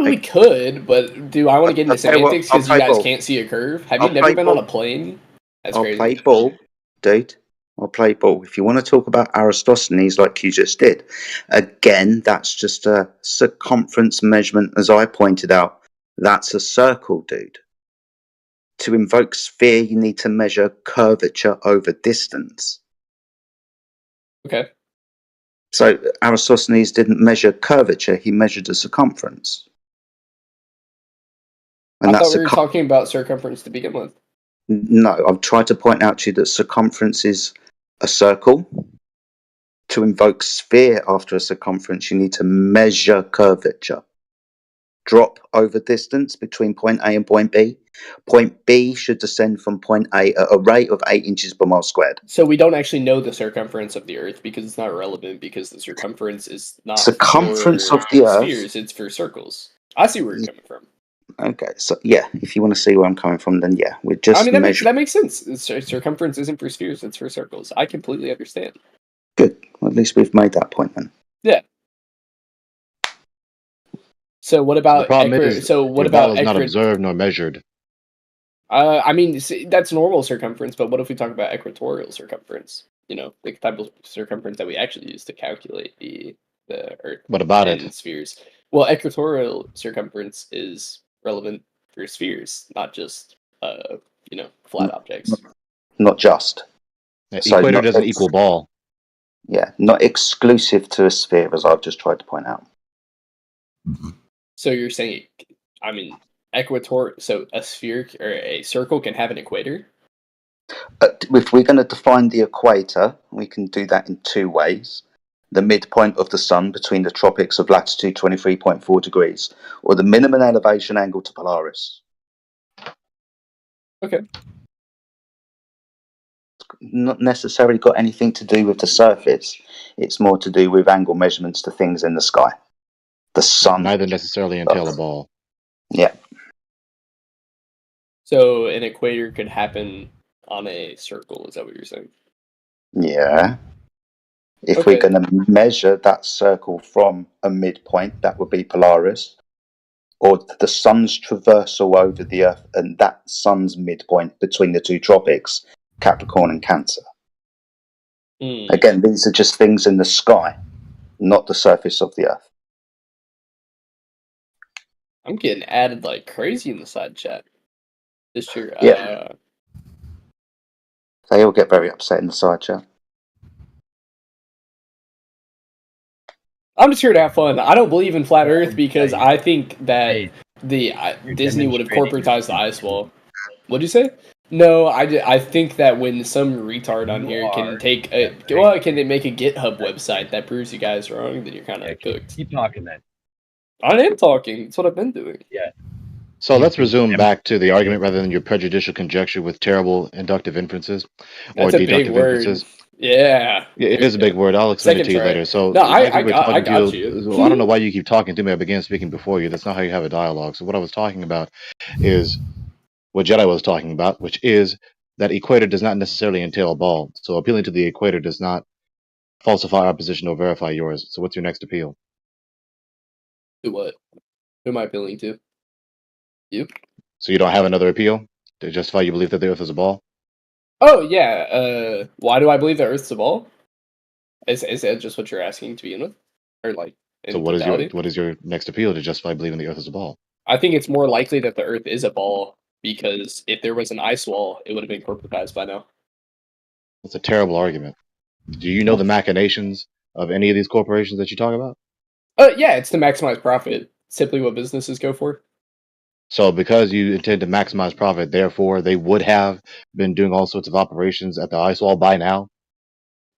We could, but do I want to get into semantics because you guys can't see a curve? Have you never been on a plane? That's crazy. I'll play ball, dude. I'll play ball. If you want to talk about Aristophanes like you just did, again, that's just a circumference measurement, as I pointed out. That's a circle, dude. To invoke sphere, you need to measure curvature over distance. Okay. So Aristophanes didn't measure curvature, he measured a circumference. And I thought we were talking about circumference to begin with. No, I've tried to point out to you that circumference is a circle. To invoke sphere after a circumference, you need to measure curvature. Drop over distance between point A and point B. Point B should descend from point A at a rate of 8 inches per mile squared. So we don't actually know the circumference of the Earth because it's not relevant because the circumference is not circumference for of the Earth. spheres, it's for circles. I see where you're coming from. Okay, so yeah, if you want to see where I'm coming from, then yeah, we're just. I mean, that makes sense. Circumference isn't for spheres; it's for circles. I completely understand. Good. Well, at least we've made that point then. Yeah. So what about? What about not observed nor measured? I mean, that's normal circumference, but what if we talk about equatorial circumference? You know, the type of circumference that we actually use to calculate the Earth. What about it? Spheres. Well, equatorial circumference is relevant for spheres, not just flat objects. Not just. Equator doesn't equal ball. Yeah, not exclusive to a sphere, as I've just tried to point out. So you're saying, I mean, so a sphere or a circle can have an equator? If we're going to define the equator, we can do that in two ways. The midpoint of the sun between the tropics of latitude 23.4 degrees, or the minimum elevation angle to Polaris. Okay. Not necessarily got anything to do with the surface. It's more to do with angle measurements to things in the sky. The sun. Neither necessarily entail a ball. Yeah. So an equator could happen on a circle, is that what you're saying? Yeah. If we're going to measure that circle from a midpoint, that would be Polaris, or the sun's traversal over the Earth and that sun's midpoint between the two tropics, Capricorn and Cancer. Again, these are just things in the sky, not the surface of the Earth. I'm getting added like crazy in the side chat. This year, yeah. They all get very upset in the side chat. I'm just here to have fun. I don't believe in flat Earth because I think that Disney would have corporatized the ice wall. What'd you say? No, I think that when some retard on here can can they make a GitHub website that proves you guys wrong, then you're kind of cooked. Keep talking then. I am talking. That's what I've been doing. Yeah. So let's resume back to the argument rather than your prejudicial conjecture with terrible inductive inferences or deductive inferences. Yeah. It is a big word. I'll explain it to you later. So no, I got you. I don't know why you keep talking to me. I began speaking before you. That's not how you have a dialogue. So what I was talking about is what Jedi was talking about, which is that equator does not necessarily entail a ball. So appealing to the equator does not falsify our position or verify yours. So what's your next appeal? To what? Who am I appealing to? You? So you don't have another appeal to justify you believe that the Earth is a ball? Oh yeah. Why do I believe the Earth's a ball? Is that just what you're asking to begin with, or like? So what is your next appeal to justify believing the Earth is a ball? I think it's more likely that the Earth is a ball because if there was an ice wall, it would have been corporatized by now. That's a terrible argument. Do you know the machinations of any of these corporations that you talk about? Yeah, it's to maximize profit. Simply what businesses go for. So because you intend to maximize profit, therefore they would have been doing all sorts of operations at the ice wall by now?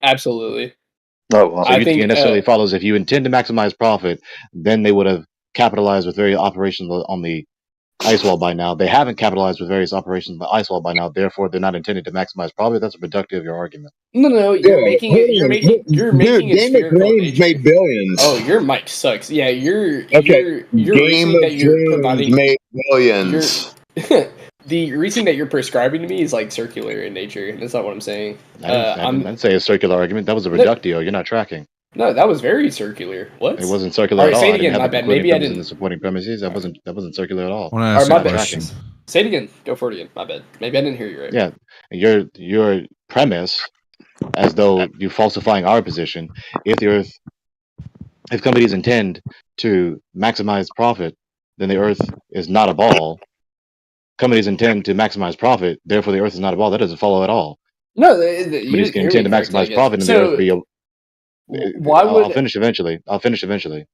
Absolutely. Oh, well. So you think it necessarily follows if you intend to maximize profit, then they would have capitalized with various operations on the ice wall by now. They haven't capitalized with various operations on the ice wall by now, therefore they're not intended to maximize profit. That's a reductive of your argument. No, you're making it. You're making it spherical. Made billions. Oh, your mic sucks. Yeah, you're Game reasoning that you're providing made billions. The reasoning that you're prescribing to me is like circular in nature. That's not what I'm saying. I didn't say a circular argument. That was a reductio. You're not tracking. No, that was very circular. What? It wasn't circular All at right, all. say it I didn't again. have My the bad. concluding Maybe I premise and the didn't. supporting premises. That wasn't circular at all. I want to All ask right, a my bad. question. Say it again. Go for it again. My bad. Maybe I didn't hear you right. Yeah, your premise, as though you're falsifying our position. If companies intend to maximize profit, then the Earth is not a ball. Companies intend to maximize profit, therefore the Earth is not a ball. That doesn't follow at all. No, you Companies didn't can hear intend me to correctly, I maximize guess. profit, and the Earth be. Why would? I'll finish eventually.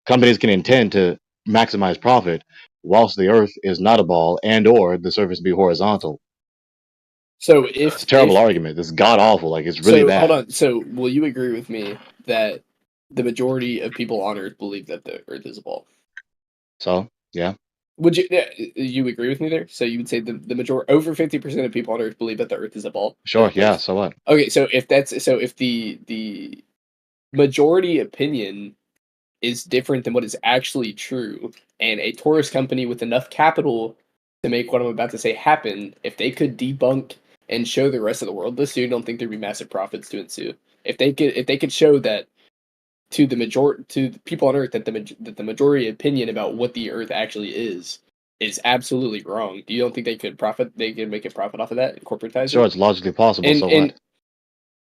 Companies can intend to maximize profit, whilst the Earth is not a ball, and/or the surface be horizontal. So It's a terrible argument. It's god awful. Like it's really bad. Hold on. So will you agree with me that the majority of people on Earth believe that the Earth is a ball? So yeah. Would you agree with me there? So you would say the majority, over 50% of people on Earth believe that the Earth is a ball? Sure. Yeah. So what? Okay. So if the majority opinion is different than what is actually true, and a tourist company with enough capital to make what I'm about to say happen, if they could debunk and show the rest of the world this, you don't think there'd be massive profits to ensue? If they could show that to the people on Earth that the majority opinion about what the Earth actually is absolutely wrong, do you don't think they could profit? They could make a profit off of that and corporatize Sure, it? it's logically possible. So what?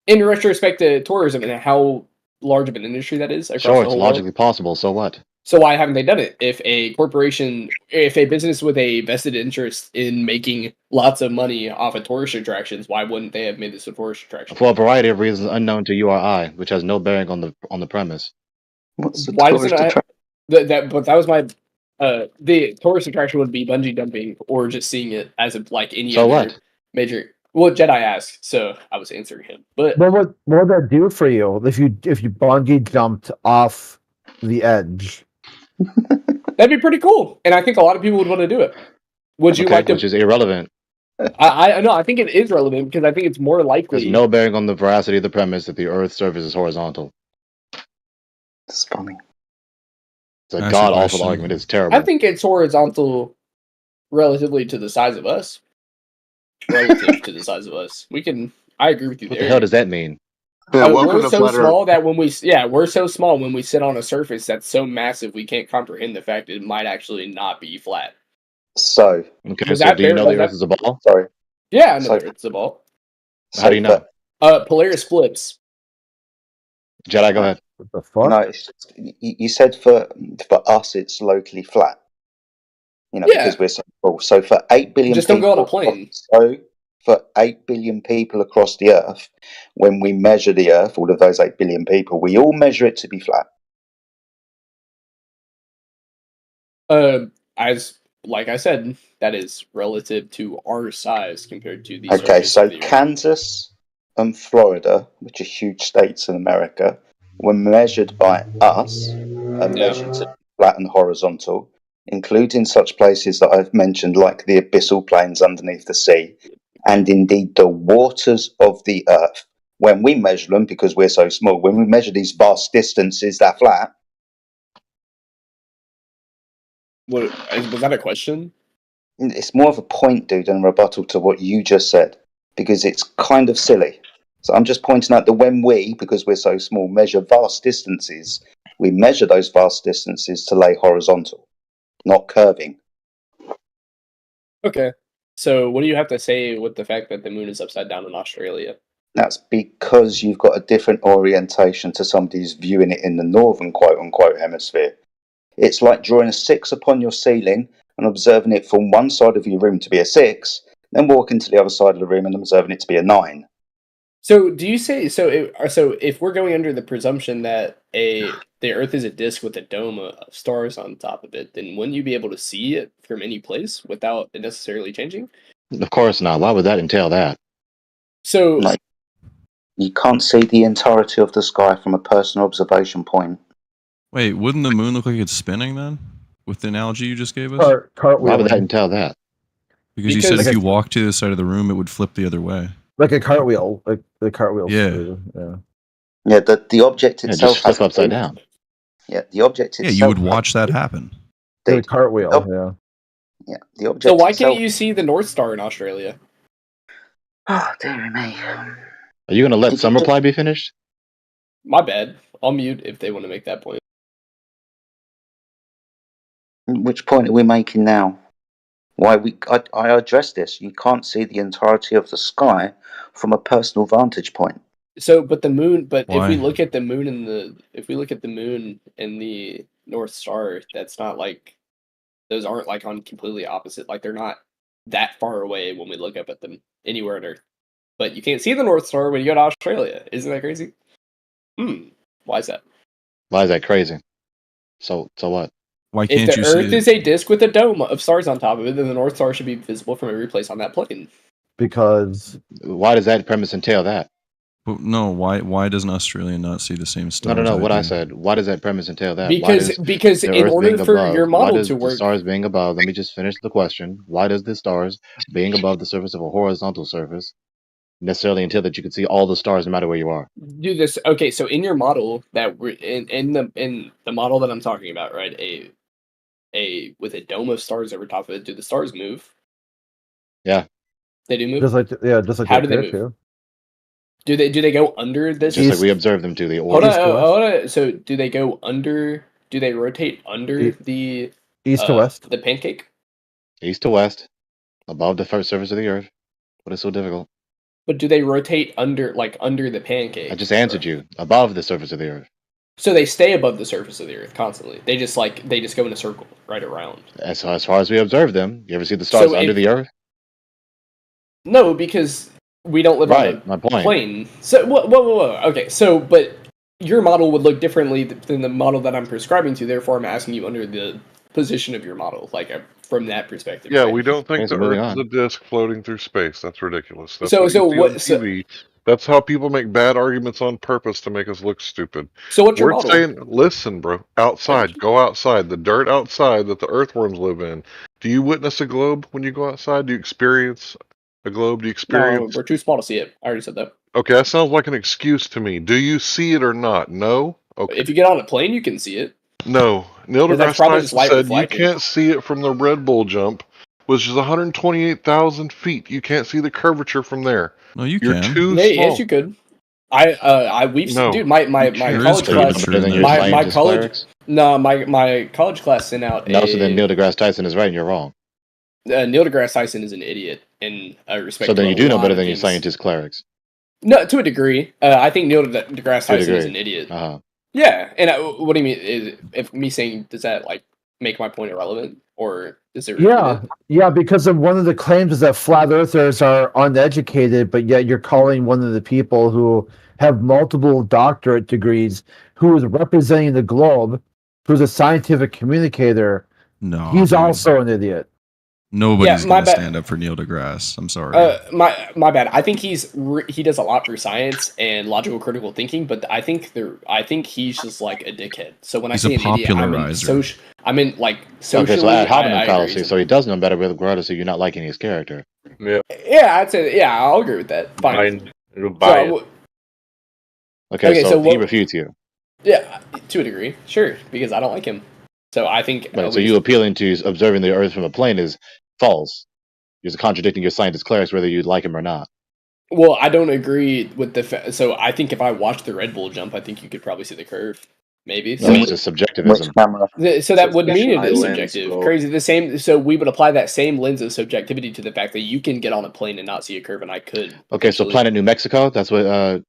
In retrospect to tourism and how large of an industry that is across Sure, the it's whole logically world. possible. So what? So why haven't they done it? If a business with a vested interest in making lots of money off of tourist attractions, why wouldn't they have made this a tourist attraction? For a variety of reasons unknown to you or I, which has no bearing on the premise. Why doesn't that was my the tourist attraction would be bungee jumping or just seeing it as like any So other what? major. Well, Jedi asked, so I was answering him. But what would that do for you if you bungee jumped off the edge? That'd be pretty cool, and I think a lot of people would want to do it. Would you like to? Which is irrelevant. I know. I think it is relevant because I think it's more likely. There's no bearing on the veracity of the premise that the Earth's surface is horizontal. It's funny. It's a god awful argument. It's terrible. I think it's horizontal, relatively to the size of us. Relative to the size of us, we can. I agree with you. What the hell does that mean? Yeah, we're so small that we're so small when we sit on a surface that's so massive we can't comprehend the fact that it might actually not be flat. So okay, so do you know the Earth is a ball? Sorry. Yeah, I know the Earth is a ball. How do you know? Polaris flips. Jedi, go ahead. What the fuck? No, you said for us it's locally flat. You know, because we're so small. So for 8 billion just people, don't go on a plane. So for 8 billion people across the Earth, when we measure the Earth, all of those 8 billion people, we all measure it to be flat. As like I said, that is relative to our size compared to the. Okay, so Kansas and Florida, which are huge states in America, were measured by us and measured to flat and horizontal, including such places that I've mentioned, like the abyssal plains underneath the sea, and indeed the waters of the Earth. When we measure them, because we're so small, when we measure these vast distances, they're flat. Was that a question? It's more of a point, dude, and a rebuttal to what you just said, because it's kind of silly. So I'm just pointing out that when we, because we're so small, measure vast distances, we measure those vast distances to lay horizontal, not curving. Okay. So what do you have to say with the fact that the moon is upside down in Australia? That's because you've got a different orientation to somebody who's viewing it in the northern quote-unquote hemisphere. It's like drawing a 6 upon your ceiling and observing it from one side of your room to be a 6, then walking to the other side of the room and observing it to be a 9. So do you say so if we're going under the presumption that the Earth is a disk with a dome of stars on top of it, then wouldn't you be able to see it from any place without it necessarily changing? Of course not. Why would that entail that? So like, you can't see the entirety of the sky from a personal observation point. Wait, wouldn't the moon look like it's spinning then? With the analogy you just gave us? Why would that entail that? Because you said if you walk to the side of the room, it would flip the other way. Like a cartwheel, like the cartwheel. Yeah. Yeah, the object itself just flip upside down. Yeah, the object itself. Yeah, you would watch that happen. The cartwheel, yeah, the object. So why itself... can't you see the North Star in Australia? Oh, dear me. Are you going to let some reply be finished? My bad. I'll mute if they want to make that point. Which point are we making now? I addressed this. You can't see the entirety of the sky from a personal vantage point. So, but the moon. But Why? if we look at the moon and the North Star, that's not like those aren't like on completely opposite. Like they're not that far away when we look up at them anywhere on Earth. But you can't see the North Star when you go to Australia. Isn't that crazy? Why is that? Why is that crazy? So what? Why If the Earth is a disk with a dome of stars on top of it, then the North Star should be visible from every place on that plane. Because why does that premise entail that? But no, why doesn't Australia not see the same stars? No. What do? I said. Why does that premise entail that? Because in order for your model to the work, stars being above. Let me just finish the question. Why does the stars being above the surface of a horizontal surface necessarily entail that you can see all the stars no matter where you are? do this. Okay, so in your model that we're in the model that I'm talking about, right? A with a dome of stars over top of it. Do the stars move? Yeah, they do move. Just like How do they appear move? to. Do they go under this? just like we observe them to the Hold orbit. on. So do they go under? Do they rotate under the east to west? The pancake? East to west, above the first surface of the Earth. What is so difficult? But do they rotate under the pancake? I just answered you. Above the surface of the Earth. So they stay above the surface of the Earth constantly. They just go in a circle right around. As far as we observe them, you ever see the stars under the Earth? No, because we don't live on my a point. plane. So whoa. Okay, so but your model would look differently than the model that I'm prescribing to. Therefore, I'm asking you under the position of your model, from that perspective. Yeah, right? we don't think Okay, so the moving Earth is on. a disk floating through space. That's ridiculous. That's So- what so you see what- on so- TV. That's how people make bad arguments on purpose to make us look stupid. So what's your We're model? saying, listen, bro, outside, go outside, the dirt outside that the earthworms live in. Do you witness a globe when you go outside? Do you experience a globe? Do you No, experience? we're too small to see it. I already said that. Okay, that sounds like an excuse to me. Do you see it or not? No? Okay. If you get on a plane, you can see it. No. Neil But that's deGrasse probably just Tyson light said reflecting. you can't see it from the Red Bull jump, which is 128,000 feet. You can't see the curvature from there. No, you You're can. too Yeah, small. yes, you could. No, Dude, my you can't. college class, Better than your my scientist college, clerics? no, my college class sent out No, so then Neil deGrasse Tyson is right and you're wrong. Neil deGrasse Tyson is an idiot in respect. So then you to a do know lot better of than your things. scientist clerics. No, to a degree. I think Neil deGrasse To a Tyson is degree. an idiot. Uh-huh. Yeah, and what do you mean? If me saying, does that make my point irrelevant, or is it? Yeah, because of one of the claims is that flat earthers are uneducated, but yet you're calling one of the people who have multiple doctorate degrees, who is representing the globe, who's a scientific communicator. No, he's dude. also an idiot. Nobody's my gonna bad. stand up for Neil deGrasse. I'm sorry. My bad. I think he does a lot for science and logical critical thinking, but I think he's just like a dickhead. So when He's I a say an idiot, popularizer. I mean socially. Okay, so ad hominem I agree. fallacy. So he does know better regardless of you not liking his character. Yeah. Yeah, I'd say I'll agree with that. Fine. Okay, so he what- refutes you. Yeah, to a degree, sure, because I don't like him. So I think. Right, so you appealing to observing the Earth from a plane is false. You're just contradicting your scientist clerics whether you like him or not. Well, I don't agree with the. So I think if I watched the Red Bull jump, I think you could probably see the curve. Maybe. No, it's just subjectivism. So that would mean it is lens, subjective. bro. Crazy. The same. So we would apply that same lens of subjectivity to the fact that you can get on a plane and not see a curve, and I could. Okay, so Planet New Mexico, that's what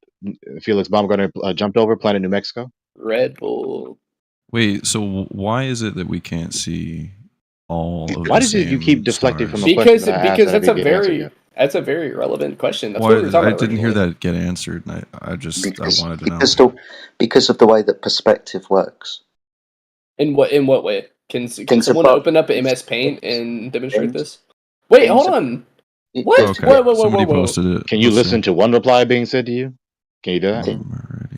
Felix Baumgartner jumped over, Planet New Mexico? Red Bull. Wait, so why is it that we can't see all of Why the did you same keep deflecting stars? from a question that I asked Because that I that's a didn't get answered very yet? that's a very relevant question. That's Why, what we were talking I about didn't hear originally. that get answered, and I wanted to know. Because of the way that perspective works. In what way? Can Things someone about- open up MS Paint and demonstrate this? Wait, hold on. What? Okay. Whoa. Can you listen to one reply being said to you? Can you do that?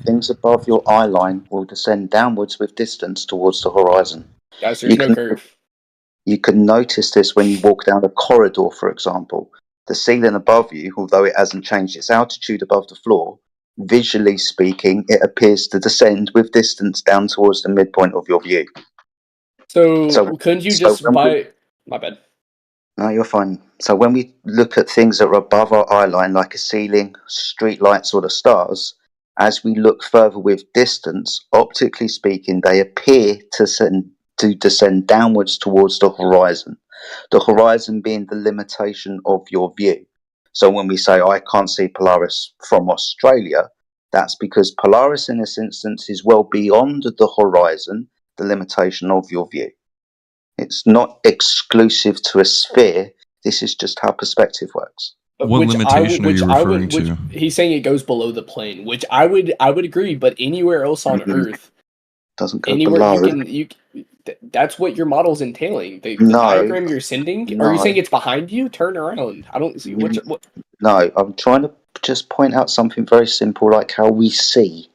Things above your eye line will descend downwards with distance towards the horizon. Guys, there's no curve. You can notice this when you walk down a corridor, for example. The ceiling above you, although it hasn't changed its altitude above the floor, visually speaking, it appears to descend with distance down towards the midpoint of your view. So couldn't you just when buy? My bad. No, you're fine. So when we look at things that are above our eye line, like a ceiling, street lights, or the stars, as we look further with distance, optically speaking, they appear to descend downwards towards the horizon. The horizon being the limitation of your view. So when we say, I can't see Polaris from Australia, that's because Polaris in this instance is well beyond the horizon, the limitation of your view. It's not exclusive to a sphere. This is just how perspective works. What limitation are you referring to? He's saying it goes below the plane, which I would agree. But anywhere else on Earth, doesn't go anywhere below. that's what your model's entailing. The No. diagram you're sending. No. Are you saying it's behind you? Turn around. I don't see what. No, I'm trying to just point out something very simple, like how we see.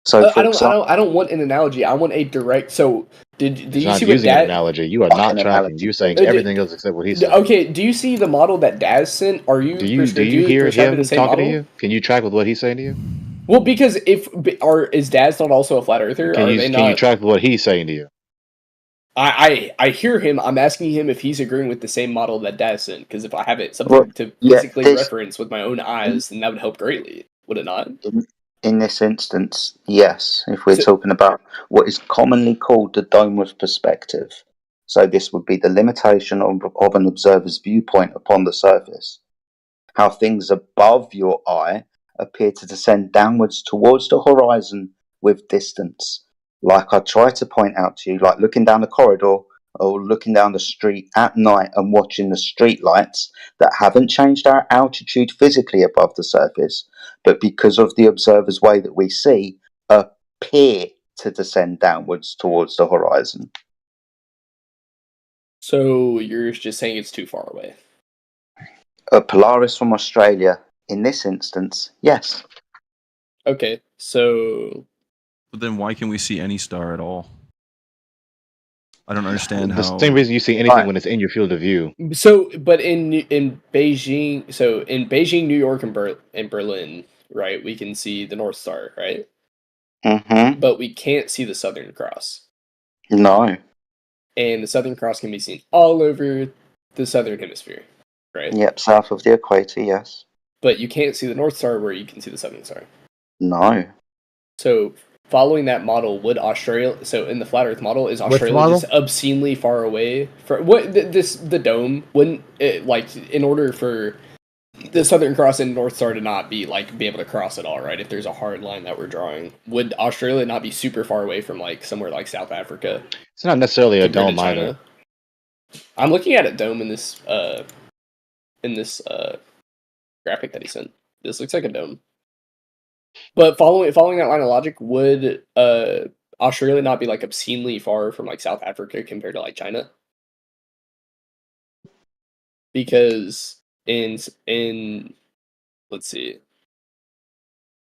So I don't want an analogy. I want a direct. So did you not see what using an Dad? analogy. You are not tracking. You're saying everything else except what he said. Okay. Do you see the model that Daz sent? Are you? Do you hear prescribing him the same talking model? to you? Can you track with what he's saying to you? Well, because is Daz not also a flat earther? Can you track with what he's saying to you? I hear him. I'm asking him if he's agreeing with the same model that Daz sent. Because if I have it something to physically reference with my own eyes, then that would help greatly. Would it not? In this instance, yes, if we're talking about what is commonly called the dome of perspective. So this would be the limitation of an observer's viewpoint upon the surface. How things above your eye appear to descend downwards towards the horizon with distance. Like I try to point out to you, like looking down the corridor or looking down the street at night and watching the street lights that haven't changed our altitude physically above the surface, but because of the observer's way that we see, appear to descend downwards towards the horizon. So you're just saying it's too far away? Polaris from Australia, in this instance, yes. Okay, so... But then why can we see any star at all? I don't understand how... The same reason you see anything when it's in your field of view. So, but in Beijing, so in Beijing, New York, and Berlin, right, we can see the North Star, right? Mm-hmm. But we can't see the Southern Cross. No. And the Southern Cross can be seen all over the Southern Hemisphere, right? Yep, south of the equator, yes. But you can't see the North Star where you can see the Southern Star. No. So, following that model, would Australia... So, in the Flat Earth model, is Australia just obscenely far away? For what the dome, wouldn't it, like, in order for the Southern Cross and North Star to not be able to cross at all, right? If there's a hard line that we're drawing, would Australia not be super far away from, like, somewhere like South Africa? It's not necessarily a dome either. I'm looking at a dome in this graphic that he sent. This looks like a dome. But following that line of logic, would Australia not be like obscenely far from like South Africa compared to like China? Because in let's see.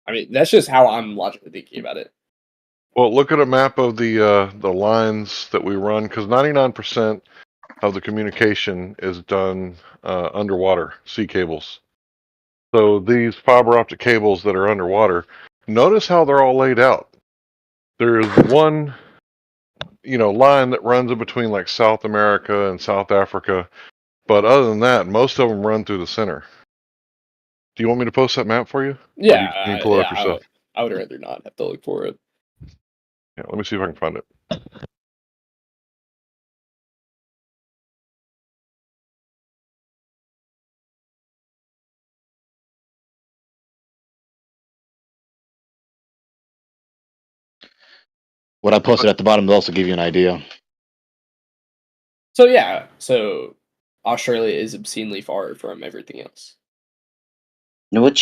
I mean, that's just how I'm logically thinking about it. Well, look at a map of the lines that we run, because 99% of the communication is done underwater, sea cables. So these fiber optic cables that are underwater, notice how they're all laid out. There's one, line that runs in between like South America and South Africa, but other than that, most of them run through the center. Do you want me to post that map for you? Yeah, Can you pull it up yourself? I would rather not have to look for it. Yeah, let me see if I can find it. What I posted at the bottom will also give you an idea. So yeah, Australia is obscenely far from everything else. No, what's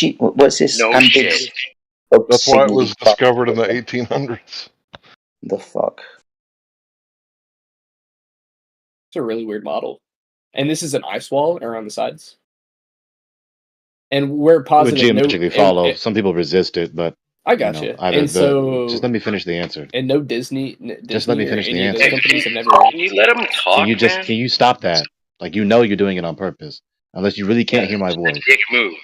this? No shit. That's why it was discovered in the 1800s. The fuck? It's a really weird model. And this is an ice wall around the sides. And we're positive. It would geometrically follow. Some people resist it, but I got you. And just let me finish the answer. And no Disney. Just let me finish the answer. Companies have never. Can you let him talk? Can you stop that? Like you're doing it on purpose. Unless you really can't hear my voice. Dick move.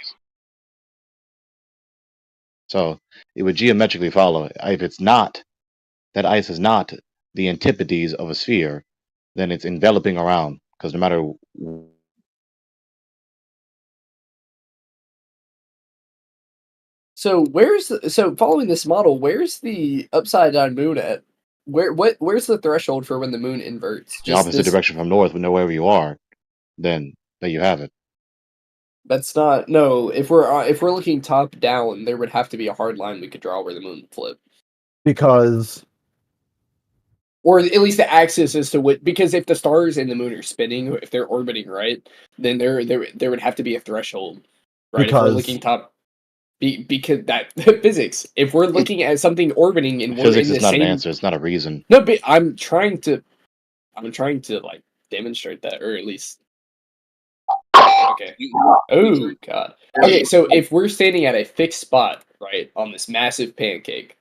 So it would geometrically follow. If it's not, that ice is not the antipodes of a sphere, then it's enveloping around. Because no matter So following this model, where's the upside down moon at? Where's the threshold for when the moon inverts? The opposite direction from north, but know wherever you are, then there you have it. That's not no. If we're looking top down, there would have to be a hard line we could draw where the moon would flip. Because, or at least the axis as to what. Because if the stars and the moon are spinning, if they're orbiting right, then there would have to be a threshold, right? Because, if we're looking top, because that physics. If we're looking at something orbiting and we're Physics in the is not same, an answer. It's not a reason. No, but I'm trying to like demonstrate that, or at least. Okay. Oh god. Okay, so if we're standing at a fixed spot, right, on this massive pancake,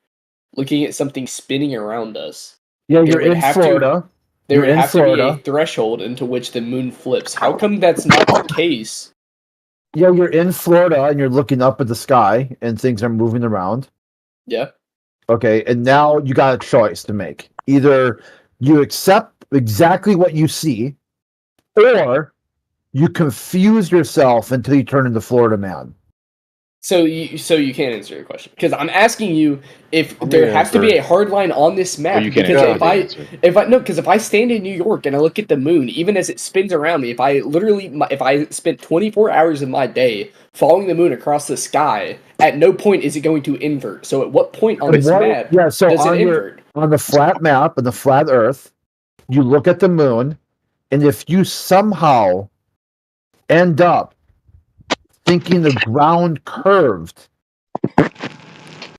looking at something spinning around us. Yeah, you're in Florida. There would have to be a threshold into which the moon flips. How come that's not the case? Yeah, you're in Florida and you're looking up at the sky and things are moving around. Yeah. Okay, and now you got a choice to make. Either you accept exactly what you see, or you confuse yourself until you turn into Florida Man. So you can't answer your question because I'm asking you if there has to be a hard line on this map. Because if I stand in New York and I look at the moon, even as it spins around me, if I spent 24 hours of my day following the moon across the sky, at no point is it going to invert. So at what point on this map does it invert? On the flat map, on the flat Earth, you look at the moon, and if you somehow end up thinking the ground curved,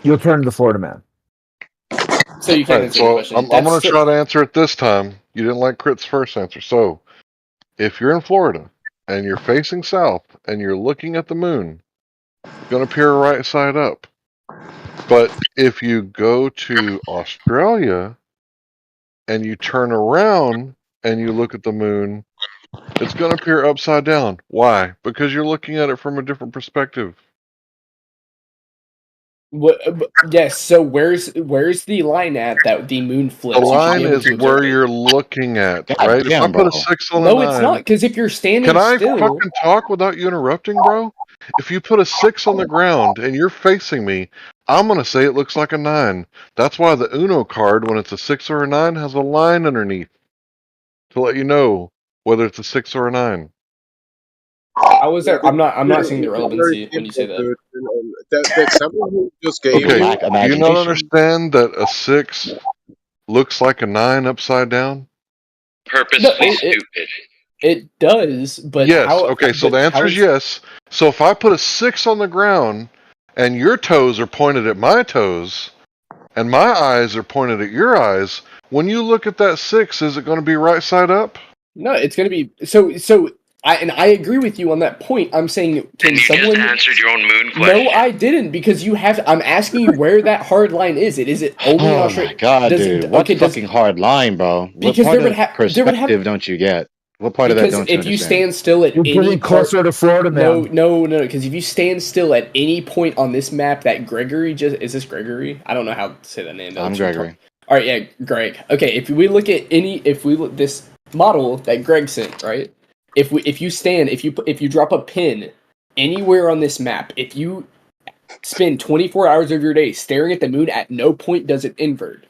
you'll turn to Florida Man. So you can't answer the question. I'm going to try to answer it this time. You didn't like Crit's first answer. So, if you're in Florida and you're facing south and you're looking at the moon, it's going to appear right side up. But if you go to Australia and you turn around and you look at the moon, it's going to appear upside down. Why? Because you're looking at it from a different perspective. Yes. So where's the line at that the moon flips? The line is where you're looking at, right? If I put a 6 on a 9, it's not, because if you're standing can I still, fucking talk without you interrupting, bro? If you put a 6 on the ground and you're facing me, I'm gonna say it looks like a 9. That's why the Uno card, when it's a 6 or a 9, has a line underneath to let you know whether it's a 6 or a 9. How was that? I'm not seeing the relevancy when you say that. The example you just gave. Okay, do you not understand that a 6 looks like a 9 upside down? Purposefully stupid. It does, but yes. Okay, so the answer is yes. So if I put a 6 on the ground and your toes are pointed at my toes and my eyes are pointed at your eyes, when you look at that 6, is it going to be right side up? No, it's going to be so. I agree with you on that point. I'm saying, can someone just answered your own moon question? No, I didn't, because you have. I'm asking you where that hard line is. Is it only in Australia? Oh my god, dude! What fucking hard line, bro? Because what part of perspective don't you get? What part of that don't you understand? Because if you stand still at you're getting closer to Florida Man. No. Because if you stand still at any point on this map, that Gregory is this Gregory? I don't know how to say that name. I'm Gregory. All right, yeah, Greg. Okay, if we look at this model that Greg sent, right? If you drop a pin anywhere on this map, if you spend 24 hours of your day staring at the moon, at no point does it invert,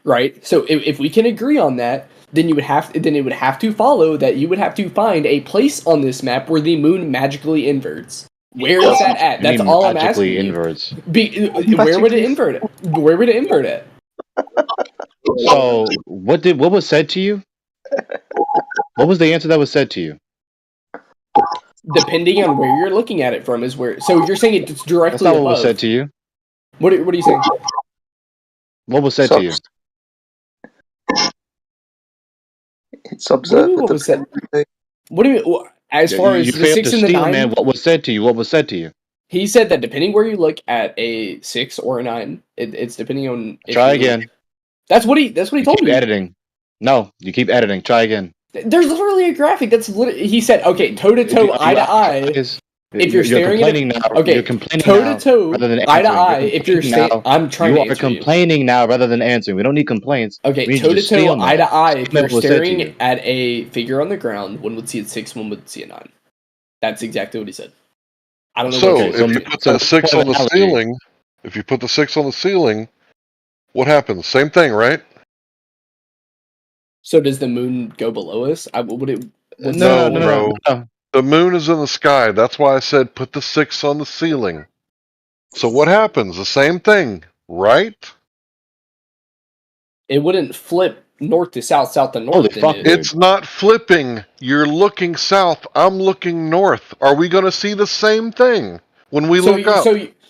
right? So if we can agree on that, then it would have to follow that you would have to find a place on this map where the moon magically inverts. Where is that at? That's all I'm asking. Inverts. Where would it invert it? Where would it invert it? So what was said to you? What was the answer that was said to you? Depending on where you're looking at it from is where. So you're saying it's directly That's not above. what was said to you. What are you saying? What was said to you? It's observed. What was said? What do you mean? As far as the 6 and the 9, man, what was said to you? What was said to you? He said that depending where you look at a 6 or a 9, it's depending on. Try again. That's what he told me. Editing. No, you keep editing. Try again. There's literally a graphic. That's literally. He said, okay, toe to toe, eye to eye. If you're staring at it, okay, you're complaining toe to toe, eye to eye. If you're I'm trying to answer you. You are complaining now rather than answering. We don't need complaints. Okay, toe to toe, eye to eye. If you're staring at a figure on the ground, one would see a 6, one would see a 9. That's exactly what he said. I don't know. So if you put that 6 on the ceiling, If you put the 6 on the ceiling, what happens? Same thing, right? So does the moon go below us? No, bro. The moon is in the sky. That's why I said put the 6 on the ceiling. So what happens? The same thing, right? It wouldn't flip north to south, south to north. Holy fuck, it's not flipping. You're looking south. I'm looking north. Are we going to see the same thing when we look up?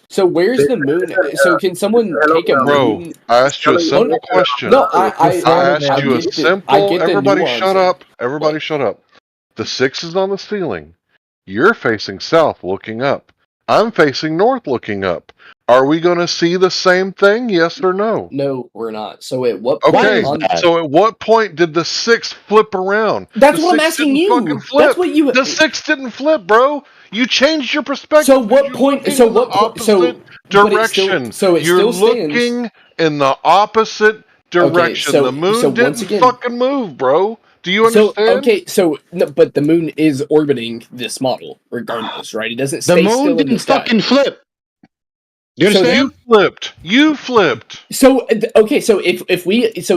So where's the moon? So can someone take a moon? I asked you a simple question. No, I asked you a simple. Everybody shut up. Everybody shut up. The 6 is on the ceiling. You're facing south, looking up. I'm facing north, looking up. Are we going to see the same thing? Yes or no? No, we're not. So at what point? Okay. So at what point did the 6 flip around? That's what I'm asking you. That's what you. The 6 didn't flip, bro. You changed your perspective. So what point? So what point? So direction. So it You're still stands. looking in the opposite direction. so- the moon so didn't once again- fucking move, bro. Do you understand? No, but the moon is orbiting this model, regardless, right? It doesn't The stay moon still in didn't the sky. fucking flip. You So understand? You flipped. So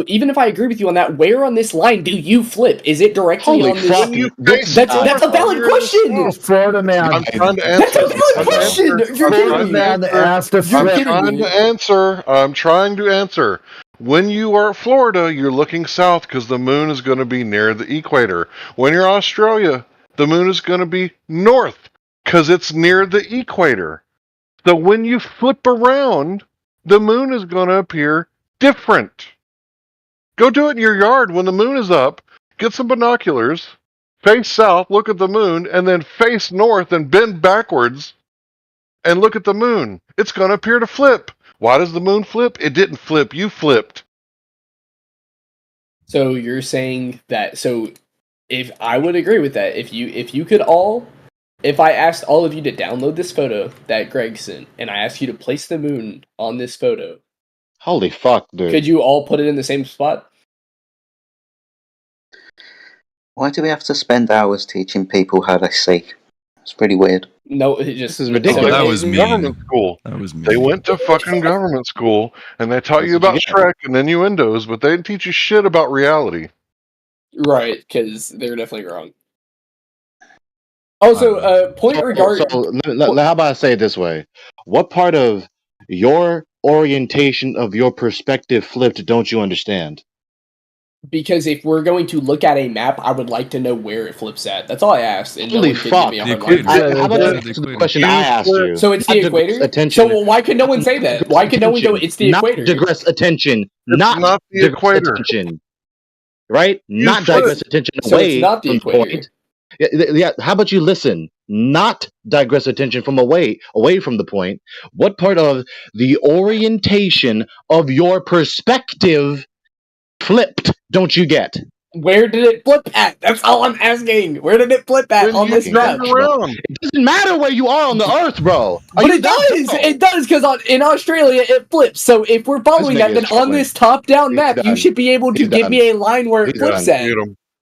even if I agree with you on that, where on this line do you flip? Is it directly Holy on fuck. this? That's a valid question. Florida man. I'm trying to answer. That's a valid question. You're Florida man asked to I'm flip. trying to answer. I'm trying to answer. When you are at Florida, you're looking south because the moon is going to be near the equator. When you're Australia, the moon is going to be north because it's near the equator. So when you flip around, the moon is going to appear different. Go do it in your yard when the moon is up. Get some binoculars, face south, look at the moon, and then face north and bend backwards and look at the moon. It's going to appear to flip. Why does the moon flip? It didn't flip. You flipped. So you're saying that? So if I would agree with that, if I asked all of you to download this photo that Greg sent, and I asked you to place the moon on this photo, Holy fuck, dude. could you all put it in the same spot? Why do we have to spend hours teaching people how they see? It's pretty weird. No, it just is ridiculous. Oh, that was mean. Government school. That was mean. They went to fucking government school and they taught you about Shrek and innuendos, but they didn't teach you shit about reality. Right, because they're definitely wrong. Also, point regarding. So, how about I say it this way? What part of your orientation of your perspective flipped don't you understand? Because if we're going to look at a map, I would like to know where it flips at. That's all I asked. And Holy no one could fuck. give me a hard line. How about I answer the question I asked you? So it's the equator? Attention. So why could no one say that? Why could no one go, it's the equator? Not digress attention. Not the equator. Attention. Right? You Not digress attention So away it's not the from the equator. point. Yeah, how about you listen? Not digress attention from away from the point. What part of the orientation of your perspective flipped don't you get? Where did it flip at? That's all I'm asking. Where did it flip at on this map? It doesn't matter where you are on the earth, bro. But it does! It does, because in Australia it flips. So if we're following that, then on this top-down map, you should be able to give me a line where it flips at.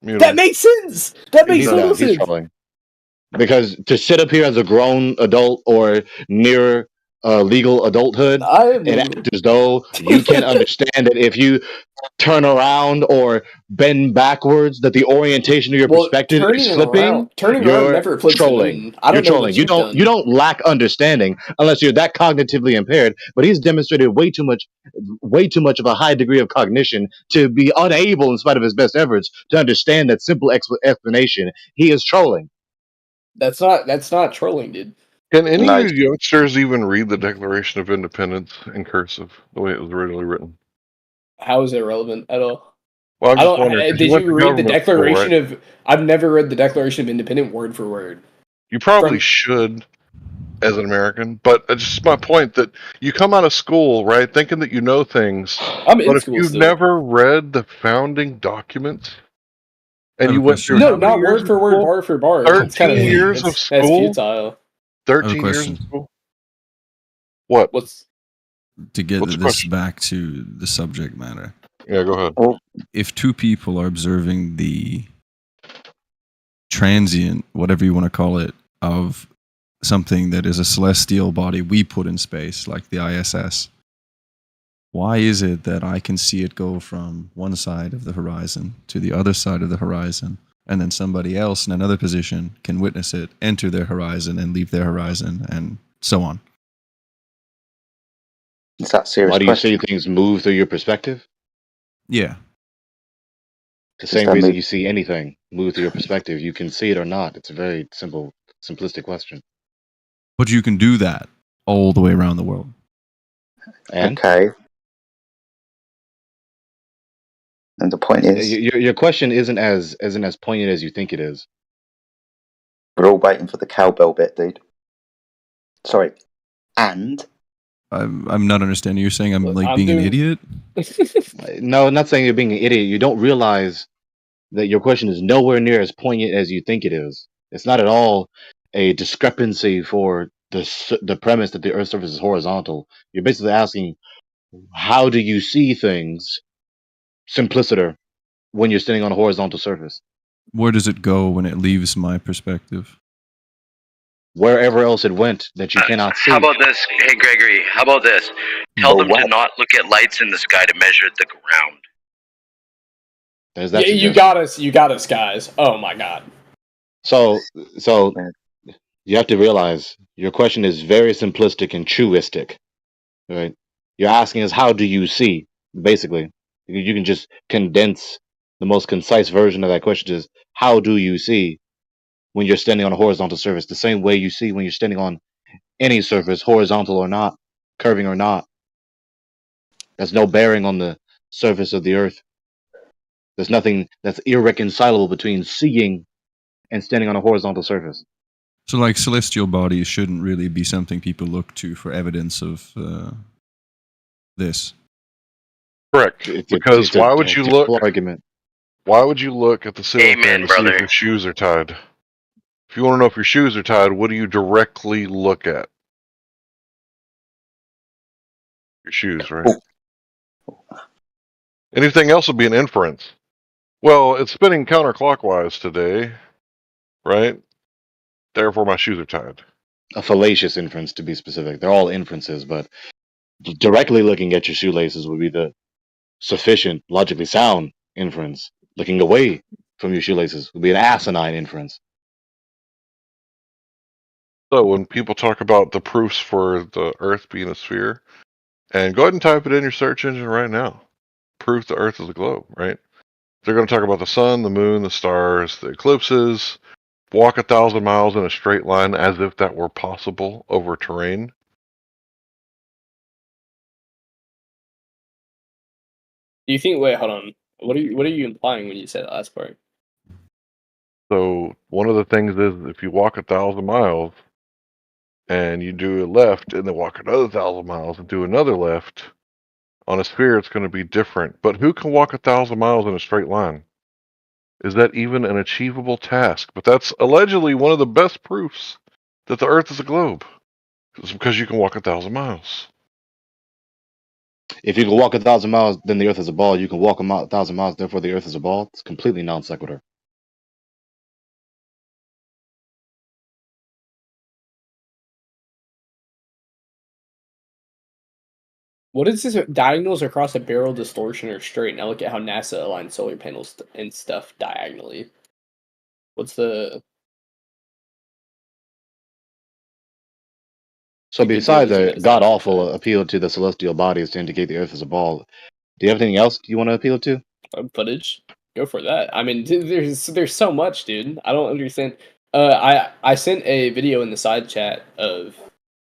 That makes sense! That makes total sense! Because to sit up here as a grown adult or near legal adulthood and act as though you can't understand that if you turn around or bend backwards, that the orientation of your perspective is flipping. Turning around never flips. Trolling. I don't You're know trolling. what You don't lack understanding unless you're that cognitively impaired. But he's demonstrated way too much of a high degree of cognition to be unable, in spite of his best efforts, to understand that simple explanation. He is trolling. That's not trolling, dude. Can any of you youngsters even read the Declaration of Independence in cursive, the way it was originally written? How is it relevant at all? Well, I'm just wondering. 'cause Did went you to read the government Declaration school, right? of? I've never read the Declaration of Independence word for word. You probably should, as an American, but it's just my point that you come out of school, right, thinking that you know things, I'm in but if school you've still. never read the founding documents, and you went through No, how many not years word of for word, school? bar for bar. 13 years of That's school? futile. 13 years question. of school? What? What's To get What's the this question? back to the subject matter. Yeah, go ahead. If two people are observing the transient, whatever you want to call it, of something that is a celestial body we put in space, like the ISS, why is it that I can see it go from one side of the horizon to the other side of the horizon, and then somebody else in another position can witness it enter their horizon and leave their horizon, and so on? Is that serious? Why do you see things move through your perspective? Yeah. The same reason you see anything move through your perspective. You can see it or not. It's a very simple, simplistic question. But you can do that all the way around the world. And? Okay. And the point is, your question isn't as poignant as you think it is. we're all waiting for the cowbell bit, dude. Sorry. And I'm not understanding. You're saying I'm being an idiot? No, I'm not saying you're being an idiot. You don't realize that your question is nowhere near as poignant as you think it is. It's not at all a discrepancy for the premise that the Earth's surface is horizontal. You're basically asking, how do you see things simpliciter when you're standing on a horizontal surface? Where does it go when it leaves my perspective? Wherever else it went that you cannot see. How about this? Hey, Gregory, how about this? Tell them to not look at lights in the sky to measure the ground. There's that Yeah, you got us, guys. Oh my god. So you have to realize your question is very simplistic and truistic, right? You're asking us, how do you see? Basically, you can just condense the most concise version of that question is, how do you see when you're standing on a horizontal surface? The same way you see when you're standing on any surface, horizontal or not, curving or not. There's no bearing on the surface of the Earth. There's nothing that's irreconcilable between seeing and standing on a horizontal surface. So, like, celestial bodies shouldn't really be something people look to for evidence of this. Correct. Because why would you look? Argument. Why would you look at the ceiling fan to see brother. if your shoes are tied? If you want to know if your shoes are tied, what do you directly look at? Your shoes, right? Anything else would be an inference. Well, it's spinning counterclockwise today, right? Therefore, my shoes are tied. A fallacious inference, to be specific. They're all inferences, but directly looking at your shoelaces would be the sufficient, logically sound inference. Looking away from your shoelaces would be an asinine inference. So when people talk about the proofs for the Earth being a sphere, and go ahead and type it in your search engine right now. Proof the Earth is a globe, right? They're going to talk about the sun, the moon, the stars, the eclipses, walk 1,000 miles in a straight line as if that were possible over terrain. Do you think? Wait, hold on. What are you implying when you say that last part? So one of the things is if you walk 1,000 miles and you do a left and then walk another 1,000 miles and do another left, on a sphere it's going to be different. But who can walk 1,000 miles in a straight line? Is that even an achievable task? But that's allegedly one of the best proofs that the Earth is a globe. It's because you can walk 1,000 miles. If you can walk 1,000 miles, then the Earth is a ball. You can walk 1,000 miles, therefore the Earth is a ball. It's completely non sequitur. What is this? Diagonals across a barrel distortion or straight? Now look at how NASA aligns solar panels and stuff diagonally. What's the... So besides a god-awful appeal to the celestial bodies to indicate the Earth is a ball, do you have anything else you want to appeal to? Footage. Go for that. I mean, there's so much, dude. I don't understand. I sent a video in the side chat of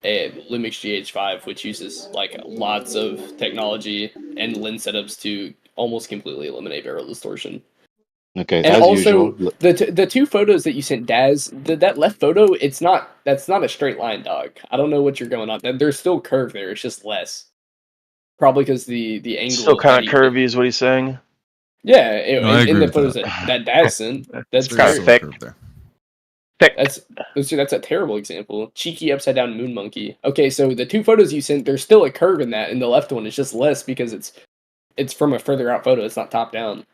a Lumix GH5, which uses like lots of technology and lens setups to almost completely eliminate barrel distortion. Okay, and as also usual. the two photos that you sent, Daz, that left photo, that's not a straight line, dog. I don't know what you're going on. There's still curve there. It's just less. Probably because the angle still kind of curvy, is what he's saying. Yeah, I agree in the with photos that. that Daz sent, that's kind of thick. There. That's a terrible example. Cheeky upside down moon monkey. Okay, so the two photos you sent, there's still a curve in that, and the left one is just less because it's from a further out photo. It's not top down.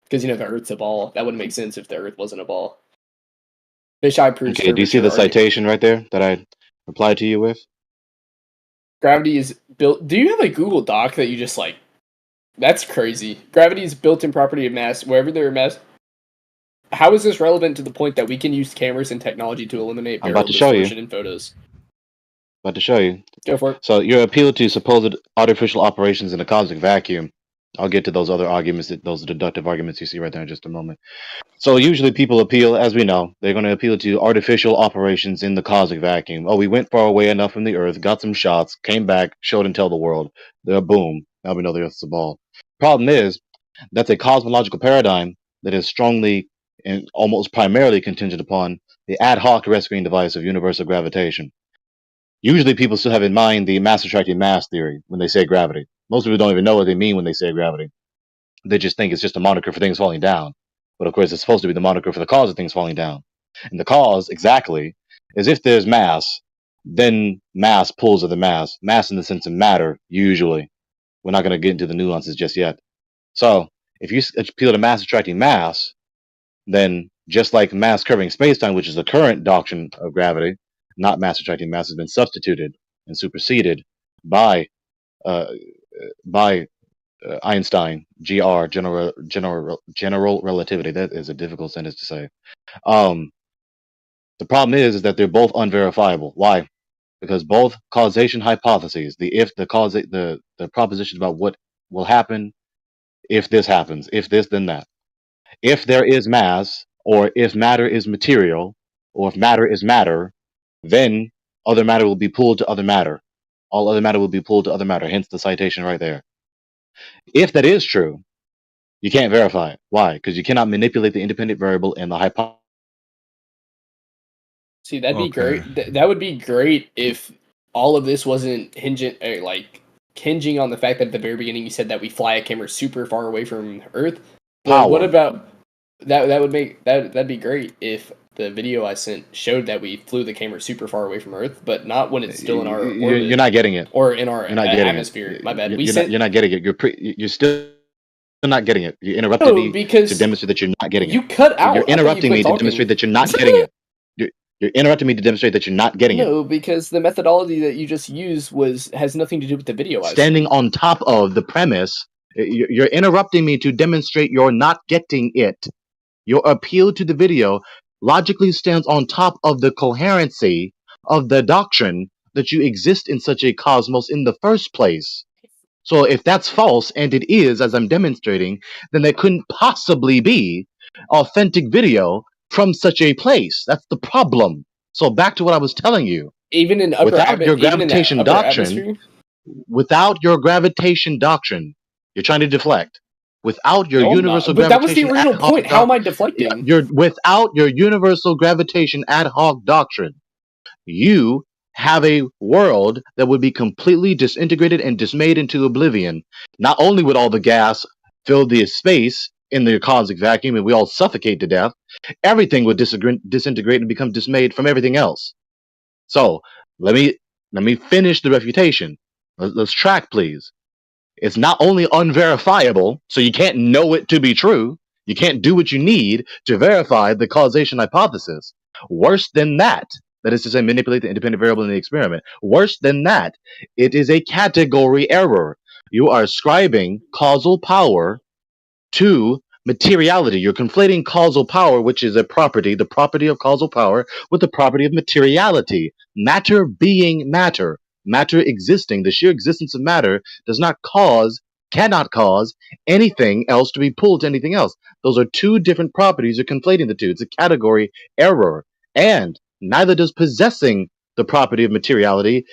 Because, the Earth's a ball. That wouldn't make sense if the Earth wasn't a ball. Fisheye proves Okay, do you see the citation right there that I replied to you with? Gravity is built. Do you have a Google Doc that you just like? That's crazy. Gravity is built-in property of mass. Wherever there are mass. How is this relevant to the point that we can use cameras and technology to eliminate I'm about barrel to show you. distortion in photos? About to show you. Go for it. So your appeal to supposed artificial operations in a cosmic vacuum. I'll get to those other arguments, those deductive arguments you see right there in just a moment. So usually people appeal, as we know, they're going to appeal to artificial operations in the cosmic vacuum. Oh, we went far away enough from the Earth, got some shots, came back, showed and tell the world. They're boom. Now we know the Earth's a ball. Problem is, that's a cosmological paradigm that is strongly and almost primarily contingent upon the ad hoc rescuing device of universal gravitation. Usually people still have in mind the mass attracting mass theory when they say gravity. Most people don't even know what they mean when they say gravity. They just think it's just a moniker for things falling down. But of course, it's supposed to be the moniker for the cause of things falling down. And the cause, exactly, is if there's mass, then mass pulls other mass. Mass in the sense of matter, usually. We're not going to get into the nuances just yet. So, if you appeal to mass attracting mass, then just like mass curving spacetime, which is the current doctrine of gravity, not mass attracting mass, has been substituted and superseded by Einstein, GR, general relativity. That is a difficult sentence to say. The problem is that they're both unverifiable. Why? Because both causation hypotheses, the proposition about what will happen if this happens, if this, then that. If there is mass, or if matter is material, or if matter is matter, then other matter will be pulled to other matter. All other matter will be pulled to other matter, hence the citation right there. If that is true, you can't verify it. Why? Because you cannot manipulate the independent variable in the hypothesis. See, that'd be great. That would be great if all of this wasn't hinging on the fact that at the very beginning you said that we fly a camera super far away from Earth. But what about that? That'd be great if the video I sent showed that we flew the camera super far away from Earth, but not when it's still in our orbit. You're not getting it. Or in our atmosphere. My bad. You're not getting it. You're still not getting it. You interrupted me to demonstrate that you're not getting it. You cut out. You're interrupting me to demonstrate that you're not getting it. You're interrupting me to demonstrate that you're not getting it. No, because the methodology that you just used has nothing to do with the video. Standing on top of the premise, you're interrupting me to demonstrate you're not getting it. Your appeal to the video logically stands on top of the coherency of the doctrine that you exist in such a cosmos in the first place. So if that's false, and it is, as I'm demonstrating, then there couldn't possibly be authentic video from such a place. That's the problem. So back to what I was telling you. Even in without your gravitation doctrine, you're trying to deflect. Without your universal gravitation, that was the original point. How am I deflecting? Without your universal gravitation ad hoc doctrine, you have a world that would be completely disintegrated and dismayed into oblivion. Not only would all the gas fill the space in the cosmic vacuum and we all suffocate to death, everything would disintegrate and become dismayed from everything else. So let me finish the refutation. Let's track, please. It's not only unverifiable, so you can't know it to be true. You can't do what you need to verify the causation hypothesis. Worse than that is to say, manipulate the independent variable in the experiment. Worse than that, it is a category error. You are ascribing causal power to materiality. You're conflating causal power, which is a property, the property of causal power, with the property of materiality. Matter being matter. Matter existing, the sheer existence of matter cannot cause anything else to be pulled to anything else. Those are two different properties. You're conflating the two. It's a category error. And neither does possessing the property of materiality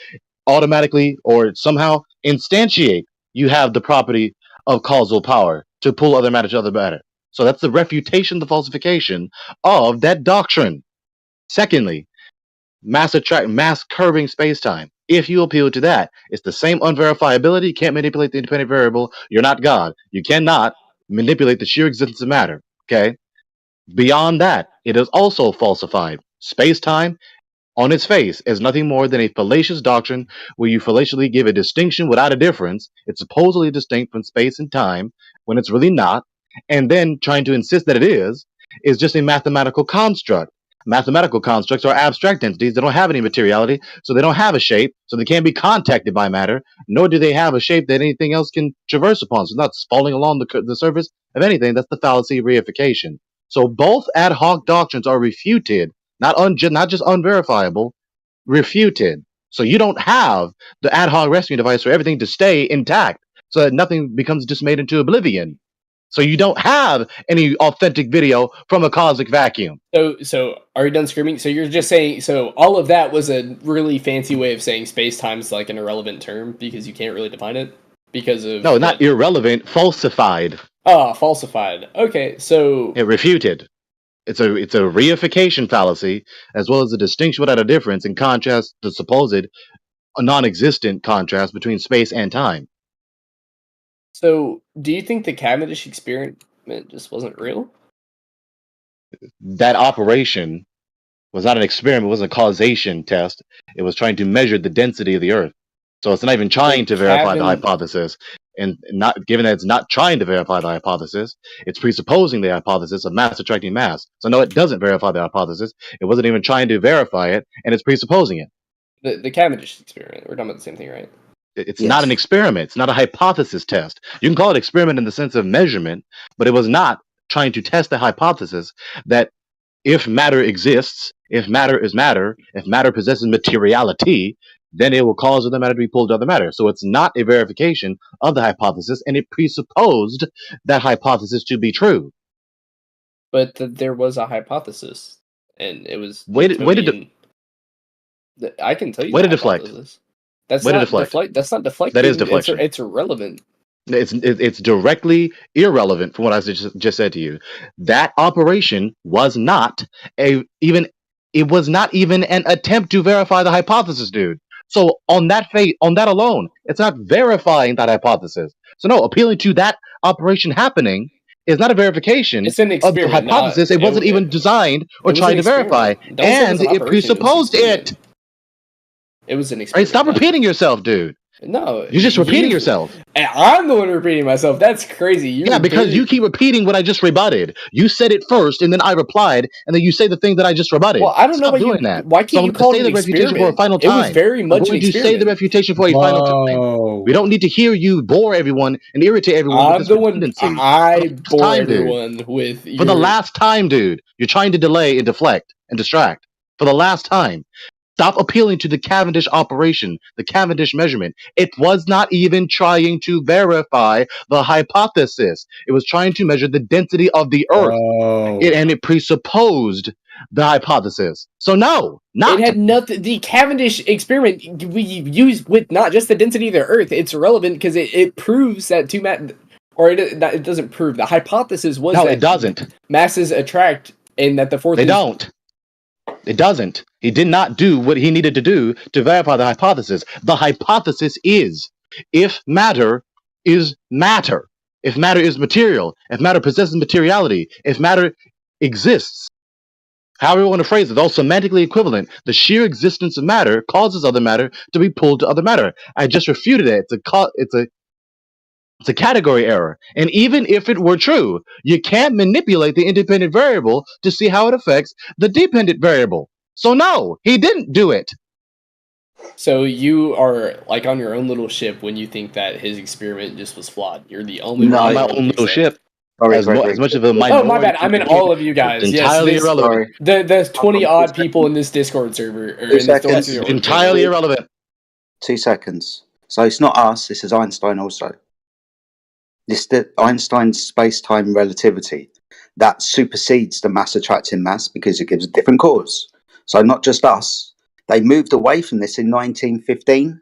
automatically or somehow instantiate you have the property of causal power to pull other matter to other matter. So that's the refutation, the falsification of that doctrine. Secondly, mass curving spacetime. If you appeal to that, it's the same unverifiability. You can't manipulate the independent variable. You're not God. You cannot manipulate the sheer existence of matter. Okay? Beyond that, it is also falsified. Space-time, on its face, is nothing more than a fallacious doctrine where you fallaciously give a distinction without a difference. It's supposedly distinct from space and time when it's really not. And then trying to insist that it is just a mathematical construct. mathematical constructs are abstract entities. They don't have any materiality, so they don't have a shape, so they can't be contacted by matter, nor do they have a shape that anything else can traverse upon. So it's not falling along the surface of anything. That's the fallacy of reification. So both ad hoc doctrines are refuted, not just unverifiable, refuted. So you don't have the ad hoc rescuing device for everything to stay intact, so that nothing becomes just made into oblivion. So you don't have any authentic video from a cosmic vacuum. So are you done screaming? So you're just saying, so all of that was a really fancy way of saying space-time is like an irrelevant term because you can't really define it because of... No, not irrelevant, falsified. Ah, falsified. Okay, so... It refuted. It's a reification fallacy, as well as a distinction without a difference, in contrast to supposed non-existent contrast between space and time. So, do you think the Cavendish experiment just wasn't real? That operation was not an experiment, it was a causation test. It was trying to measure the density of the Earth. So it's not even trying to verify the hypothesis. And not given that it's not trying to verify the hypothesis, it's presupposing the hypothesis of mass attracting mass. So no, it doesn't verify the hypothesis. It wasn't even trying to verify it, and it's presupposing it. The Cavendish experiment, we're talking about the same thing, right? It's not an experiment. It's not a hypothesis test. You can call it experiment in the sense of measurement, but it was not trying to test the hypothesis that if matter exists, if matter is matter, if matter possesses materiality, then it will cause other matter to be pulled to other matter. So it's not a verification of the hypothesis, and it presupposed that hypothesis to be true. But there was a hypothesis, and it was... I can tell you. Way to deflect. That's Way not to deflect. That's not deflecting. That is deflection. It's irrelevant. It's directly irrelevant from what I just said to you. That operation was not even an attempt to verify the hypothesis, dude. So on that alone, it's not verifying that hypothesis. So no, appealing to that operation happening is not a verification of the hypothesis. It wasn't even designed or trying to verify, and it presupposed it. It was an Right, experiment. stop repeating yourself, dude. No, You're just repeating yourself. And I'm the one repeating myself. That's crazy. Because you keep repeating what I just rebutted. You said it first, and then I replied, and then you say the thing that I just rebutted. Well, I don't know Stop doing that. Why can't you call it an the refutation experiment? for a final It was time. very much I'm going an to say the refutation for a final time. We don't need to hear you bore everyone and irritate everyone. I'm the one. I bore everyone with For the last time, dude. You're trying to delay and deflect and distract. For the last time. Stop appealing to the Cavendish operation, the Cavendish measurement. It was not even trying to verify the hypothesis. It was trying to measure the density of the Earth. And it presupposed the hypothesis. So no, It had nothing. The Cavendish experiment we use with not just the density of the Earth. It's relevant because it proves that it doesn't prove. The hypothesis was that it doesn't. Masses attract, and that the forces don't. It doesn't. He did not do what he needed to do to verify the hypothesis. The hypothesis is, if matter is matter, if matter is material, if matter possesses materiality, if matter exists, however you want to phrase it, though semantically equivalent, the sheer existence of matter causes other matter to be pulled to other matter. I just refuted it. It's a category error. And even if it were true, you can't manipulate the independent variable to see how it affects the dependent variable. So no, he didn't do it. So you are like on your own little ship when you think that his experiment just was flawed. You're the only one. On my own little ship. As much of a minority. Oh my bad. I mean all of you guys. It's entirely irrelevant. The 20 odd people in this Discord server. It's entirely irrelevant. 2 seconds. So it's not us. This is Einstein also. Einstein's space-time relativity that supersedes the mass attracting mass because it gives a different cause. So not just us. They moved away from this in 1915.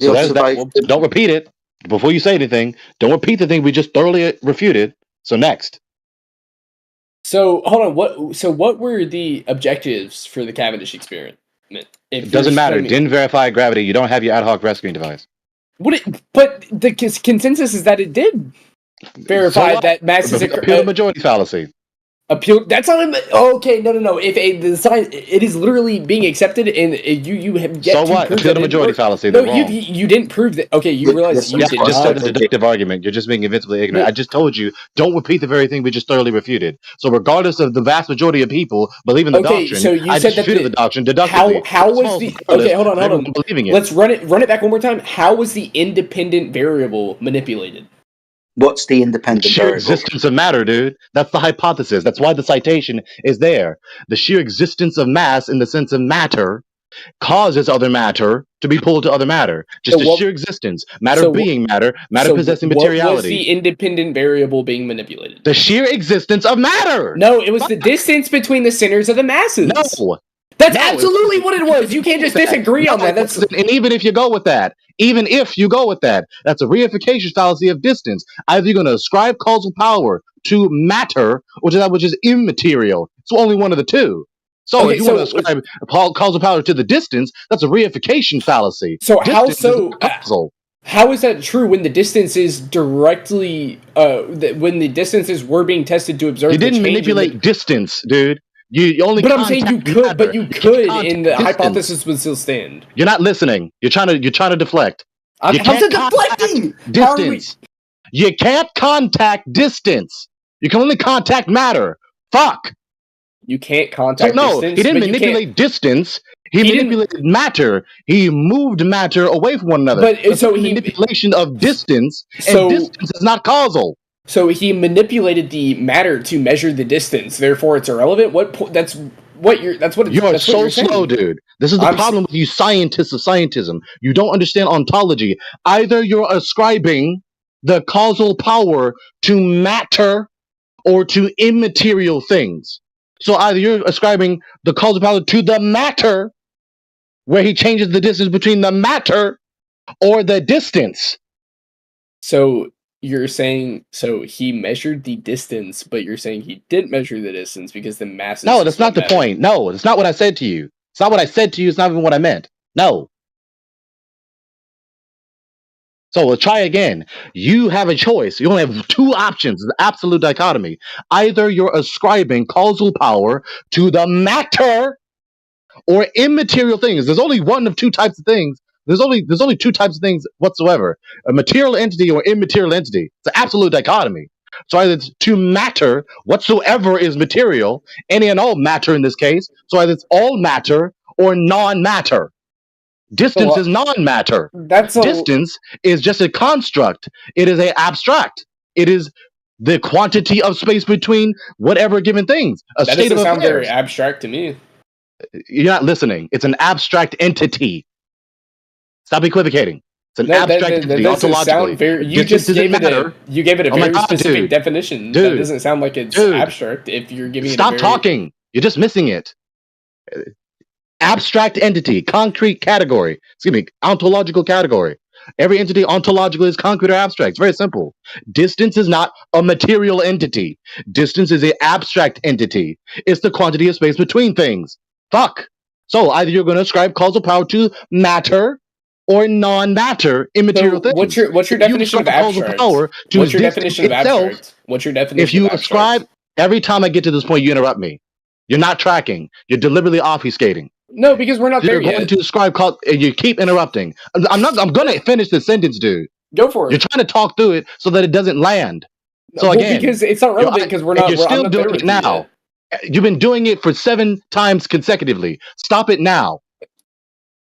Don't repeat it. Before you say anything, don't repeat the thing we just thoroughly refuted. So next. So hold on. What were the objectives for the Cavendish experiment? It doesn't matter. It didn't verify gravity. You don't have your ad hoc rescuing device. But the consensus is that it did verify that mass is appeal to majority fallacy. Appeal. That's not okay. No. If the science, it is literally being accepted, and you have yet So to what? prove Appeal that the it majority worked. fallacy. No, They're wrong. you didn't prove that. Okay, you realize you Yeah, did I just said not. the deductive argument. You're just being invincibly ignorant. No. I just told you, don't repeat the very thing we just thoroughly refuted. So regardless of the vast majority of people believe in the Okay, doctrine, so you I said just that refuted the doctrine deductively. how was the okay? Hold on. Believing it. Let's run it back one more time. How was the independent variable manipulated? What's the independent sheer variable? existence of matter, dude. That's the hypothesis. That's why the citation is there. The sheer existence of mass in the sense of matter causes other matter to be pulled to other matter. Just the sheer existence. Matter being matter, matter possessing materiality. What was the independent variable being manipulated? The sheer existence of matter! No, it was the distance between the centers of the masses. No! That's absolutely what it was. You can't just disagree on that. That's and even if you go with that, that's a reification fallacy of distance. Either you're going to ascribe causal power to matter, or to that which is immaterial. It's only one of the two. So if you want to ascribe causal power to the distance, that's a reification fallacy. So distance is causal. How is that true when the distance is directly when the distances were being tested to observe? You didn't manipulate distance, dude. You only. But I'm saying you could, and the hypothesis would still stand. You're not listening. You're trying to deflect. How's it deflecting? Distance. You can't contact distance. You can only contact matter. Fuck. You can't contact distance. He didn't manipulate distance. He manipulated matter. He moved matter away from one another. But so manipulation of distance, and distance is not causal. So he manipulated the matter to measure the distance. Therefore, it's irrelevant. That's what you're so slow, dude. This is the problem with you scientists of scientism. You don't understand ontology. Either you're ascribing the causal power to matter or to immaterial things. So either you're ascribing the causal power to the matter, where he changes the distance between the matter or the distance. So you're saying he measured the distance, but you're saying he didn't measure the distance because the mass. No, that's not the point. No, that's not what I said to you. It's not what I said to you. It's not even what I meant. No. So we'll try again. You have a choice. You only have two options. It's an absolute dichotomy. Either you're ascribing causal power to the matter or immaterial things. There's only one of two types of things. There's only two types of things whatsoever: a material entity or immaterial entity. It's an absolute dichotomy. So either it's to matter whatsoever is material, any and all matter in this case. So either it's all matter or non-matter. Distance is non-matter. Distance is just a construct. It is a abstract. It is the quantity of space between whatever given things. That doesn't sound very abstract to me. You're not listening. It's an abstract entity. Stop equivocating. It's an abstract entity. Ontologically. You just gave it a very specific definition. Dude. That doesn't sound like it's abstract. If you're giving it Stop talking. You're just missing it. Abstract entity, concrete category. Excuse me, ontological category. Every entity ontologically is concrete or abstract. It's very simple. Distance is not a material entity. Distance is an abstract entity. It's the quantity of space between things. Fuck. So either you're going to ascribe causal power to matter or non-matter, immaterial things. What's your definition of abstract? What's your definition of abstract? What's your definition? If you ascribe, every time I get to this point, you interrupt me. You're not tracking. You're deliberately obfuscating. No, because we're not there yet. You're going to ascribe, and you keep interrupting. I'm going to finish the sentence, dude. Go for it. You're trying to talk through it so that it doesn't land. So again, because it's not relevant because we're not. You're still doing it now. You've been doing it for 7 times consecutively. Stop it now.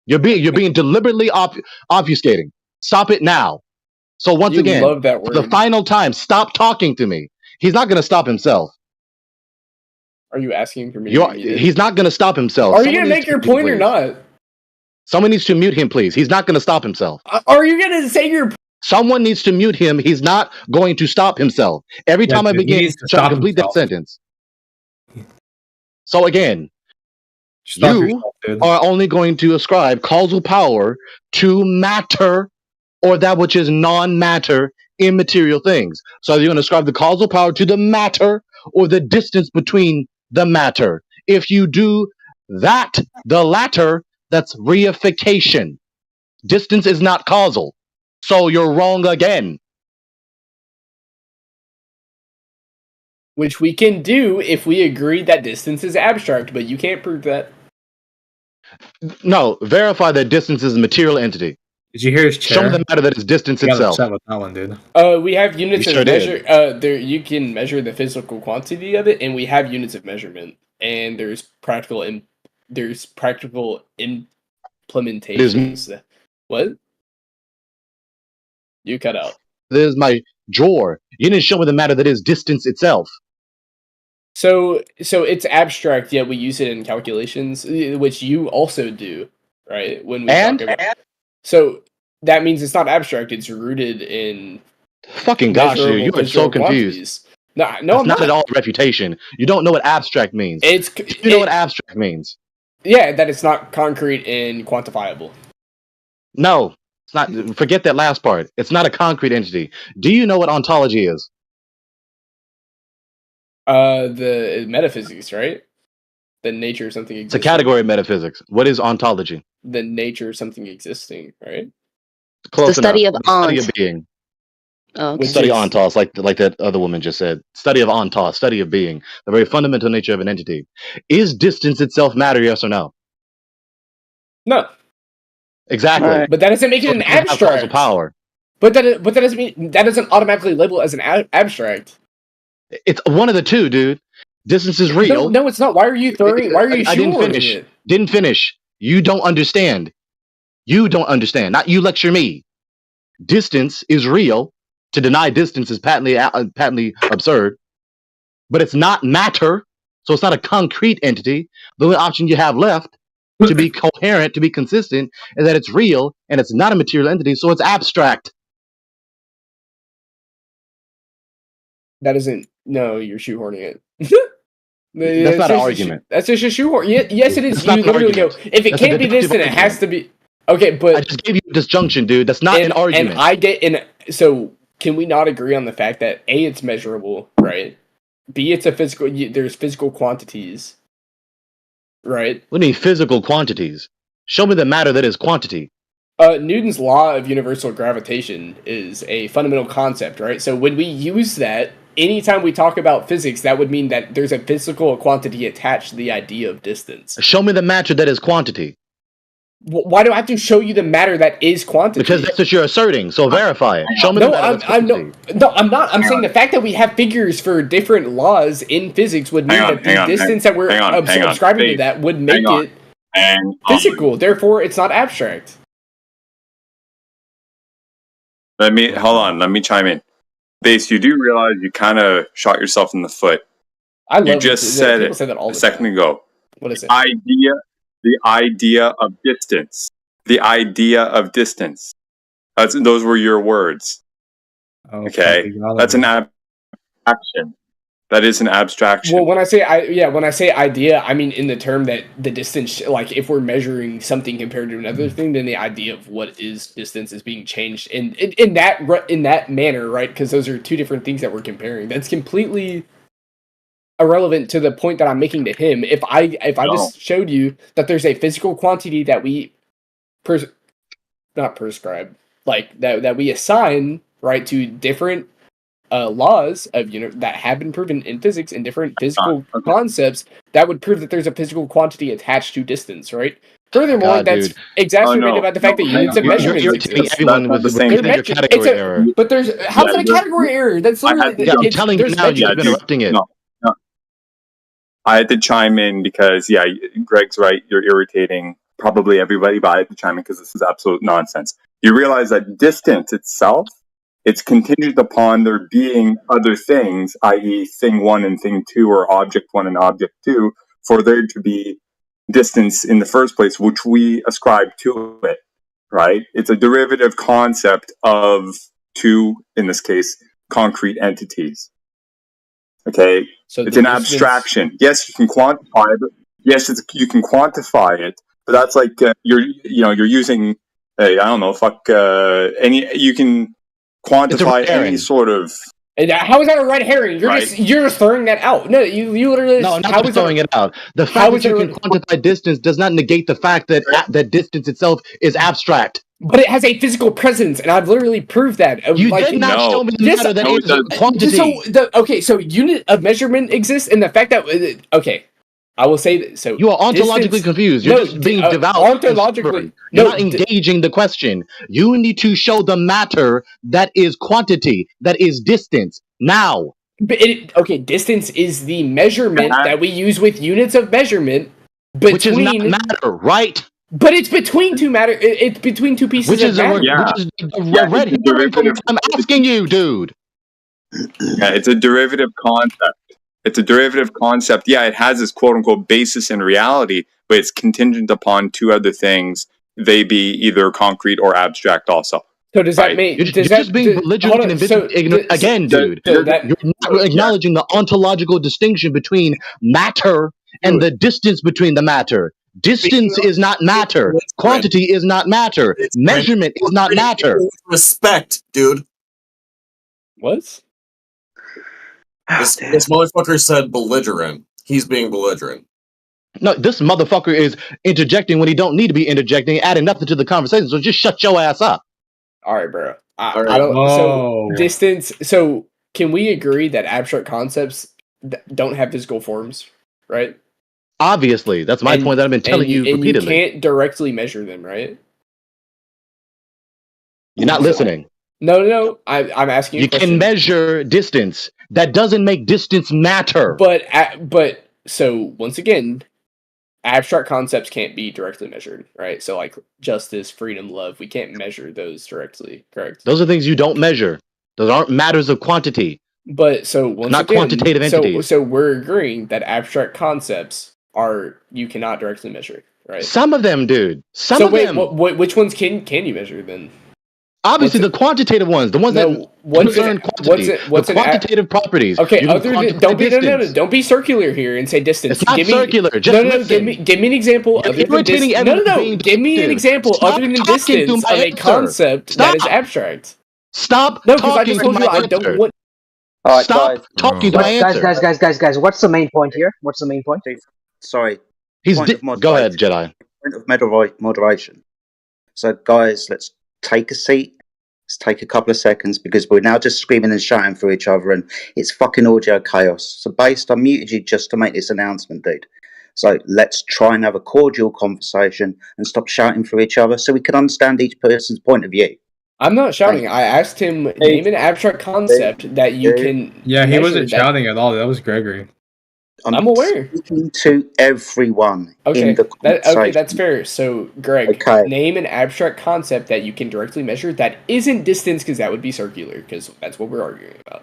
You're being deliberately obfuscating. Stop it now. So once again, love that word. For the final time, stop talking to me. He's not going to stop himself. Are you asking for me? He's not going to stop himself. Are you going to make your point or not? Someone needs to mute him, please. He's not going to stop himself. Are you going to say your? Someone needs to mute him. He's not going to stop himself. Every time I begin to complete that sentence. So again, you are only going to ascribe causal power to matter or that which is non-matter, immaterial things. So you're going to ascribe the causal power to the matter or the distance between the matter. If you do that, the latter, that's reification. Distance is not causal. So you're wrong again. Which we can do if we agree that distance is abstract, but you can't prove that. No, verify that distance is a material entity. Did you hear his chair? Show me the matter that is distance I got itself. upset with that one, dude. We have units You of sure measure. did. There you can measure the physical quantity of it, and we have units of measurement. And there's practical implementations. What? You cut out. There's my drawer. You didn't show me the matter that is distance itself. So it's abstract, yet we use it in calculations, which you also do, right? When we talk about. So that means it's not abstract; it's rooted in. Fucking gosh, dude, you are so confused. No, That's I'm not at all refutation. You don't know what abstract means. You know what abstract means. Yeah, that it's not concrete and quantifiable. No, it's not. Forget that last part. It's not a concrete entity. Do you know what ontology is? The metaphysics, right? The nature of something existing. It's a category of metaphysics. What is ontology? The nature of something existing, right? Close the study enough. of The study ont. of being. Oh, okay. Study ontos, like that other woman just said. Study of ontos, study of being, the very fundamental nature of an entity. Is distance itself matter? Yes or no? No. Exactly. But that doesn't make it an It doesn't have abstract. causal power. But that doesn't mean that doesn't automatically label it as an abstract. It's one of the two, dude. Distance is real. No, it's not. Why are you throwing? Why are you I didn't shoehorning finish. it? Didn't finish. You don't understand. You don't understand. Not you lecture me. Distance is real. To deny distance is patently absurd. But it's not matter, so it's not a concrete entity. The only option you have left to be coherent, to be consistent, is that it's real and it's not a material entity, so it's abstract. That isn't. No, you're shoehorning it. That's not an argument. That's just a shoehorn. Yes, it is. It's You not an literally go. argument. If it That's a can't be this, then it deductive has to be. Okay, but I just gave you a disjunction, dude. That's not an argument. And I get. And so, can we not agree on the fact that A, it's measurable, right? B, it's a physical. There's physical quantities, right? What do you mean physical quantities? Show me the matter that is quantity. Newton's law of universal gravitation is a fundamental concept, right? So when we use that, anytime we talk about physics, that would mean that there's a physical quantity attached to the idea of distance. Show me the matter that is quantity. Why do I have to show you the matter that is quantity? Because that's what you're asserting. So verify it. Show me the matter that's quantity. No, I'm not. I'm saying the fact that we have figures for different laws in physics would mean that the distance that we're subscribing to that would make it physical. Therefore, it's not abstract. Let me chime in. Base, you do realize you kind of shot yourself in the foot. You just said it a second ago. What is it? The idea of distance. The idea of distance. Those were your words. Okay, that's an abstraction. That is an abstraction. Well, when I say idea, I mean in the term that the distance, like if we're measuring something compared to another thing, then the idea of what is distance is being changed in that manner, right? Because those are two different things that we're comparing. That's completely irrelevant to the point that I'm making to him. If I just showed you that there's a physical quantity that we not prescribe, like that we assign, right, to different laws of that have been proven in physics in different physical concepts, that would prove that there's a physical quantity attached to distance, right? Furthermore, that's exacerbated by the fact that units of measurements exist. Everyone with the same category error. But there's how's that a category error? That's literally I'm telling you now. You're interrupting it. No. I had to chime in because Greg's right. You're irritating probably everybody, but I had to chime in because this is absolute nonsense. You realize that distance itself, it's contingent upon there being other things, i.e. thing 1 and thing 2, or object 1 and object 2, for there to be distance in the first place, which we ascribe to it, right? It's a derivative concept of two, in this case, concrete entities. Okay? So it's an abstraction. Yes, you can quantify it. Yes, you can quantify it, but that's like you're using I don't know, you can quantify any sort of. And how is that a red herring? You're just throwing that out. No, you literally. No, I'm not just throwing it out. The fact that you can quantify distance does not negate the fact that that distance itself is abstract. But it has a physical presence, and I've literally proved that. You did not show me the matter that is quantity. So unit of measurement exists, and the fact that I will say that. So you are ontologically confused. You're just being devout. Ontologically, you're not engaging the question. You need to show the matter that is quantity, that is distance. Now, but distance is the measurement that we use with units of measurement, which is not matter, right? But it's between two matter. It's between two pieces of matter. Which is a red herring from what I'm asking you, dude. Yeah, it's a derivative concept. It's a derivative concept. Yeah, it has this quote-unquote basis in reality, but it's contingent upon two other things. They be either concrete or abstract also. So does that mean... You're just being belligerent and ignorant again, dude. You're not acknowledging the ontological distinction between matter and the distance between the matter. Distance is not matter. Quantity is not matter. Measurement is not matter. Respect, dude. What? This motherfucker said belligerent. He's being belligerent. No, this motherfucker is interjecting when he don't need to be interjecting, adding nothing to the conversation. So just shut your ass up. All right, bro. I don't. So distance. So can we agree that abstract concepts don't have physical forms, right? Obviously, that's my point that I've been telling you repeatedly. You can't directly measure them, right? You're not listening. No. I'm asking. You can measure distance. That doesn't make distance matter. But so once again, abstract concepts can't be directly measured, right? So like justice, freedom, love, we can't measure those directly, correct? Those are things you don't measure. Those aren't matters of quantity. But so once not again, quantitative entities. So we're agreeing that abstract concepts you cannot directly measure, right? Some of them, dude. Some of them. Which ones can you measure then? Obviously, the quantitative ones, the ones that concern quantity, the quantitative properties. Okay, don't be circular here and say distance. It's not circular. Just give me an example. Give me an example other than distance of a concept that is abstract. Stop. No, because I just told you I don't want. All right, stop talking to my answer. Guys. What's the main point here? What's the main point? Sorry. Go ahead, Jedi. Point of moderation. So, guys, let's take a seat. Let's take a couple of seconds because we're now just screaming and shouting for each other and it's fucking audio chaos. So, I muted you just to make this announcement, dude. So, let's try and have a cordial conversation and stop shouting for each other so we can understand each person's point of view. I'm not shouting. I asked him name an abstract concept that you can. Yeah, he wasn't shouting at all. That was Gregory. I'm aware. Speaking to everyone. Okay, in the okay, that's fair. So, Greg, name an abstract concept that you can directly measure that isn't distance, because that would be circular, because that's what we're arguing about.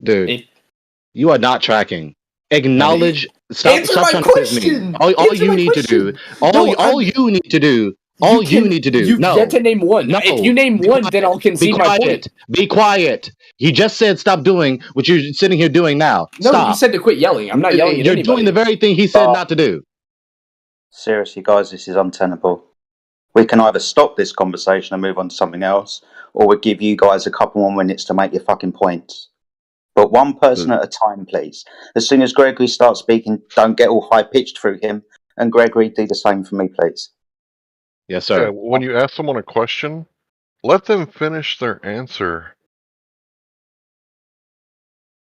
Dude, you are not tracking. Acknowledge. Stop trying to quiz me. All you need to do. All you need to do. You get to name one. No. If you name one, then I'll concede my point. Be quiet. He just said stop doing what you're sitting here doing now. No, stop. you said to quit yelling. I'm not yelling at anybody. You're doing the very thing he said not to do. Seriously, guys, this is untenable. We can either stop this conversation and move on to something else, or we'll give you guys a couple more minutes to make your fucking points. But one person at a time, please. As soon as Gregory starts speaking, don't get all high-pitched through him. And Gregory, do the same for me, please. Yes, sir. Yeah, when you ask someone a question, let them finish their answer.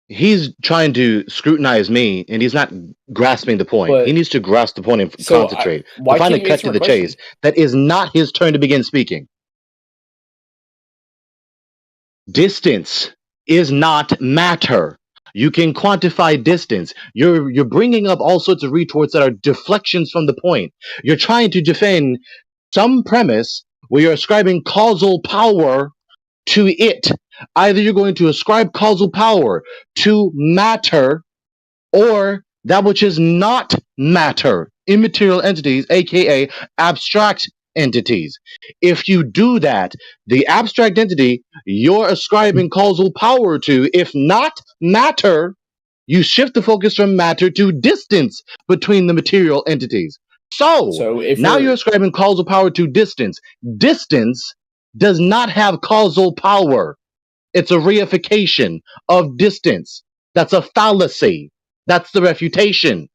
He's trying to scrutinize me, and he's not grasping the point. But he needs to grasp the point and concentrate. To finally cut to the chase. That is not his turn to begin speaking. Distance is not matter. You can quantify distance. You're bringing up all sorts of retorts that are deflections from the point. You're trying to defend some premise where you're ascribing causal power to it. Either you're going to ascribe causal power to matter or that which is not matter, immaterial entities, aka abstract entities. If you do that, the abstract entity you're ascribing causal power to, if not matter, you shift the focus from matter to distance between the material entities. So if now you're ascribing causal power to distance. Distance does not have causal power. It's a reification of distance. That's a fallacy. That's the refutation.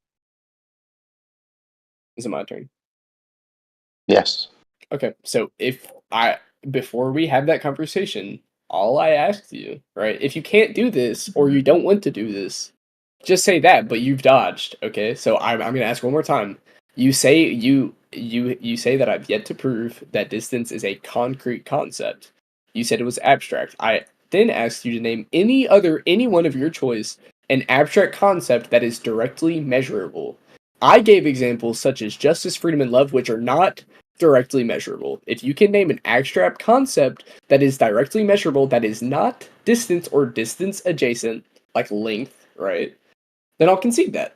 Is it my turn? Yes. Okay, so before we have that conversation, all I asked you, right? If you can't do this or you don't want to do this, just say that. But you've dodged. Okay, so I'm gonna ask one more time. You say you say that I've yet to prove that distance is a concrete concept. You said it was abstract. I then asked you to name any one of your choice an abstract concept that is directly measurable. I gave examples such as justice, freedom, and love, which are not directly measurable. If you can name an abstract concept that is directly measurable, that is not distance or distance adjacent, like length, right? Then I'll concede that.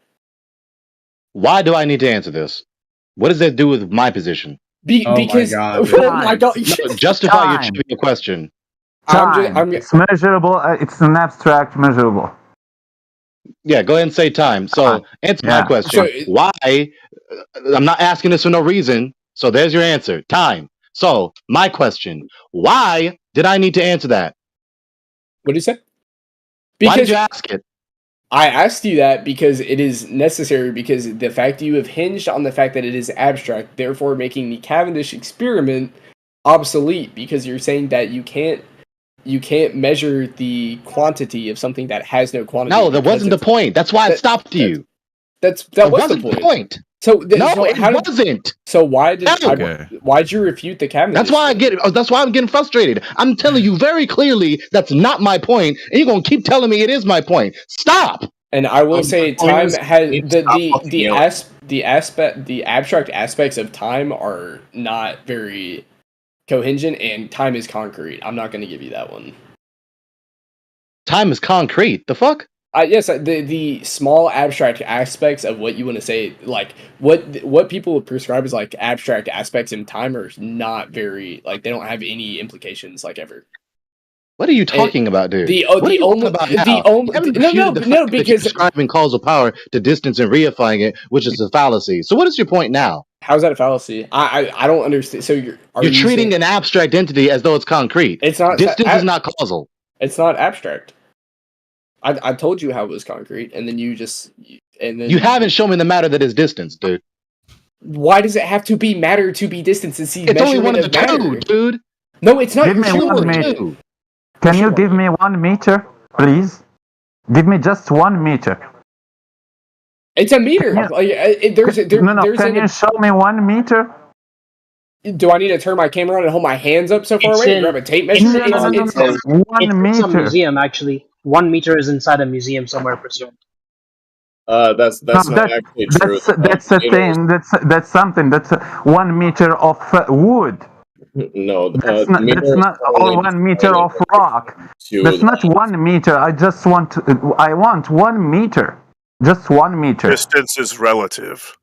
Why do I need to answer this? What does that do with my position? Because oh my god, No, justify your trivial question. It's measurable. It's an abstract measurable. Yeah, go ahead and say time. So answer my question. Why? I'm not asking this for no reason. So there's your answer. Time. So my question: why did I need to answer that? What did you say? Why did you ask it? I asked you that because it is necessary, because the fact you have hinged on the fact that it is abstract, therefore making the Cavendish experiment obsolete, because you're saying that you can't measure the quantity of something that has no quantity. No, that wasn't the point. That's why I stopped you. That was the point. So it wasn't. So why'd you refute the Cavendish? That's why I'm getting frustrated. I'm telling you very clearly that's not my point, and you're gonna keep telling me it is my point. Stop. And I will say, time has the abstract aspects of time are not very coherent, and time is concrete. I'm not going to give you that one. Time is concrete. The fuck? Yes, the small abstract aspects of what you want to say, like what people prescribe as like abstract aspects in time, are not very, like, they don't have any implications, like, ever. What are you talking about, dude? Because describing causal power to distance and reifying it, which is a fallacy. So what is your point now? How's that a fallacy? I don't understand. So you're treating an abstract entity as though it's concrete. It's not. Distance is not causal. It's not abstract. I told you how it was concrete, and then you haven't shown me the matter that is distance, dude. Why does it have to be matter to be distance? And see, it's only one of the two, dude. No, it's not. Give me 1 meter. Can you give me 1 meter, please? Give me just 1 meter. It's a meter. Can you show me 1 meter? Do I need to turn my camera on and hold my hands up so far away and grab a tape measure? It's a museum, actually. 1 meter is inside a museum somewhere, presumed. That's not actually true. That's a thing. That's something. That's 1 meter of wood. No, that's not or 1 meter of rock. That's not 1 meter. I want 1 meter. Just 1 meter. Distance is relative.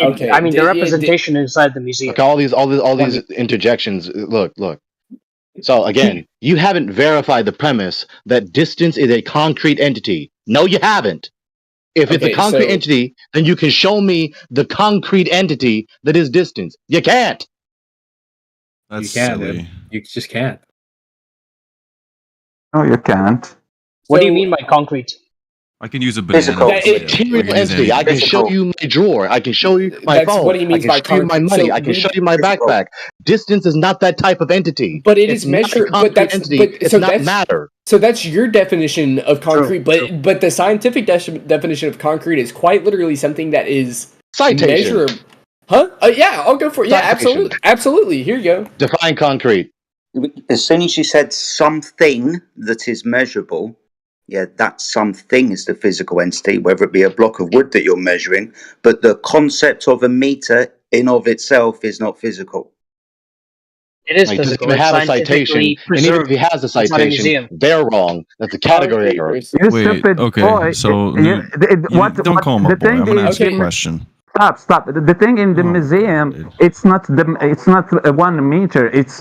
Okay. I mean, the representation inside the museum. Okay, all these interjections. Look. So again, you haven't verified the premise that distance is a concrete entity. No, you haven't. If it's a concrete entity, then you can show me the concrete entity that is distance. You can't. That's silly. You just can't. No, you can't. What do you mean by concrete? I can use a banana. Material entity. I can show you my drawer. I can show you my phone. What he means I can show you my money. I can show you my backpack. Distance is not that type of entity. But it is measured. But that's it's not matter. So that's your definition of concrete. But the scientific definition of concrete is quite literally something that is measurable. Huh? Yeah, I'll go for it. Yeah, absolutely. Here you go. Define concrete. As soon as you said something that is measurable, yeah, that something is the physical entity, whether it be a block of wood that you're measuring, but the concept of a meter in of itself is not physical. It is physical. It doesn't have a citation, and even if he has a citation, they're wrong. That's a category error. Wait, okay, so don't call him a boy. I'm gonna ask you a question. Stop. The thing in the museum, it's not 1 meter. It's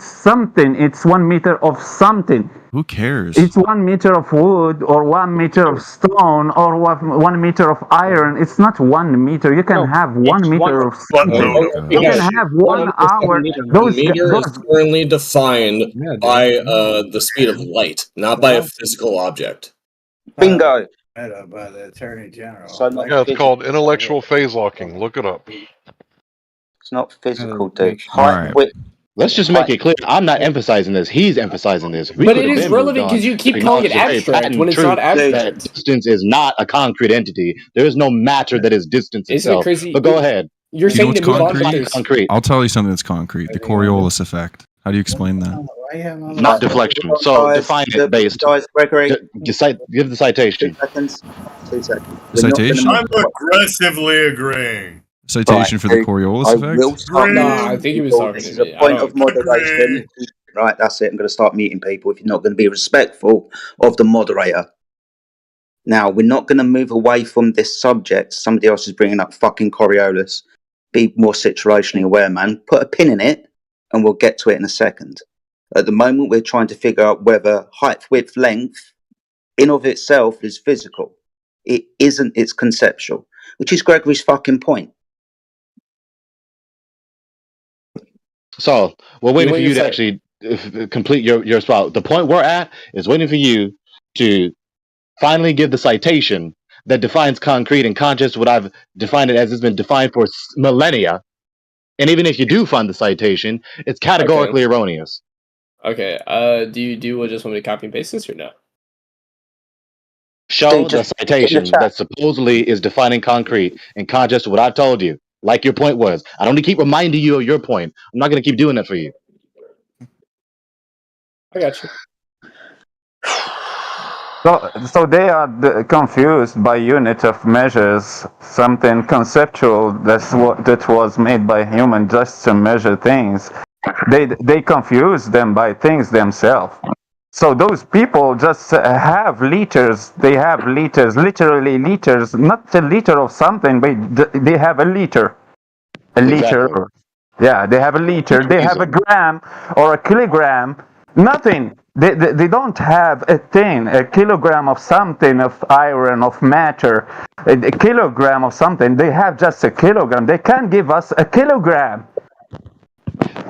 something. It's 1 meter of something. Who cares? It's 1 meter of wood, or 1 meter of stone, or 1 meter of iron. It's not 1 meter. You can have 1 meter of something. You can have 1 hour. The meter is currently defined by the speed of light, not by a physical object. Bingo. By the Attorney General. Yeah, it's called intellectual phase locking. Look it up. It's not physical, dude. Alright. Let's just make it clear. I'm not emphasizing this. He's emphasizing this. But it is relevant because you keep calling it abstract when it's not abstract. Distance is not a concrete entity. There is no matter that is distance Isn't it itself. crazy? But go ahead. You're Do you know saying what's to move on to concrete? I'll tell you something that's concrete. The Coriolis effect. How do you explain that? Not deflection. So define it based. Gregory, Give the citation. 2 seconds. 2 seconds. The citation? I'm aggressively agreeing. Citation for the Coriolis effect? No, I think he was talking This is to a me. point of moderation. Right, that's it. I'm going to start muting people if you're not going to be respectful of the moderator. Now, we're not going to move away from this subject. Somebody else is bringing up fucking Coriolis. Be more situationally aware, man. Put a pin in it, and we'll get to it in a second. At the moment, we're trying to figure out whether height, width, length, in of itself, is physical. It isn't. It's conceptual, which is Gregory's fucking point. So we're waiting for you to actually complete your spot. The point we're at is waiting for you to finally give the citation that defines concrete in contrast to what I've defined it as it's been defined for millennia. And even if you do find the citation, it's categorically erroneous. Okay. Do you just want me to copy and paste this or no? Show the citation that supposedly is defining concrete in contrast to what I've told you. Like your point was. I don't need to keep reminding you of your point. I'm not going to keep doing that for you. I got you. So they are confused by unit of measures, something conceptual that was made by human just to measure things. They confuse them by things themselves. So those people just have liters. They have liters, literally liters, not a liter of something, but they have a liter. Liter. Yeah, they have a liter. They have a gram or a kilogram. Nothing. They don't have a thing, a kilogram of something, of iron, of matter, a kilogram of something. They have just a kilogram. They can't give us a kilogram.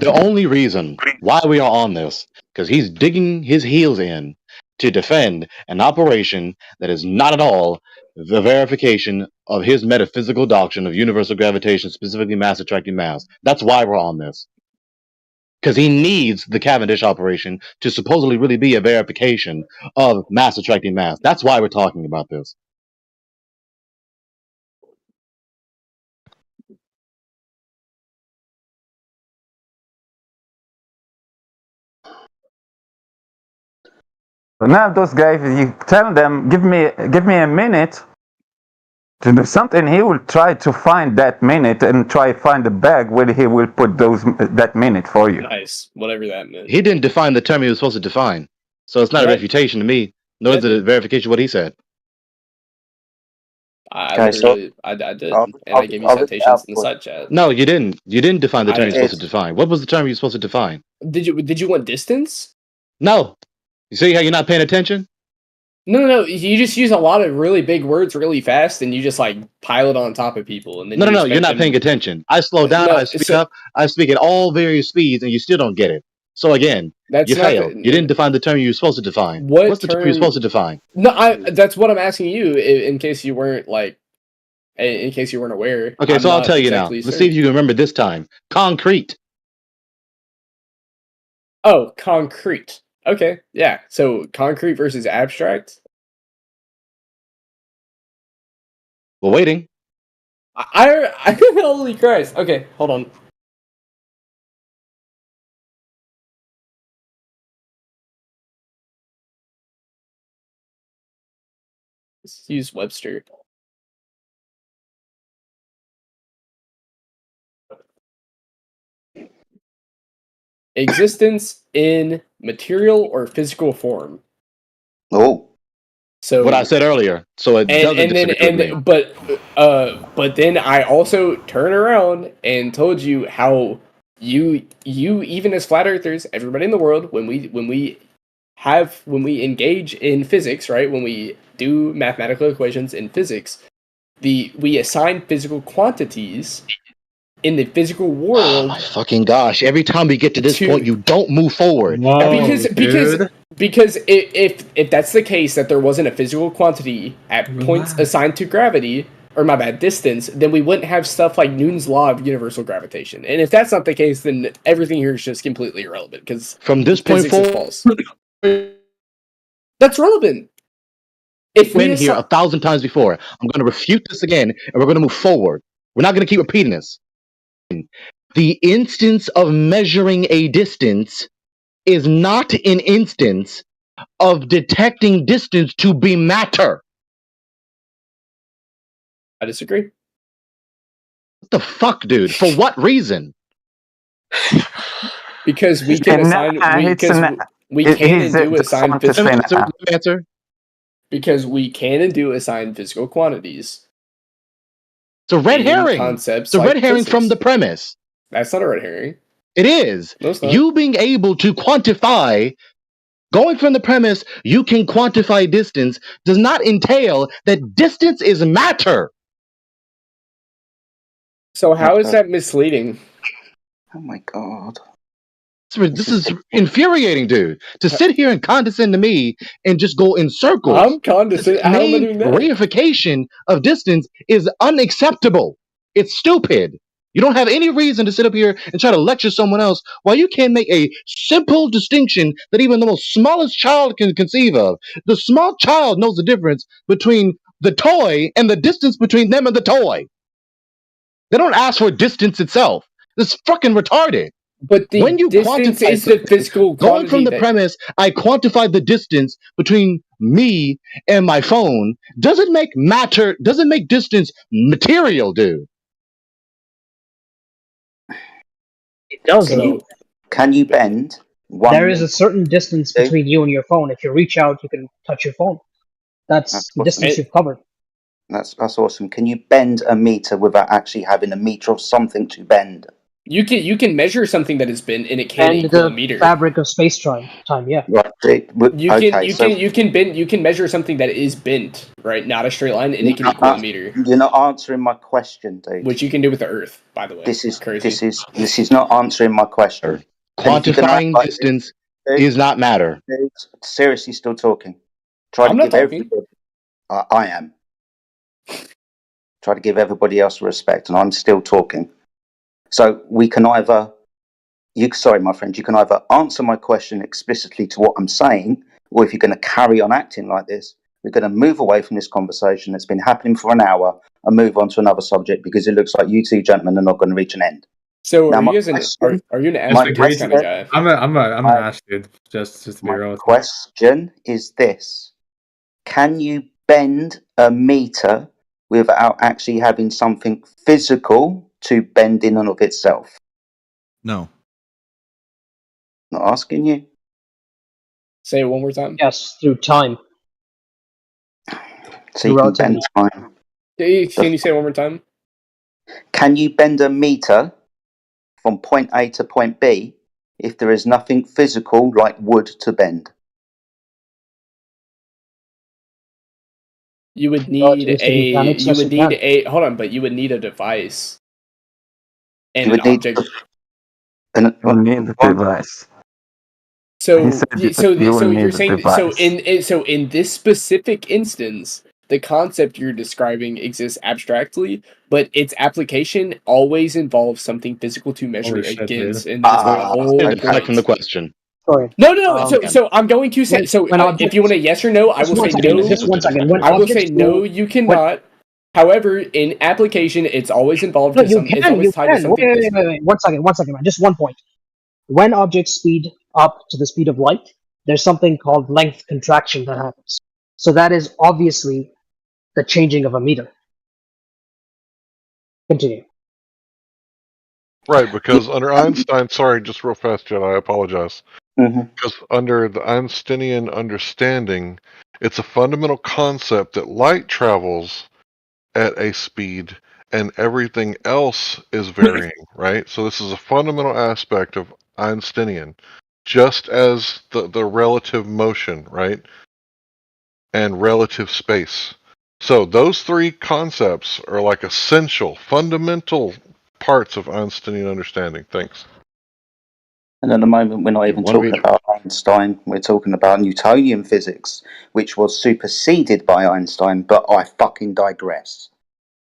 The only reason why we are on this, because he's digging his heels in to defend an operation that is not at all the verification of his metaphysical doctrine of universal gravitation, specifically mass attracting mass. That's why we're on this. Because he needs the Cavendish operation to supposedly really be a verification of mass attracting mass. That's why we're talking about this. So now those guys, you tell them, give me a minute to do something. He will try to find that minute and try find the bag where he will put that minute for you. Nice, whatever that meant. He didn't define the term he was supposed to define, so it's not a refutation to me. Nor is it a verification of what he said. I did, and I gave you citations in the side chat. No, you didn't. You didn't define the term you're supposed to define. What was the term you're supposed to define? Did you want distance? No. You see how you're not paying attention? No. You just use a lot of really big words really fast, and you just like pile it on top of people. And then No, you're not paying attention. I slow down, I speak up, I speak at all various speeds, and you still don't get it. So again, you failed. You didn't define the term you were supposed to define. What's the term you're supposed to define? No, that's what I'm asking you. In case you weren't aware. Okay, so I'll tell you now. Let's see if you can remember this time. Concrete. Oh, concrete. Okay, yeah. So concrete versus abstract. We're waiting. I holy Christ. Okay, hold on. Let's use Webster. Existence in material or physical form. Oh. So what I said earlier. So it doesn't but then I also turn around and told you how you even as flat earthers, everybody in the world, when we engage in physics, right? When we do mathematical equations in physics, we assign physical quantities in the physical world. Oh my fucking gosh! Every time we get to this point, you don't move forward. Because if that's the case, that there wasn't a physical quantity at points assigned to gravity, distance, then we wouldn't have stuff like Newton's law of universal gravitation. And if that's not the case, then everything here is just completely irrelevant because from this point forward, false. That's relevant. If been here 1,000 times before, I'm going to refute this again, and we're going to move forward. We're not going to keep repeating this. The instance of measuring a distance is not an instance of detecting distance to be matter. I disagree. What the fuck, dude? For what reason? Because we can assign physical answer. Because we can and do assign physical quantities. It's a red herring. Concepts. It's a red herring from the premise. That's not a red herring. It is. No, it's not. You being able to quantify, going from the premise, you can quantify distance, does not entail that distance is matter. So how is that misleading? Oh my god. This is infuriating, dude. To sit here and condescend to me and just go in circles. I'm condescending. How am I doing that? Reification of distance is unacceptable. It's stupid. You don't have any reason to sit up here and try to lecture someone else while you can't make a simple distinction that even the most smallest child can conceive of. The small child knows the difference between the toy and the distance between them and the toy. They don't ask for distance itself. It's fucking retarded. But when you distance is the physical quantity. Going from the premise, I quantify the distance between me and my phone doesn't make matter, doesn't make distance material, dude. It does. Can you bend? There is a certain distance between you and your phone. If you reach out, you can touch your phone. That's the distance you've covered. That's awesome. Can you bend a meter without actually having a meter of something to bend? You can measure something that is bent, and it can equal a meter. Fabric of space time. Yeah. Right. You can measure something that is bent, right? Not a straight line, and it can equal a meter. You're not answering my question, dude. Which you can do with the Earth, by the way. This is crazy. This is not answering my question. Quantifying distance is not matter. Dude, seriously, still talking. I'm not talking. I am. Try to give everybody else respect, and I'm still talking. So we can either, my friend, you can either answer my question explicitly to what I'm saying, or if you're going to carry on acting like this, we're going to move away from this conversation that's been happening for an hour and move on to another subject because it looks like you two gentlemen are not going to reach an end. So now, are you an ask kind of guy? I'm an ask dude. Just to be real. My question is this: can you bend a meter without actually having something physical to bend in and of itself? No. Not asking you. Say it one more time. Yes, through time. So you can bend time. Can you say it one more time? Can you bend a meter from point A to point B if there is nothing physical like wood to bend? You would need you would need a device. And you would an object. need the device. So you're saying so in this specific instance, the concept you're describing exists abstractly, but its application always involves something physical to measure against. And that's the whole point from the question. Sorry. No. So I'm going to say if you want a yes or no, I will say no. Just 1 second. I will say no. You cannot. However, in application, it's always involved. It's always tied to something. Wait. 1 second, man. Just 1 point. When objects speed up to the speed of light, there's something called length contraction that happens. So that is obviously the changing of a meter. Continue. Right, because under Einstein, sorry, just real fast, Jen, I apologize. Because under the Einsteinian understanding, it's a fundamental concept that light travels at a speed and everything else is varying, right? So this is a fundamental aspect of Einsteinian, just as the relative motion, right? And relative space. So those three concepts are like essential, fundamental parts of Einsteinian understanding. Thanks. And at the moment, we're not even talking about Einstein. We're talking about Newtonian physics, which was superseded by Einstein, but I fucking digress.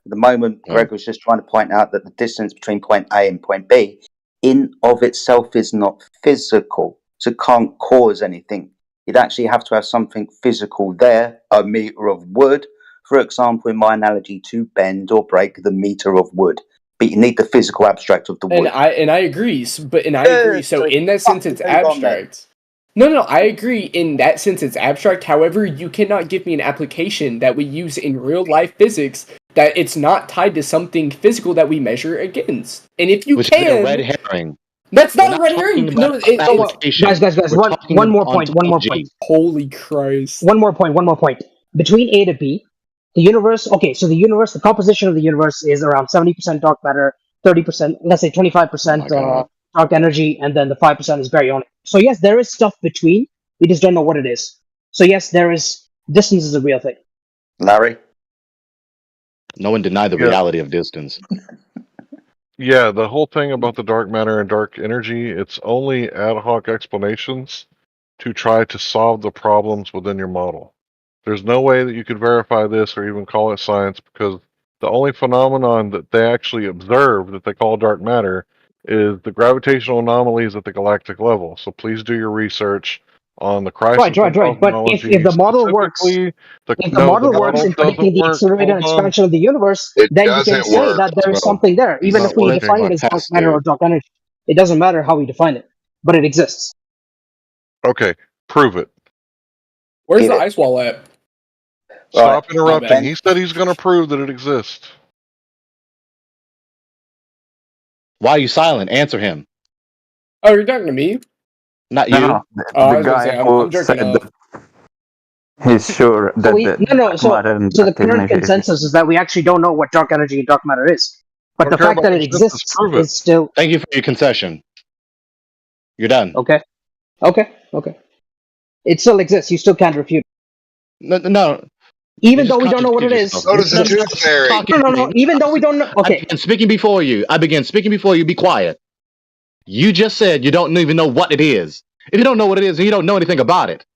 At the moment, Greg was just trying to point out that the distance between point A and point B in of itself is not physical, so it can't cause anything. You'd actually have to have something physical there, a meter of wood, for example, in my analogy, to bend or break the meter of wood. But you need the physical abstract of the wood. And I agree, So in that sense, it's abstract. No, I agree. In that sense, it's abstract. However, you cannot give me an application that we use in real life physics that it's not tied to something physical that we measure against. And if you Which can, is a red herring. That's not a red herring. No, guys. One more point. Holy Christ! One more point. Between A to B, the universe. Okay, so the universe, the composition of the universe is around 70% dark matter, 30%, let's say 25% dark energy, and then the 5% is baryonic. So yes, there is stuff between. We just don't know what it is. So yes, there is. Distance is a real thing. Larry? No one denied the reality of distance. Yeah, the whole thing about the dark matter and dark energy, it's only ad hoc explanations to try to solve the problems within your model. There's no way that you could verify this or even call it science, because the only phenomenon that they actually observe that they call dark matter is the gravitational anomalies at the galactic level. So please do your research on the crisis. Right. But if the model works, in predicting the accelerated expansion of the universe, then you can say that there is something there, even if we define it as dark matter or dark energy. It doesn't matter how we define it, but it exists. Okay, prove it. Where's the ice wall at? Stop interrupting. He said he's going to prove that it exists. Why are you silent? Answer him. Oh, you're talking to me? Not you. No, the guy who said that he's sure that So the current consensus is that we actually don't know what dark energy and dark matter is. But the fact that it exists is still... Thank you for your concession. You're done. Okay. It still exists. You still can't refute it. No. Even though we don't know what it is. So does the tooth fairy. No. Even though we don't know... Okay. I began speaking before you. Be quiet. You just said you don't even know what it is. If you don't know what it is, then you don't know anything about it.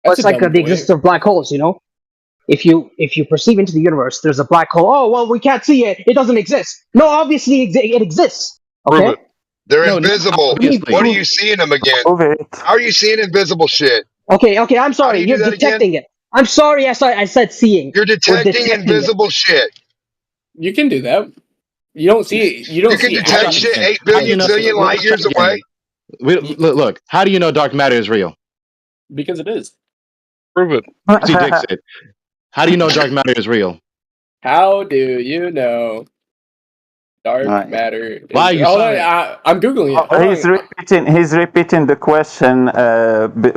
It's like the existence of black holes, you know? If you perceive into the universe, there's a black hole. Oh, well, we can't see it. It doesn't exist. No, obviously it exists. Okay? They're invisible. What are you seeing them again? How are you seeing invisible shit? Okay, I'm sorry. You're detecting it. I'm sorry, I said seeing. You're detecting invisible shit. You can do that. You don't see it. You can detect shit 8 billion zillion light years away. Look, how do you know dark matter is real? Because it is. Prove it. See, Dixit. How do you know dark matter is real? How do you know dark matter? Why are you silent? I'm Googling it. He's repeating the question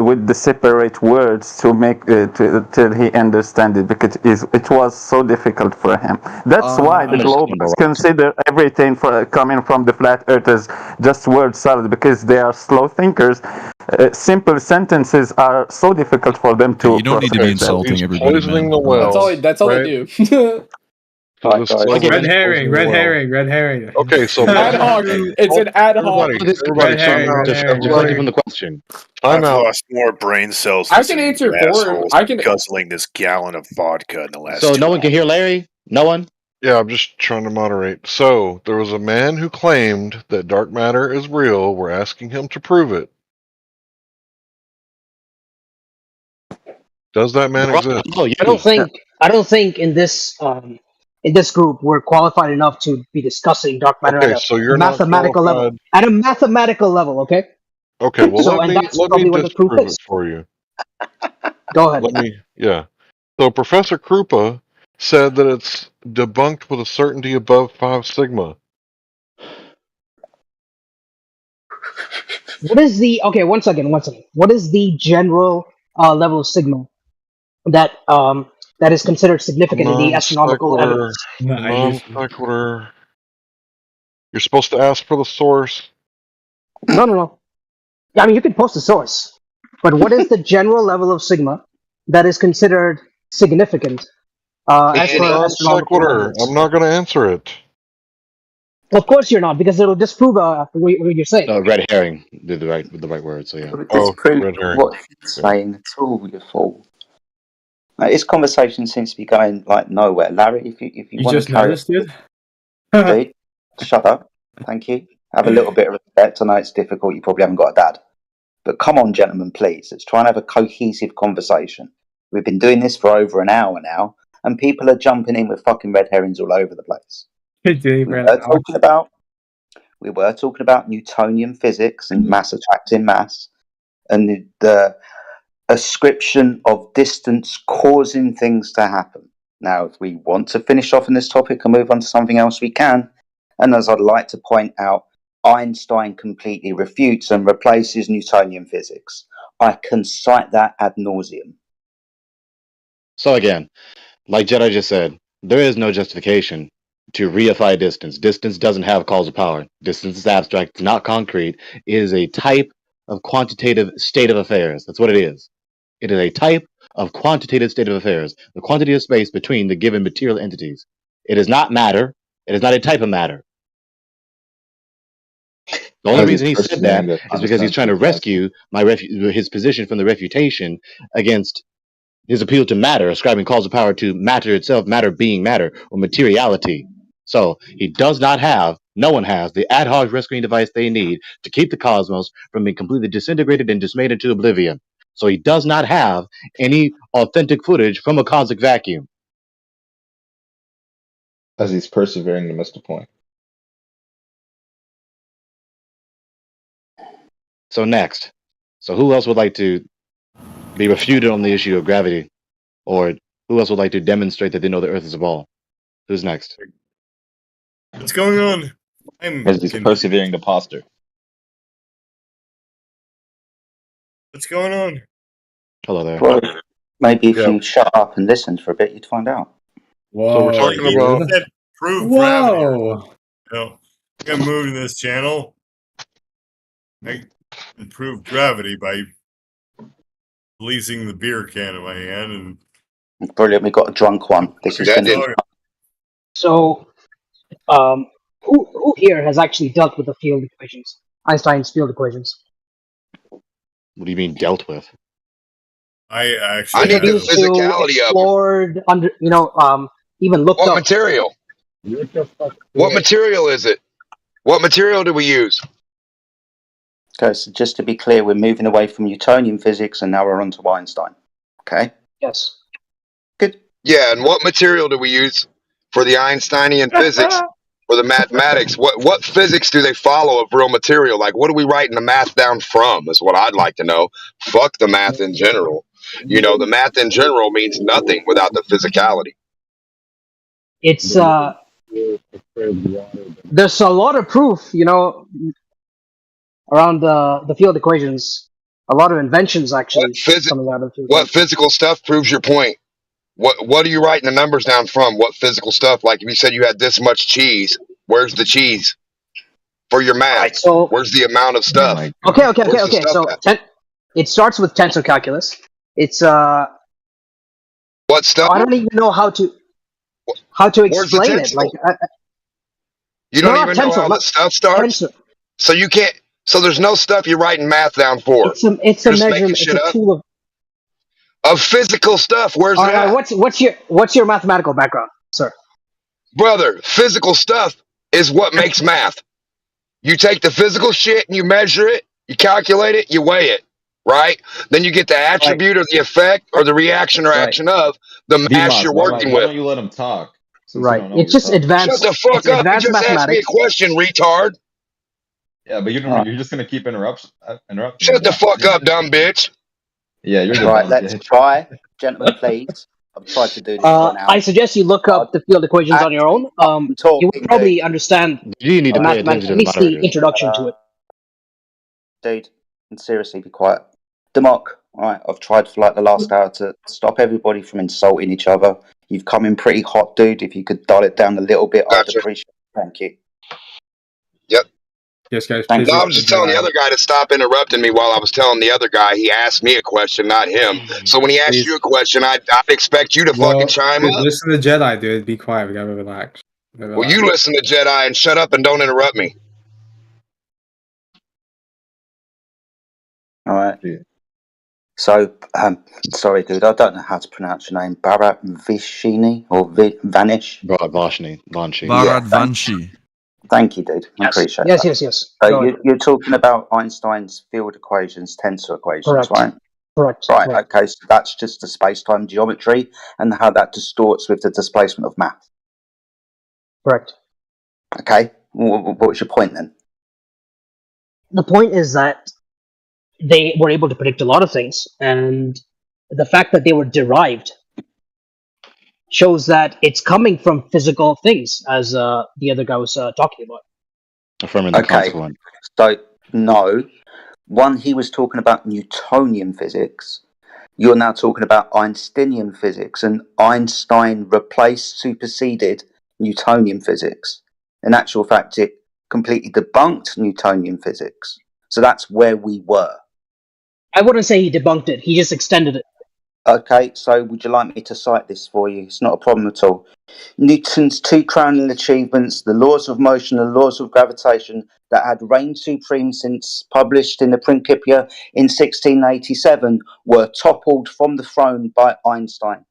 with the separate words to make till he understands it, because it was so difficult for him. That's why the globalists consider everything coming from the flat earth as just word salad, because they are slow thinkers. Simple sentences are so difficult for them to. You don't need to be insulting everybody. Poisoning the well. That's all they do. Red herring. Okay, so ad hoc. It's an ad hoc. Everybody from the question. I've lost more brain cells. I can answer for him. I can guzzling this gallon of vodka in the last. So no one can hear Larry. No one. Yeah, I'm just trying to moderate. So there was a man who claimed that dark matter is real. We're asking him to prove it. Does that man exist? I don't think in this group we're qualified enough to be discussing dark matter at a mathematical level. At a mathematical level, okay? Okay, well let me disprove it for you. Go ahead. So Professor Krupa said that it's debunked with a certainty above 5 sigma. What is the one second. What is the general level of sigma that is considered significant in the astronomical evidence? Non-sequitur. You're supposed to ask for the source. No. I mean, you can post the source, but what is the general level of sigma that is considered significant as for astronomical evidence? I'm not going to answer it. Of course you're not, because it'll disprove what you're saying. Red herring did the right word. So yeah. Red herring. What he's saying at all, you fool. This conversation seems to be going like nowhere. Larry, if you want just to carry noticed it? dude, shut up. Thank you. Have a little bit of respect. I know it's difficult. You probably haven't got a dad. But come on, gentlemen, please. Let's try and have a cohesive conversation. We've been doing this for over an hour now, and people are jumping in with fucking red herrings all over the place. We were talking about Newtonian physics and mass attracting mass, and the ascription of distance causing things to happen. Now, if we want to finish off on this topic and move on to something else, we can. And as I'd like to point out, Einstein completely refutes and replaces Newtonian physics. I can cite that ad nauseum. So again, like Jedi just said, there is no justification to reify distance. Distance doesn't have causal power. Distance is abstract, it's not concrete. It is a type of quantitative state of affairs. That's what it is. It is a type of quantitative state of affairs, the quantity of space between the given material entities. It is not matter. It is not a type of matter. The only reason he said that is because he's trying to rescue his position from the refutation against his appeal to matter, ascribing causal power to matter itself, matter being matter, or materiality. So he does not have, no one has, the ad hoc rescuing device they need to keep the cosmos from being completely disintegrated and dismayed into oblivion. So he does not have any authentic footage from a cosmic vacuum. As he's persevering to miss the point. So next. So who else would like to be refuted on the issue of gravity? Or who else would like to demonstrate that they know the Earth is a ball? Who's next? What's going on? As he's persevering to posture. What's going on? Hello there. Well, maybe if you shut up and listen for a bit, you'd find out. Whoa. So we're talking about prove gravity. You know, I got moved in this channel. I improved gravity by releasing the beer can in my hand and brilliant. We got a drunk one. This is so. Who here has actually dealt with the field equations? Einstein's field equations. What do you mean dealt with? I actually need the physicality explored, even looked up. What material? What material is it? What material do we use? Okay, so just to be clear, we're moving away from Newtonian physics and now we're on to Einstein. Okay? Yes. Good. Yeah, and what material do we use for the Einsteinian physics, for the mathematics? What physics do they follow of real material? Like, what are we writing the math down from is what I'd like to know. Fuck the math in general. You know, the math in general means nothing without the physicality. It's, there's a lot of proof, around the field equations. A lot of inventions, actually, coming out of it. What physical stuff proves your point? What are you writing the numbers down from? What physical stuff? Like if you said you had this much cheese, where's the cheese for your math? Right, so, where's the amount of stuff? Okay. So it starts with tensor calculus. It's what stuff? I don't even know how to explain it. Like you don't even know how the stuff starts. Tensor. So you can't. So there's no stuff you're writing math down for. It's a measurement. It's a tool of physical stuff. Where's it at? What's your mathematical background, sir? Brother, physical stuff is what makes math. You take the physical shit and you measure it, you calculate it, you weigh it, right? Then you get the attribute or the effect or the reaction or action of the mass you're working with. Why don't you let him talk? Right. It's just advanced. Shut the fuck up! You just asked me a question, retard. Yeah, but you're just gonna keep interrupting. Shut the fuck up, dumb bitch. Yeah, you're right. Let's try, gentlemen, please. I've tried to do this for now. I suggest you look up the field equations on your own. You will probably understand. You need to pay attention to at least the introduction to it. Dude, and seriously, be quiet. Democ, alright, I've tried for like the last hour to stop everybody from insulting each other. You've come in pretty hot, dude. If you could dial it down a little bit, I'd appreciate it. Thank you. Yep. Yes, guys. No, I was just telling the other guy to stop interrupting me while I was telling the other guy. He asked me a question, not him. So when he asked you a question, I'd expect you to fucking chime up. Listen to Jedi, dude. Be quiet. We gotta relax. Well, you listen to Jedi and shut up and don't interrupt me. All right. So, sorry, dude, I don't know how to pronounce your name. Bharat Vishini or Vanish? Vanshi. Yeah, Vanshi. thank you, dude. I Yes. appreciate Yes, that. yes, yes. So Go ahead. you're talking about Einstein's field equations, tensor equations, Correct. right? Correct. Right, Correct. okay, so that's just the space-time geometry and how that distorts with the displacement of math. Correct. Okay, what was your point then? The point is that they were able to predict a lot of things, and the fact that they were derived shows that it's coming from physical things, as the other guy was talking about. Affirming the consequent. So, no. One, he was talking about Newtonian physics. You're now talking about Einsteinian physics, and Einstein replaced, superseded Newtonian physics. In actual fact, it completely debunked Newtonian physics. So that's where we were. I wouldn't say he debunked it, he just extended it. Okay, so would you like me to cite this for you? It's not a problem at all. Newton's two crowning achievements, the laws of motion and laws of gravitation, that had reigned supreme since published in the Principia in 1687, were toppled from the throne by Einstein.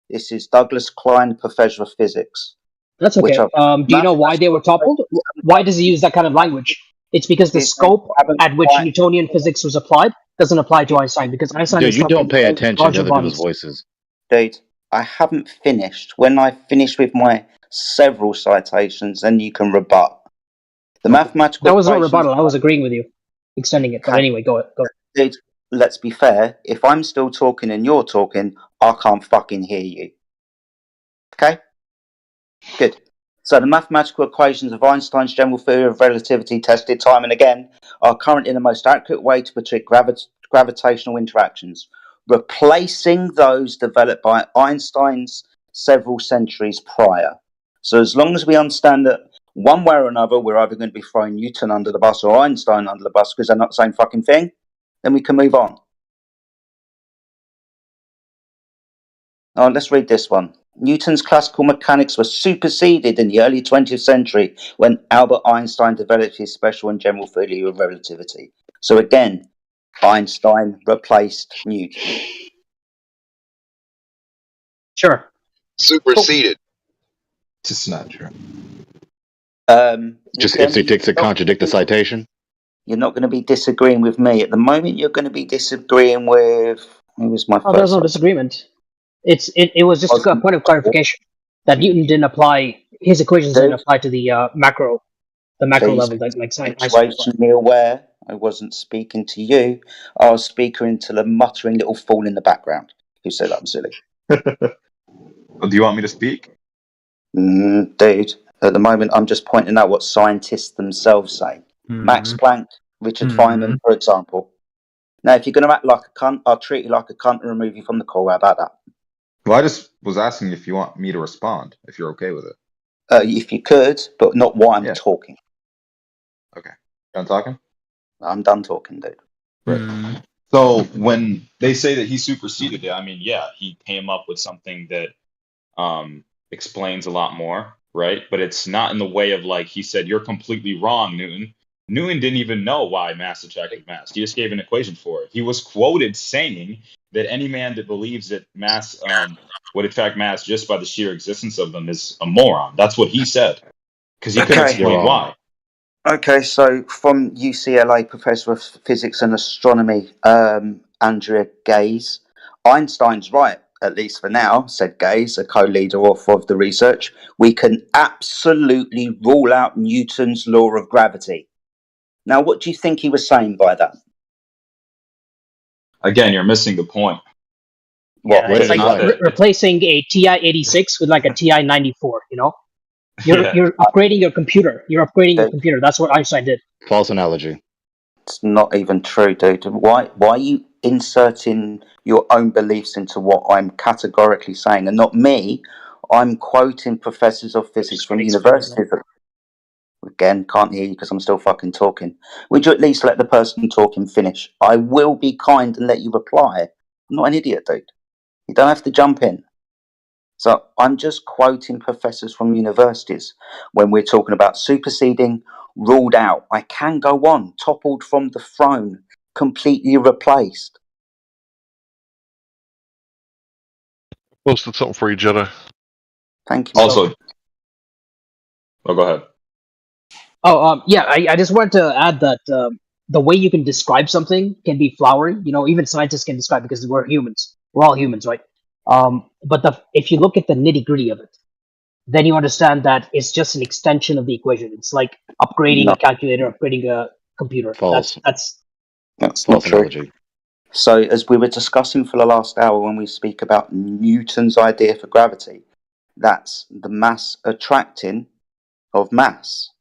This is Douglas Klein, Professor of Physics. That's okay. Do you know why they were toppled? Why does he use that kind of language? It's because the scope at which Newtonian physics was applied doesn't apply to Einstein, because Einstein Dude, is you don't pay attention to other people's voices. Dude, I haven't finished. When I finish with my several citations, then you can rebut. The mathematical That was not equations- rebuttal. I was agreeing with you, extending it. But anyway, go ahead. Dude, let's be fair. If I'm still talking and you're talking, I can't fucking hear you. Okay? Good. So the mathematical equations of Einstein's general theory of relativity, tested time and again, are currently the most accurate way to predict gravitational interactions, replacing those developed by Einstein's several centuries prior. So as long as we understand that one way or another, we're either going to be throwing Newton under the bus or Einstein under the bus because they're not the same fucking thing, then we can move on. Let's read this one. Newton's classical mechanics were superseded in the early 20th century when Albert Einstein developed his special and general theory of relativity. So again, Einstein replaced Newton. Sure. Superseded. Just not true. Just ipsy dixit contradict the citation. You're not going to be disagreeing with me. At the moment, you're going to be disagreeing with... Who was my Oh, there's no disagreement. It was just a point of clarification that Newton didn't apply, his equations didn't apply to the macro level, like situation me aware. I wasn't speaking to you. I was speaking to the muttering little fool in the background who said I'm silly. Do you want me to speak? Dude, at the moment I'm just pointing out what scientists themselves say. Max Planck, Richard Feynman, for example. Now, if you're going to act like a cunt, I'll treat you like a cunt and remove you from the call. How about that? Well, I just was asking if you want me to respond, if you're okay with it. If you could, but not while I'm talking. Okay. Done talking? I'm done talking, dude. Right. So when they say that he superseded it, I mean, yeah, he came up with something that explains a lot more, right? But it's not in the way of like he said, you're completely wrong, Newton. Newton didn't even know why mass attracted mass. He just gave an equation for it. He was quoted saying that any man that believes that mass would attract mass just by the sheer existence of them is a moron. That's what he said. Because he couldn't explain why. Okay, so from UCLA, Professor of Physics and Astronomy, Andrea Gaze. Einstein's right, at least for now, said Gaze, a co-leader author of the research. We can absolutely rule out Newton's law of gravity. Now, what do you think he was saying by that? Again, you're missing the point. Yeah, it's like replacing a TI-86 with like a TI-94, you know? You're upgrading your computer. You're upgrading your computer. That's what Einstein did. False analogy. It's not even true, dude. Why are you inserting your own beliefs into what I'm categorically saying? And not me. I'm quoting professors of physics from universities. Again, can't hear you because I'm still fucking talking. Would you at least let the person talking finish? I will be kind and let you reply. I'm not an idiot, dude. You don't have to jump in. So I'm just quoting professors from universities when we're talking about superseding, ruled out. I can go on, toppled from the throne, completely replaced. Posted something for you, Jedi. Thank you. Also, oh, go ahead. Yeah, I just wanted to add that the way you can describe something can be flowery. Even scientists can describe because we're humans. We're all humans, right? But if you look at the nitty gritty of it, then you understand that it's just an extension of the equation. It's like upgrading a calculator, upgrading a computer. False. That's not true. So, as we were discussing for the last hour when we speak about Newton's idea for gravity, that's the mass attracting of mass.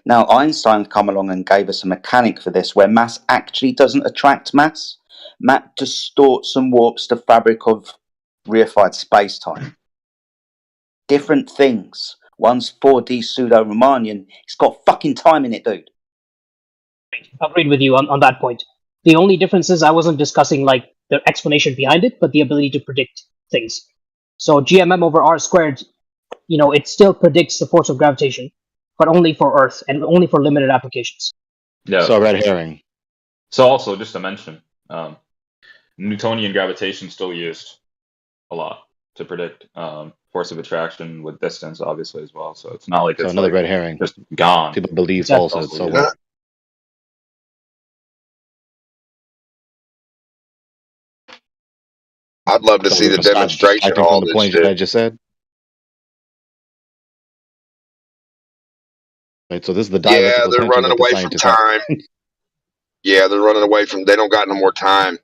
Now, Einstein come along and gave us a mechanic for this, where mass actually doesn't attract mass. Mass distorts and warps the fabric of reified space-time. Different things. One's 4D pseudo-Riemannian. It's got fucking time in it, dude. agreed with you on that point. The only difference is I wasn't discussing like the explanation behind it, but the ability to predict things. So GMM over R squared, it still predicts the force of gravitation, but only for Earth and only for limited applications. Yeah. So red herring. So also, just to mention, Newtonian gravitation is still used a lot to predict force of attraction with distance, obviously, as well. So it's not like it's another red herring. Just gone. People believe falsehoods. So what? I'd love to see the demonstration of all the this point shit. that I just said. Right, so this is the dialectical they're running tension that the away from scientists have. time. Yeah, they're running away from. They don't got no more time.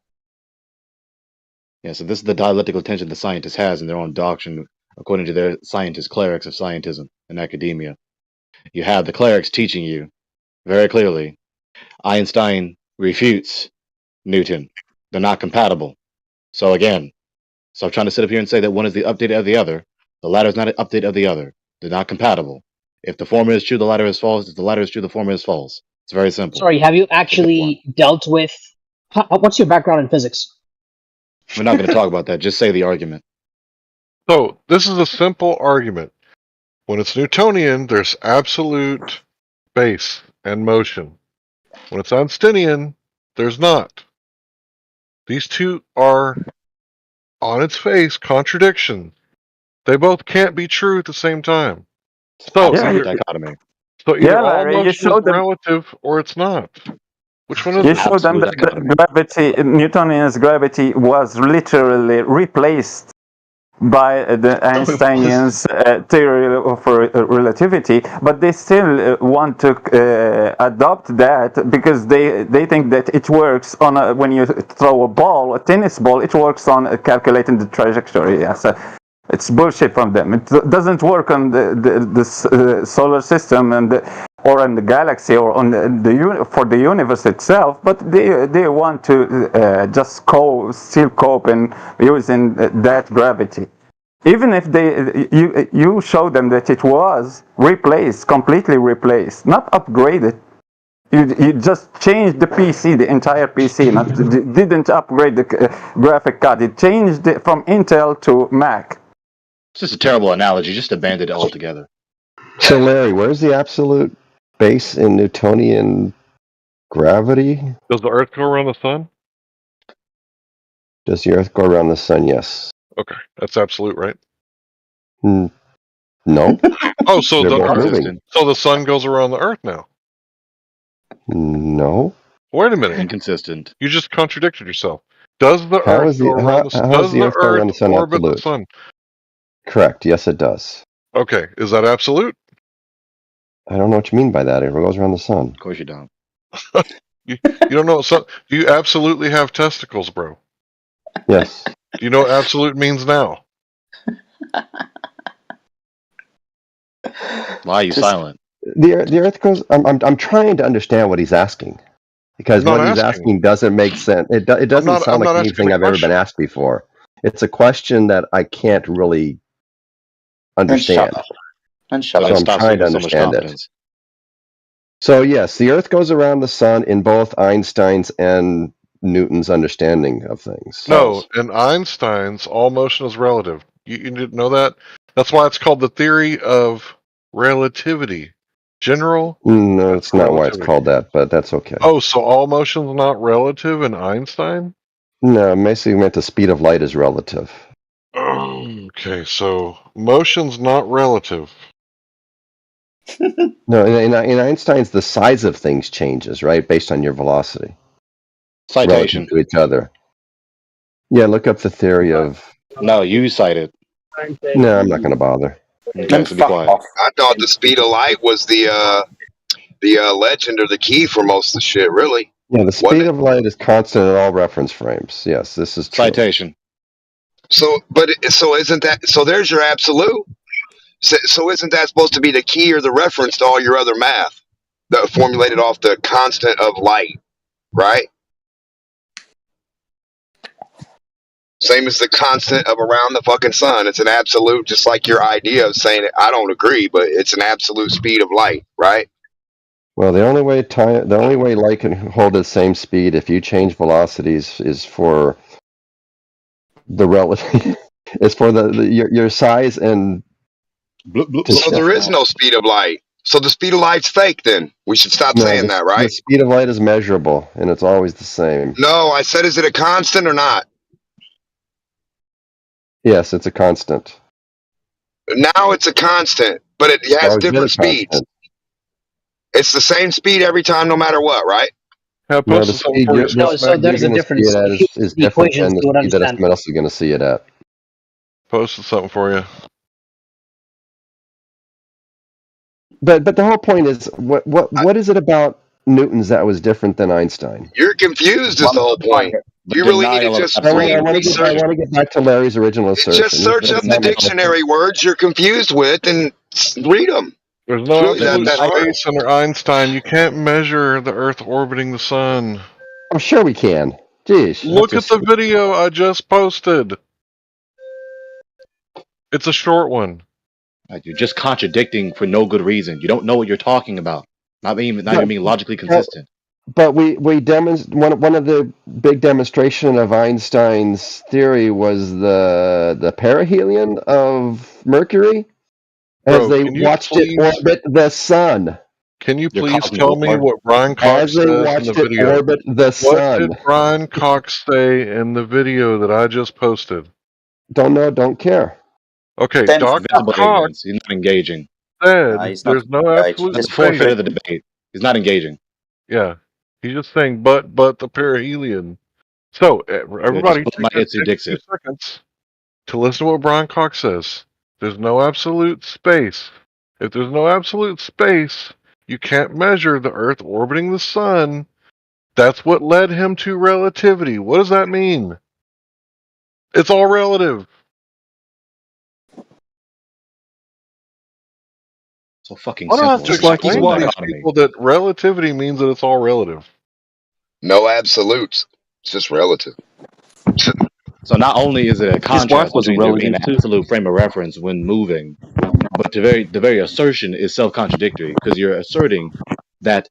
Yeah, so this is the dialectical tension the scientist has in their own doctrine, according to their scientist clerics of scientism and academia. You have the clerics teaching you very clearly. Einstein refutes Newton. They're not compatible. So again, stop trying to sit up here and say that one is the update of the other. The latter is not an update of the other. They're not compatible. If the former is true, the latter is false. If the latter is true, the former is false. It's very simple. Sorry, have you actually dealt with... What's your background in physics? We're not going to talk about that. Just say the argument. So, this is a simple argument. When it's Newtonian, there's absolute space and motion. When it's Einsteinian, there's not. These two are, on its face, contradictions. They both can't be true at the same time. So, dichotomy. So either all motion is relative or it's not. Which one is it? You showed them that gravity, Newtonian's gravity was literally replaced by the Einsteinian's theory of relativity, but they still want to adopt that because they think that it works on when you throw a ball, a tennis ball, it works on calculating the trajectory. Yeah, so it's bullshit from them. It doesn't work on the solar system or in the galaxy or on for the universe itself, but they want to just still cope and using that gravity. Even if you show them that it was replaced, completely replaced, not upgraded. You just changed the PC, the entire PC, didn't upgrade the graphic card. It changed it from Intel to Mac. It's just a terrible analogy. Just abandon it altogether. So, Larry, where's the absolute base in Newtonian gravity? Does the Earth go around the sun? Does the Earth go around the sun? Yes. Okay, that's absolute, right? No. Oh, so moving. So the sun goes around the Earth now? No. Wait a minute. Inconsistent. You just contradicted yourself. Does the Earth go around the sun? Does the Earth orbit the sun? Correct. Yes, it does. Okay. Is that absolute? I don't know what you mean by that. It goes around the sun. Of course you don't. You don't know. So, do you absolutely have testicles, bro? Yes. Do you know what absolute means now? Why are you silent? The Earth goes. I'm trying to understand what he's asking, because what he's asking doesn't make sense. It doesn't sound like anything I've ever been asked before. It's a question that I can't really understand. And so I'm trying to understand it. So yes, the Earth goes around the sun in both Einstein's and Newton's understanding of things. No, in Einstein's, all motion is relative. You didn't know that? That's why it's called the theory of relativity. General? No, it's not why it's called that, but that's okay. Oh, so all motion is not relative in Einstein? No, basically meant the speed of light is relative. Okay, so motion's not relative. No, in Einstein's, the size of things changes, right, based on your velocity. Citation. Relative to each other. Yeah, look up the theory of... No, you cite it. No, I'm not going to bother. Okay, so be quiet. I thought the speed of light was the legend or the key for most of the shit, really. Yeah, the speed of light is constant in all reference frames. Yes, this is true. Citation. So isn't that, so there's your absolute. So isn't that supposed to be the key or the reference to all your other math that formulated off the constant of light, right? Same as the constant of around the fucking sun. It's an absolute, just like your idea of saying it. I don't agree, but it's an absolute speed of light, right? Well, the only way light can hold the same speed if you change velocities is for the relative is for your size and. So there is no speed of light. So the speed of light's fake. Then we should stop saying that, right? The speed of light is measurable, and it's always the same. No, I said, is it a constant or not? Yes, it's a constant. Now it's a constant, but it has different speeds. It's the same speed every time, no matter what, right? No, the speed so there's a difference. Is different than the speed that someone else is going to see it at. Posted something for you. But the whole point is, what is it about Newton's that was different than Einstein? You're confused is the whole point. You really need to just research. I want to get back to Larry's original assertion. Just search up the dictionary words you're confused with and read them. There's no absolute space under Einstein. You can't measure the Earth orbiting the sun. I'm sure we can. Jeez. Look at the video I just posted. It's a short one. You're just contradicting for no good reason. You don't know what you're talking about. Not even being logically consistent. But we demonstrate one of the big demonstration of Einstein's theory was the perihelion of Mercury as they watched it orbit the sun. Can you please tell me what Brian Cox says in the video? Orbit the sun. What did Brian Cox say in the video that I just posted? Don't know, don't care. Okay, Dr. Cox he's not engaging. Said there's no absolute That's forfeit of the debate. He's not engaging. Yeah, he's just saying, but the perihelion. So everybody, take 2 seconds to listen to what Brian Cox says. There's no absolute space. If there's no absolute space, you can't measure the Earth orbiting the sun. That's what led him to relativity. What does that mean? It's all relative. So fucking I don't simple. have to explain to these people that relativity means that it's all relative. No absolutes. It's just relative. So not only is it a contrast between there being an absolute frame of reference when moving, but the very assertion is self-contradictory because you're asserting that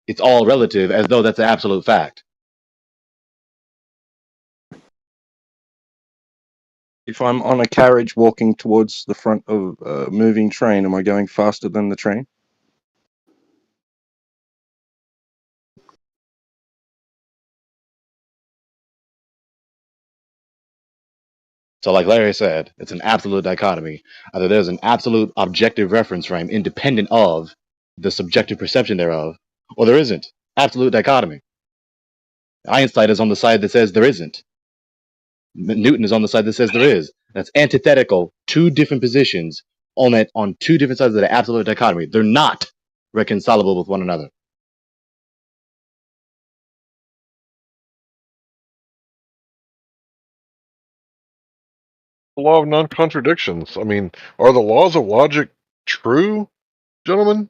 it's all relative as though that's an absolute fact. If I'm on a carriage walking towards the front of a moving train, am I going faster than the train? So like Larry said, it's an absolute dichotomy. Either there's an absolute objective reference frame independent of the subjective perception thereof, or there isn't. Absolute dichotomy. Einstein is on the side that says there isn't. Newton is on the side that says there is. That's antithetical. 2 different positions on 2 different sides of the absolute dichotomy. They're not reconcilable with one another. The law of non-contradictions. I mean, are the laws of logic true, gentlemen?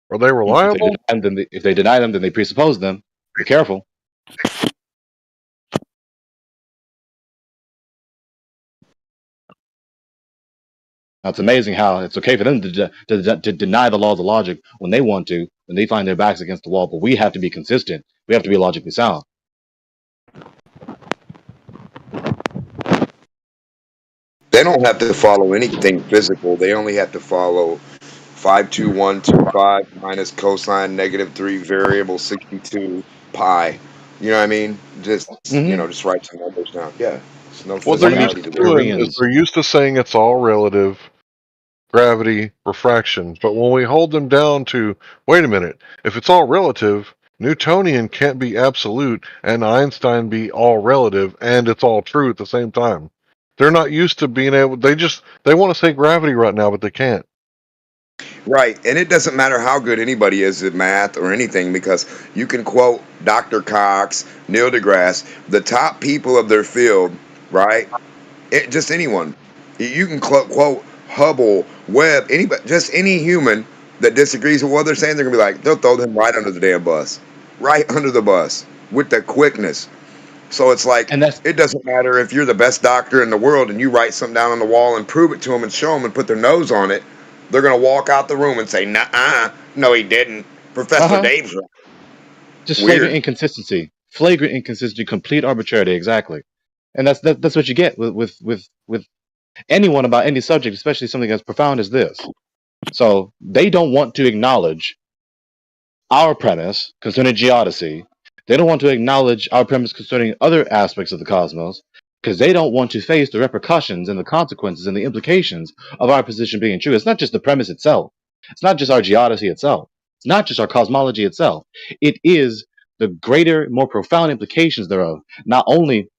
Are they reliable? If they deny them, then they presuppose them. Be careful. Now, it's amazing how it's okay for them to deny the laws of logic when they want to, when they find their backs against the wall, but we have to be consistent. We have to be logically sound. They don't have to follow anything physical. They only have to follow 52125 minus cosine -3 variable 62 pi. You know what I mean? Just just write some numbers down. Yeah. no Well, they're physicality used to to it. doing is they're used to saying it's all relative, gravity, refraction. But when we hold them down to, wait a minute, if it's all relative, Newtonian can't be absolute and Einstein be all relative and it's all true at the same time. They're not used to being able, they want to say gravity right now, but they can't. Right, and it doesn't matter how good anybody is at math or anything, because you can quote Dr. Cox, Neil deGrasse, the top people of their field, right? Just anyone. You can quote Hubble, Webb, anybody, just any human that disagrees with what they're saying, they're gonna be like, they'll throw them right under the damn bus, right under the bus with the quickness. So it's like, it doesn't matter if you're the best doctor in the world and you write something down on the wall and prove it to them and show them and put their nose on it. They're going to walk out the room and say, "Nuh-uh, no, he didn't. Professor Dave's right." Just flagrant inconsistency, complete arbitrarity, exactly. And that's what you get with anyone about any subject, especially something as profound as this. So they don't want to acknowledge our premise concerning geodesy. They don't want to acknowledge our premise concerning other aspects of the cosmos, because they don't want to face the repercussions and the consequences and the implications of our position being true. It's not just the premise itself. It's not just our geodesy itself. It's not just our cosmology itself. It is the greater, more profound implications thereof, not only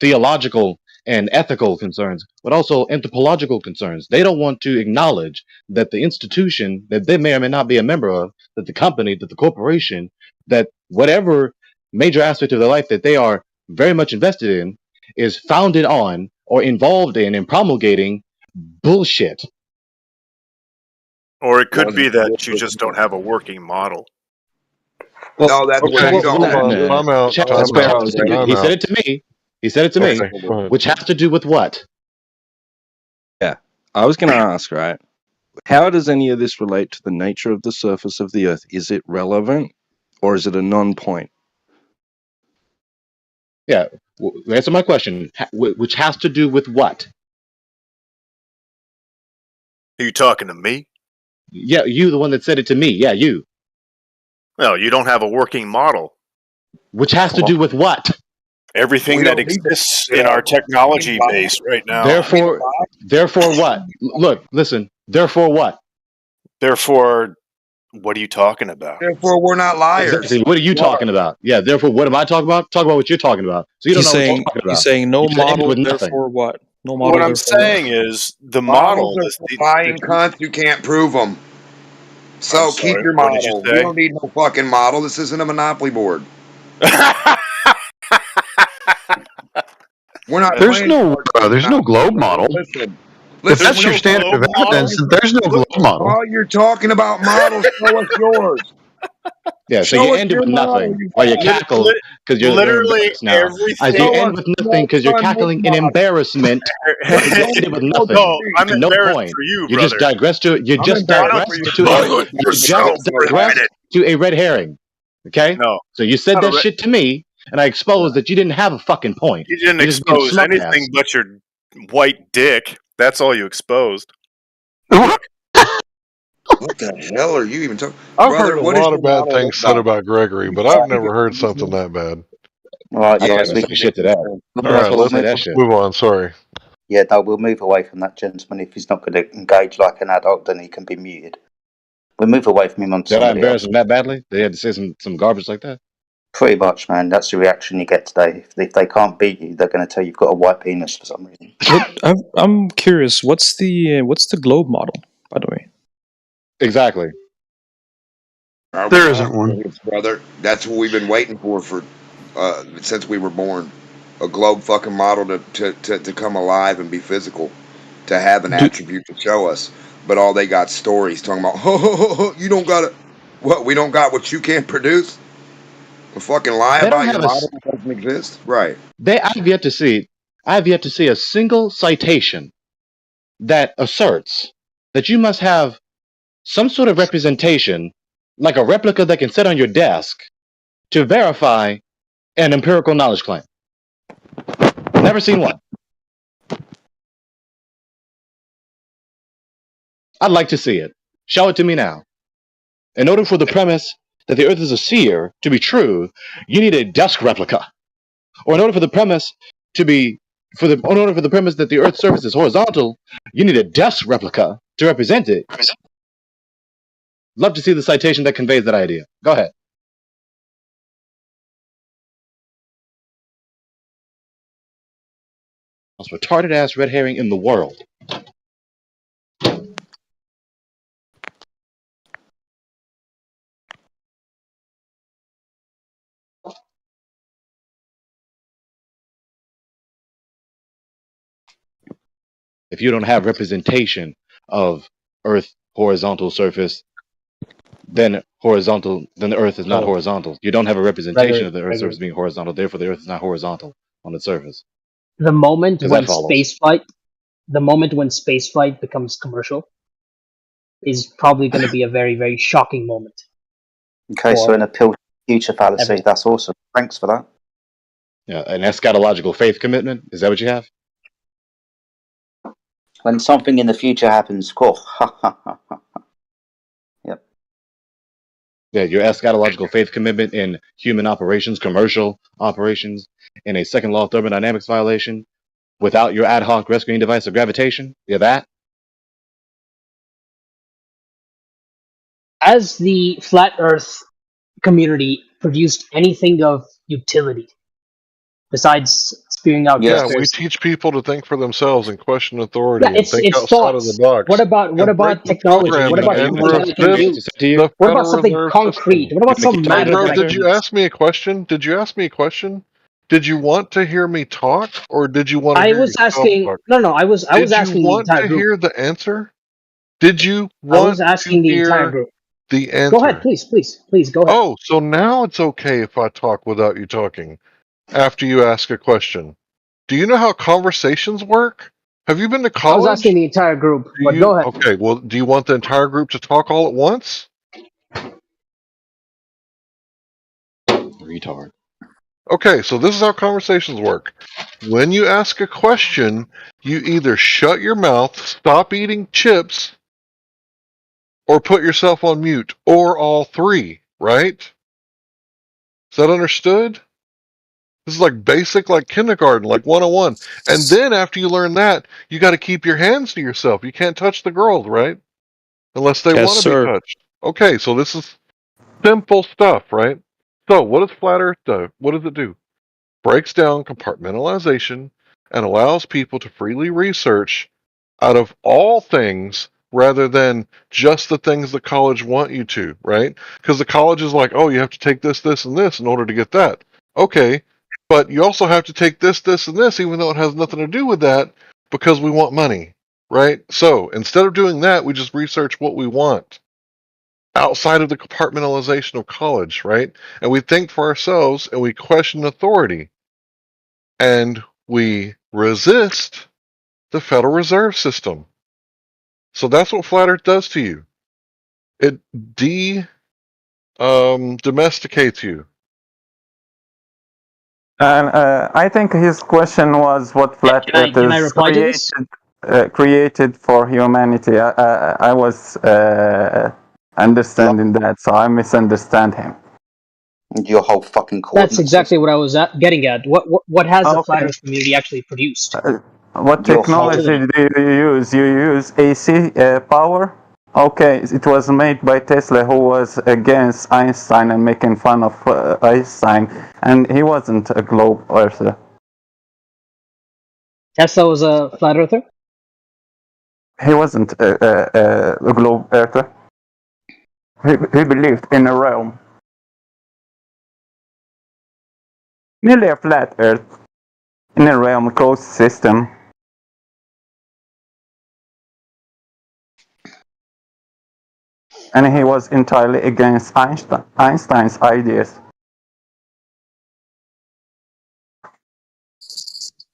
theological and ethical concerns, but also anthropological concerns. They don't want to acknowledge that the institution that they may or may not be a member of, that the company, that the corporation, that whatever major aspect of their life that they are very much invested in is founded on or involved in and promulgating bullshit. Or it could be that you just don't have a working model. Well, no, that's where you don't. He said it to me. He said it to me, which has to do with what? Yeah, I was going to ask, right? How does any of this relate to the nature of the surface of the Earth? Is it relevant, or is it a non-point? Yeah, answer my question. Which has to do with what? Are you talking to me? Yeah, you, the one that said it to me. Yeah, you. No, you don't have a working model. Which has to do with what? Everything that exists in our technology base right now. Therefore what? Look, listen. Therefore what? Therefore, what are you talking about? Therefore, we're not liars. Exactly. What are you talking about? Yeah, therefore, what am I talking about? Talk about what you're talking about. So you don't know what you're talking about. He's saying no model, therefore what? No model. What I'm saying is the model is lying cunts. You can't prove them. So keep your model. You don't need no fucking model. This isn't a Monopoly board. We're not. There's no globe model. Listen, if that's your standard of evidence, there's no globe model. While you're talking about models, show us yours. Yeah, so you ended with nothing, or you cackle because you're literally everything. As you end with nothing because you're cackling in embarrassment. You ended with nothing. No, I'm no embarrassed point. for you, You brother. just digressed to. You just digressed to a red herring. Okay. No. So you said that shit to me, and I exposed that you didn't have a fucking point. You didn't expose anything but your white dick. That's all you exposed. What the hell are you even talking? I've heard a lot of bad things said about Gregory, but I've never heard something that bad. Right, yeah, shit to that. All right, let's move on. Sorry. Yeah, no, we'll move away from that gentleman. If he's not going to engage like an adult, then he can be muted. We'll move away from him on Did I embarrass him that badly? They had to say some garbage like that? Pretty much, man. That's the reaction you get today. If they can't beat you, they're going to tell you've got a white penis for some reason. I'm curious. What's the globe model, by the way? Exactly. There isn't one, brother. That's what we've been waiting for since we were born. A globe fucking model to come alive and be physical, to have an attribute to show us. But all they got stories talking about. You don't got it. What? We don't got what you can't produce. A fucking lie about your model that doesn't exist, right? I've yet to see a single citation that asserts that you must have some sort of representation, like a replica that can sit on your desk, to verify an empirical knowledge claim. Never seen one. I'd like to see it. Show it to me now. In order for the premise that the Earth is a sphere to be true, you need a desk replica Or in order for the premise to be in order for the premise that the Earth's surface is horizontal, you need a desk replica to represent it. Love to see the citation that conveys that idea. Go ahead. Most retarded ass red herring in the world. If you don't have representation of Earth horizontal surface, then the Earth is not horizontal. You don't have a representation of the Earth's surface being horizontal, therefore the Earth is not horizontal on its surface. The moment when spaceflight becomes commercial is probably going to be a very, very shocking moment. Okay, so an appeal to future fallacy. That's awesome. Thanks for that. Yeah, an eschatological faith commitment. Is that what you have? When something in the future happens, cool. Yep. Yeah, your eschatological faith commitment in human operations, commercial operations, in a second law of thermodynamics violation, without your ad hoc rescuing device of gravitation. Yeah, that. Has the flat Earth community produced anything of utility besides spewing out Yeah, we conspiracy? teach people to think for themselves and question authority Yeah, and think outside of the box. What about technology? What about something that I can use? What about something concrete? What about some matter that I Did can you use? ask me a question? Did you ask me a question? Did you want to hear me talk, or did you want to I hear was yourself asking. talk? No, I was asking Did you the want entire to group. hear the answer? Did you I want was asking to the entire hear group. the answer? Go ahead, please, go ahead. Oh, so now it's okay if I talk without you talking after you ask a question. Do you know how conversations work? Have you been to college? I was asking the entire group, but go ahead. Okay, well, do you want the entire group to talk all at once? Retard. Okay, so this is how conversations work. When you ask a question, you either shut your mouth, stop eating chips, or put yourself on mute, or all three, right? Is that understood? This is like basic, like kindergarten, like 101. And then after you learn that, you got to keep your hands to yourself. You can't touch the girls, right? Unless they Yes, want to sir. be touched. Okay, so this is simple stuff, right? So what does Flat Earth do? What does it do? Breaks down compartmentalization and allows people to freely research out of all things rather than just the things the college want you to, right? Because the college is like, oh, you have to take this, this, and this in order to get that. Okay, but you also have to take this, this, and this, even though it has nothing to do with that, because we want money, right? So instead of doing that, we just research what we want outside of the compartmentalization of college, right? And we think for ourselves and we question authority. And we resist the Federal Reserve System. So that's what Flat Earth does to you. It domesticates you. And I think his question was what Flat Earth is created for humanity. I was understanding that, so I misunderstand him. Your whole fucking That's exactly what I was getting at. What has the flat Earth community actually produced? What technology do you use? You use AC power? Okay, it was made by Tesla, who was against Einstein and making fun of Einstein, and he wasn't a globe earther. Tesla was a flat earther? He wasn't a globe earther. He believed in a realm. Nearly a flat earth in a realm closed system. And he was entirely against Einstein's ideas.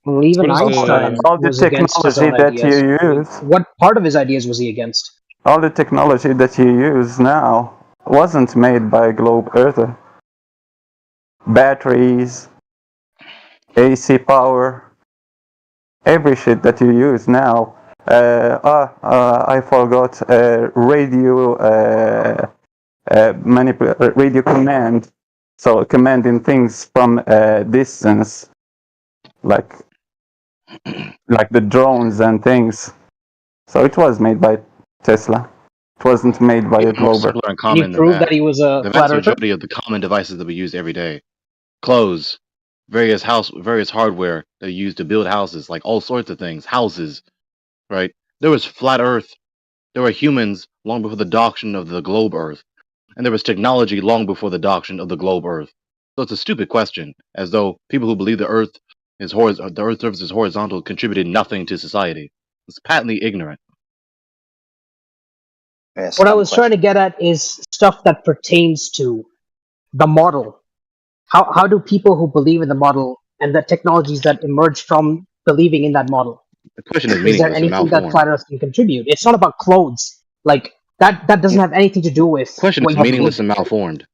Well, even Einstein all the was against his technology own that ideas. you use. What part of his ideas was he against? All the technology that you use now wasn't made by a globe earther. Batteries, AC power, every shit that you use now. I forgot radio radio command. So commanding things from a distance like the drones and things. So it was made by Tesla. It wasn't made by a Even more Glober. simpler and Can you common than prove that that. he was a The flat vast earther? majority of the common devices that we use every day, clothes, various hardware that you use to build houses, like all sorts of things, houses, right? There was flat Earth. There were humans long before the doctrine of the globe Earth, and there was technology long before the doctrine of the globe Earth. So it's a stupid question, as though people who believe the Earth's surface is horizontal contributed nothing to society. It's patently ignorant. What I was trying to get at is stuff that pertains to the model. How do people who believe in the model and the technologies that emerge from believing in that model? The question is Is there meaningless and anything that malformed. flat Earth can contribute? It's not about clothes. Like that doesn't have anything to do with The question what is you meaningless believe. and malformed.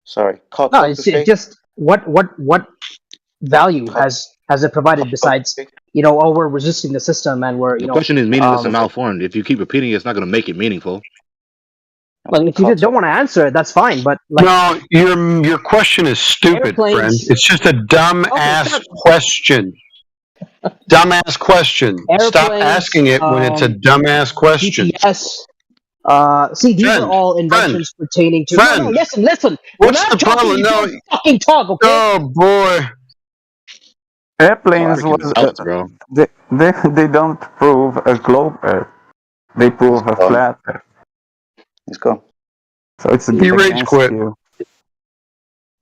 Sorry, No, it's just what value has it provided besides we're resisting the system and we're The question is meaningless and um, malformed. If you keep repeating it, it's not going to make it meaningful. well, if you don't want to answer it, that's fine. But like, no, your question is stupid, friend. airplanes. It's just a dumb ass question. Dumbass question. Stop Airplanes, asking it when it's a dumbass question. GPS. See, these are all inventions pertaining to. No, listen. When What's I'm the talking, problem? you No. don't fucking talk, okay? Oh boy. Airplanes Freaking was nuts, bro. they don't prove a globe Earth. They prove a flat Earth. He's gone. So it's He rage against quit. you.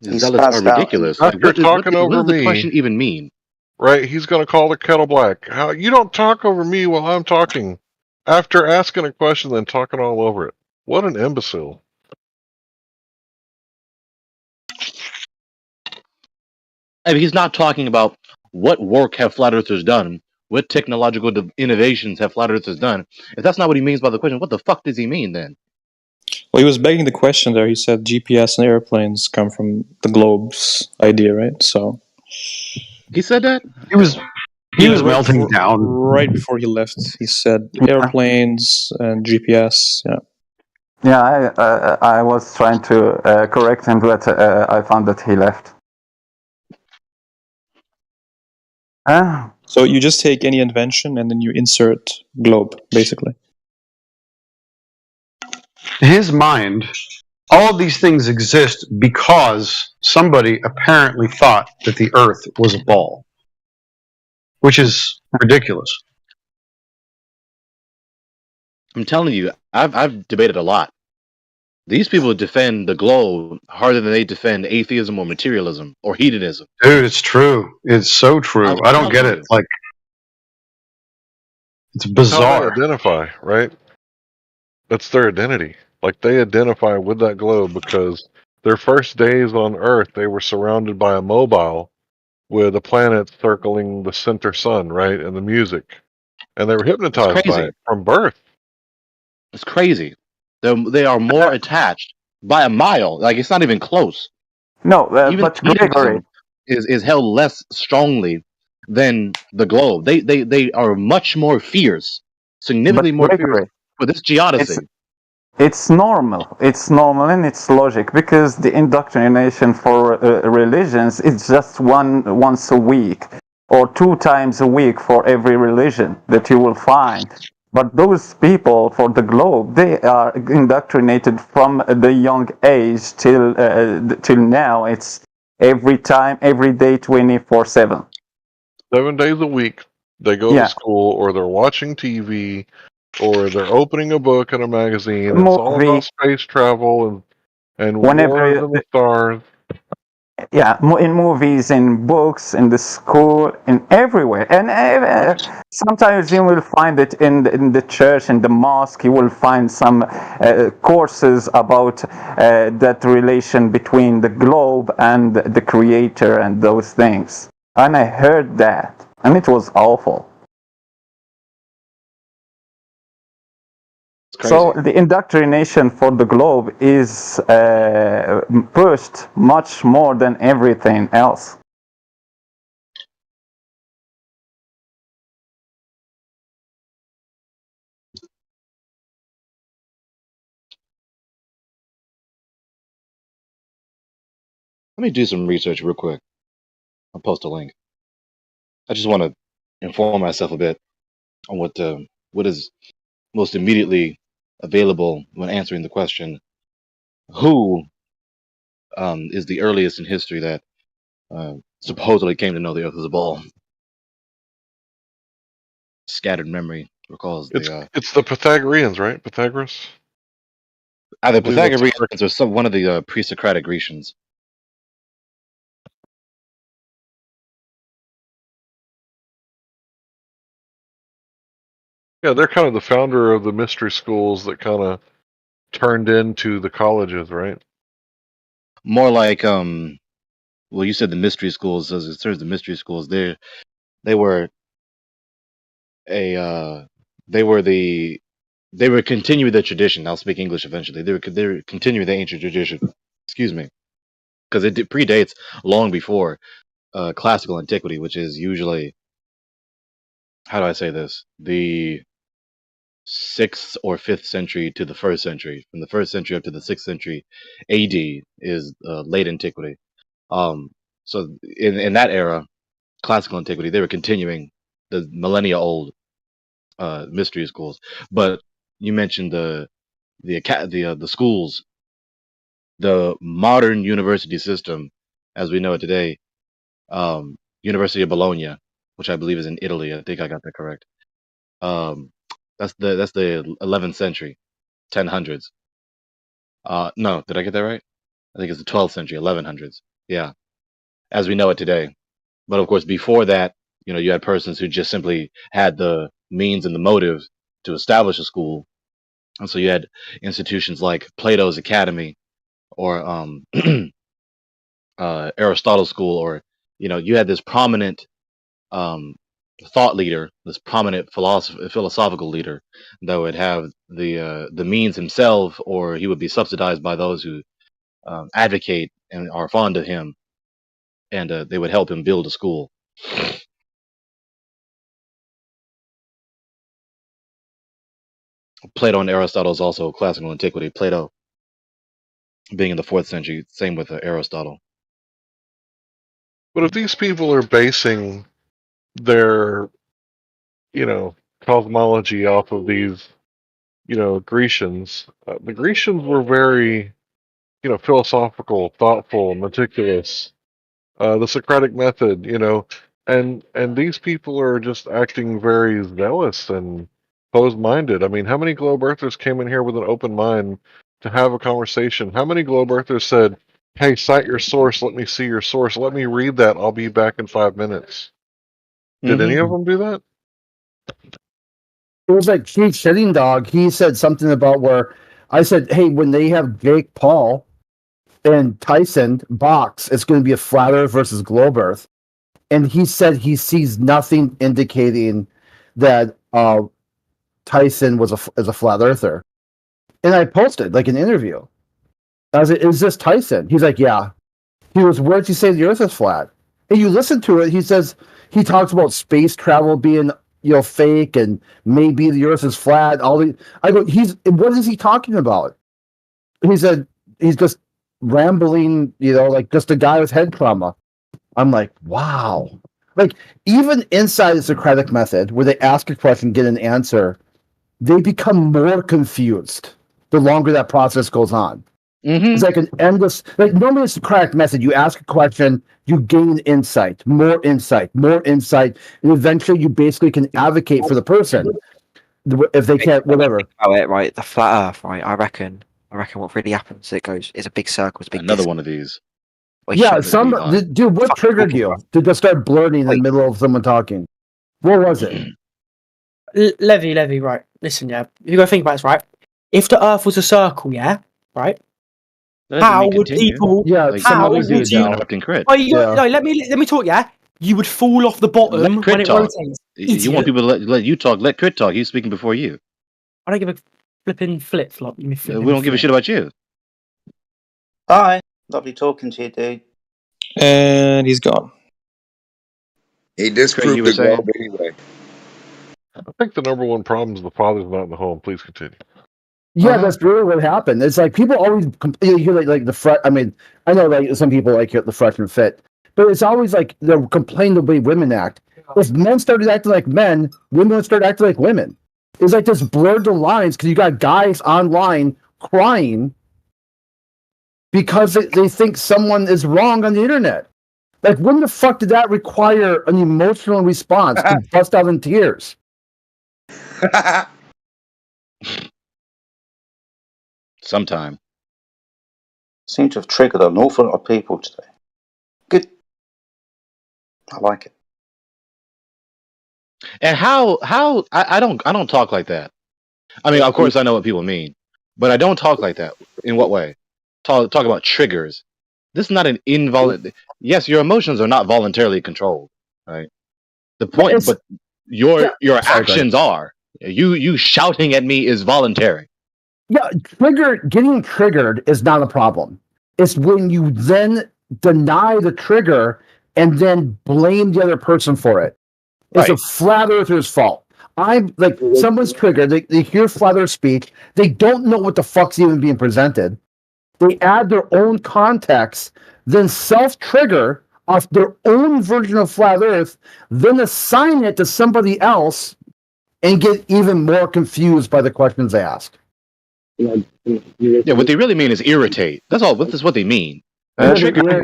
The zealots are ridiculous. Like, After talking what over does the me, question even mean? right? He's going to call the kettle black. How you don't talk over me while I'm talking? After asking a question, then talking all over it. What an imbecile! I mean, he's not talking about what work have flat earthers done, what technological innovations have flat earthers done. If that's not what he means by the question, what the fuck does he mean then? Well, he was begging the question there. He said GPS and airplanes come from the globe's idea, right? So he said that? He was melting down right before he left. He said airplanes and GPS. Yeah. Yeah, I was trying to correct him, but I found that he left. So you just take any invention and then you insert globe, basically. his mind, all of these things exist because somebody apparently thought that the Earth was a ball, which is ridiculous. I'm telling you, I've debated a lot. These people defend the globe harder than they defend atheism or materialism or hedonism. Dude, it's true. It's so true. I don't get it. Like, it's bizarre. How they identify, right? That's their identity. Like, they identify with that globe because their first days on Earth, they were surrounded by a mobile with a planet circling the center sun, right? And the music. And they were hypnotized by it from birth. It's crazy. They are more attached by a mile. Like, it's not even close. No, even but Gregory is held less strongly than the globe. They are much more fierce, significantly more fierce for this geodesy. It's normal. It's normal and it's logic because the indoctrination for religions is just once a week or 2 times a week for every religion that you will find. But those people for the globe, they are indoctrinated from the young age till now. It's every time, every day, 24/7. 7 days a week, they go to school or they're watching TV or they're opening a book in a magazine. It's all about space travel and wars in the stars. Yeah, in movies, in books, in the school, in everywhere. And sometimes you will find it in the church, in the mosque. You will find some courses about that relation between the globe and the creator and those things. And I heard that, and it was awful. So the indoctrination for the globe is pushed much more than everything else. Let me do some research real quick. I'll post a link. I just want to inform myself a bit on what is most immediately available when answering the question, who is the earliest in history that supposedly came to know the Earth as a ball? Scattered memory recalls it's the Pythagoreans, right? Pythagoras. Either Pythagoreans or one of the pre-Socratic Grecians. Yeah, they're kind of the founder of the mystery schools that kind of turned into the colleges, right? More like, well, you said the mystery schools. As it turns, the mystery schools, they were continuing the tradition. I'll speak English eventually. They were continuing the ancient tradition. Excuse me, because it predates long before classical antiquity, which is usually, how do I say this? The 6th or 5th century to the 1st century. From the 1st century up to the 6th century AD is late antiquity. So in that era, classical antiquity, they were continuing the millennia old mystery schools. But you mentioned the schools, the modern university system as we know it today. University of Bologna, which I believe is in Italy. I think I got that correct. That's the 11th century, 1000s. No, did I get that right? I think it's the 12th century, 1100s. Yeah, as we know it today. But of course, before that, you had persons who just simply had the means and the motive to establish a school, and so you had institutions like Plato's Academy, or Aristotle's school, or you had this prominent thought leader, this prominent philosophical leader that would have the means himself, or he would be subsidized by those who advocate and are fond of him, and they would help him build a school. Plato and Aristotle is also classical antiquity. Plato being in the 4th century, same with Aristotle. But if these people are basing their, cosmology off of these, Grecians, the Grecians were very, philosophical, thoughtful, meticulous. The Socratic method, and these people are just acting very zealous and closed-minded. I mean, how many globe earthers came in here with an open mind to have a conversation? How many globe earthers said, "Hey, cite your source. Let me see your source. Let me read that. I'll be back in 5 minutes." Did any of them do that? It was like Chief Shitting Dog. He said something about where I said, "Hey, when they have Jake Paul and Tyson box, it's going to be a flat Earth versus globe Earth," and he said he sees nothing indicating that Tyson is a flat earther. And I posted like an interview. I was like, "Is this Tyson?" He's like, "Yeah." He goes, "Where'd you say the Earth is flat?" And you listen to it. He says he talks about space travel being fake, and maybe the Earth is flat. I go, what is he talking about? He said he's just rambling, like just a guy with head trauma. I'm like, wow. Like, even inside the Socratic method, where they ask a question, get an answer, they become more confused the longer that process goes on. Mm-hmm. It's like an endless, like normally it's the Socratic method. You ask a question, you gain insight, more insight, and eventually you basically can advocate for the person if they can't, whatever. Right, the flat Earth, right? I reckon what really happens, it's a big circle, it's a big another one of these. Yeah, dude, what triggered you to just start blurting in the middle of someone talking? What was it? Levy, right? Listen, yeah, you gotta think about this, right? If the Earth was a circle, yeah, right? How would people? Yeah, how would you? No, let me talk. Yeah, you would fall off the bottom when it rotates. You want people to let you talk? Let Crit talk. He's speaking before you. I don't give a flipping flip flop. We don't give a shit about you. Hi, lovely talking to you, dude. And he's gone. He disproved the globe anyway. I think the number one problem is the father's not in the home. Please continue. Yeah, that's really what happened. It's like people always you hear like the I mean, I know like some people like the freshman fit, but it's always like they're complaining the way women act. If men started acting like men, women would start acting like women. It's like this blurred the lines because you got guys online crying because they think someone is wrong on the internet. Like, when the fuck did that require an emotional response to bust out in tears? Sometime. Seem to have triggered an awful lot of people today. Good. I like it. And how I don't talk like that. I mean, of course I know what people mean, but I don't talk like that. In what way? Talk about triggers. This is not an involuntary. Yes, your emotions are not voluntarily controlled, right? The point, but your actions are. You shouting at me is voluntary. Yeah, getting triggered is not a problem. It's when you then deny the trigger and then blame the other person for it. It's a flat earther's fault. I'm like, someone's triggered, they hear flat earth speech, they don't know what the fuck's even being presented. They add their own context, then self-trigger off their own version of flat earth, then assign it to somebody else and get even more confused by the questions they ask. Yeah, what they really mean is irritate. That's all. That's what they mean. Trigger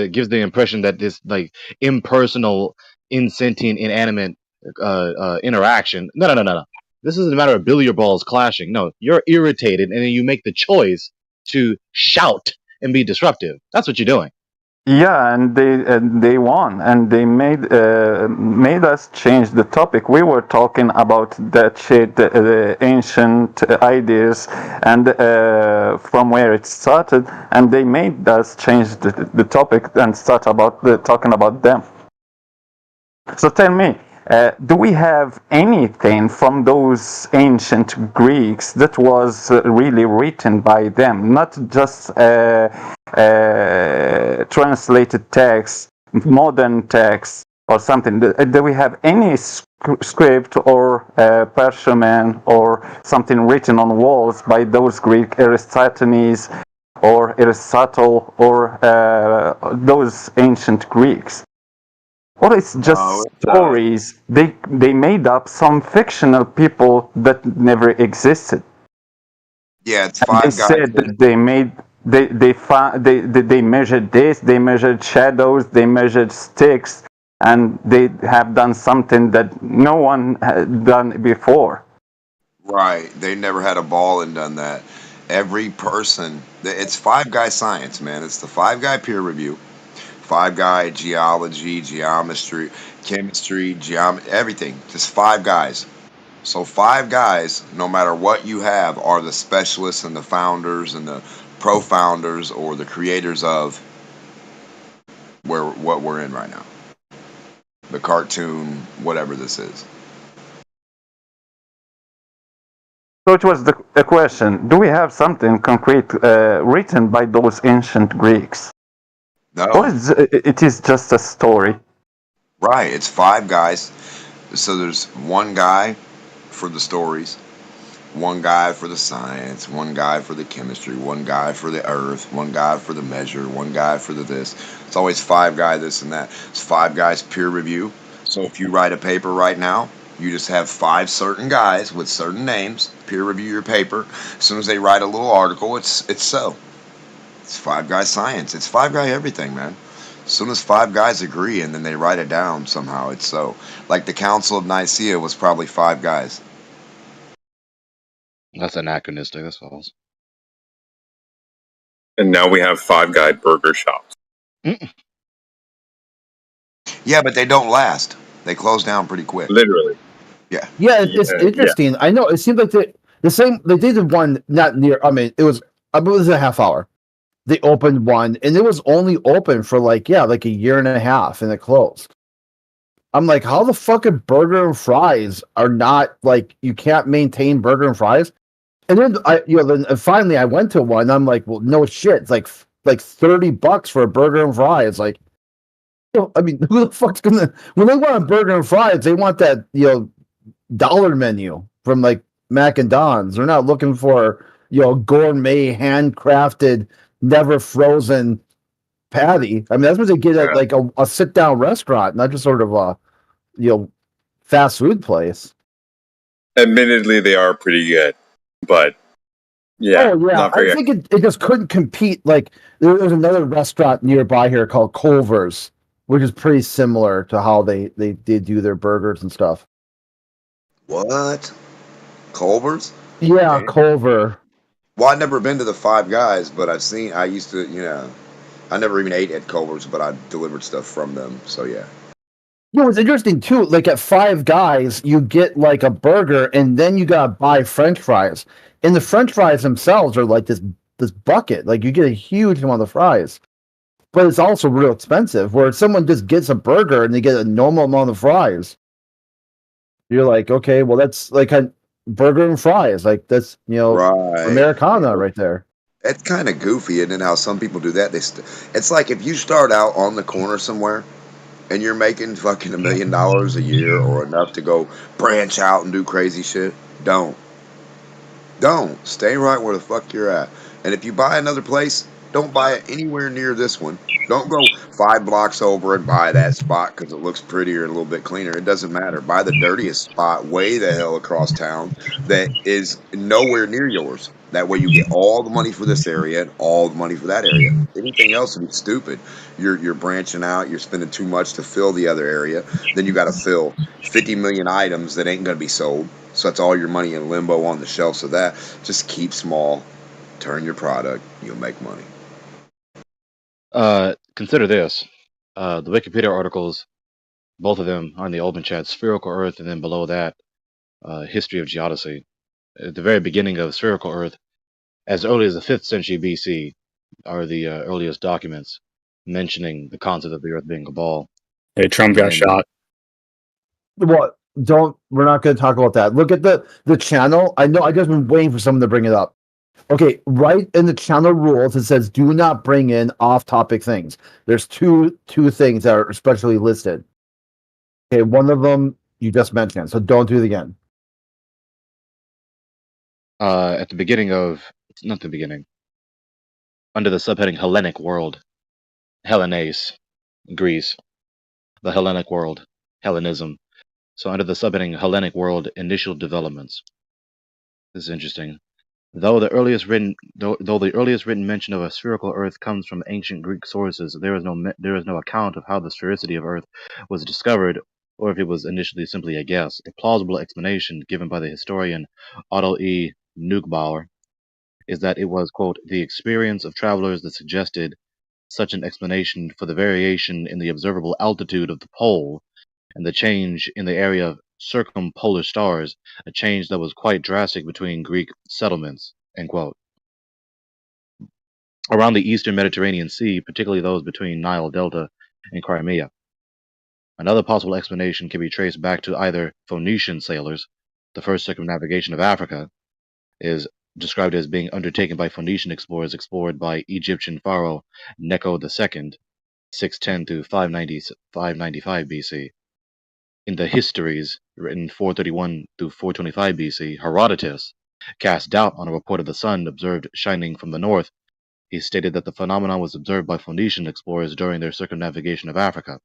gives the impression that this like impersonal, insentient, inanimate interaction. No. This isn't a matter of billiard balls clashing. No, you're irritated, and then you make the choice to shout and be disruptive. That's what you're doing. Yeah, and they won, and they made us change the topic. We were talking about that shit, the ancient ideas, and from where it started, and they made us change the topic and start talking about them. So tell me, do we have anything from those ancient Greeks that was really written by them, not just translated text, modern text, or something? Do we have any script or parchment or something written on walls by those Greek Aristophanes or Aristotle or those ancient Greeks? Or it's just stories they made up, some fictional people that never existed. Yeah, it's And five they guys. said that they measured this, they measured shadows, they measured sticks, and they have done something that no one had done before. Right. They never had a ball and done that. Every person, it's five guy science, man. It's the five guy peer review. Five guy geology, geometry, chemistry, everything. Just five guys. So five guys, no matter what you have, are the specialists and the founders and the pro-founders or the creators of what we're in right now. The cartoon, whatever this is. So it was a question, do we have something concrete written by those ancient Greeks? No. Or it is just a story? Right, it's five guys. So there's one guy for the stories, one guy for the science, one guy for the chemistry, one guy for the earth, one guy for the measure, one guy for the this. It's always five guys this and that. It's five guys peer review. So if you write a paper right now, you just have five certain guys with certain names peer review your paper. As soon as they write a little article, it's so. It's five guy science. It's five guy everything, man. As soon as five guys agree and then they write it down somehow, it's so. Like the Council of Nicaea was probably five guys. That's anachronistic. That's false. And now we have five guy burger shops. Yeah, but they don't last. They close down pretty quick. Literally. Yeah. Yeah, it's interesting. Yeah. I know it seems like the same. They did one not near. I mean, it was a half hour. They opened one, and it was only open for like a year and a half, and it closed. I'm like, how the fucking burger and fries are not like you can't maintain burger and fries? And then then finally I went to one. I'm like, well, no shit. It's like $30 for a burger and fries. Like, I mean, who the fuck's gonna when they want a burger and fries? They want that dollar menu from like Mac and Don's. They're not looking for gourmet, handcrafted, never frozen patty. I mean, that's what they get at like a sit down restaurant, not just sort of a fast food place. Admittedly, they are pretty good, but yeah, not very I think it just couldn't compete. Like there's another restaurant nearby here called Culver's, which is pretty similar to how they do their burgers and stuff. What? Culver's? Yeah, Okay. Culver. Well, I've never been to the Five Guys, but I used to, I never even ate at Culver's, but I delivered stuff from them. So yeah. It's interesting too. Like at Five Guys, you get like a burger, and then you gotta buy French fries. And the French fries themselves are like this bucket. Like you get a huge amount of fries, but it's also real expensive. Where someone just gets a burger and they get a normal amount of fries, you're like, okay, well that's like a burger and fries. Like that's Right. Americana right there. It's kind of goofy, isn't it? How some people do that. It's like if you start out on the corner somewhere and you're making fucking $1 million a year or enough to go branch out and do crazy shit, don't stay right where the fuck you're at. And if you buy another place, don't buy it anywhere near this one. Don't go 5 blocks over and buy that spot because it looks prettier and a little bit cleaner. It doesn't matter. Buy the dirtiest spot way the hell across town that is nowhere near yours. That way you get all the money for this area and all the money for that area. Anything else would be stupid. You're branching out. You're spending too much to fill the other area. Then you got to fill 50 million items that ain't going to be sold. So that's all your money in limbo on the shelf. So that just keep small, turn your product, you'll make money. Consider this. The Wikipedia articles, both of them are in the open chat, Spherical Earth, and then below that, History of Geodesy. At the very beginning of Spherical Earth, as early as the 5th century BC, are the earliest documents mentioning the concept of the Earth being a ball. Hey, Trump got shot. What? We're not going to talk about that. Look at the channel. I know. I just been waiting for someone to bring it up. Okay, right in the channel rules, it says do not bring in off-topic things. There's two things that are especially listed. Okay, one of them you just mentioned, so don't do it again. At the beginning of, not the beginning, under the subheading Hellenic World, Hellenes, Greece, the Hellenic world, Hellenism. So under the subheading Hellenic world, initial developments. This is interesting. Though the earliest written mention of a spherical Earth comes from ancient Greek sources, there is no account of how the sphericity of Earth was discovered, or if it was initially simply a guess. A plausible explanation given by the historian Otto E. Neugebauer is that it was, quote, the experience of travelers that suggested such an explanation for the variation in the observable altitude of the pole and the change in the area of circumpolar stars, a change that was quite drastic between Greek settlements, end quote. Around the eastern Mediterranean Sea, particularly those between Nile Delta and Crimea. Another possible explanation can be traced back to either Phoenician sailors. The first circumnavigation of Africa is described as being undertaken by Phoenician explorers explored by Egyptian pharaoh Necho II, 610 to 595 BC. In the Histories, written 431 to 425 BC, Herodotus cast doubt on a report of the sun observed shining from the north. He stated that the phenomenon was observed by Phoenician explorers during their circumnavigation of Africa,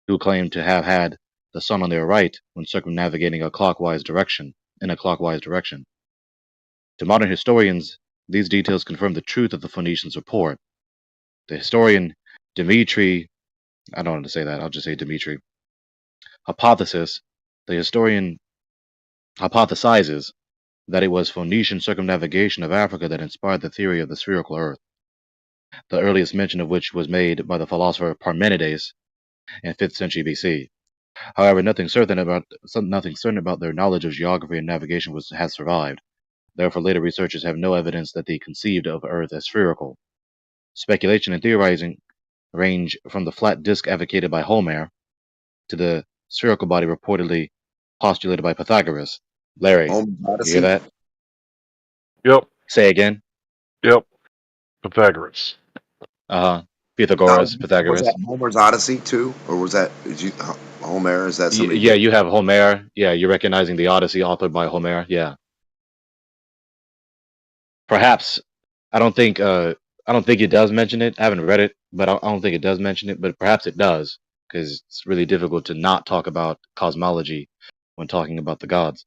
who claimed to have had the sun on their right when circumnavigating in a clockwise direction. To modern historians, these details confirm the truth of the Phoenicians' report. The historian Dimitri, I don't want to say that, I'll just say Dimitri, the historian hypothesizes that it was Phoenician circumnavigation of Africa that inspired the theory of the spherical Earth, the earliest mention of which was made by the philosopher Parmenides in 5th century BC. However, nothing certain about their knowledge of geography and navigation has survived. Therefore, later researchers have no evidence that they conceived of Earth as spherical. Speculation and theorizing range from the flat disk advocated by Homer to the spherical body reportedly postulated by Pythagoras. Larry, you hear that? Yep. Say again. Yep. Pythagoras. Pythagoras, Pythagoras. Was that Homer's Odyssey too, or was that Homer? Is that somebody? Yeah, you have Homer. Yeah, you're recognizing the Odyssey authored by Homer. Yeah. Perhaps I don't think it does mention it. I haven't read it, but I don't think it does mention it. But perhaps it does. because it's really difficult to not talk about cosmology when talking about the gods.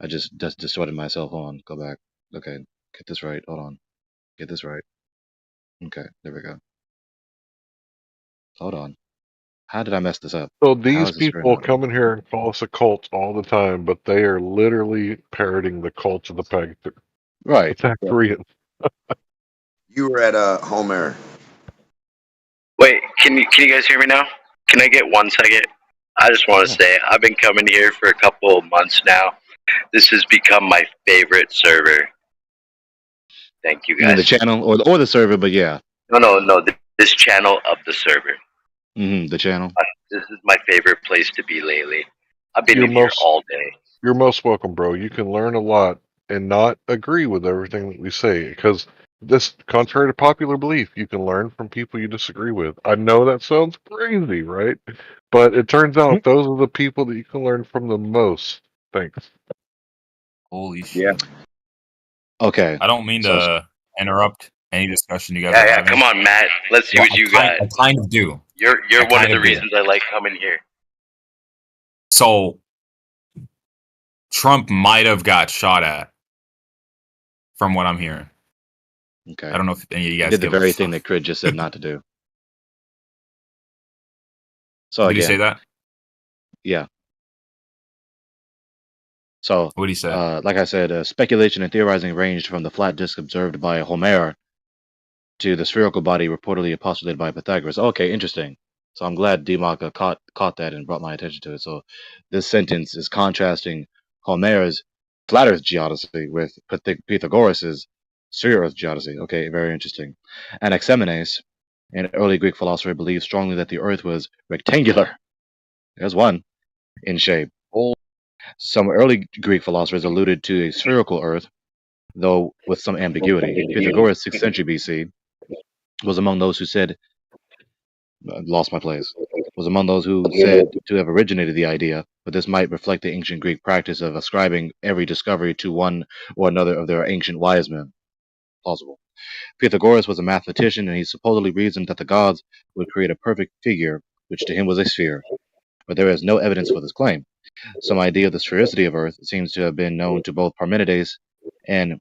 I just distorted myself. Hold on, go back. Okay, get this right. Hold on, get this right. Okay, there we go. Hold on. How did I mess this up? So How these is this people come in here and call us a cult all the time, but they are literally parroting the cult of the right? Pythagoreans. You were at Homer. Wait, can you guys hear me now? Can I get 1 second? I just want to say I've been coming here for a couple of months now. This has become my favorite server. Thank you You mean guys. the channel or the server? But yeah. No. This channel of the server. The channel. This is my favorite place to be lately. I've been in here all day. You're most welcome, bro. You can learn a lot and not agree with everything that we say, because this, contrary to popular belief, you can learn from people you disagree with. I know that sounds crazy, right? But it turns out those are the people that you can learn from the most. Thanks. Holy shit. Okay. I don't mean to interrupt any discussion you guys Yeah, are yeah. having. Come on, Matt. Let's see Well, what you got. I kind of do. You're I one of kind the of do. reasons I like coming here. So Trump might have got shot at, from what I'm hearing. Okay. I don't know if any of you He guys did the give a very fuck. thing that Crid just said not to do. So Did he say that? Yeah. So what did he say? Like I said, speculation and theorizing ranged from the flat disk observed by Homer to the spherical body reportedly postulated by Pythagoras. Okay, interesting. So I'm glad Dimaka caught that and brought my attention to it. So this sentence is contrasting Homer's flat Earth geodesy with Pythagoras's sphere Earth geodesy. Okay, very interesting. Anaximenes, an early Greek philosopher, believed strongly that the Earth was rectangular. There's one in shape. Some early Greek philosophers alluded to a spherical Earth, though with some ambiguity. Pythagoras, 6th century BC, was among those who said, lost my place, was among those who said to have originated the idea, but this might reflect the ancient Greek practice of ascribing every discovery to one or another of their ancient wise men. Plausible. Pythagoras was a mathematician, and he supposedly reasoned that the gods would create a perfect figure, which to him was a sphere. But there is no evidence for this claim. Some idea of the sphericity of Earth seems to have been known to both Parmenides and,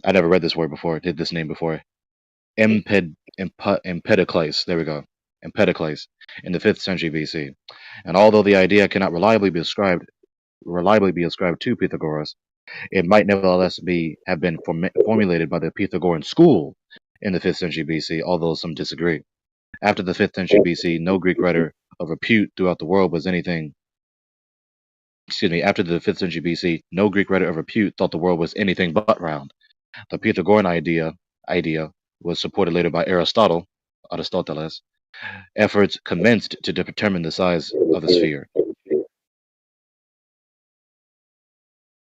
I never read this word before, did this name before, Empedocles, there we go, Empedocles, in the 5th century BC. And although the idea cannot reliably be ascribed to Pythagoras, it might nevertheless have been formulated by the Pythagorean school in the 5th century BC, although some disagree. After the 5th century BC, no Greek writer of repute throughout the world was anything. After the 5th century BC, no Greek writer of repute thought the world was anything but round. The Pythagorean idea was supported later by Aristoteles. Efforts commenced to determine the size of the sphere.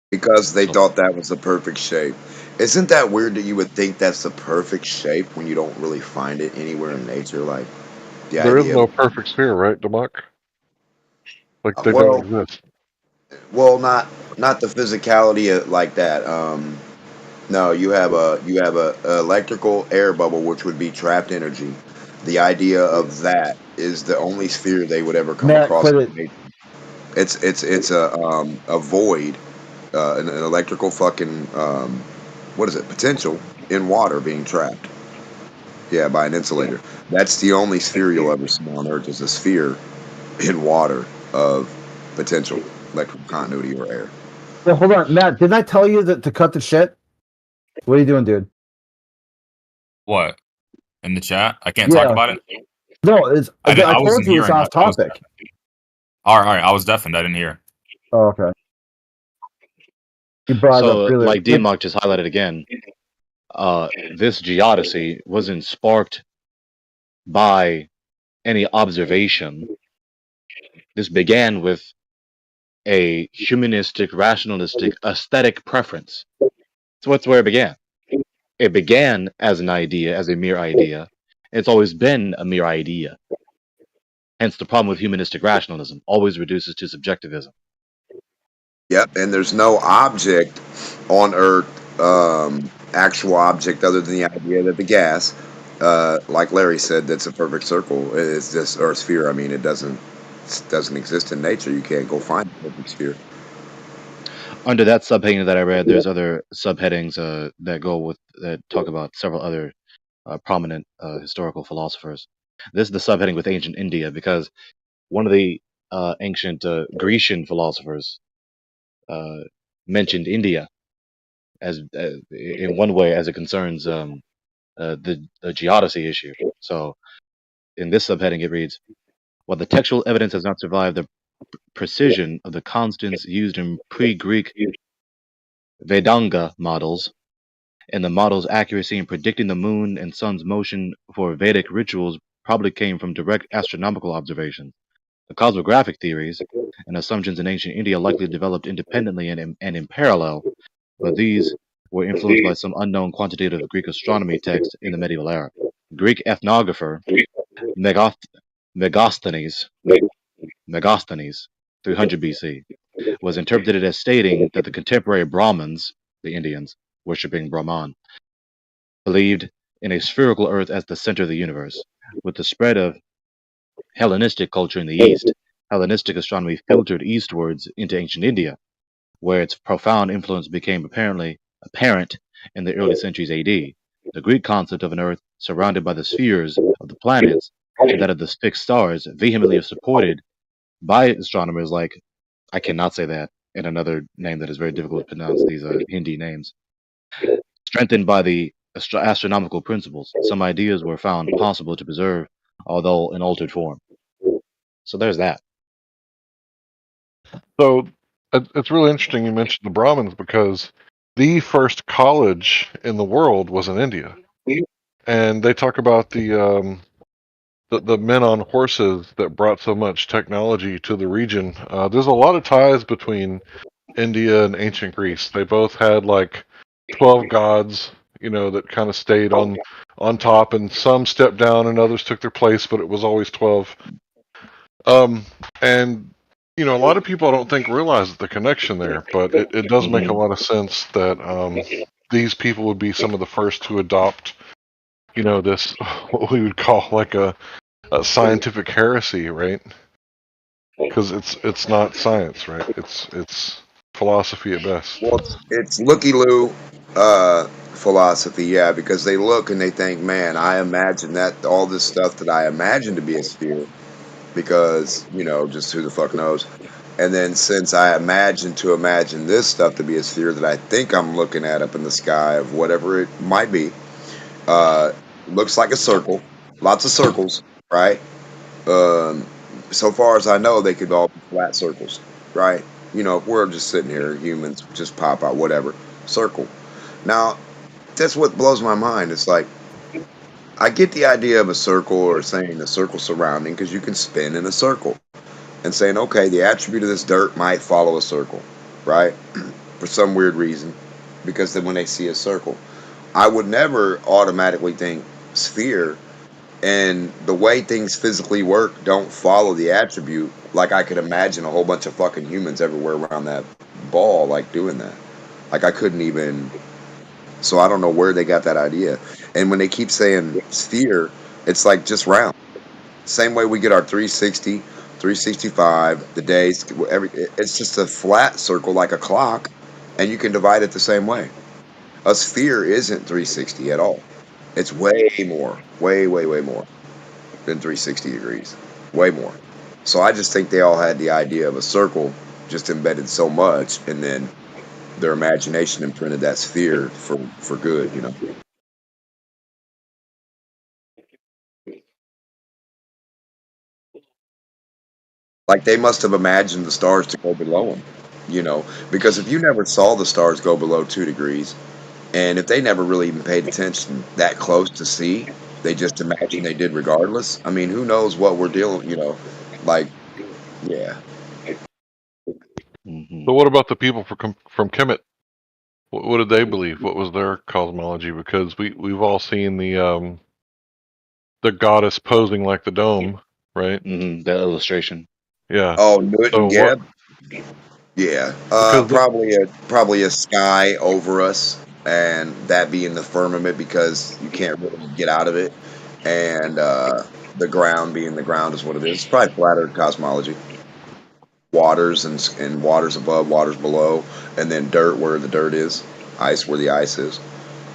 Because they thought that was the perfect shape. Isn't that weird that you would think that's the perfect shape when you don't really find it anywhere in nature? Like, There is no perfect sphere, right, Democ? Like they don't exist. Well, not the physicality like that. No, you have a electrical air bubble, which would be trapped energy. The idea of that is the only sphere they would ever come across. It's a void, an electrical fucking what is it? Potential in water being trapped. Yeah, by an insulator. That's the only sphere you'll ever see on Earth, is a sphere in water of potential electrical continuity or air. Well, hold on, Matt. Didn't I tell you that to cut the shit? What are you doing, dude? What? In the chat? I can't talk about it? No, I told you it's off topic. All right, I was deafened. I didn't hear. Oh, okay. You brought So, up really like D-Mock just highlighted again, this geodesy wasn't sparked by any observation. This began with a humanistic, rationalistic, aesthetic preference. So that's where it began. It began as an idea, as a mere idea. It's always been a mere idea. Hence the problem with humanistic rationalism, always reduces to subjectivism. Yep, and there's no object on Earth, actual object, other than the idea that the gas like Larry said, that's a perfect circle. It's just, or sphere. I mean, it doesn't exist in nature. You can't go find a perfect sphere. Under that subheading that I read, there's other subheadings that talk about several other prominent historical philosophers. This is the subheading with ancient India because one of the ancient Grecian philosophers mentioned India as in one way as it concerns the geodesy issue. So in this subheading, it reads, while the textual evidence has not survived the precision of the constants used in pre-Greek Vedanga models, and the model's accuracy in predicting the moon and sun's motion for Vedic rituals probably came from direct astronomical observations. The cosmographic theories and assumptions in ancient India likely developed independently and in parallel, but these were influenced by some unknown quantitative Greek astronomy text in the medieval era. Greek ethnographer Megasthenes, 300 BC, was interpreted as stating that the contemporary Brahmins, the Indians, worshipping Brahman, believed in a spherical earth as the center of the universe. With the spread of Hellenistic culture in the East, Hellenistic astronomy filtered eastwards into ancient India, where its profound influence became apparent in the early centuries AD. The Greek concept of an earth surrounded by the spheres of the planets and that of the fixed stars, vehemently supported by astronomers like, I cannot say that, and another name that is very difficult to pronounce, these Hindi names, strengthened by the astronomical principles. Some ideas were found possible to preserve, although in altered form. So there's that. So it's really interesting you mentioned the Brahmins because the first college in the world was in India, and they talk about the men on horses that brought so much technology to the region. There's a lot of ties between India and ancient Greece. They both had like 12 gods, that kind of stayed on top, and some stepped down and others took their place, but it was always 12. And a lot of people I don't think realize the connection there, but it does make a lot of sense that these people would be some of the first to adopt, this what we would call like a scientific heresy, right? Because it's not science, right? It's philosophy at best. Well, it's looky-loo philosophy, yeah, because they look and they think, man, I imagine that all this stuff that I imagine to be a sphere, because, just who the fuck knows. And then since I imagine this stuff to be a sphere that I think I'm looking at up in the sky of whatever it might be, looks like a circle, lots of circles, right? So far as I know, they could all be flat circles, right? If we're just sitting here, humans just pop out, whatever, circle. Now, that's what blows my mind. It's like, I get the idea of a circle or saying a circle surrounding because you can spin in a circle and saying, okay, the attribute of this dirt might follow a circle, right? For some weird reason, because then when they see a circle, I would never automatically think sphere, and the way things physically work don't follow the attribute. Like I could imagine a whole bunch of fucking humans everywhere around that ball, like doing that. Like I couldn't even. So I don't know where they got that idea. And when they keep saying sphere, it's like just round. Same way we get our 360, 365, the days, it's just a flat circle like a clock, and you can divide it the same way. A sphere isn't 360 at all. It's way more, way more than 360 degrees. Way more. So I just think they all had the idea of a circle just embedded so much, and then their imagination imprinted that sphere for good, Like they must have imagined the stars to go below them, because if you never saw the stars go below 2 degrees, and if they never really even paid attention that close to see, they just imagined they did regardless. I mean, who knows what we're dealing, like, yeah. So what about the people from Kemet? What did they believe? What was their cosmology? Because we've all seen the goddess posing like the dome, right? The illustration. Yeah. Oh, Newt and So Geb? Yeah. Probably a sky over us, and that being the firmament because you can't really get out of it. and the ground being the ground is what it is. It's probably flat Earth cosmology. Waters and waters above, waters below, and then dirt where the dirt is, ice where the ice is.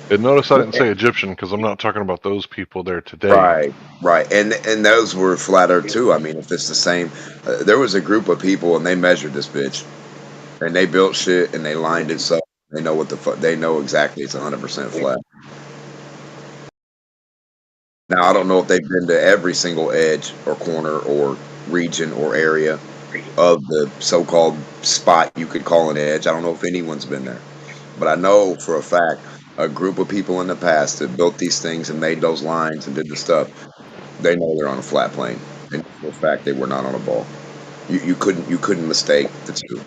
And notice I didn't say Egyptian because I'm not talking about those people there today. Right, and those were flat Earth too. I mean, if it's the same, there was a group of people and they measured this bitch, and they built shit and they lined it so they know what the fuck. They know exactly it's 100% flat. Now I don't know if they've been to every single edge or corner or region or area of the so-called spot you could call an edge. I don't know if anyone's been there, but I know for a fact a group of people in the past that built these things and made those lines and did the stuff. They know they're on a flat plane, and for a fact they were not on a ball. You couldn't mistake the two.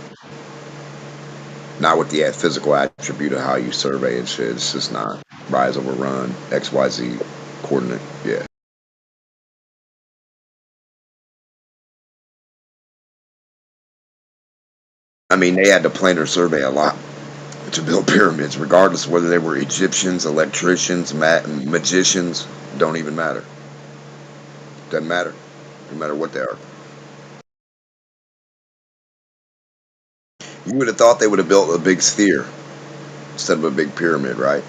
Not with the physical attribute of how you survey and shit. It's just not rise over run XYZ coordinate. Yeah. I mean, they had to planar survey a lot to build pyramids, regardless of whether they were Egyptians, electricians, magicians. Don't even matter. Doesn't matter. No matter what they are. You would have thought they would have built a big sphere instead of a big pyramid, right?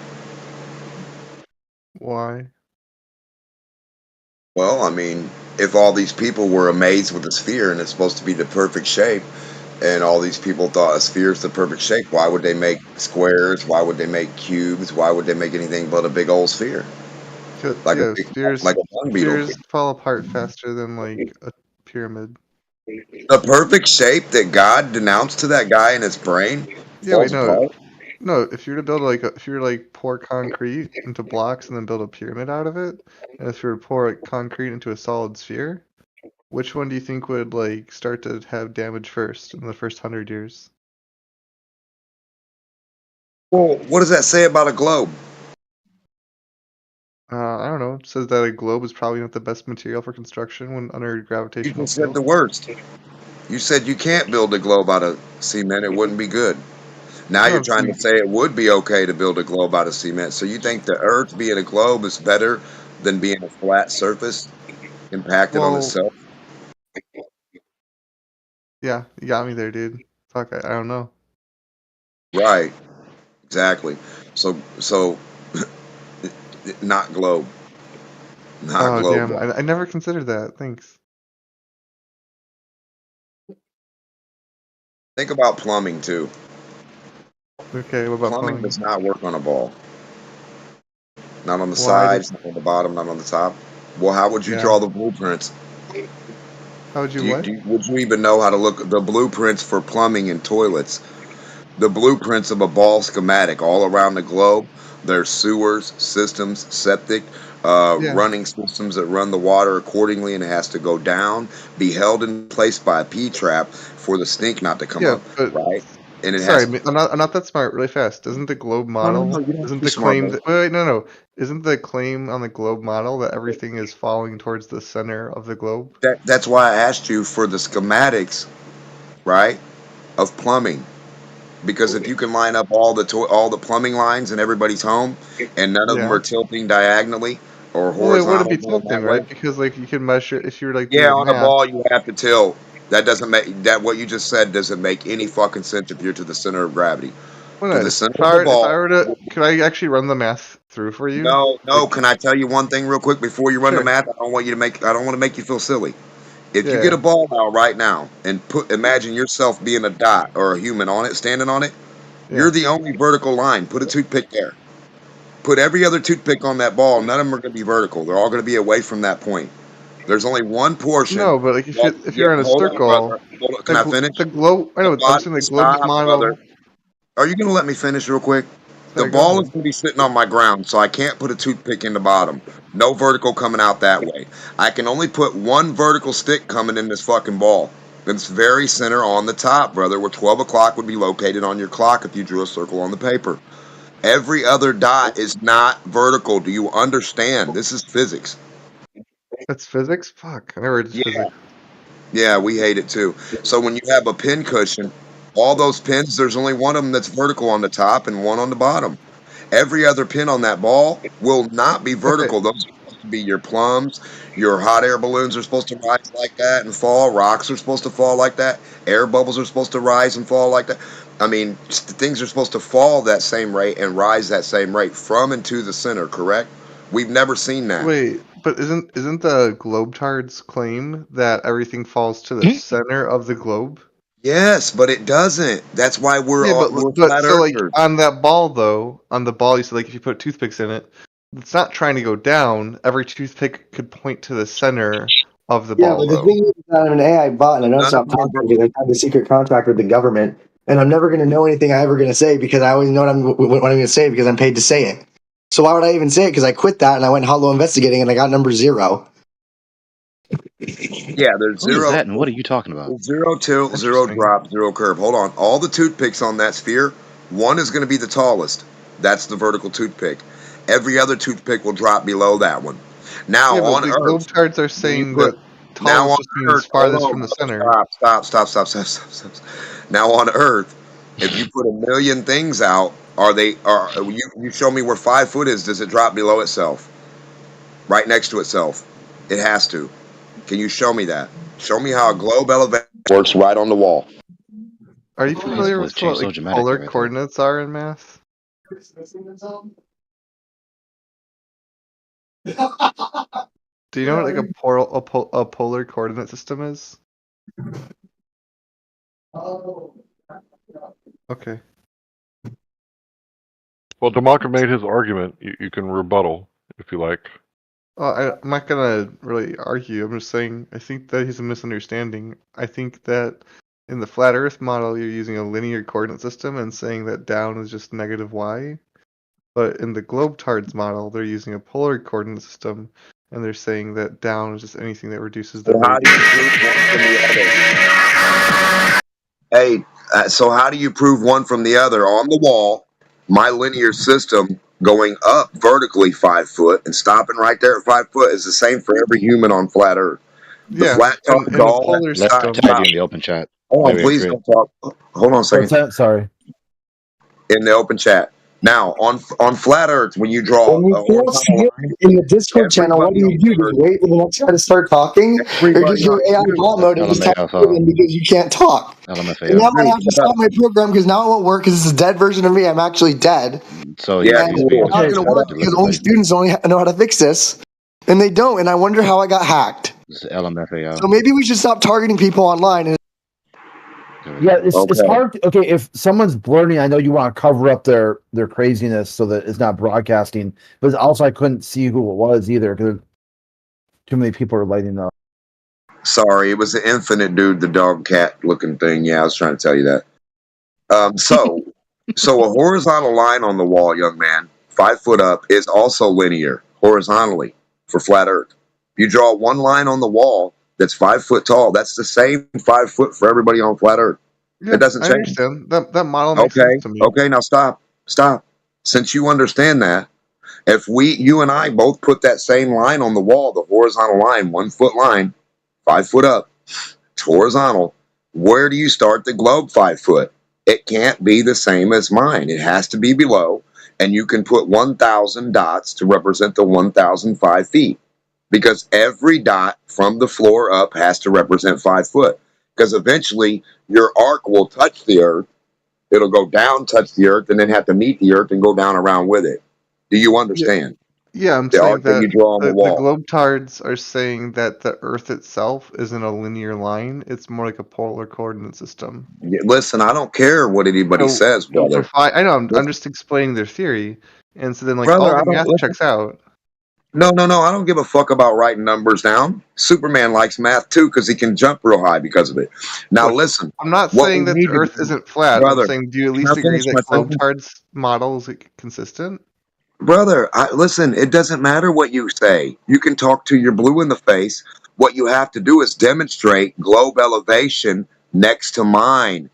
Why? Well, I mean, if all these people were amazed with the sphere and it's supposed to be the perfect shape, and all these people thought a sphere is the perfect shape, why would they make squares? Why would they make cubes? Why would they make anything but a big old sphere? Like a big, spheres, like a dung beetle. spheres fall apart faster than like a pyramid. The perfect shape that God denounced to that guy in his brain falls apart. No, if you were to build if you were to pour concrete into blocks and then build a pyramid out of it, and if you were to pour concrete into a solid sphere, which one do you think would start to have damage first in the first 100 years? Well, what does that say about a globe? I don't know. It says that a globe is probably not the best material for construction when under gravitational You just said the worst. You said you can't build a globe out of cement. It wouldn't be good. Now you're trying to say it would be okay to build a globe out of cement. So you think the Earth being a globe is better than being a flat surface impacted on itself? Yeah, you got me there, dude. Fuck, I don't know. Right. Exactly. So not globe. Not globe. Damn. I never considered that. Thanks. Think about plumbing too. Okay, what about plumbing? Does not work on a ball. Not on the sides, not on the bottom, not on the top. Well, how would you draw the blueprints? How would you what? Would you even know how to look at the blueprints for plumbing and toilets? The blueprints of a ball schematic all around the globe. There's sewers, systems, septic, running systems that run the water accordingly, and it has to go down, be held in place by a P-trap for the stink not to come up, right? And it sorry, I'm not that smart. Really fast. Isn't the globe model? Isn't the claim? Isn't the claim on the globe model that everything is falling towards the center of the globe? That's why I asked you for the schematics, right, of plumbing. Because if you can line up all the plumbing lines in everybody's home, and none of them are tilting diagonally or horizontally, well, it wouldn't be tilting, right? Because you can measure if you're on a ball you have to tilt. That doesn't make what you just said doesn't make any fucking sense if you're to the center of gravity. Well, to the center of the ball. If I were to, could I actually run the math through for you? No. Can I tell you one thing real quick before you run the math? I don't want to make you feel silly. If you get a ball out right now and imagine yourself being a dot or a human on it, standing on it, you're the only vertical line. Put a toothpick there. Put every other toothpick on that ball. None of them are going to be vertical. They're all going to be away from that point. There's only one portion. No, but if you're in a circle, can I finish? The globe. I know. I'm saying the globe model. Are you going to let me finish real quick? The ball is going to be sitting on my ground, so I can't put a toothpick in the bottom. No vertical coming out that way. I can only put one vertical stick coming in this fucking ball. It's very center on the top, brother, where 12 o'clock would be located on your clock if you drew a circle on the paper. Every other dot is not vertical. Do you understand? This is physics. That's physics? Fuck. I never heard physics. Yeah, we hate it too. So when you have a pin cushion, all those pins, there's only one of them that's vertical on the top and one on the bottom. Every other pin on that ball will not be vertical. Those supposed to be your plums. Your hot air balloons are supposed to rise like that and fall. Rocks are supposed to fall like that. Air bubbles are supposed to rise and fall like that. I mean, things are supposed to fall that same rate and rise that same rate from and to the center, correct? We've never seen that. Wait, but isn't the globetards claim that everything falls to the center of the globe? Yes, but it doesn't. That's why we're flat so like earthers. on that ball though, on the ball you said like if you put toothpicks in it, it's not trying to go down. Every toothpick could point to the center of the ball. Yeah, but the thing is that I'm an AI bot and I don't stop talking because I have a secret contract with the government, and I'm never going to know anything I'm ever going to say because I always know what I'm going to say because I'm paid to say it. So why would I even say it? Because I quit that and I went hollow investigating and I got number 0. Yeah, there's Who is 0. that and what are you talking about? 0 tilt, 0 drop, 0 curve. Hold on. All the toothpicks on that sphere, one is going to be the tallest. That's the vertical toothpick. Every other toothpick will drop below that one. Now on the Earth, globetards are saying that tallest just means farthest from the center. Stop. Now on Earth, if you put 1 million things out, you show me where 5 foot is, does it drop below itself? Right next to itself. It has to. Can you show me that? Show me how a globe elevation works right on the wall. Are you familiar with what polar coordinates are in math? Do you know what like a polar coordinate system is? Okay. Well, Democrat made his argument. You can rebuttal if you like. I'm not gonna really argue. I'm just saying I think that he's a misunderstanding. I think that in the flat Earth model, you're using a linear coordinate system and saying that down is just negative y. But in the globetards model, they're using a polar coordinate system, and they're saying that down is just anything that reduces the rate. So how do you prove one from the other? On the wall, my linear system going up vertically 5 foot and stopping right there at 5 foot is the same for every human on flat Earth. The flat top ball. Let's type in the open chat. Hold on, please don't talk. Hold on a second. Sorry. In the open chat. Now, on flat Earth, when you draw when you can't see it in the Discord channel, what do? Just wait for the next guy to start talking? Or just your AI bot mode and just talk because you can't talk? And now I have to stop my program because now it won't work because it's a dead version of me. I'm actually dead. So yeah, it's not going to work because only students only know how to fix this. And they don't, and I wonder how I got hacked. This is LMFAO. So maybe we should stop targeting people online. Yeah, it's hard. Okay, if someone's blurting, I know you want to cover up their craziness so that it's not broadcasting. But also, I couldn't see who it was either because too many people are lighting up. Sorry, it was the infinite dude, the dog cat looking thing. Yeah, I was trying to tell you that. So a horizontal line on the wall, young man, 5 foot up, is also linear horizontally for flat Earth. If you draw one line on the wall that's 5 foot tall, that's the same 5 foot for everybody on flat Earth. Yeah, it doesn't change. I understand. That model makes sense to me. Okay, now stop. Since you understand that, if you and I both put that same line on the wall, the horizontal line, 1 foot line, 5 foot up, it's horizontal, where do you start the globe 5 foot? It can't be the same as mine. It has to be below, and you can put 1,000 dots to represent the 1,005 feet. Because every dot from the floor up has to represent 5 foot. Because eventually your arc will touch the Earth. It'll go down, touch the Earth, and then have to meet the Earth and go down around with it. Do you understand? Yeah, I'm the saying arc that you draw on the wall. The globetards are saying that the Earth itself isn't a linear line. It's more like a polar coordinate system. Yeah, listen, I don't care what anybody says, brother. I know. I'm just explaining their theory, and so then Brother, all the math checks out. No, I don't give a fuck about writing numbers down. Superman likes math too because he can jump real high because of it. Now listen. I'm not saying that the Earth isn't flat. Brother, I'm saying, do you at least agree that globetards model is consistent? Brother, listen, it doesn't matter what you say. You can talk to your blue in the face. What you have to do is demonstrate globe elevation next to mine.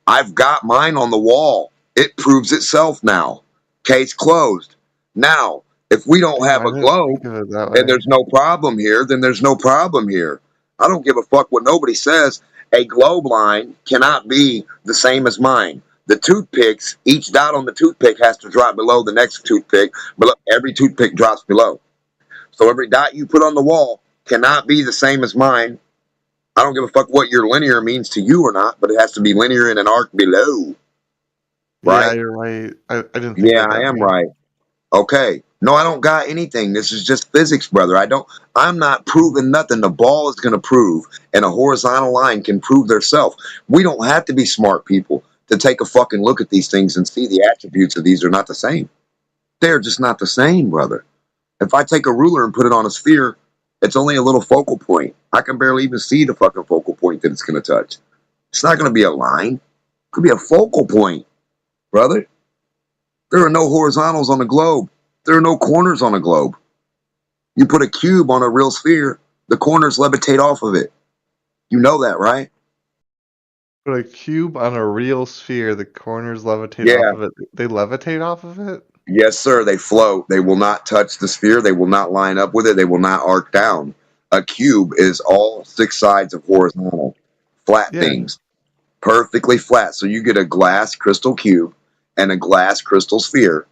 I've got mine on the wall. It proves itself now. Case closed. Now, if we don't have a globe and there's no problem here, then there's no problem here. I don't give a fuck what nobody says. A globe line cannot be the same as mine. The toothpicks, each dot on the toothpick has to drop below the next toothpick. Every toothpick drops below. So every dot you put on the wall cannot be the same as mine. I don't give a fuck what your linear means to you or not, but it has to be linear in an arc below. Right? Yeah, you're right. I didn't think Yeah, of it I that am way. right. Okay. No, I don't got anything. This is just physics, brother. I'm not proving nothing. The ball is going to prove, and a horizontal line can prove theirself. We don't have to be smart people to take a fucking look at these things and see the attributes of these are not the same. They're just not the same, brother. If I take a ruler and put it on a sphere, it's only a little focal point. I can barely even see the fucking focal point that it's going to touch. It's not going to be a line. It could be a focal point, brother. There are no horizontals on the globe. There are no corners on a globe. You put a cube on a real sphere, the corners levitate off of it. You know that, right? Put a cube on a real sphere, the corners levitate Yeah. off of it. They levitate off of it? Yes, sir. They float. They will not touch the sphere. They will not line up with it. They will not arc down. A cube is all 6 sides of horizontal, flat things, perfectly flat. So you get a glass crystal cube and a glass crystal sphere,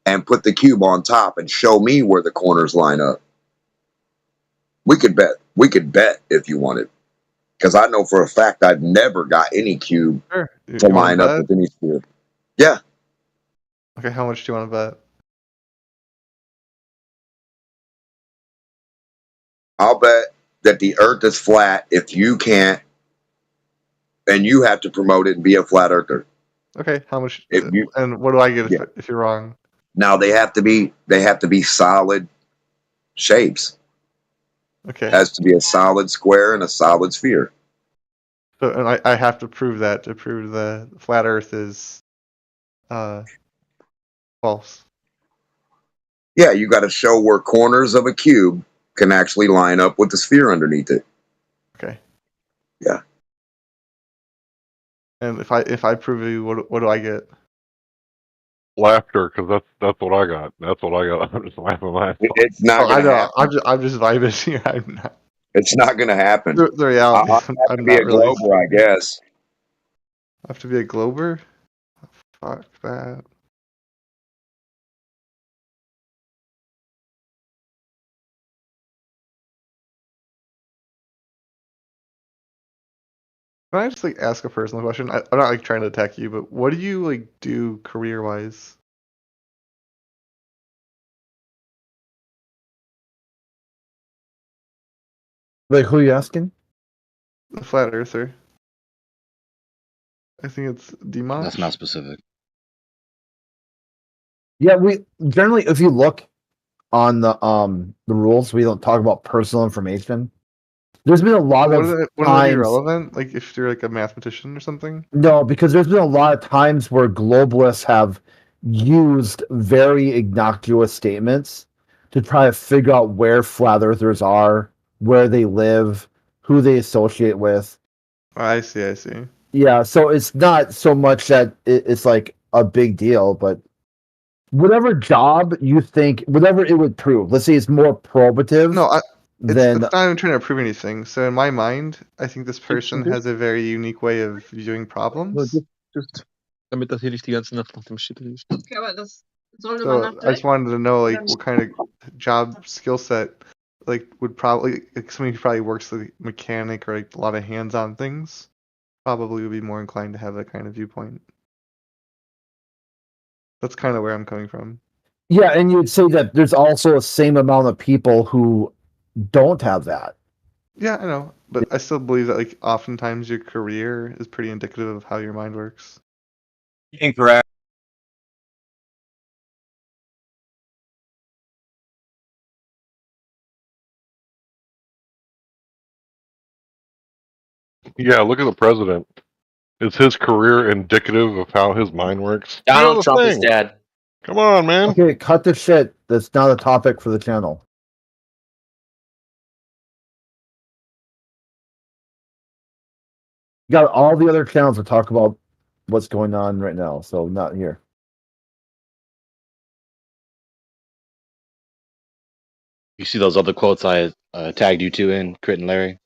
and put the cube on top and show me where the corners line up. We could bet if you wanted, because I know for a fact I've never got any cube to line up with any sphere. Yeah. Okay, how much do you want to bet? I'll bet that the earth is flat if you can't, and you have to promote it and be a flat earther. Okay, how much? And what do I get if you're wrong? Now they have to be solid shapes. Okay. It has to be a solid square and a solid sphere. So, and I have to prove that to prove the flat Earth is false. Yeah, you got to show where corners of a cube can actually line up with the sphere underneath it. Okay. Yeah. And if I prove you, what do I get? Laughter, because that's what I got. That's what I got. I'm just laughing my ass off. It's not going to happen. I'm just vibing here. I'm not. It's not going to happen. The reality. I'll have to be a glober, I guess. I have to be a glober? Fuck that. Can I just ask a personal question? I'm not trying to attack you, but what do you do career wise? Who are you asking? The flat earther. I think it's Dimash. That's not specific. Yeah, we generally, if you look on the rules, we don't talk about personal information. There's been a lot of times. Wouldn't it be relevant? If you're a mathematician or something? No, because there's been a lot of times where globalists have used very innocuous statements to try to figure out where flat earthers are, where they live, who they associate with. I see. Yeah, so it's not so much that it's a big deal, but whatever job you think, whatever it would prove, let's say it's more probative. No, it's not even trying to prove anything. So in my mind, I think this person has a very unique way of viewing problems. Just damit das hier nicht die ganze Nacht nach dem Shit liegt. Okay, aber das sollte man I just wanted to know what kind of job skill set would probably somebody who probably works like mechanic or a lot of hands-on things probably would be more inclined to have that kind of viewpoint. That's kind of where I'm coming from. Yeah, and you'd say that there's also the same amount of people who don't have that. Yeah, I know, but I still believe that oftentimes your career is pretty indicative of how your mind works. Incorrect. Yeah, look at the president. Is his career indicative of how his mind works? Donald Trump is dead. Come on, man. Okay, cut the shit. That's not a topic for the channel. You got all the other channels to talk about what's going on right now, so not here. You see those other quotes I tagged you to in Crit and Larry?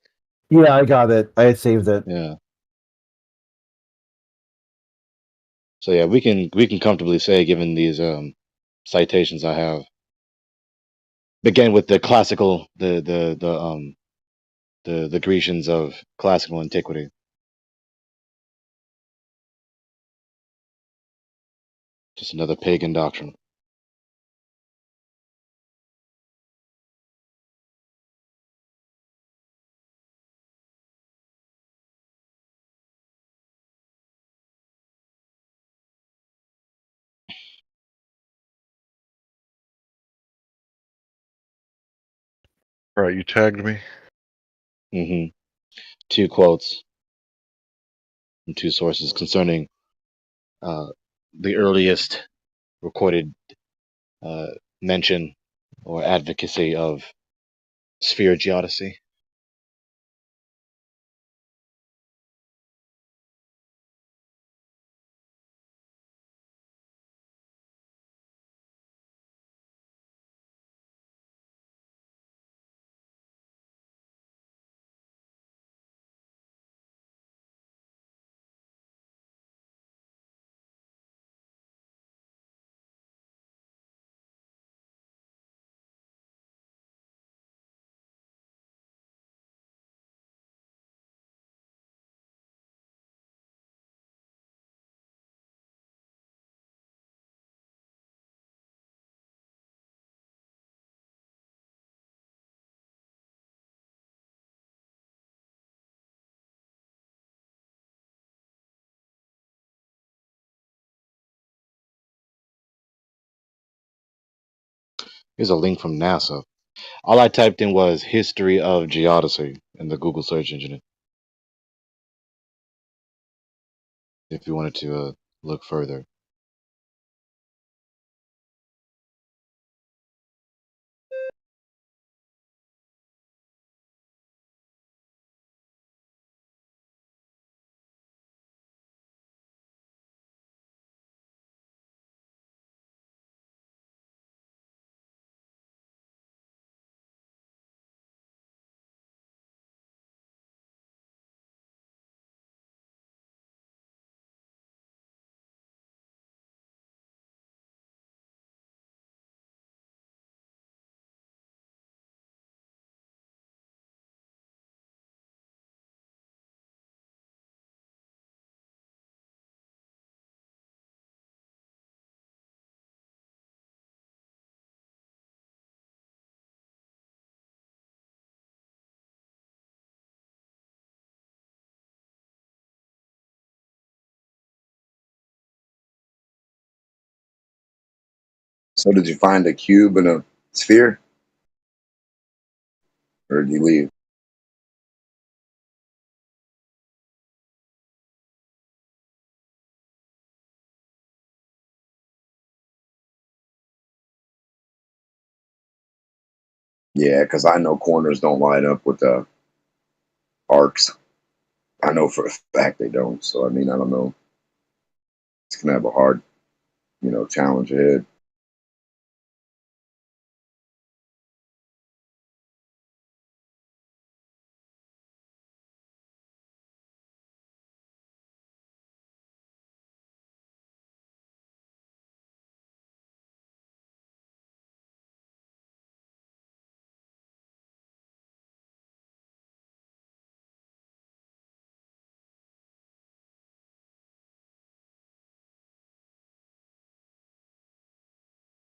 Yeah, I got it. I saved it. Yeah. So yeah, we can comfortably say, given these citations I have, began with the classical, the Grecians of classical antiquity. Just another pagan doctrine. All right, you tagged me. Mm-hmm. 2 quotes from 2 sources concerning the earliest recorded mention or advocacy of sphere geodesy. Here's a link from NASA. All I typed in was history of geodesy in the Google search engine. If you wanted to look further. So did you find a cube and a sphere? Or did you leave? Yeah, because I know corners don't line up with the arcs. I know for a fact they don't. So, I mean, I don't know. It's going to have a hard, challenge ahead.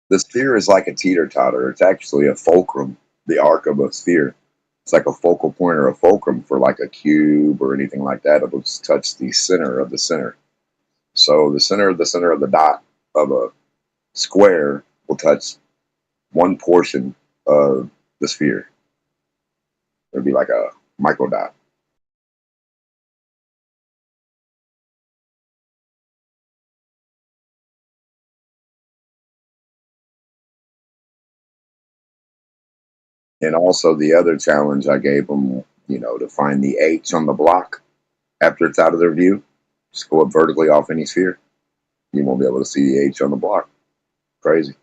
The sphere is like a teeter-totter. It's actually a fulcrum, the arc of a sphere. It's like a focal point or a fulcrum for like a cube or anything like that. It'll just touch the center of the center. So the center of the dot of a square will touch one portion of the sphere. It'll be like a micro dot. And also the other challenge I gave them, to find the H on the block after it's out of their view. Just go up vertically off any sphere. You won't be able to see the H on the block. Crazy.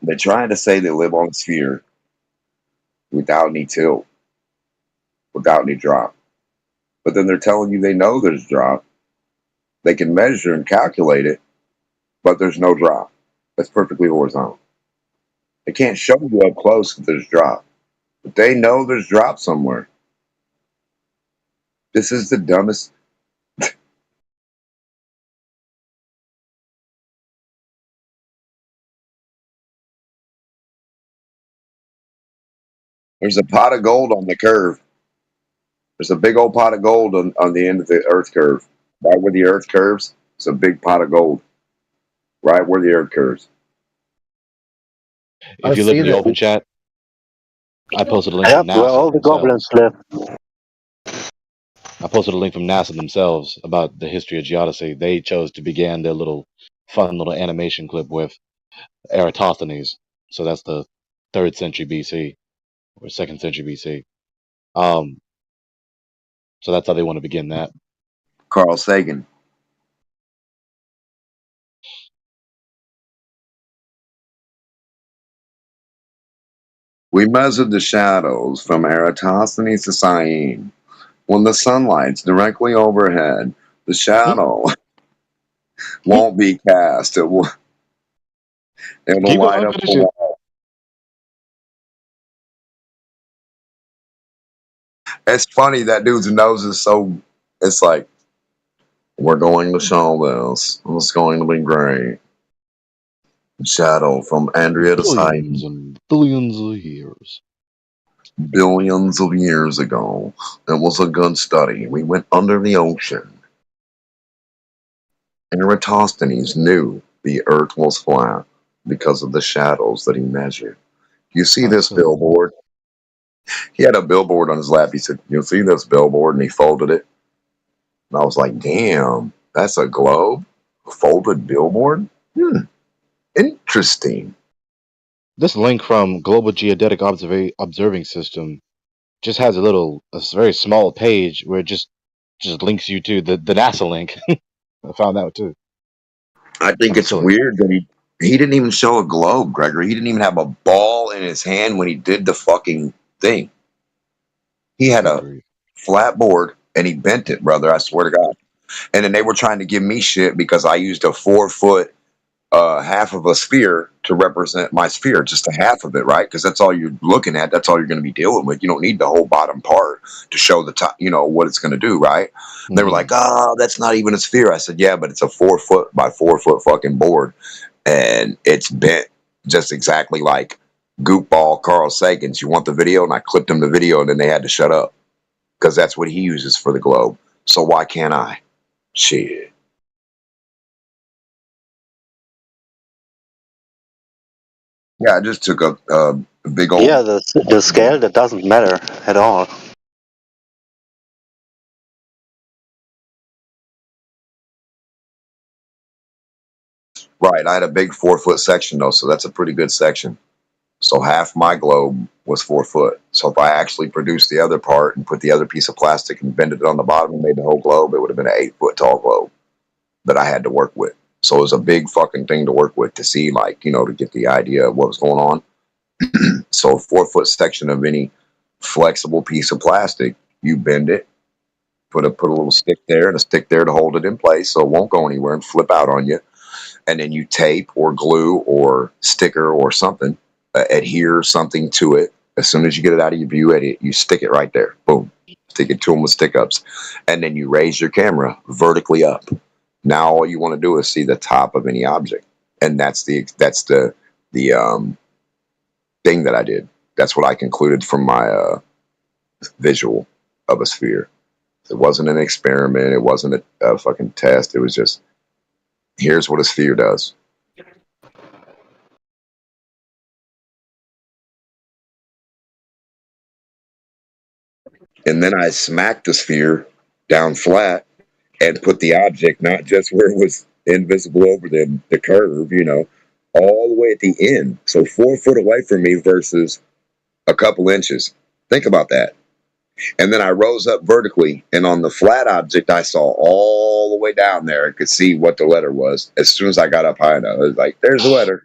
They're trying to say they live on a sphere. without any tilt, without any drop. But then they're telling you they know there's drop. They can measure and calculate it, but there's no drop. That's perfectly horizontal. They can't show you up close that there's drop, but they know there's drop somewhere. This is the dumbest. There's a pot of gold on the curve. There's a big old pot of gold on the end of the Earth curve. Right where the Earth curves, it's a big pot of gold. Right where the Earth curves. If you look in the open chat, I posted a link from NASA. Where all the goblins live. I posted a link from NASA themselves about the history of geodesy. They chose to begin their fun little animation clip with Eratosthenes. So that's the 3rd century BC or 2nd century BC. So that's how they want to begin that. Carl Sagan. We measured the shadows from Eratosthenes to Syene. When the sunlight's directly overhead, the shadow won't be cast. It'll light up the wall. It's funny, that dude's nose is so... It's like, we're going to show this. It's going to be great. Shadow from Andrea to Billions Syene. and billions of years. Billions of years ago. It was a good study. We went under the ocean. Eratosthenes knew the Earth was flat because of the shadows that he measured. You see this billboard? He had a billboard on his lap. He said, you see this billboard? And he folded it. And I was like, damn, that's a globe? A folded billboard? Interesting. This link from Global Geodetic Observing System just has a very small page where it just links you to the NASA link. I found that too. I think it's weird that he didn't even show a globe, Gregory. He didn't even have a ball in his hand when he did the fucking thing. He had a flat board and he bent it, brother. I swear to God. And then they were trying to give me shit because I used a 4-foot half of a sphere to represent my sphere, just a half of it, right? Because that's all you're looking at. That's all you're going to be dealing with. You don't need the whole bottom part to show the top, what it's going to do, right? They were like, oh, that's not even a sphere. I said, yeah, but it's a 4-foot by 4-foot fucking board. And it's bent just exactly like goopball Carl Sagan's. You want the video? And I clipped him the video and then they had to shut up because that's what he uses for the globe. So why can't I? Shit. Yeah, I just took a big old... Yeah, the scale, that doesn't matter at all. Right, I had a big 4-foot section though, so that's a pretty good section. So half my globe was 4 foot. So if I actually produced the other part and put the other piece of plastic and bended it on the bottom and made the whole globe, it would have been an 8-foot tall globe that I had to work with. So it was a big fucking thing to work with to see, like, to get the idea of what was going on. So a 4-foot section of any flexible piece of plastic, you bend it, put a little stick there and a stick there to hold it in place so it won't go anywhere and flip out on you. And then you tape or glue or sticker or something, adhere something to it. As soon as you get it out of your view, you stick it right there. Boom. Stick it to them with stick-ups. And then you raise your camera vertically up. Now all you want to do is see the top of any object. And that's the thing that I did. That's what I concluded from my visual of a sphere. It wasn't an experiment. It wasn't a fucking test. It was just, here's what a sphere does. And then I smacked the sphere down flat and put the object not just where it was invisible over the curve, all the way at the end. So 4 foot away from me versus a couple inches. Think about that. And then I rose up vertically, and on the flat object, I saw all the way down there. I could see what the letter was. As soon as I got up high enough, I was like, there's the letter.